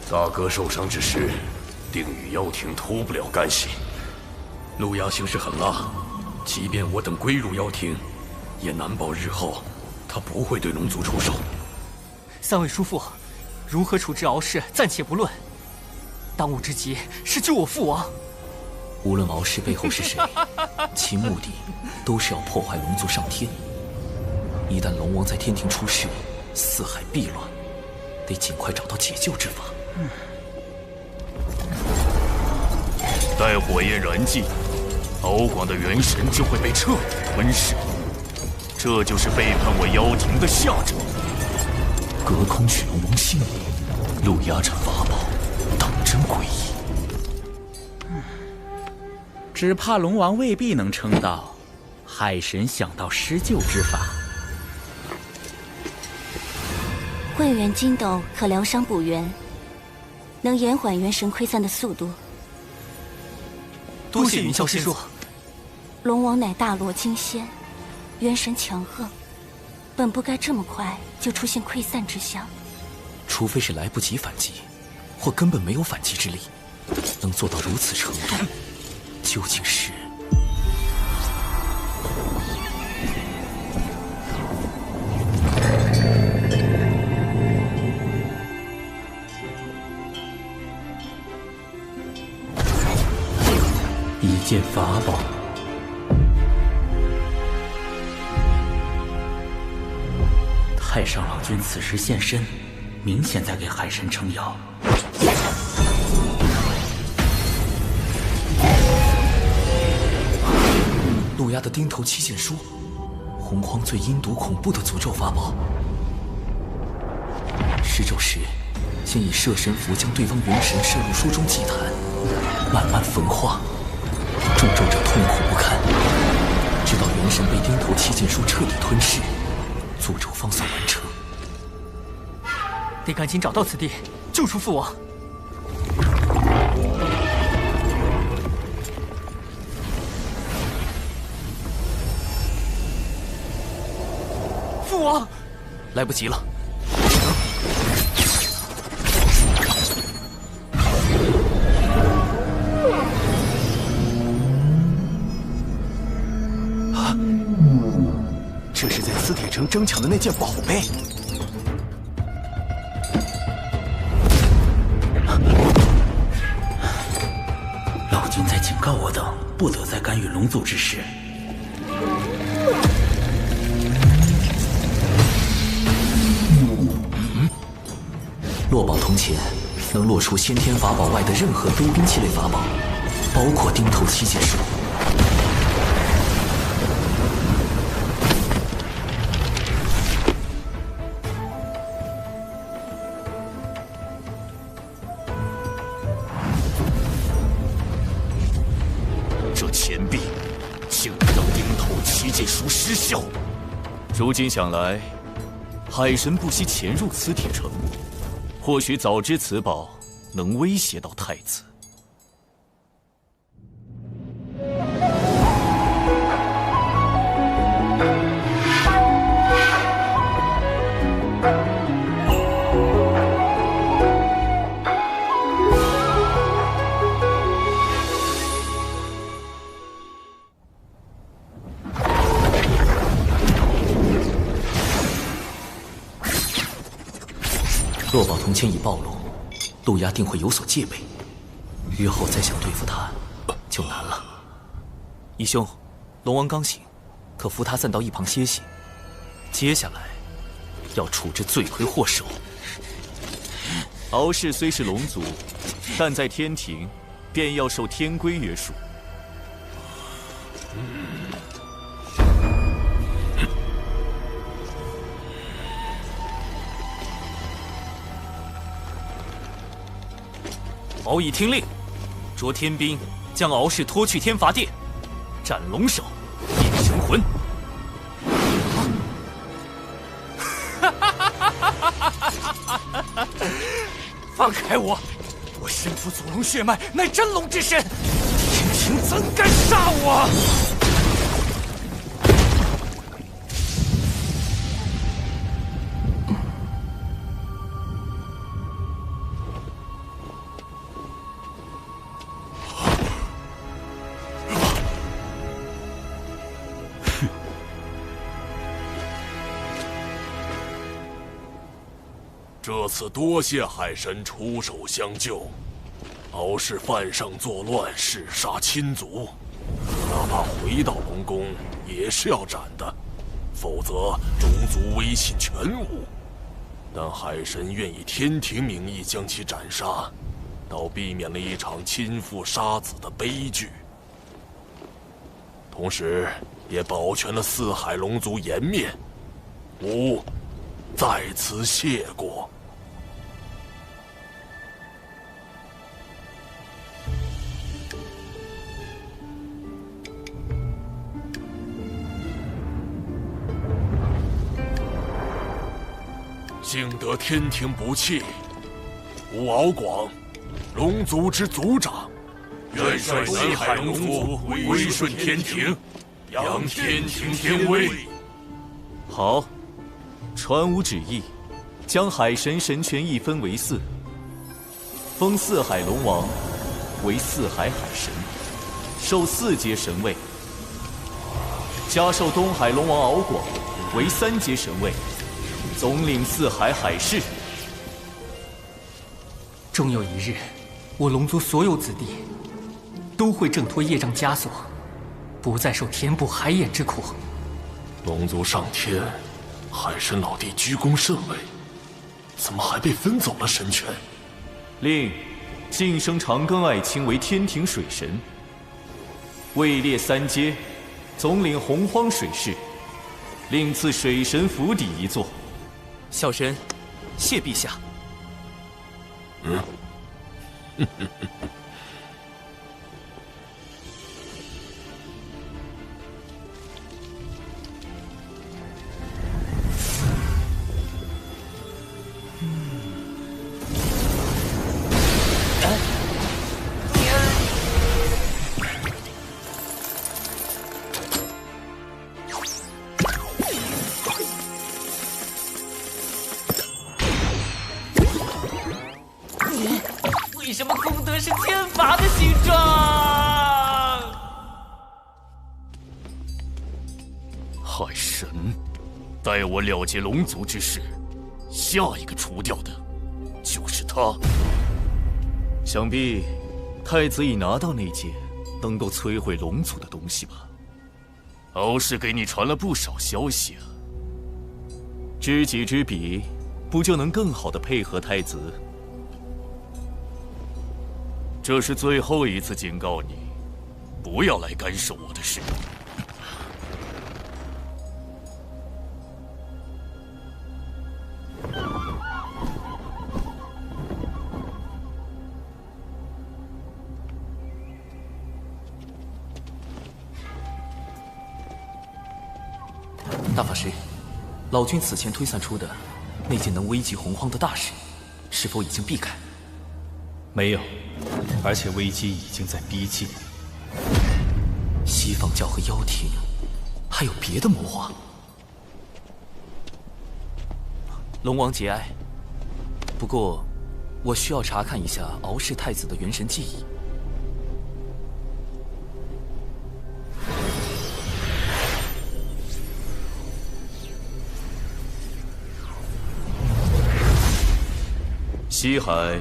大哥受伤之时，定与妖庭脱不了干系。陆阳行事狠辣，即便我等归入妖庭，也难保日后他不会对龙族出手。三位叔父，如何处置敖氏暂且不论，当务之急是救我父王。无论敖氏背后是谁，其目的都是要破坏龙族上天。一旦龙王在天庭出事，四海必乱，得尽快找到解救之法。待火焰燃尽，敖广的元神就会被彻底吞噬，这就是背叛我妖庭的下场。隔空取龙王性命，陆压斩法宝，当真诡异。只怕龙王未必能撑到海神想到施救之法。慧元金斗可疗伤补元，能延缓元神溃散的速度。多谢云霄仙术。龙王乃大罗金仙，元神强横，本不该这么快就出现溃散之象。除非是来不及反击，或根本没有反击之力，能做到如此程度，究竟是……一件法宝。太上老君此时现身，明显在给海神撑腰。陆压的钉头七剑书，洪荒最阴毒恐怖的诅咒法宝。施咒时，先以摄神符将对方元神摄入书中祭坛，慢慢焚化，中咒者痛苦不堪，直到元神被钉头七剑书彻底吞噬，诅咒方算完成。得赶紧找到此地，救出父王。父王，来不及了。这是在磁铁城争抢的那件宝贝。老君在警告我等，不得再干预龙族之事。落宝铜钱能落出先天法宝外的任何非兵器类法宝，包括钉头七剑术。这钱币竟然让钉头七剑术失效。如今想来，海神不惜潜入磁铁城，或许早知此宝能威胁到太子。落宝铜钱已暴露，陆压定会有所戒备，日后再想对付他就难了。义兄，龙王刚醒，可扶他暂到一旁歇息。接下来要处置罪魁祸首。敖氏虽是龙族，但在天庭便要受天规约束。敖乙听令，着天兵将敖氏拖去天罚殿，斩龙首，变神魂。放开我！我身负祖龙血脉，乃真龙之身，天庭怎敢杀我？这次多谢海神出手相救，敖氏犯上作乱，弑杀亲族，哪怕回到龙宫也是要斩的，否则种族威信全无。但海神愿以天庭名义将其斩杀，倒避免了一场亲父杀子的悲剧，同时也保全了四海龙族颜面。吾在此谢过。幸得天庭不弃，吾敖广，龙族之族长，愿率四海龙族归顺天庭，扬天庭天威。好，传吾旨意，将海神神权一分为4，封四海龙王为四海海神，授4阶神位，加授东海龙王敖广为3阶神位，总领四海海事。终有一日，我龙族所有子弟都会挣脱业障枷锁，不再受天不海眼之苦。龙族上天，海神老弟居功甚伟，怎么还被分走了神权？令晋升长庚爱卿为天庭水神，位列3阶，总领洪荒水势，另赐水神府邸1座。小神，谢陛下。什么功德是天罚的形状？海神，待我了结龙族之事，下一个除掉的就是他。想必太子已拿到那件能够摧毁龙族的东西吧？敖氏给你传了不少消息啊。知己知彼，不就能更好的配合太子？这是最后一次警告你，不要来干涉我的事。大法师，老君此前推算出的那件能危及洪荒的大事，是否已经避开？没有，而且危机已经在逼近。西方教和妖庭还有别的谋划？龙王节哀，不过我需要查看一下敖氏太子的元神记忆。西海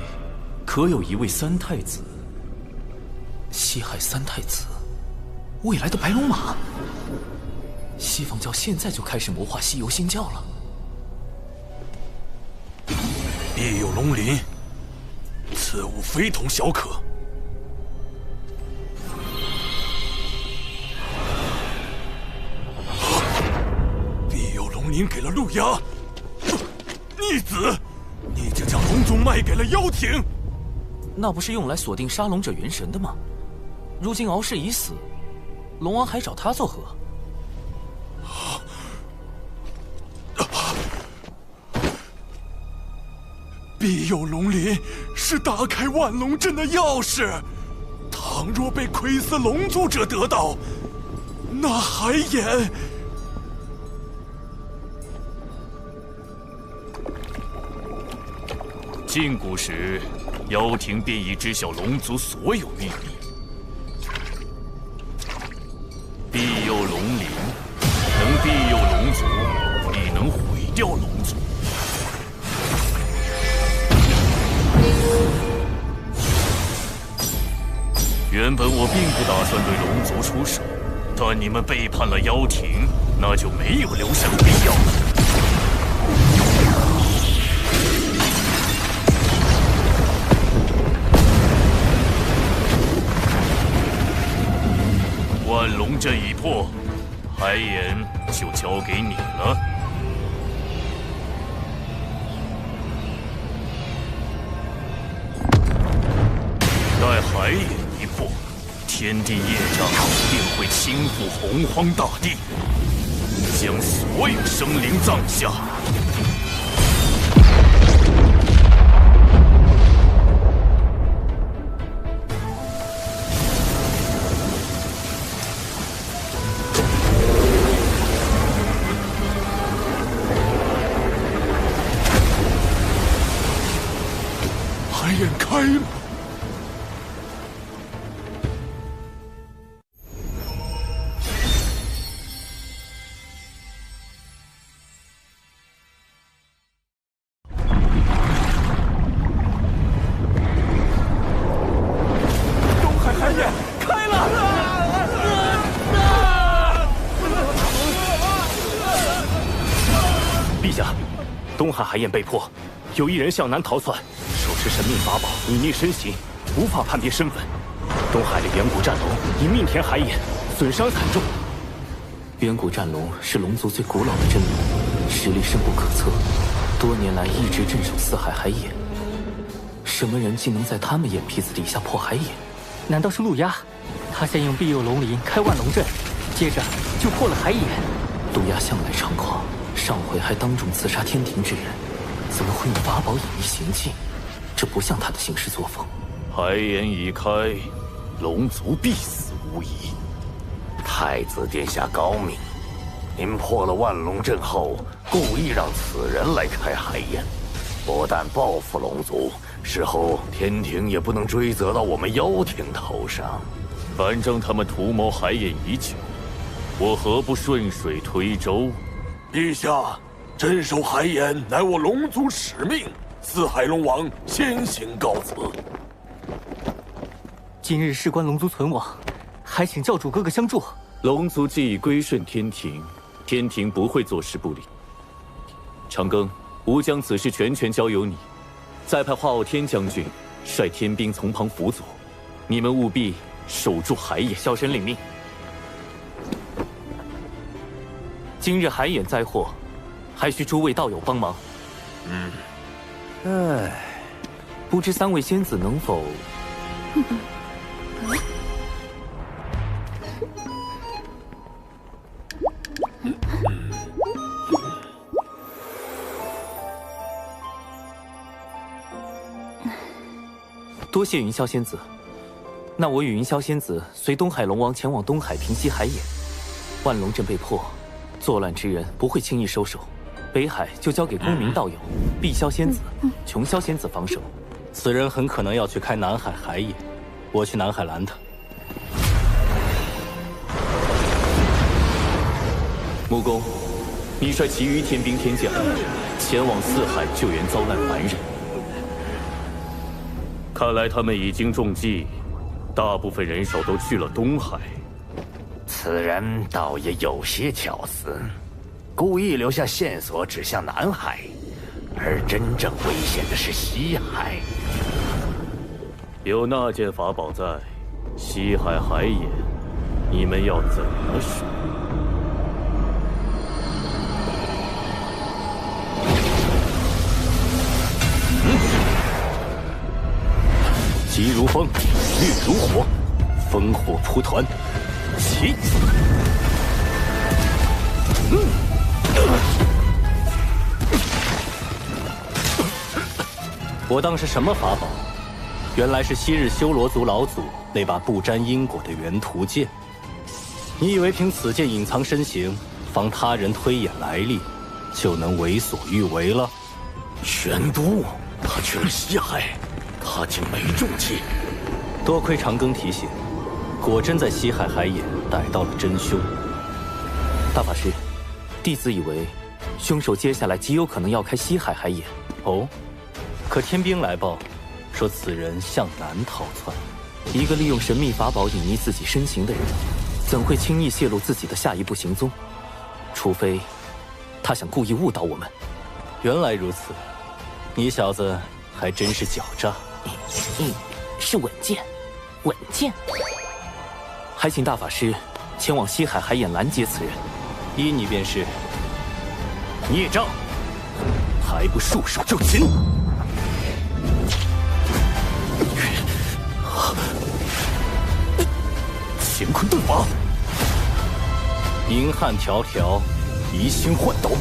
可有一位三太子？西海三太子，未来的白龙马。西方教现在就开始谋划西游新教了。必有龙鳞，此物非同小可。必有龙鳞给了陆压，逆子！你就将龙族卖给了妖庭，那不是用来锁定杀龙者元神的吗？如今敖氏已死，龙王还找他作何？必有龙鳞是打开万龙阵的钥匙，倘若被窥伺龙族者得到，那海眼……禁古时，妖庭便已知晓龙族所有秘密。庇佑龙鳞，能庇佑龙族，亦能毁掉龙族。原本我并不打算对龙族出手，但你们背叛了妖庭，那就没有留下的必要了。万龙阵已破，海眼就交给你了。待海眼一破，天地业障便会倾覆洪荒大地，将所有生灵葬下。海眼开了。东海海眼开了！陛下，东海海眼被破，有一人向南逃窜。手持神秘法宝，隐匿身形，无法判别身份。东海的远古战龙已命填海眼，损伤惨重。远古战龙是龙族最古老的真龙，实力深不可测，多年来一直镇守四海海眼。什么人竟能在他们眼皮子底下破海眼？难道是陆压？他先用庇佑龙鳞开万龙阵，接着就破了海眼。陆压向来猖狂，上回还当众刺杀天庭之人，怎么会用法宝隐匿行径？这不像他的行事作风。海眼已开，龙族必死无疑。太子殿下高明，您破了万龙阵后，故意让此人来开海眼，不但报复龙族，事后天庭也不能追责到我们妖庭头上。反正他们图谋海眼已久，我何不顺水推舟？陛下，镇守海眼乃我龙族使命，四海龙王先行告辞。今日事关龙族存亡，还请教主哥哥相助。龙族既已归顺天庭，天庭不会坐视不理。长庚，吾将此事全权交由你，再派华傲天将军率天兵从旁辅佐，你们务必守住海眼。小神领命。今日海眼灾祸，还需诸位道友帮忙。不知三位仙子能否？多谢云霄仙子，那我与云霄仙子随东海龙王前往东海平息海眼。万龙阵被破，作乱之人不会轻易收手。北海就交给公明道友、碧霄仙子、琼霄仙子防守。此人很可能要去开南海海眼，我去南海拦他。木工，你率其余天兵天将前往四海救援遭难凡人。看来他们已经中计，大部分人手都去了东海。此人倒也有些巧思，故意留下线索指向南海，而真正危险的是西海。有那件法宝在，西海海眼，你们要怎么守？急如风，烈如火，烽火蒲团，起！我当是什么法宝？原来是昔日修罗族老祖那把不沾因果的元图剑。你以为凭此剑隐藏身形，防他人推演来历，就能为所欲为了？玄都，他去了西海。他竟没中计，多亏长庚提醒，果真在西海海眼逮到了真凶。大法师，弟子以为凶手接下来极有可能要开西海海眼。哦，可天兵来报，说此人向南逃窜。一个利用神秘法宝隐匿自己身形的人，怎会轻易泄露自己的下一步行踪？除非他想故意误导我们。原来如此，你小子还真是狡诈。是稳健，稳健。还请大法师前往西海海眼拦截此人。依你便是。孽障，还不束手就擒！乾坤遁法，银汉迢迢，移星换斗。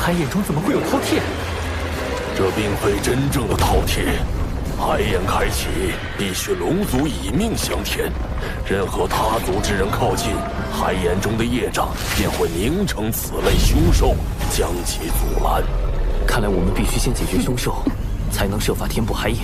海眼中怎么会有饕餮？这并非真正的饕餮。海眼开启，必须龙族以命相填。任何他族之人靠近，海眼中的业障便会凝成此类凶兽，将其阻拦。看来我们必须先解决凶兽，才能设法填补海眼。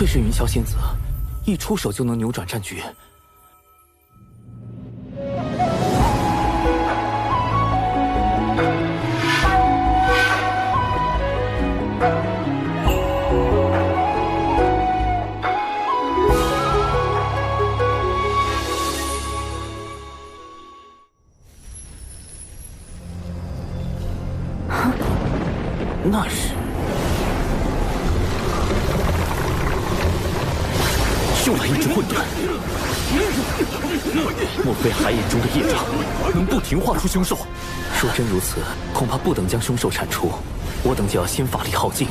愧是云霄仙子，一出手就能扭转战局。那是又来一只混沌，莫非海眼中的业障能不停化出凶兽？若真如此，恐怕不等将凶兽铲除，我等就要先法力耗尽。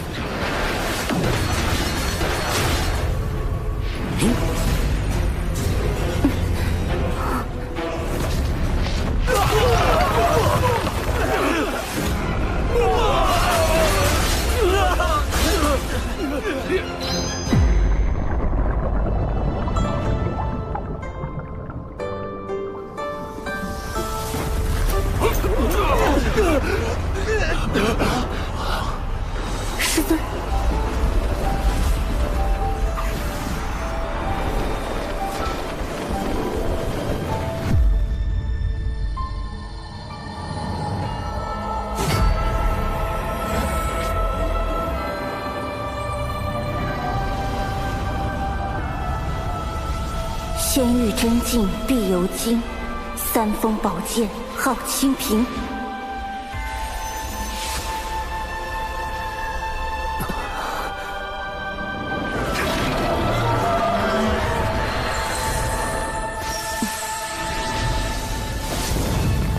师尊，仙域真境必有经，三峰宝剑号清平。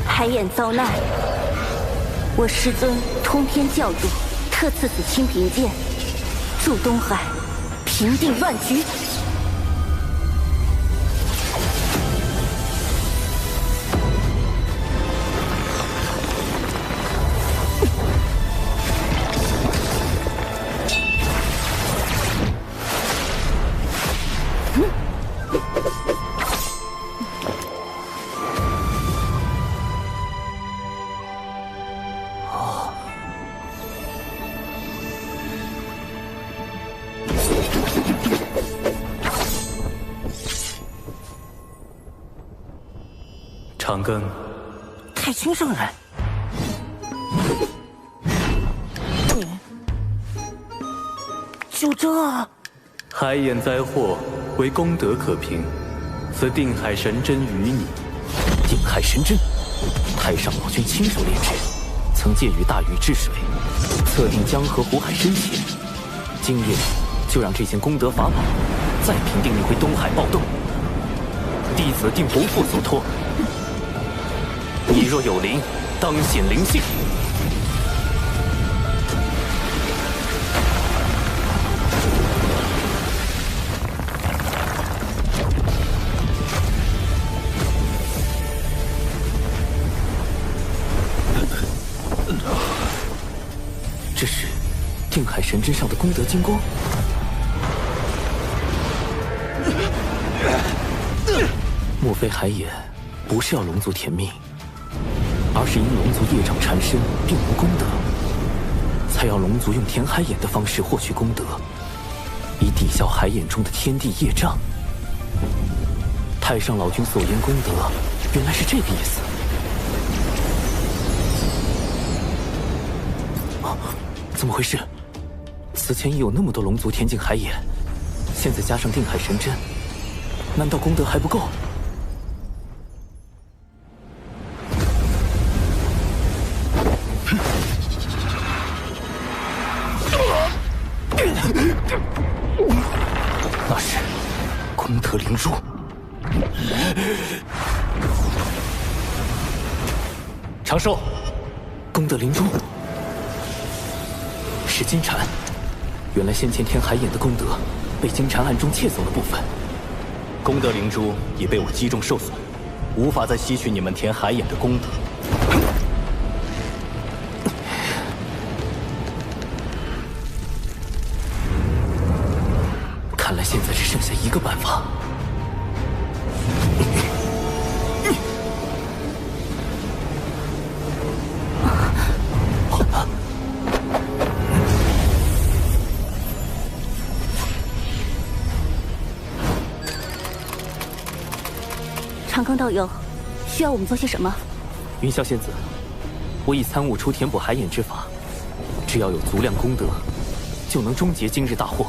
海眼遭难，我师尊通天教主特赐此清平剑，助东海平定乱局。长庚，太清圣人，就这？海眼灾祸为功德可平，此定海神针于你。定海神针，太上老君亲手炼制，曾借于大禹治水，测定江河湖海深浅。今夜就让这件功德法宝再平定那回东海暴动。弟子定不负所托。你若有灵，当显灵性。这是定海神针上的功德金光。莫非海眼不是要龙族填命，而是因龙族业障缠身，并无功德，才要龙族用填海眼的方式获取功德，以抵消海眼中的天地业障。太上老君所言功德，原来是这个意思。怎么回事？此前已有那么多龙族填进海眼，现在加上定海神针，难道功德还不够？那是功德灵珠。长寿，功德灵珠是金蝉。原来先前填海眼的功德被金蝉暗中窃走了部分，功德灵珠已被我击中受损，无法再吸取你们填海眼的功德。看来现在只剩下一个办法。长庚道友，需要我们做些什么？云霄仙子，我已参悟出填补海眼之法，只要有足量功德，就能终结今日大祸。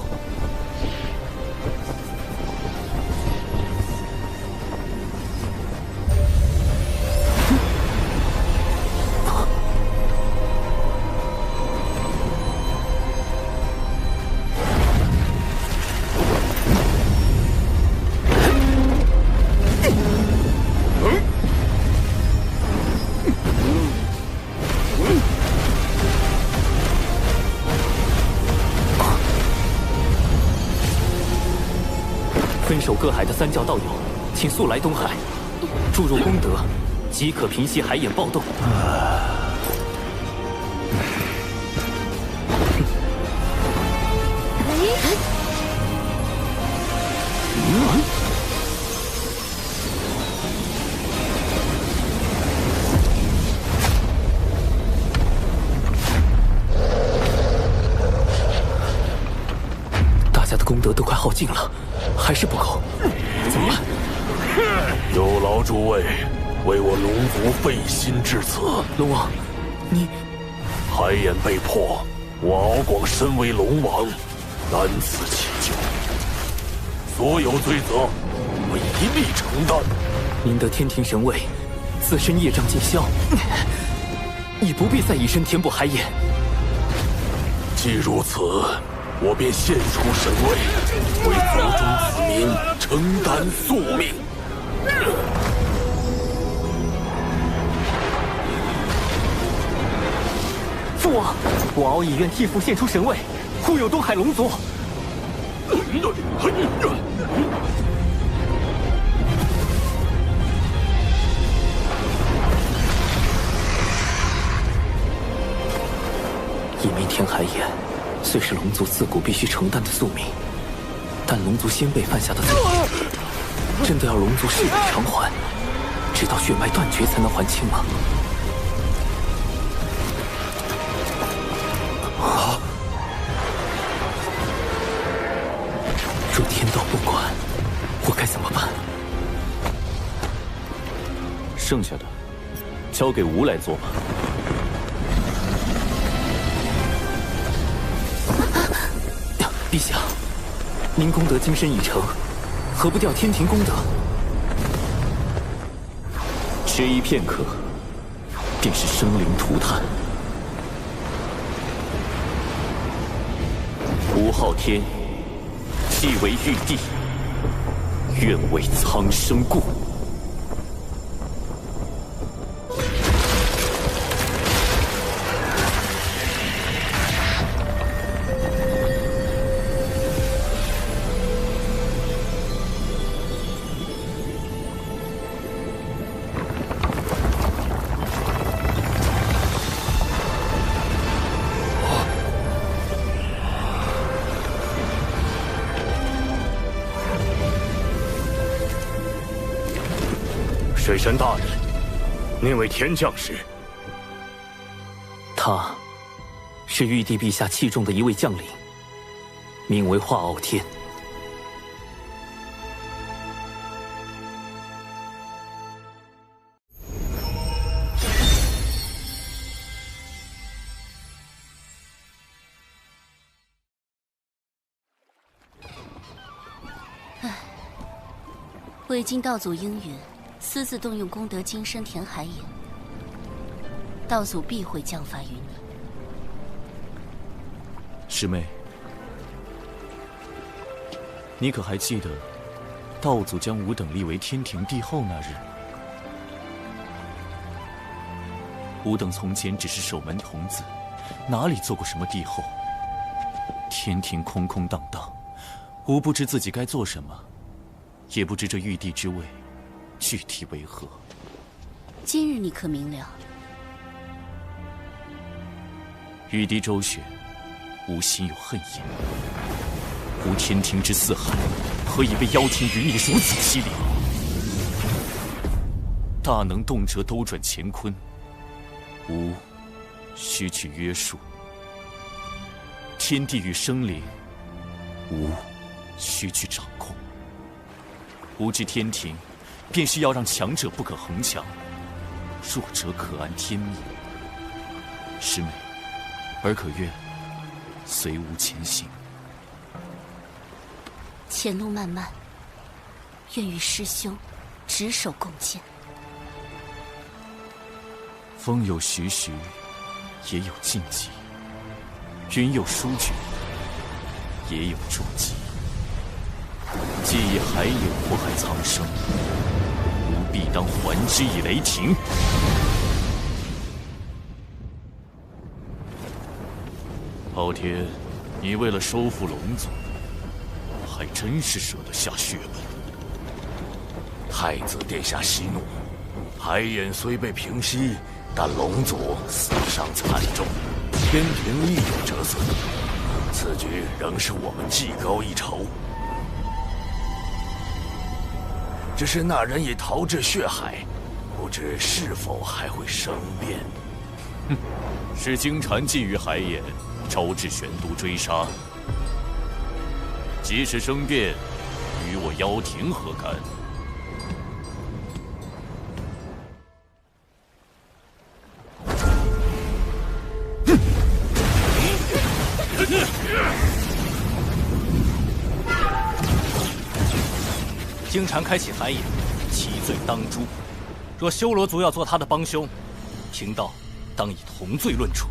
分守各海的三教道友，请速来东海，注入功德，即可平息海眼暴动。大家的功德都快耗尽了，还是不够，怎么办？有劳诸位为我龙族费心至此。龙王，你海眼被破，我敖广身为龙王，难辞其咎，所有罪责我一力承担。您得天庭神位，自身业障尽消，已不必再以身填补海眼。既如此，我便献出神位，为族中子民承担宿命。父王，我敖以愿替父献出神位，护佑东海龙族。一枚填海眼，虽是龙族自古必须承担的宿命，但龙族先辈犯下的罪，真的要龙族世代偿还，直到血脉断绝才能还清吗？啊！若天道不管，我该怎么办？剩下的交给吾来做吧。陛下，您功德今身已成，何不调天庭功德？迟疑片刻，便是生灵涂炭。吴昊天，既为玉帝，愿为苍生故。水神大人，那位天将是？他是玉帝陛下器重的一位将领，名为华傲天。未经道祖应允，私自动用功德金身填海眼，道祖必会降罚于你。师妹，你可还记得道祖将吾等立为天庭帝后那日？吾等从前只是守门童子，哪里做过什么帝后？天庭空空荡荡，吾不知自己该做什么，也不知这玉帝之位具体为何。今日你可明了？玉帝周旋，吾心有恨意。吾天庭之四海，何以被妖天余孽如此欺凌？大能动辄兜转乾坤，吾须去约束；天地与生灵，吾须去掌控。吾知天庭便是要让强者不可恒强，弱者可安天命。师妹，儿可愿随吾前行？前路漫漫，愿与师兄执手共剑。风有徐徐，也有静寂；云有舒卷，也有注记。既已还有祸害苍生，吾必当还之以雷霆。昊天，你为了收复龙族，还真是舍得下血本。太子殿下息怒，海眼虽被平息，但龙族死伤惨重，天庭亦有折损。此举仍是我们技高一筹。只是那人已逃至血海，不知是否还会生变。哼，是金蝉觊觎海眼，招致玄都追杀。即使生变，与我妖庭何干？金蝉开启海眼，其罪当诛。若修罗族要做他的帮凶，贫道当以同罪论处。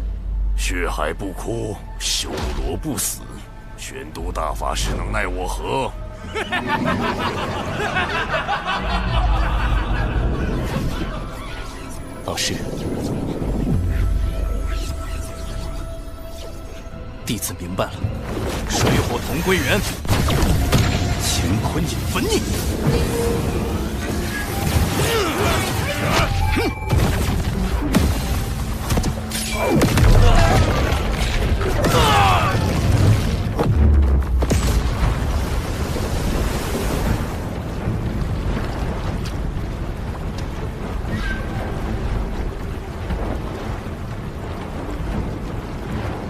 血海不枯，修罗不死，玄都大法师能奈我何？老师，弟子明白了。水火同归元，乾坤引焚逆。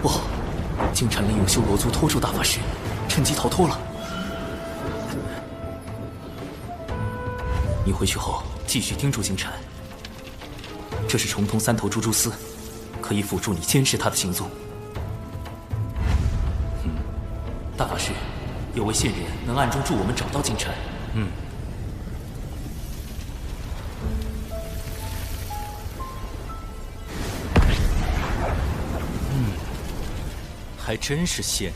不好，金蝉利用修罗族拖住大法师，趁机逃脱了。你回去后继续盯住金蝉，这是重通三头蜘蛛丝，可以辅助你监视他的行踪。大法师，有位线人能暗中助我们找到金蝉。还真是线人。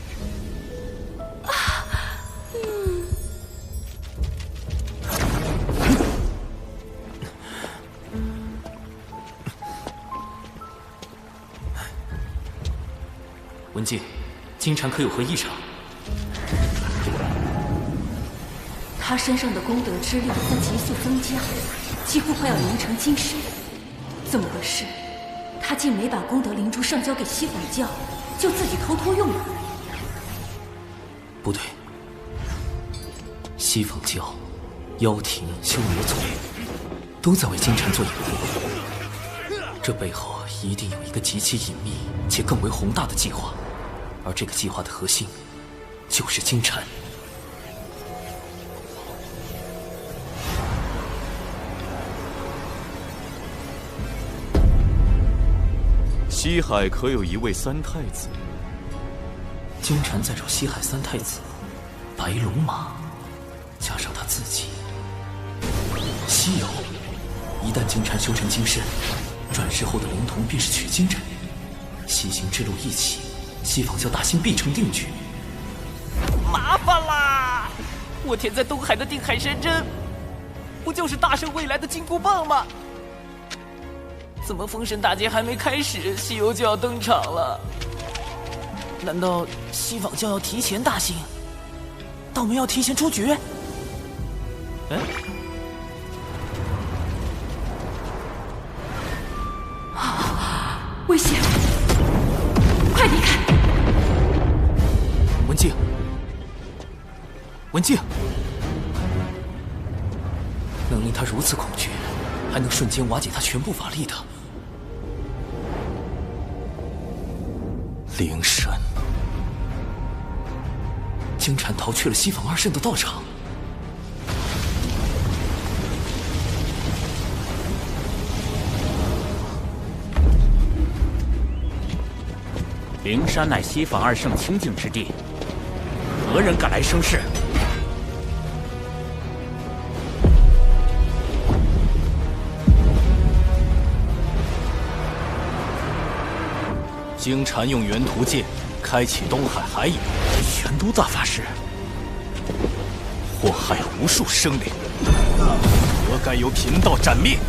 文静，金蝉可有何异常？他身上的功德之力在急速增加，几乎快要凝成金身。怎么回事？他竟没把功德灵珠上交给西方教，就自己偷偷用了。不对，西方教、妖庭、修罗族都在为金蝉做掩护，这背后一定有一个极其隐秘且更为宏大的计划，而这个计划的核心就是金蝉。西海可有一位三太子？金蝉在找西海三太子，白龙马，加上他自己。西游，一旦金蝉修成金身，转世后的灵童便是取经人。西行之路一起，西方教大兴必成定局。麻烦啦！我填在东海的定海神针，不就是大圣未来的金箍棒吗？怎么封神大劫还没开始，西游就要登场了？难道西方教要提前大兴？道门要提前出局？危险！快离开！文静，文静，能令他如此恐惧，还能瞬间瓦解他全部法力的灵神。金蝉逃去了西方二圣的道场。灵山乃西坊二圣清净之地，何人敢来生事？经禅用元图剑开启东海海野，玄都大法师祸害无数生灵，何该由贫道斩灭？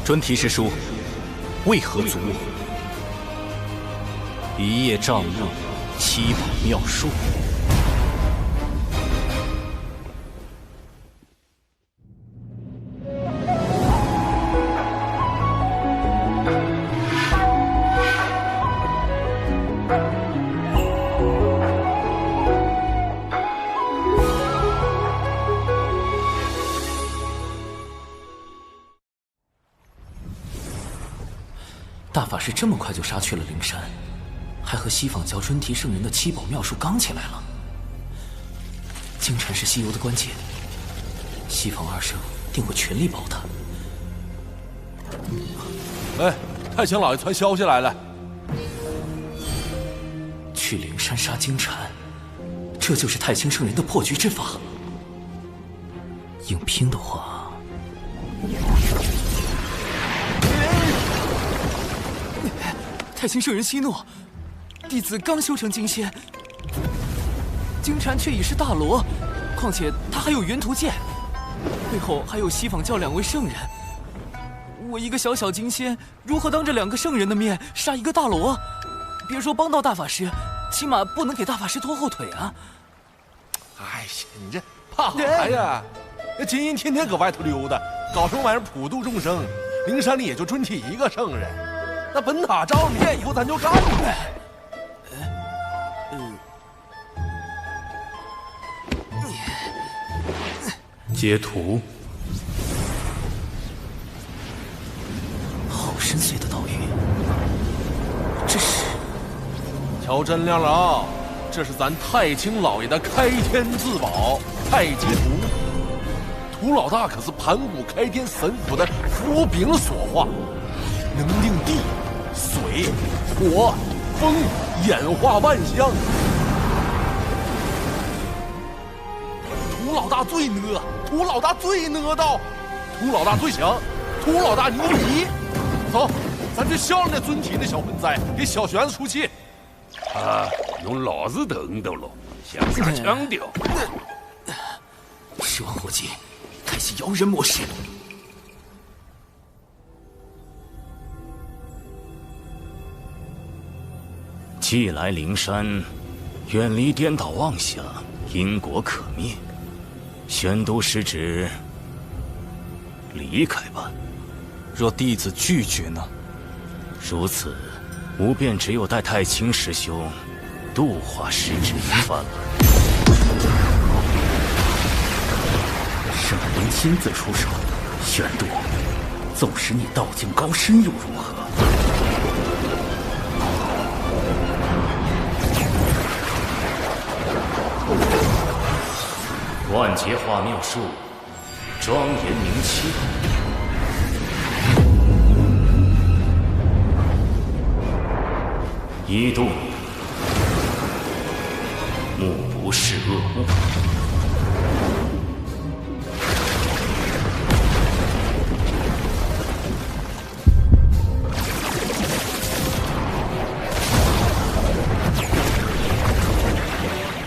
专题是书，为何阻我？一叶障目，七宝妙术。大法师这么快就杀去了灵山，还和西坊教专题圣人的七宝妙术刚起来了。经禅是西游的关键，西坊二圣定会全力保他。哎，太清老爷传消息来了，去灵山杀经禅，这就是太清圣人的破局之法。硬拼的话，太清圣人息怒，弟子刚修成金仙，经禅却已是大罗，况且他还有元图剑，背后还有西坊教2位圣人。我一个小小金仙，如何当着2个圣人的面杀一个大罗？别说帮到大法师，起码不能给大法师拖后腿啊！哎呀，你这怕啥呀？那金银天天搁外头溜达，搞什么玩意儿普度众生？灵山里也就专题1个圣人。那本塔照你以后咱就干呗。截图。好深邃的道语，这是？瞧真亮了啊！这是咱太清老爷的开天至宝太极图。图老大可是盘古开天神斧的符柄所化，能令地、水、火、风演化万象。图老大最呢，图老大最呢道，图老大最强，图老大牛逼！走，咱去消了那尊体那小混灾，给小玄子出气。啊，用老子等等喽，想啥腔调？十万火急，开启摇人模式。既来灵山，远离颠倒妄想，因果可灭。玄都是指离开吧。若弟子拒绝呢？如此，吾便只有带太清师兄度化师之一番了。圣人亲自出手，玄都，纵使你道境高深又如何？万劫化妙术，庄严明清。一度目不视恶物。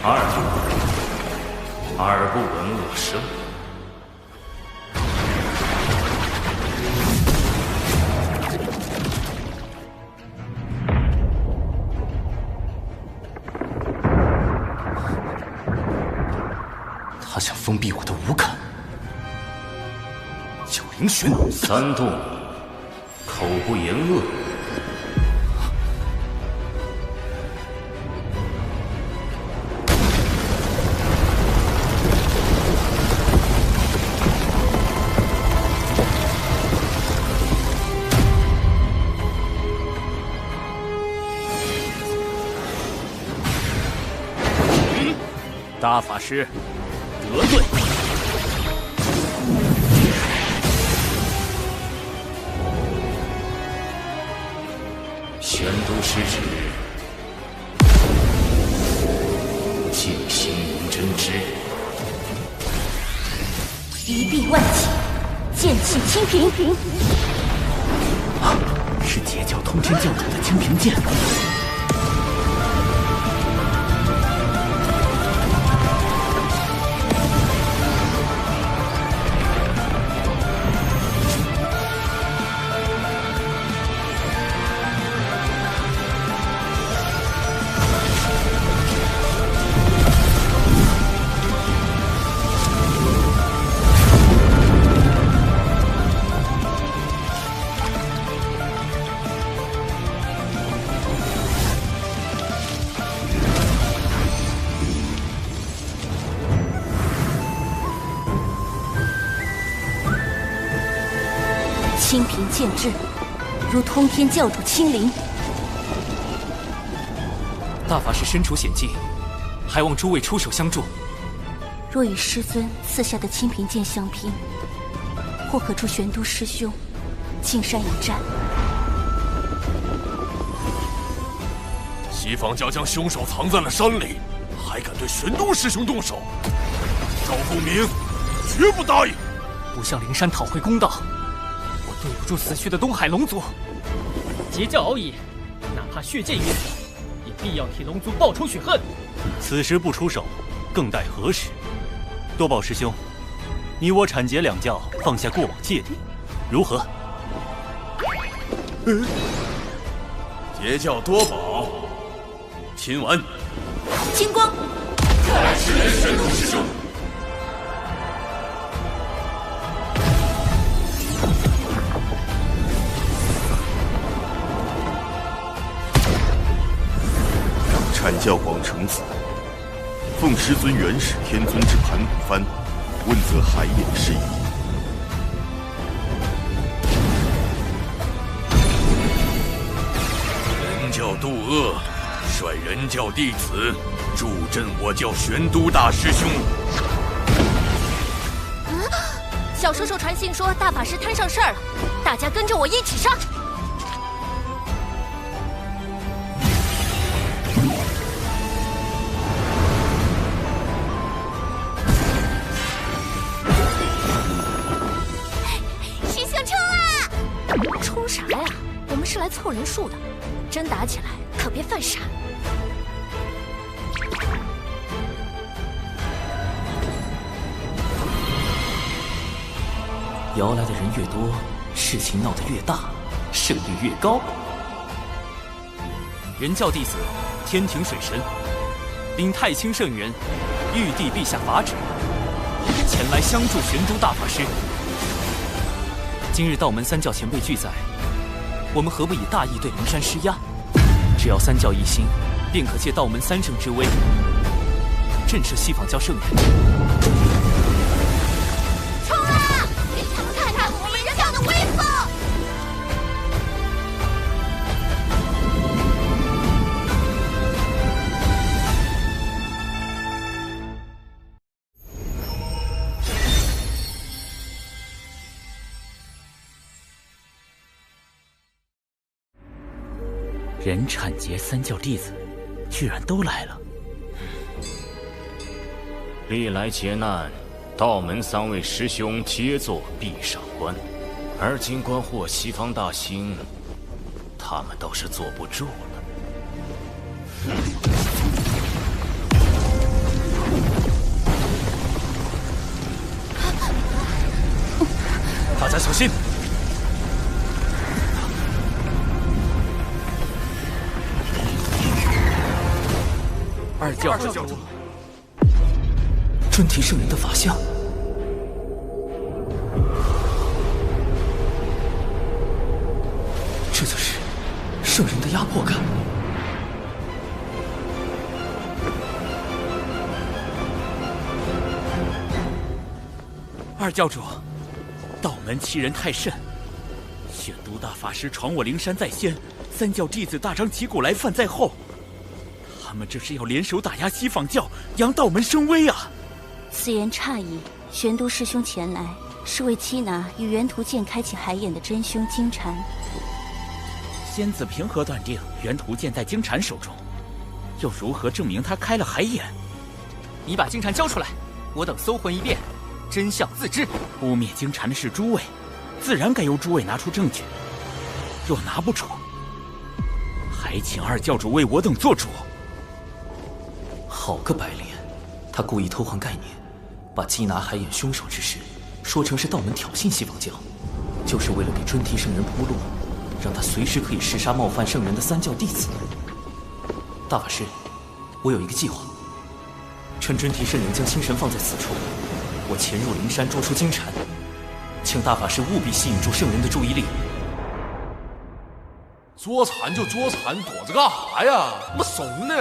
二度耳不闻恶声。他想封闭我的五感。九灵玄。三度口不言恶。大法师，得罪。宣都失职，静心无真知。一臂万戟，剑气清平。是截教通天教主的清平剑。清平剑至，如通天教主亲临。大法师身处险境，还望诸位出手相助。若与师尊赐下的清平剑相拼，或可助玄都师兄进山一战。西方教将凶手藏在了山里，还敢对玄都师兄动手？赵凤鸣绝不答应！不向灵山讨回公道，我对不住死去的东海龙族。截教熬夜，哪怕血溅于此，也必要替龙族报仇雪恨。此时不出手，更待何时？多宝师兄，你我阐结两教，放下过往芥蒂，如何？截教多宝，亲完。金光，来支援玄都师兄。阐教广成子，奉师尊元始天尊之盘古幡，问责海眼事宜。人教渡恶，率人教弟子助阵我教玄都大师兄。小叔叔传信说大法师摊上事儿了，大家跟着我一起上。师兄冲啊！冲啥呀？我们是来凑人数的，真打起来可别犯傻。摇来的人越多，事情闹得越大，胜率越高。人教弟子天庭水神，领太清圣元，玉帝陛下法旨，前来相助玄都大法师。今日道门三教前辈俱在，我们何不以大义对灵山施压？只要三教一心，便可借道门三圣之威，震慑西方教圣人。冲啊！给他们看看我们人教的威风！人阐结三教弟子，居然都来了。历来劫难，道门三位师兄皆做壁上观，而今观获西方大兴，他们倒是坐不住了。大家小心！二教主，尊提圣人的法相，这就是圣人的压迫感。二教主，道门欺人太甚，玄都大法师闯我灵山在先，三教弟子大张旗鼓来犯在后。他们这是要联手打压西方教，扬道门声威啊！此言差矣。玄都师兄前来，是为缉拿与元图剑开启海眼的真凶金蝉。仙子凭何断定元图剑在金蝉手中？又如何证明他开了海眼？你把金蝉交出来，我等搜魂一遍，真相自知。污蔑金蝉的是诸位，自然该由诸位拿出证据。若拿不出，还请二教主为我等做主。好个白莲，他故意偷换概念，把缉拿海眼凶手之事说成是道门挑衅西方教，就是为了给春提圣人铺路，让他随时可以弑杀冒犯圣人的三教弟子。大法师，我有一个计划，趁春提圣人将心神放在此处，我潜入灵山捉出金蝉，请大法师务必吸引住圣人的注意力。捉蝉就捉蝉，躲着干啥呀？没怂呢！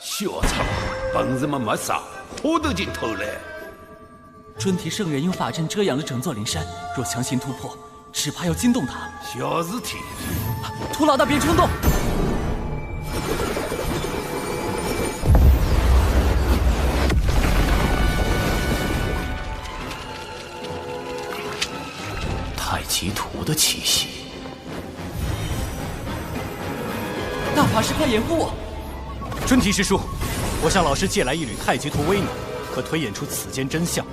小苍，本事嘛没啥，偷都进偷来。春提圣人用法阵遮阳了整座灵山，若强行突破，只怕要惊动他。小事体，屠老大别冲动。太极图的气息。大法师，快掩护我！春提师叔，我向老师借来一缕太极图微能，可推演出此间真相。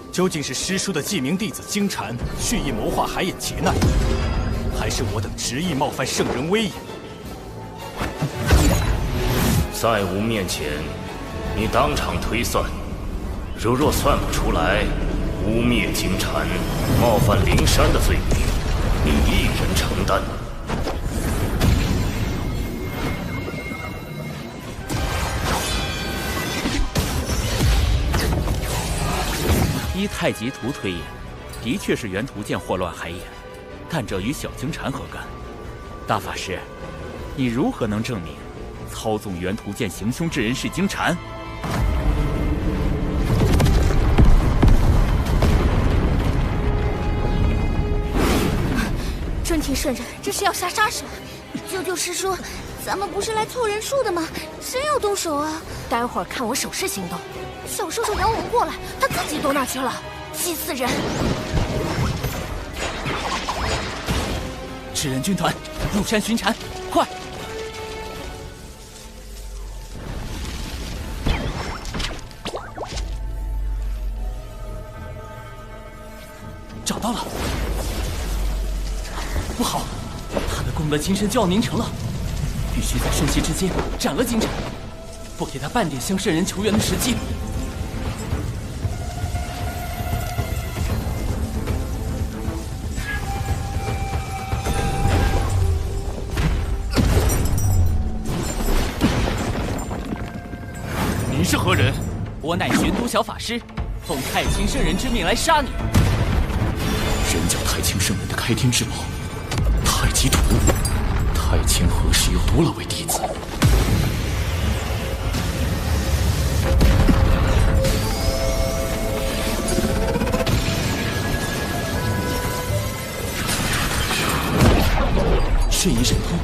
究竟是师叔的记名弟子金蝉蓄意谋划海眼劫难，还是我等执意冒犯圣人威严？在吾面前，你当场推算，若算不出来，污蔑金蝉、冒犯灵山的罪名，你一人承担。依太极图推演，的确是元图剑祸乱海眼，但这与小金蝉何干？大法师，你如何能证明操纵元图剑行凶之人是金蝉？春提圣人这是要下杀手！舅舅师叔，咱们不是来凑人数的吗？谁要动手啊？待会儿看我手势行动。小叔叔摇我们过来，他自己躲哪去了？气死人！赤人军团入山巡查，快！找到了！不好，他的功德金身就要凝成了，必须在瞬息之间斩了金蝉，不给他半点向圣人求援的时机。你是何人？我乃玄都小法师，奉太清圣人之命来杀你。人教太清圣人的开天之宝太极图，太清何时有多了位弟子？瞬移神通，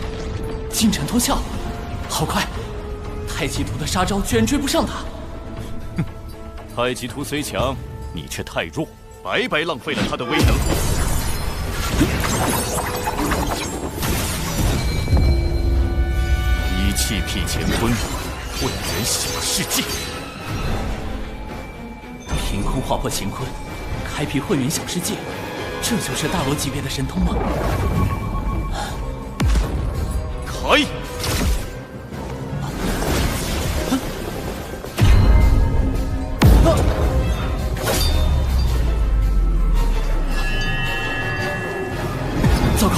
金蝉脱壳，好快！太极图的杀招居然追不上他。哼，太极图虽强，你却太弱，白白浪费了他的威能。一气辟乾坤，混元小世界。凭空划破乾坤，开辟混元小世界，这就是大罗级别的神通吗？开！糟糕，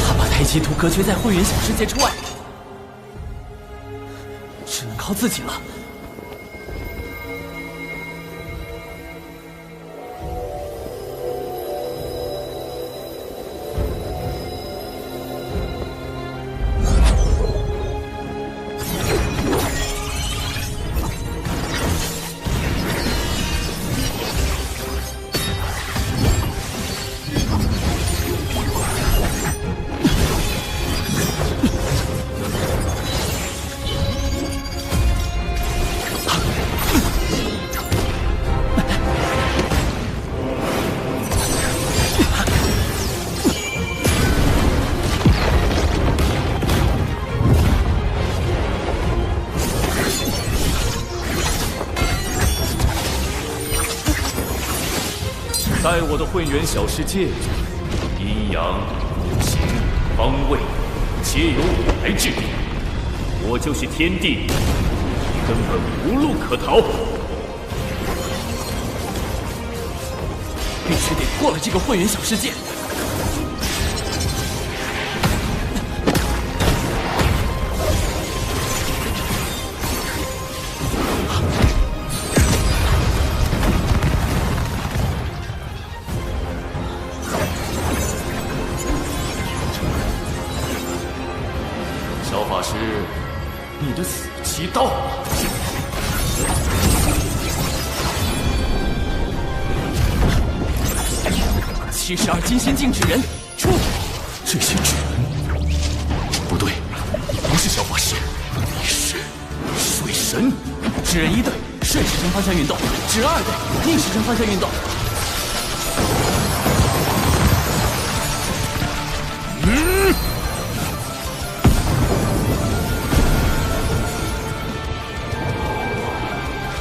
他把太极图隔绝在混元小世界之外，只能靠自己了。在我的混元小世界中，阴阳、五行、方位，皆由我来制定。我就是天地，根本无路可逃。必须得过了这个混元小世界。小法师，你的死期到了。72金仙境纸人，出！这些纸人，不对，你不是小法师，你是水神。纸人1队顺时针方向运动，纸人2队逆时针方向运动。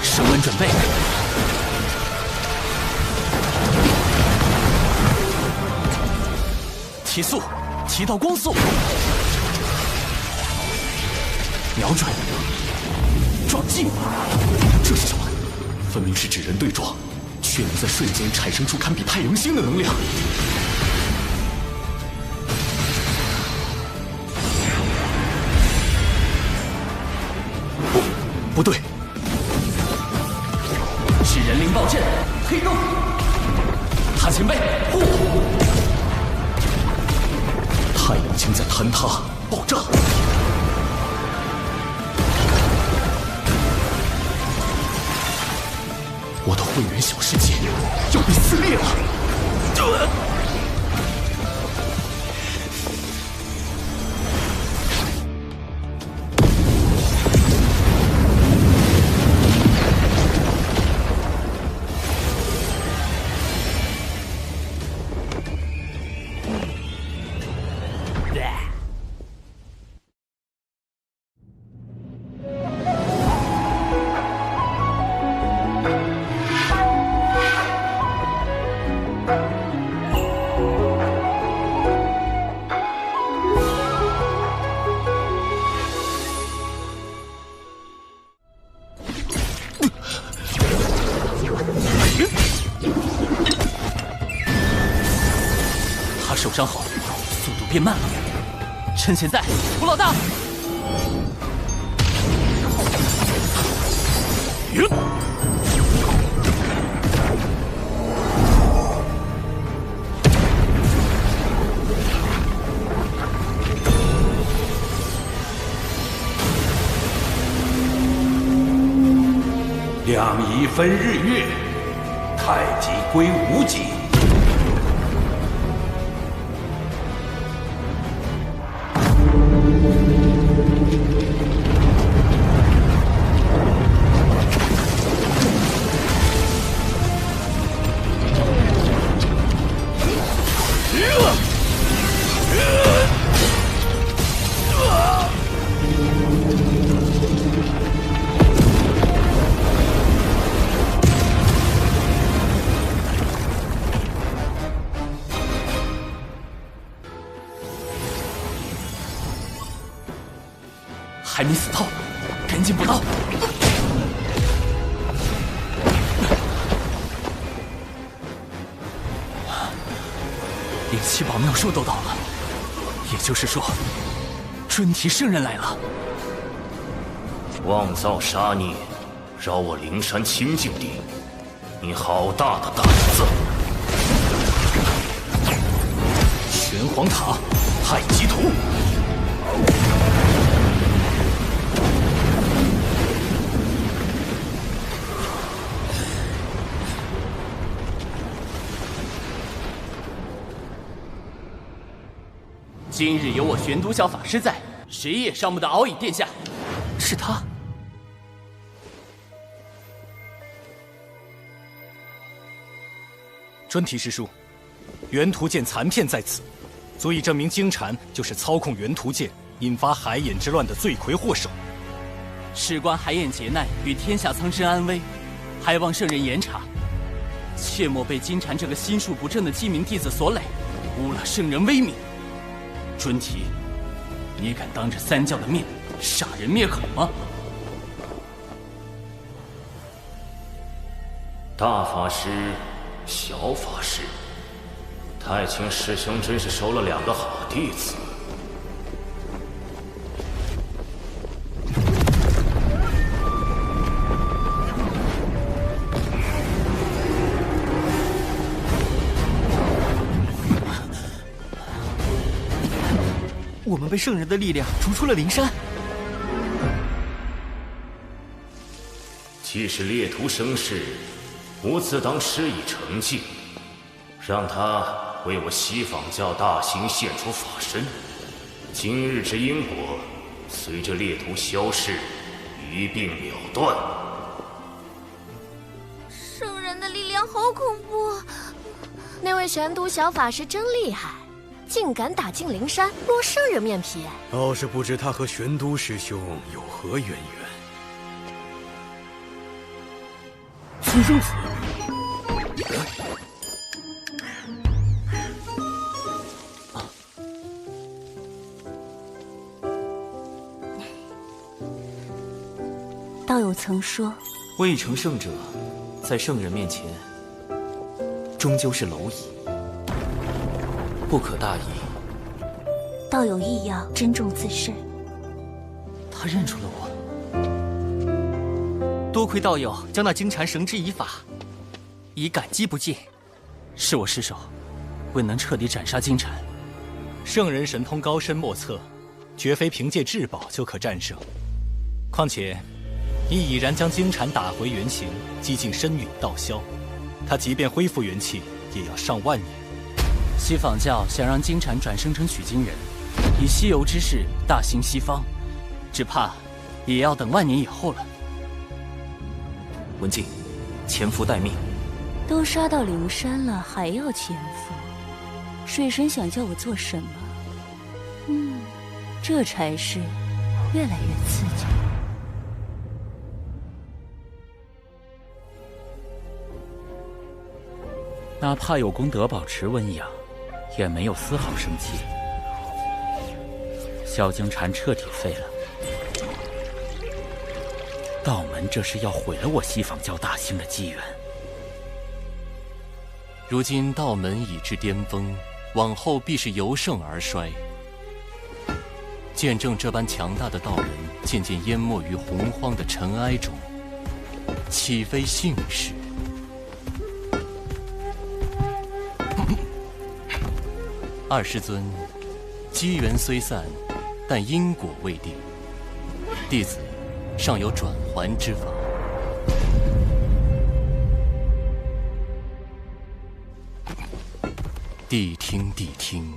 升温准备。提速，提到光速，瞄准，撞击。这是什么？分明是纸人对撞，却能在瞬间产生出堪比太阳星的能量。不对，是人灵暴阵，黑洞。他前辈，护！太阳星在坍塌、爆炸。我的混元小世界要被撕裂了。他受伤后，速度变慢了。趁现在，胡老大！两仪分日月，太极归无极。还没死透，赶紧补刀！灵气宝妙术都到了，也就是说，准提圣人来了。妄造杀孽，扰我灵山清净地，你好大的胆子！玄黄塔，太极图。今日有我玄都小法师在，谁也伤不得敖乙殿下。是他。专题师叔，元图剑残片在此，足以证明金蝉就是操控元图剑引发海眼之乱的罪魁祸首。事关海眼劫难与天下苍生安危，还望圣人严查。切莫被金蝉这个心术不正的鸡鸣弟子所累，污了圣人威名。尊提，你敢当着三教的面杀人灭口吗？大法师，小法师，太清师兄真是收了2个好弟子。我们被圣人的力量逐出了灵山。既是猎徒生事，吾自当施以惩戒，让他为我西坊教大兴献出法身。今日之因果，随着猎徒消逝，一并了断。圣人的力量好恐怖！那位玄都小法师真厉害，竟敢打进灵山，落圣人面皮。倒是不知他和玄都师兄有何渊源。此生死。道友曾说，未成圣者，在圣人面前，终究是蝼蚁，不可大意。道友亦要珍重自身。他认出了我。多亏道友将那金蝉绳之以法，已感激不尽。是我失手，未能彻底斩杀金蝉。圣人神通高深莫测，绝非凭借至宝就可战胜。况且，你已然将金蝉打回原形，击进深陨道消，他即便恢复元气，也要上万年。西坊教想让金蝉转生成取经人，以西游之势大兴西方，只怕也要等万年以后了。文静，潜伏待命。都杀到灵山了，还要潜伏？水神想叫我做什么？这差事越来越刺激。哪怕有功德保持温养，也没有丝毫生气。萧金蝉彻底废了，道门这是要毁了我西坊教大兴的机缘。如今道门已至巅峰，往后必是由盛而衰。见证这般强大的道门渐渐淹没于洪荒的尘埃中，岂非幸事？二师尊，机缘虽散，但因果未定。弟子尚有转圜之法。谛听，谛听，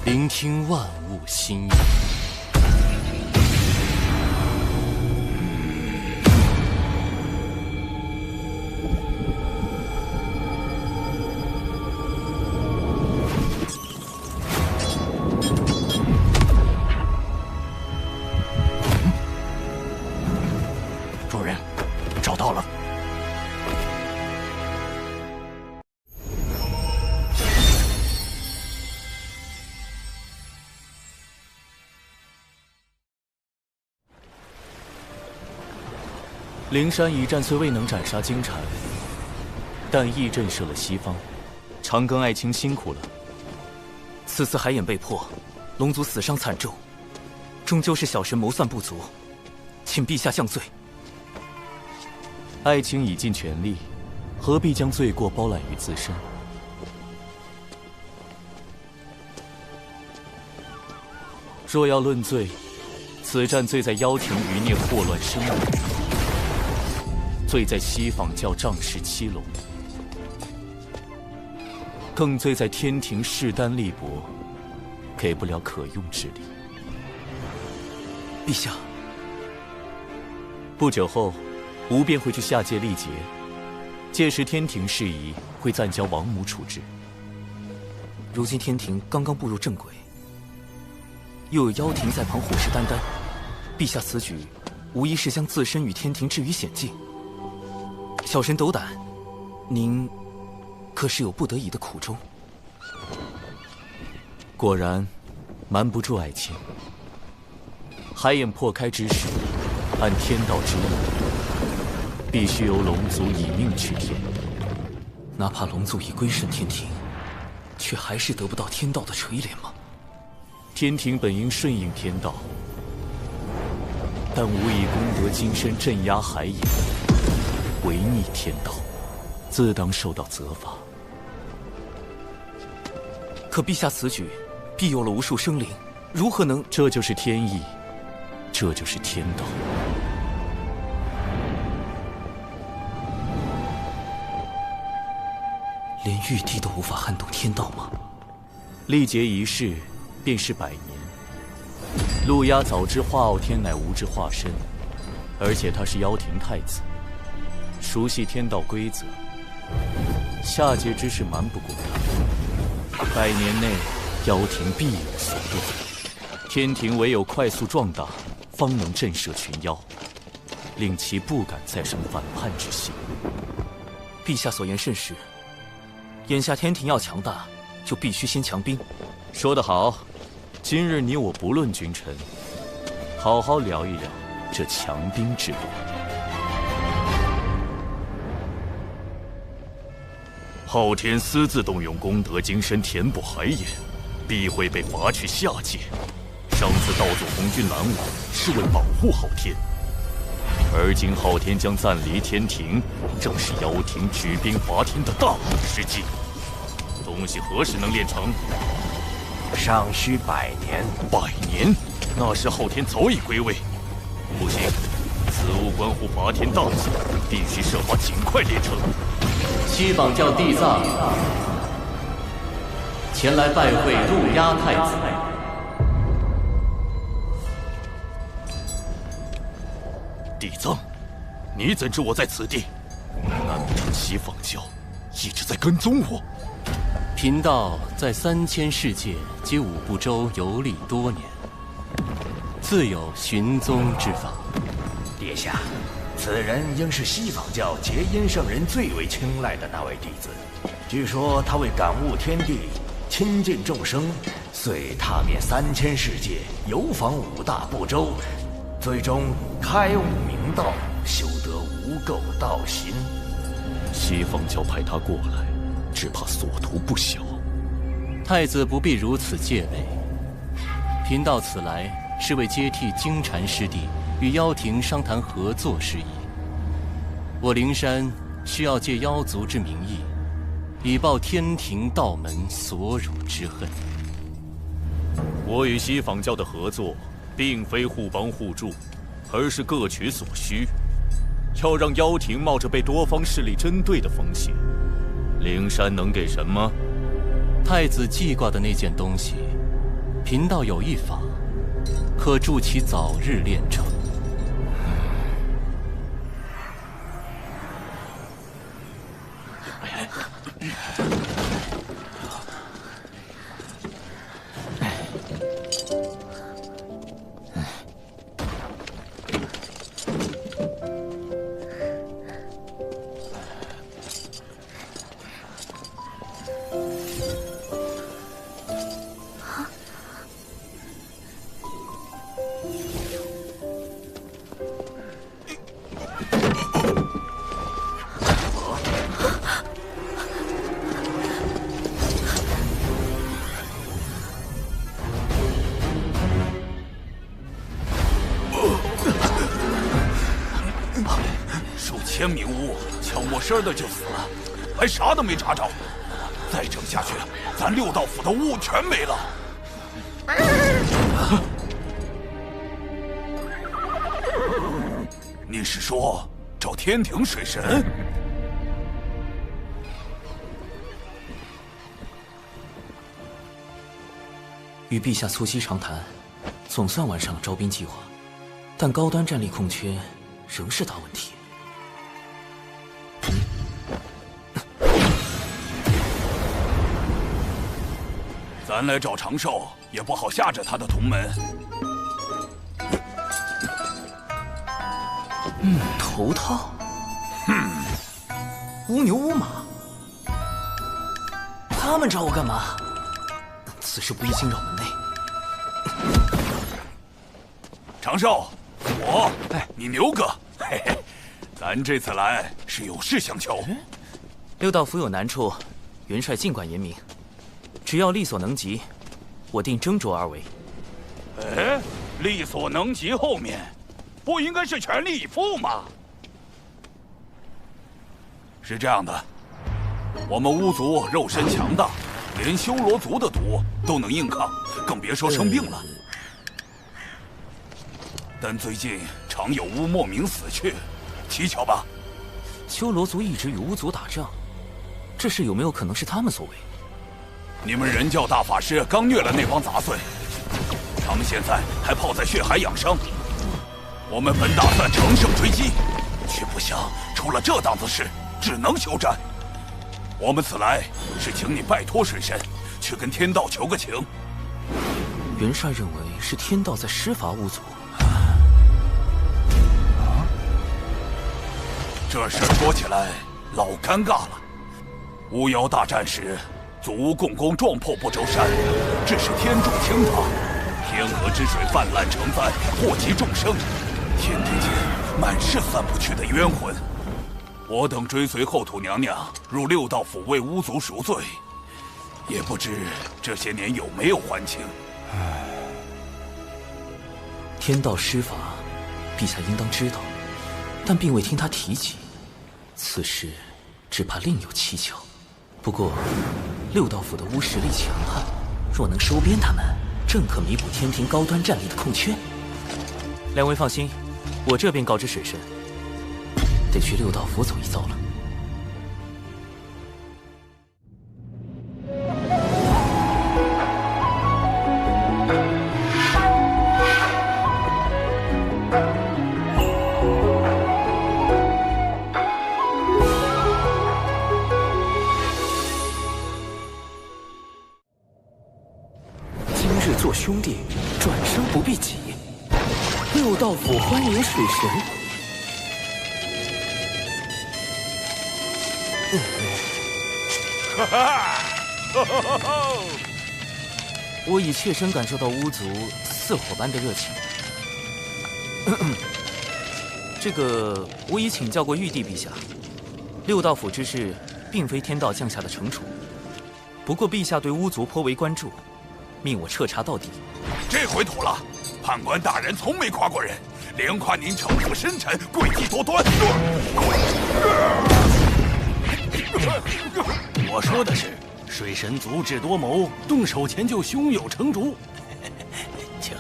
聆听万物心意。主人，找到了。灵山一战虽未能斩杀金蝉，但亦震慑了西方。长庚爱卿辛苦了。此次海眼被破，龙族死伤惨重，终究是小神谋算不足，请陛下降罪。爱卿已尽全力，何必将罪过包揽于自身？若要论罪，此战罪在妖庭余孽祸乱生民，罪在西坊教仗势欺龙，更罪在天庭势单力薄，给不了可用之力。陛下，不久后，吾便会去下界历劫，届时天庭事宜会暂交王母处置。如今天庭刚刚步入正轨，又有妖庭在旁虎视眈眈，陛下此举无疑是将自身与天庭置于险境。小神斗胆，您可是有不得已的苦衷。果然，瞒不住爱卿。海眼破开之时，按天道之意，必须由龙族以命去天。哪怕龙族已归顺天庭，却还是得不到天道的垂怜吗？天庭本应顺应天道，但无以功德金身镇压海眼，违逆天道，自当受到责罚。可陛下此举，庇佑了无数生灵，如何能……这就是天意，这就是天道。连玉帝都无法撼动天道吗？历劫一世，便是100年。陆压早知华傲天乃无之化身，而且他是妖庭太子，熟悉天道规则，下界之事瞒不过他。100年内，妖庭必有所动。天庭唯有快速壮大，方能震慑群妖，令其不敢再生反叛之心。陛下所言甚是。眼下天庭要强大，就必须先强兵。说得好，今日你我不论君臣，好好聊一聊这强兵之路。昊天私自动用功德金身填补海眼，必会被罚去下界。上次盗走红军拦我，是为保护昊天，而今昊天将暂离天庭，正是妖庭举兵伐天的大好时机。东西何时能练成？尚需100年。100年？那时昊天早已归位。不行，此物关乎伐天大计，必须设法尽快练成。西榜教地藏前来拜会陆压太子。地藏，你怎知我在此地？难不成西方教一直在跟踪我？贫道在3000世界及5部洲游历多年，自有寻踪之法。殿下，此人应是西方教结阴圣人最为青睐的那位弟子。据说他为感悟天地、亲近众生，遂踏遍3000世界，游访5大部洲，最终开悟明道，修得无垢道心。西方教派他过来，只怕所图不小。太子不必如此戒备。贫道此来是为接替金蝉师弟与妖庭商谈合作事宜。我灵山需要借妖族之名义，以报天庭道门所辱之恨。我与西方教的合作，并非互帮互助，而是各取所需。要让妖庭冒着被多方势力针对的风险，灵山能给什么？太子记挂的那件东西，贫道有一法，可助其早日练成。千米屋悄没声的就死了，还啥都没查着。再整下去，咱6道府的雾全没了。你是说找天庭水神？与陛下促膝长谈，总算完善了招兵计划，但高端战力空缺仍是大问题。咱来找长寿，也不好吓着他的同门。头套。乌牛乌马。他们找我干嘛？此事不宜惊扰门内。长寿，我，你牛哥，嘿嘿，咱这次来是有事相求。六道府有难处，元帅尽管言明，只要力所能及，我定斟酌而为。哎，力所能及后面，不应该是全力以赴吗？是这样的，我们巫族肉身强大，连修罗族的毒都能硬抗，更别说生病了。但最近常有巫莫名死去，蹊跷吧？修罗族一直与巫族打仗，这事有没有可能是他们所为？你们人教大法师刚虐了那帮杂碎，他们现在还泡在血海养伤。我们本打算乘胜追击，却不想出了这档子事，只能休战。我们此来是请你拜托水神，去跟天道求个情。元帅认为是天道在施罚巫族。这事说起来老尴尬了。巫妖大战时，祖屋共工撞破不周山，致使天柱倾塌，天河之水泛滥成灾，祸及众生。天地间满是散不去的冤魂。我等追随后土娘娘入六道府为巫族赎罪，也不知这些年有没有还清。天道施法，陛下应当知道，但并未听他提及。此事只怕另有蹊跷。不过，六道府的巫实力强悍，若能收编他们，正可弥补天庭高端战力的空缺。两位放心，我这便告知水神，得去六道府走一遭了。做兄弟，转生不避己。六道府欢迎水神。我已切身感受到巫族似火般的热情。这个，我已请教过玉帝陛下，六道府之事并非天道降下的惩处，不过陛下对巫族颇为关注。命我彻查到底。这回妥了，判官大人从没夸过人，连夸您城府深沉，诡计多端。我说的是，水神足智多谋，动手前就胸有成竹。请。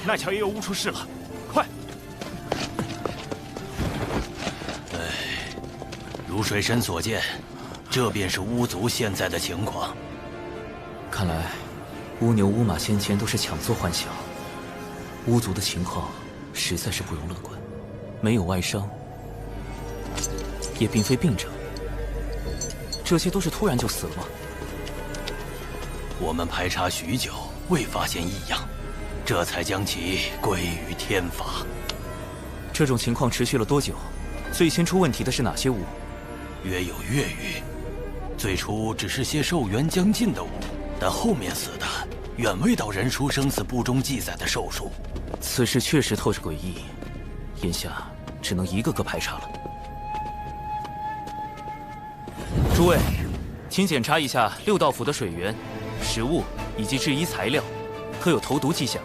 那桥也有巫出事了，快！如水神所见，这便是巫族现在的情况。看来，巫牛、巫马先前都是强作幻想。巫族的情况实在是不容乐观，没有外伤，也并非病症，这些都是突然就死了吗？我们排查许久，未发现异样。这才将其归于天法。这种情况持续了多久？最先出问题的是哪些巫？约有月余。最初只是些寿元将尽的巫，但后面死的远未到人书生死簿中记载的寿数。此事确实透着诡异，眼下只能一个个排查了。诸位，请检查一下六道府的水源、食物以及制衣材料。可有投毒迹象？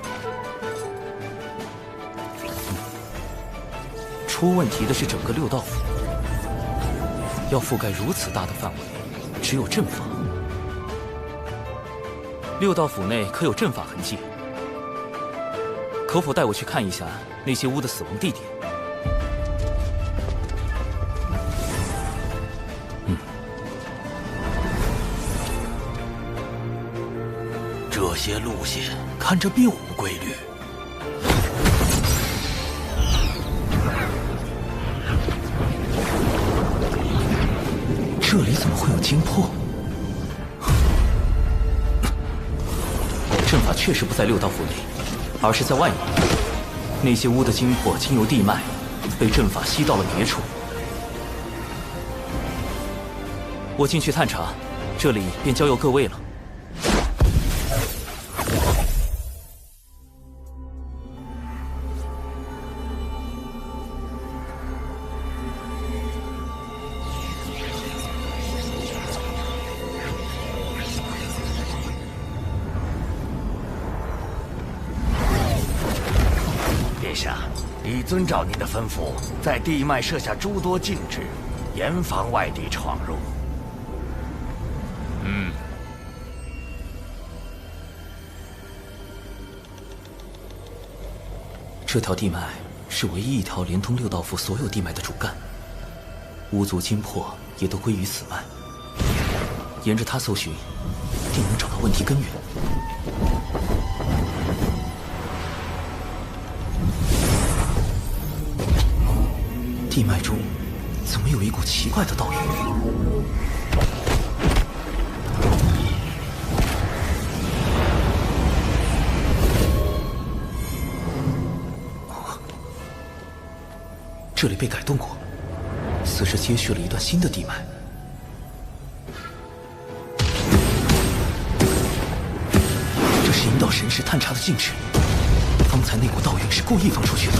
出问题的是整个六道府，要覆盖如此大的范围，只有阵法。六道府内可有阵法痕迹？可否带我去看一下那些巫的死亡地点？这些路线看着并无规律。这里怎么会有精魄？阵法确实不在六道府内，而是在外面。那些巫的精魄经由地脉，被阵法吸到了别处。我进去探查，这里便交由各位了。殿下，已遵照您的吩咐，在地脉设下诸多禁制，严防外敌闯入。这条地脉是唯一一条连通六道府所有地脉的主干，巫族精魄也都归于此脉。沿着它搜寻，定能找到问题根源。地脉中怎么有一股奇怪的道韵？这里被改动过，似是接续了一段新的地脉。这是引导神识探查的禁制，方才那股道韵是故意放出去的。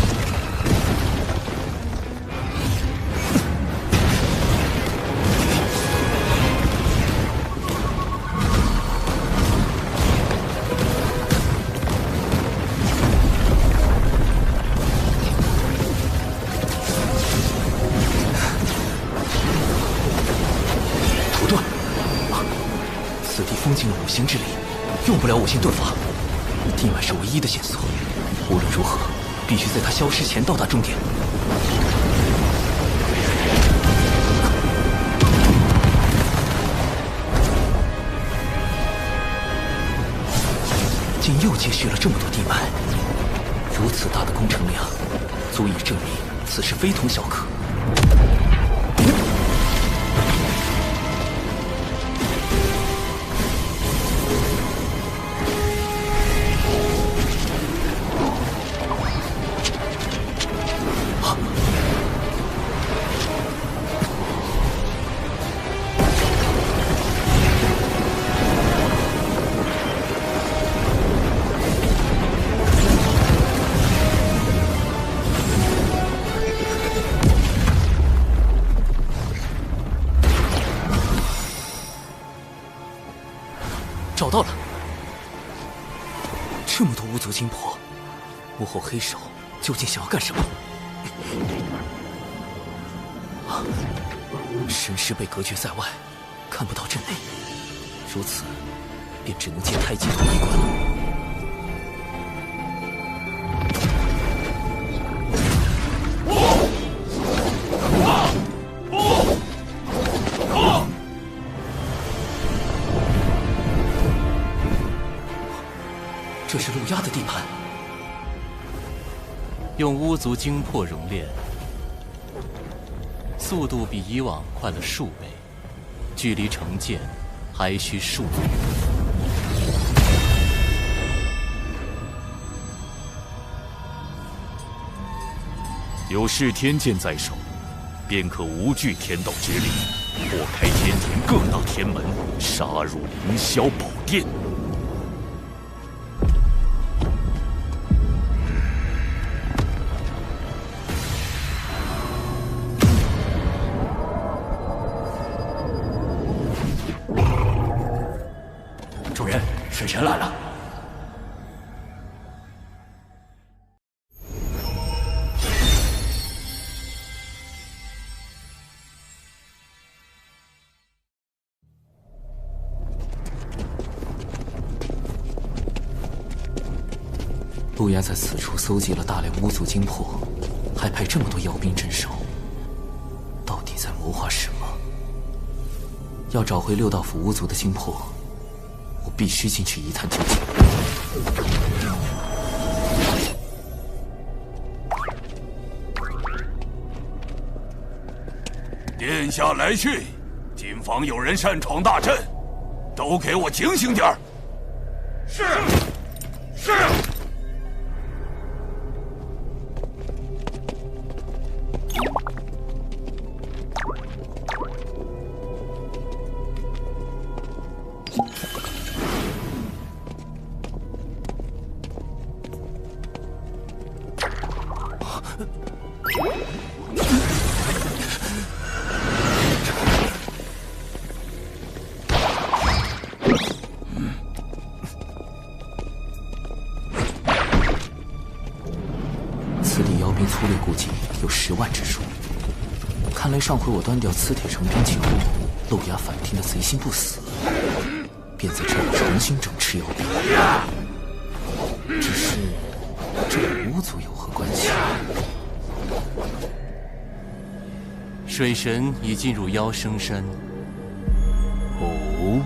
五行之力，用不了五行遁法。地脉是唯一的线索，无论如何，必须在它消失前到达终点。竟又接续了这么多地脉，如此大的工程量，足以证明此事非同小可。找到了，这么多巫族精魄，幕后黑手究竟想要干什么？神识被隔绝在外，看不到阵内，如此，便只能借太极图一关了。这是陆压的地盘，用巫族精魄熔炼，速度比以往快了数倍，距离成剑还需数倍。有噬天剑在手，便可无惧天道之力，破开天庭各大天门，杀入凌霄宝殿。主人，使臣来了。陆压在此处搜集了大量巫族精魄，还派这么多妖兵镇守，到底在谋划什么？要找回六道府巫族的精魄，我必须进去一探究竟。殿下来讯，谨防有人擅闯大阵，都给我警醒点儿。是。是。此地妖兵粗略估计有10万之数。看来上回我端掉磁铁成兵器后，漏牙反听的贼心不死，便在这里重新整饬妖兵。只是这与巫族有何关系？水神已进入妖生山。哦，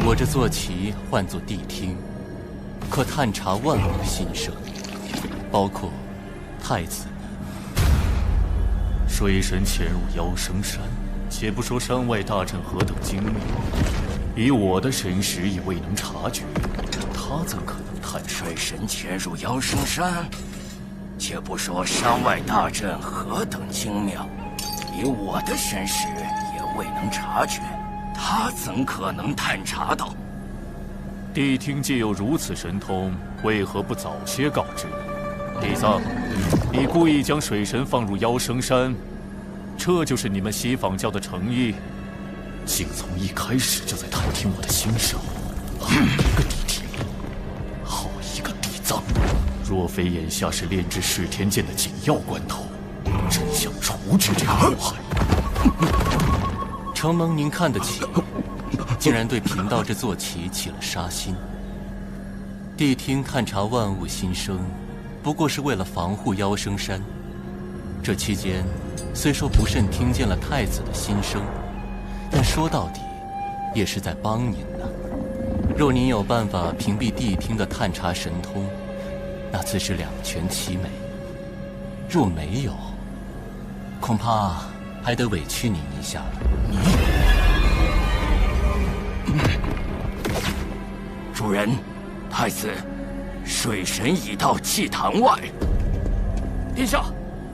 我这坐骑唤作谛听，可探查万物心声，包括太子。水神潜入妖生山，且不说山外大阵何等精密，以我的神识也未能察觉，他怎可能探查？水神潜入妖生山，且不说山外大阵何等精妙，以我的神识也未能察觉，他怎可能探查到？谛听既有如此神通，为何不早些告知？李桑，你故意将水神放入妖生山，这就是你们西坊教的诚意？竟从一开始就在探听我的心声，好一个谛听，好一个地藏！若非眼下是炼制噬天剑的紧要关头，真想除之这个祸害。承蒙您看得起，竟然对贫道这坐骑起了杀心。谛听探查万物心声，不过是为了防护妖生山。这期间，虽说不慎听见了太子的心声，但说到底，也是在帮您呢。若您有办法屏蔽谛听的探查神通，那自是两全其美；若没有，恐怕还得委屈您一下了。主人，太子，水神已到祭坛外。殿下，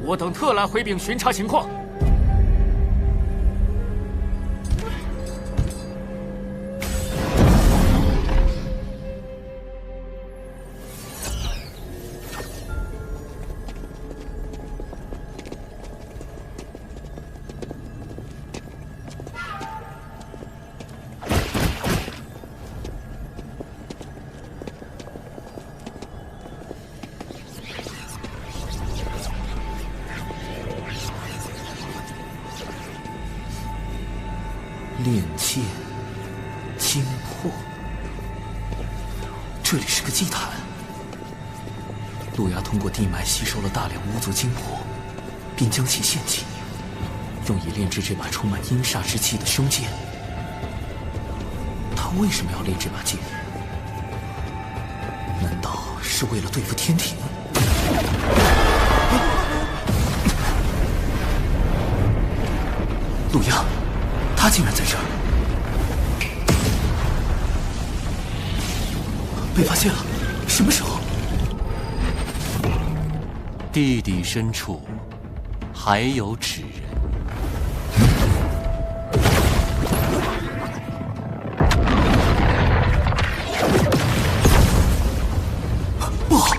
我等特来回禀巡查情况。炼剑精魄，这里是个祭坛。路牙通过地脉吸收了大量巫族精魄，并将其献祭，用以炼制这把充满阴煞之气的凶剑。他为什么要炼这把剑？难道是为了对付天庭？路牙，他竟然在这儿！被发现了！什么时候？地底深处还有纸人。不好！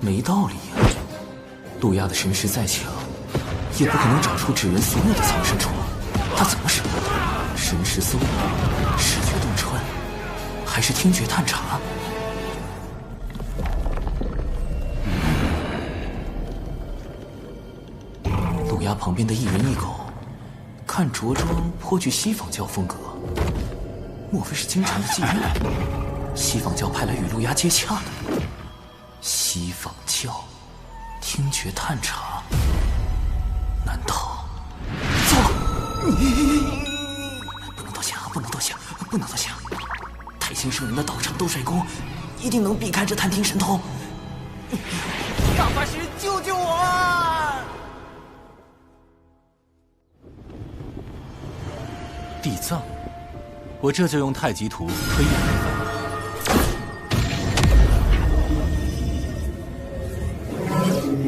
没道理呀！路亚的神识再强，也不可能找出纸人所有的藏身处。他怎么使？神识搜捕、视觉洞穿，还是听觉探查？路亚旁边的一人一狗，看着装颇具西方教风格。莫非是金蝉的妓院？西坊教派来与陆压接洽的？西坊教听觉探查，难道？糟了！不能多想，不能多想，不能多想！太清圣人的道场斗帅宫，一定能避开这探听神通。大法师，救救我啊！地藏，我这就用太极图推演一番。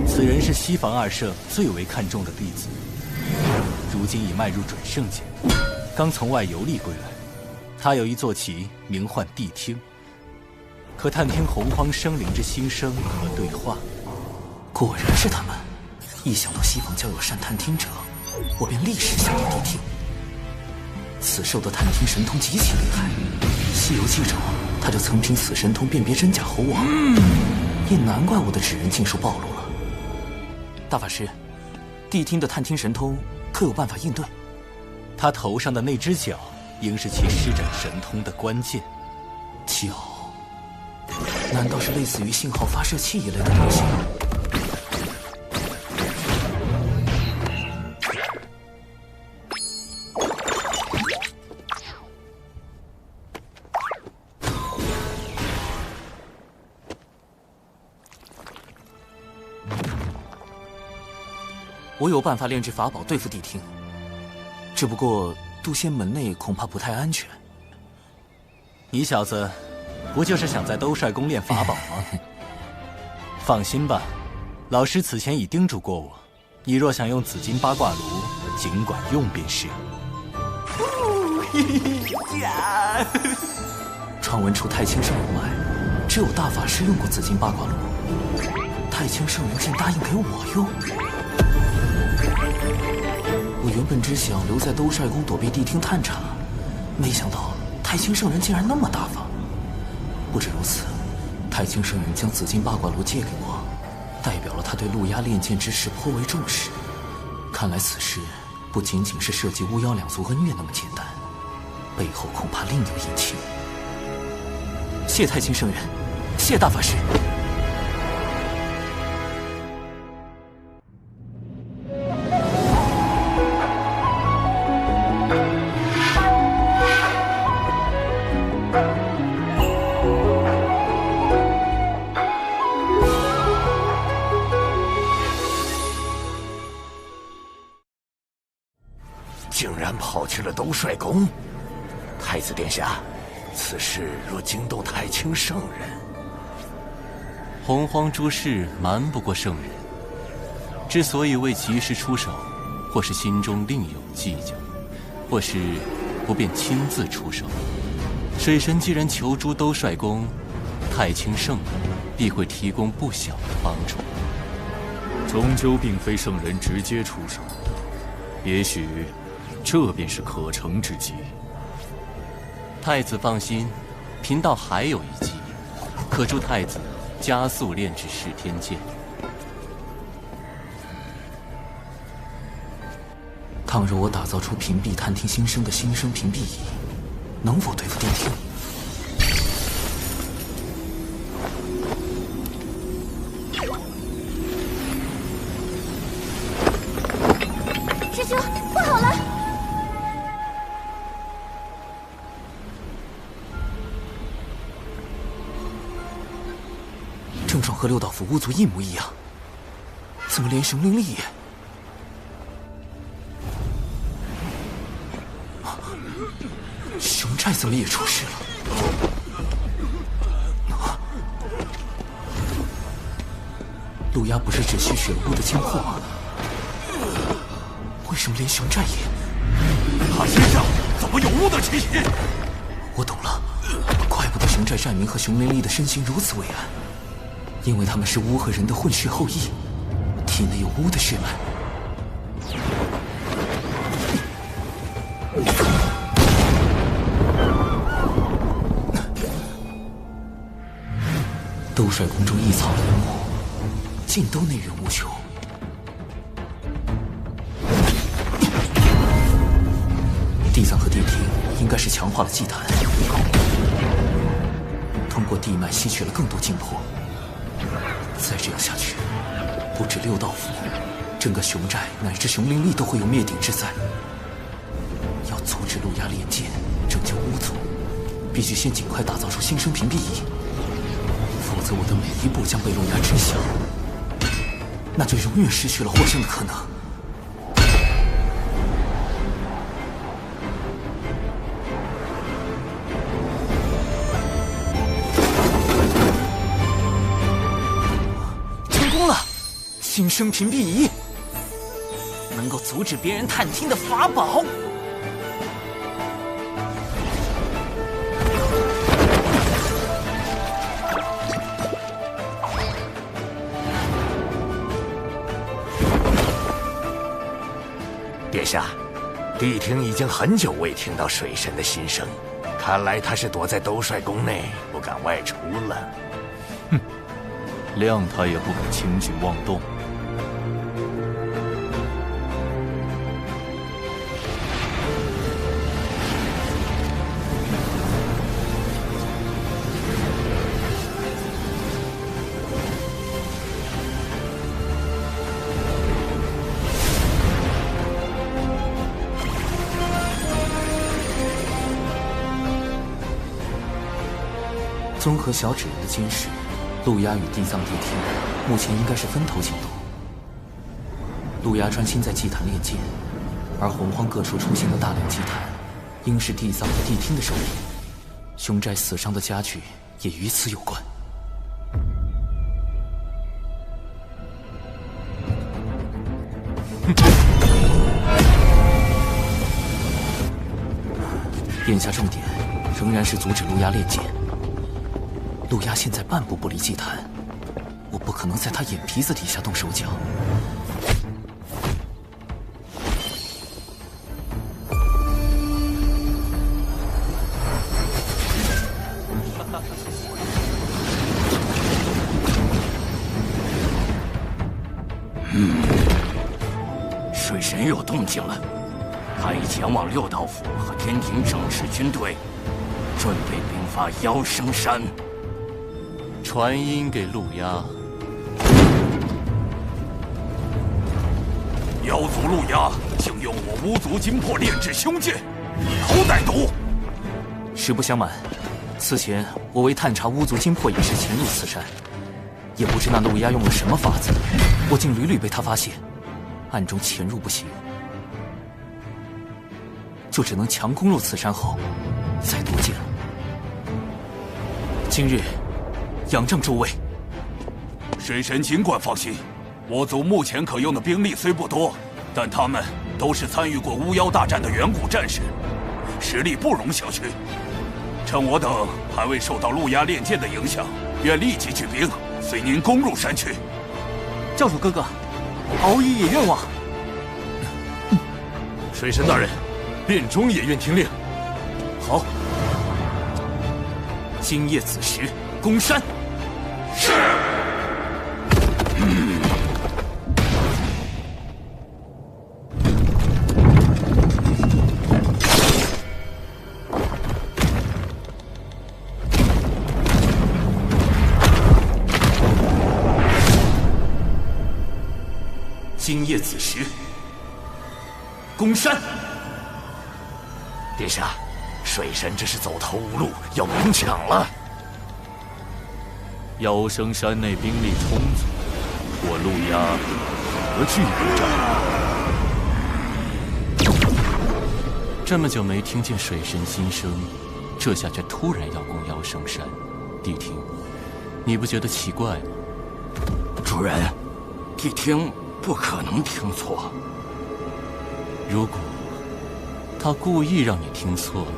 此人是西坊二圣最为看重的弟子，如今已迈入准圣界，刚从外游历归来。他有一坐骑，名唤谛听，可探听洪荒生灵之心声和对话。果然是他们！一想到西坊教有善探听者，我便立时想到谛听。此兽的探听神通极其厉害，《西游记》中他就曾凭此神通辨别真假猴王，也难怪我的指认尽数暴露了。大法师，谛听的探听神通可有办法应对？他头上的那只角，应是其施展神通的关键。角？难道是类似于信号发射器一类的东西？我有办法炼制法宝对付谛听，只不过渡仙门内恐怕不太安全。你小子，不就是想在兜帅宫炼法宝吗？放心吧，老师此前已叮嘱过我，你若想用紫金八卦炉，尽管用便是。传闻除太清圣人外，只有大法师用过紫金八卦炉，太清圣人竟答应给我用。我原本只想留在兜帅宫躲避谛听探查，没想到太清圣人竟然那么大方。不止如此，太清圣人将紫金八卦炉借给我，代表了他对陆压炼剑之事颇为重视。看来此事不仅仅是涉及巫妖两族恩怨那么简单，背后恐怕另有隐情。谢太清圣人，谢大法师。竟然跑去了兜帅宫，太子殿下，此事若惊动太清圣人，洪荒诸事瞒不过圣人。之所以未及时出手，或是心中另有计较，或是不便亲自出手。水神既然求诸兜帅宫，太清圣人必会提供不小的帮助。终究并非圣人直接出手，也许这便是可乘之机。太子放心，贫道还有一计，可助太子加速炼制噬天剑。倘若我打造出屏蔽探听心声的心声屏蔽仪，能否对付谛听？师兄，不好了！症状和六道府巫族一模一样，怎么连熊灵力也……熊寨怎么也出事了？陆压不是只需血巫的奸货吗？为什么连熊寨也……他身上怎么有巫的气息？我懂了，怪不得熊寨寨民和熊灵力的身形如此伟岸，因为他们是巫和人的混血后裔，体内有巫的血脉。兜帅宫中一草一木，尽都内源无穷。地藏和地庭应该是强化了祭坛，通过地脉吸取了更多精魄。再这样下去，不止六道府，整个熊寨乃至熊灵力都会有灭顶之灾。要阻止陆压炼剑，拯救巫族，必须先尽快打造出新生屏蔽仪，否则我的每一步将被陆压知晓，那就永远失去了获胜的可能。成功了！新生屏蔽仪，能够阻止别人探听的法宝。殿下，谛听已经很久未听到水神的心声，看来他是躲在兜率宫内，不敢外出了。哼，谅他也不敢轻举妄动。综合小指人的监视，陆压与地藏地听目前应该是分头行动。陆压专心在祭坛炼剑，而洪荒各处出现的大量祭坛，应是地藏和地听的手里。熊寨死伤的家具也与此有关。眼下重点仍然是阻止陆压炼剑。陆压现在半步不离祭坛，我不可能在他眼皮子底下动手脚。水神有动静了，他已前往六道府和天庭整治军队，准备兵发妖生山。传音给陆压，妖族陆压竟用我巫族金魄炼制凶剑，以后歹毒。实不相瞒，此前我为探查巫族金魄一事潜入此山，也不知那陆压用了什么法子，我竟屡屡被他发现，暗中潜入不行，就只能强攻入此山后再夺剑了。今日仰仗诸位。水神尽管放心，我族目前可用的兵力虽不多，但他们都是参与过巫妖大战的远古战士，实力不容小觑。趁我等还未受到陆压炼剑的影响，愿立即举兵，随您攻入山去。教主哥哥，敖乙也愿往。水神大人，殿中也愿听令。好，今夜子时攻山。是。今夜子时攻山。殿下，水神这是走投无路，要明抢了。妖生山内兵力充足，我陆压何惧不战？这么久没听见水神心声，这下却突然要攻妖生山，谛听，你不觉得奇怪吗？主人，谛听不可能听错。如果他故意让你听错了，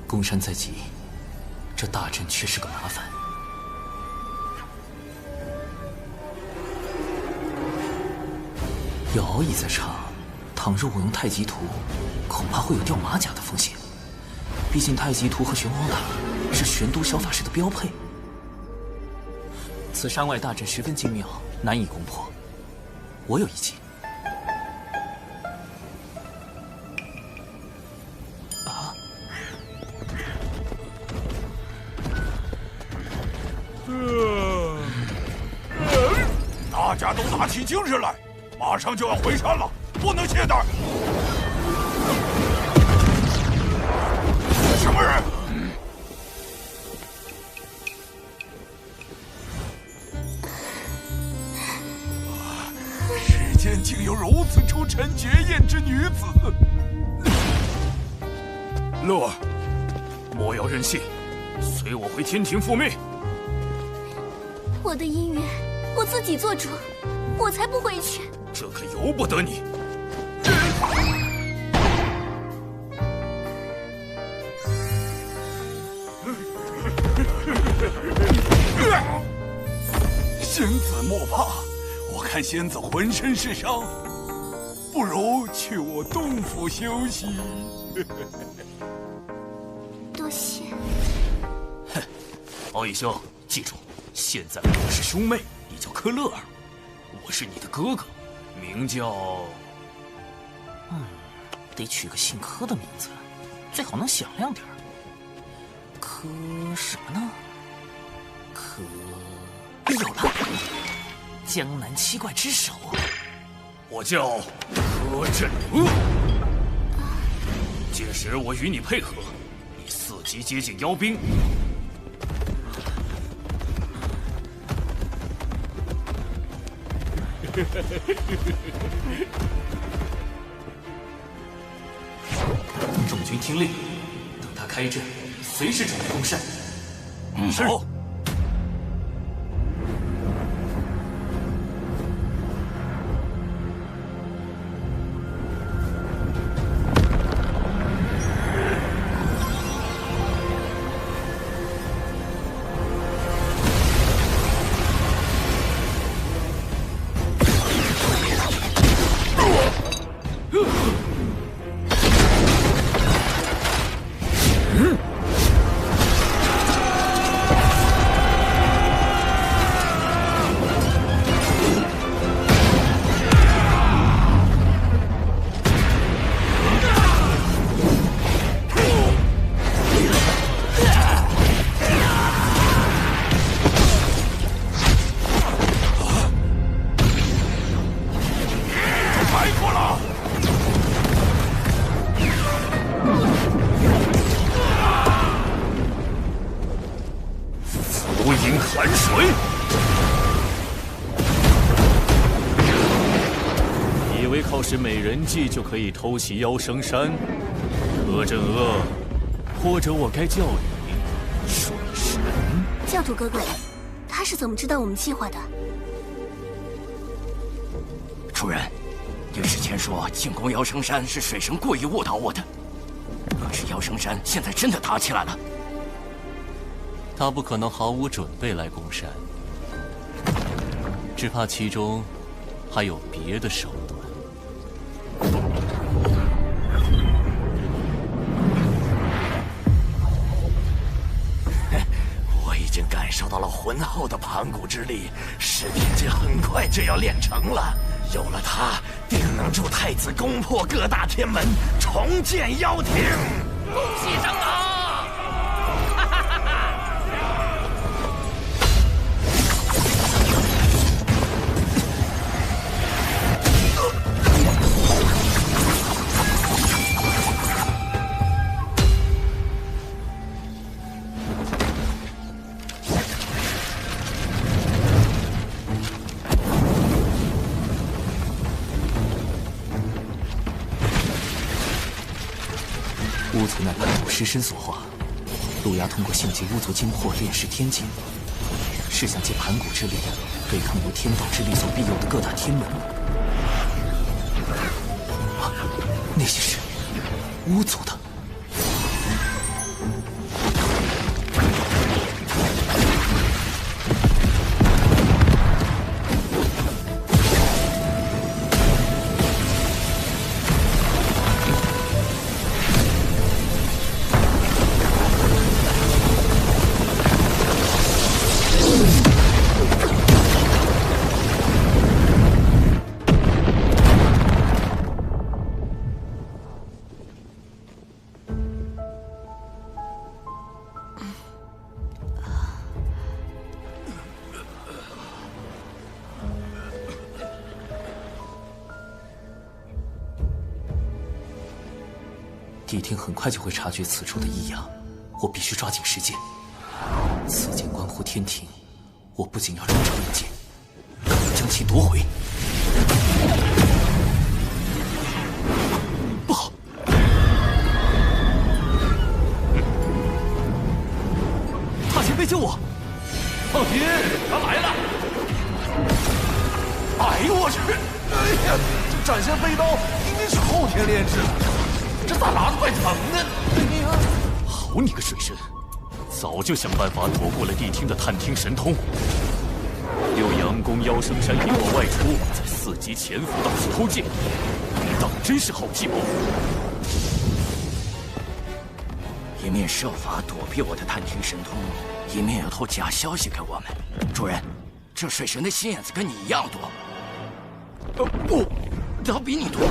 攻山在即，这大阵却是个麻烦。有敖乙在场，倘若我用太极图，恐怕会有掉马甲的风险。毕竟太极图和玄黄塔是玄都小法师的标配。此山外大阵十分精妙，难以攻破。我有一计。大家都打起精神来，马上就要回山了，不能懈怠。什么人？世间竟有如此出尘绝艳之女子！乐儿，莫要任性，随我回天庭复命。我的姻缘，我自己做主，我才不回去。这可由不得你。仙子莫怕，我看仙子浑身是伤，不如去我洞府休息。多谢。哼，敖乙兄，记住，现在我们是兄妹，你叫柯乐儿，我是你的哥哥，名叫……得取个姓柯的名字，最好能响亮点儿。柯什么呢？柯……有了，江南七怪之首。我叫柯震恶。届时我与你配合，以4级接近妖兵。众军听令，等他开阵，随时准备攻山。是。是美人计就可以偷袭妖生山，柯震恶，或者我该叫你水神。教主哥哥，他是怎么知道我们计划的？主人，御史前说进攻妖生山是水神故意误导我的，可是妖生山现在真的打起来了。他不可能毫无准备来攻山，只怕其中还有别的手段。我已经感受到了浑厚的盘古之力，噬天诀很快就要练成了。有了它，定能助太子攻破各大天门，重建妖庭。恭喜长老！巫族乃盘古尸身所化，路牙通过性劫巫族精魄炼噬天境，是想借盘古之力对抗由天道之力所庇佑的各大天门。那些是巫族的。谛听很快就会察觉此处的异样，我必须抓紧时间。此剑关乎天庭，我不仅要重掌一剑，更要将其夺回。不好！大前辈救我！放心，他来了！哎呦我去！哎呀，这斩仙飞刀明明是后天炼制的，这咋拿得怪疼呢？哎呀！好你个水神，早就想办法躲过了谛听的探听神通。六阳宫妖圣山引我外出，在4级潜伏到处偷剑，当真是好计谋。一面设法躲避我的探听神通，一面又透假消息给我们。主人，这水神的心眼子跟你一样多。不，他比你多。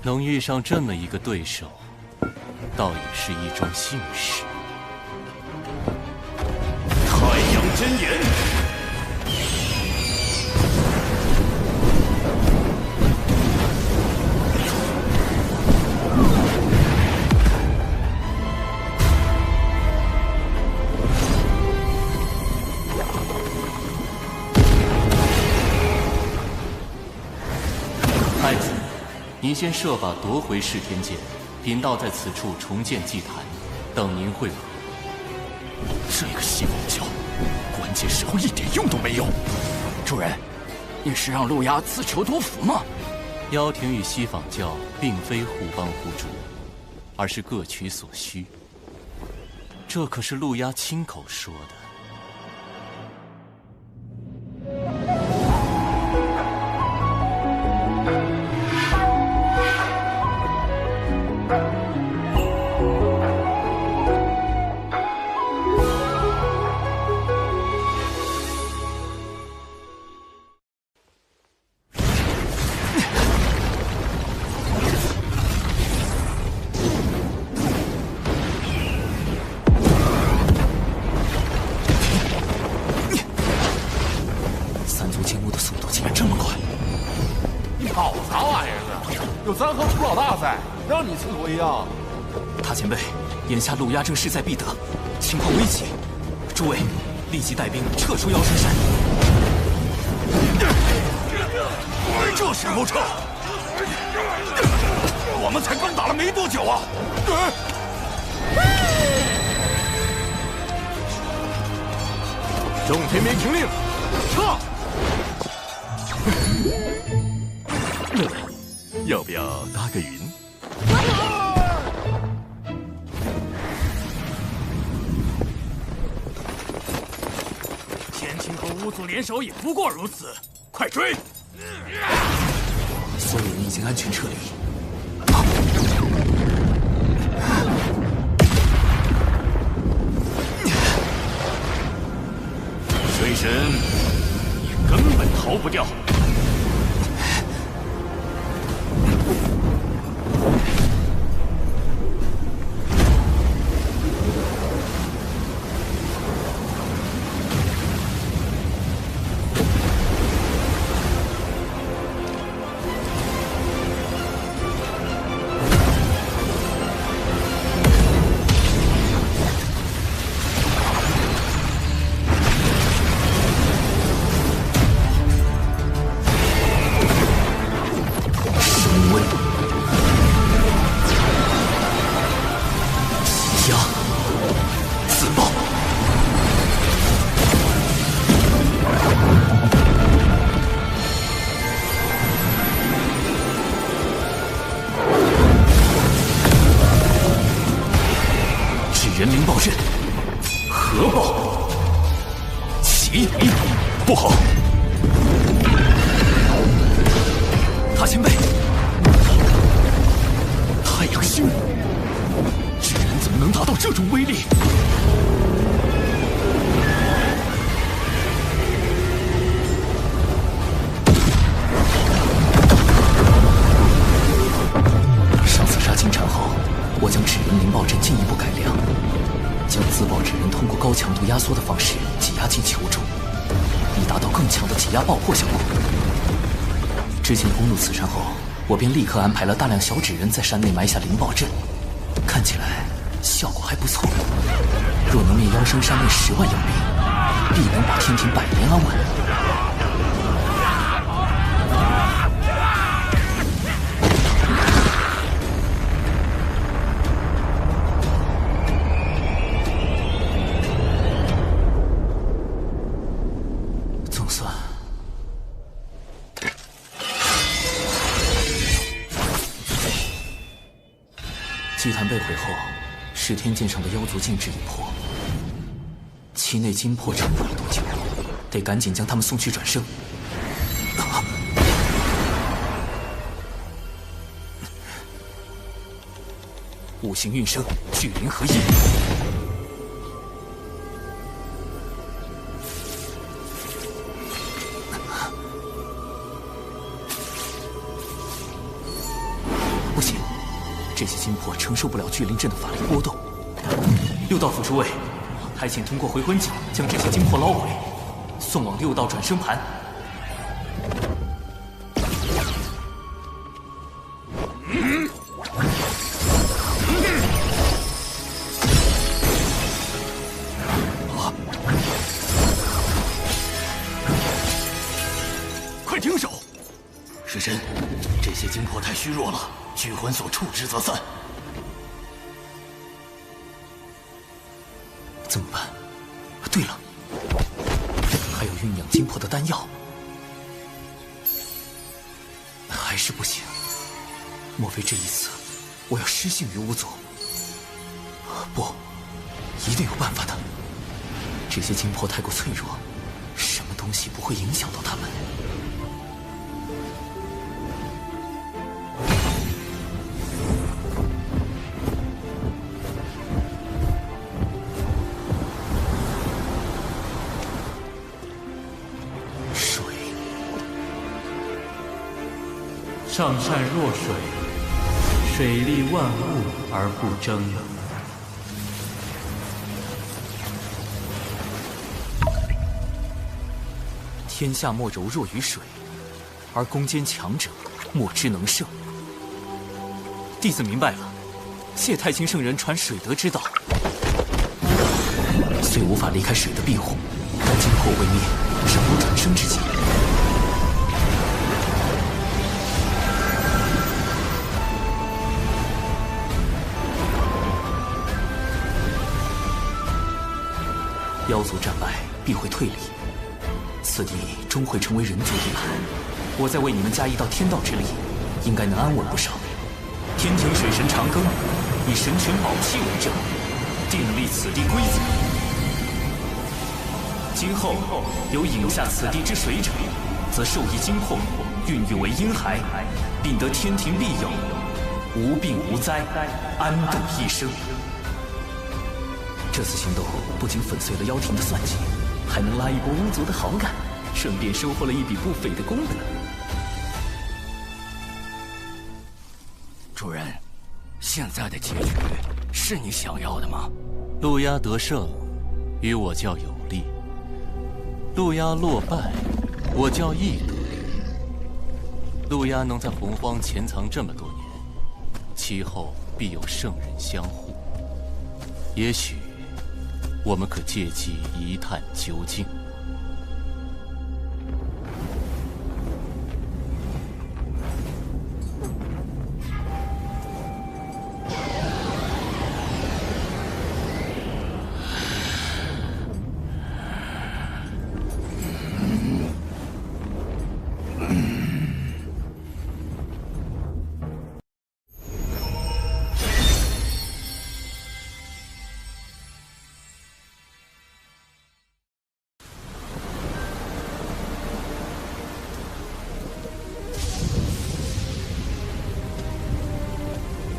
能遇上这么一个对手，倒也是一桩幸事。太阳真言，太子，您先设法夺回噬天剑，贫道在此处重建祭坛，等您会合。这个西方教，关键时候一点用都没有。主人，你是让陆压自求多福吗？妖庭与西方教并非互帮互助，而是各取所需。这可是陆压亲口说的。眼下陆压正势在必得，情况危急，诸位立即带兵撤出妖神山。这时候撤？我们才刚打了没多久啊！众天兵听令，撤！要不要搭个云？巫族联手也不过如此，快追！所有人已经安全撤离。水神，你根本逃不掉。人灵报刃，核爆，奇灵，不好！大前辈，太阳星，这人怎么能达到这种威力？上次杀金蝉后，我将纸人灵爆阵进一步改良。将自爆之人通过高强度压缩的方式挤压进球中，以达到更强的挤压爆破效果。之前攻入此山后，我便立刻安排了大量小纸人在山内埋下灵爆阵，看起来效果还不错。若能灭妖生山内10万妖兵，必能保天庭百年安稳。总算。祭坛被毁后，噬天剑上的妖族禁制已破，其内金魄撑不了多久，得赶紧将他们送去转生。五行运生，聚灵合一。不行，这些金魄承受不了聚灵阵的法力波动。六道府诸位，还请通过回魂桨将这些金魄捞回，送往六道转生盘。快停手！尸神，这些金魄太虚弱了，聚魂所触之则散。怎么办？对了，还有酝酿金魄的丹药，还是不行。莫非这一次我要失信于巫族？不，一定有办法的。这些金魄太过脆弱，什么东西不会影响到他们？上善若水，水利万物而不争。天下莫柔弱于水，而攻坚强者莫之能胜。弟子明白了，谢太清圣人传水德之道，虽无法离开水的庇护，但金魄未灭，仍有转生之机。妖族战败必会退离，此地终会成为人族地盘。我再为你们加一道天道之力，应该能安稳不少。天庭水神长庚以神权宝器为证，订立此地规则。今后有饮下此地之水者，则受益金魄，孕育为婴孩，并得天庭庇佑，无病无灾，安度一生。这次行动不仅粉碎了妖庭的算计，还能拉一波巫族的好感，顺便收获了一笔不菲的功德。主人，现在的结局是你想要的吗？陆压得胜，与我较有利；陆压落败，我较亦得利。陆压能在洪荒潜藏这么多年，其后必有圣人相护。也许我们可借机一探究竟。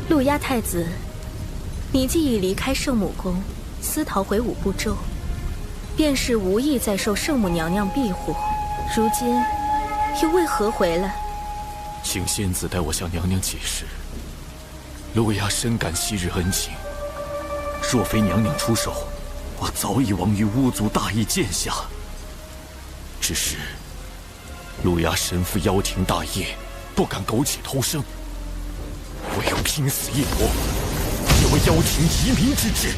陆压太子，你既已离开圣母宫，私逃回五部洲，便是无意再受圣母娘娘庇护，如今又为何回来？请仙子代我向娘娘解释。陆压深感昔日恩情，若非娘娘出手，我早已亡于巫族大义剑下。只是陆压身负妖庭大业，不敢苟且偷生。我要拼死一搏，也为妖庭移民之志。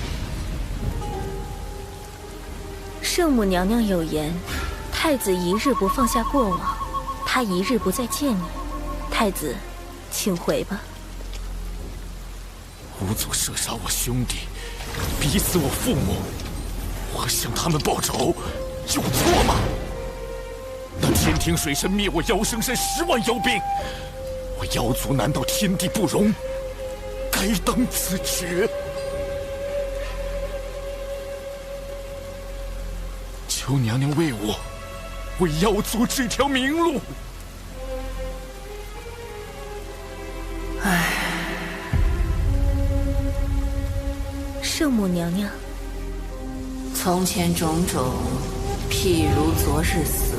圣母娘娘有言，太子一日不放下过往，他一日不再见你。太子，请回吧。吾祖射杀我兄弟，逼死我父母，我向他们报仇，有错吗？那天庭水神灭我妖生山10万妖兵，我妖族难道天地不容？该当此决。求娘娘为我，为妖族指条明路。唉，圣母娘娘，从前种种，譬如昨日死。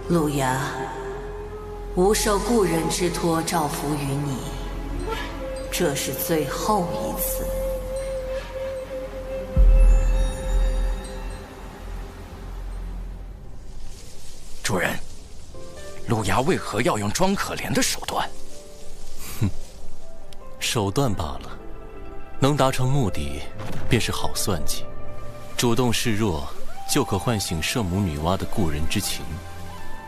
路牙，吾受故人之托，照拂于你，这是最后一次。主人，路牙为何要用装可怜的手段？手段罢了，能达成目的，便是好算计。主动示弱，就可唤醒圣母女娲的故人之情，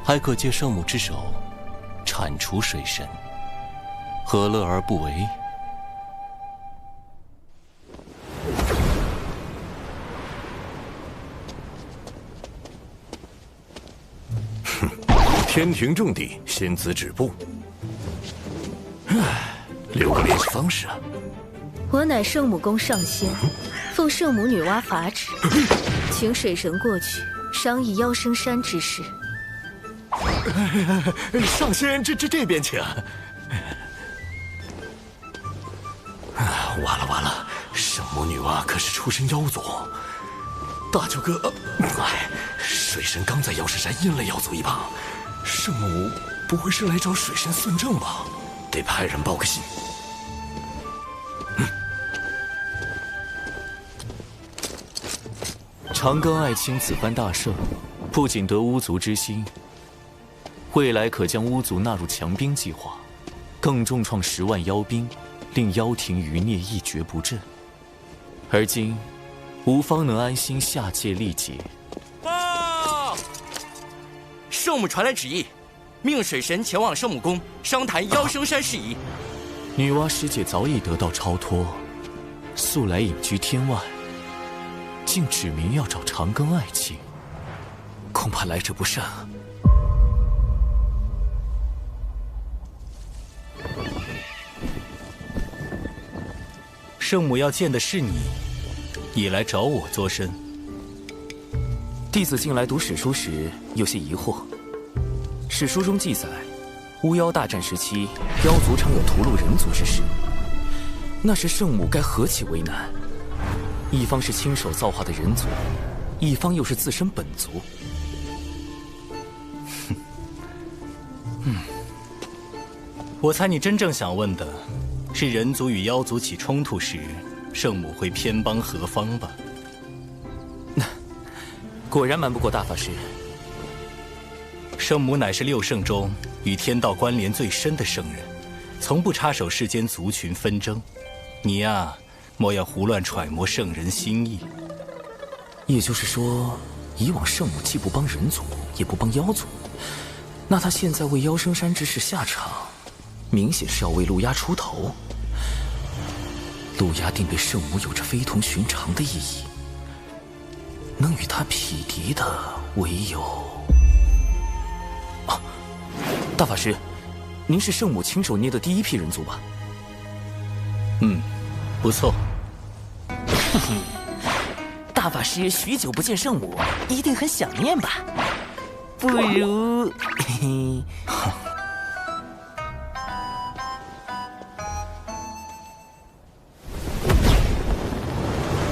还可借圣母之手铲除水神，何乐而不为？天庭重地，仙子止步。留个联系方式啊。我乃圣母宫上仙，奉圣母女娲法旨，请水神过去商议妖生山之事。上仙，这边请。完了，圣母女娲可是出身妖族。大舅哥，水神刚在妖生山阴了妖族一棒，圣母不会是来找水神算账吧？得派人报个信。长庚爱卿此番大胜，不仅得巫族之心，未来可将巫族纳入强兵计划，更重创10万妖兵，令妖庭余孽一蹶不振。而今，吾方能安心下界历劫。报！圣母传来旨意，命水神前往圣母宫商谈妖生山事宜。女娲师姐早已得到超脱，素来隐居天外，竟指明要找长庚爱卿，恐怕来者不善啊。圣母要见的是你，也来找我作甚？弟子近来读史书时有些疑惑。史书中记载，巫妖大战时期，妖族常有屠戮人族之事。那时圣母该何其为难？一方是亲手造化的人族，一方又是自身本族。我猜你真正想问的是人族与妖族起冲突时，圣母会偏帮何方吧？果然瞒不过大法师。圣母乃是6圣中与天道关联最深的圣人，从不插手世间族群纷争。你呀，莫要胡乱揣摩圣人心意。也就是说，以往圣母既不帮人族，也不帮妖族，那她现在为妖生山之事下场，明显是要为路亚出头。路亚定对圣母有着非同寻常的意义，能与他匹敌的唯有……大法师，您是圣母亲手捏的第一批人族吧？不错。大法师许久不见圣母，一定很想念吧？不如……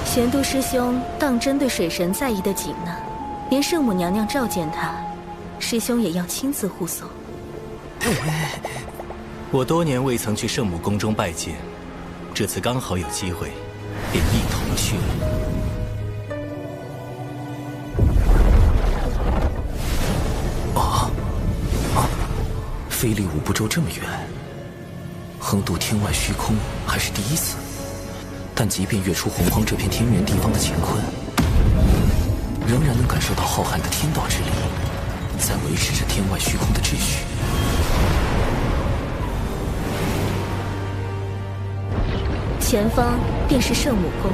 贤都师兄当真对水神在意的紧呢，连圣母娘娘召见他，师兄也要亲自护送。我多年未曾去圣母宫中拜见，这次刚好有机会，便一同去了。飞离五步洲这么远，横渡天外虚空还是第一次。但即便跃出洪荒这片天元地方的乾坤，仍然能感受到浩瀚的天道之力，在维持着天外虚空的秩序。前方便是圣母宫。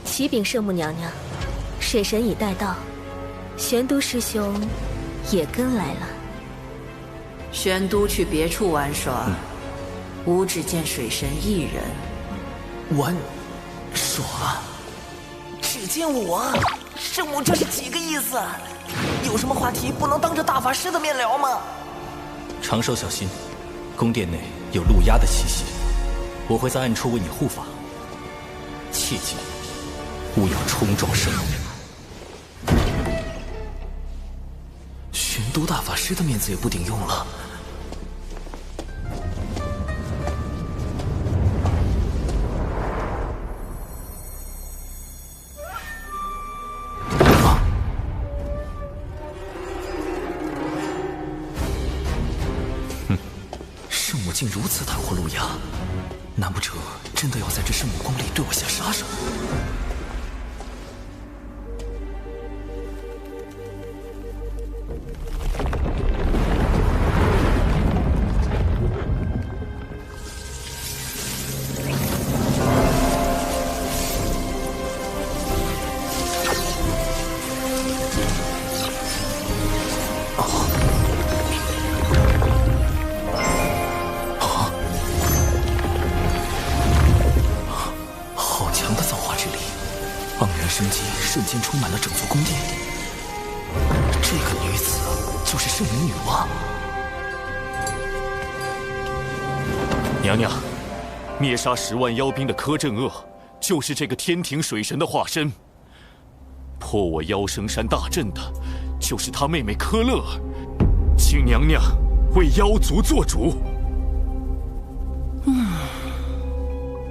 启禀圣母娘娘，水神已带到，玄都师兄也跟来了。玄都去别处玩耍，吾只见水神一人。玩耍？只见我？圣母这是几个意思？有什么话题不能当着大法师的面聊吗？长寿小心，宫殿内有陆压的气息，我会在暗处为你护法。切记，勿要冲撞圣母。玄都大法师的面子也不顶用了。圣母竟如此袒护陆压，难不成真的要在这圣母宫里对我下杀手？生机瞬间充满了整座宫殿。这个女子就是圣母女娲。娘娘，灭杀10万妖兵的柯镇恶，就是这个天庭水神的化身。破我妖生山大阵的，就是他妹妹柯乐儿。请娘娘为妖族做主。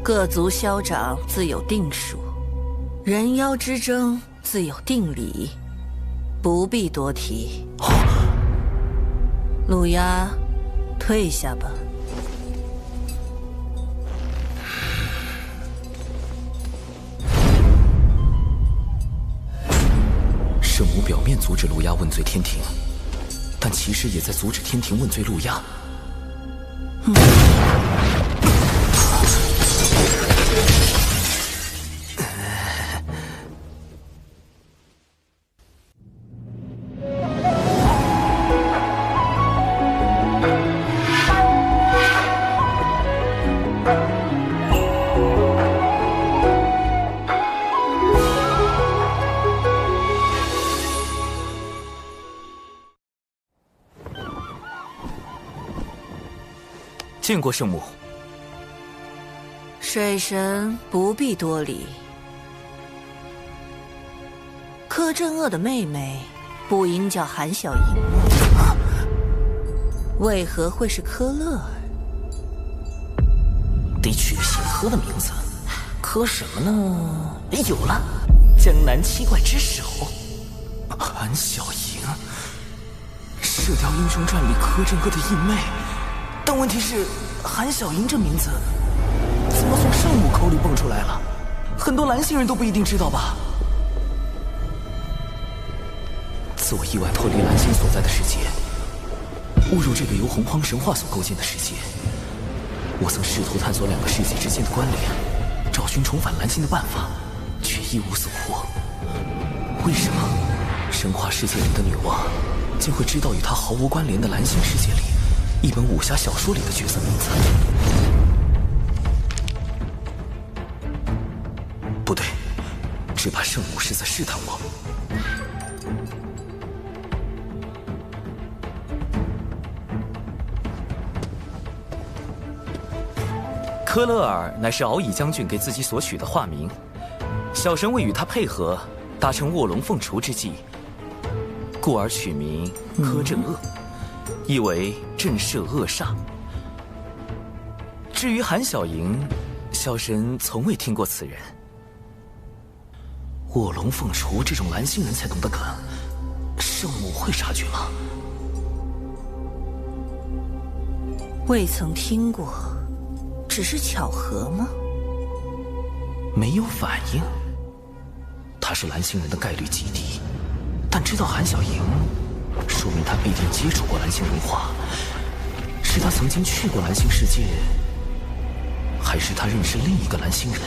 各族消长自有定数。人妖之争自有定理，不必多提。陆压，退下吧。圣母表面阻止陆压问罪天庭，但其实也在阻止天庭问罪陆压。见过圣母。水神不必多礼。柯镇恶的妹妹不应叫韩小莹吗？为何会是柯乐儿？得取个姓柯的名字。柯什么呢？有了，江南七怪之首。韩小莹，《射雕英雄传》里柯镇恶的义妹。但问题是，韩小莹这名字怎么从圣母口里蹦出来了？很多蓝星人都不一定知道吧？自我意外脱离蓝星所在的世界，误入这个由洪荒神话所构建的世界，我曾试图探索2个世界之间的关联，找寻重返蓝星的办法，却一无所获。为什么神话世界里的女娲竟会知道与她毫无关联的蓝星世界里一本武侠小说里的角色名字？不对，只怕圣母是在试探我。柯乐尔乃是敖乙将军给自己所取的化名，小神为与他配合，达成卧龙凤雏之计，故而取名柯镇恶，意为震慑恶煞。至于韩小莹，小神从未听过此人。卧龙凤雏这种蓝星人才懂的梗，圣母会察觉吗？未曾听过，只是巧合吗？没有反应。他是蓝星人的概率极低，但知道韩小莹，说明他必定接触过蓝星文化。是他曾经去过蓝星世界，还是他认识另一个蓝星人？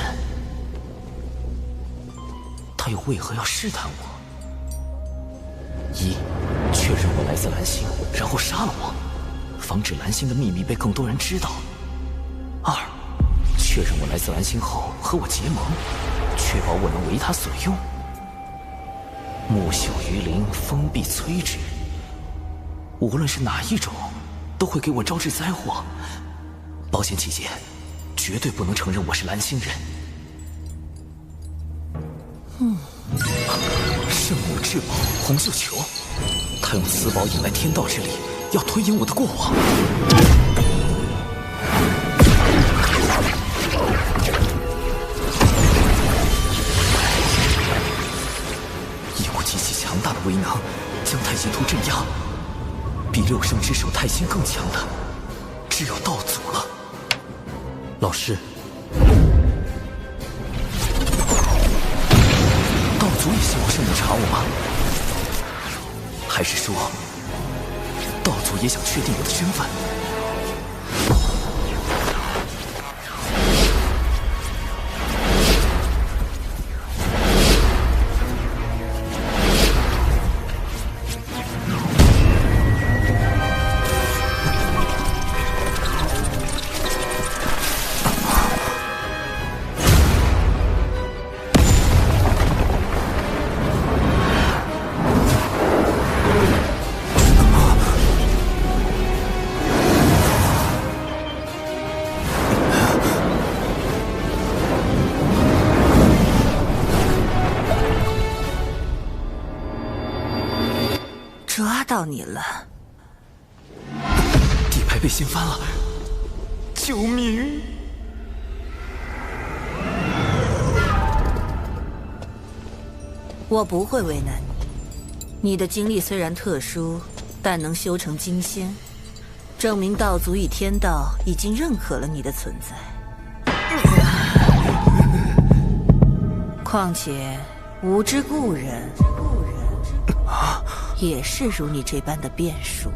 他又为何要试探我？一，确认我来自蓝星，然后杀了我，防止蓝星的秘密被更多人知道。二，确认我来自蓝星后和我结盟，确保我能为他所用。木秀于林，风必摧之。无论是哪一种，都会给我招致灾祸。保险起见，绝对不能承认我是蓝星人。圣母至宝红绣球，他用此宝引来天道之力，要推演我的过往。一股极其强大的威能将太星图镇压，比六圣之首太星更强的只有道祖了。老师，道祖也希望圣母查我吗？还是说道祖也想确定我的身份？抓到你了！底牌被掀翻了，救命！我不会为难你。你的经历虽然特殊，但能修成金仙，证明道祖与天道已经认可了你的存在。况且无知故人也是如你这般的变数。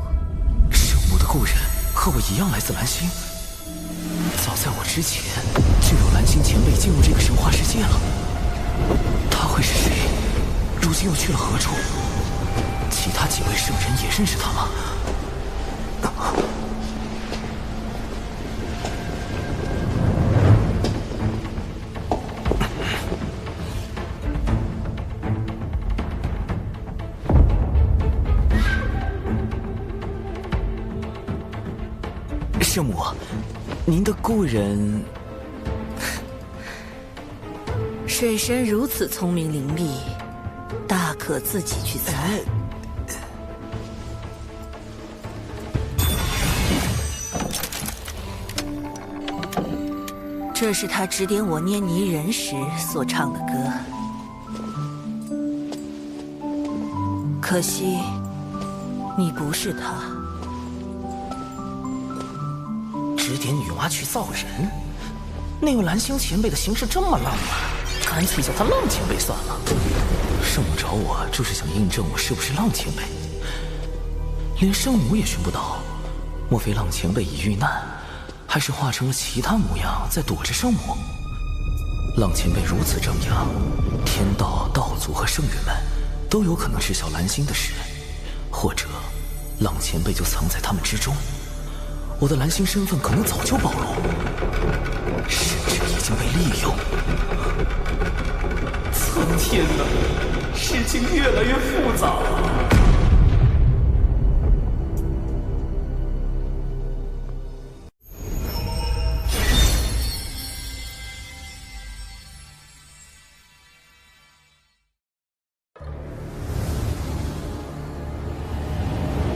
圣母的故人和我一样来自蓝星，早在我之前就有蓝星前辈进入这个神话世界了。他会是谁？如今又去了何处？其他几位圣人也认识他吗？圣母，您的故人……水神如此聪明伶俐，大可自己去猜。这是他指点我捏泥人时所唱的歌。可惜，你不是他。指点女娲去造人，那位蓝星前辈的行事这么浪漫，干脆叫他浪前辈算了。圣母找我就是想印证我是不是浪前辈，连圣母也寻不到，莫非浪前辈已遇难，还是化成了其他模样在躲着圣母？浪前辈如此张扬，天道、道祖和圣人们都有可能知晓蓝星的事，或者浪前辈就藏在他们之中。我的蓝星身份可能早就暴露，甚至已经被利用。苍天呐，事情越来越复杂了。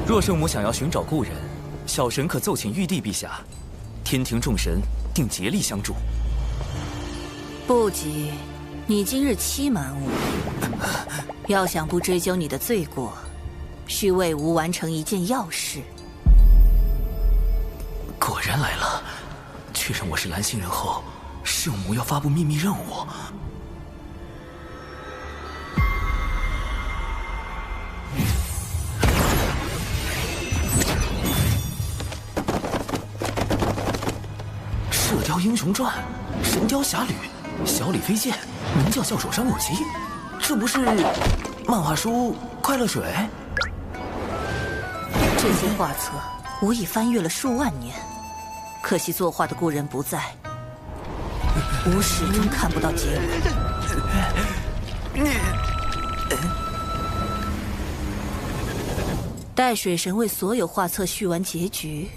若圣母想要寻找故人，小神可奏请玉帝陛下，天庭众神定竭力相助。不急，你今日欺瞒我，要想不追究你的罪过，需为吾完成一件要事。果然来了，确认我是蓝星人后，圣母要发布秘密任务。《射雕英雄传》《神雕侠侣》《小李飞剑》《明教教手山口集》，这不是漫画书《快乐水》？这些画册吾已翻阅了数万年，可惜作画的故人不在，吾始终看不到结尾。待水神为所有画册续完结局，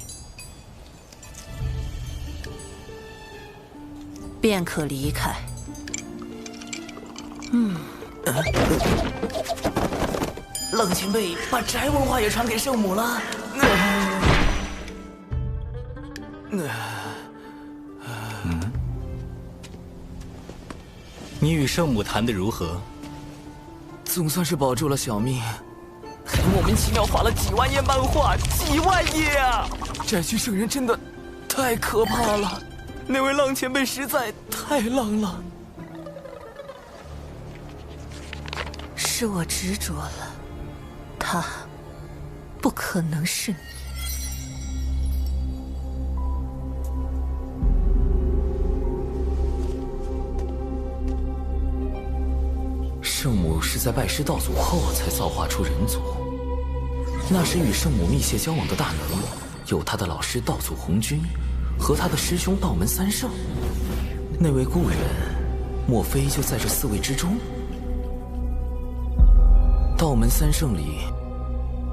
便可离开。冷前辈把宅文化也传给圣母了。你与圣母谈得如何？总算是保住了小命，还莫名其妙画了几万页漫画，几万页啊！宅区圣人真的太可怕了，那位浪前辈实在太浪了。是我执着了，他不可能是你。圣母是在拜师道祖后才造化出人族，那时与圣母密切交往的大能有他的老师道祖红军和他的师兄道门三圣，那位故人莫非就在这4位之中？道门三圣里，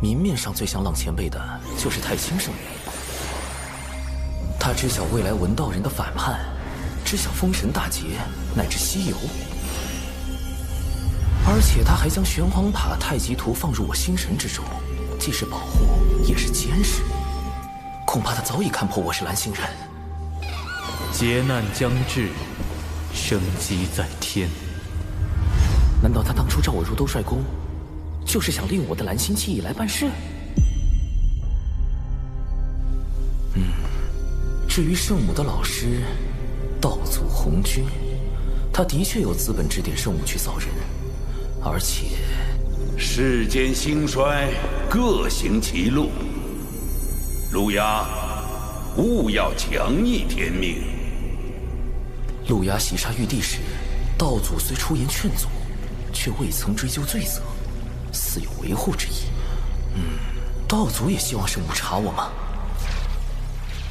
明面上最像浪前辈的就是太清圣人，他知晓未来文道人的反叛，知晓封神大劫乃至西游，而且他还将玄黄塔太极图放入我心神之中，既是保护也是监视，恐怕他早已看破我是蓝星人。劫难将至，生机在天。难道他当初召我入兜率宫，就是想利用我的蓝星记忆来办事？至于圣母的老师道祖红军，他的确有资本指点圣母去造人，而且世间兴衰，各行其路。路亚，勿要强逆天命。路亚袭杀玉帝时，道祖虽出言劝阻，却未曾追究罪责，似有维护之意。道祖也希望圣母查我吗？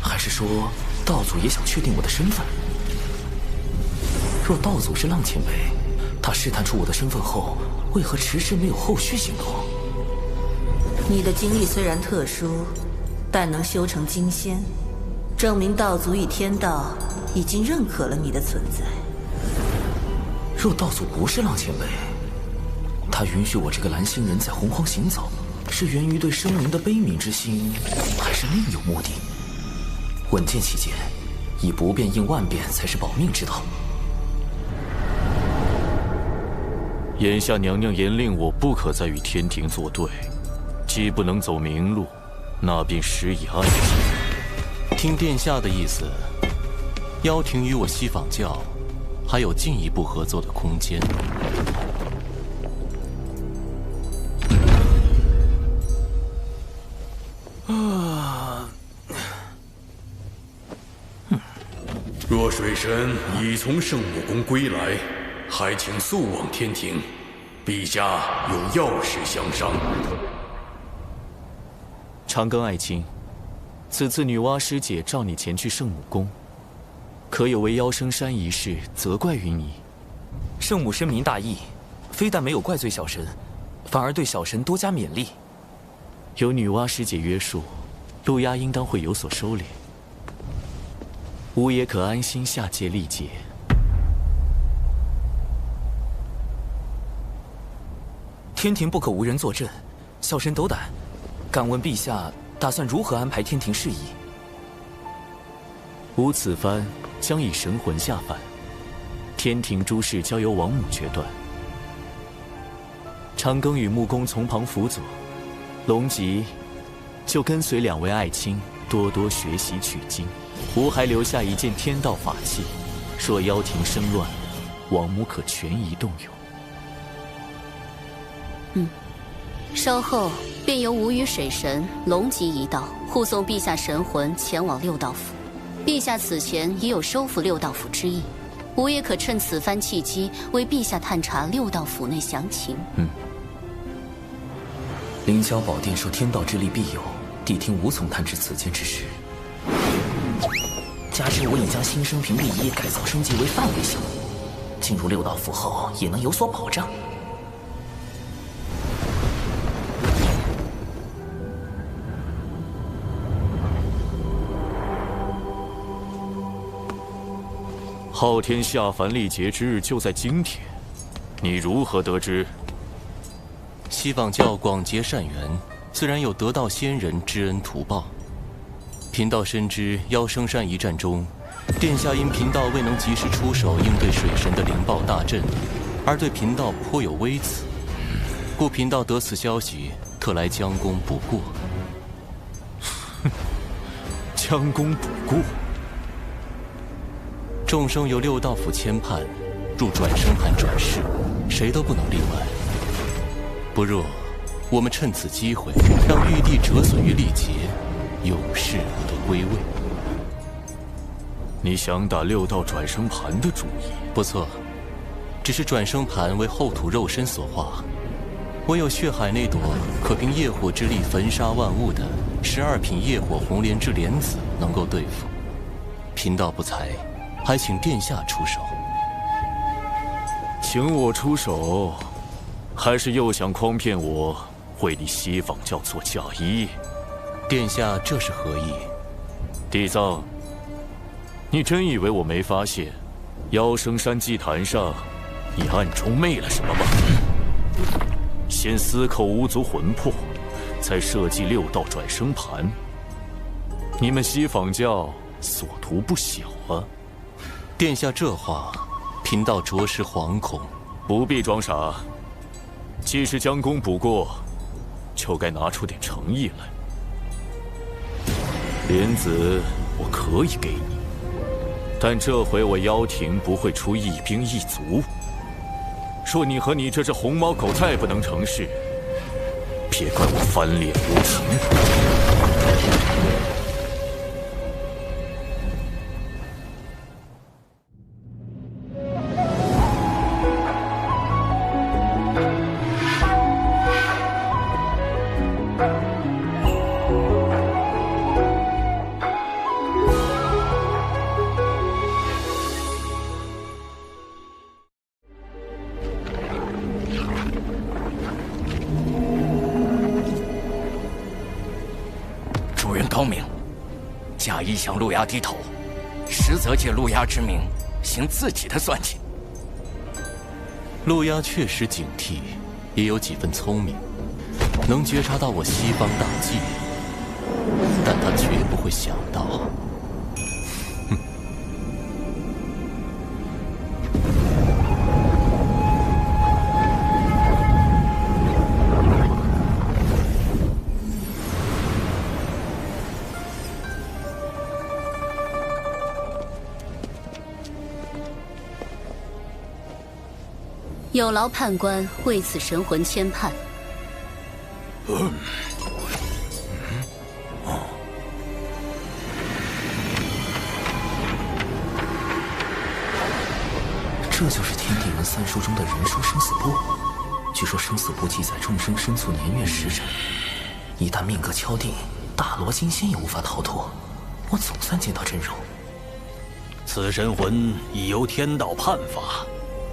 还是说道祖也想确定我的身份？若道祖是浪前辈，他试探出我的身份后，为何迟迟没有后续行动？你的经历虽然特殊，但能修成金仙，证明道祖与天道已经认可了你的存在。若道祖不是浪前辈，他允许我这个蓝星人在洪荒行走，是源于对生灵的悲悯之心，还是另有目的？稳健起见，以不变应万变才是保命之道。眼下娘娘严令我不可再与天庭作对，既不能走明路，那便施以暗器。听殿下的意思，妖庭与我西坊教还有进一步合作的空间。若水神已从圣母宫归来，还请速往天庭，陛下有要事相商。长庚爱卿，此次女娲师姐召你前去圣母宫，可有为妖生山一事责怪于你？圣母深明大义，非但没有怪罪小神，反而对小神多加勉励。有女娲师姐约束，路亚应当会有所收敛，吾也可安心下界历劫。天庭不可无人坐镇，小神斗胆，敢问陛下打算如何安排天庭事宜？吾此番将以神魂下凡，天庭诸事交由王母决断。长庚与木工从旁辅佐，龙吉就跟随2位爱卿多多学习取经。吾还留下一件天道法器，若妖庭生乱，王母可权宜动用。稍后便由吾与水神、龙吉一道护送陛下神魂前往六道府。陛下此前已有收复六道府之意，吾也可趁此番契机为陛下探查六道府内详情。凌霄宝殿受天道之力庇佑，谛听无从探知此间之事。加之我已将新生平第一改造升级为范围项目，进入六道府后也能有所保障。昊天下凡历劫之日就在今天，你如何得知？西方教广结善缘，自然有得道仙人知恩图报。贫道深知妖生山一战中，殿下因贫道未能及时出手应对水神的灵爆大阵，而对贫道颇有微词，故贫道得此消息，特来将功补过。将功补过。众生由六道府牵绊，入转生盘转世，谁都不能例外。不若我们趁此机会，让玉帝折损于历劫，永世不得归位。你想打六道转生盘的主意？不错，只是转生盘为后土肉身所化，唯有血海那朵可凭业火之力焚杀万物的12品业火红莲之莲子能够对付。贫道不才，还请殿下出手。请我出手，还是又想诓骗我，为你西方教做嫁衣？殿下这是何意？地藏，你真以为我没发现，妖生山祭坛上，你暗中昧了什么吗？先私扣巫族魂魄，再设计六道转生盘。你们西方教所图不小啊！殿下这话，贫道着实惶恐。不必装傻，既是将功补过，就该拿出点诚意来。莲子我可以给你，但这回我妖庭不会出一兵一卒。若你和你这只红毛狗再不能成事，别怪我翻脸无情。高明，假意向陆牙低头，实则借陆牙之名行自己的算计。陆牙确实警惕，也有几分聪明，能觉察到我西方大计，但他绝不会想到，有劳判官为此神魂牵绊。这就是天地人三书中的人书生死簿。据说生死簿记载众生生卒年月时辰，一旦命格敲定，大罗金仙也无法逃脱。我总算见到真容。此神魂已由天道判法，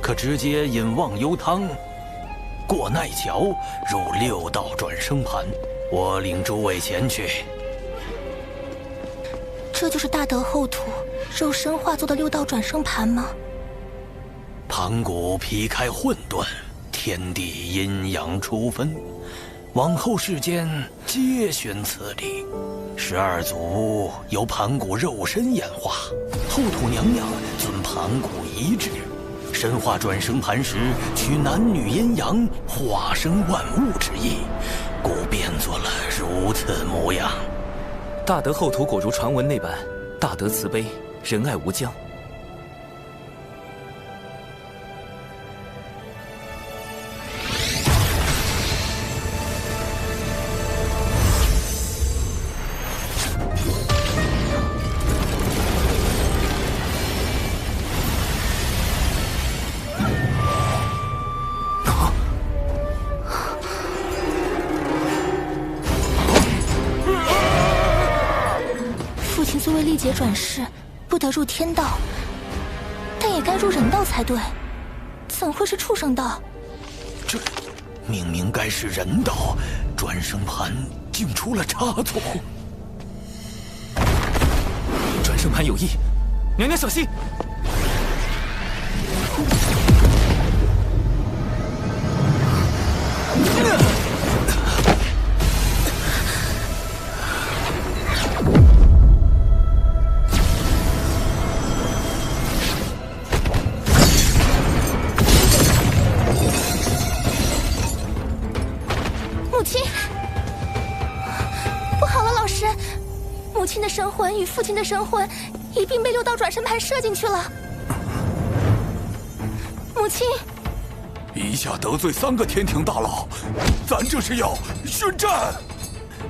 可直接引忘忧汤，过奈桥，入六道转生盘。我领诸位前去。这就是大德后土肉身化作的六道转生盘吗？盘古劈开混沌，天地阴阳初分，往后世间皆寻此理。12祖由盘古肉身演化，后土娘娘遵盘古遗志，神化转生盘时取男女阴阳，化生万物之意，故变作了如此模样。大德后土果如传闻那般，大德慈悲，仁爱无疆。作为历劫转世，不得入天道，但也该入人道才对，怎会是畜生道？这明明该是人道，转生盘竟出了差错。转生盘有异，娘娘小心！母亲的神魂与父亲的神魂一并被6道转生盘射进去了。母亲，一下得罪3个天庭大佬，咱这是要宣战。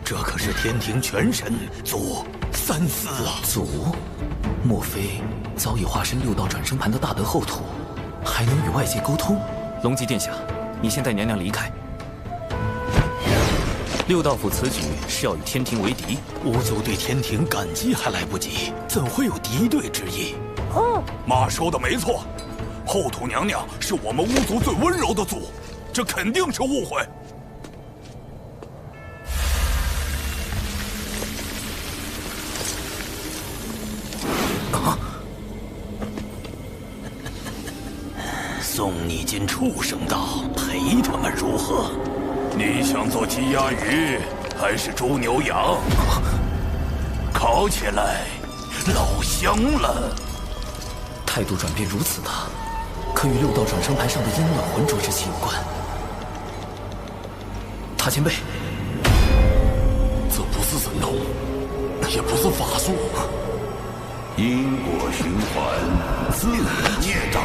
这可是天庭全神祖三思啊！祖，莫非早已化身6道转生盘的大德后土，还能与外界沟通？龙吉殿下，你先带娘娘离开。6道府此举是要与天庭为敌，巫族对天庭感激还来不及，怎会有敌对之意？妈说的没错，后土娘娘是我们巫族最温柔的族，这肯定是误会。送你进畜生道，陪他们如何？你想做鸡鸭鱼，还是猪牛羊？烤起来老香了。态度转变如此大，可与6道转生盘上的阴暖浑浊之气有关。塔前辈，这不是神通，也不是法术，因果循环，自然界长。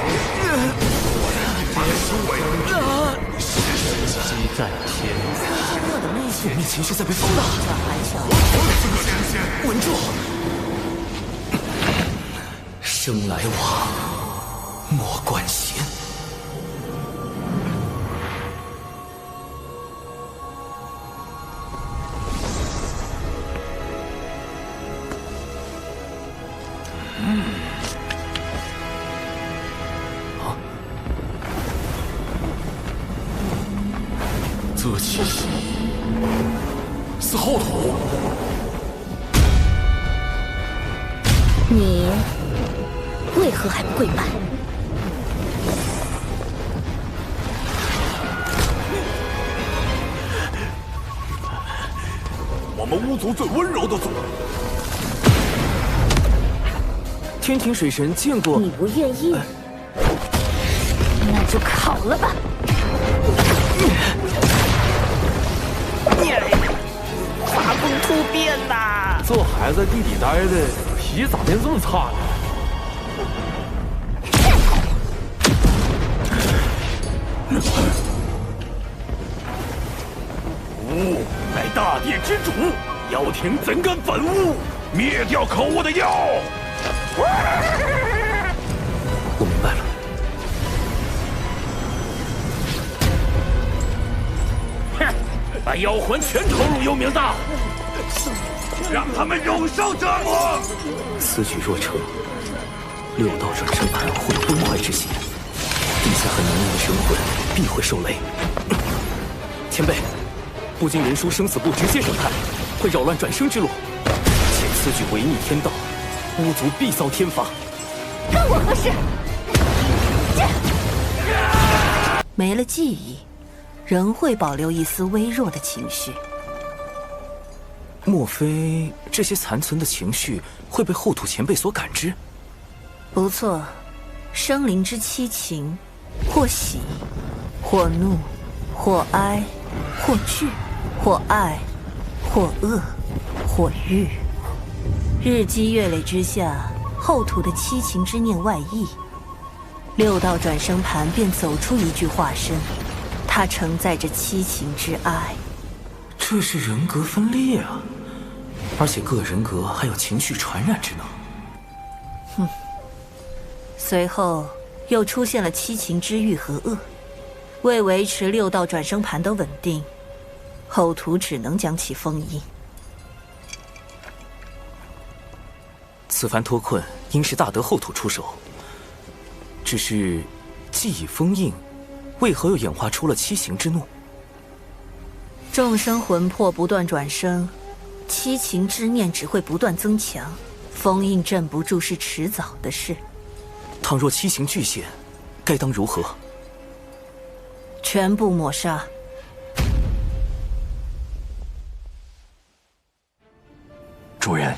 激战天，负面情绪在被放大。稳住！生来往，莫关心。这气息是后土。你为何还不跪拜？我们巫族最温柔的族。天庭水神见过。你不愿意，那就烤了吧。画风突变呐！这孩子地底待的皮咋变这么差呢？吾乃大地之主，妖庭怎敢反吾？灭掉可恶的妖！我明白了。把妖魂全投入幽冥道，让他们永受折磨。此举若成，6道转生盘会有崩坏之嫌，地下和娘娘的神魂必会受累。前辈，不经人书生死簿直接审判，会扰乱转生之路。且此举违逆天道，巫族必遭天罚。跟我何事？没了记忆，仍会保留一丝微弱的情绪。莫非这些残存的情绪会被后土前辈所感知？不错，生灵之七情，或喜，或怒，或哀，或惧，或爱，或恶，或欲。日积月累之下，后土的七情之念外溢，六道转生盘便走出一具化身，它承载着七情之爱。这是人格分裂啊！而且各人格还有情绪传染之能。哼。随后又出现了七情之欲和恶，为维持六道转生盘的稳定，后土只能将其封印。此番脱困，应是大德后土出手。只是，既已封印，为何又演化出了七情之怒？众生魂魄不断转生，七情之念只会不断增强，封印镇不住是迟早的事。倘若七情俱现，该当如何？全部抹杀。主人，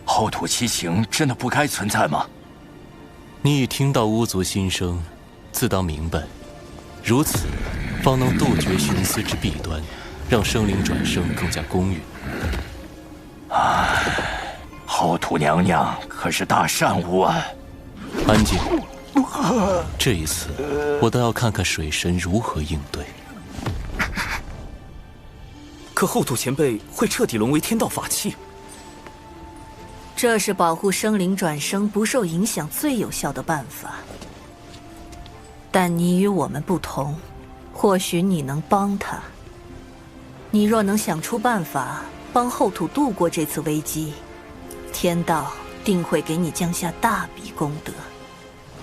后土七情真的不该存在吗？你已听到巫族心声，自当明白，如此方能杜绝徇私之弊端，让生灵转生更加公允。后土娘娘可是大善无啊！安静。这一次，我倒要看看水神如何应对。可后土前辈会彻底沦为天道法器。这是保护生灵转生不受影响最有效的办法。但你与我们不同，或许你能帮他。你若能想出办法帮后土度过这次危机，天道定会给你降下大笔功德。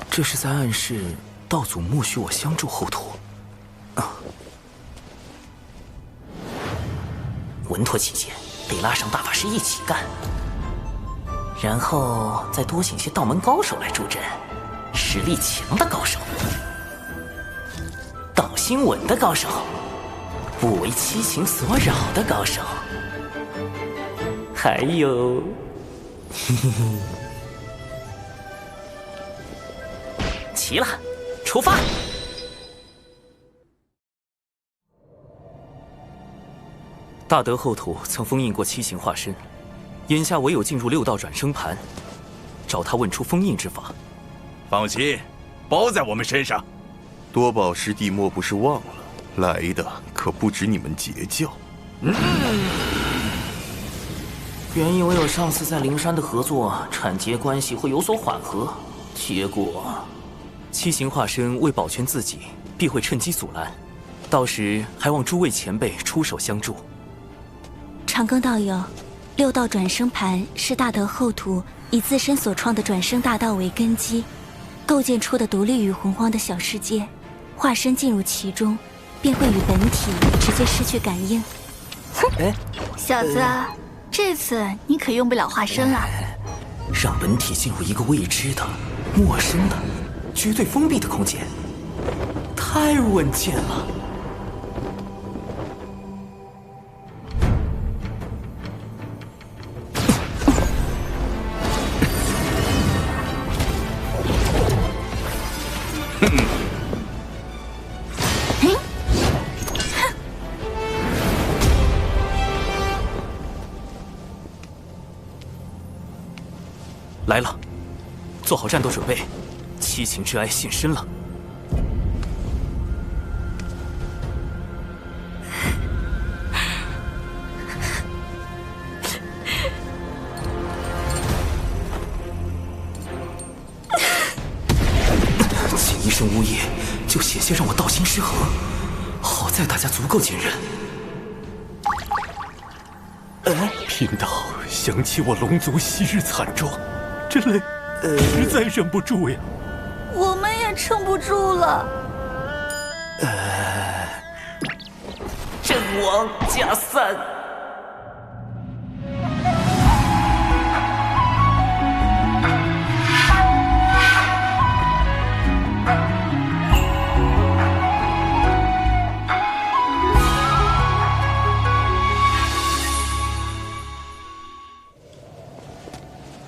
这是在暗示道祖默许我相助后土。稳妥起见，得拉上大法师一起干，然后再多请些道门高手来助阵，实力强的高手，道心稳的高手，不为七情所扰的高手，还有，齐了，出发！大德后土曾封印过七情化身，眼下唯有进入六道转生盘，找他问出封印之法。放心，包在我们身上。多宝师弟莫不是忘了，来的可不止你们截教。原以为有上次在灵山的合作，产劫关系会有所缓和，结果七情化身为保全自己，必会趁机阻拦，到时还望诸位前辈出手相助。长庚道友，六道转生盘是大德后土以自身所创的转生大道为根基，构建出的独立于洪荒的小世界，化身进入其中，便会与本体直接失去感应。哎，小子，这次你可用不了化身了。让本体进入一个未知的、陌生的、绝对封闭的空间，太稳健了。来了，做好战斗准备，七情之哀现身了。仅一声呜咽，就险些让我道心失衡。好在大家足够坚韧。听到想起我龙族昔日惨状，这泪实在忍不住呀。我们也撑不住了。阵亡加散。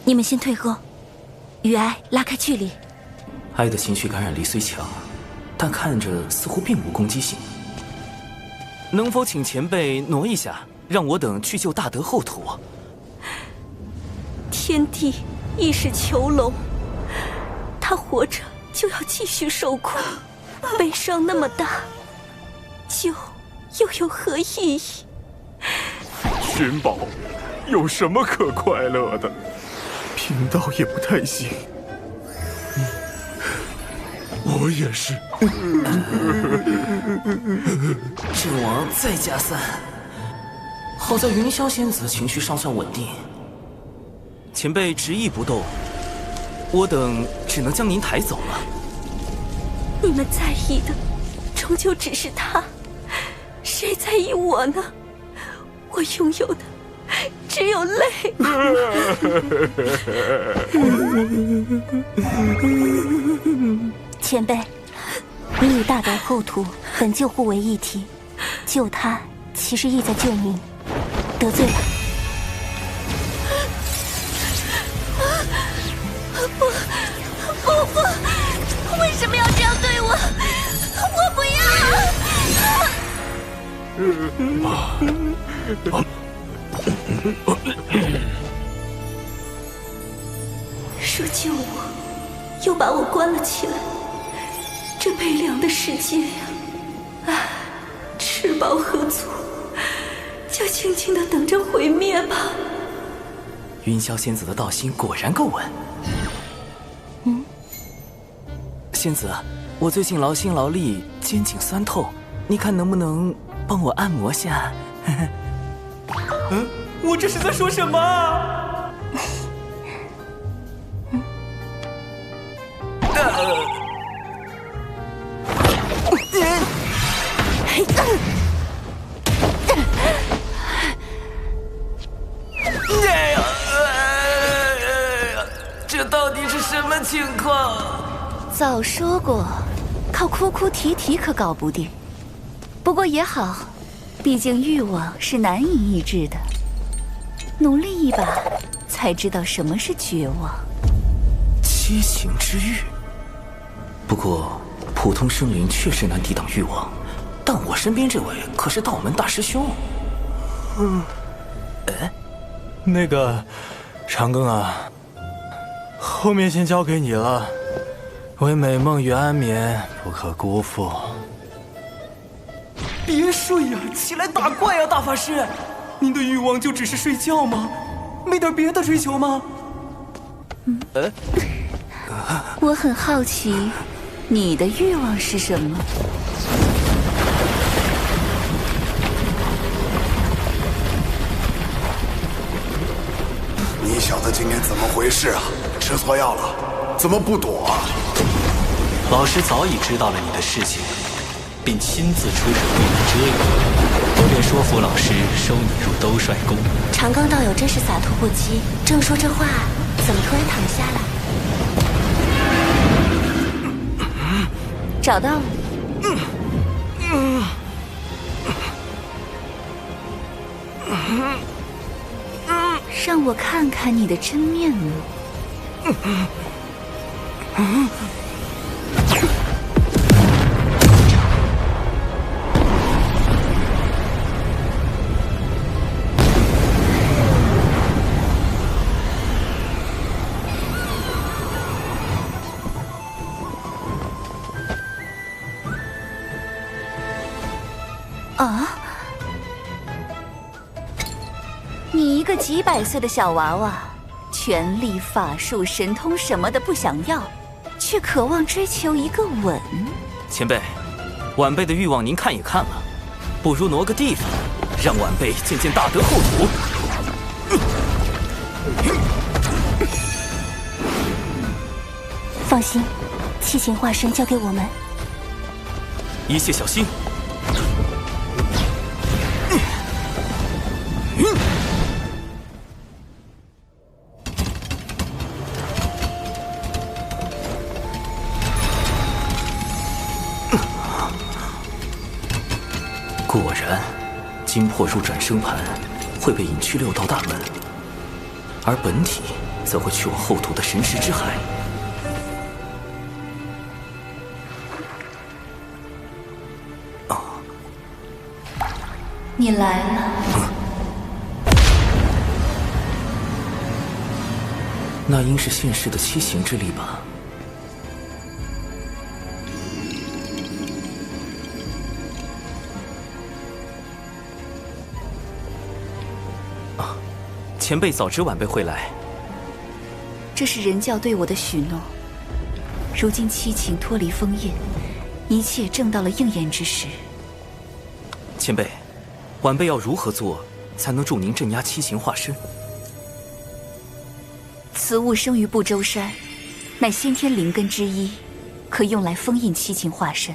你们先退后，与哀拉开距离。哀的情绪感染力虽强，但看着似乎并无攻击性。能否请前辈挪一下，让我等去救大德后土？天帝亦是囚笼，他活着就要继续受苦，悲伤那么大，救又有何意义？寻宝有什么可快乐的？贫道也不太行。我也是。阵亡再加3，好在云霄仙子情绪尚算稳定。前辈执意不动，我等只能将您抬走了。你们在意的，终究只是他，谁在意我呢？我拥有的只有泪。前辈，你与大德后土本就互为一体，救他其实意在救您，得罪了。不，为什么要这样对我？我不要！说救我，又把我关了起来，这悲凉的世界呀！唉，吃饱喝足，就静静地等着毁灭吧。云霄仙子的道心果然够稳。仙子，我最近劳心劳力，肩颈酸痛，你看能不能帮我按摩下？我这是在说什么？这到底是什么情况？早说过，靠哭哭啼啼可搞不定。不过也好，毕竟欲望是难以抑制的，努力一把，才知道什么是绝望。七情之欲。不过，普通生灵确实难抵挡欲望，但我身边这位可是道门大师兄。那个，长庚啊，后面先交给你了。为美梦与安眠，不可辜负。别睡呀，起来打怪呀，大法师！您的欲望就只是睡觉吗？没点别的追求吗？我很好奇，你的欲望是什么？你小子今天怎么回事啊？吃错药了？怎么不躲啊？老师早已知道了你的事情，并亲自出手为你遮掩。我便说服老师收你入兜率宫。长庚道友真是洒脱不羁，正说这话，怎么突然躺下了？找到了。让我看看你的真面目。啊！你一个几百岁的小娃娃，权力、法术、神通什么的不想要，却渴望追求一个吻。前辈，晚辈的欲望您看也看了，不如挪个地方，让晚辈见见大德后土。放心，七情化身交给我们，一切小心。果然，精魄入转生盘会被引去六道大门，而本体则会去往后土的神石之海。你来了。那应是现世的七行之力吧？前辈早知晚辈会来。这是人教对我的许诺。如今七情脱离封印，一切正到了应验之时。前辈，晚辈要如何做，才能助您镇压七情化身？此物生于不周山，乃先天灵根之一，可用来封印七情化身。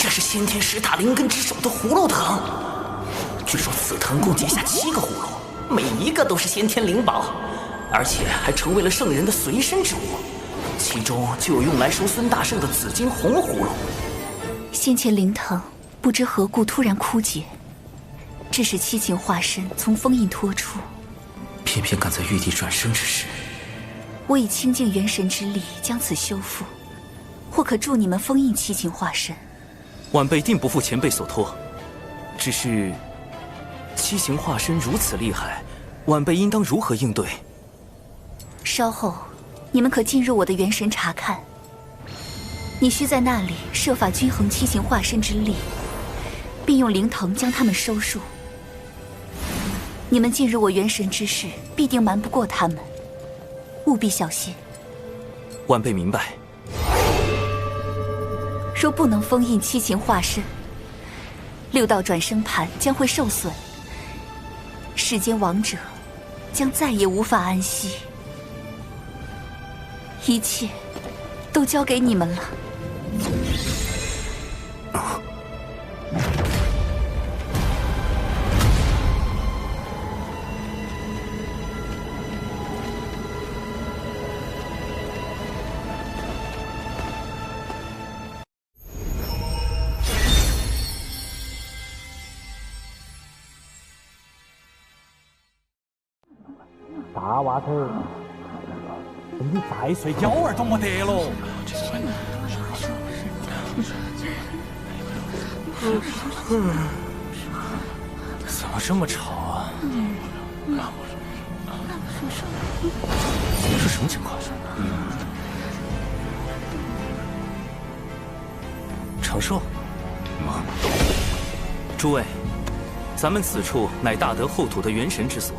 这是先天10大灵根之首的葫芦藤。据说此藤共结下7个葫芦，每一个都是先天灵宝，而且还成为了圣人的随身之物。其中就有用来收孙大圣的紫金红葫芦。先前灵藤不知何故突然枯竭，致使七情化身从封印脱出。偏偏赶在玉帝转生之时，我以清净元神之力将此修复，或可助你们封印七情化身。晚辈定不负前辈所托，只是七情化身如此厉害，晚辈应当如何应对？稍后你们可进入我的元神查看。你需在那里设法均衡七情化身之力，并用灵藤将他们收束。你们进入我元神之事，必定瞒不过他们，务必小心。晚辈明白。若不能封印七情化身，6道转生盘将会受损，世间亡者将再也无法安息。一切都交给你们了。大娃头，你再睡觉儿都没得喽。怎么这么吵啊？是什么情况？长寿？诸位，咱们此处乃大德后土的元神之所。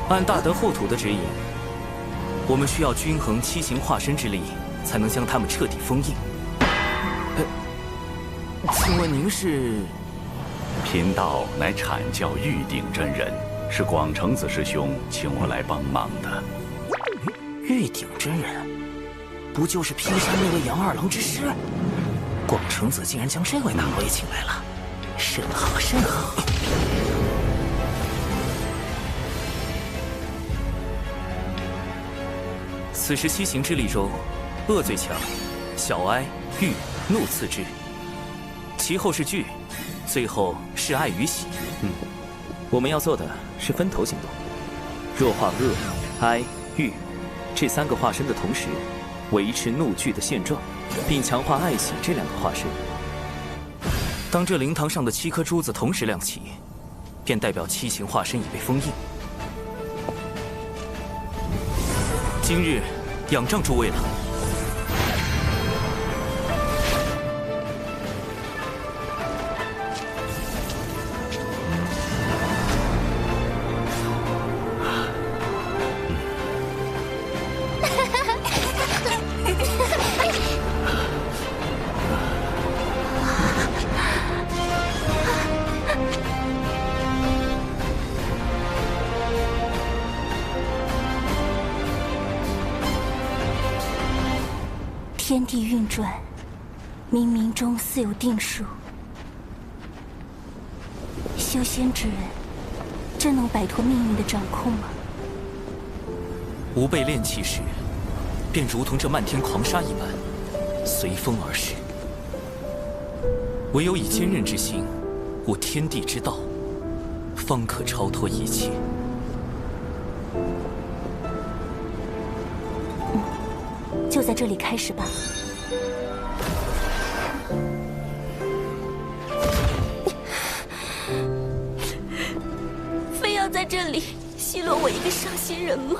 按大德后土的指引，我们需要均衡七情化身之力，才能将他们彻底封印。请问您是？贫道乃阐教玉鼎真人，是广成子师兄请我来帮忙的。玉鼎真人，不就是劈山那位杨二郎之师？广成子竟然将这位大老爷请来了，甚好甚好。此时七行之力中，恶最强，小哀、郁、怒次之，其后是惧，最后是爱与喜。我们要做的是分头行动。弱化恶、哀、郁这3个化身的同时，维持怒惧的现状，并强化爱喜这2个化身。当这灵堂上的7颗珠子同时亮起，便代表七情化身已被封印。今日仰仗诸位了。天地运转，冥冥中似有定数。修仙之人，真能摆脱命运的掌控吗？吾辈炼气时，便如同这漫天狂沙一般，随风而逝。唯有以坚韧之心，悟天地之道，方可超脱一切。就在这里开始吧。非要在这里奚落我一个伤心人吗？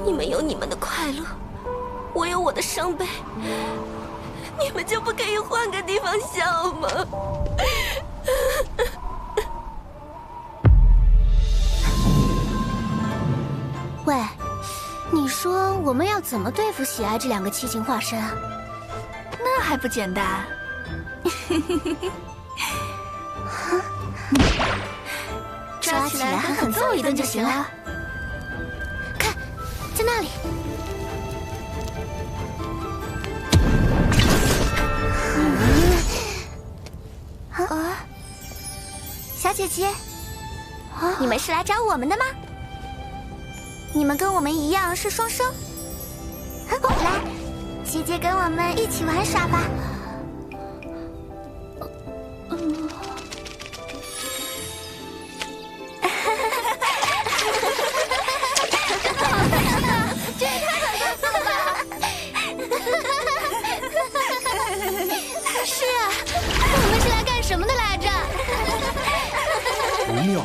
你们有你们的快乐，我有我的伤悲，你们就不可以换个地方笑吗？喂，你说我们要怎么对付喜爱这两个七情化身啊？那还不简单？抓起来狠狠揍一顿就行了。看，在那里。小姐姐，你们是来找我们的吗？你们跟我们一样是双生。来，姐姐跟我们一起玩耍吧。这也太好笑了吧！是啊，我们是来干什么的来着？不妙啊！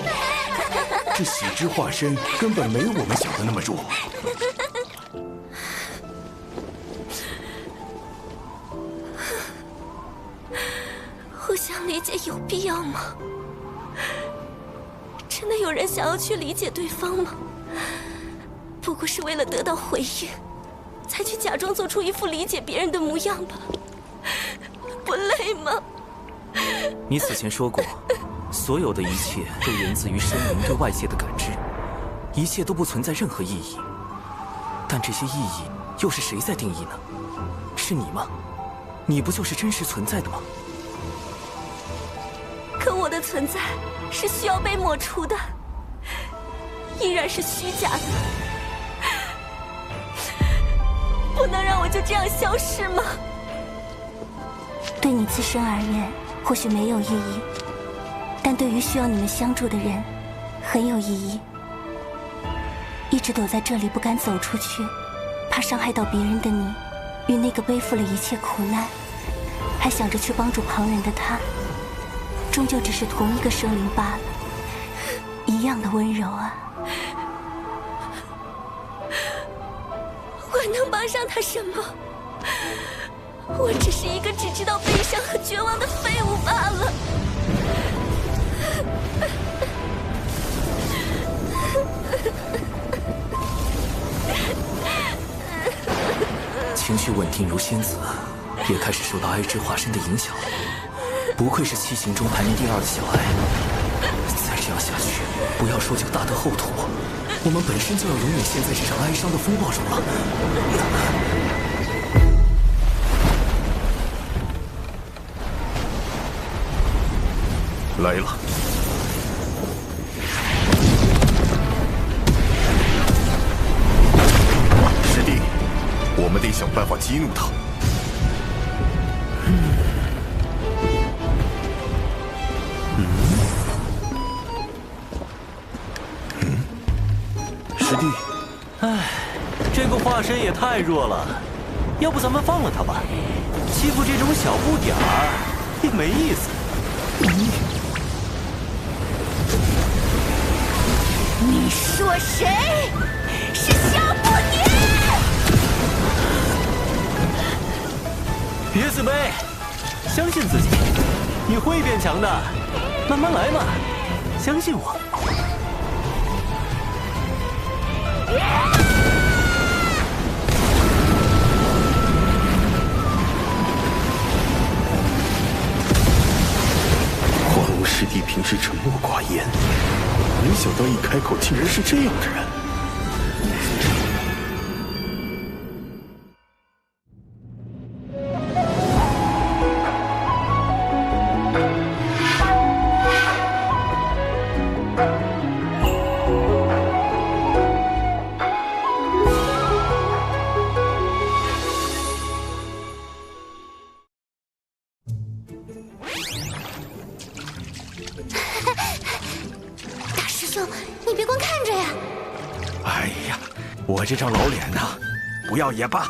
这喜之化身根本没我们想的那么弱。互相理解有必要吗？真的有人想要去理解对方吗？不过是为了得到回应，才去假装做出一副理解别人的模样吧？不累吗？你此前说过，所有的一切都源自于生灵对外界的感知，一切都不存在任何意义。但这些意义又是谁在定义呢？是你吗？你不就是真实存在的吗？可我的存在是需要被抹除的，依然是虚假的，不能让我就这样消失吗？对你自身而言，或许没有意义，但对于需要你们相助的人，很有意义。一直躲在这里不敢走出去，怕伤害到别人的你，与那个背负了一切苦难，还想着去帮助旁人的他，终究只是同一个生灵罢了，一样的温柔啊！我能帮上他什么？我只是一个只知道悲伤和绝望的废物罢了。情绪稳定如仙子，也开始受到哀之化身的影响了。不愧是七情中排名第2的小哀。再这样下去，不要说就大得后土，我们本身就要永远陷在这场哀伤的风暴中了。来了。师弟，我们得想办法激怒他。师弟，唉，这个化身也太弱了，要不咱们放了他吧？欺负这种小不点儿也没意思。你说谁？是小不点！别自卑，相信自己，你会变强的，慢慢来嘛，相信我。黄龙师弟平时沉默寡言，没想到一开口竟然是这样的人。大师兄，你别光看着呀！哎呀，我这张老脸呐，不要也罢。好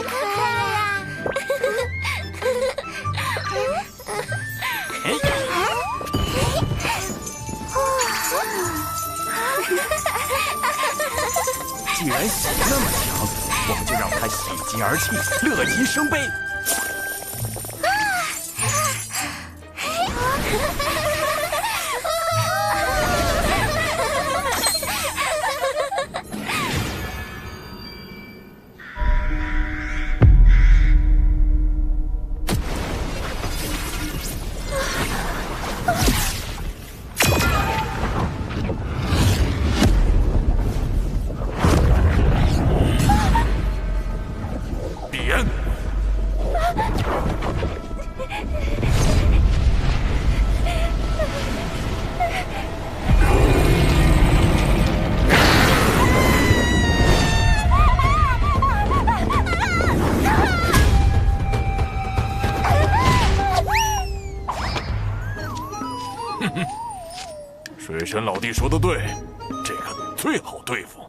可爱呀！既然喜那么强，我们就让他喜极而泣，乐极生悲。水神老弟说的对，这个最好对付。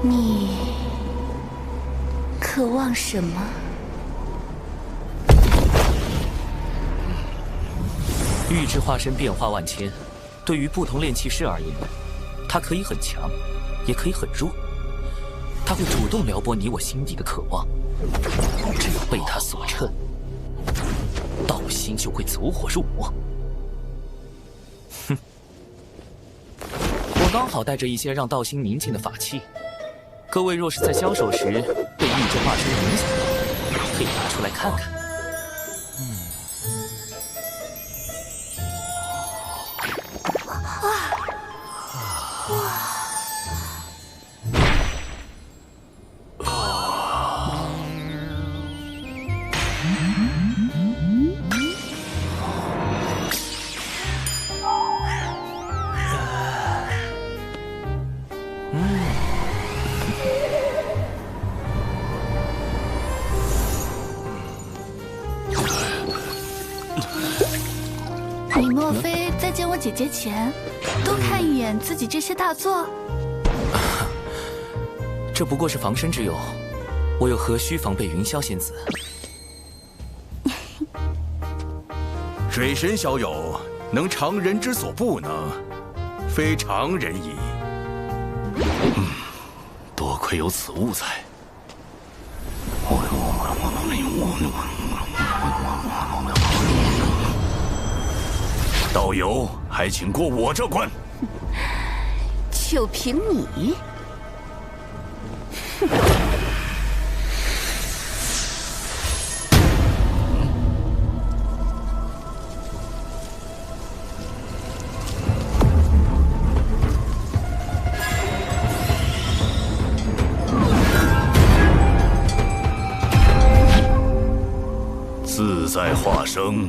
你渴望什么？玉之化身变化万千，对于不同炼器师而言，它可以很强，也可以很弱。它会主动撩拨你我心底的渴望，只要被它所趁，道心就会走火入魔。哼，我刚好带着一些让道心宁静的法器，各位若是在交手时被玉之化身影响到，可以拿出来看看。你莫非在见我姐姐前，多看一眼自己这些大作？这不过是防身之用，我又何须防备云霄仙子？水神小友能常人之所不能，非常人矣。多亏有此物在。道友，还请过我这关。就凭你？自在化生，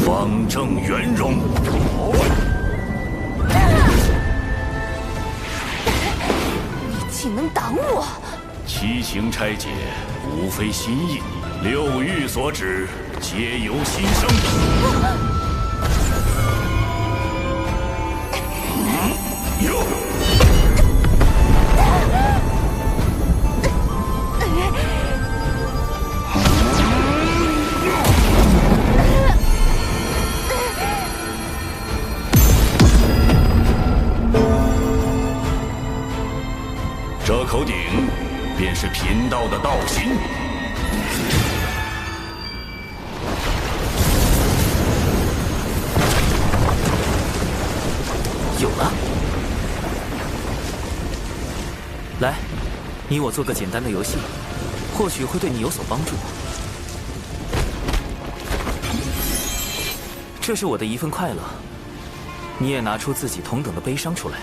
方正圆融。你竟能挡我！七情拆解，无非心意；六欲所指，皆由心生。这口鼎便是贫道的道心。有了，来，你我做个简单的游戏，或许会对你有所帮助。这是我的一份快乐，你也拿出自己同等的悲伤出来。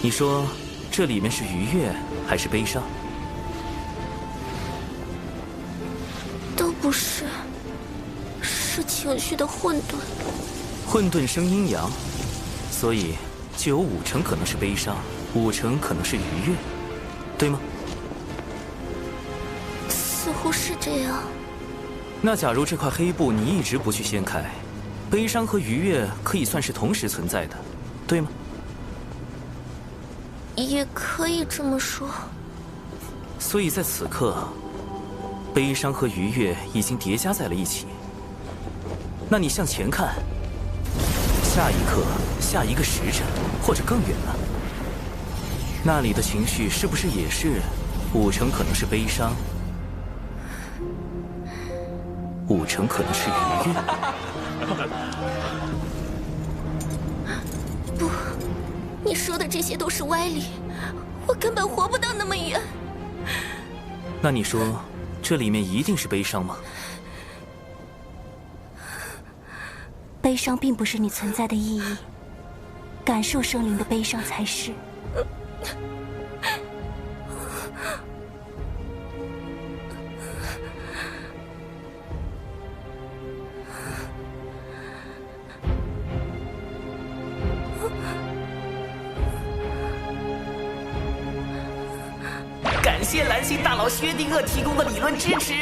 你说这里面是愉悦还是悲伤？都不是，是情绪的混沌。混沌生阴阳，所以就有50%可能是悲伤，50%可能是愉悦，对吗？似乎是这样。那假如这块黑布你一直不去掀开，悲伤和愉悦可以算是同时存在的，对吗？也可以这么说。所以在此刻，悲伤和愉悦已经叠加在了一起。那你向前看，下一刻、下一个时辰，或者更远呢？那里的情绪是不是也是50%可能是悲伤，50%可能是愉悦？不，你说的这些都是歪理，我根本活不到那么远。那你说，这里面一定是悲伤吗？悲伤并不是你存在的意义，感受生灵的悲伤才是。感谢蓝星大佬薛定谔提供的理论支持。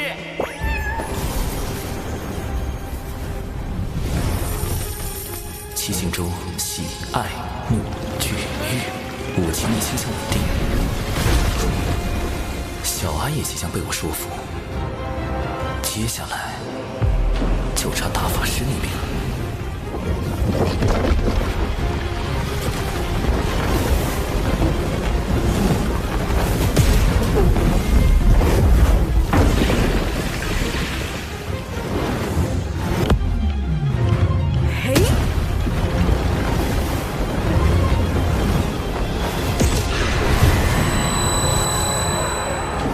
七情中喜、爱、怒、惧、欲，5情内倾向稳定。小安也即将被我说服，接下来就差大法师那边了。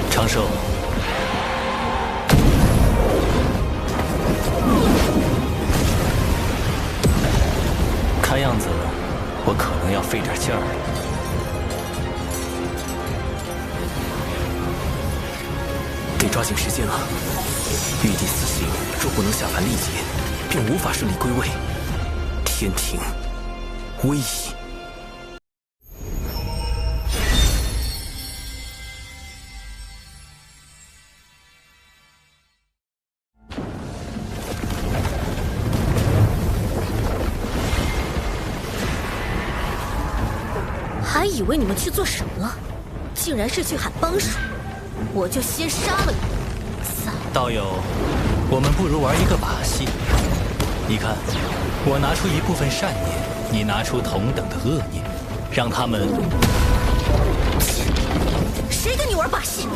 长寿，看样子我可能要费点劲儿了。得抓紧时间了。玉帝死刑若不能下凡历劫，便无法顺利归位。天庭危矣。还以为你们去做什么了，竟然是去喊帮手，我就先杀了你。道友，我们不如玩一个把戏。你看，我拿出一部分善念，你拿出同等的恶念，让他们……谁跟你玩把戏？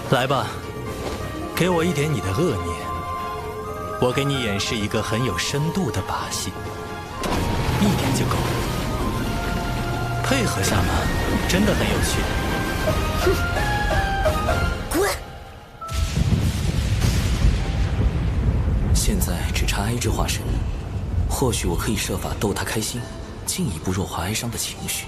来吧，给我一点你的恶念，我给你演示一个很有深度的把戏，一点就够了。配合下嘛，真的很有趣。滚！哀之化身，或许我可以设法逗他开心，进一步弱化哀伤的情绪。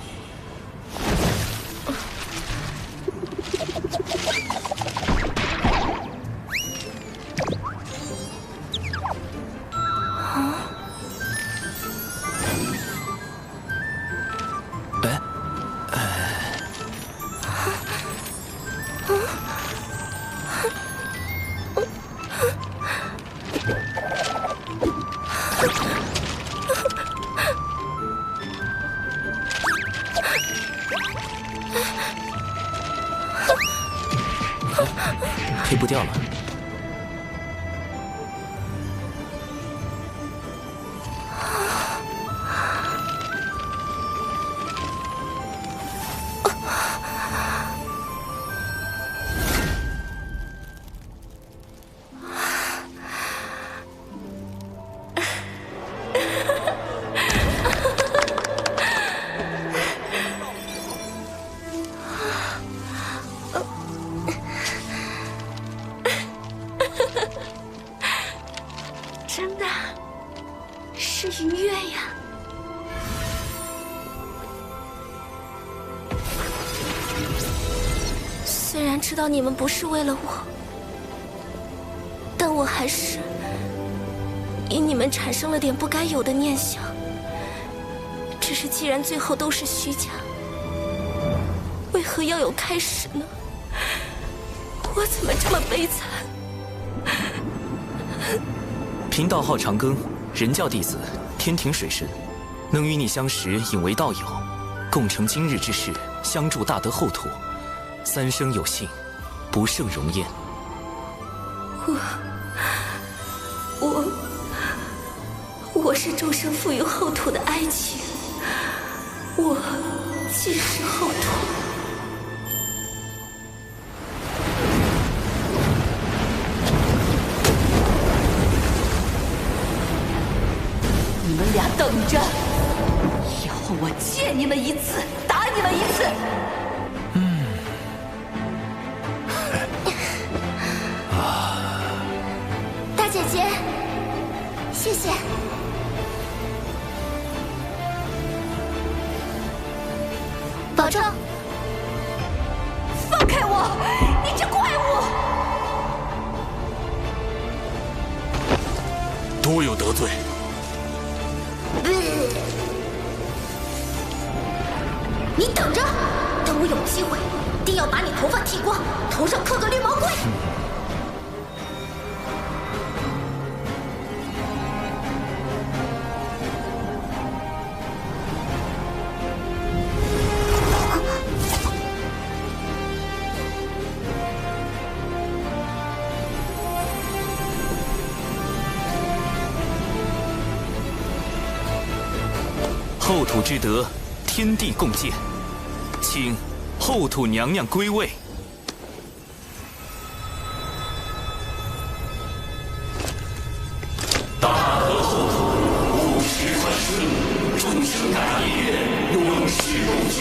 推不掉了。真的是愉悦呀！虽然知道你们不是为了我，但我还是因你们产生了点不该有的念想。只是既然最后都是虚假，为何要有开始呢？我怎么这么悲惨？贫道号长庚，人教弟子，天庭水神，能与你相识，引为道友，共成今日之事，相助大德后土，三生有幸，不胜荣焉。我是众生赋予后土的爱情，我既是后土。你们俩等着，以后我见你们一次，打你们一次。大姐姐，谢谢。保重。放开我！你这怪物！多有得罪。你等着，等我有机会，定要把你头发剃光，头上刻个绿毛龟。后土之德，天地共鉴，请后土娘娘归位。大德后土，务实传顺，众生感业，永世不绝。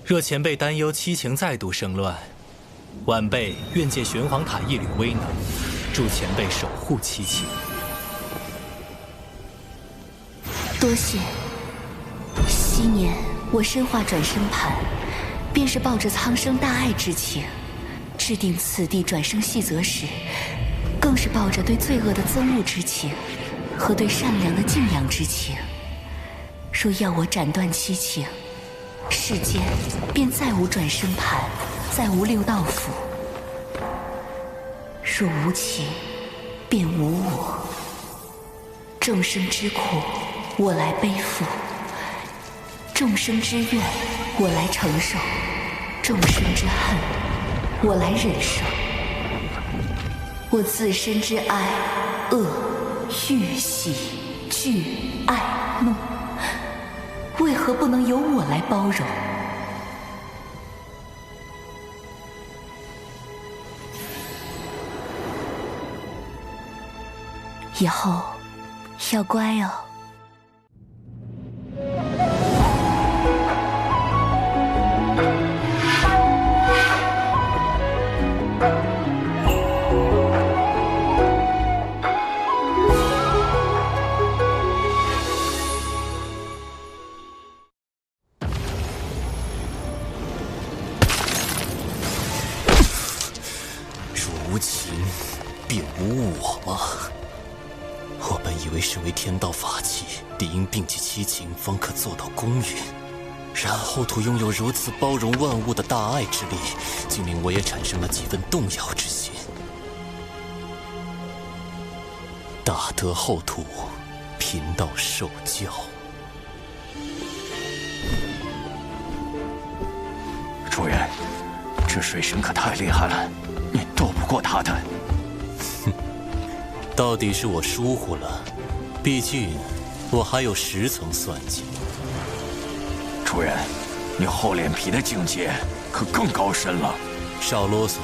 若前辈担忧七情再度生乱，晚辈愿借玄黄塔一缕威能，助前辈守护七情。多谢。昔年我身化转生盘，便是抱着苍生大爱之情，制定此地转生细则时，更是抱着对罪恶的憎恶之情，和对善良的敬仰之情。若要我斩断七情，世间便再无转生盘，再无六道府。若无情，便无我。众生之苦，我来背负；众生之怨，我来承受；众生之恨，我来忍受。我自身之哀、恶、欲、喜、惧、爱、怒，为何不能由我来包容？以后要乖哦。若无情，便无我吗？我本以为身为天道法器，理应摒弃七情，方可做到公允。然后土拥有如此包容万物的大爱之力，竟令我也产生了几分动摇之心。大德厚土，贫道受教。主人，这水神可太厉害了，你斗不过他的。到底是我疏忽了，毕竟我还有10层算计。主人，你厚脸皮的境界可更高深了。少啰嗦。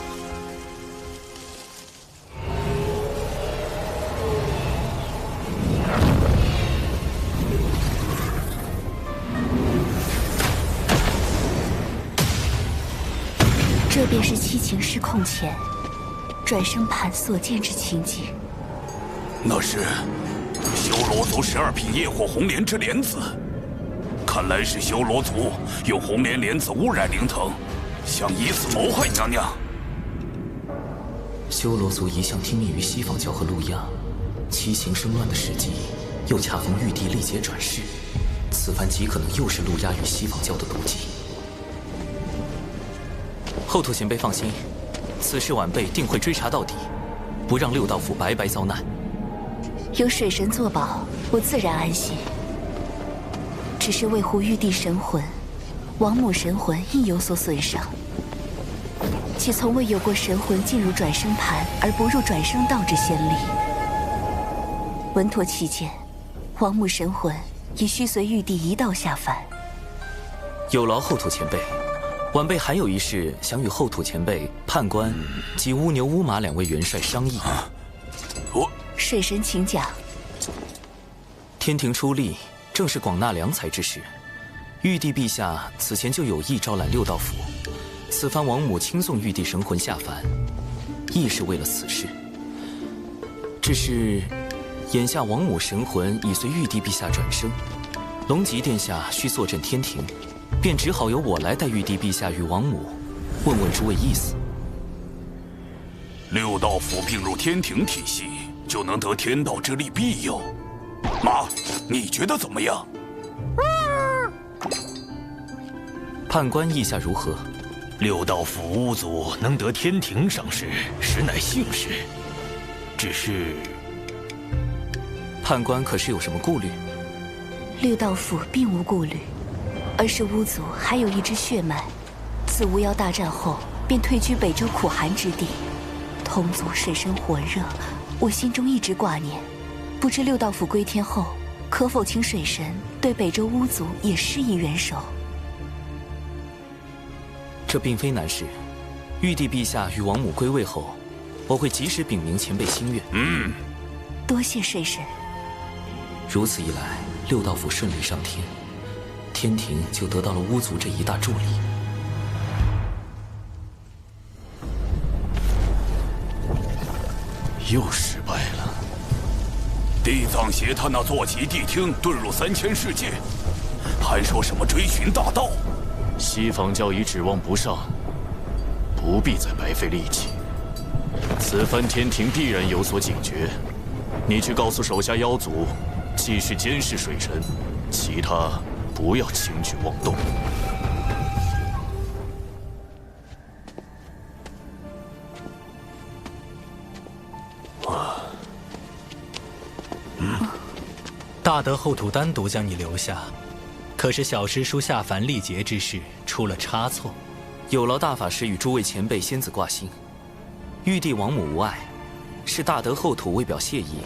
这便是七情失控前转生盘所见之情景。那是修罗族12品业火红莲之莲子，看来是修罗族用红莲莲子污染灵藤，想以此谋害娘娘。修罗族一向听命于西方教和路亚，七情生乱的时机，又恰逢玉帝历劫转世，此番极可能又是路亚与西方教的毒计。后土前辈放心，此事晚辈定会追查到底，不让六道府白白遭难。有水神作保，我自然安心。只是为护玉帝神魂，王母神魂亦有所损伤。且从未有过神魂进入转生盘而不入转生道之先例。稳妥起见，王母神魂也需随玉帝一道下凡。有劳后土前辈，晚辈还有一事想与后土前辈、判官及乌牛、乌马2位元帅商议。水神请讲。天庭出力，正是广纳良才之时。玉帝陛下此前就有意招揽六道府，此番王母亲送玉帝神魂下凡，亦是为了此事。只是，眼下王母神魂已随玉帝陛下转生，龙吉殿下需坐镇天庭，便只好由我来带玉帝陛下与王母，问问诸位意思。六道府并入天庭体系，就能得天道之力庇佑。妈，你觉得怎么样？判官意下如何？六道府巫族能得天庭赏识，实乃幸事。只是，判官可是有什么顾虑？六道府并无顾虑，而是巫族还有一支血脉，自巫妖大战后便退居北周苦寒之地，同族水深火热，我心中一直挂念。不知六道府归天后，可否请水神对北周巫族也施以援手？这并非难事。玉帝陛下与王母归位后，我会及时禀明前辈心愿。多谢水神。如此一来，六道府顺利上天，天庭就得到了巫族这一大助力。又失败了。地藏邪他那坐骑谛听遁入3000世界，还说什么追寻大道。西方教已指望不上，不必再白费力气。此番天庭必然有所警觉，你去告诉手下妖族，继续监视水神，其他不要轻举妄动。大德后土单独将你留下，可是小师叔下凡历劫之事出了差错。有劳大法师与诸位前辈仙子挂心，玉帝王母无碍，是大德后土为表谢意，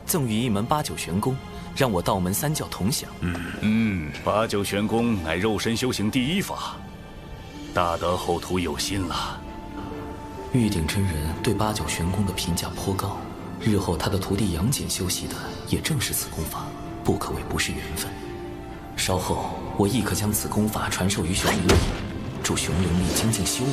赠予一门八九玄功，让我道门三教同享。八九玄功乃肉身修行第一法，大德后土有心了。玉鼎真人对八九玄功的评价颇高，日后他的徒弟杨戬修习的也正是此功法，不可谓不是缘分。稍后我亦可将此功法传授于熊灵力，助熊灵力精进修为。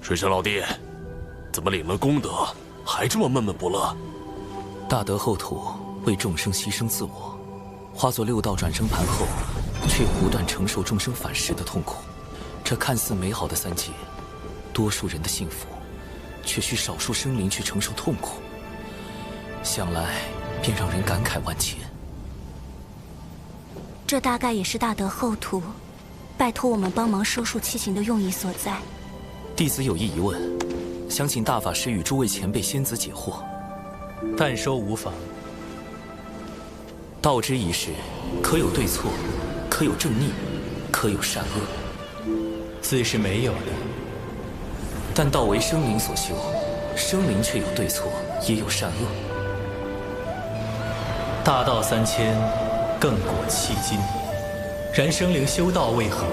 水神老弟，怎么领了功德还这么闷闷不乐？大德后土为众生牺牲自我，化作六道转生盘后，却不断承受众生反噬的痛苦。这看似美好的三界，多数人的幸福，却需少数生灵去承受痛苦。想来便让人感慨万千。这大概也是大德后土拜托我们帮忙收束七情的用意所在。弟子有一疑问，想请大法师与诸位前辈仙子解惑。但说无妨。道之一事，可有对错，可有正逆，可有善恶。自是没有的。但道为生灵所修，生灵却有对错，也有善恶。大道3000，亘古迄今。然生灵修道为何？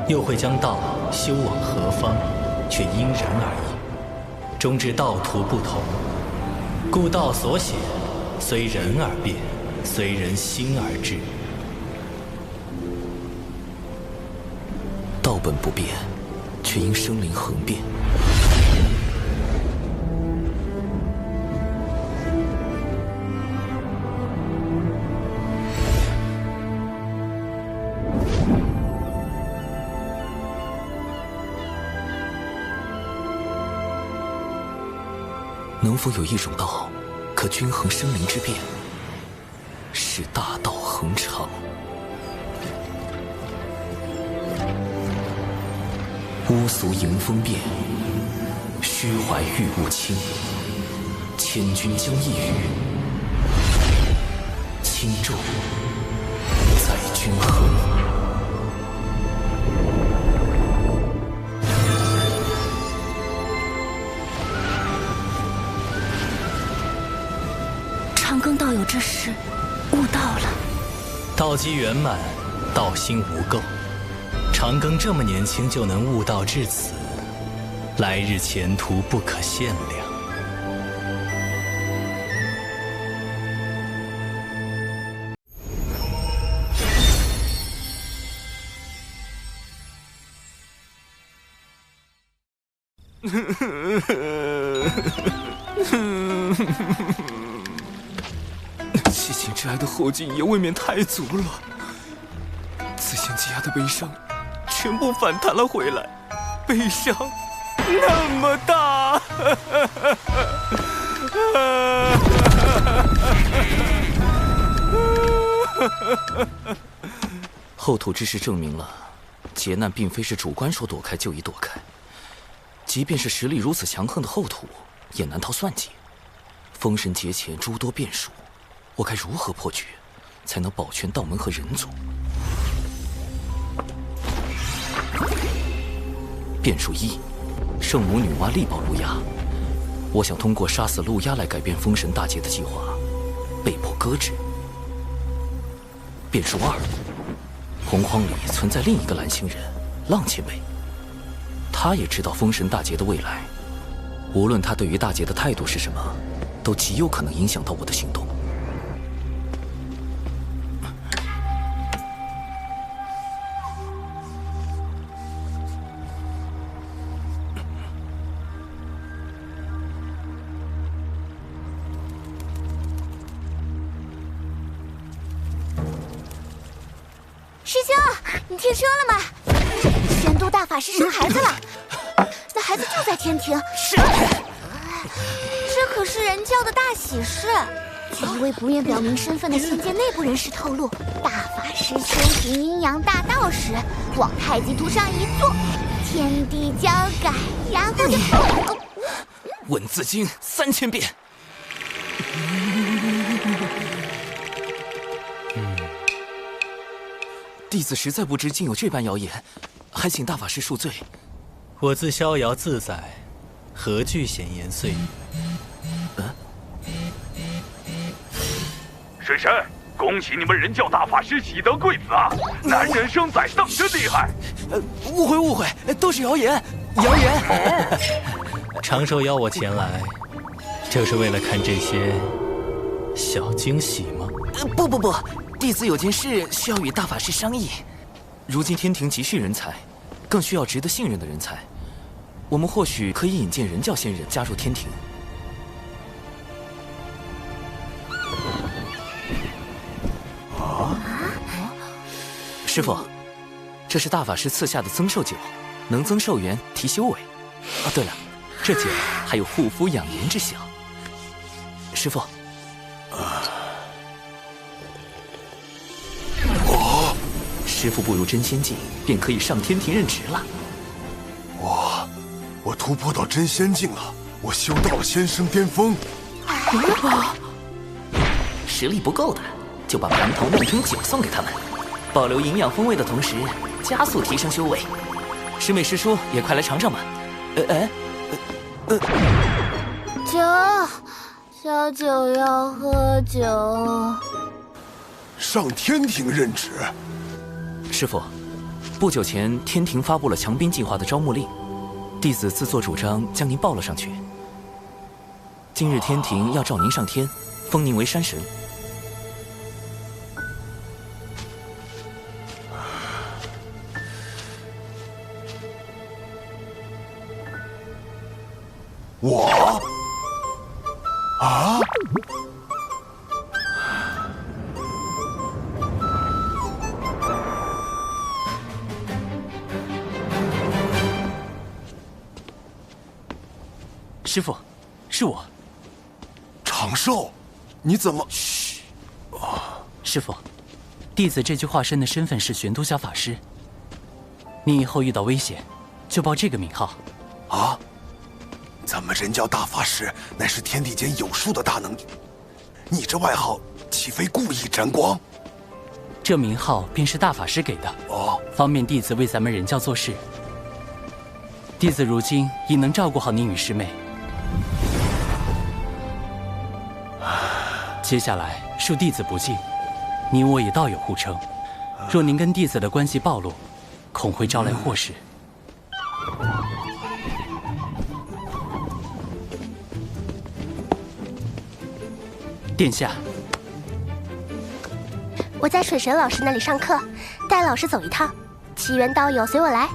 又会将道修往何方，却因人而异。终至道途不同，故道所显，随人而变，随人心而至。道本不变，却因生灵恒变。能否有一种道，可均衡生灵之变，使大道恒长？乌俗迎风变，虚怀玉物轻。千钧将一羽，轻重在均衡。长庚道友这是悟道了。道基圆满，道心无垢。长庚这么年轻就能悟道至此，来日前途不可限量。七情之爱的后劲也未免太足了，此前积压的悲伤全部反弹了回来，悲伤那么大。后土之事证明了，劫难并非是主观说躲开就已躲开，即便是实力如此强横的后土，也难逃算计。封神劫前诸多变数，我该如何破局，才能保全道门和人族？变数1，圣母女娲力保路亚。我想通过杀死路亚来改变封神大劫的计划，被迫搁置。变数2，洪荒里存在另一个蓝星人浪前辈，他也知道封神大劫的未来，无论他对于大劫的态度是什么，都极有可能影响到我的行动。师兄，你听说了吗？仙都大法师生孩子了，那孩子就在天庭。是，这可是人教的大喜事，一位不愿表明身份的仙界内部人士透露，大法师修行阴阳大道时，往太极图上一坐，天地交改，然后就文字经3000遍。弟子实在不知竟有这般谣言，还请大法师恕罪。我自逍遥自在，何惧闲言碎语？水神，恭喜你们人教大法师喜得贵子啊！男人生崽当真厉害。误会，都是谣言。长寿邀我前来，就是为了看这些小惊喜吗？不，弟子有件事需要与大法师商议。如今天庭急需人才，更需要值得信任的人才。我们或许可以引荐人教仙人加入天庭。师父，这是大法师赐下的增寿酒，能增寿元，提修为。对了，这酒还有护肤养颜之效。师父，师父步入真仙境，便可以上天庭任职了。我突破到真仙境了，我修到了仙生巅峰。实力不够的，就把蟠桃弄成酒送给他们，保留营养风味的同时，加速提升修为。师妹师叔也快来尝尝吧。酒，小九要喝酒。上天庭任职。师父，不久前天庭发布了强兵计划的招募令，弟子自作主张将您报了上去。今日天庭要召您上天，封您为山神。我？啊？师父，是我。长寿，你怎么？师父，弟子这具化身的身份是玄都小法师。你以后遇到危险，就报这个名号。啊？咱们人教大法师乃是天地间有数的大能，你这外号岂非故意沾光？这名号便是大法师给的，方便弟子为咱们人教做事。弟子如今已能照顾好您与师妹。接下来恕弟子不敬，你我也道友互称，若您跟弟子的关系暴露，恐会招来祸事。殿下，我在水神老师那里上课，带老师走一趟。奇缘道友随我来。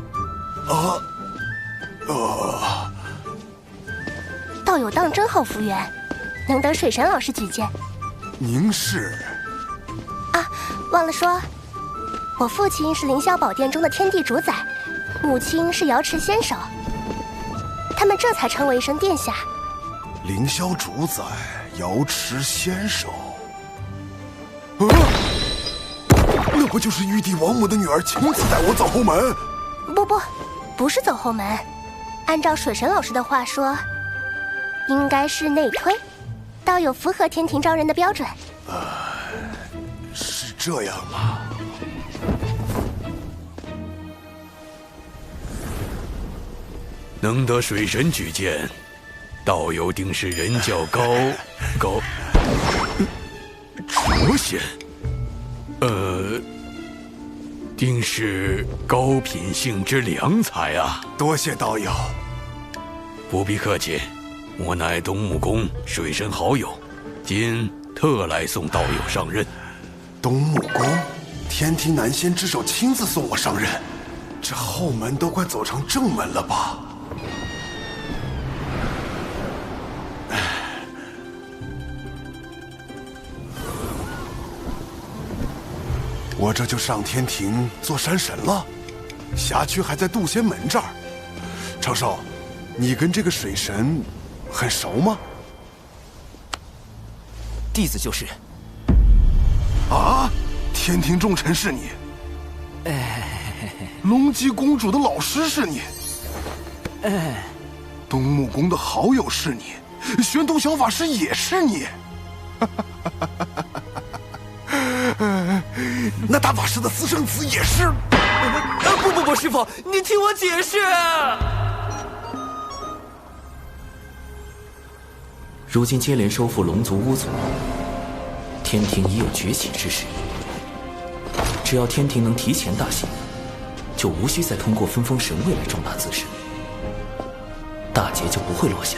道友当真好福缘，能得水神老师举荐。您是？忘了说，我父亲是凌霄宝殿中的天地主宰，母亲是瑶池仙手，他们这才称为一声殿下。凌霄主宰，瑶池仙手。那不就是玉帝王母的女儿亲自带我走后门？不是走后门。按照水神老师的话说，应该是内推，道友符合天庭招人的标准。是这样吗？能得水神举荐，道友定是人教高卓仙，定是高品性之良才啊！多谢道友。不必客气，我乃东木公水神好友，今特来送道友上任。东木公，天庭南仙之首亲自送我上任，这后门都快走成正门了吧？我这就上天庭做山神了，辖区还在渡仙门这儿。长寿，你跟这个水神很熟吗？弟子就是。啊！天庭重臣是你。龙姬公主的老师是你。东木宫的好友是你。玄都小法师也是你。那大法师的私生子也是。不，师傅，你听我解释。如今接连收复龙族、巫族，天庭已有崛起之势。只要天庭能提前大兴，就无需再通过分封神位来壮大自身，大劫就不会落下。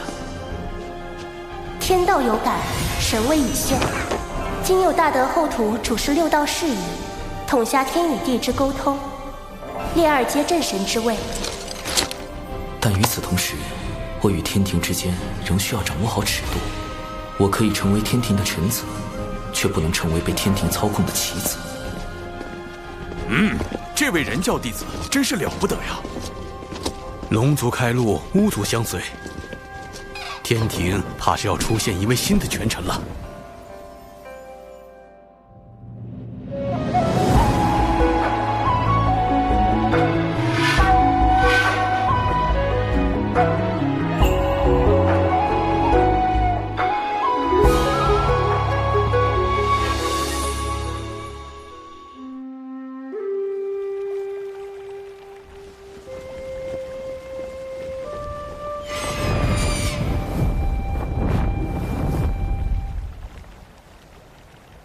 天道有感，神位已现，今有大德后土主持六道事宜，统辖天与地之沟通，列二阶镇神之位。但与此同时，我与天庭之间仍需要掌握好尺度。我可以成为天庭的臣子，却不能成为被天庭操控的棋子。这位人教弟子真是了不得呀！龙族开路，巫族相随，天庭怕是要出现一位新的权臣了。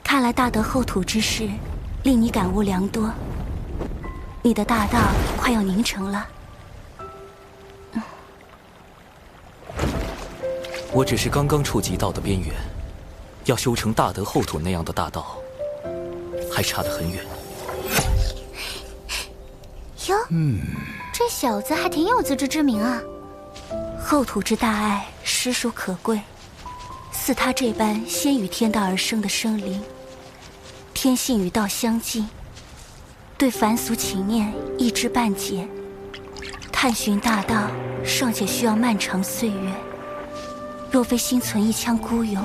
看来大德后土之事，令你感悟良多。你的大道快要凝成了。我只是刚刚触及道的边缘，要修成大德后土那样的大道，还差得很远。哟，这小子还挺有自知之明啊。后土之大爱，实属可贵。似他这般先与天道而生的生灵，天性与道相近，对凡俗情念一知半解，探寻大道尚且需要漫长岁月。若非心存一腔孤勇，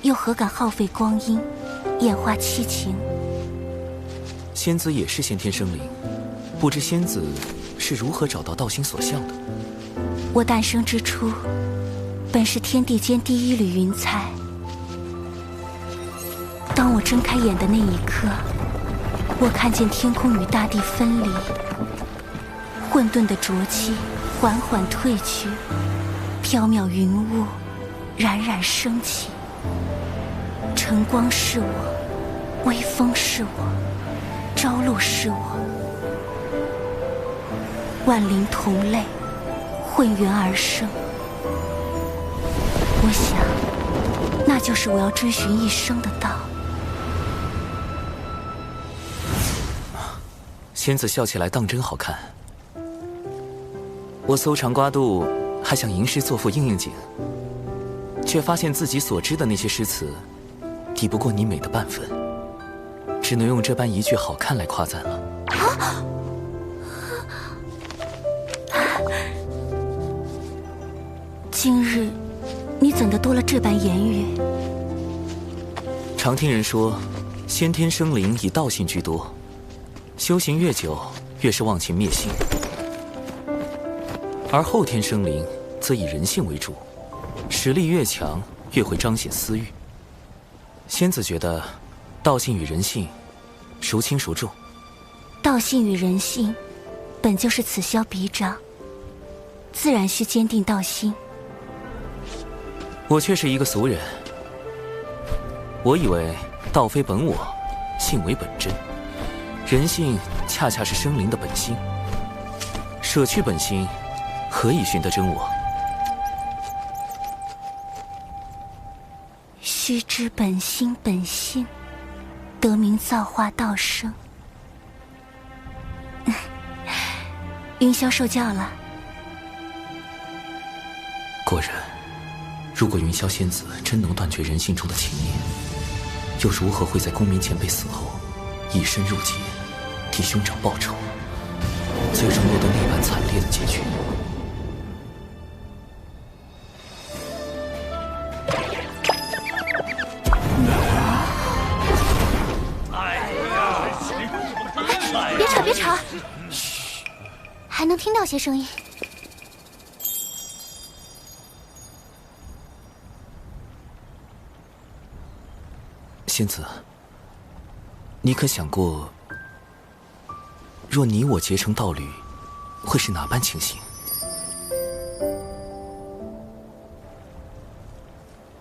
又何敢耗费光阴，演化七情？仙子也是先天生灵，不知仙子是如何找到道心所向的？我诞生之初，本是天地间第一缕云彩。当我睁开眼的那一刻，我看见天空与大地分离，混沌的浊气缓缓退去，缥缈云雾冉冉升起。晨光是我，微风是我，朝露是我，万灵同类，混元而生。我想，那就是我要追寻一生的道。仙子笑起来当真好看。我搜肠刮肚，还想吟诗作赋应应景，却发现自己所知的那些诗词，抵不过你美的半分，只能用这般一句好看来夸赞了。今日你怎的多了这般言语？常听人说，先天生灵以道性居多，修行越久，越是忘情灭性；而后天生灵则以人性为主，实力越强，越会彰显私欲。仙子觉得，道性与人性，孰轻孰重？道性与人性，本就是此消彼长，自然需坚定道心。我却是一个俗人，我以为道非本我，性为本真，人性恰恰是生灵的本心。舍去本心，何以寻得真我？须知本心本性，得名造化道生。云霄受教了。果然，如果云霄仙子真能断绝人性中的情念，又如何会在公明前辈死后，以身入劫，替兄长报仇，最终落得那般惨烈的结局？可别吵，嘘，还能听到些声音。仙子，你可想过，若你我结成道侣，会是哪般情形？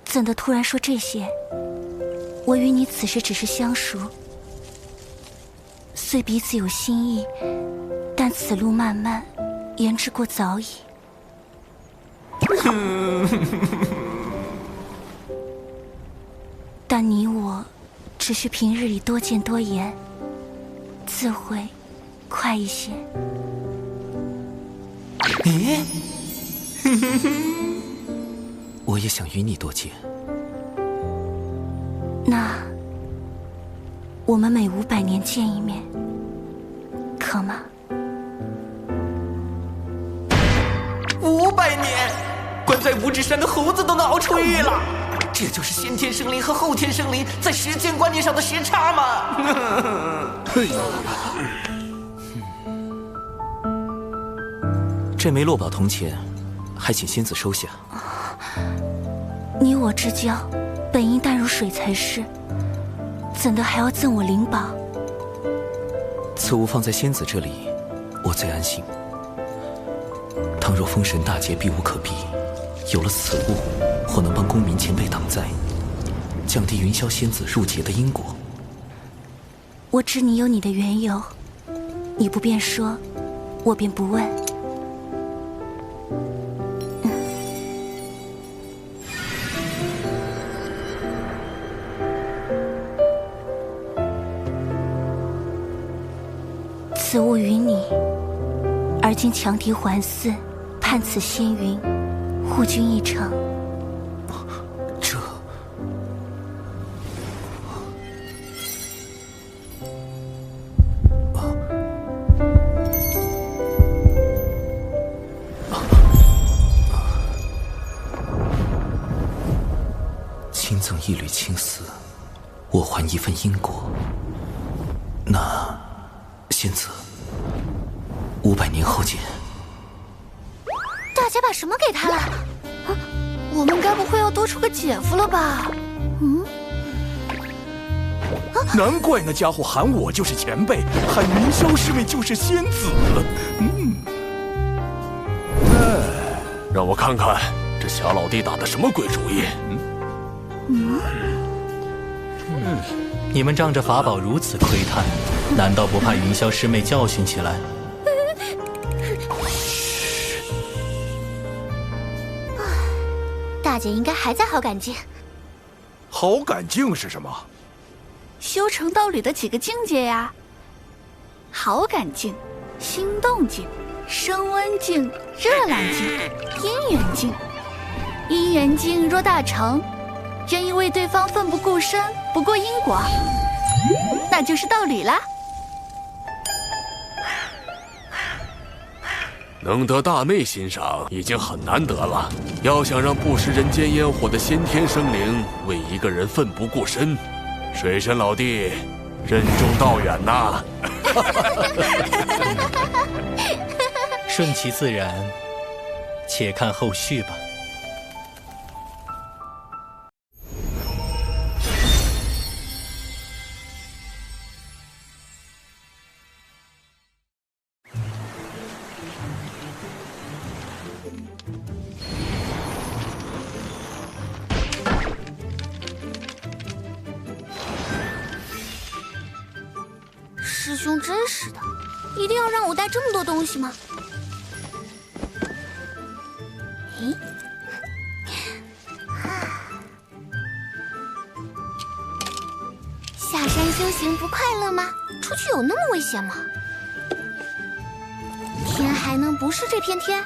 怎的突然说这些？我与你此时只是相熟，虽彼此有心意，但此路漫漫，言之过早矣。但你我只需平日里多见多言，自会快一些。咦？我也想与你多见。那我们每500年见一面，可吗？500年，关在五指山的猴子都能熬出狱了。这就是先天生灵和后天生灵在时间观念上的时差吗？这枚落宝铜钱，还请仙子收下。你我之交，本应淡如水才是，怎的还要赠我灵宝？此物放在仙子这里，我最安心。倘若封神大劫避无可避，有了此物，或能帮公民前辈挡灾，降低云霄仙子入劫的因果。我知你有你的缘由，你不便说，我便不问。此物于你，而今强敌环伺，盼此仙云，护君一程。这亲赠一缕青丝，我还一份因果。那仙子，500年后见。大姐把什么给他了？啊，我们该不会要多出个姐夫了吧？嗯。难怪那家伙喊我就是前辈，喊云霄师妹就是仙子。让我看看这小老弟打的什么鬼主意。你们仗着法宝如此窥探，难道不怕云霄师妹教训起来？大姐应该还在好感境。好感境是什么？修成道侣的几个境界呀？好感境、心动境、升温境、热浪境、姻缘境。姻缘境若大成，愿意为对方奋不顾身，不顾因果，那就是道侣啦。能得大妹欣赏已经很难得了，要想让不食人间烟火的先天生灵为一个人奋不顾身，水神老弟任重道远呐。顺其自然，且看后续吧。师兄真是的，一定要让我带这么多东西吗？咦，下山修行不快乐吗？出去有那么危险吗？天还能不是这片天？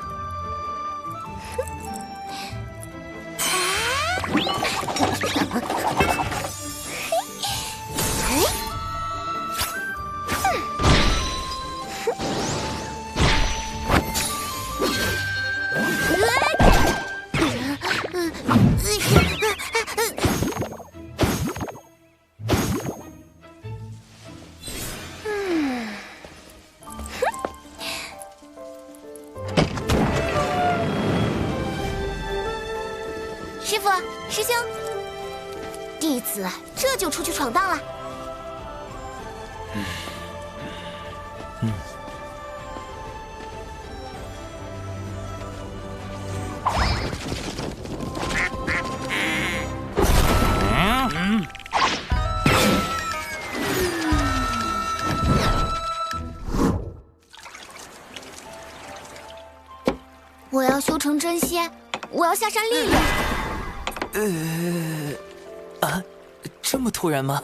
师兄，弟子这就出去闯荡了。我要修成真仙，我要下山历练。这么突然吗？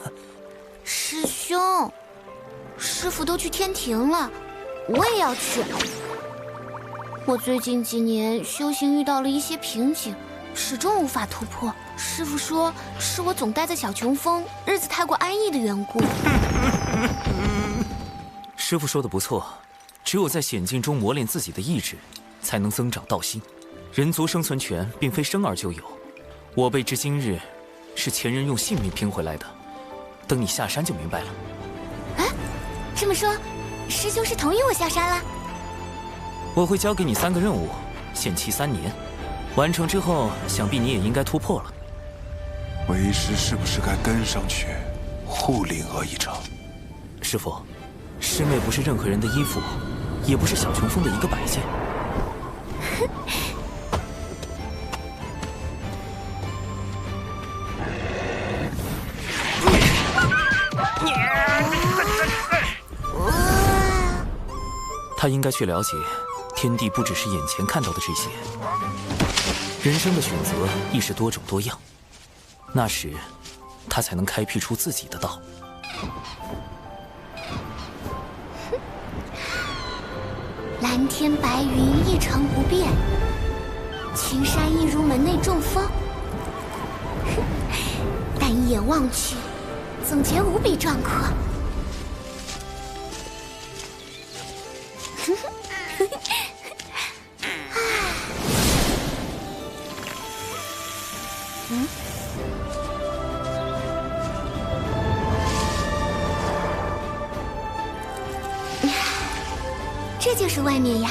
师兄，师傅都去天庭了，我也要去。我最近几年修行遇到了一些瓶颈，始终无法突破。师傅说是我总待在小琼峰，日子太过安逸的缘故。师傅说的不错，只有在险境中磨练自己的意志，才能增长道心。人族生存权并非生而就有，我辈至今日，是前人用性命拼回来的。等你下山就明白了。这么说，师兄是同意我下山了？我会交给你3个任务，限期3年，完成之后，想必你也应该突破了。为师是不是该跟上去，护灵儿一场？师父，师妹不是任何人的依附，也不是小琼峰的一个摆件。他应该去了解，天地不只是眼前看到的这些，人生的选择亦是多种多样。那时，他才能开辟出自己的道。蓝天白云一成不变，青山一如门内中风。但一眼望去，总觉无比壮阔。这就是外面呀，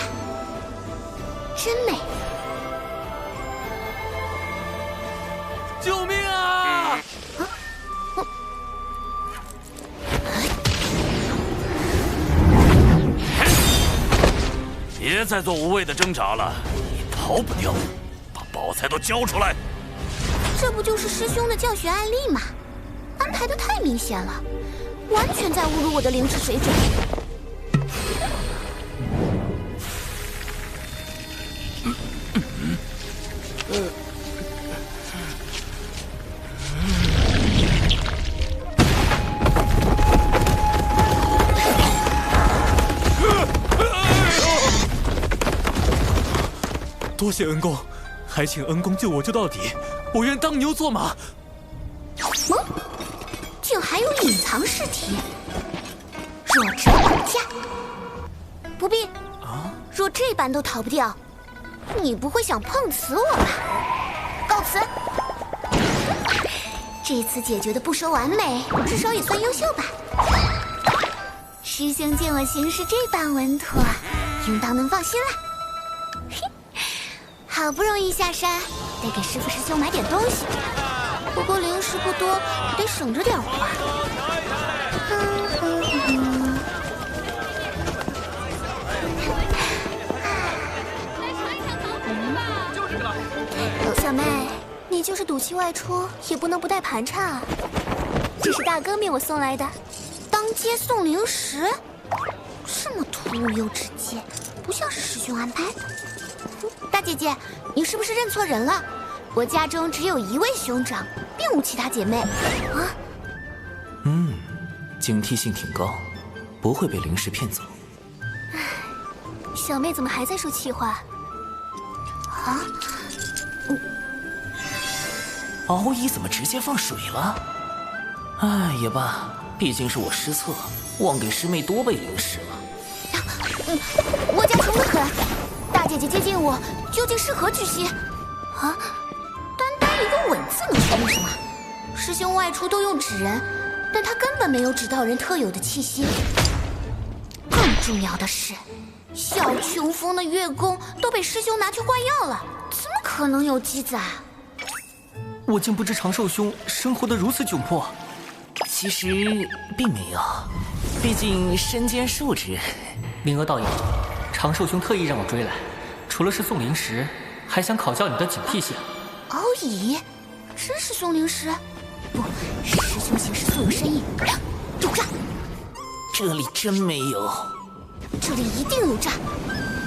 真美！救命啊！别再做无谓的挣扎了，你逃不掉，把宝材都交出来！这不就是师兄的教学案例吗？安排的太明显了，完全在侮辱我的灵智水准。多谢恩公，还请恩公救我救到底，我愿当牛做马。竟还有隐藏试题，弱者管家。不必若这般都逃不掉，你不会想碰瓷我吧？告辞。这次解决的不说完美，至少也算优秀吧。师兄见我行事这般稳妥，应当能放心了。好不容易下山，得给师父师兄买点东西。不过零食不多，得省着点花。小妹，你就是赌气外出，也不能不带盘缠啊。这是大哥命我送来的，当街送零食，这么突兀又直接，不像是师兄安排的。大姐姐，你是不是认错人了？我家中只有1位兄长，并无其他姐妹。啊？警惕性挺高，不会被灵石骗走。小妹怎么还在说气话？啊？敖乙怎么直接放水了？也罢，毕竟是我失策，忘给师妹多备灵石了。我家穷得很。大姐姐接近我，究竟是何居心？啊，单一个稳字能说明什么？师兄外出都用纸人，但他根本没有纸道人特有的气息。更重要的是，小琼峰的月宫都被师兄拿去换药了，怎么可能有机子啊？我竟不知长寿兄生活得如此窘迫。其实并没有，毕竟身兼数职。灵娥道友，长寿兄特意让我追来，除了是送灵石，还想考教你的警惕性。敖乙，真是送灵石？不，师兄行事素有深意。有诈！这里真没有。这里一定有诈。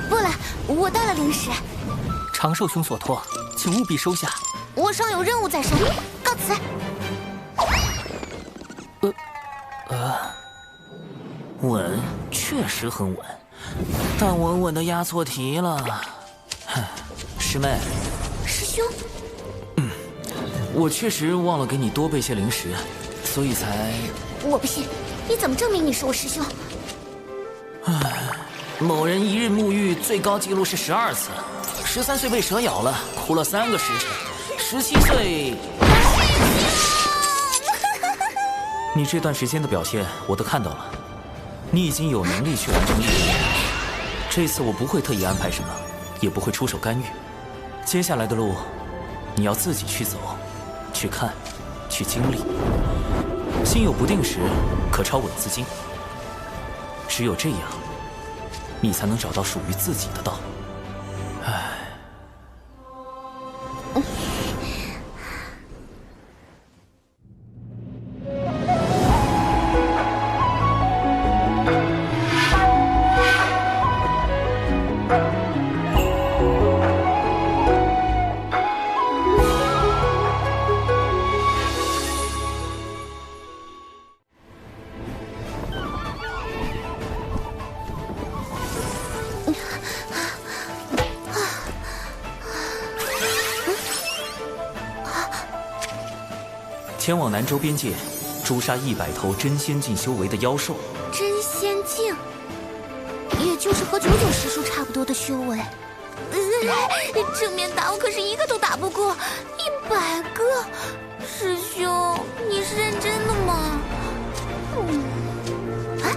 不了，我带了灵石。长寿兄所托，请务必收下。我尚有任务在身，告辞。稳，确实很稳，但稳稳的押错题了。师妹，师兄，我确实忘了给你多备些灵石，所以才……我不信，你怎么证明你是我师兄？某人一日沐浴最高纪录是12次，13岁被蛇咬了，哭了3个时辰，17岁。你这段时间的表现我都看到了，你已经有能力去完成任务。这次我不会特意安排什么，也不会出手干预。接下来的路，你要自己去走，去看，去经历。心有不定时，可抄稳字经。只有这样，你才能找到属于自己的道。唉。前往南州边界，诛杀100头真仙境修为的妖兽。真仙境，也就是和99师叔差不多的修为。正面打我可是一个都打不过，100个。师兄，你是认真的吗？啊，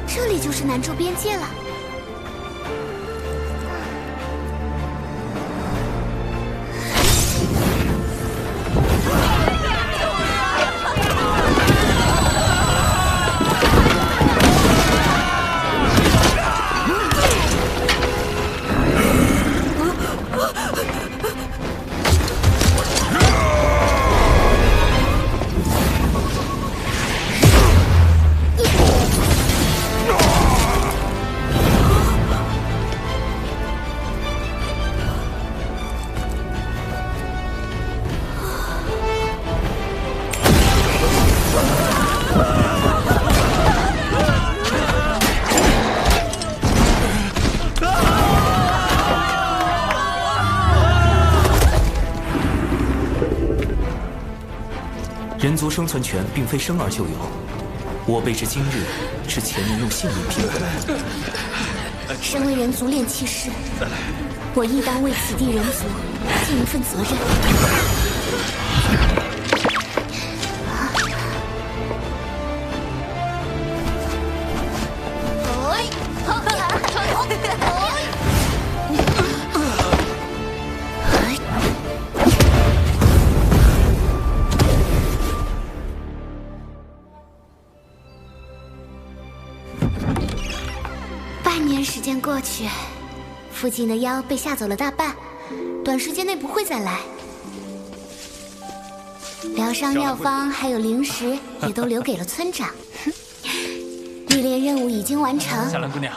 这里就是南州边界了。人族生存权并非生而就有，我辈至今日是前人用性命拼回来的。身为人族炼器师，我亦当为此地人族尽一份责任。半年时间过去，附近的妖被吓走了大半，短时间内不会再来。疗伤药方还有灵石也都留给了村长。历练任务已经完成，夏兰姑娘，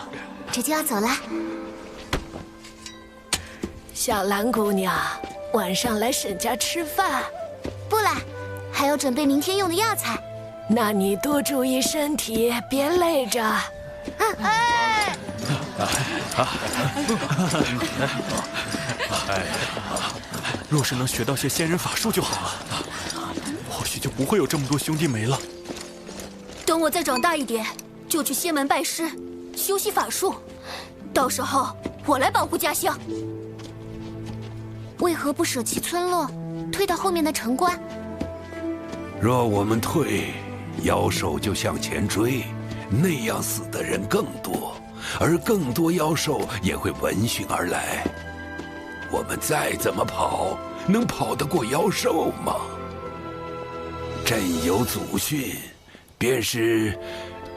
这就要走了。小兰姑娘，晚上来沈家吃饭？不了，还要准备明天用的药材。那你多注意身体，别累着。哎！若是能学到些仙人法术就好了，或许就不会有这么多兄弟没了。等我再长大一点，就去仙门拜师，修习法术。到时候我来保护家乡。为何不舍弃村落，退到后面的城关？若我们退，妖兽就向前追，那样死的人更多，而更多妖兽也会闻讯而来。我们再怎么跑，能跑得过妖兽吗？朕有祖训，便是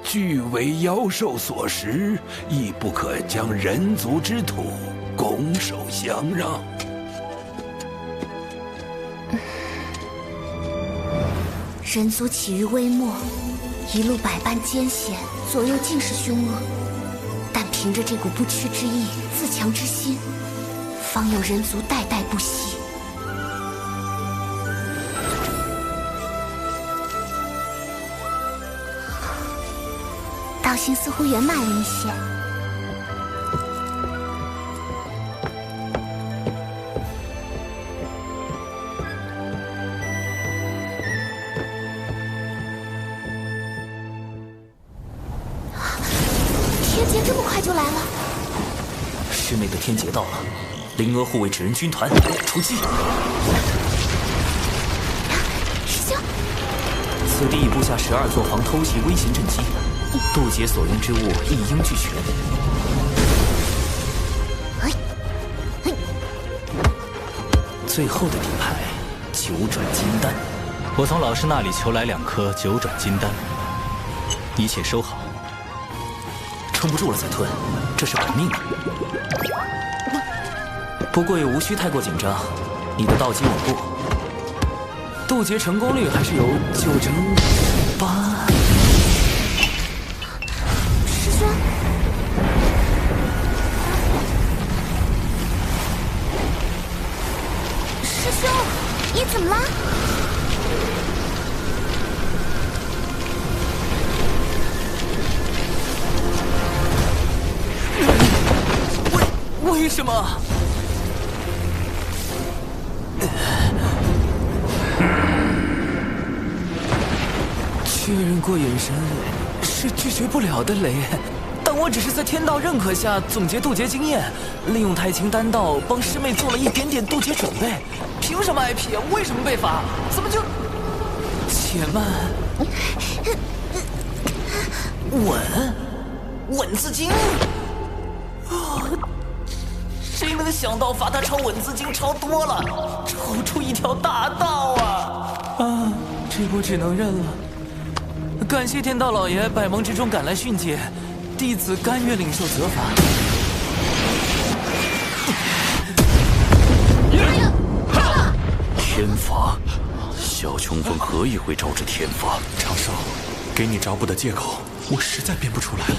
俱为妖兽所食，亦不可将人族之土拱手相让。人族起于微末，一路百般艰险，左右尽是凶恶，但凭着这股不屈之意、自强之心，方有人族代代不息。道心似乎圆满了一些。天劫这么快就来了！师妹的天劫到了，灵娥护卫纸人军团出击！师兄，此地已布下12座防偷袭微型阵基，渡劫所用之物一应俱全。最后的底牌9转金丹，我从老师那里求来2颗9转金丹，一切收好。撑不住了再吞，这是本命啊！不过也无需太过紧张，你的道基稳固，渡劫成功率还是有9成8。师兄，师兄，你怎么了？为什么？确认过眼神是拒绝不了的雷，但我只是在天道认可下总结渡劫经验，利用太清丹道帮师妹做了一点点渡劫准备。凭什么挨批啊？为什么被罚？怎么就……且慢，稳字经。谁能想到罚他抄稳字经抄多了，抄出一条大道啊！这波只能认了。感谢天道老爷百忙之中赶来训诫，弟子甘愿领受责罚。天罚，小琼峰何以会招致天罚？长寿，给你找补的借口，我实在编不出来了。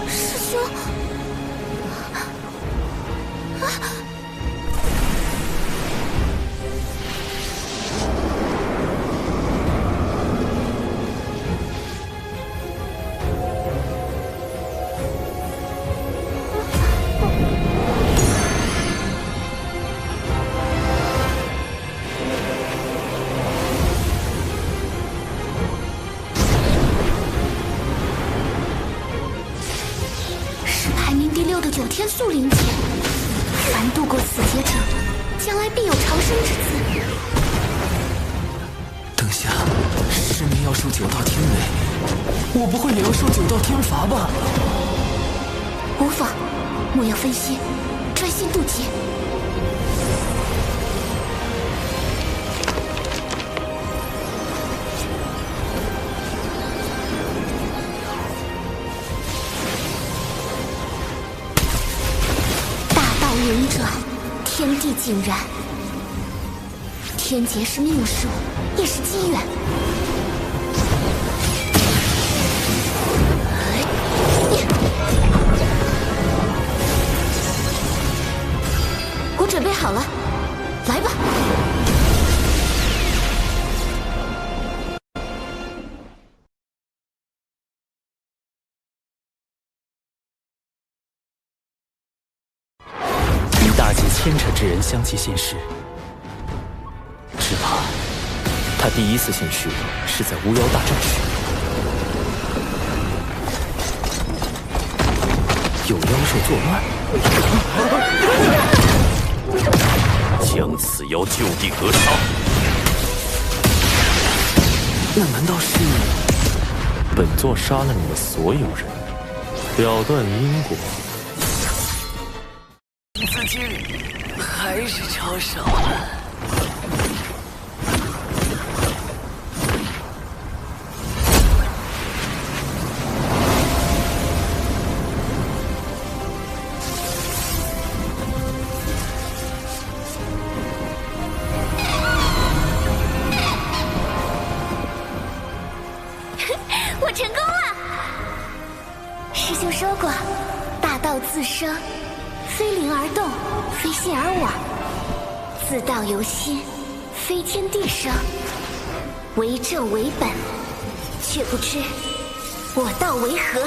师兄，9天速灵劫，凡度过此劫者，将来必有长生之资。等下，师妹要受9道天雷，我不会也要受9道天罚吧？无妨，莫要分心，专心渡劫。轮转，天地尽然。天劫是命数，也是机缘。我准备好了，来吧。牵扯之人相继现世，只怕他第一次现世是在巫妖大战时，有妖兽作乱。将此妖就地格杀。那难道是本座杀了你们所有人，了断因果？资金还是超少了。我成功了！师兄说过，大道自生，非灵而动，非信而往；自道由心，非天地生。为正为本，却不知我道为何？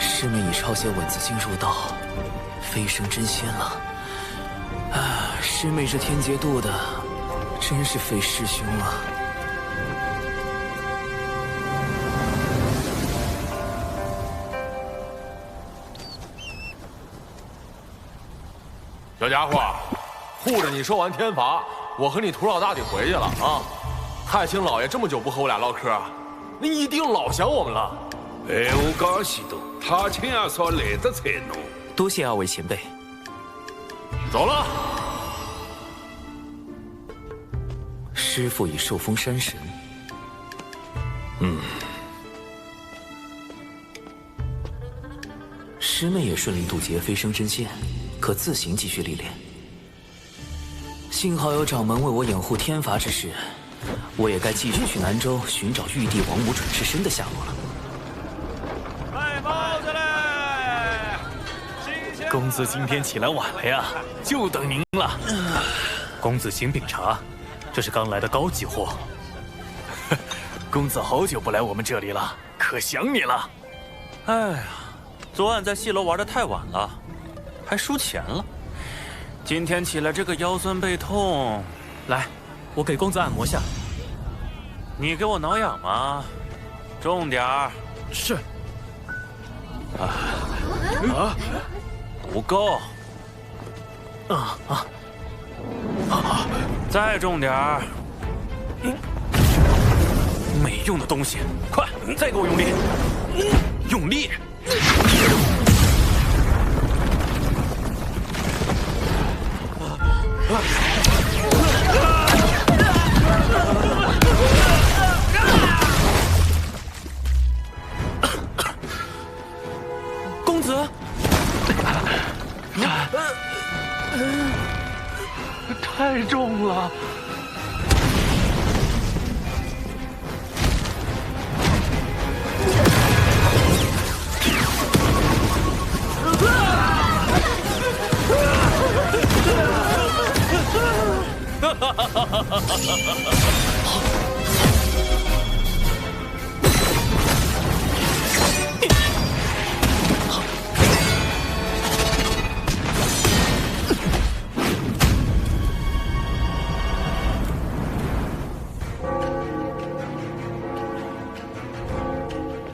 师妹以抄写文字经入道，飞升真仙了。啊，师妹这天劫渡的，真是费师兄了。小家伙，护着你说完天罚，我和你徒老大得回去了啊！太清老爷这么久不和我俩唠嗑，你一定老想我们了。哎，我讲许多，太清阿嫂来得才浓。多谢二位前辈。走了。师父已受封山神。师妹也顺利渡劫飞升真仙，可自行继续历练。幸好有掌门为我掩护天罚之事，我也该继续去南州寻找玉帝王母转世身的下落了。卖包子嘞！公子今天起来晚了呀，就等您了。公子请品茶，这是刚来的高级货。公子好久不来我们这里了，可想你了。哎呀，昨晚在戏楼玩得太晚了，还输钱了。今天起来这个腰酸背痛，来，我给公子按摩下。你给我挠痒吗？重点儿。是。不够。再重点儿。没用的东西，快，再给我用力，用力！公子，太重了。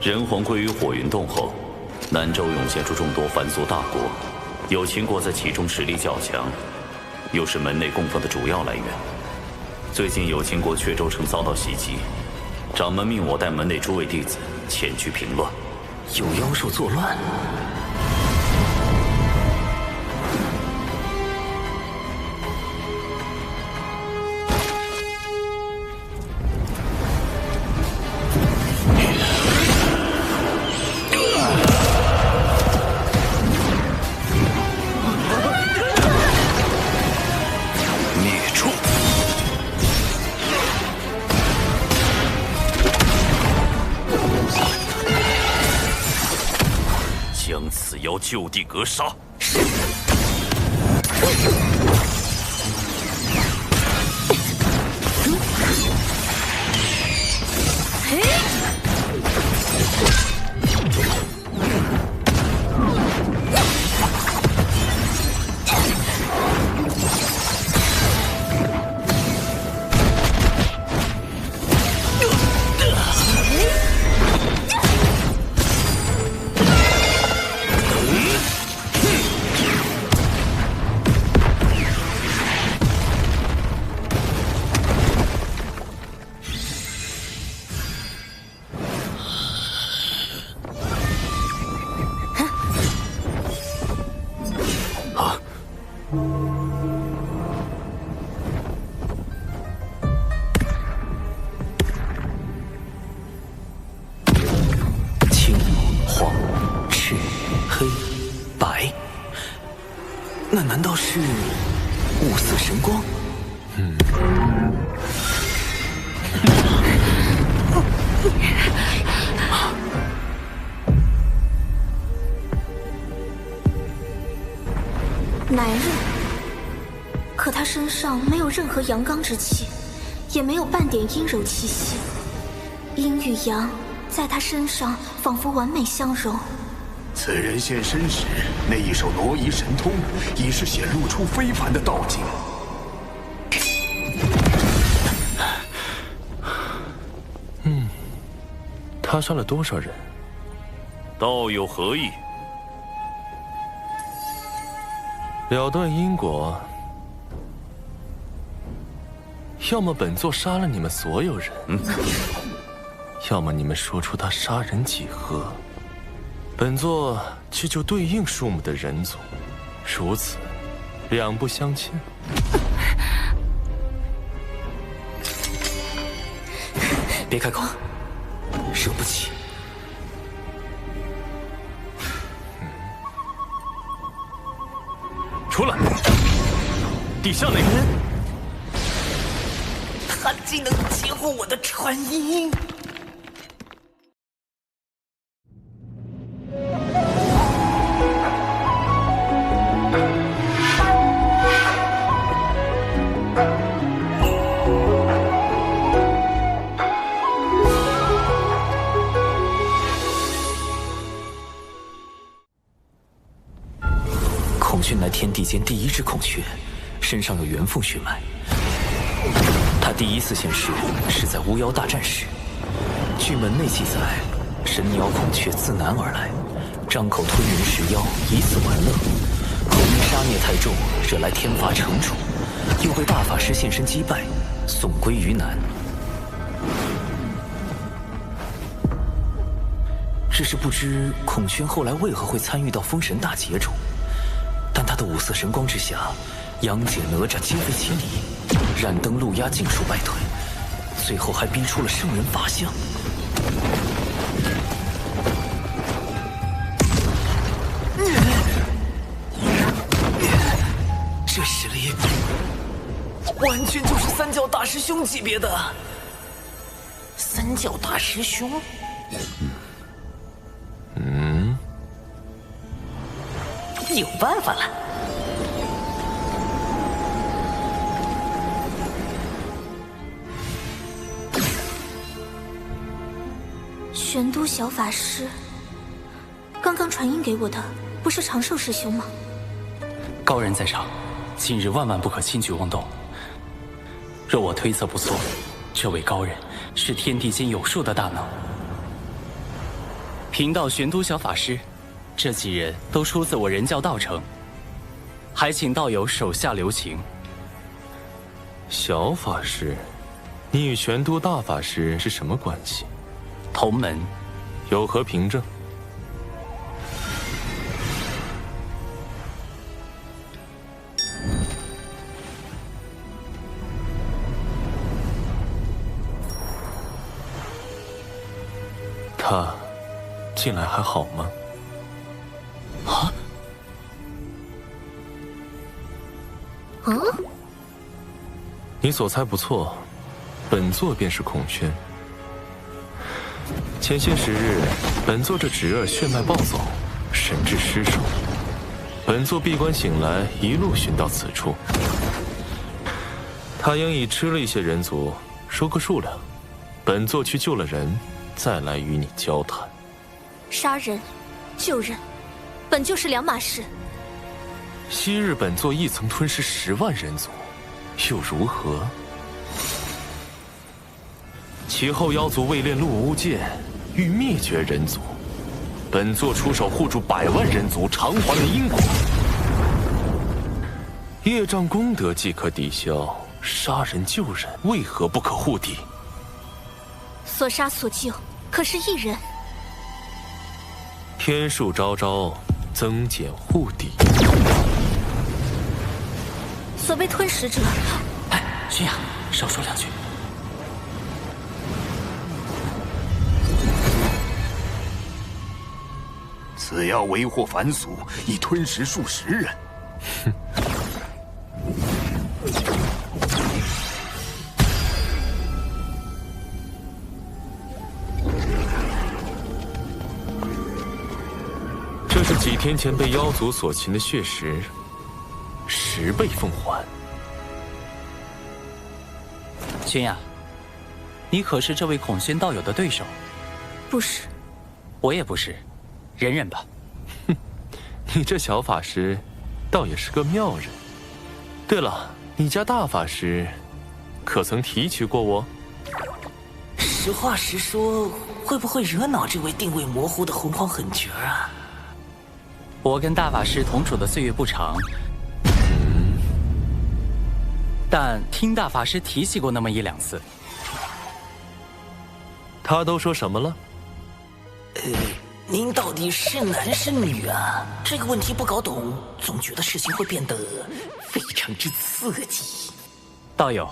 人皇归于火云洞后，南州涌现出众多凡俗大国，有秦国在其中实力较强，又是门内供奉的主要来源。最近有秦国阙州城遭到袭击，掌门命我带门内诸位弟子前去平乱。有妖兽作乱？就地格杀！那难道是五色神光？男人，可他身上没有任何阳刚之气，也没有半点阴柔气息。阴与阳在他身上仿佛完美相融。此人现身时，那一手挪移神通已是显露出非凡的道境。他杀了多少人？道有何意？了断因果，要么本座杀了你们所有人，要么你们说出他杀人几何，本座去救对应数目的人族，如此两不相欠。别开口，惹不起。出来！底下哪个人？他竟能截获我的传音！孔雀乃天地间第一只孔雀，身上有元凤血脉。他第一次现世是在巫妖大战时，据门内记载，神鸟孔雀自南而来，张口吞人食妖，以此玩乐。后因杀孽太重，惹来天罚惩处，又被大法师现身击败，送归于南。只是不知孔雀后来为何会参与到封神大劫中。但他的五色神光之下，杨戬、哪吒皆非其敌，燃灯路压尽数败退，最后还逼出了圣人法相。这实力完全就是三教大师兄级别的。三教大师兄？有办法了。玄都小法师，刚刚传音给我的不是长寿师兄吗？高人在场，今日万万不可轻举妄动。若我推测不错，这位高人是天地间有数的大能。贫道玄都小法师，这几人都出自我人教道成，还请道友手下留情。小法师，你与玄都大法师是什么关系？同门。有何凭证？他近来还好吗？啊？你所猜不错，本座便是孔雀。前些时日，本座这侄儿血脉暴走，神智失守。本座闭关醒来，一路寻到此处。他应已吃了一些人族，说个数量，本座去救了人，再来与你交谈。杀人、救人，本就是两码事。昔日本座亦曾吞噬10万人族，又如何？其后妖族为练陆无剑，欲灭绝人族，本座出手护住100万人族，偿还了因果。业障功德即可抵消，杀人救人为何不可护抵？所杀所救，可是一人。天数昭昭，增减护抵。所被吞食者，哎，轩雅，少说两句。此妖为祸凡俗，已吞食数10人。是几天前被妖族所擒的血石，10倍奉还。君呀，你可是这位孔宣道友的对手？不是，我也不是，忍忍吧。哼，你这小法师，倒也是个妙人。对了，你家大法师，可曾提起过我？实话实说，会不会惹恼这位定位模糊的洪荒狠角啊？我跟大法师同处的岁月不长，但听大法师提起过那么1、2次。他都说什么了？您到底是男是女啊？这个问题不搞懂，总觉得事情会变得非常之刺激。道友，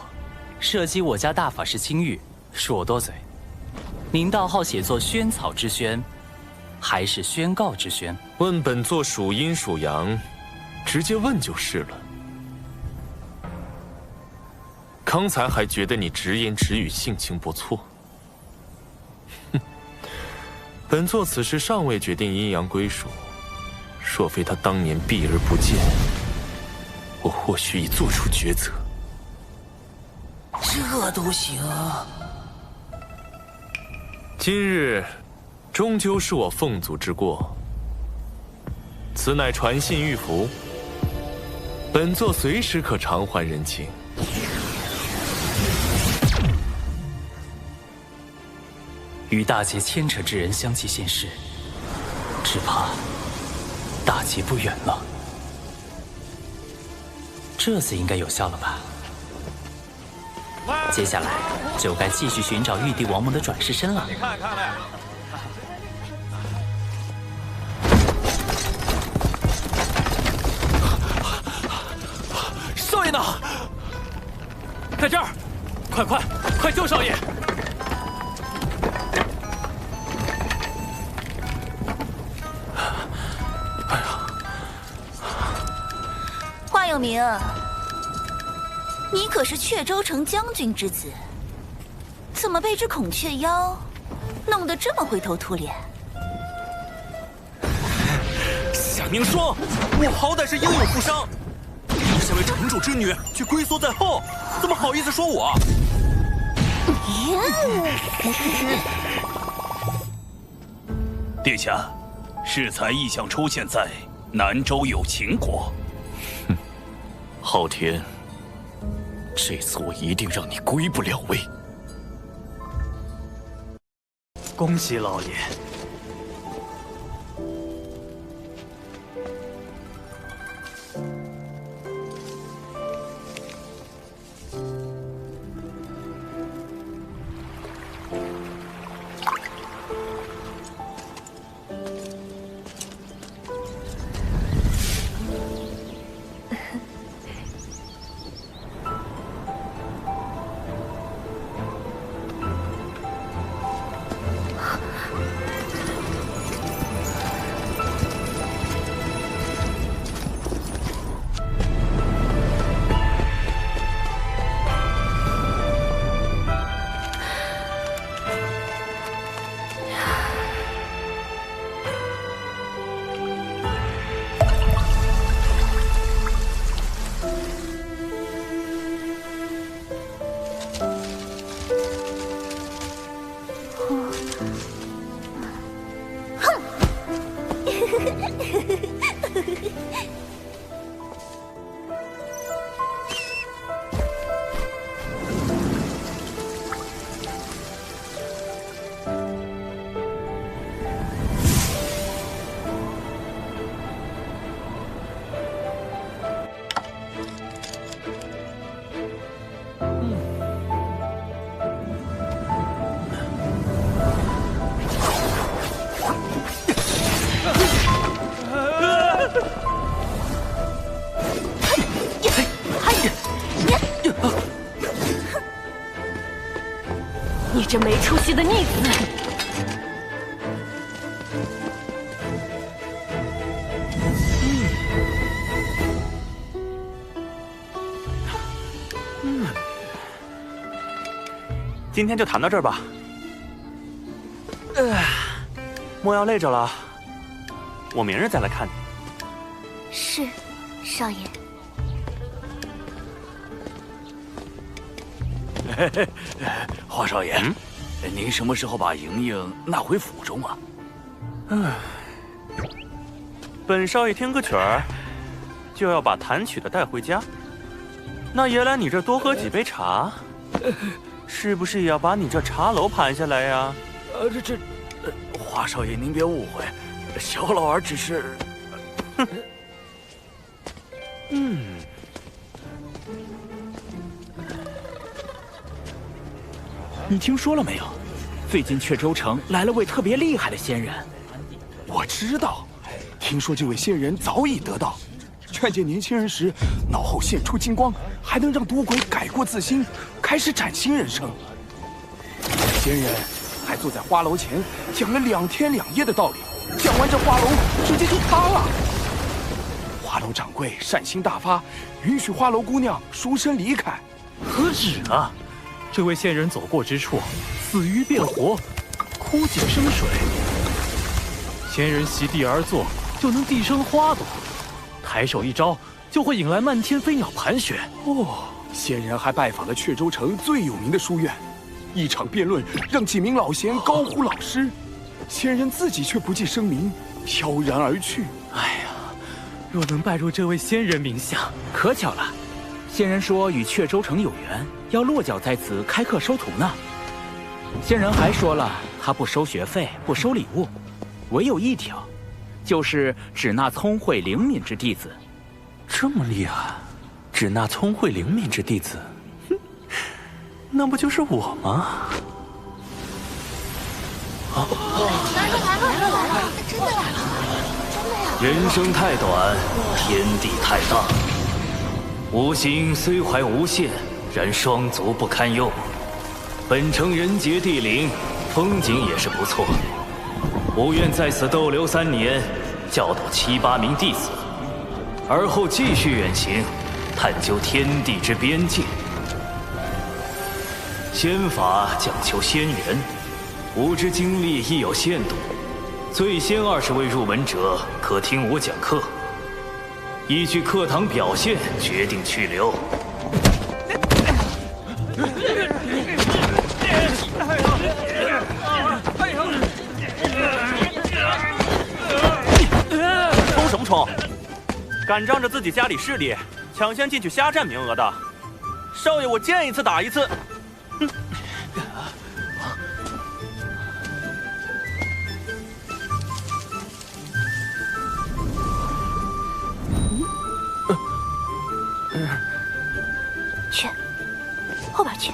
涉及我家大法师清誉，恕我多嘴。您道号写作宣草之宣，还是宣告之宣？问本座属阴属阳，直接问就是了。刚才还觉得你直言直语，性情不错。哼，本座此时尚未决定阴阳归属，若非他当年避而不见，我或许已做出抉择。这都行？今日终究是我凤祖之过，此乃传信玉符，本座随时可偿还人情。与大劫牵扯之人相继现世，只怕大劫不远了。这次应该有效了吧？接下来就该继续寻找玉帝王母的转世身了。你看看嘞，少爷呢？在这儿！快救少爷！话有明，你可是阙州城将军之子，怎么被这孔雀妖弄得这么灰头土脸？夏明霜，我好歹是英勇负伤，你身为城主之女却龟缩在后，怎么好意思说我？殿下，适才异象出现在南州有秦国。昊天，这次我一定让你归不了位。恭喜老爷。你这没出息的逆子！今天就谈到这儿吧。莫要累着了。我明日再来看你。是，少爷。华少爷，您什么时候把莹莹纳回府中啊？本少爷听个曲儿，就要把弹曲的带回家。那爷来你这多喝几杯茶，是不是也要把你这茶楼盘下来呀？华少爷您别误会，小老儿只是……你听说了没有？最近阙州城来了位特别厉害的仙人。我知道，听说这位仙人早已得道，劝诫年轻人时脑后现出金光，还能让赌鬼改过自新，开始崭新人生。仙人还坐在花楼前讲了2天2夜的道理，讲完这花楼直接就塌了。花楼掌柜善心大发，允许花楼姑娘赎身离开。何止啊！这位仙人走过之处，死鱼变活，枯井生水。仙人席地而坐，就能地生花朵；抬手一招，就会引来漫天飞鸟盘旋。仙人还拜访了阙州城最有名的书院，一场辩论让几名老贤高呼老师，仙人自己却不记声名，飘然而去。若能拜入这位仙人名下，可巧了。仙人说与阙州城有缘，要落脚在此开课收徒呢。仙人还说了，他不收学费，不收礼物，唯有一条，就是只纳聪慧灵敏之弟子。这么厉害，只纳聪慧灵敏之弟子，那不就是我吗？来了，真的来了！人生太短，天地太大。吾心虽怀无限，然双足不堪用。本城人杰地灵，风景也是不错。吾愿在此逗留3年，教导7、8名弟子，而后继续远行，探究天地之边界。仙法讲求仙缘，吾之精力亦有限度，最先20位入门者可听我讲课。依据课堂表现决定去留。冲什么冲？敢仗着自己家里势力抢先进去瞎占名额的，少爷我见一次打一次。去，后边去。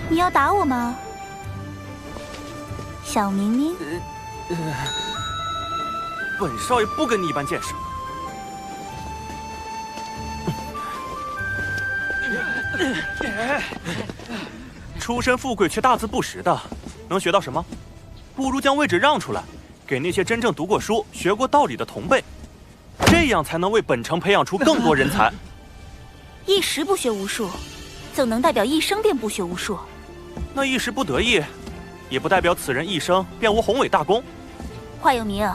你要打我吗，小明明？本少爷不跟你一般见识。出身富贵却大字不识的，能学到什么？不如将位置让出来，给那些真正读过书、学过道理的同辈，这样才能为本城培养出更多人才。一时不学无术，怎能代表一生便不学无术？那一时不得意，也不代表此人一生便无宏伟大功。华有明，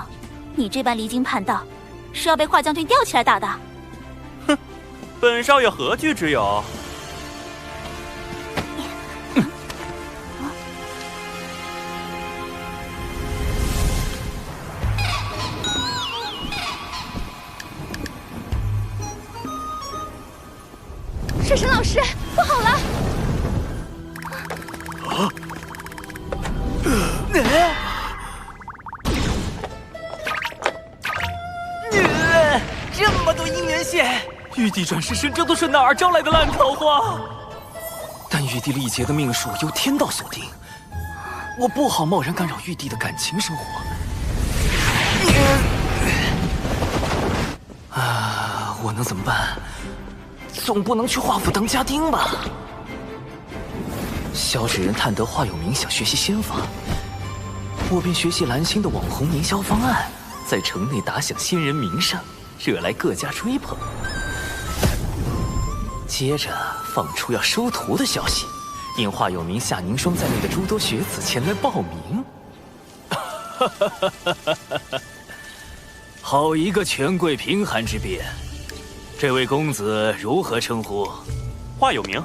你这般离经叛道，是要被华将军吊起来打的。哼，本少爷何惧之有？婶婶老师，不好了！这么多姻缘线，玉帝转世身，这都是哪儿招来的烂桃花？但玉帝历劫的命数由天道所定，我不好贸然干扰玉帝的感情生活。我能怎么办？总不能去华府当家丁吧？萧指人探得华有明想学习仙法，我便学习蓝星的网红营销方案，在城内打响仙人名声，惹来各家追捧。接着放出要收徒的消息，引华有名夏凝霜在内的诸多学子前来报名。好一个权贵贫寒之辩！这位公子如何称呼？华有名，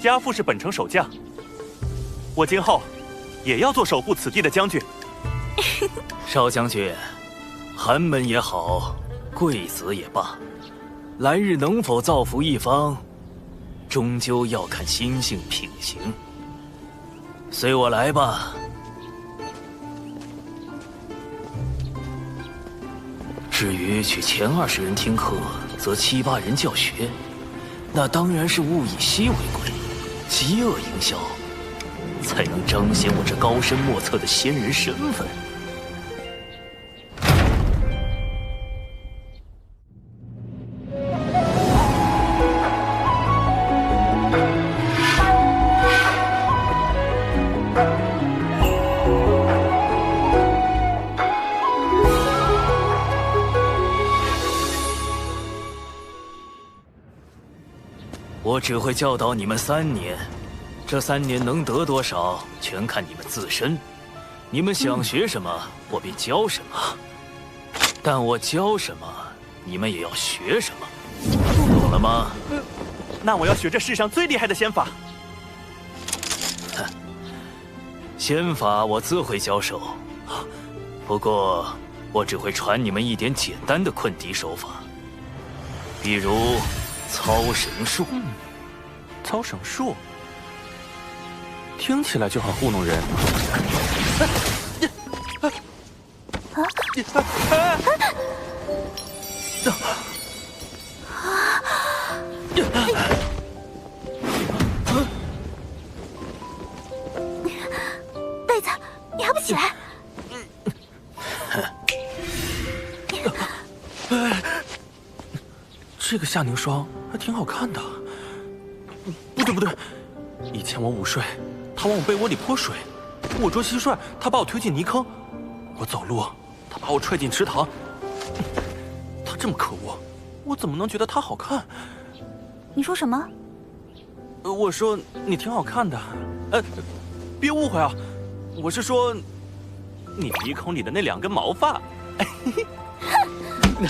家父是本城守将。我今后也要做守护此地的将军。少将军，寒门也好，贵子也罢，来日能否造福一方，终究要看心性品行。随我来吧。至于去前20人听课，则7、8人教学，那当然是物以稀为贵，饥饿营销，才能彰显我这高深莫测的仙人身份。我只会教导你们3年，这3年能得多少，全看你们自身。你们想学什么，我便教什么。但我教什么，你们也要学什么，懂了吗？那我要学这世上最厉害的仙法。哼，仙法我自会教授，不过我只会传你们一点简单的困敌手法，比如操绳术。操绳术听起来就很糊弄人。贝子，你还不起来？这个夏凝霜还挺好看的。不对，以前我午睡，他往我被窝里泼水；我捉蟋蟀，他把我推进泥坑；我走路，他把我踹进池塘。他这么可恶，我怎么能觉得他好看？你说什么？我说你挺好看的。别误会啊，我是说，你鼻孔里的那2根毛发。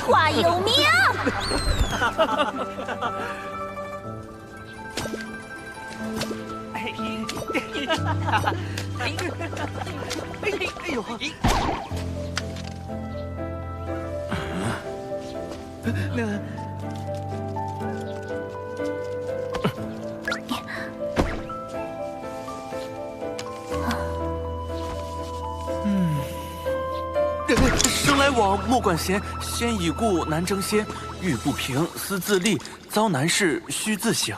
华有名。哎呦！生来往，莫管闲，先已故，难争先。欲不平，思自立；遭难事，须自省。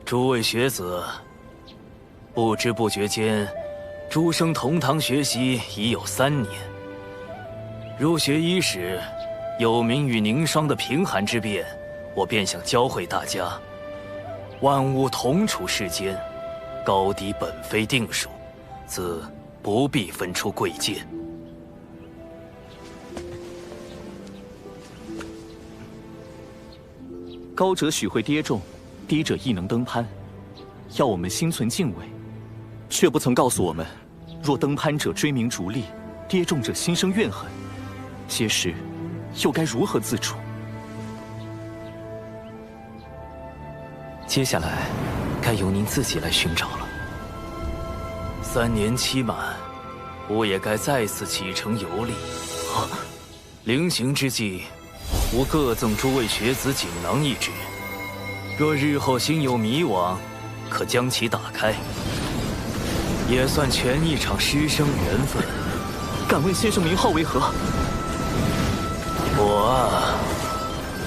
诸位学子，不知不觉间，诸生同堂学习已有3年。入学伊始，有名与凝霜的贫寒之辩，我便想教会大家：万物同处世间，高低本非定数，自不必分出贵贱。高者许会跌重，低者亦能登攀，要我们心存敬畏，却不曾告诉我们，若登攀者追名逐利，跌重者心生怨恨，届时又该如何自处？接下来，该由您自己来寻找了。3年期满，吾也该再次启程游历。临行之际，吾各赠诸位学子锦囊1只。若日后心有迷惘，可将其打开，也算全一场师生缘分。敢问先生名号为何？我啊，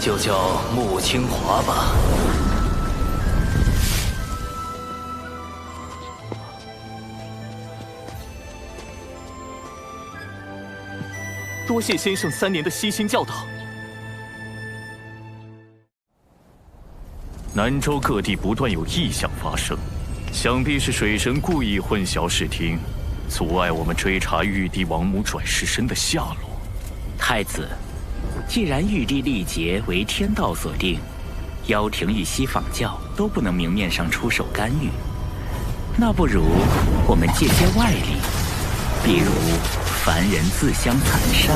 就叫穆清华吧。多谢先生3年的悉心教导。南州各地不断有异象发生，想必是水神故意混淆视听，阻碍我们追查玉帝王母转世身的下落。太子，既然玉帝历劫为天道所定，妖庭与西仿教都不能明面上出手干预，那不如我们借些外力，比如凡人自相残杀。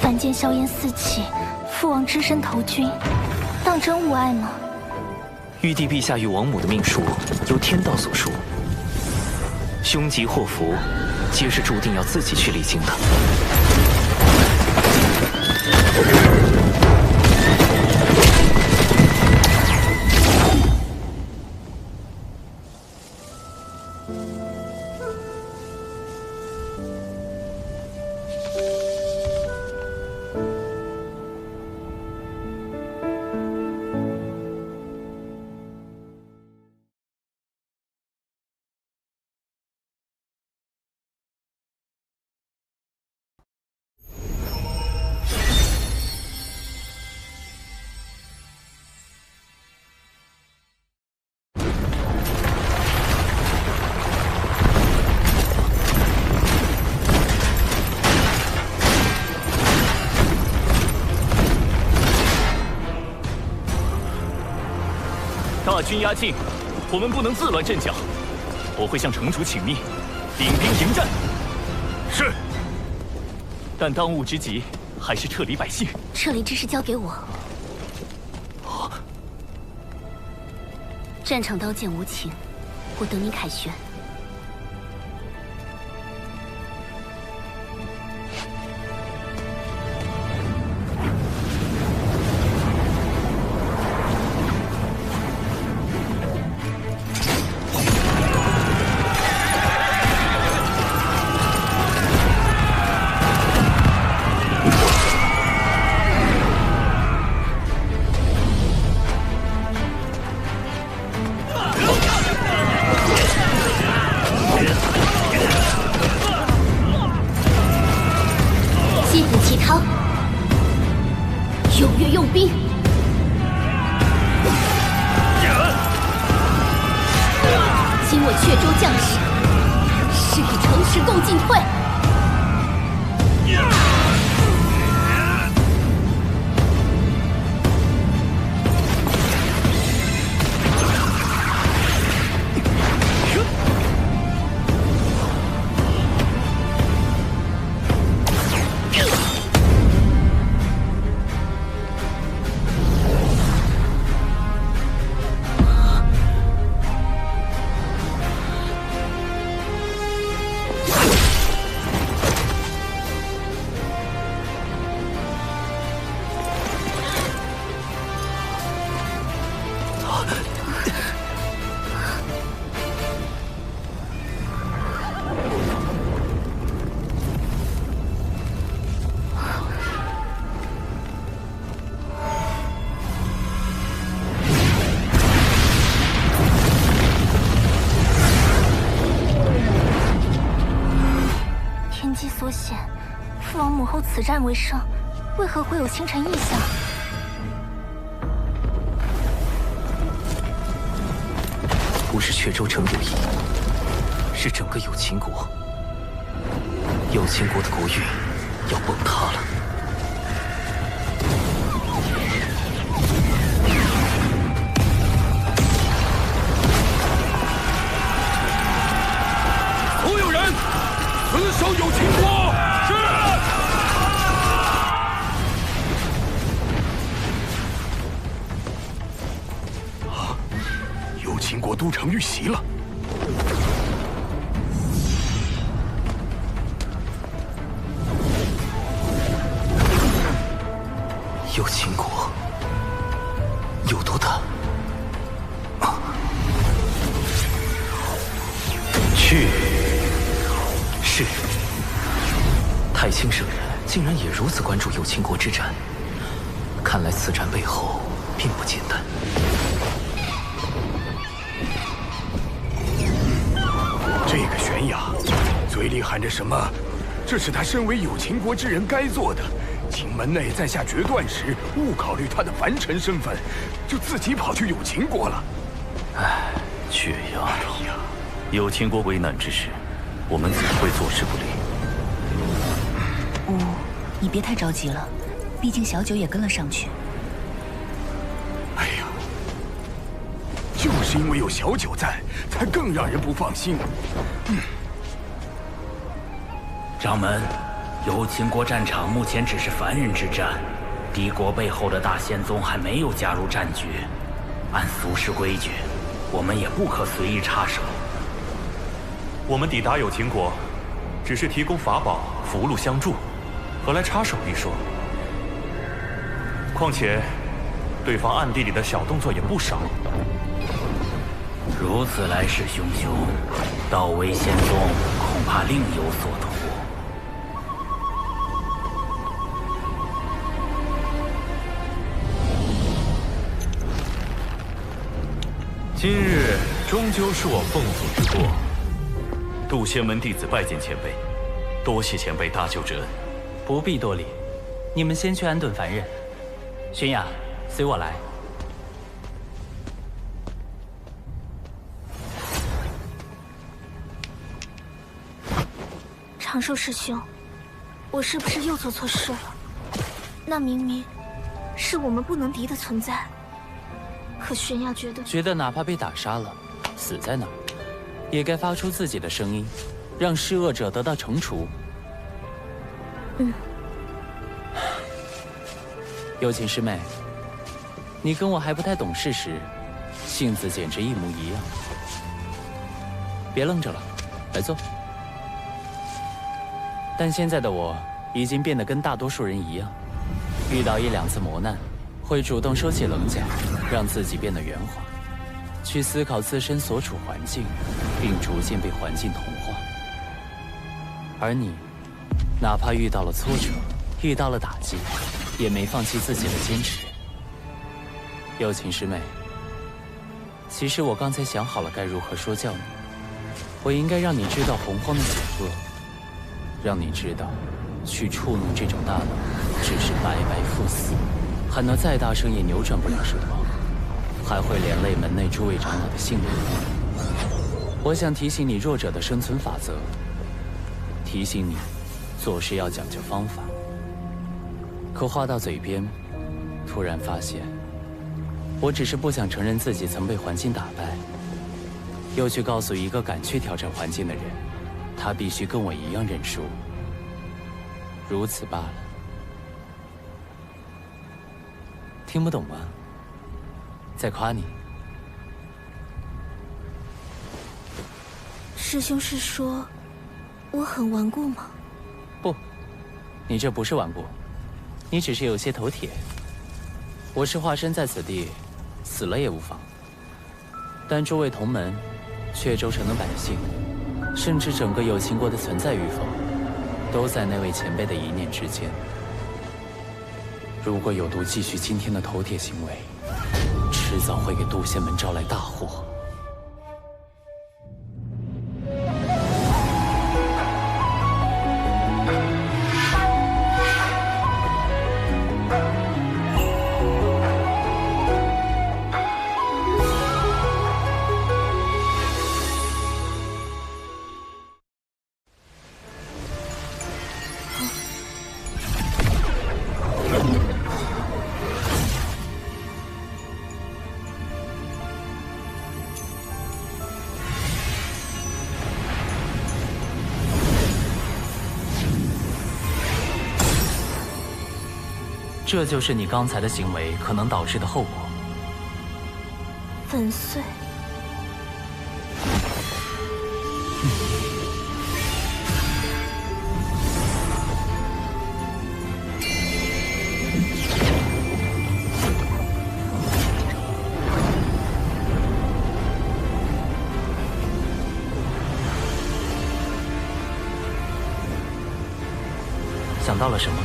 凡间硝烟四起，父王只身投军，当真无碍吗？玉帝陛下与王母的命数由天道所述，凶吉祸福，皆是注定要自己去历经的。大军压境，我们不能自乱阵脚。我会向城主请命，领兵迎战。是。但当务之急还是撤离百姓。撤离之事交给我。战场刀剑无情，我等你凯旋。此战为胜，为何会有倾城异象？不是阙州城有意，是整个有秦国。有秦国的国运要崩塌了。所有人，死守有秦国！是。啊！有秦国都城遇袭了。有秦国有多大？去。是。太清圣人竟然也如此关注有秦国之战，看来此战背后并不简单。这个玄雅，嘴里喊着什么？这是他身为有秦国之人该做的。秦门内在下决断时，误考虑他的凡尘身份，就自己跑去有秦国了。唉，雀丫头，有秦国危难之时，我们怎会坐视不理？你别太着急了，毕竟小九也跟了上去。哎呀，就是因为有小九在，才更让人不放心。掌门。有秦国战场目前只是凡人之战，敌国背后的大仙宗还没有加入战局。按俗世规矩，我们也不可随意插手。我们抵达有秦国，只是提供法宝、符箓相助，何来插手一说？况且，对方暗地里的小动作也不少。如此来势汹汹，道威仙宗恐怕另有所图。今日终究是我奉祖之过，渡仙门弟子拜见前辈，多谢前辈搭救之恩。不必多礼，你们先去安顿凡人。玄雅，随我来。长寿师兄，我是不是又做错事了？那明明是我们不能敌的存在。可玄雅觉得哪怕被打杀了，死在那儿，也该发出自己的声音，让施恶者得到惩处。有情师妹，你跟我还不太懂事时，性子简直一模一样。别愣着了，来坐。但现在的我已经变得跟大多数人一样，遇到1、2次磨难，会主动收起棱角，让自己变得圆滑，去思考自身所处环境，并逐渐被环境同化。而你，哪怕遇到了挫折，遇到了打击，也没放弃自己的坚持。有情师妹，其实我刚才想好了该如何说教你。我应该让你知道洪荒的险恶，让你知道，去触怒这种大脑，只是白白赴死。喊得再大声也扭转不了什么，还会连累门内诸位长老的性命。我想提醒你弱者的生存法则，提醒你做事要讲究方法。可话到嘴边，突然发现，我只是不想承认自己曾被环境打败，又去告诉一个敢去挑战环境的人，他必须跟我一样认输，如此罢了。听不懂吗？在夸你。师兄是说我很顽固吗？不，你这不是顽固，你只是有些头铁。我是化身在此地，死了也无妨。但诸位同门、阙州城的百姓，甚至整个有秦国的存在与否，都在那位前辈的一念之间。如果有毒继续今天的头铁行为，迟早会给渡仙门招来大祸。这就是你刚才的行为可能导致的后果。粉碎。想到了什么？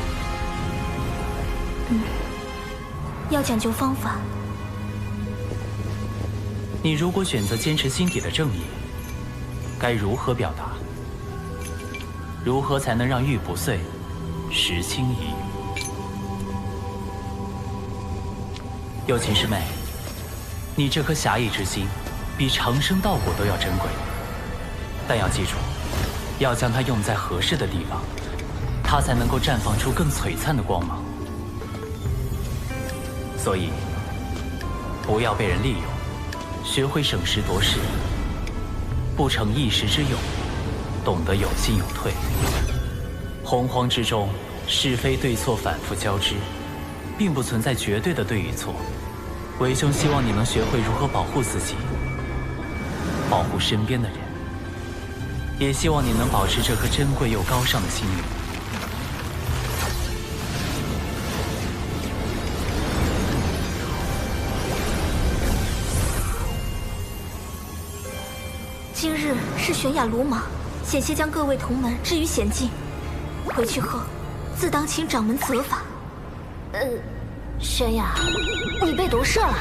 要讲究方法。你如果选择坚持心底的正义，该如何表达？如何才能让玉不碎，石轻移？有情师妹，你这颗侠义之心，比长生道果都要珍贵。但要记住，要将它用在合适的地方，它才能够绽放出更璀璨的光芒。所以，不要被人利用，学会审时度势，不成一时之勇，懂得有进有退。洪荒之中，是非对错反复交织，并不存在绝对的对与错。为兄希望你能学会如何保护自己，保护身边的人，也希望你能保持这颗珍贵又高尚的心灵。今日是玄雅鲁莽，险些将各位同门置于险境。回去后，自当请掌门责罚。玄雅，你被夺舍了。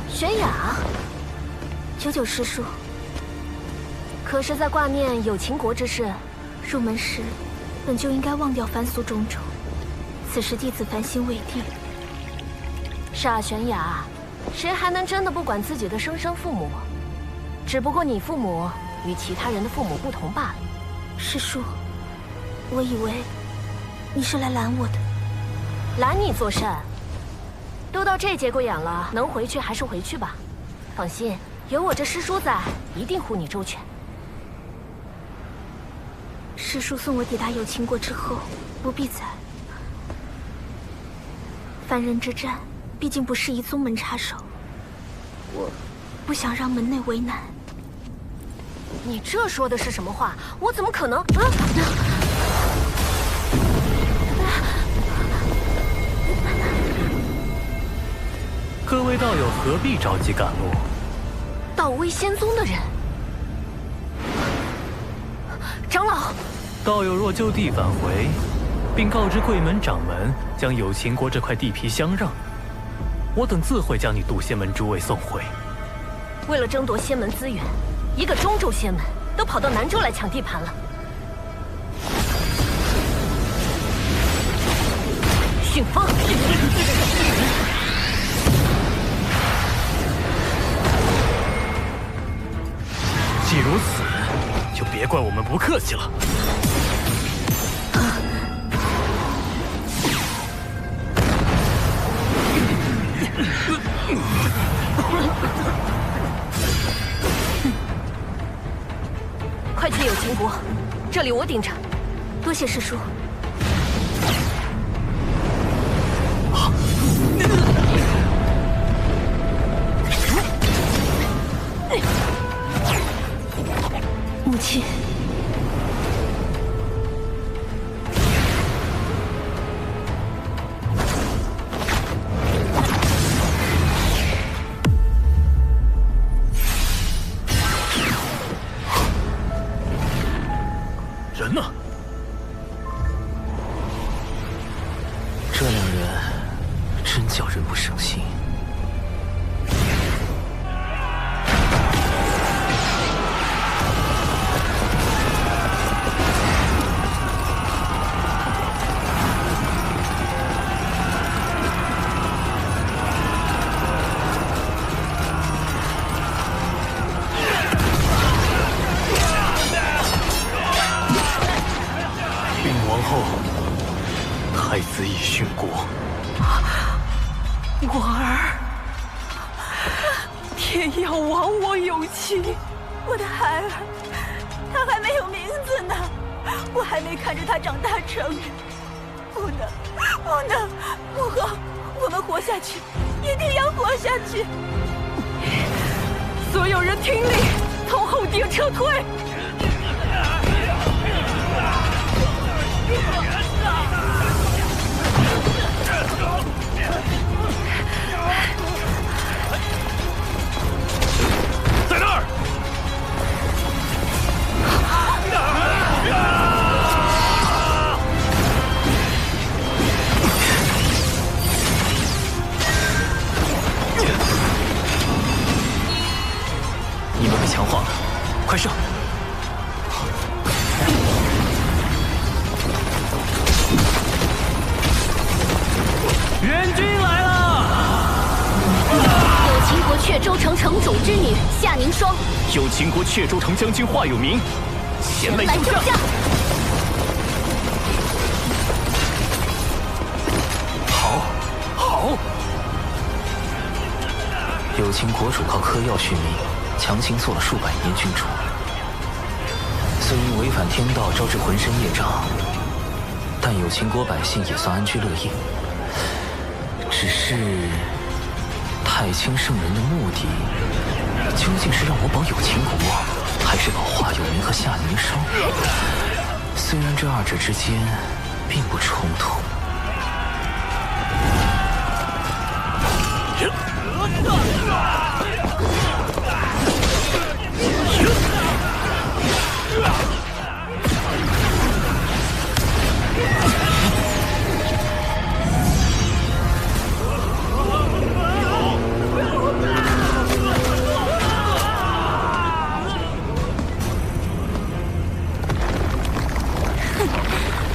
玄雅，久久师叔，可是在挂念有秦国之事。入门时，本就应该忘掉凡俗种种。此时弟子凡心未定。是啊，玄雅，谁还能真的不管自己的生身父母？只不过你父母与其他人的父母不同罢了。师叔，我以为你是来拦我的。拦你作甚？都到这节骨眼了，能回去还是回去吧。放心，有我这师叔在，一定护你周全。师叔送我抵达有秦国之后，不必再。凡人之战，毕竟不适宜宗门插手，我不想让门内为难。你这说的是什么话？我怎么可能？各位道友何必着急赶路？道威仙宗的人，长老，道友若就地返回，并告知贵门掌门将有秦国这块地皮相让，我等自会将你渡仙门诸位送回。为了争夺仙门资源，一个中州仙门都跑到南州来抢地盘了。训风！既如此，就别怪我们不客气了。快去有秦国，这里我顶着。多谢师叔。母亲，人呢？这两人真叫人不省心。太子已殉国，我儿，天要亡我有情。我的孩儿，他还没有名字呢，我还没看着他长大成人，不能能，不能！母后，我们活下去，一定要活下去！所有人听令，从后殿撤退！在那儿！你们被强化了，快上！援军来了！有秦国阙州城城主之女夏凝霜，有秦国阙州城将军华有明，前来救驾。好，有秦国主靠嗑药续命，强行做了数百年君主，虽因违反天道招致浑身业障，但有秦国百姓也算安居乐业。只是太清圣人的目的，究竟是让我保有秦国，还是保华有明和夏凝霜？虽然这二者之间并不冲突。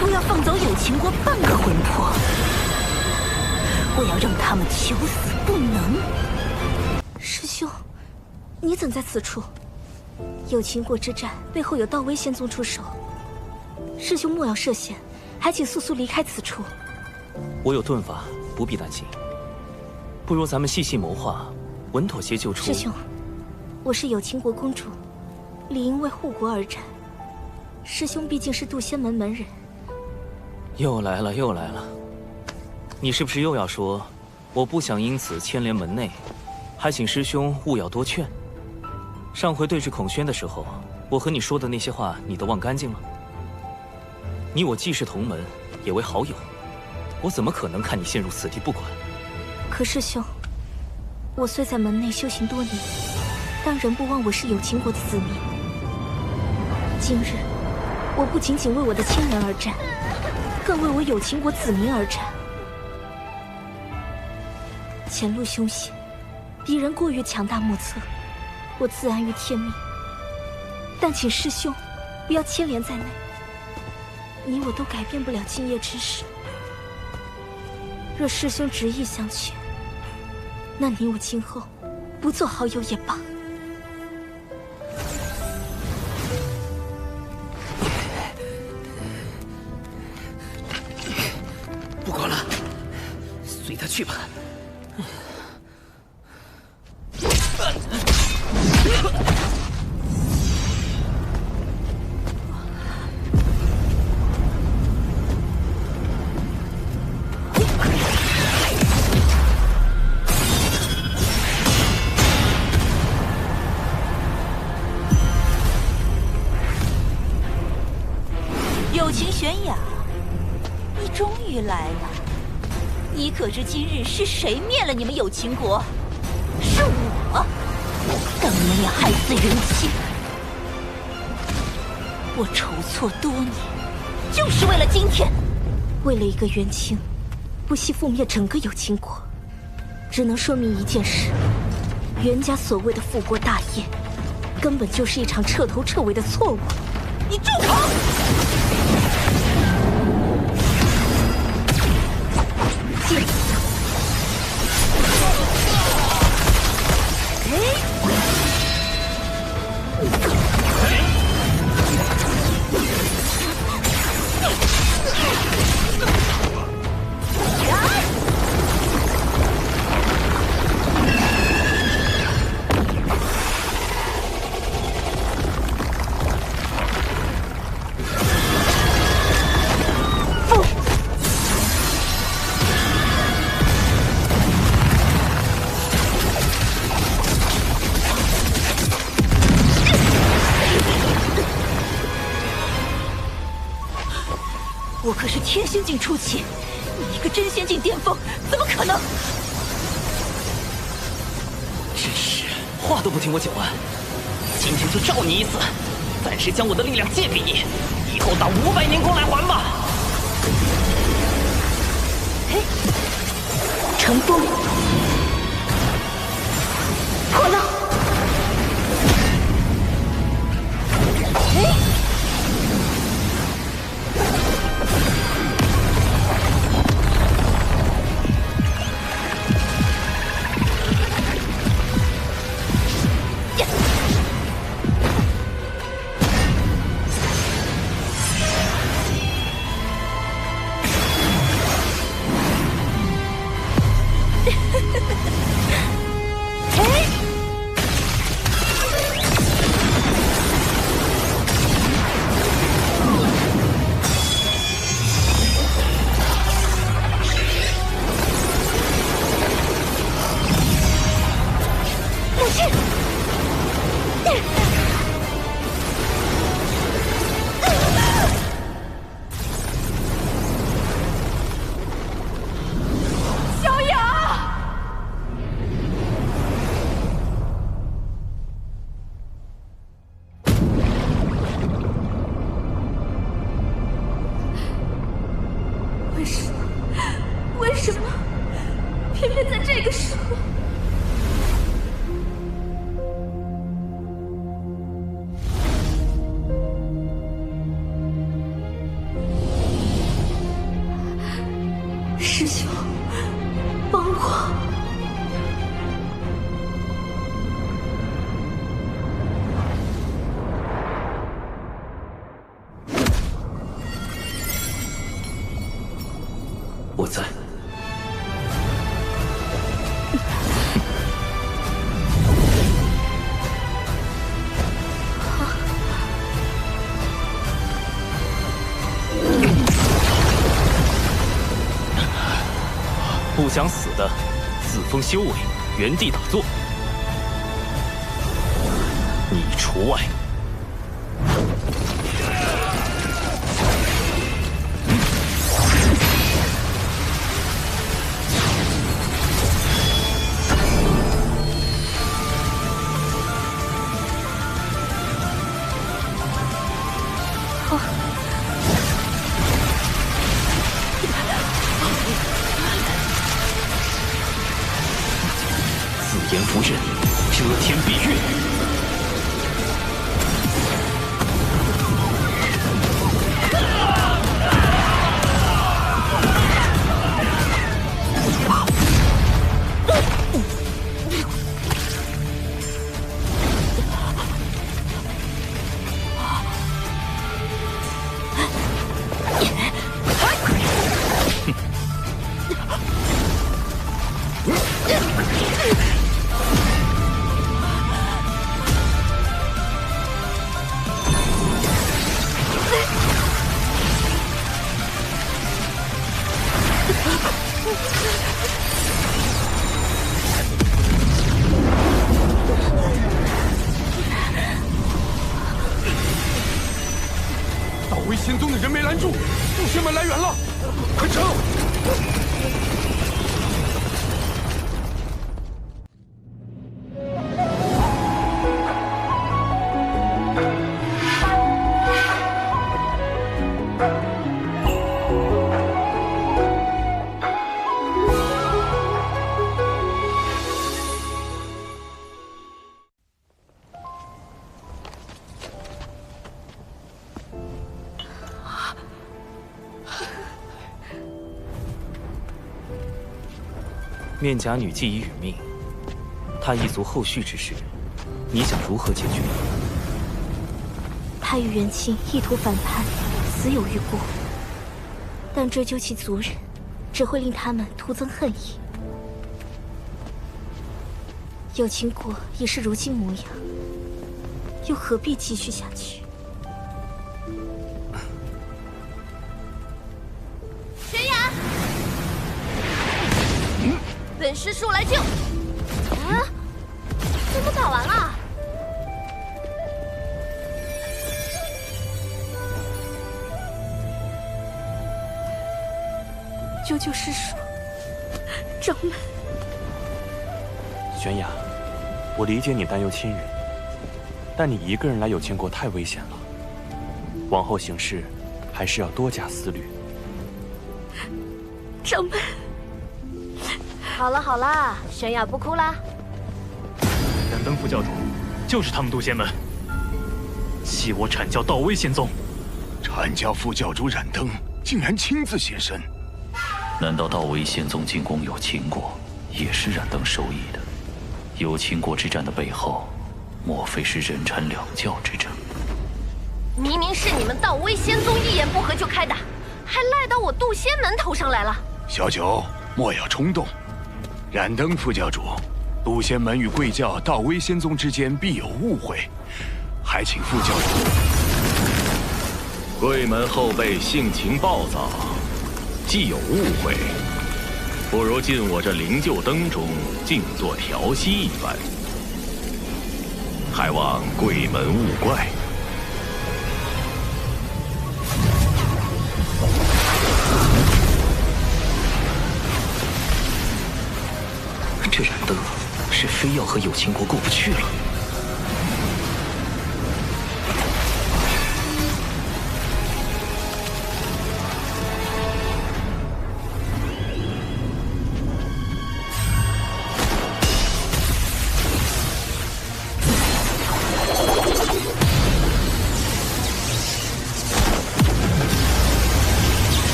不要放走有秦国半个魂魄！我要让他们求死不能！师兄，你怎在此处？有秦国之战背后有道威仙宗出手，师兄莫要涉险，还请速速离开此处。我有遁法，不必担心。不如咱们细细谋划，稳妥些救出。师兄，我是有秦国公主，理应为护国而战。师兄毕竟是渡仙门门人。又来了，又来了！你是不是又要说，我不想因此牵连门内，还请师兄勿要多劝？上回对峙孔宣的时候，我和你说的那些话，你都忘干净了？你我既是同门，也为好友，我怎么可能看你陷入此地不管？可师兄，我虽在门内修行多年，但仍不忘我是有秦国的子民。今日，我不仅仅为我的亲人而战，更为我有秦国子民而战。前路凶险，敌人过于强大莫测，我自安于天命。但请师兄不要牵连在内，你我都改变不了今夜之事。若师兄执意相劝，那你我今后不做好友也罢。不管了，随他去吧。友情玄雅，你终于来了。你可知今日是谁灭了你们有秦国？是我！当年也害死人妻，我筹措多年，就是为了今天。为了一个元清，不惜覆灭整个有秦国，只能说明一件事：袁家所谓的复国大业，根本就是一场彻头彻尾的错误。你住口！剑！可是天仙境初期，你一个真仙境巅峰，怎么可能？真是话都不听我讲完，今天就照你一次，暂时将我的力量借给你，以后打500年功来还吧。嘿，乘风破浪，嘿。为什么偏偏在这个时候？师兄，帮我！我在。不想死的，自封修为，原地打坐，你除外。言不认，遮天蔽月。道威仙宗的人没拦住，祖先们来援了，快撤！面甲女既已殒命，她一族后续之事，你想如何解决？她与元清意图反叛，死有余辜。但追究其族人，只会令他们徒增恨意。有情国已是如今模样，又何必继续下去？玄雅，本师叔来救。啊？怎么打完了？救救师叔。掌门，玄雅，我理解你担忧亲人，但你一个人来有情国太危险了，往后行事还是要多加思虑。掌门，好了好了，玄雅不哭啦。燃灯副教主，就是他们渡仙门，弃我阐教道威仙宗。阐教副教主燃灯竟然亲自现身，难道道威仙宗进攻有秦国，也是燃灯授意的？有秦国之战的背后，莫非是人禅两教之争？明明是你们道威仙宗一言不合就开打，还赖到我渡仙门头上来了。小九，莫要冲动。燃灯副教主，渡仙门与贵教道威仙宗之间必有误会，还请副教主。贵门后辈性情暴躁，既有误会，不如进我这灵鹫灯中静坐调息一番，还望贵门勿怪。这燃灯是非要和有情国过不去了。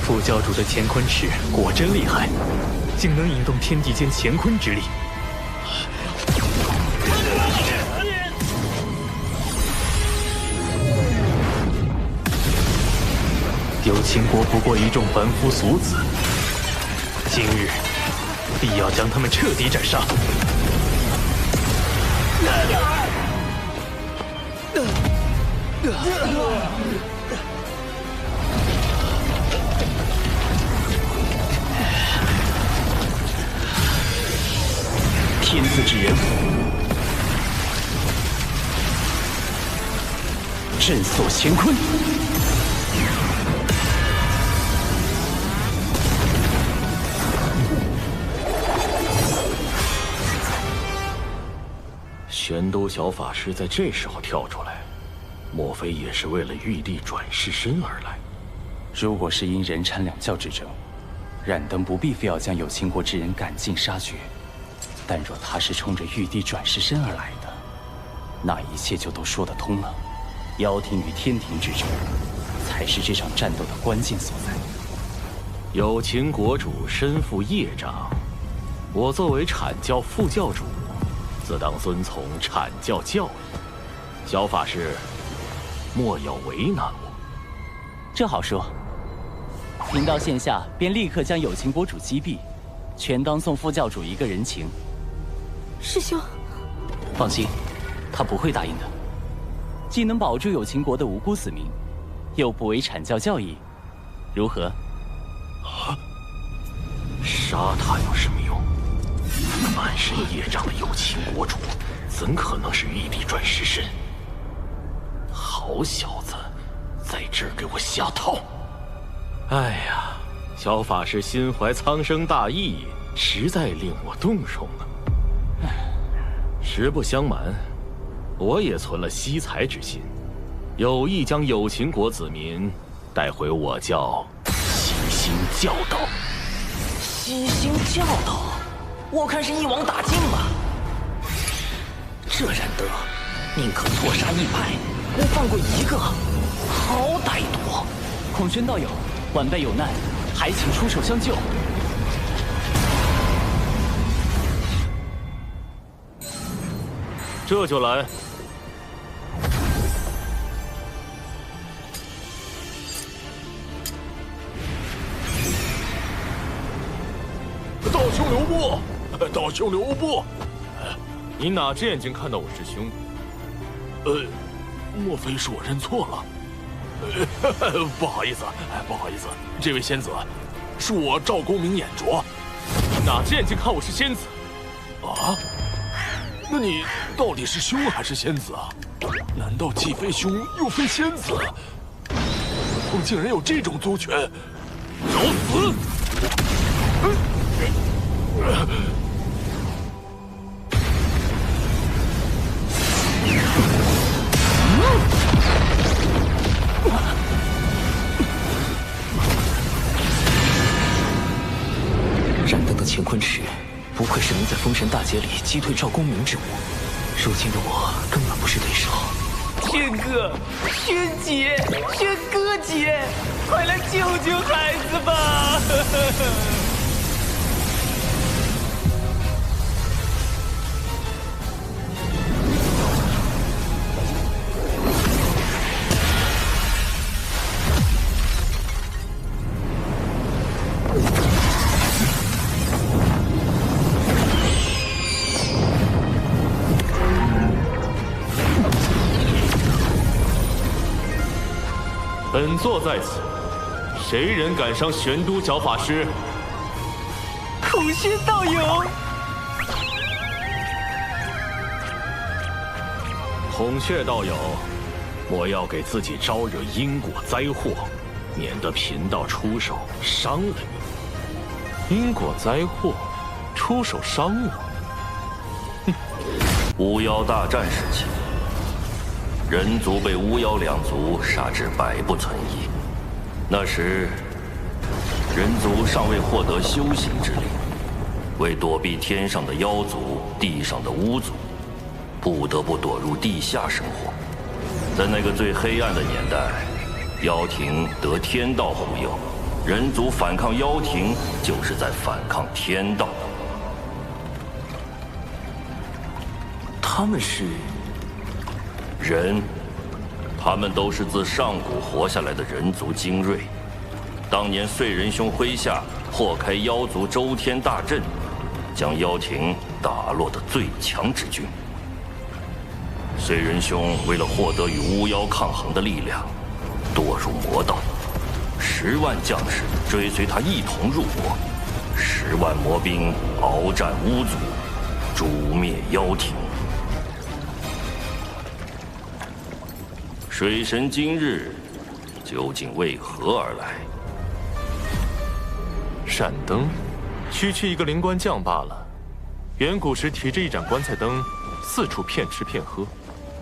副教主的乾坤尺果真厉害，竟能引动天地间乾坤之力。有秦国不过一众凡夫俗子，今日必要将他们彻底斩杀。天资之人，震烁乾坤。玄都小法师在这时候跳出来，莫非也是为了玉帝转世身而来？如果是因人禅两教之争，燃灯不必非要将有秦国之人赶尽杀绝。但若他是冲着玉帝转世身而来的，那一切就都说得通了。妖庭与天庭之争，才是这场战斗的关键所在。有秦国主身负业障，我作为阐教副教主，自当遵从阐教教义。小法师，莫要为难我。这好说，您到线下便立刻将有秦国主击毙，全当送副教主一个人情。师兄，放心，他不会答应的。既能保住有秦国的无辜子民，又不违阐教教义，如何？啊！杀他有什么用？满身业障的有秦国主，怎可能是玉帝转世身？好小子，在这儿给我下套！哎呀，小法师心怀苍生大义，实在令我动容啊！实不相瞒，我也存了惜才之心，有意将有秦国子民带回我教西兴教导。西兴教导，我看是一网打尽吧。这燃灯，宁可错杀100，不放过一个，好歹毒！孔宣道友，晚辈有难，还请出手相救。这就来。道兄留步！道兄留步！你哪只眼睛看到我师兄？莫非是我认错了？不好意思，不好意思，这位仙子，是我赵公明眼拙。你哪只眼睛看我是仙子？啊！那你到底是凶还是仙子啊？难道既非凶又非仙子？不通竟然有这种族权！找死！燃灯的乾坤池，不愧是能在封神大劫里击退赵公明之物。如今的我根本不是对手。轩哥，轩姐，轩哥姐，快来救救孩子吧！本座在此，谁人敢伤玄都角法师？孔宣道友，孔雀道友，我要给自己招惹因果灾祸，免得贫道出手伤了你。因果灾祸，出手伤我？哼！巫妖大战时期，人族被巫妖两族杀至百不存一。那时，人族尚未获得修行之力，为躲避天上的妖族、地上的巫族，不得不躲入地下生活。在那个最黑暗的年代，妖庭得天道护佑，人族反抗妖庭，就是在反抗天道。他们是人，他们都是自上古活下来的人族精锐。当年燧人兄麾下破开妖族周天大阵，将妖庭打落的最强之军。燧人兄为了获得与巫妖抗衡的力量，堕入魔道，10万将士追随他一同入魔，10万魔兵鏖战巫族，诛灭妖庭。水神今日究竟为何而来？闪灯，区区一个灵官将罢了。远古时提着一盏棺材灯，四处骗吃骗喝，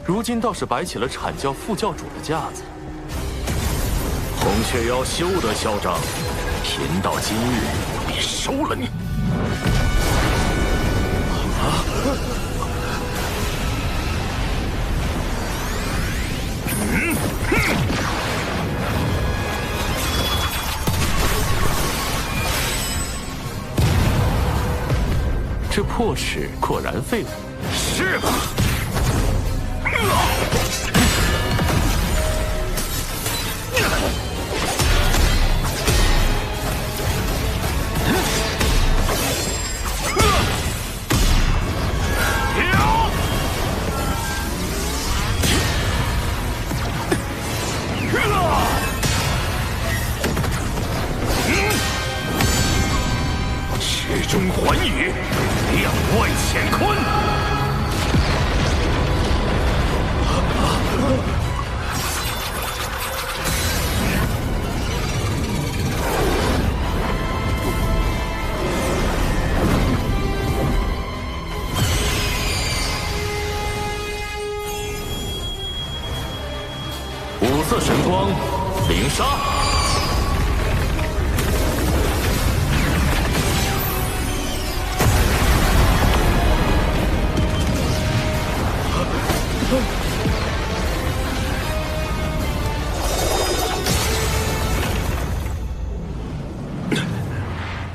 如今倒是摆起了阐教副教主的架子。孔雀妖休得嚣张，贫道今日必收了你！这破齿果然废物。是吧？池中环宇，两万乾坤。五色神光，灵杀。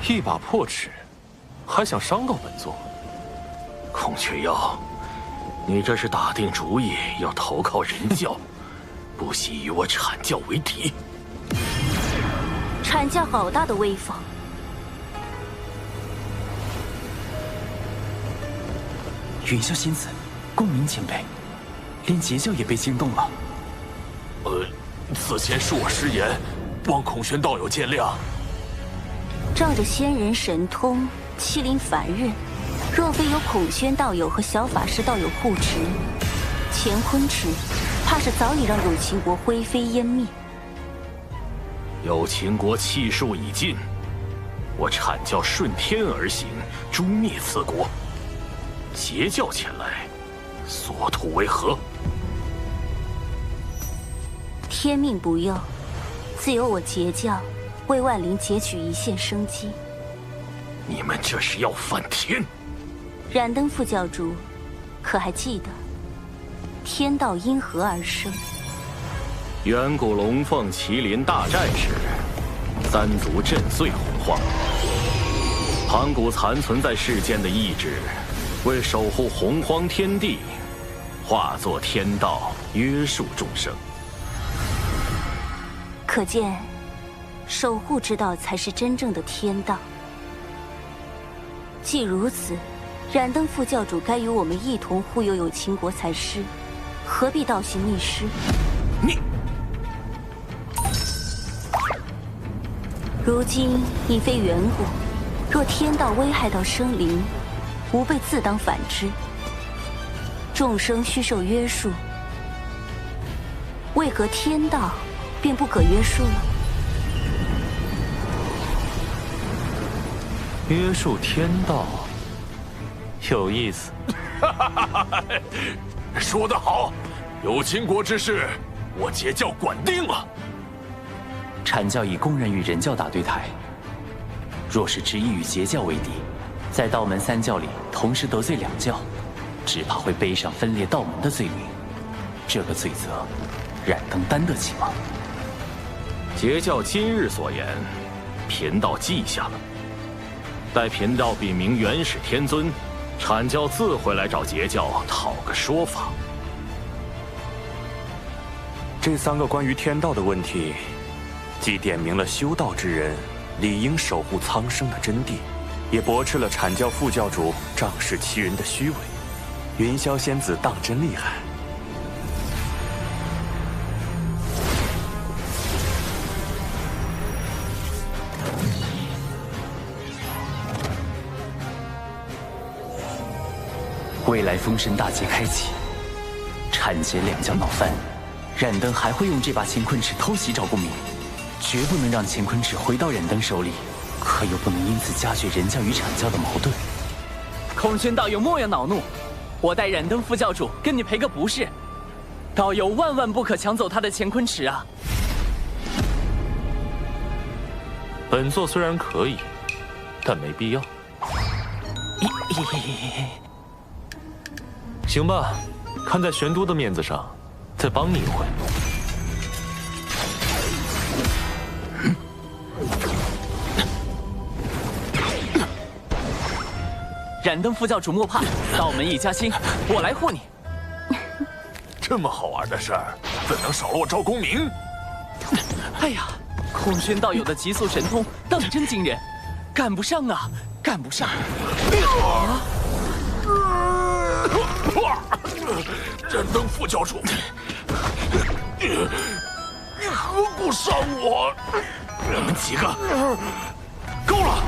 一把破齿，还想伤到本座？孔雀妖，你这是打定主意要投靠人教，不惜与我阐教为敌。阐教好大的威风！云霄仙子，共鸣前辈，连截教也被惊动了。此前是我失言，望孔玄道友见谅。仗着仙人神通，欺凌凡人，若非有孔宣道友和小法师道友护持，乾坤池怕是早已让有情国灰飞烟灭。有情国气数已尽，我阐教顺天而行，诛灭此国。邪教前来，所图为何？天命不佑，自有我截教为万灵截取一线生机。你们这是要反天！燃灯副教主，可还记得天道因何而生？远古龙凤麒麟大战时，三族震碎洪荒，盘古残存在世间的意志，为守护洪荒天地，化作天道，约束众生。可见，守护之道才是真正的天道。既如此，燃灯副教主该与我们一同护佑有情国才是，何必倒行逆施？你，如今已非远古，若天道危害到生灵，吾辈自当反之。众生须受约束，为何天道便不可约束了？约束天道，有意思。说得好，有情国之事，我截教管定了。阐教已公然与人教打对台，若是执意与截教为敌，在道门三教里同时得罪两教，只怕会背上分裂道门的罪名。这个罪责，燃灯担得起吗？截教今日所言，贫道记下了。待贫道禀明元始天尊，阐教自会来找截教讨个说法。这3个关于天道的问题，既点明了修道之人理应守护苍生的真谛，也驳斥了阐教副教主仗势欺人的虚伪。云霄仙子当真厉害。未来封神大劫开启，阐截两教闹翻，燃灯还会用这把乾坤尺偷袭赵公明，绝不能让乾坤尺回到燃灯手里，可又不能因此加剧人教与阐教的矛盾。空轩道友莫要恼怒，我代燃灯副教主跟你赔个不是。道友万万不可抢走他的乾坤尺啊！本座虽然可以，但没必要。行吧，看在玄都的面子上，再帮你一回。燃灯副教主莫怕，道门一家亲，我来护你。这么好玩的事儿，怎能少了我赵公明？哎呀，空轩道友的极速神通当真惊人，赶不上啊，赶不上！燃灯副教主，你何故伤我？你们几个，够了！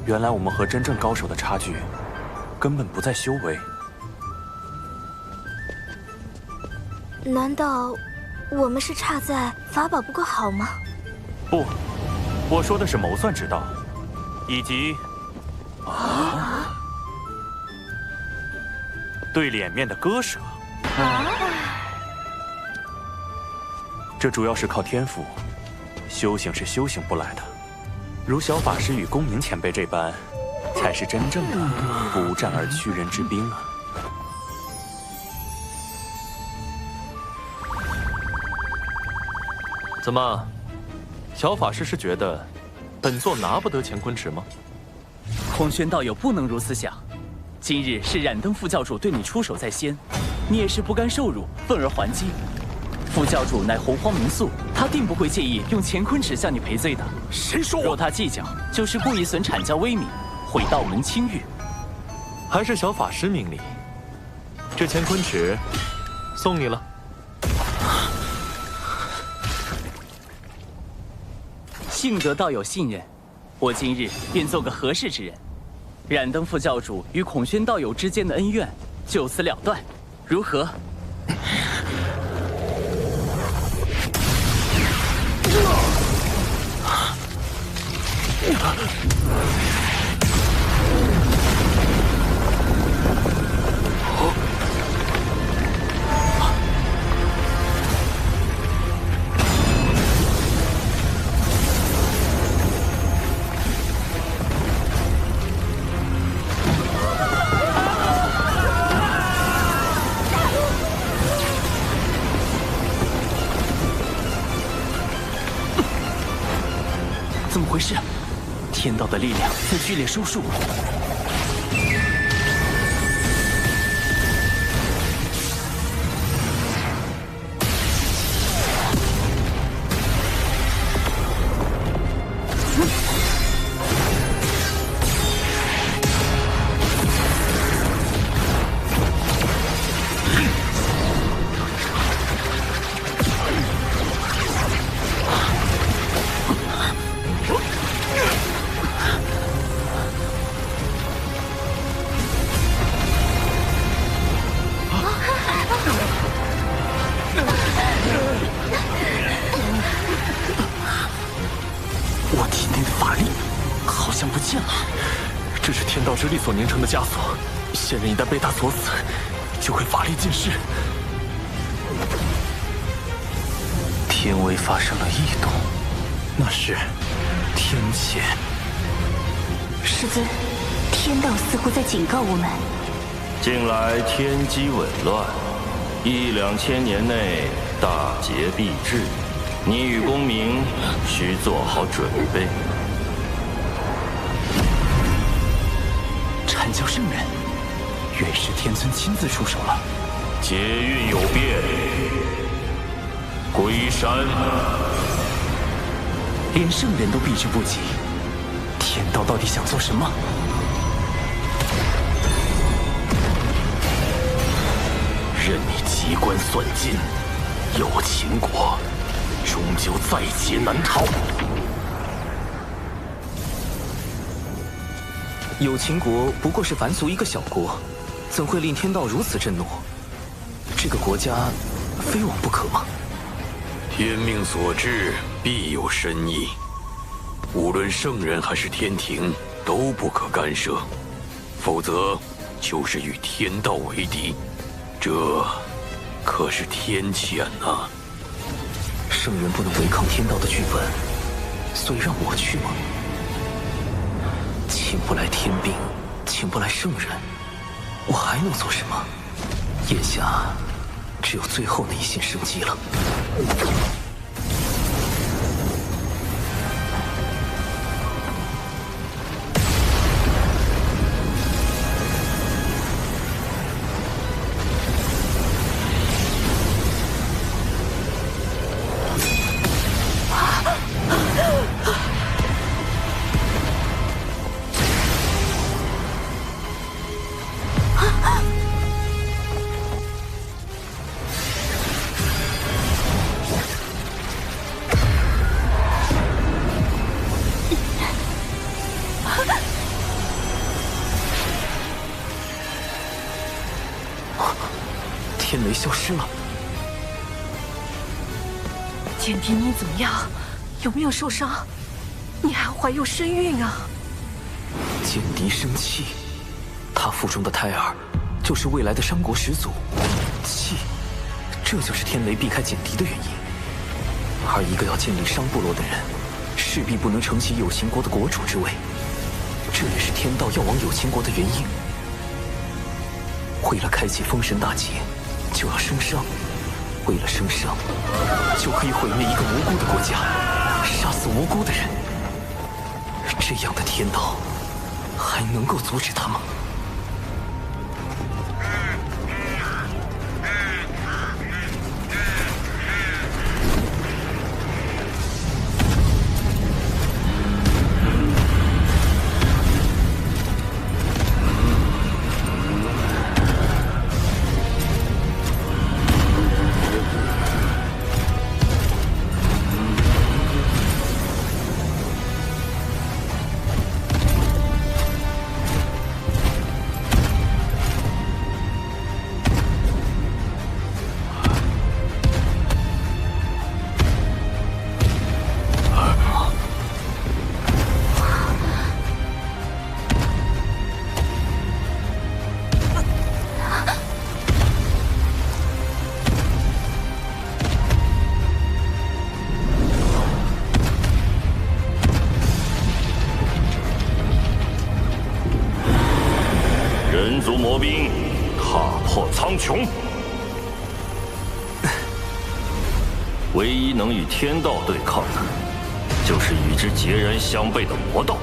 原来我们和真正高手的差距，根本不在修为。难道我们是差在法宝不够好吗？不，我说的是谋算之道，以及对脸面的割舍。这主要是靠天赋，修行是修行不来的。如小法师与公明前辈这般，才是真正的不战而屈人之兵啊！怎么，小法师是觉得本座拿不得乾坤尺吗？空轩道友不能如此想，今日是冉登副教主对你出手在先，你也是不甘受辱，愤而还击。副教主乃洪荒民宿，他定不会介意用乾坤尺向你赔罪的。谁说？若他计较，就是故意损阐教威名，毁道门清誉。还是小法师明理，这乾坤尺送你了。幸得道友信任，我今日便做个和事之人。冉登副教主与孔宣道友之间的恩怨就此了断，如何？怎么回事？天道的力量在剧烈收束。我体内的法力好像不见了，这是天道之力所凝成的枷锁，仙人一旦被它锁死，就会法力尽失。天威发生了异动，那是天谴。师尊，天道似乎在警告我们。近来天机紊乱，1、2千年内大劫必至，你与公明需做好准备。阐教圣人，原是天尊亲自出手了。劫运有变，归山。连圣人都避之不及，天道到底想做什么？任你机关算尽，有秦国终究在劫难逃。有秦国不过是凡俗一个小国，怎会令天道如此震怒？这个国家非往不可吗？天命所至，必有深意。无论圣人还是天庭，都不可干涉，否则就是与天道为敌，这可是天谴呐！圣人不能违抗天道的剧本，所以让我去吗？请不来天兵，请不来圣人，我还能做什么？眼下只有最后那一线生机了。天雷消失了。简迪，你怎么样？有没有受伤？你还怀有身孕啊！简迪生气，他腹中的胎儿就是未来的商国始祖。气，这就是天雷避开简迪的原因。而一个要建立商部落的人，势必不能承袭有秦国的国主之位，这也是天道要往有秦国的原因。为了开启封神大劫，就要生伤；为了生伤，就可以毁灭一个无辜的国家，杀死无辜的人。这样的天道，还能够阻止他吗？魔兵踏破苍穹。唯一能与天道对抗的，就是与之截然相悖的魔道。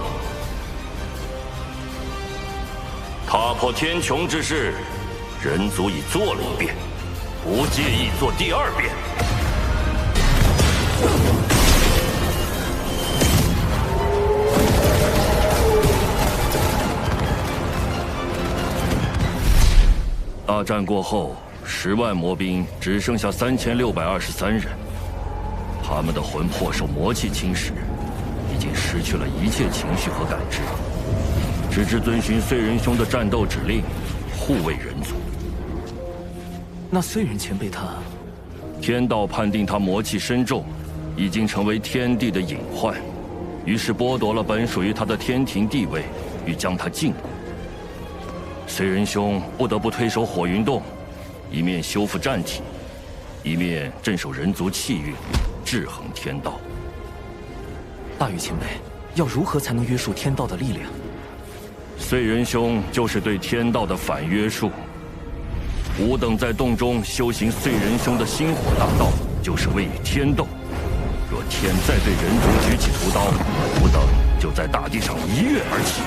踏破天穹之事，人族已做了一遍，不介意做第二遍。大战过后，10万魔兵只剩下3623人，他们的魂魄受魔气侵蚀，已经失去了一切情绪和感知，只知遵循燧人兄的战斗指令，护卫人族。那燧人前辈他，天道判定他魔气深重，已经成为天地的隐患，于是剥夺了本属于他的天庭地位，与将他禁锢。燧人兄不得不退守火云洞，一面修复战体，一面镇守人族气运，制衡天道。大禹前辈，要如何才能约束天道的力量？燧人兄就是对天道的反约束。吾等在洞中修行燧人兄的星火大道，就是为与天斗。若天再对人族举起屠刀，吾等就在大地上一跃而起。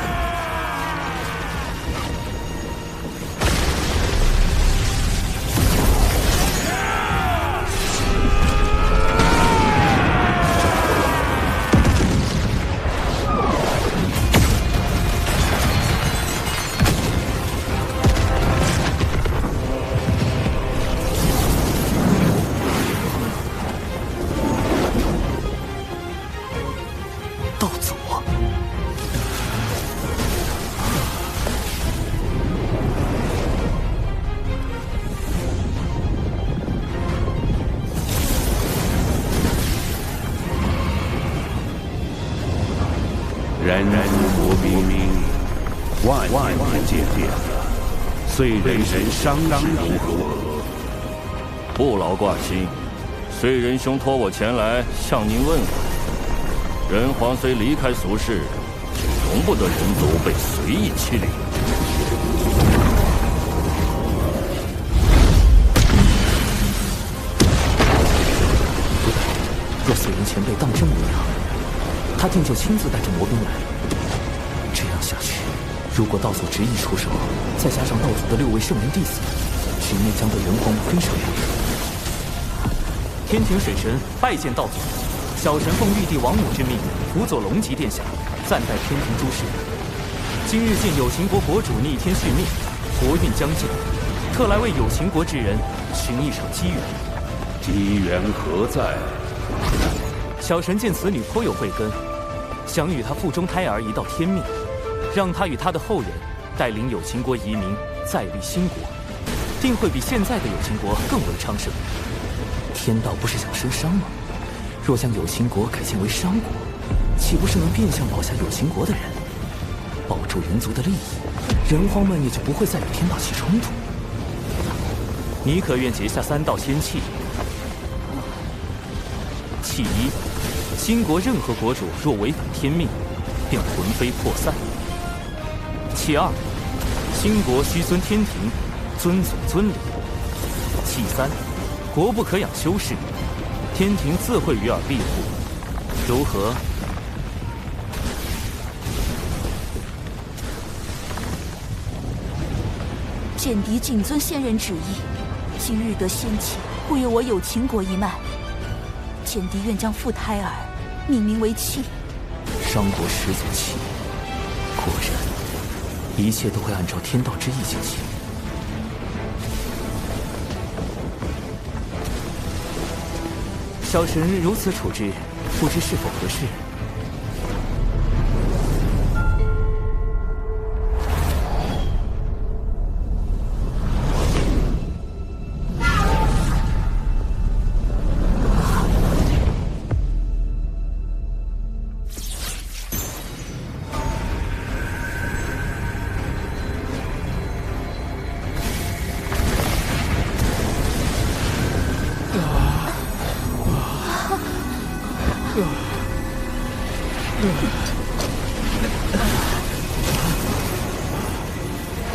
人族魔兵万年见变了，燧人伤势如何？不劳挂心，燧人兄托我前来向您问问。人皇虽离开俗世，却容不得人族被随意欺凌。若燧人前辈当真无恙，他定就亲自带着魔兵来。这样下去，如果道祖执意出手，再加上道祖的6位圣人弟子，局面将被人皇分手两手。天庭水神拜见道祖，小神奉玉帝王母之命，辅佐龙吉殿下，暂代天庭诸事。今日见有情国国主逆天续命，国运将尽，特来为有情国之人寻一场机缘。机缘何在？小神见此女颇有慧根，想与她腹中胎儿一道天命，让她与她的后人带领有情国移民，再立新国，定会比现在的有情国更为昌盛。天道不是想生商吗？若将有情国改建为商国，岂不是能变相保下有情国的人，保住人族的利益？人荒们也就不会再与天道起冲突。你可愿结下3道仙契？契一，新国任何国主若违反天命，便魂飞魄散。契二，新国须遵天庭，遵祖遵礼。契三，国不可养修士，天庭自会与尔庇护。如何？简狄谨遵先人旨意，今日得仙契，护佑我有情国一脉。简狄愿将傅胎儿命名为契。商国始祖契，果然，一切都会按照天道之意进行。小神如此处置，不知是否合适？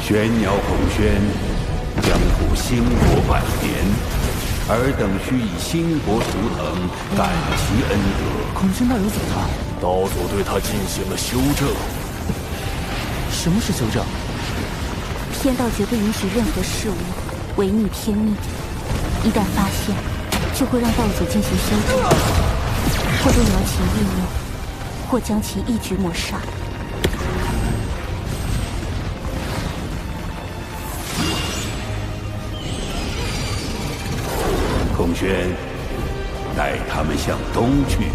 玄鸟孔宣将赴兴国百年，尔等须以兴国图腾感其恩德。孔宣道友怎么了？道祖对他进行了修正。什么是修正？天道绝不允许任何事物违逆天命，一旦发现，就会让道祖进行修正，或动摇其意念，或将其一举抹杀。孔宣，带他们向东去。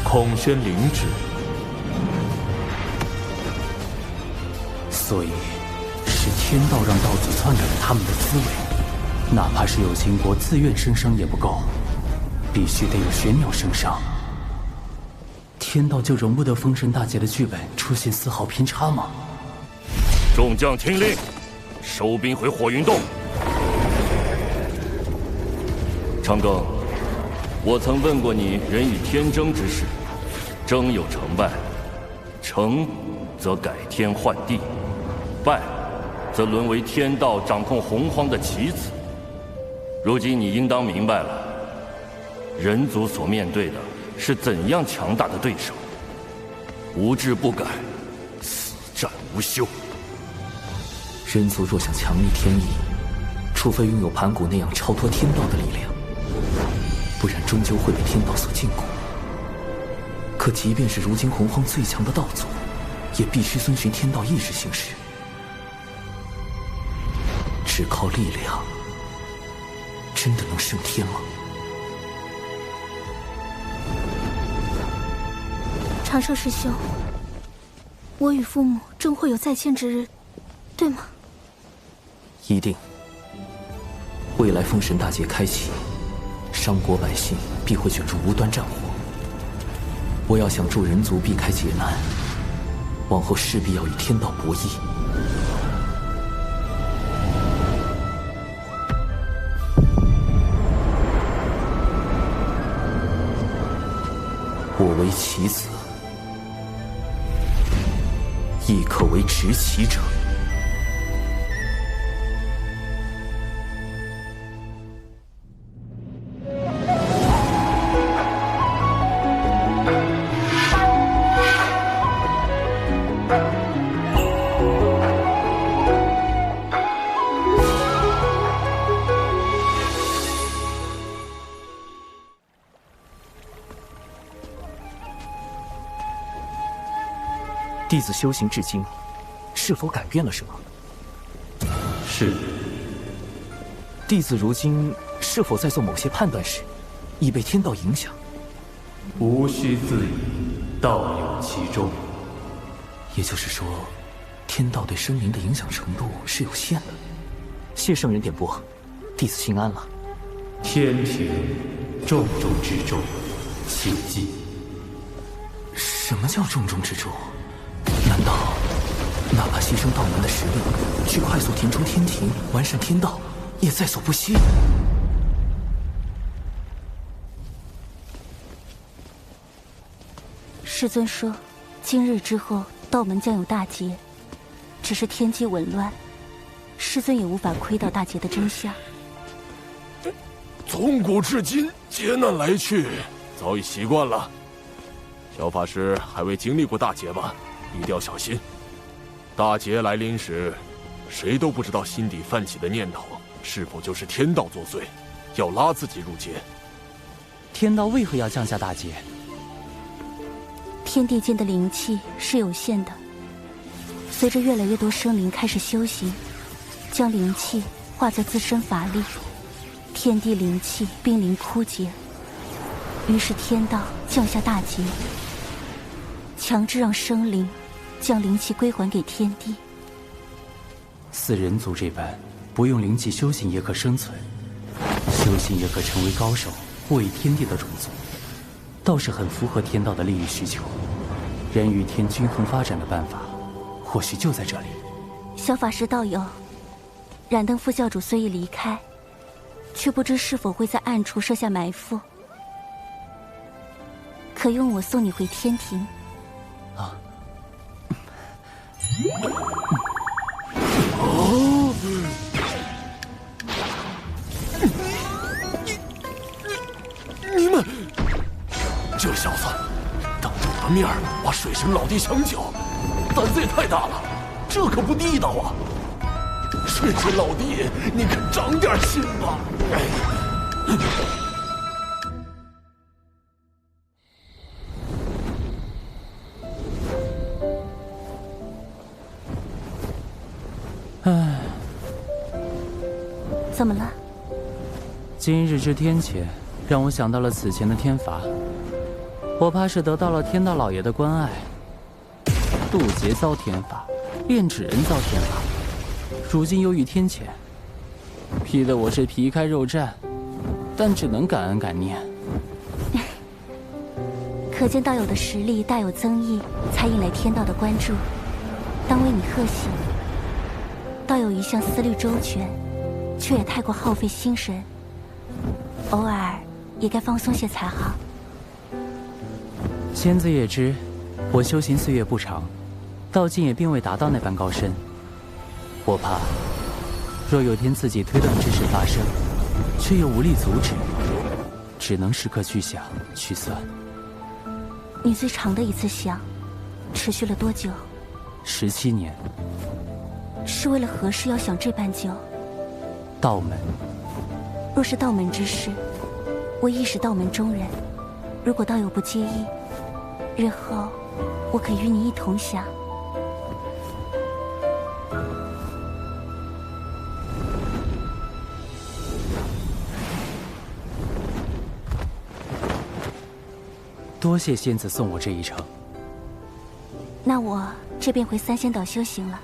孔宣领旨。所以，是天道让道祖篡改了他们的思维，哪怕是有秦国自愿升商也不够，必须得有玄鸟升商。天道就容不得封神大劫的剧本出现丝毫偏差吗？众将听令，收兵回火云洞。长庚，我曾问过你人与天争之事，争有成败，成则改天换地，败则沦为天道掌控洪荒的棋子。如今你应当明白了，人族所面对的是怎样强大的对手，无志不改，死战无休。人族若想强逆天意，除非拥有盘古那样超脱天道的力量，不然终究会被天道所禁锢。可即便是如今洪荒最强的道祖，也必须遵循天道意志行事。只靠力量，真的能胜天吗？长寿师兄，我与父母终会有再见之日，对吗？一定。未来封神大劫开启，商国百姓必会卷入无端战火。我要想助人族避开劫难，往后势必要与天道博弈。我为棋子，亦可为执棋者。弟子修行至今，是否改变了什么？是。弟子如今是否在做某些判断时，已被天道影响？无需自疑，道有其中。也就是说，天道对生灵的影响程度是有限的。谢圣人点拨，弟子心安了。天庭重中之重，请记。什么叫重中之重？难道哪怕牺牲道门的实力，去快速填充天庭、完善天道，也在所不惜？师尊说，今日之后道门将有大劫，只是天机紊乱，师尊也无法窥到大劫的真相。从古至今，劫难来去，早已习惯了。小法师还未经历过大劫吧？一定要小心。大劫来临时，谁都不知道心底泛起的念头是否就是天道作祟，要拉自己入劫。天道为何要降下大劫？天地间的灵气是有限的，随着越来越多生灵开始修行，将灵气化作自身法力，天地灵气濒临枯竭，于是天道降下大劫，强制让生灵将灵气归还给天地。似人族这般，不用灵气修行也可生存，修行也可成为高手，护卫天地的种族，倒是很符合天道的利益需求。人与天均衡发展的办法，或许就在这里。小法师道友，燃灯副教主虽已离开，却不知是否会在暗处设下埋伏。可用我送你回天庭。啊！哦！你们这小子当着我的面把水神老弟抢走，胆子也太大了，这可不地道啊！水神老弟，你可长点心吧！唉，怎么了？今日之天谴，让我想到了此前的天罚。我怕是得到了天道老爷的关爱。渡劫遭天罚，炼纸人遭天罚，如今又遇天谴，批得我是皮开肉绽，但只能感恩感念。可见道友的实力大有增益，才引来天道的关注，当为你贺喜。道友一向思虑周全，却也太过耗费心神，偶尔也该放松些才好。仙子也知，我修行岁月不长，到今也并未达到那般高深。我怕，若有天自己推断之事发生，却又无力阻止，只能时刻去想去算。你最长的一次想，持续了多久？17年。是为了何事要想这般久？道门。若是道门之事，我亦是道门中人。如果道友不介意，日后我可与你一同想。多谢仙子送我这一程。那我这便回三仙岛修行了。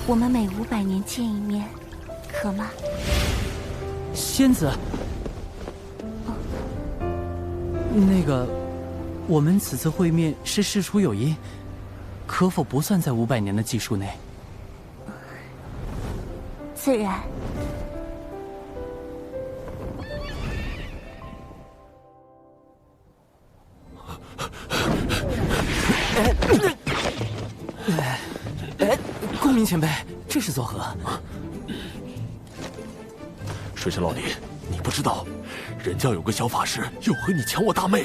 我们每500年见一面，可吗？仙子，那个，我们此次会面是事出有因，可否不算在500年的计数内？自然。公明前辈，这是作何？水神老弟，你不知道，人家有个小法师要和你抢我大妹，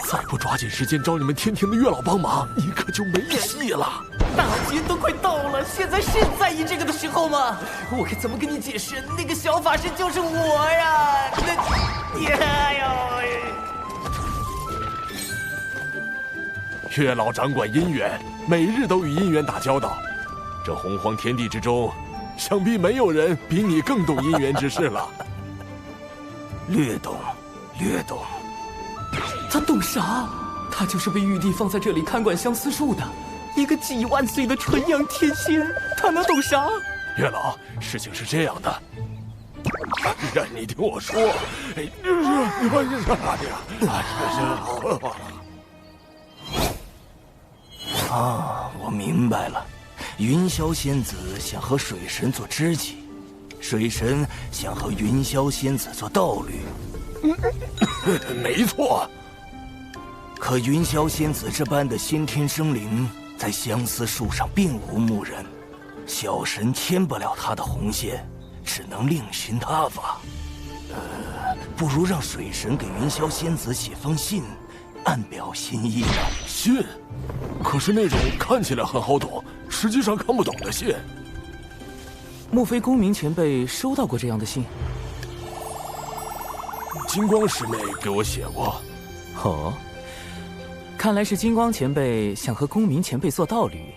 再不抓紧时间找你们天庭的月老帮忙，你可就没戏了。大劫都快到了，现在是在意这个的时候吗？我该怎么跟你解释？那个小法师就是我呀！哎呦，月老掌管姻缘，每日都与姻缘打交道。这洪荒天地之中，想必没有人比你更懂姻缘之事了。略懂，略懂。他懂啥？他就是被玉帝放在这里看管相思树的，一个几万岁的纯阳天仙，他能懂啥？月老，事情是这样的，让你听我说。啊，我明白了。云霄仙子想和水神做知己，水神想和云霄仙子做道侣。没错。可云霄仙子这般的先天生灵，在相思树上并无牧人，小神牵不了她的红线，只能另寻他法。不如让水神给云霄仙子写封信，暗表心意吧。信？可是那种看起来很好懂，实际上看不懂的信。莫非公明前辈收到过这样的信？金光师妹给我写过。哦，看来是金光前辈想和公明前辈做道侣，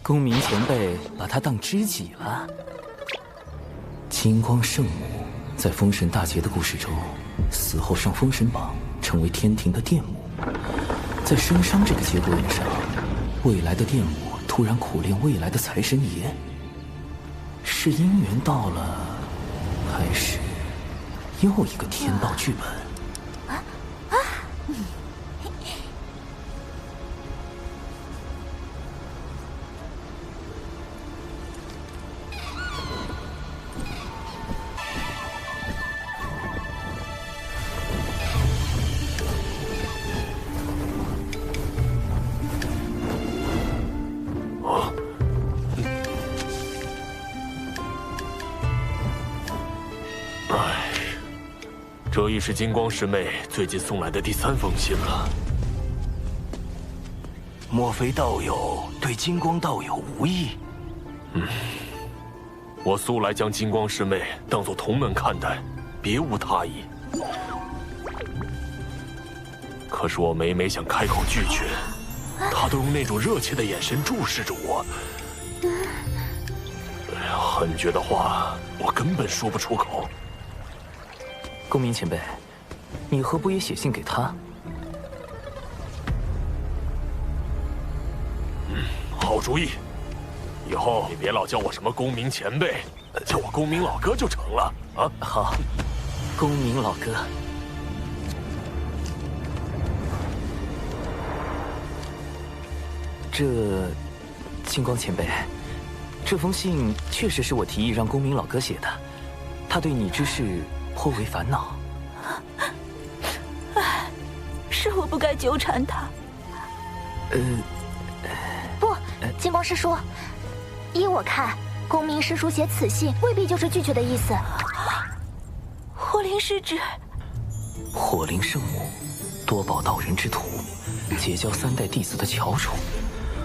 公明前辈把他当知己了。金光圣母在封神大劫的故事中，死后上封神榜，成为天庭的殿母。在生伤这个节骨眼上，未来的殿母突然苦练未来的财神爷，是姻缘到了，还是又一个天道剧本？这已是金光师妹最近送来的第3封信了。莫非道友对金光道友无意？我素来将金光师妹当作同门看待，别无他意。可是我每想开口拒绝，她都用那种热切的眼神注视着我。狠绝的话，我根本说不出口。公明前辈，你何不也写信给他？好主意，以后你别老叫我什么公明前辈，叫我公明老哥就成了啊！好，公明老哥。金光前辈，这封信确实是我提议让公明老哥写的，他对你之事颇为烦恼。是我不该纠缠他。不，金光师叔，依我看，公明师叔写此信未必就是拒绝的意思。火灵是指火灵圣母，多宝道人之徒，结交3代弟子的翘楚。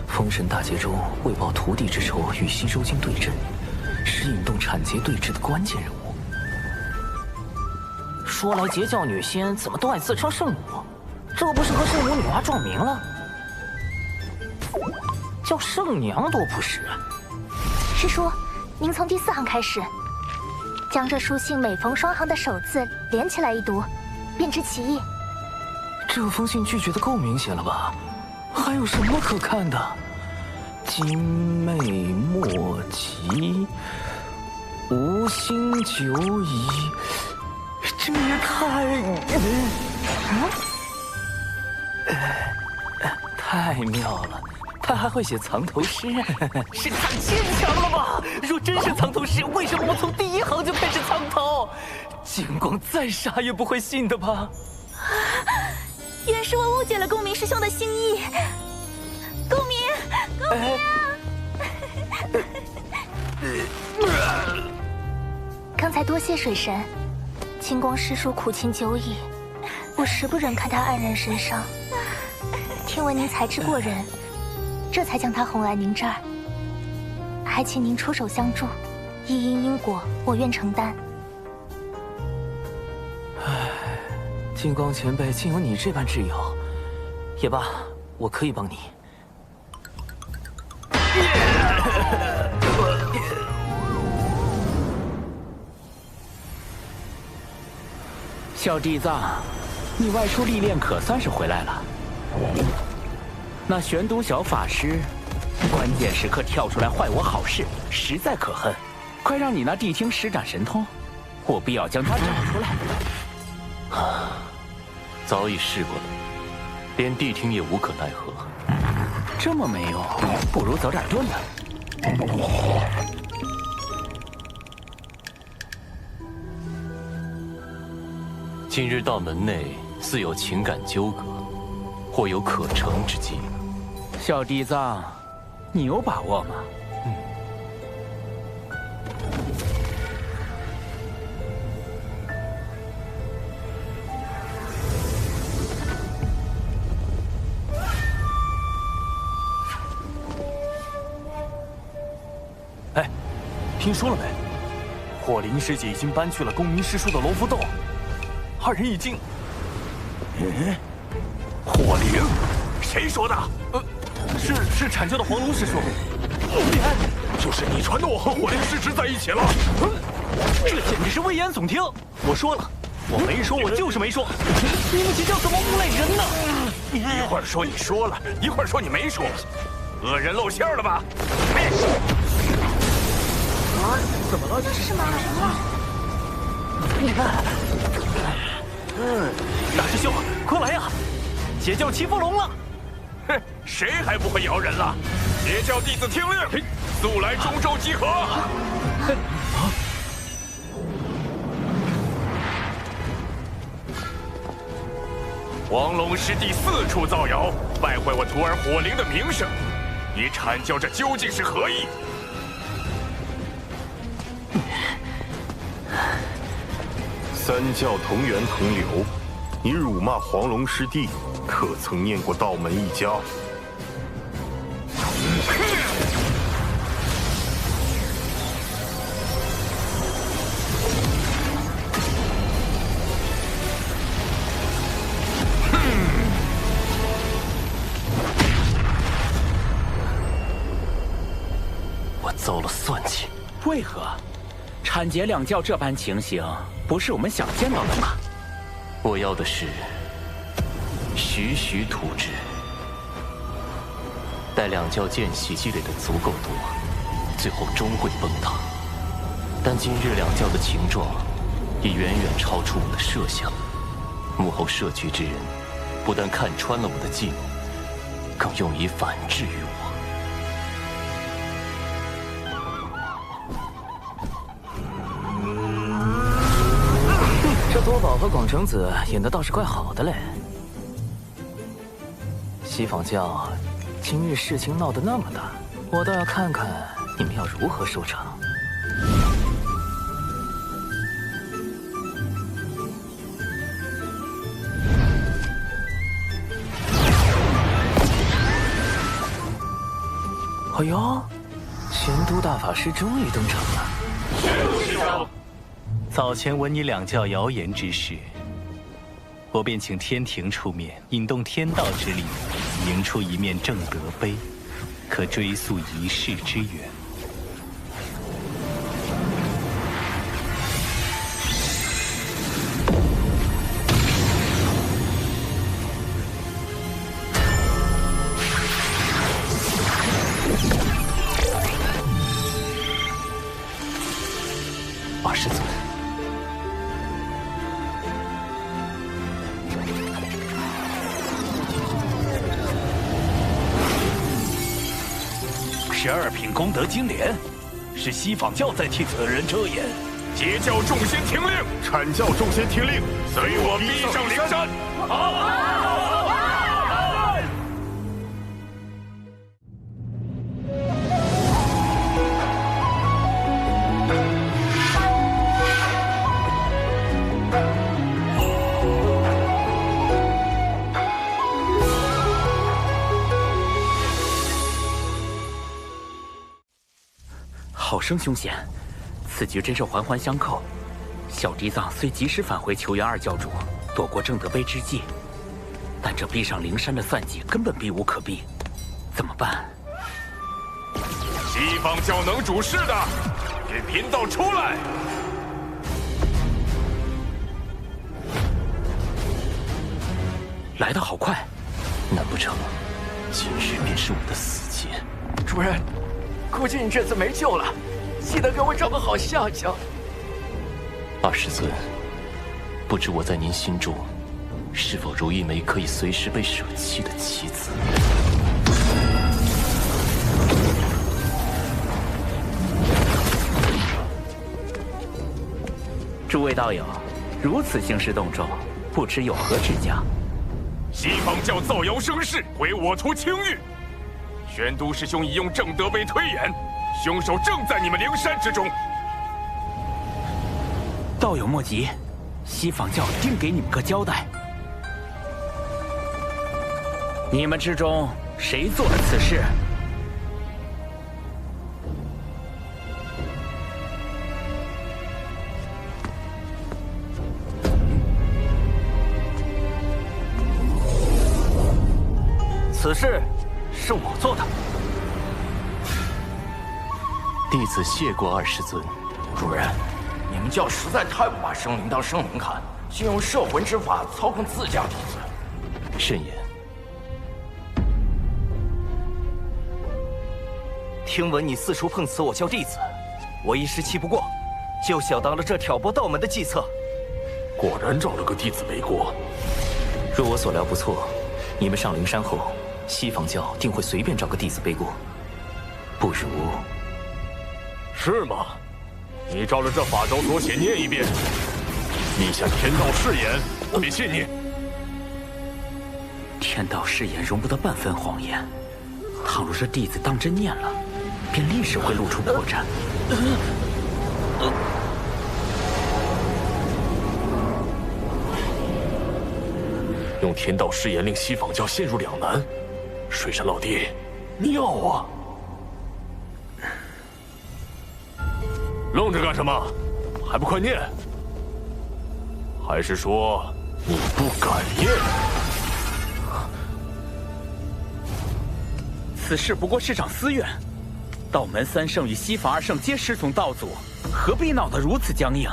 封神大劫中为报徒弟之仇，与西周经对阵，是引动产劫对峙的关键人物。说来截教女仙怎么都爱自称圣母？这不是和圣母女娲撞名了？叫圣娘多不实啊！师叔，您从第4行开始，将这书信每逢双行的首字连起来一读，便知其意。这封信拒绝的够明显了吧？还有什么可看的？今昧莫及，无心久矣。这也太妙了！他还会写藏头诗，是太牵强了吧？若真是藏头诗，为什么我从第1行就开始藏头？金光再傻也不会信的吧？原是我误解了公明师兄的心意。公明，刚才多谢水神，金光师叔苦情久矣，我实不忍看他黯然神伤。听闻您才智过人，这才将他哄来您这儿，还请您出手相助，一因果，我愿承担。金光前辈竟有你这般挚友，也罢，我可以帮你。小弟子，你外出历练可算是回来了。那玄都小法师，关键时刻跳出来坏我好事，实在可恨。快让你那谛听施展神通，我必要将他找出来。早已试过了，连谛听也无可奈何。这么没用，不如走点钝的。今日到门内，似有情感纠葛，或有可成之机。小弟子，你有把握吗？哎，听说了没？火灵师姐已经搬去了公明师叔的龙福洞，二人已经……火灵？谁说的？是阐教的黄龙师叔。就是你传的我和火灵师侄在一起了。这简直是危言耸听！我说了，我没说，我就是没说。你们这叫怎么诬赖人呢？一会儿说你说了，一会儿说你没说，恶人露馅了吧？怎么了？这是吗？大师兄，快来呀！邪教欺负龙了！哼，谁还不会摇人了？邪教弟子听令，速来中州集合！黄龙师弟4处造谣，败坏我徒儿火灵的名声，你阐教这究竟是何意？三教同源同流，你辱骂黄龙师弟，可曾念过道门一家？我遭了算计。为何？产劫两教这般情形，不是我们想见到的吗？我要的是徐徐图之。待两教间隙积累的足够多，最后终会崩塌。但今日两教的情状，已远远超出我的设想。幕后设局之人，不但看穿了我的计谋，更用以反制于我。这多宝和广成子演的倒是怪好的嘞。西坊教今日事情闹得那么大，我倒要看看你们要如何收场。哎呦，前都大法师终于登场了。师长，早前闻你两教谣言之事，我便请天庭出面引动天道之力，凝出一面正德碑，可追溯一世之源。二师尊，12品功德金莲，是西坊教在替此人遮掩。截教众仙听令，阐教众仙听令，随我逼上灵山。好生凶险，此局真是环环相扣。小嫡藏虽及时返回求援二教主，躲过正德碑之计，但这逼上灵山的算计根本避无可避，怎么办？西方教能主事的，给贫道出来！来得好快，难不成今日便是我的死劫？主人，估计你这次没救了，记得给我找个好下家。二师尊，不知我在您心中，是否如一枚可以随时被舍弃的棋子？诸位道友，如此兴师动众，不知有何指教？西方教造谣生事，毁我图清誉。玄都师兄已用正德碑推演，凶手正在你们灵山之中。道友莫急，西坊教定给你们个交代。你们之中谁做了此事？此事是我做的。弟子谢过二师尊。主人，你们教实在太不把生灵当生灵看，竟用摄魂之法操控自家弟子。慎言。听闻你四处碰瓷我教弟子，我一时气不过，就想到了这挑拨道门的计策。果然找了个弟子背锅。若我所料不错，你们上灵山后，西坊教定会随便找个弟子背锅。不如……是吗？你照着这法轴所写念一遍，立下天道誓言，我便信你。天道誓言容不得半分谎言，倘若这弟子当真念了，便立时会露出破绽。用天道誓言令西坊教陷入两难，水神老弟，妙啊！愣着干什么？还不快念！还是说你不敢念？此事不过是场私怨，道门3圣与西坊2圣皆师从道祖，何必闹得如此僵硬？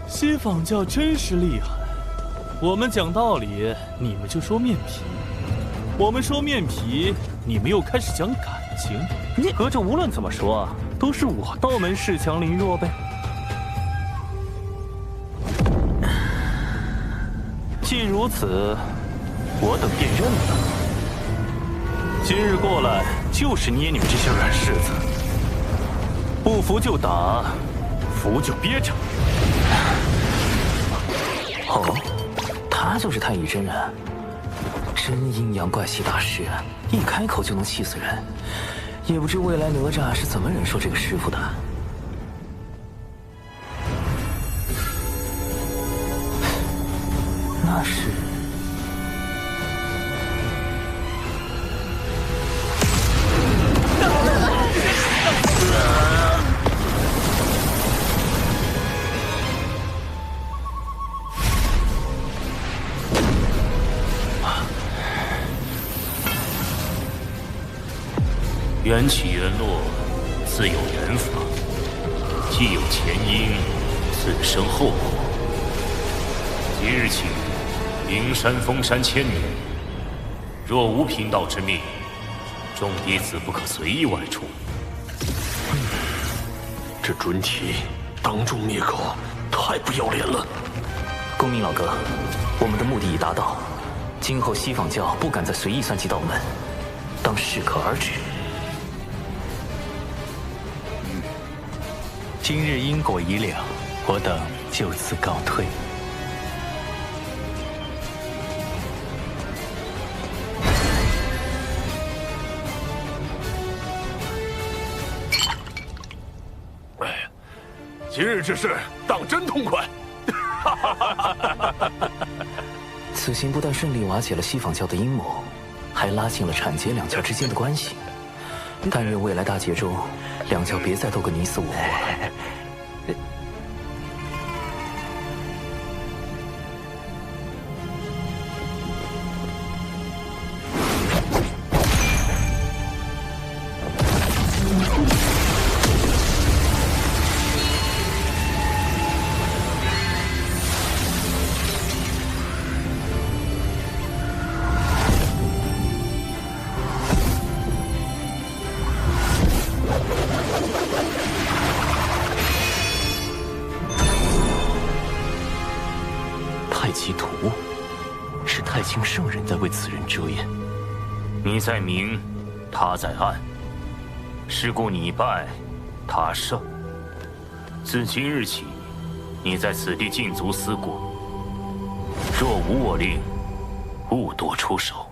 西坊教真是厉害，我们讲道理，你们就说面皮；我们说面皮，你们又开始讲感情。合着无论怎么说，都是我道门恃强凌弱呗。既如此，我等便认了。今日过来就是捏你们这些软柿子，不服就打，服就憋着。哦，他就是太乙真人，真阴阳怪气大师，一开口就能气死人。也不知未来哪吒是怎么忍受这个师傅的。那是。缘起缘落，自有缘法；既有前因，自生后果。即日起，灵山封山1000年，若无贫道之命，众弟子不可随意外出。这准体当众灭口，太不要脸了！公明老哥，我们的目的已达到，今后西坊教不敢再随意算计道门，当适可而止。今日因果已了，我等就此告退。今日之事当真痛快！此行不但顺利瓦解了西坊教的阴谋，还拉近了阐截两教之间的关系。但愿未来大劫中，两教别再斗个你死我活了。太清圣人在为此人遮掩，你在明，他在暗。是故你败，他胜。自今日起，你在此地禁足思过，若无我令，勿多出手。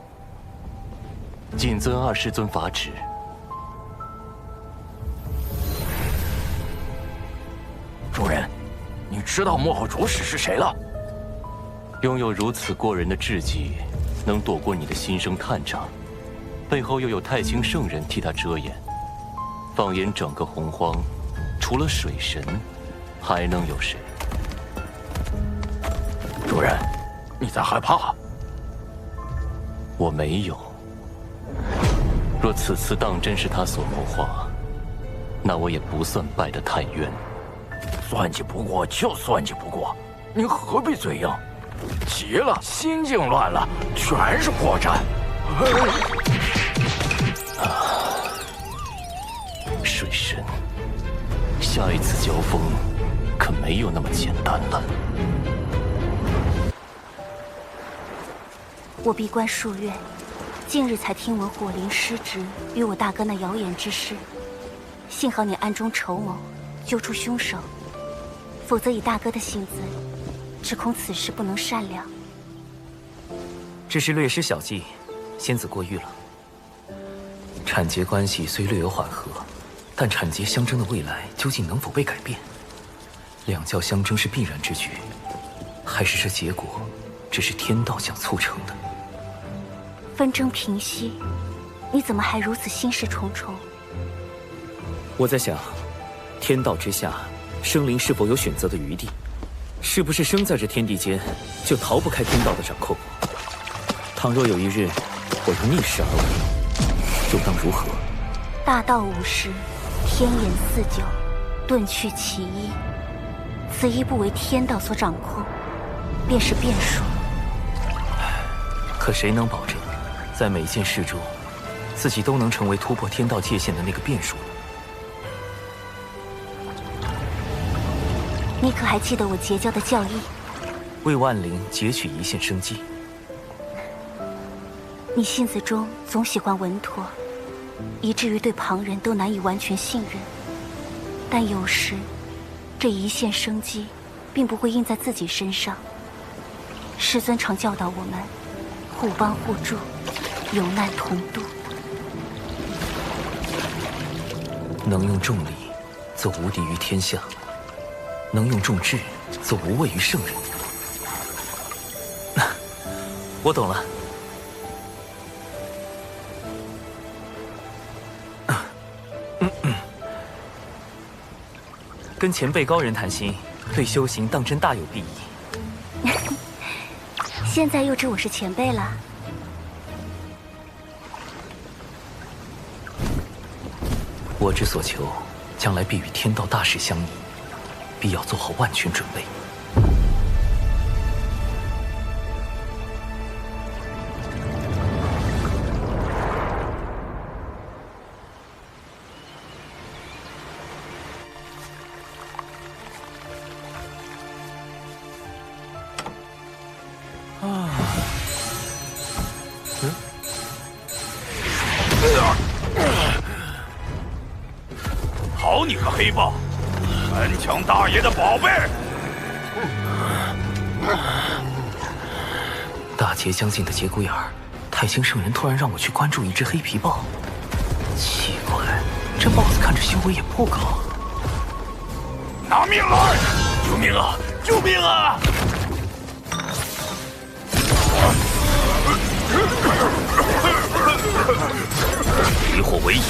谨遵二师尊法旨。主人，你知道幕后主使是谁了？拥有如此过人的智计，能躲过你的心生探查，背后又有太清圣人替他遮掩。放眼整个洪荒，除了水神，还能有谁？主人，你在害怕？我没有。若此次当真是他所谋划，那我也不算败得太冤。算计不过就算计不过，你何必嘴硬？急了，心境乱了，全是破绽。水神，下一次交锋可没有那么简单了。我闭关数月，近日才听闻火灵失职与我大哥那谣言之事，幸好你暗中筹谋，揪出凶手，否则以大哥的性子，只恐此事不能善了。只是略施小计，仙子过誉了。产劫关系虽略有缓和，但产劫相争的未来究竟能否被改变？两教相争是必然之举，还是这结果只是天道想促成的？纷争平息，你怎么还如此心事重重？我在想，天道之下，生灵是否有选择的余地？是不是生在这天地间，就逃不开天道的掌控？倘若有一日，我又逆势而为，又当如何？大道无时，天言四九，遁去其一。此一不为天道所掌控，便是变数。可谁能保证，在每件事中，自己都能成为突破天道界限的那个变数呢？你可还记得我结交的教义？为万灵截取一线生机。你性子中总喜欢稳妥，以至于对旁人都难以完全信任。但有时，这一线生机，并不会印在自己身上。师尊常教导我们，互帮互助，有难同度。能用重力，则无敌于天下；能用重智，则无畏于圣人。我懂了。跟前辈高人谈心，对修行当真大有裨益。现在又知我是前辈了。我之所求，将来必与天道大事相依，必要做好万全准备。好你个黑豹，三强大爷的宝贝！大劫将近的节骨眼儿，太清圣人突然让我去关注一只黑皮豹。奇怪，这豹子看着修为也不高。拿命来！救命啊！救命啊！离火为引，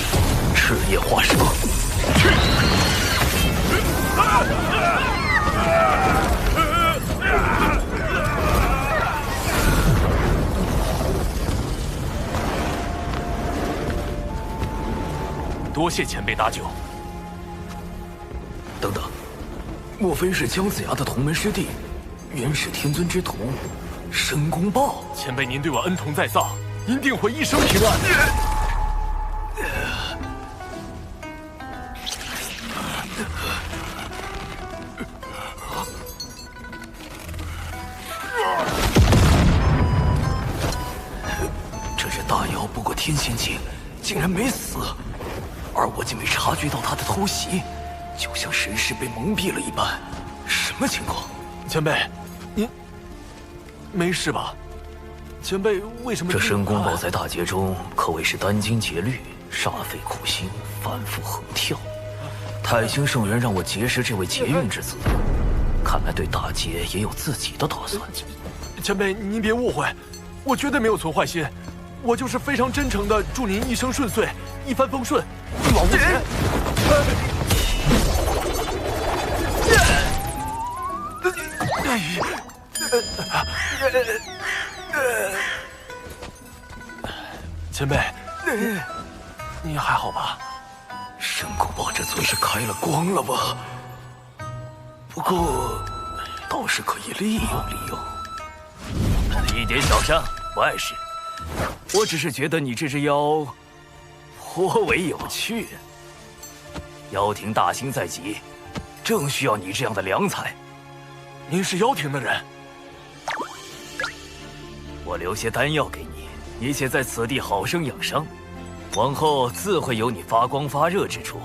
赤焰化蛇。多谢前辈搭救。等等，莫非是姜子牙的同门师弟，元始天尊之徒，申公豹？前辈您对我恩同在造，您定会一生平安。这只大妖不过天仙境，竟然没死，而我竟没察觉到他的偷袭，就像神识被蒙蔽了一般。什么情况？前辈，您没事吧？前辈为什么？这申公豹在大劫中可谓是殚精竭虑，煞费苦心，反复横跳。太清圣人让我结识这位劫运之子，看来对大劫也有自己的打算。前辈，您别误会，我绝对没有存坏心，我就是非常真诚的祝您一生顺遂，一帆风顺，一往无前。前辈，你还好吧？申公豹这嘴是开了光了吧？不过，倒是可以利用利用。一点小伤，不碍事。我只是觉得你这只妖颇为有趣。妖庭大兴在即，正需要你这样的良才。您是妖庭的人？我留些丹药给你，你且在此地好生养伤，往后自会有你发光发热之处。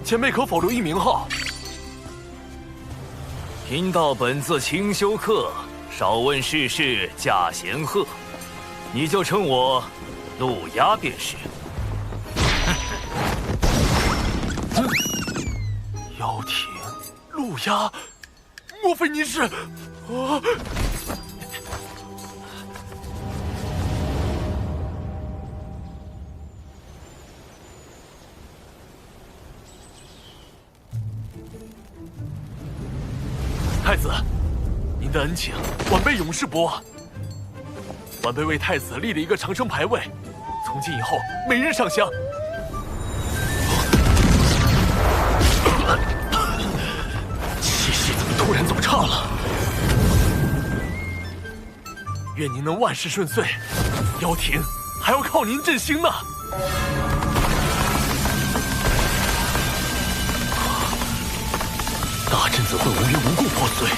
前辈可否留一名号？贫道本自清修客，少问世事驾贤鹤。你就称我陆压便是。妖庭，陆压，莫非您是？太子，您的恩情，晚辈永世不忘。晚辈为太子立了一个长生牌位，从今以后每日上香。气息怎么突然这么差了？愿您能万事顺遂，妖庭还要靠您振兴呢。大阵怎会无缘无故破碎？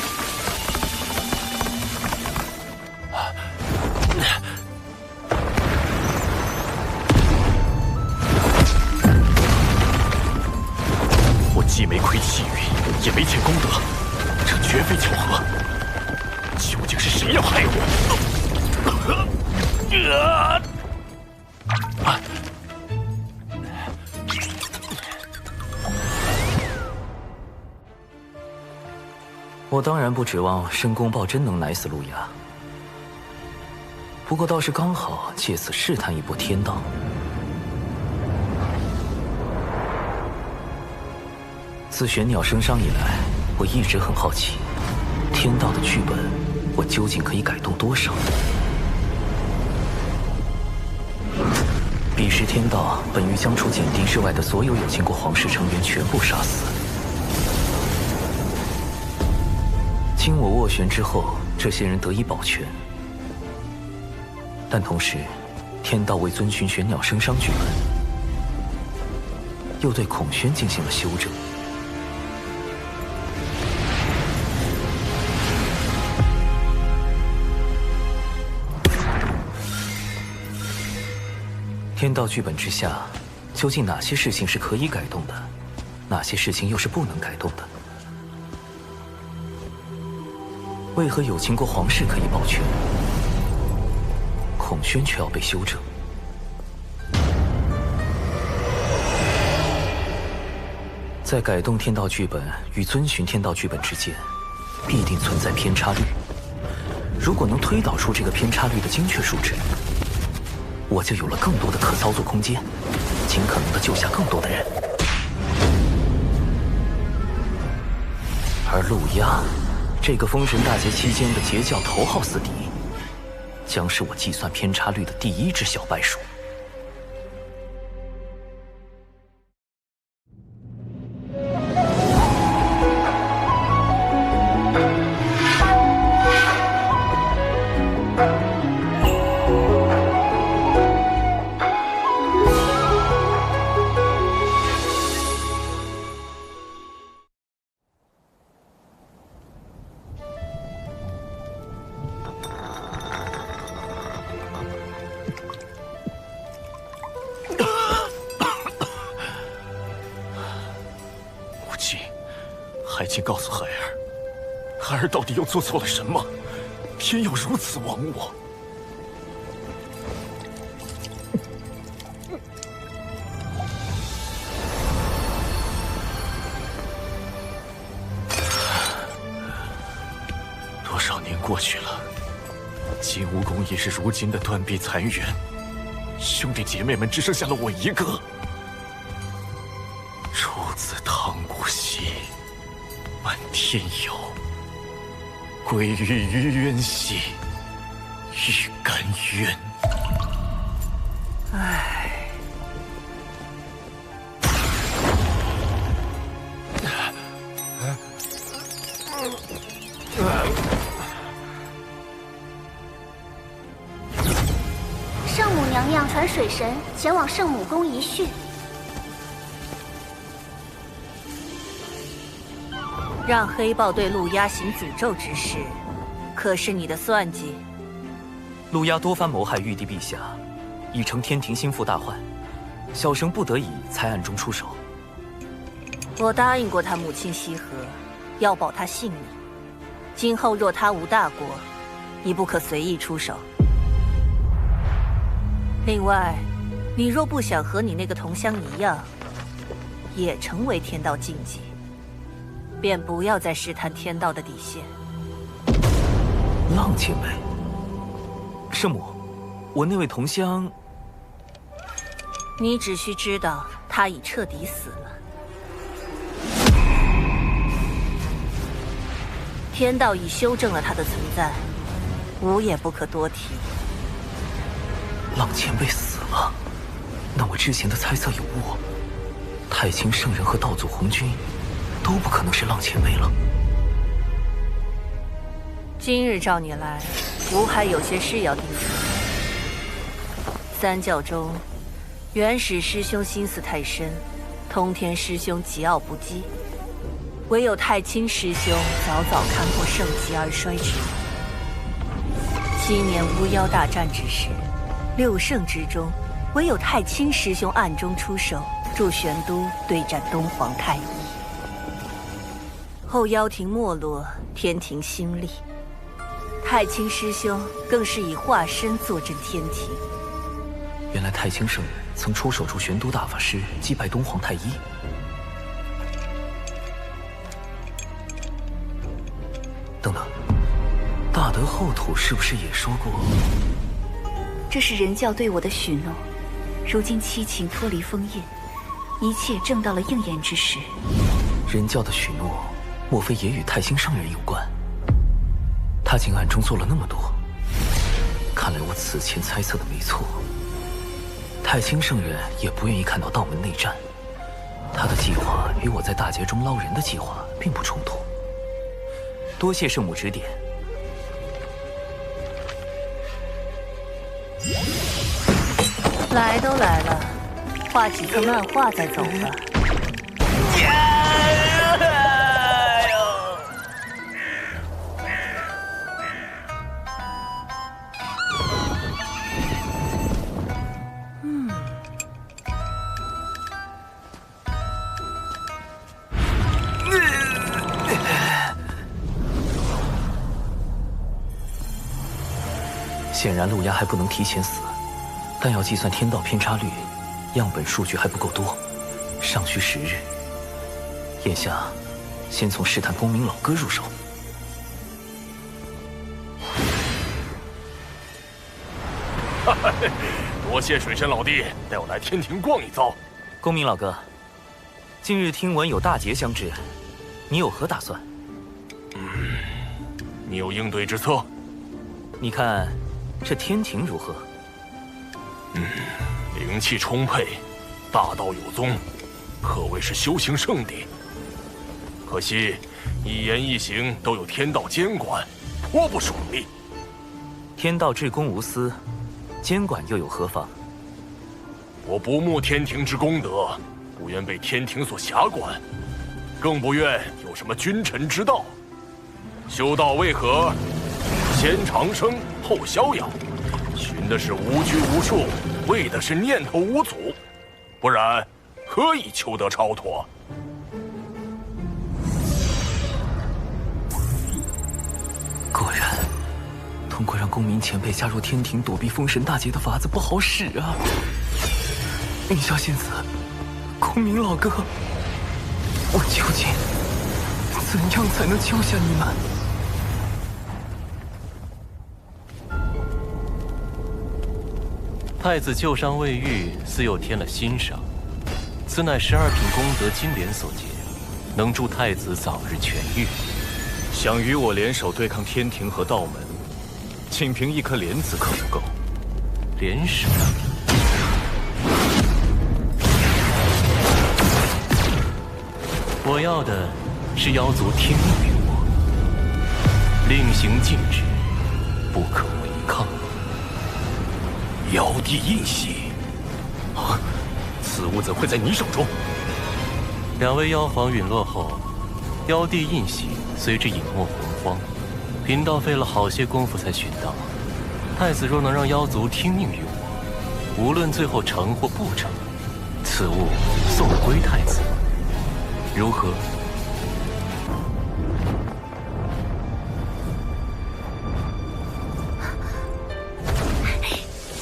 我既没亏气运，也没欠功德，这绝非巧合。究竟是谁要害我？我当然不指望申公豹真能奶死陆压，不过倒是刚好借此试探一波天道。自玄鸟升商以来，我一直很好奇，天道的剧本，我究竟可以改动多少？彼时天道本欲将除检定之外的所有有经过皇室成员全部杀死。经我斡旋之后，这些人得以保全，但同时，天道为遵循玄鸟升商剧本，又对孔宣进行了修正。天道剧本之下，究竟哪些事情是可以改动的，哪些事情又是不能改动的？为何有经过皇室可以保全，孔宣却要被修正？在改动天道剧本与遵循天道剧本之间，必定存在偏差率。如果能推导出这个偏差率的精确数值，我就有了更多的可操作空间，尽可能的救下更多的人。而陆压，这个封神大劫期间的截教头号死敌，将是我计算偏差率的第一只小白鼠。还请告诉孩儿，孩儿到底又做错了什么，偏要如此亡我？多少年过去了，金蜈蚣也是如今的断臂残垣，兄弟姐妹们只剩下了我一个。出自汤谷兮，漫天游，归于于渊兮，欲甘渊。唉。圣母娘娘传水神前往圣母宫一叙。让黑豹对陆压行诅咒之事，可是你的算计？陆压多番谋害玉帝陛下，已成天庭心腹大患，小生不得已才暗中出手。我答应过他母亲羲和，要保他性命。今后若他无大过，你不可随意出手。另外，你若不想和你那个同乡一样，也成为天道禁忌，便不要再试探天道的底线。浪前辈，圣母，我那位同乡，你只需知道他已彻底死了。天道已修正了他的存在，无也不可多提。浪前辈死了，那我之前的猜测有误。太清圣人和道祖红军都不可能是浪前辈了。今日召你来，吾还有些事要叮嘱。三教中，元始师兄心思太深，通天师兄桀骜不羁，唯有太清师兄早早看破盛极而衰之。7年巫妖大战之时，6圣之中，唯有太清师兄暗中出手，助玄都对战东皇太一。后妖庭没落，天庭兴立，太清师兄更是以化身坐镇天庭。原来太清圣人曾出手助玄都大法师击败东皇太一。等等，大德后土是不是也说过？这是人教对我的许诺，如今七情脱离封印，一切正到了应验之时。人教的许诺，莫非也与太清圣人有关？他竟暗中做了那么多，看来我此前猜测的没错。太清圣人也不愿意看到道门内战，他的计划与我在大劫中捞人的计划并不冲突。多谢圣母指点。来都来了，画几个漫画再走吧。显然陆压还不能提前死，但要计算天道偏差率，样本数据还不够多，尚需10日。眼下，先从试探公明老哥入手。多谢水神老弟带我来天庭逛一遭。公明老哥，近日听闻有大劫将至，你有何打算？你有应对之策？你看这天庭如何？灵气充沛，大道有宗，可谓是修行圣地。可惜一言一行都有天道监管，颇不爽利。天道至公无私，监管又有何妨？我不慕天庭之功德，不愿被天庭所辖管，更不愿有什么君臣之道。修道为何？先长生，后逍遥，寻的是无拘无束，为的是念头无阻，不然何以求得超脱？果然，通过让公明前辈加入天庭躲避封神大劫的法子不好使啊！凌霄仙子，公明老哥，我究竟怎样才能救下你们？太子旧伤未愈，似又添了新伤，此乃12品功德金莲所结，能助太子早日痊愈。想与我联手对抗天庭和道门，仅凭一颗莲子可不够。联手？我要的是妖族听命于我，令行禁止，不可违抗。妖帝印玺，此物怎会在你手中？2位妖皇陨落后，妖帝印玺随之隐没魂荒，贫道费了好些功夫才寻到。太子若能让妖族听命于我，无论最后成或不成，此物送归太子，如何？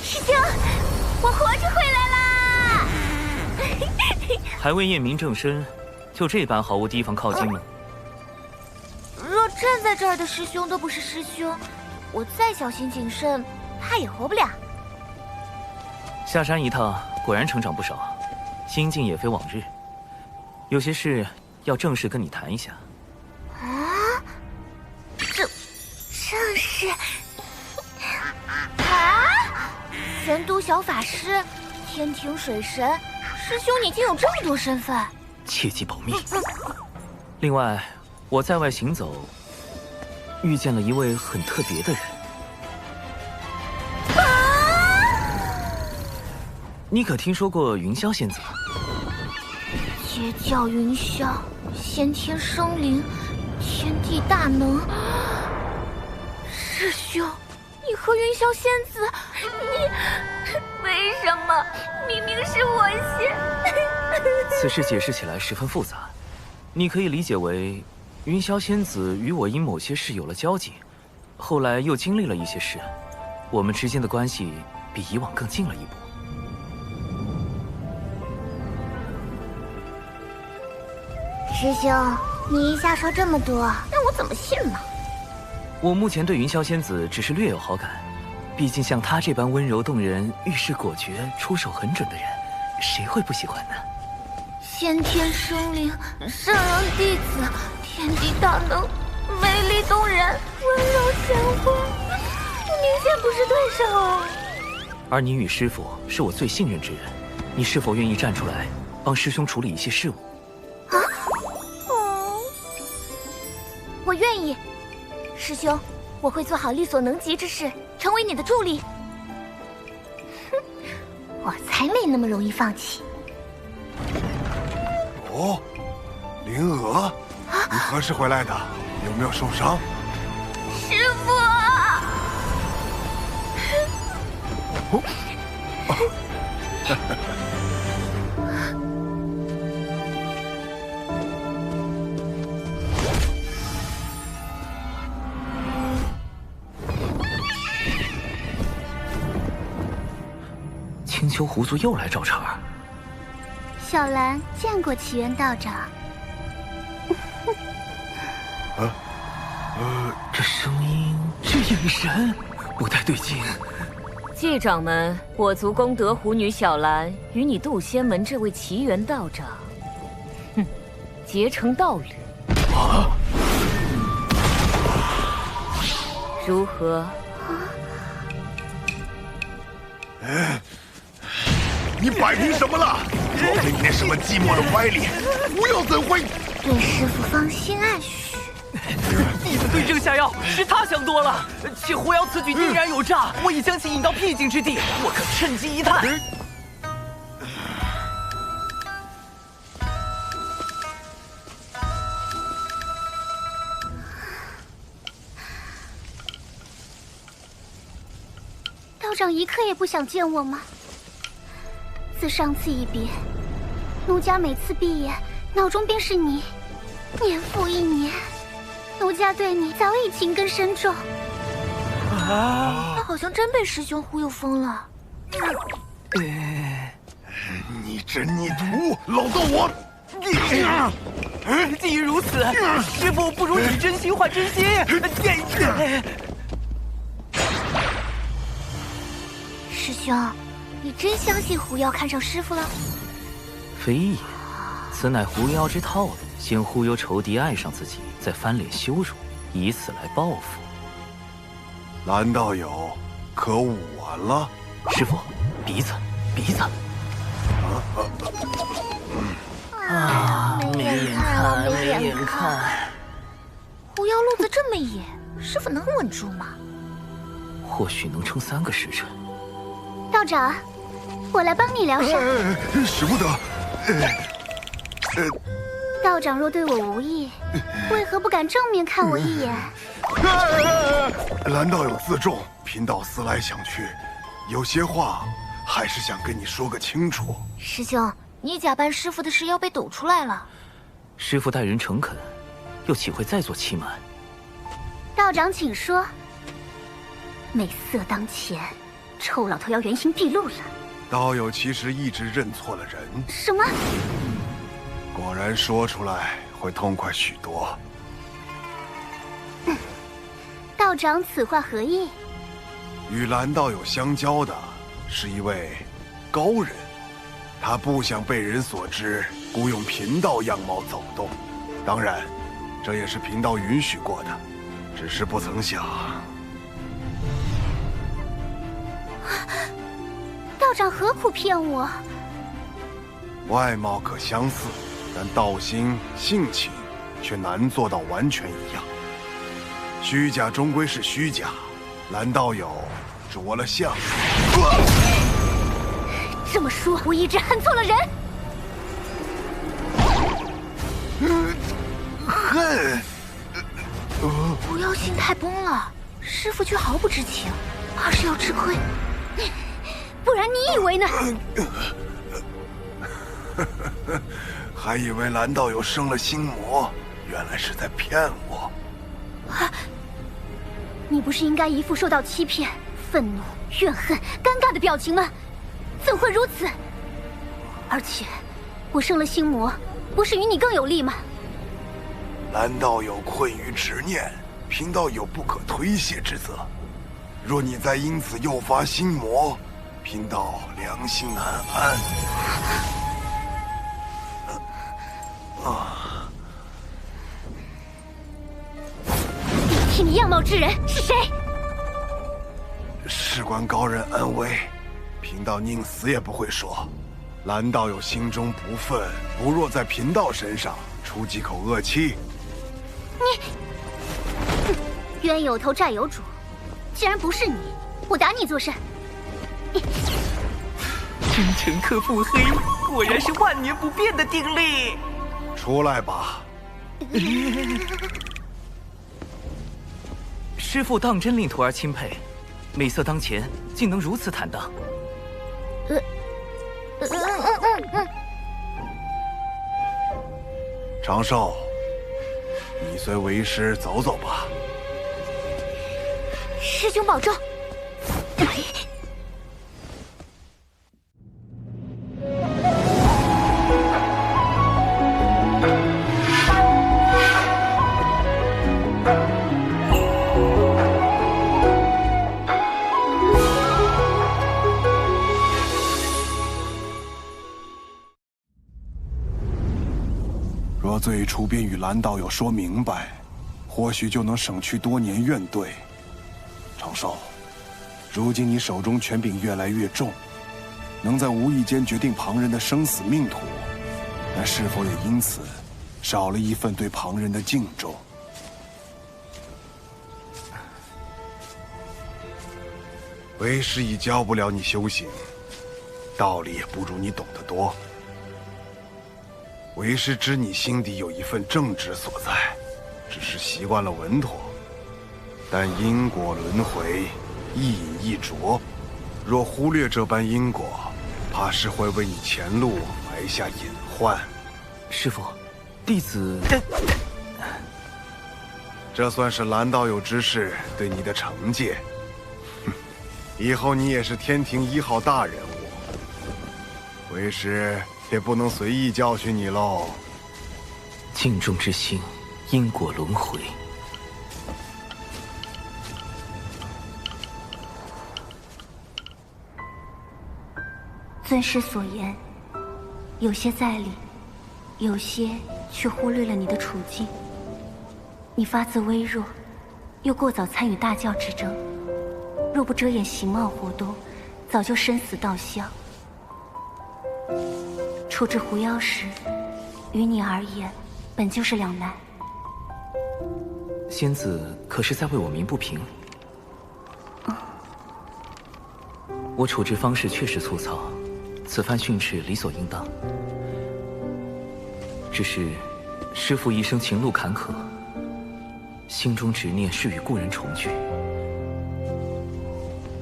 师兄，我活着回来啦！还未验明正身，就这般毫无提防靠近吗？若站在这儿的师兄都不是师兄，我再小心谨慎，怕也活不了。下山一趟，果然成长不少，心境也非往日。有些事要正式跟你谈一下。啊？正式？啊？玄都小法师，天庭水神，师兄你竟有这么多身份，切记保密。另外，我在外行走，遇见了一位很特别的人。你可听说过云霄仙子？截教云霄，先天生灵，天地大能。师兄，你和云霄仙子，你为什么？明明是我先。此事解释起来十分复杂，你可以理解为，云霄仙子与我因某些事有了交集，后来又经历了一些事，我们之间的关系比以往更近了一步。师兄，你一下说这么多，让我怎么信呢？我目前对云霄仙子只是略有好感，毕竟像她这般温柔动人、遇事果决、出手很准的人，谁会不喜欢呢？先天生灵，圣人弟子，天地大能，美丽动人，温柔贤惠，明显不是对手啊！而你与师父是我最信任之人，你是否愿意站出来帮师兄处理一些事务？我愿意，师兄，我会做好力所能及之事，成为你的助力。哼，我才没那么容易放弃。哦，灵娥，你何时回来的？有没有受伤？师父！青丘狐族又来找茬儿。小兰见过奇缘道长。这声音，这眼神，不太对劲。继掌门，我族功德狐女小兰与你渡仙门这位奇缘道长，哼，结成道侣。如何？你摆平什么了？若非你那什么寂寞的歪脸，不要怎会？对师父芳心暗许。弟子对症下药，是他想多了。且狐妖此举定然有诈，我已将其引到僻静之地，我可趁机一探。道长一刻也不想见我吗？自上次一别，奴家每次闭眼，脑中便是你。年复一年，奴家对你早已情根深重。他好像真被师兄忽悠疯了。你真逆徒，老道我！既然如此，师父不如以真心换真心。师兄，你真相信狐妖看上师父了？非也，此乃狐妖之套路，先忽悠仇敌爱上自己，再翻脸羞辱，以此来报复。蓝道友，可忤完了？师父，鼻子，鼻子。没眼看了，没眼看。狐妖路子这么野，师父能稳住吗？或许能撑3个时辰。道长，我来帮你疗伤。使不得。道长若对我无意，为何不敢正面看我一眼？蓝道友自重，贫道思来想去，有些话还是想跟你说个清楚。师兄，你假扮师父的事要被抖出来了。师父待人诚恳，又岂会再做欺瞒？道长请说。美色当前，臭老头要原形毕露了。道友其实一直认错了人。什么？果然说出来会痛快许多。道长此话何意？与蓝道友相交的是一位高人，他不想被人所知，故用贫道样貌走动。当然，这也是贫道允许过的，只是不曾想。道长何苦骗我？外貌可相似，但道心、性情却难做到完全一样。虚假终归是虚假，蓝道友着了相。这么说，我一直恨错了人。恨？不要心态崩了，师父却毫不知情，怕是要吃亏。不然你以为呢？还以为蓝道友生了心魔，原来是在骗我。你不是应该一副受到欺骗、愤怒、怨恨、尴尬的表情吗？怎会如此？而且，我生了心魔，不是与你更有利吗？蓝道友困于执念，贫道有不可推卸之责。若你再因此诱发心魔，贫道良心难安。替你样貌之人是谁？事关高人安危，贫道宁死也不会说。蓝道友心中不忿，不若在贫道身上出几口恶气。你，冤有头债有主，既然不是你，我打你做甚？君臣克腹黑，果然是万年不变的定律。出来吧。师父当真令徒儿钦佩，美色当前，竟能如此坦荡。长寿，你随为师走走吧。师兄保重。若最初便与蓝道友说明白，或许就能省去多年怨怼。长寿，如今你手中权柄越来越重，能在无意间决定旁人的生死命途，但是否也因此少了一份对旁人的敬重？为师已教不了你修行，道理也不如你懂得多。为师知你心底有一份正直所在，只是习惯了稳妥。但因果轮回，一饮一啄，若忽略这般因果，怕是会为你前路埋下隐患。师父，弟子……这算是蓝道友之事对你的惩戒。以后你也是天庭1号大人物，为师也不能随意教训你喽。敬重之心，因果轮回。尊师所言，有些在理，有些却忽略了你的处境。你发自微弱，又过早参与大教之争，若不遮掩形貌活动，早就身死道消。处置狐妖时，于你而言，本就是两难。仙子可是在为我鸣不平？我处置方式确实粗糙，此番训斥理所应当。只是师父一生情路坎坷，心中执念是与故人重聚，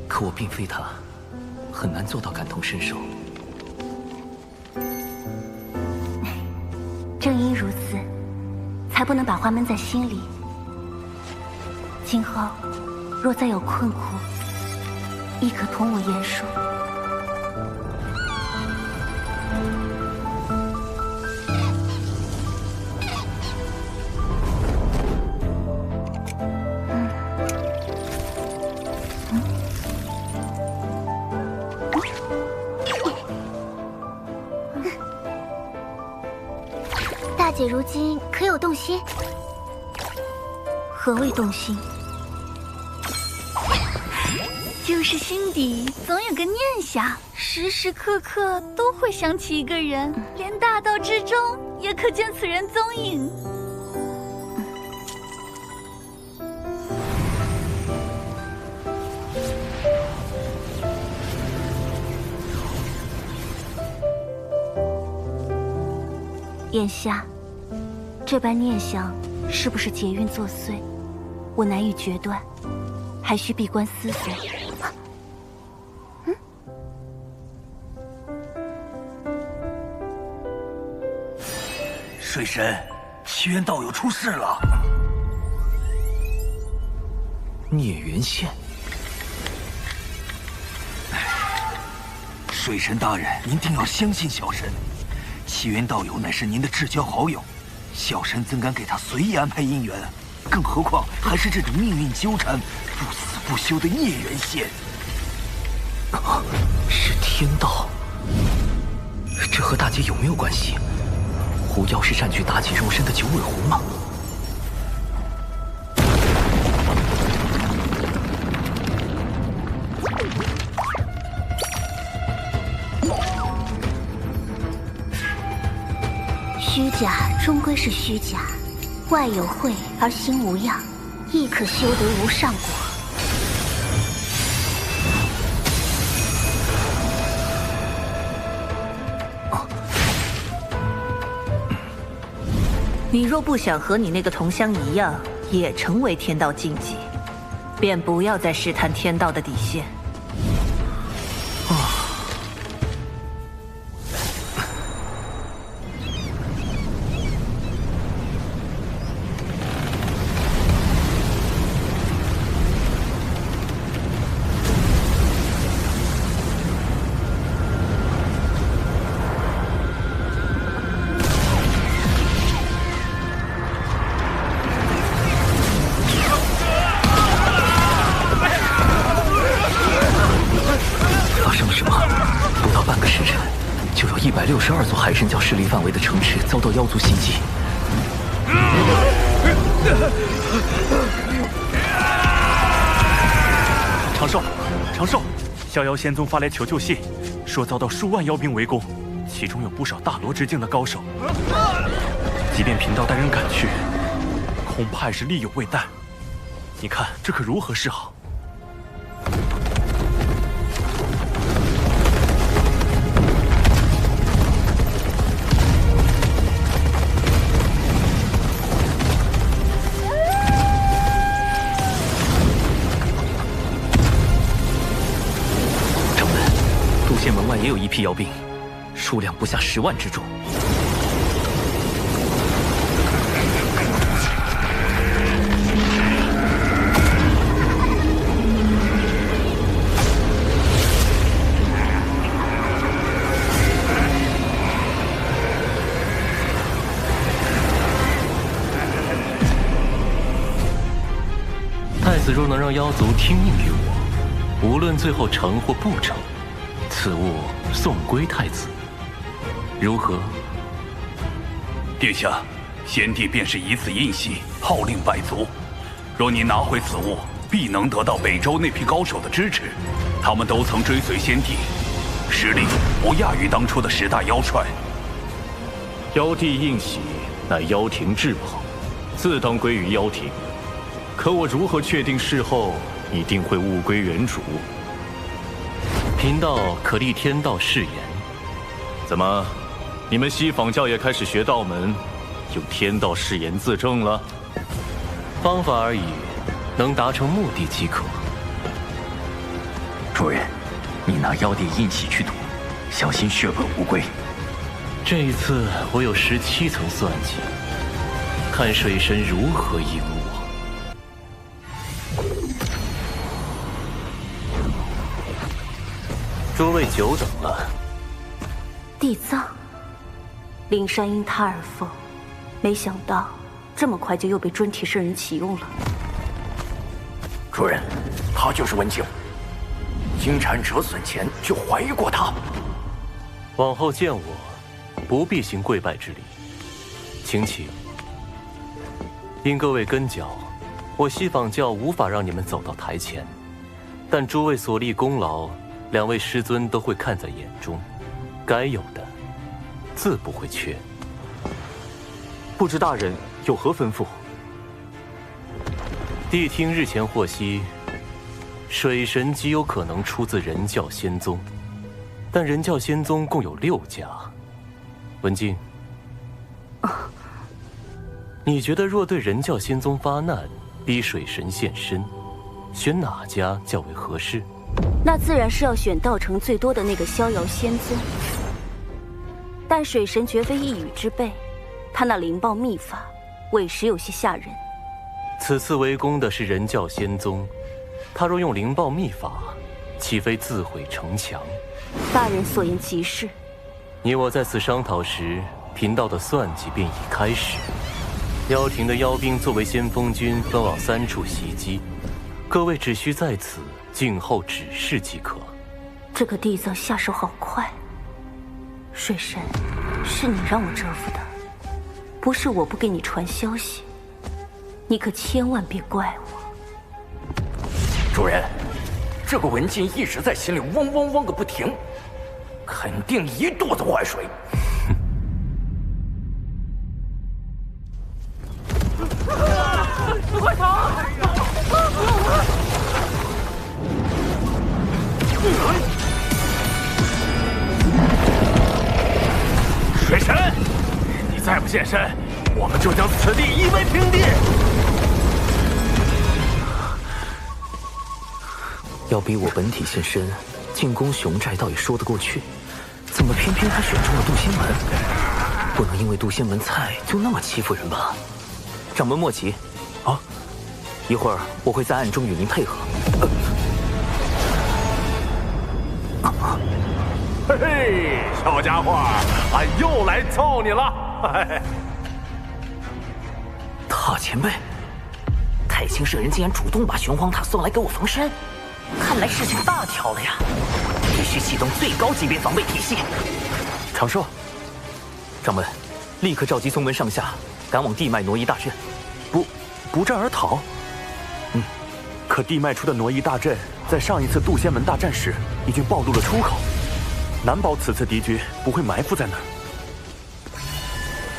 可我并非他，很难做到感同身受。正因如此，才不能把话闷在心里。今后若再有困苦，亦可同我言说。姐如今可有动心？何谓动心？就是心底总有个念想，时时刻刻都会想起一个人，连大道之中也可见此人踪影。眼下，这般念想是不是劫运作祟，我难以决断，还需闭关思索。水神，奇缘道友出事了。孽缘线。水神大人，您定要相信小神。奇缘道友乃是您的至交好友，小神怎敢给他随意安排姻缘？更何况还是这种命运纠缠、不死不休的孽缘线。是天道，这和大姐有没有关系？狐妖是占据妲己肉身的九尾狐吗？虚假终归是虚假，外有慧而心无恙，亦可修得无上果。你若不想和你那个同乡一样，也成为天道禁忌，便不要再试探天道的底线。162座海神教势力范围的城池遭到妖族袭击。长寿，逍遥仙宗发来求救信，说遭到数万妖兵围攻，其中有不少大罗之境的高手。即便贫道带人赶去，恐怕也是力有未逮。你看这可如何是好？门外也有一批妖兵，数量不下10万之众。太子若能让妖族听命于我，无论最后成或不成，此物送归太子，如何？殿下，先帝便是以此印玺，号令百族。若你拿回此物，必能得到北周那批高手的支持。他们都曾追随先帝，实力不亚于当初的10大妖帅。妖帝印玺乃妖庭至宝，自当归于妖庭。可我如何确定事后一定会物归原主？贫道可立天道誓言。怎么，你们西坊教也开始学道门，用天道誓言自证了？方法而已，能达成目的即可。主人，你拿妖帝印玺去赌，小心血本无归。这一次我有17层算计，看水神如何赢我。诸位久等了。地藏，灵山因他而封，没想到这么快就又被尊体圣人启用了。主人，他就是文静。金蝉折损前就怀疑过他。往后见我，不必行跪拜之礼，请起。因各位跟脚，我西坊教无法让你们走到台前，但诸位所立功劳，两位师尊都会看在眼中，该有的自不会缺。不知大人有何吩咐？谛听日前获悉，水神极有可能出自人教仙宗，但人教仙宗共有6家。文静，你觉得若对人教仙宗发难，逼水神现身，选哪家较为合适？那自然是要选道成最多的那个逍遥仙宗。但水神绝非一语之辈，他那灵爆秘法，委实有些吓人。此次围攻的是人教仙宗，他若用灵爆秘法，岂非自毁城墙？大人所言极是。你我在此商讨时，贫道的算计便已开始。妖庭的妖兵作为先锋军，分往3处袭击，各位只需在此静候指示即可。这个地藏下手好快。水神，是你让我折服的，不是我不给你传消息。你可千万别怪我。主人，这个文静一直在心里嗡嗡嗡个不停，肯定一肚子坏水。快逃！水神，你再不现身，我们就将此地夷为平地！要逼我本体现身进攻熊寨，倒也说得过去，怎么偏偏还选中了渡仙门？不能因为渡仙门菜就那么欺负人吧？掌门莫急，啊，一会儿我会在暗中与您配合。嘿嘿，小家伙，俺又来凑你了。大前辈，太清社人竟然主动把玄黄塔送来给我防身，看来事情大条了呀！必须启动最高级别防备体系。长寿，掌门，立刻召集宗门上下，赶往地脉挪移大阵。不战而逃？可地脉出的挪移大阵，在上一次渡仙门大战时已经暴露了出口，难保此次敌军不会埋伏在那儿。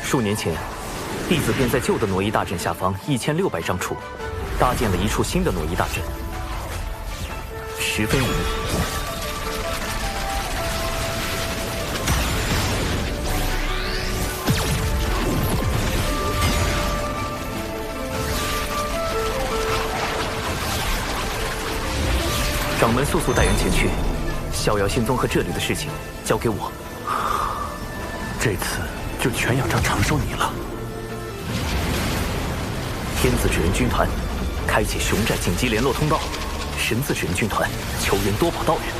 数年前，弟子便在旧的挪移大阵下方1600丈处，搭建了一处新的挪移大阵，十分隐秘。掌门速速带人前去，逍遥仙宗和这里的事情交给我。这次就全仰仗长寿你了。天子纸人军团开启熊寨紧急联络通道，神字纸人军团求援多宝道人。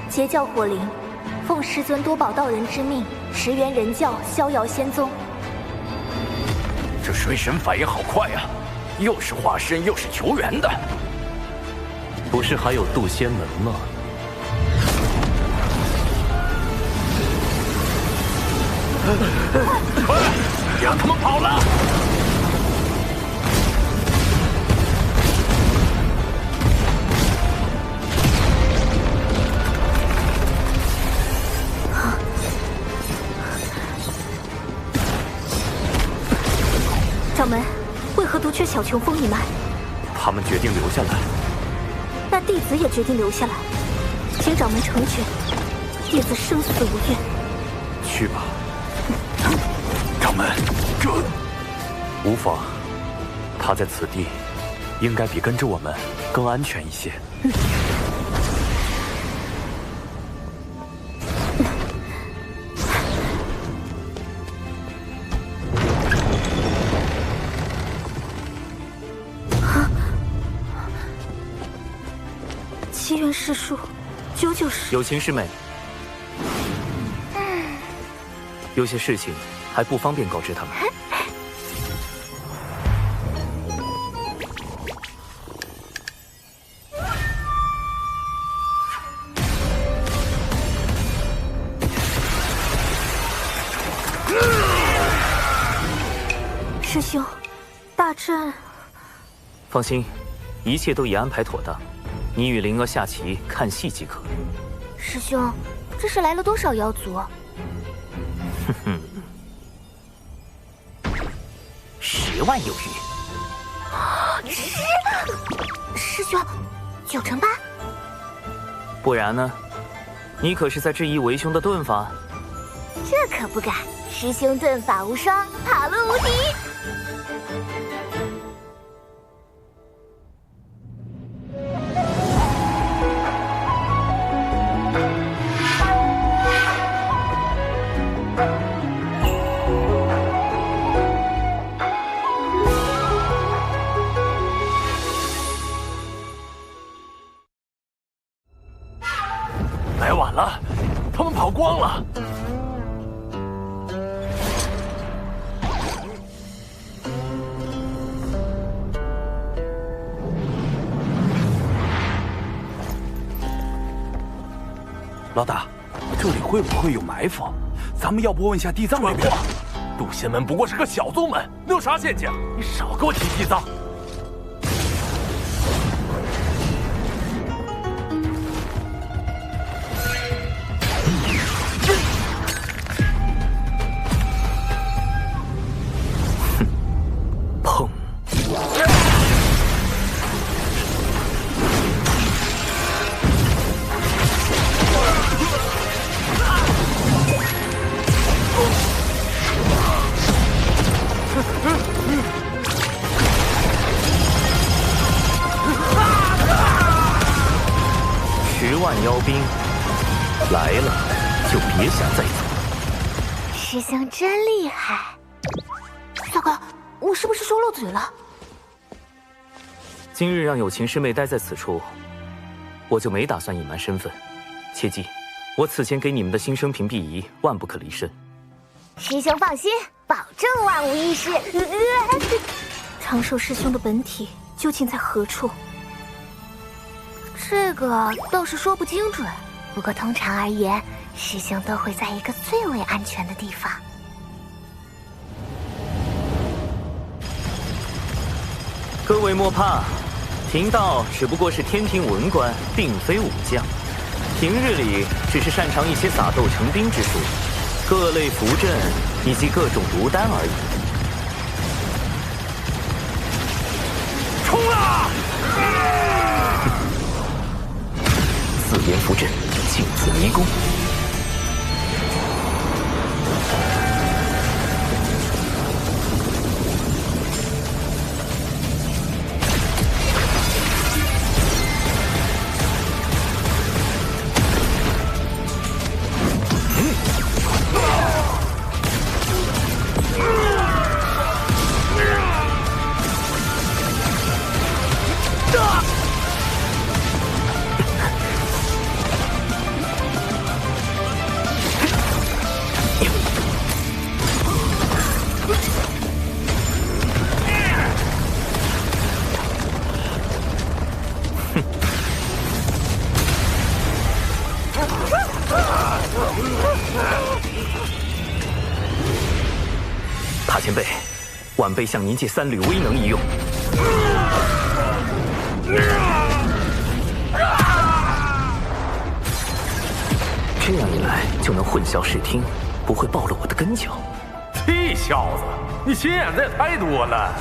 截教火灵，奉师尊多宝道人之命，驰援人教逍遥仙宗。这水神反应好快呀，又是化身又是求援的。不是还有渡仙门吗？快，让他们跑了！是小琼风一脉。他们决定留下来，那弟子也决定留下来。请掌门成全，弟子生死无怨。去吧。掌门，这无妨。他在此地，应该比跟着我们更安全一些。7元世术，99世。有情师妹，有些事情还不方便告知他们。师兄，大阵……放心，一切都已安排妥当。你与灵儿下棋看戏即可。师兄，这是来了多少妖族？哼哼，10万有余。师兄，9成8。不然呢？你可是在质疑为兄的遁法？这可不敢，师兄遁法无双，跑路无敌。来晚了，他们跑光了。老大，这里会不会有埋伏？咱们要不问下地藏那边？渡仙门不过是个小宗门，能有啥陷阱？你少给我提地藏！砰！10万妖兵来了，就别想再走。师兄真厉害。大哥，我是不是说漏嘴了？今日让有情师妹待在此处，我就没打算隐瞒身份。切记，我此前给你们的新生屏蔽仪万不可离身。师兄放心，保证万无一失。长寿师兄的本体究竟在何处？这个倒是说不精准，不过通常而言，师兄都会在一个最为安全的地方。各位莫怕，贫道只不过是天庭文官，并非武将。平日里只是擅长一些撒豆成兵之术，各类符阵以及各种毒丹而已。冲啊4元符阵，镜子迷宫。塔前辈，晚辈向您借3缕威能一用。这样一来就能混淆视听，不会暴露我的根脚。屁小子，你心眼子也太多了。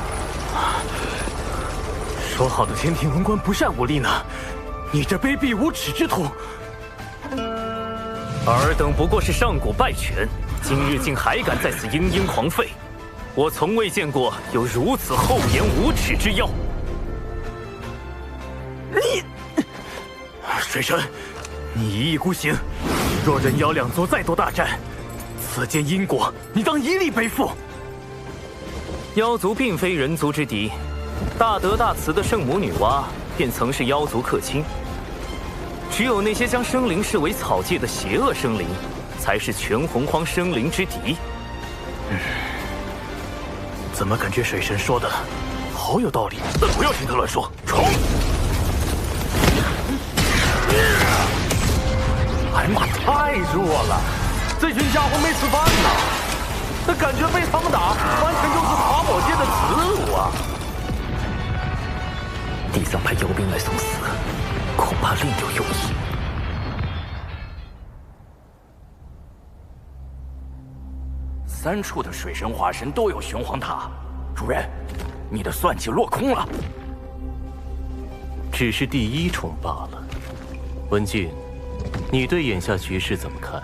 说好的天庭文官不善武力呢？你这卑鄙无耻之徒！尔等不过是上古败犬，今日竟还敢在此嘤嘤狂吠！我从未见过有如此厚颜无耻之妖。你，水神，你一意孤行，若人妖两座再多大战，此间因果你当一力背负。妖族并非人族之敌，大德大慈的圣母女娲便曾是妖族客卿。只有那些将生灵视为草芥的邪恶生灵，才是全洪荒生灵之敌。怎么感觉水神说的好有道理？不要听他乱说，冲！哎妈，太弱了！这群家伙没吃饭呐，这感觉被他们打，完全就是爬宝界的耻辱啊！地藏派妖兵来送死，恐怕另有用意。3处的水神化身都有玄黄塔，主人，你的算计落空了。只是第1重罢了。文静，你对眼下局势怎么看？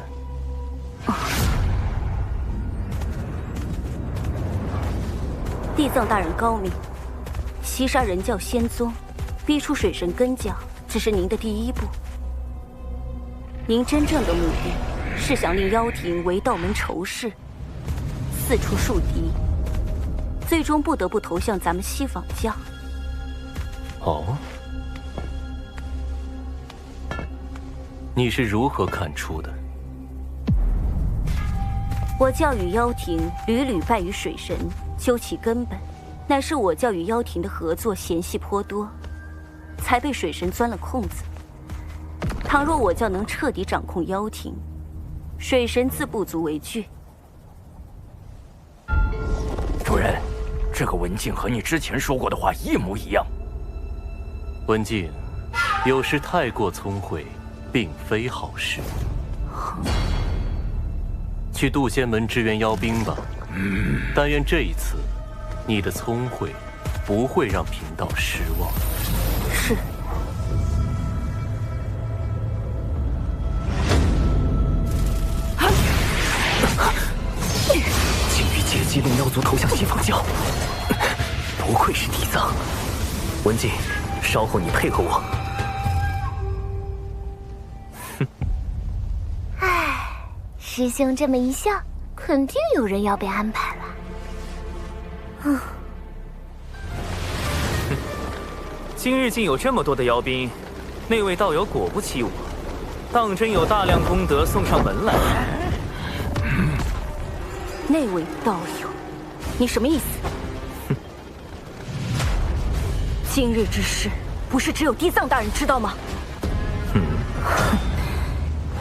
地藏大人高明，袭杀人教仙宗，逼出水神根教，只是您的第1步。您真正的目的是想令妖庭为道门仇视，四处树敌，最终不得不投向咱们西坊教。哦，你是如何看出的？我教与妖庭屡屡败于水神，究其根本，乃是我教与妖庭的合作嫌隙颇多，才被水神钻了空子。倘若我教能彻底掌控妖庭，水神自不足为惧。主人，这个文静和你之前说过的话一模一样。文静，有时太过聪慧，并非好事。去渡仙门支援妖兵吧。但愿这一次，你的聪慧不会让贫道失望。是。竟欲借机令妖族投向西方教，不愧是地藏。文静，稍后你配合我。师兄这么一笑，肯定有人要被安排了。今日竟有这么多的妖兵，那位道友果不欺我，当真有大量功德送上门来。那位道友，你什么意思？今日之事，不是只有地藏大人知道吗？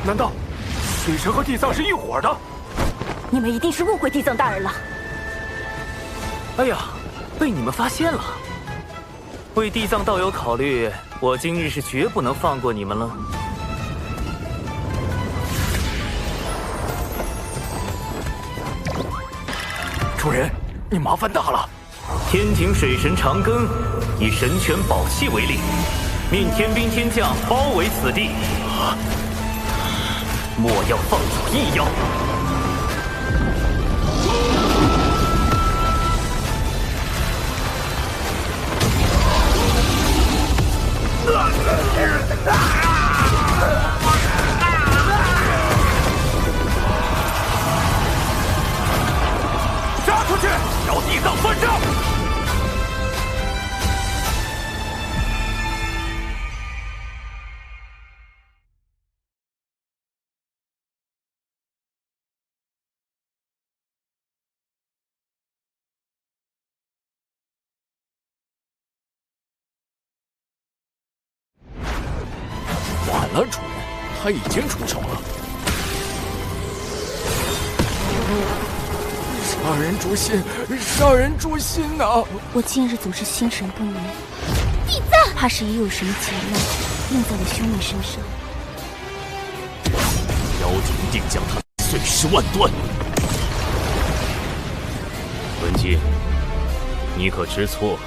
难道水神和地藏是一伙的？你们一定是误会地藏大人了。哎呀，被你们发现了！为地藏道友考虑，我今日是绝不能放过你们了。主人，你麻烦大了。天庭水神长庚以神权宝器为令，命天兵天将包围此地，莫要放走一妖。杀出去，要地藏算账！晚了，主人，他已经出手了。杀人诛心，杀人诛心呐！我近日总是心神不宁，地藏，怕是也有什么劫难印在了兄妹身上。妖庭定将他碎尸万段。文静，你可知错？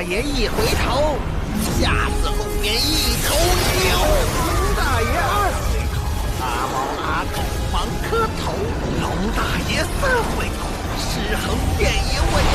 爷一回头，吓死后面一头牛。龙大爷2回头，阿毛阿狗忙磕头。龙大爷3回头，尸横遍野问牛。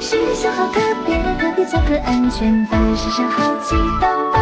世上好特别，特别巧合安全，反而世上好激动。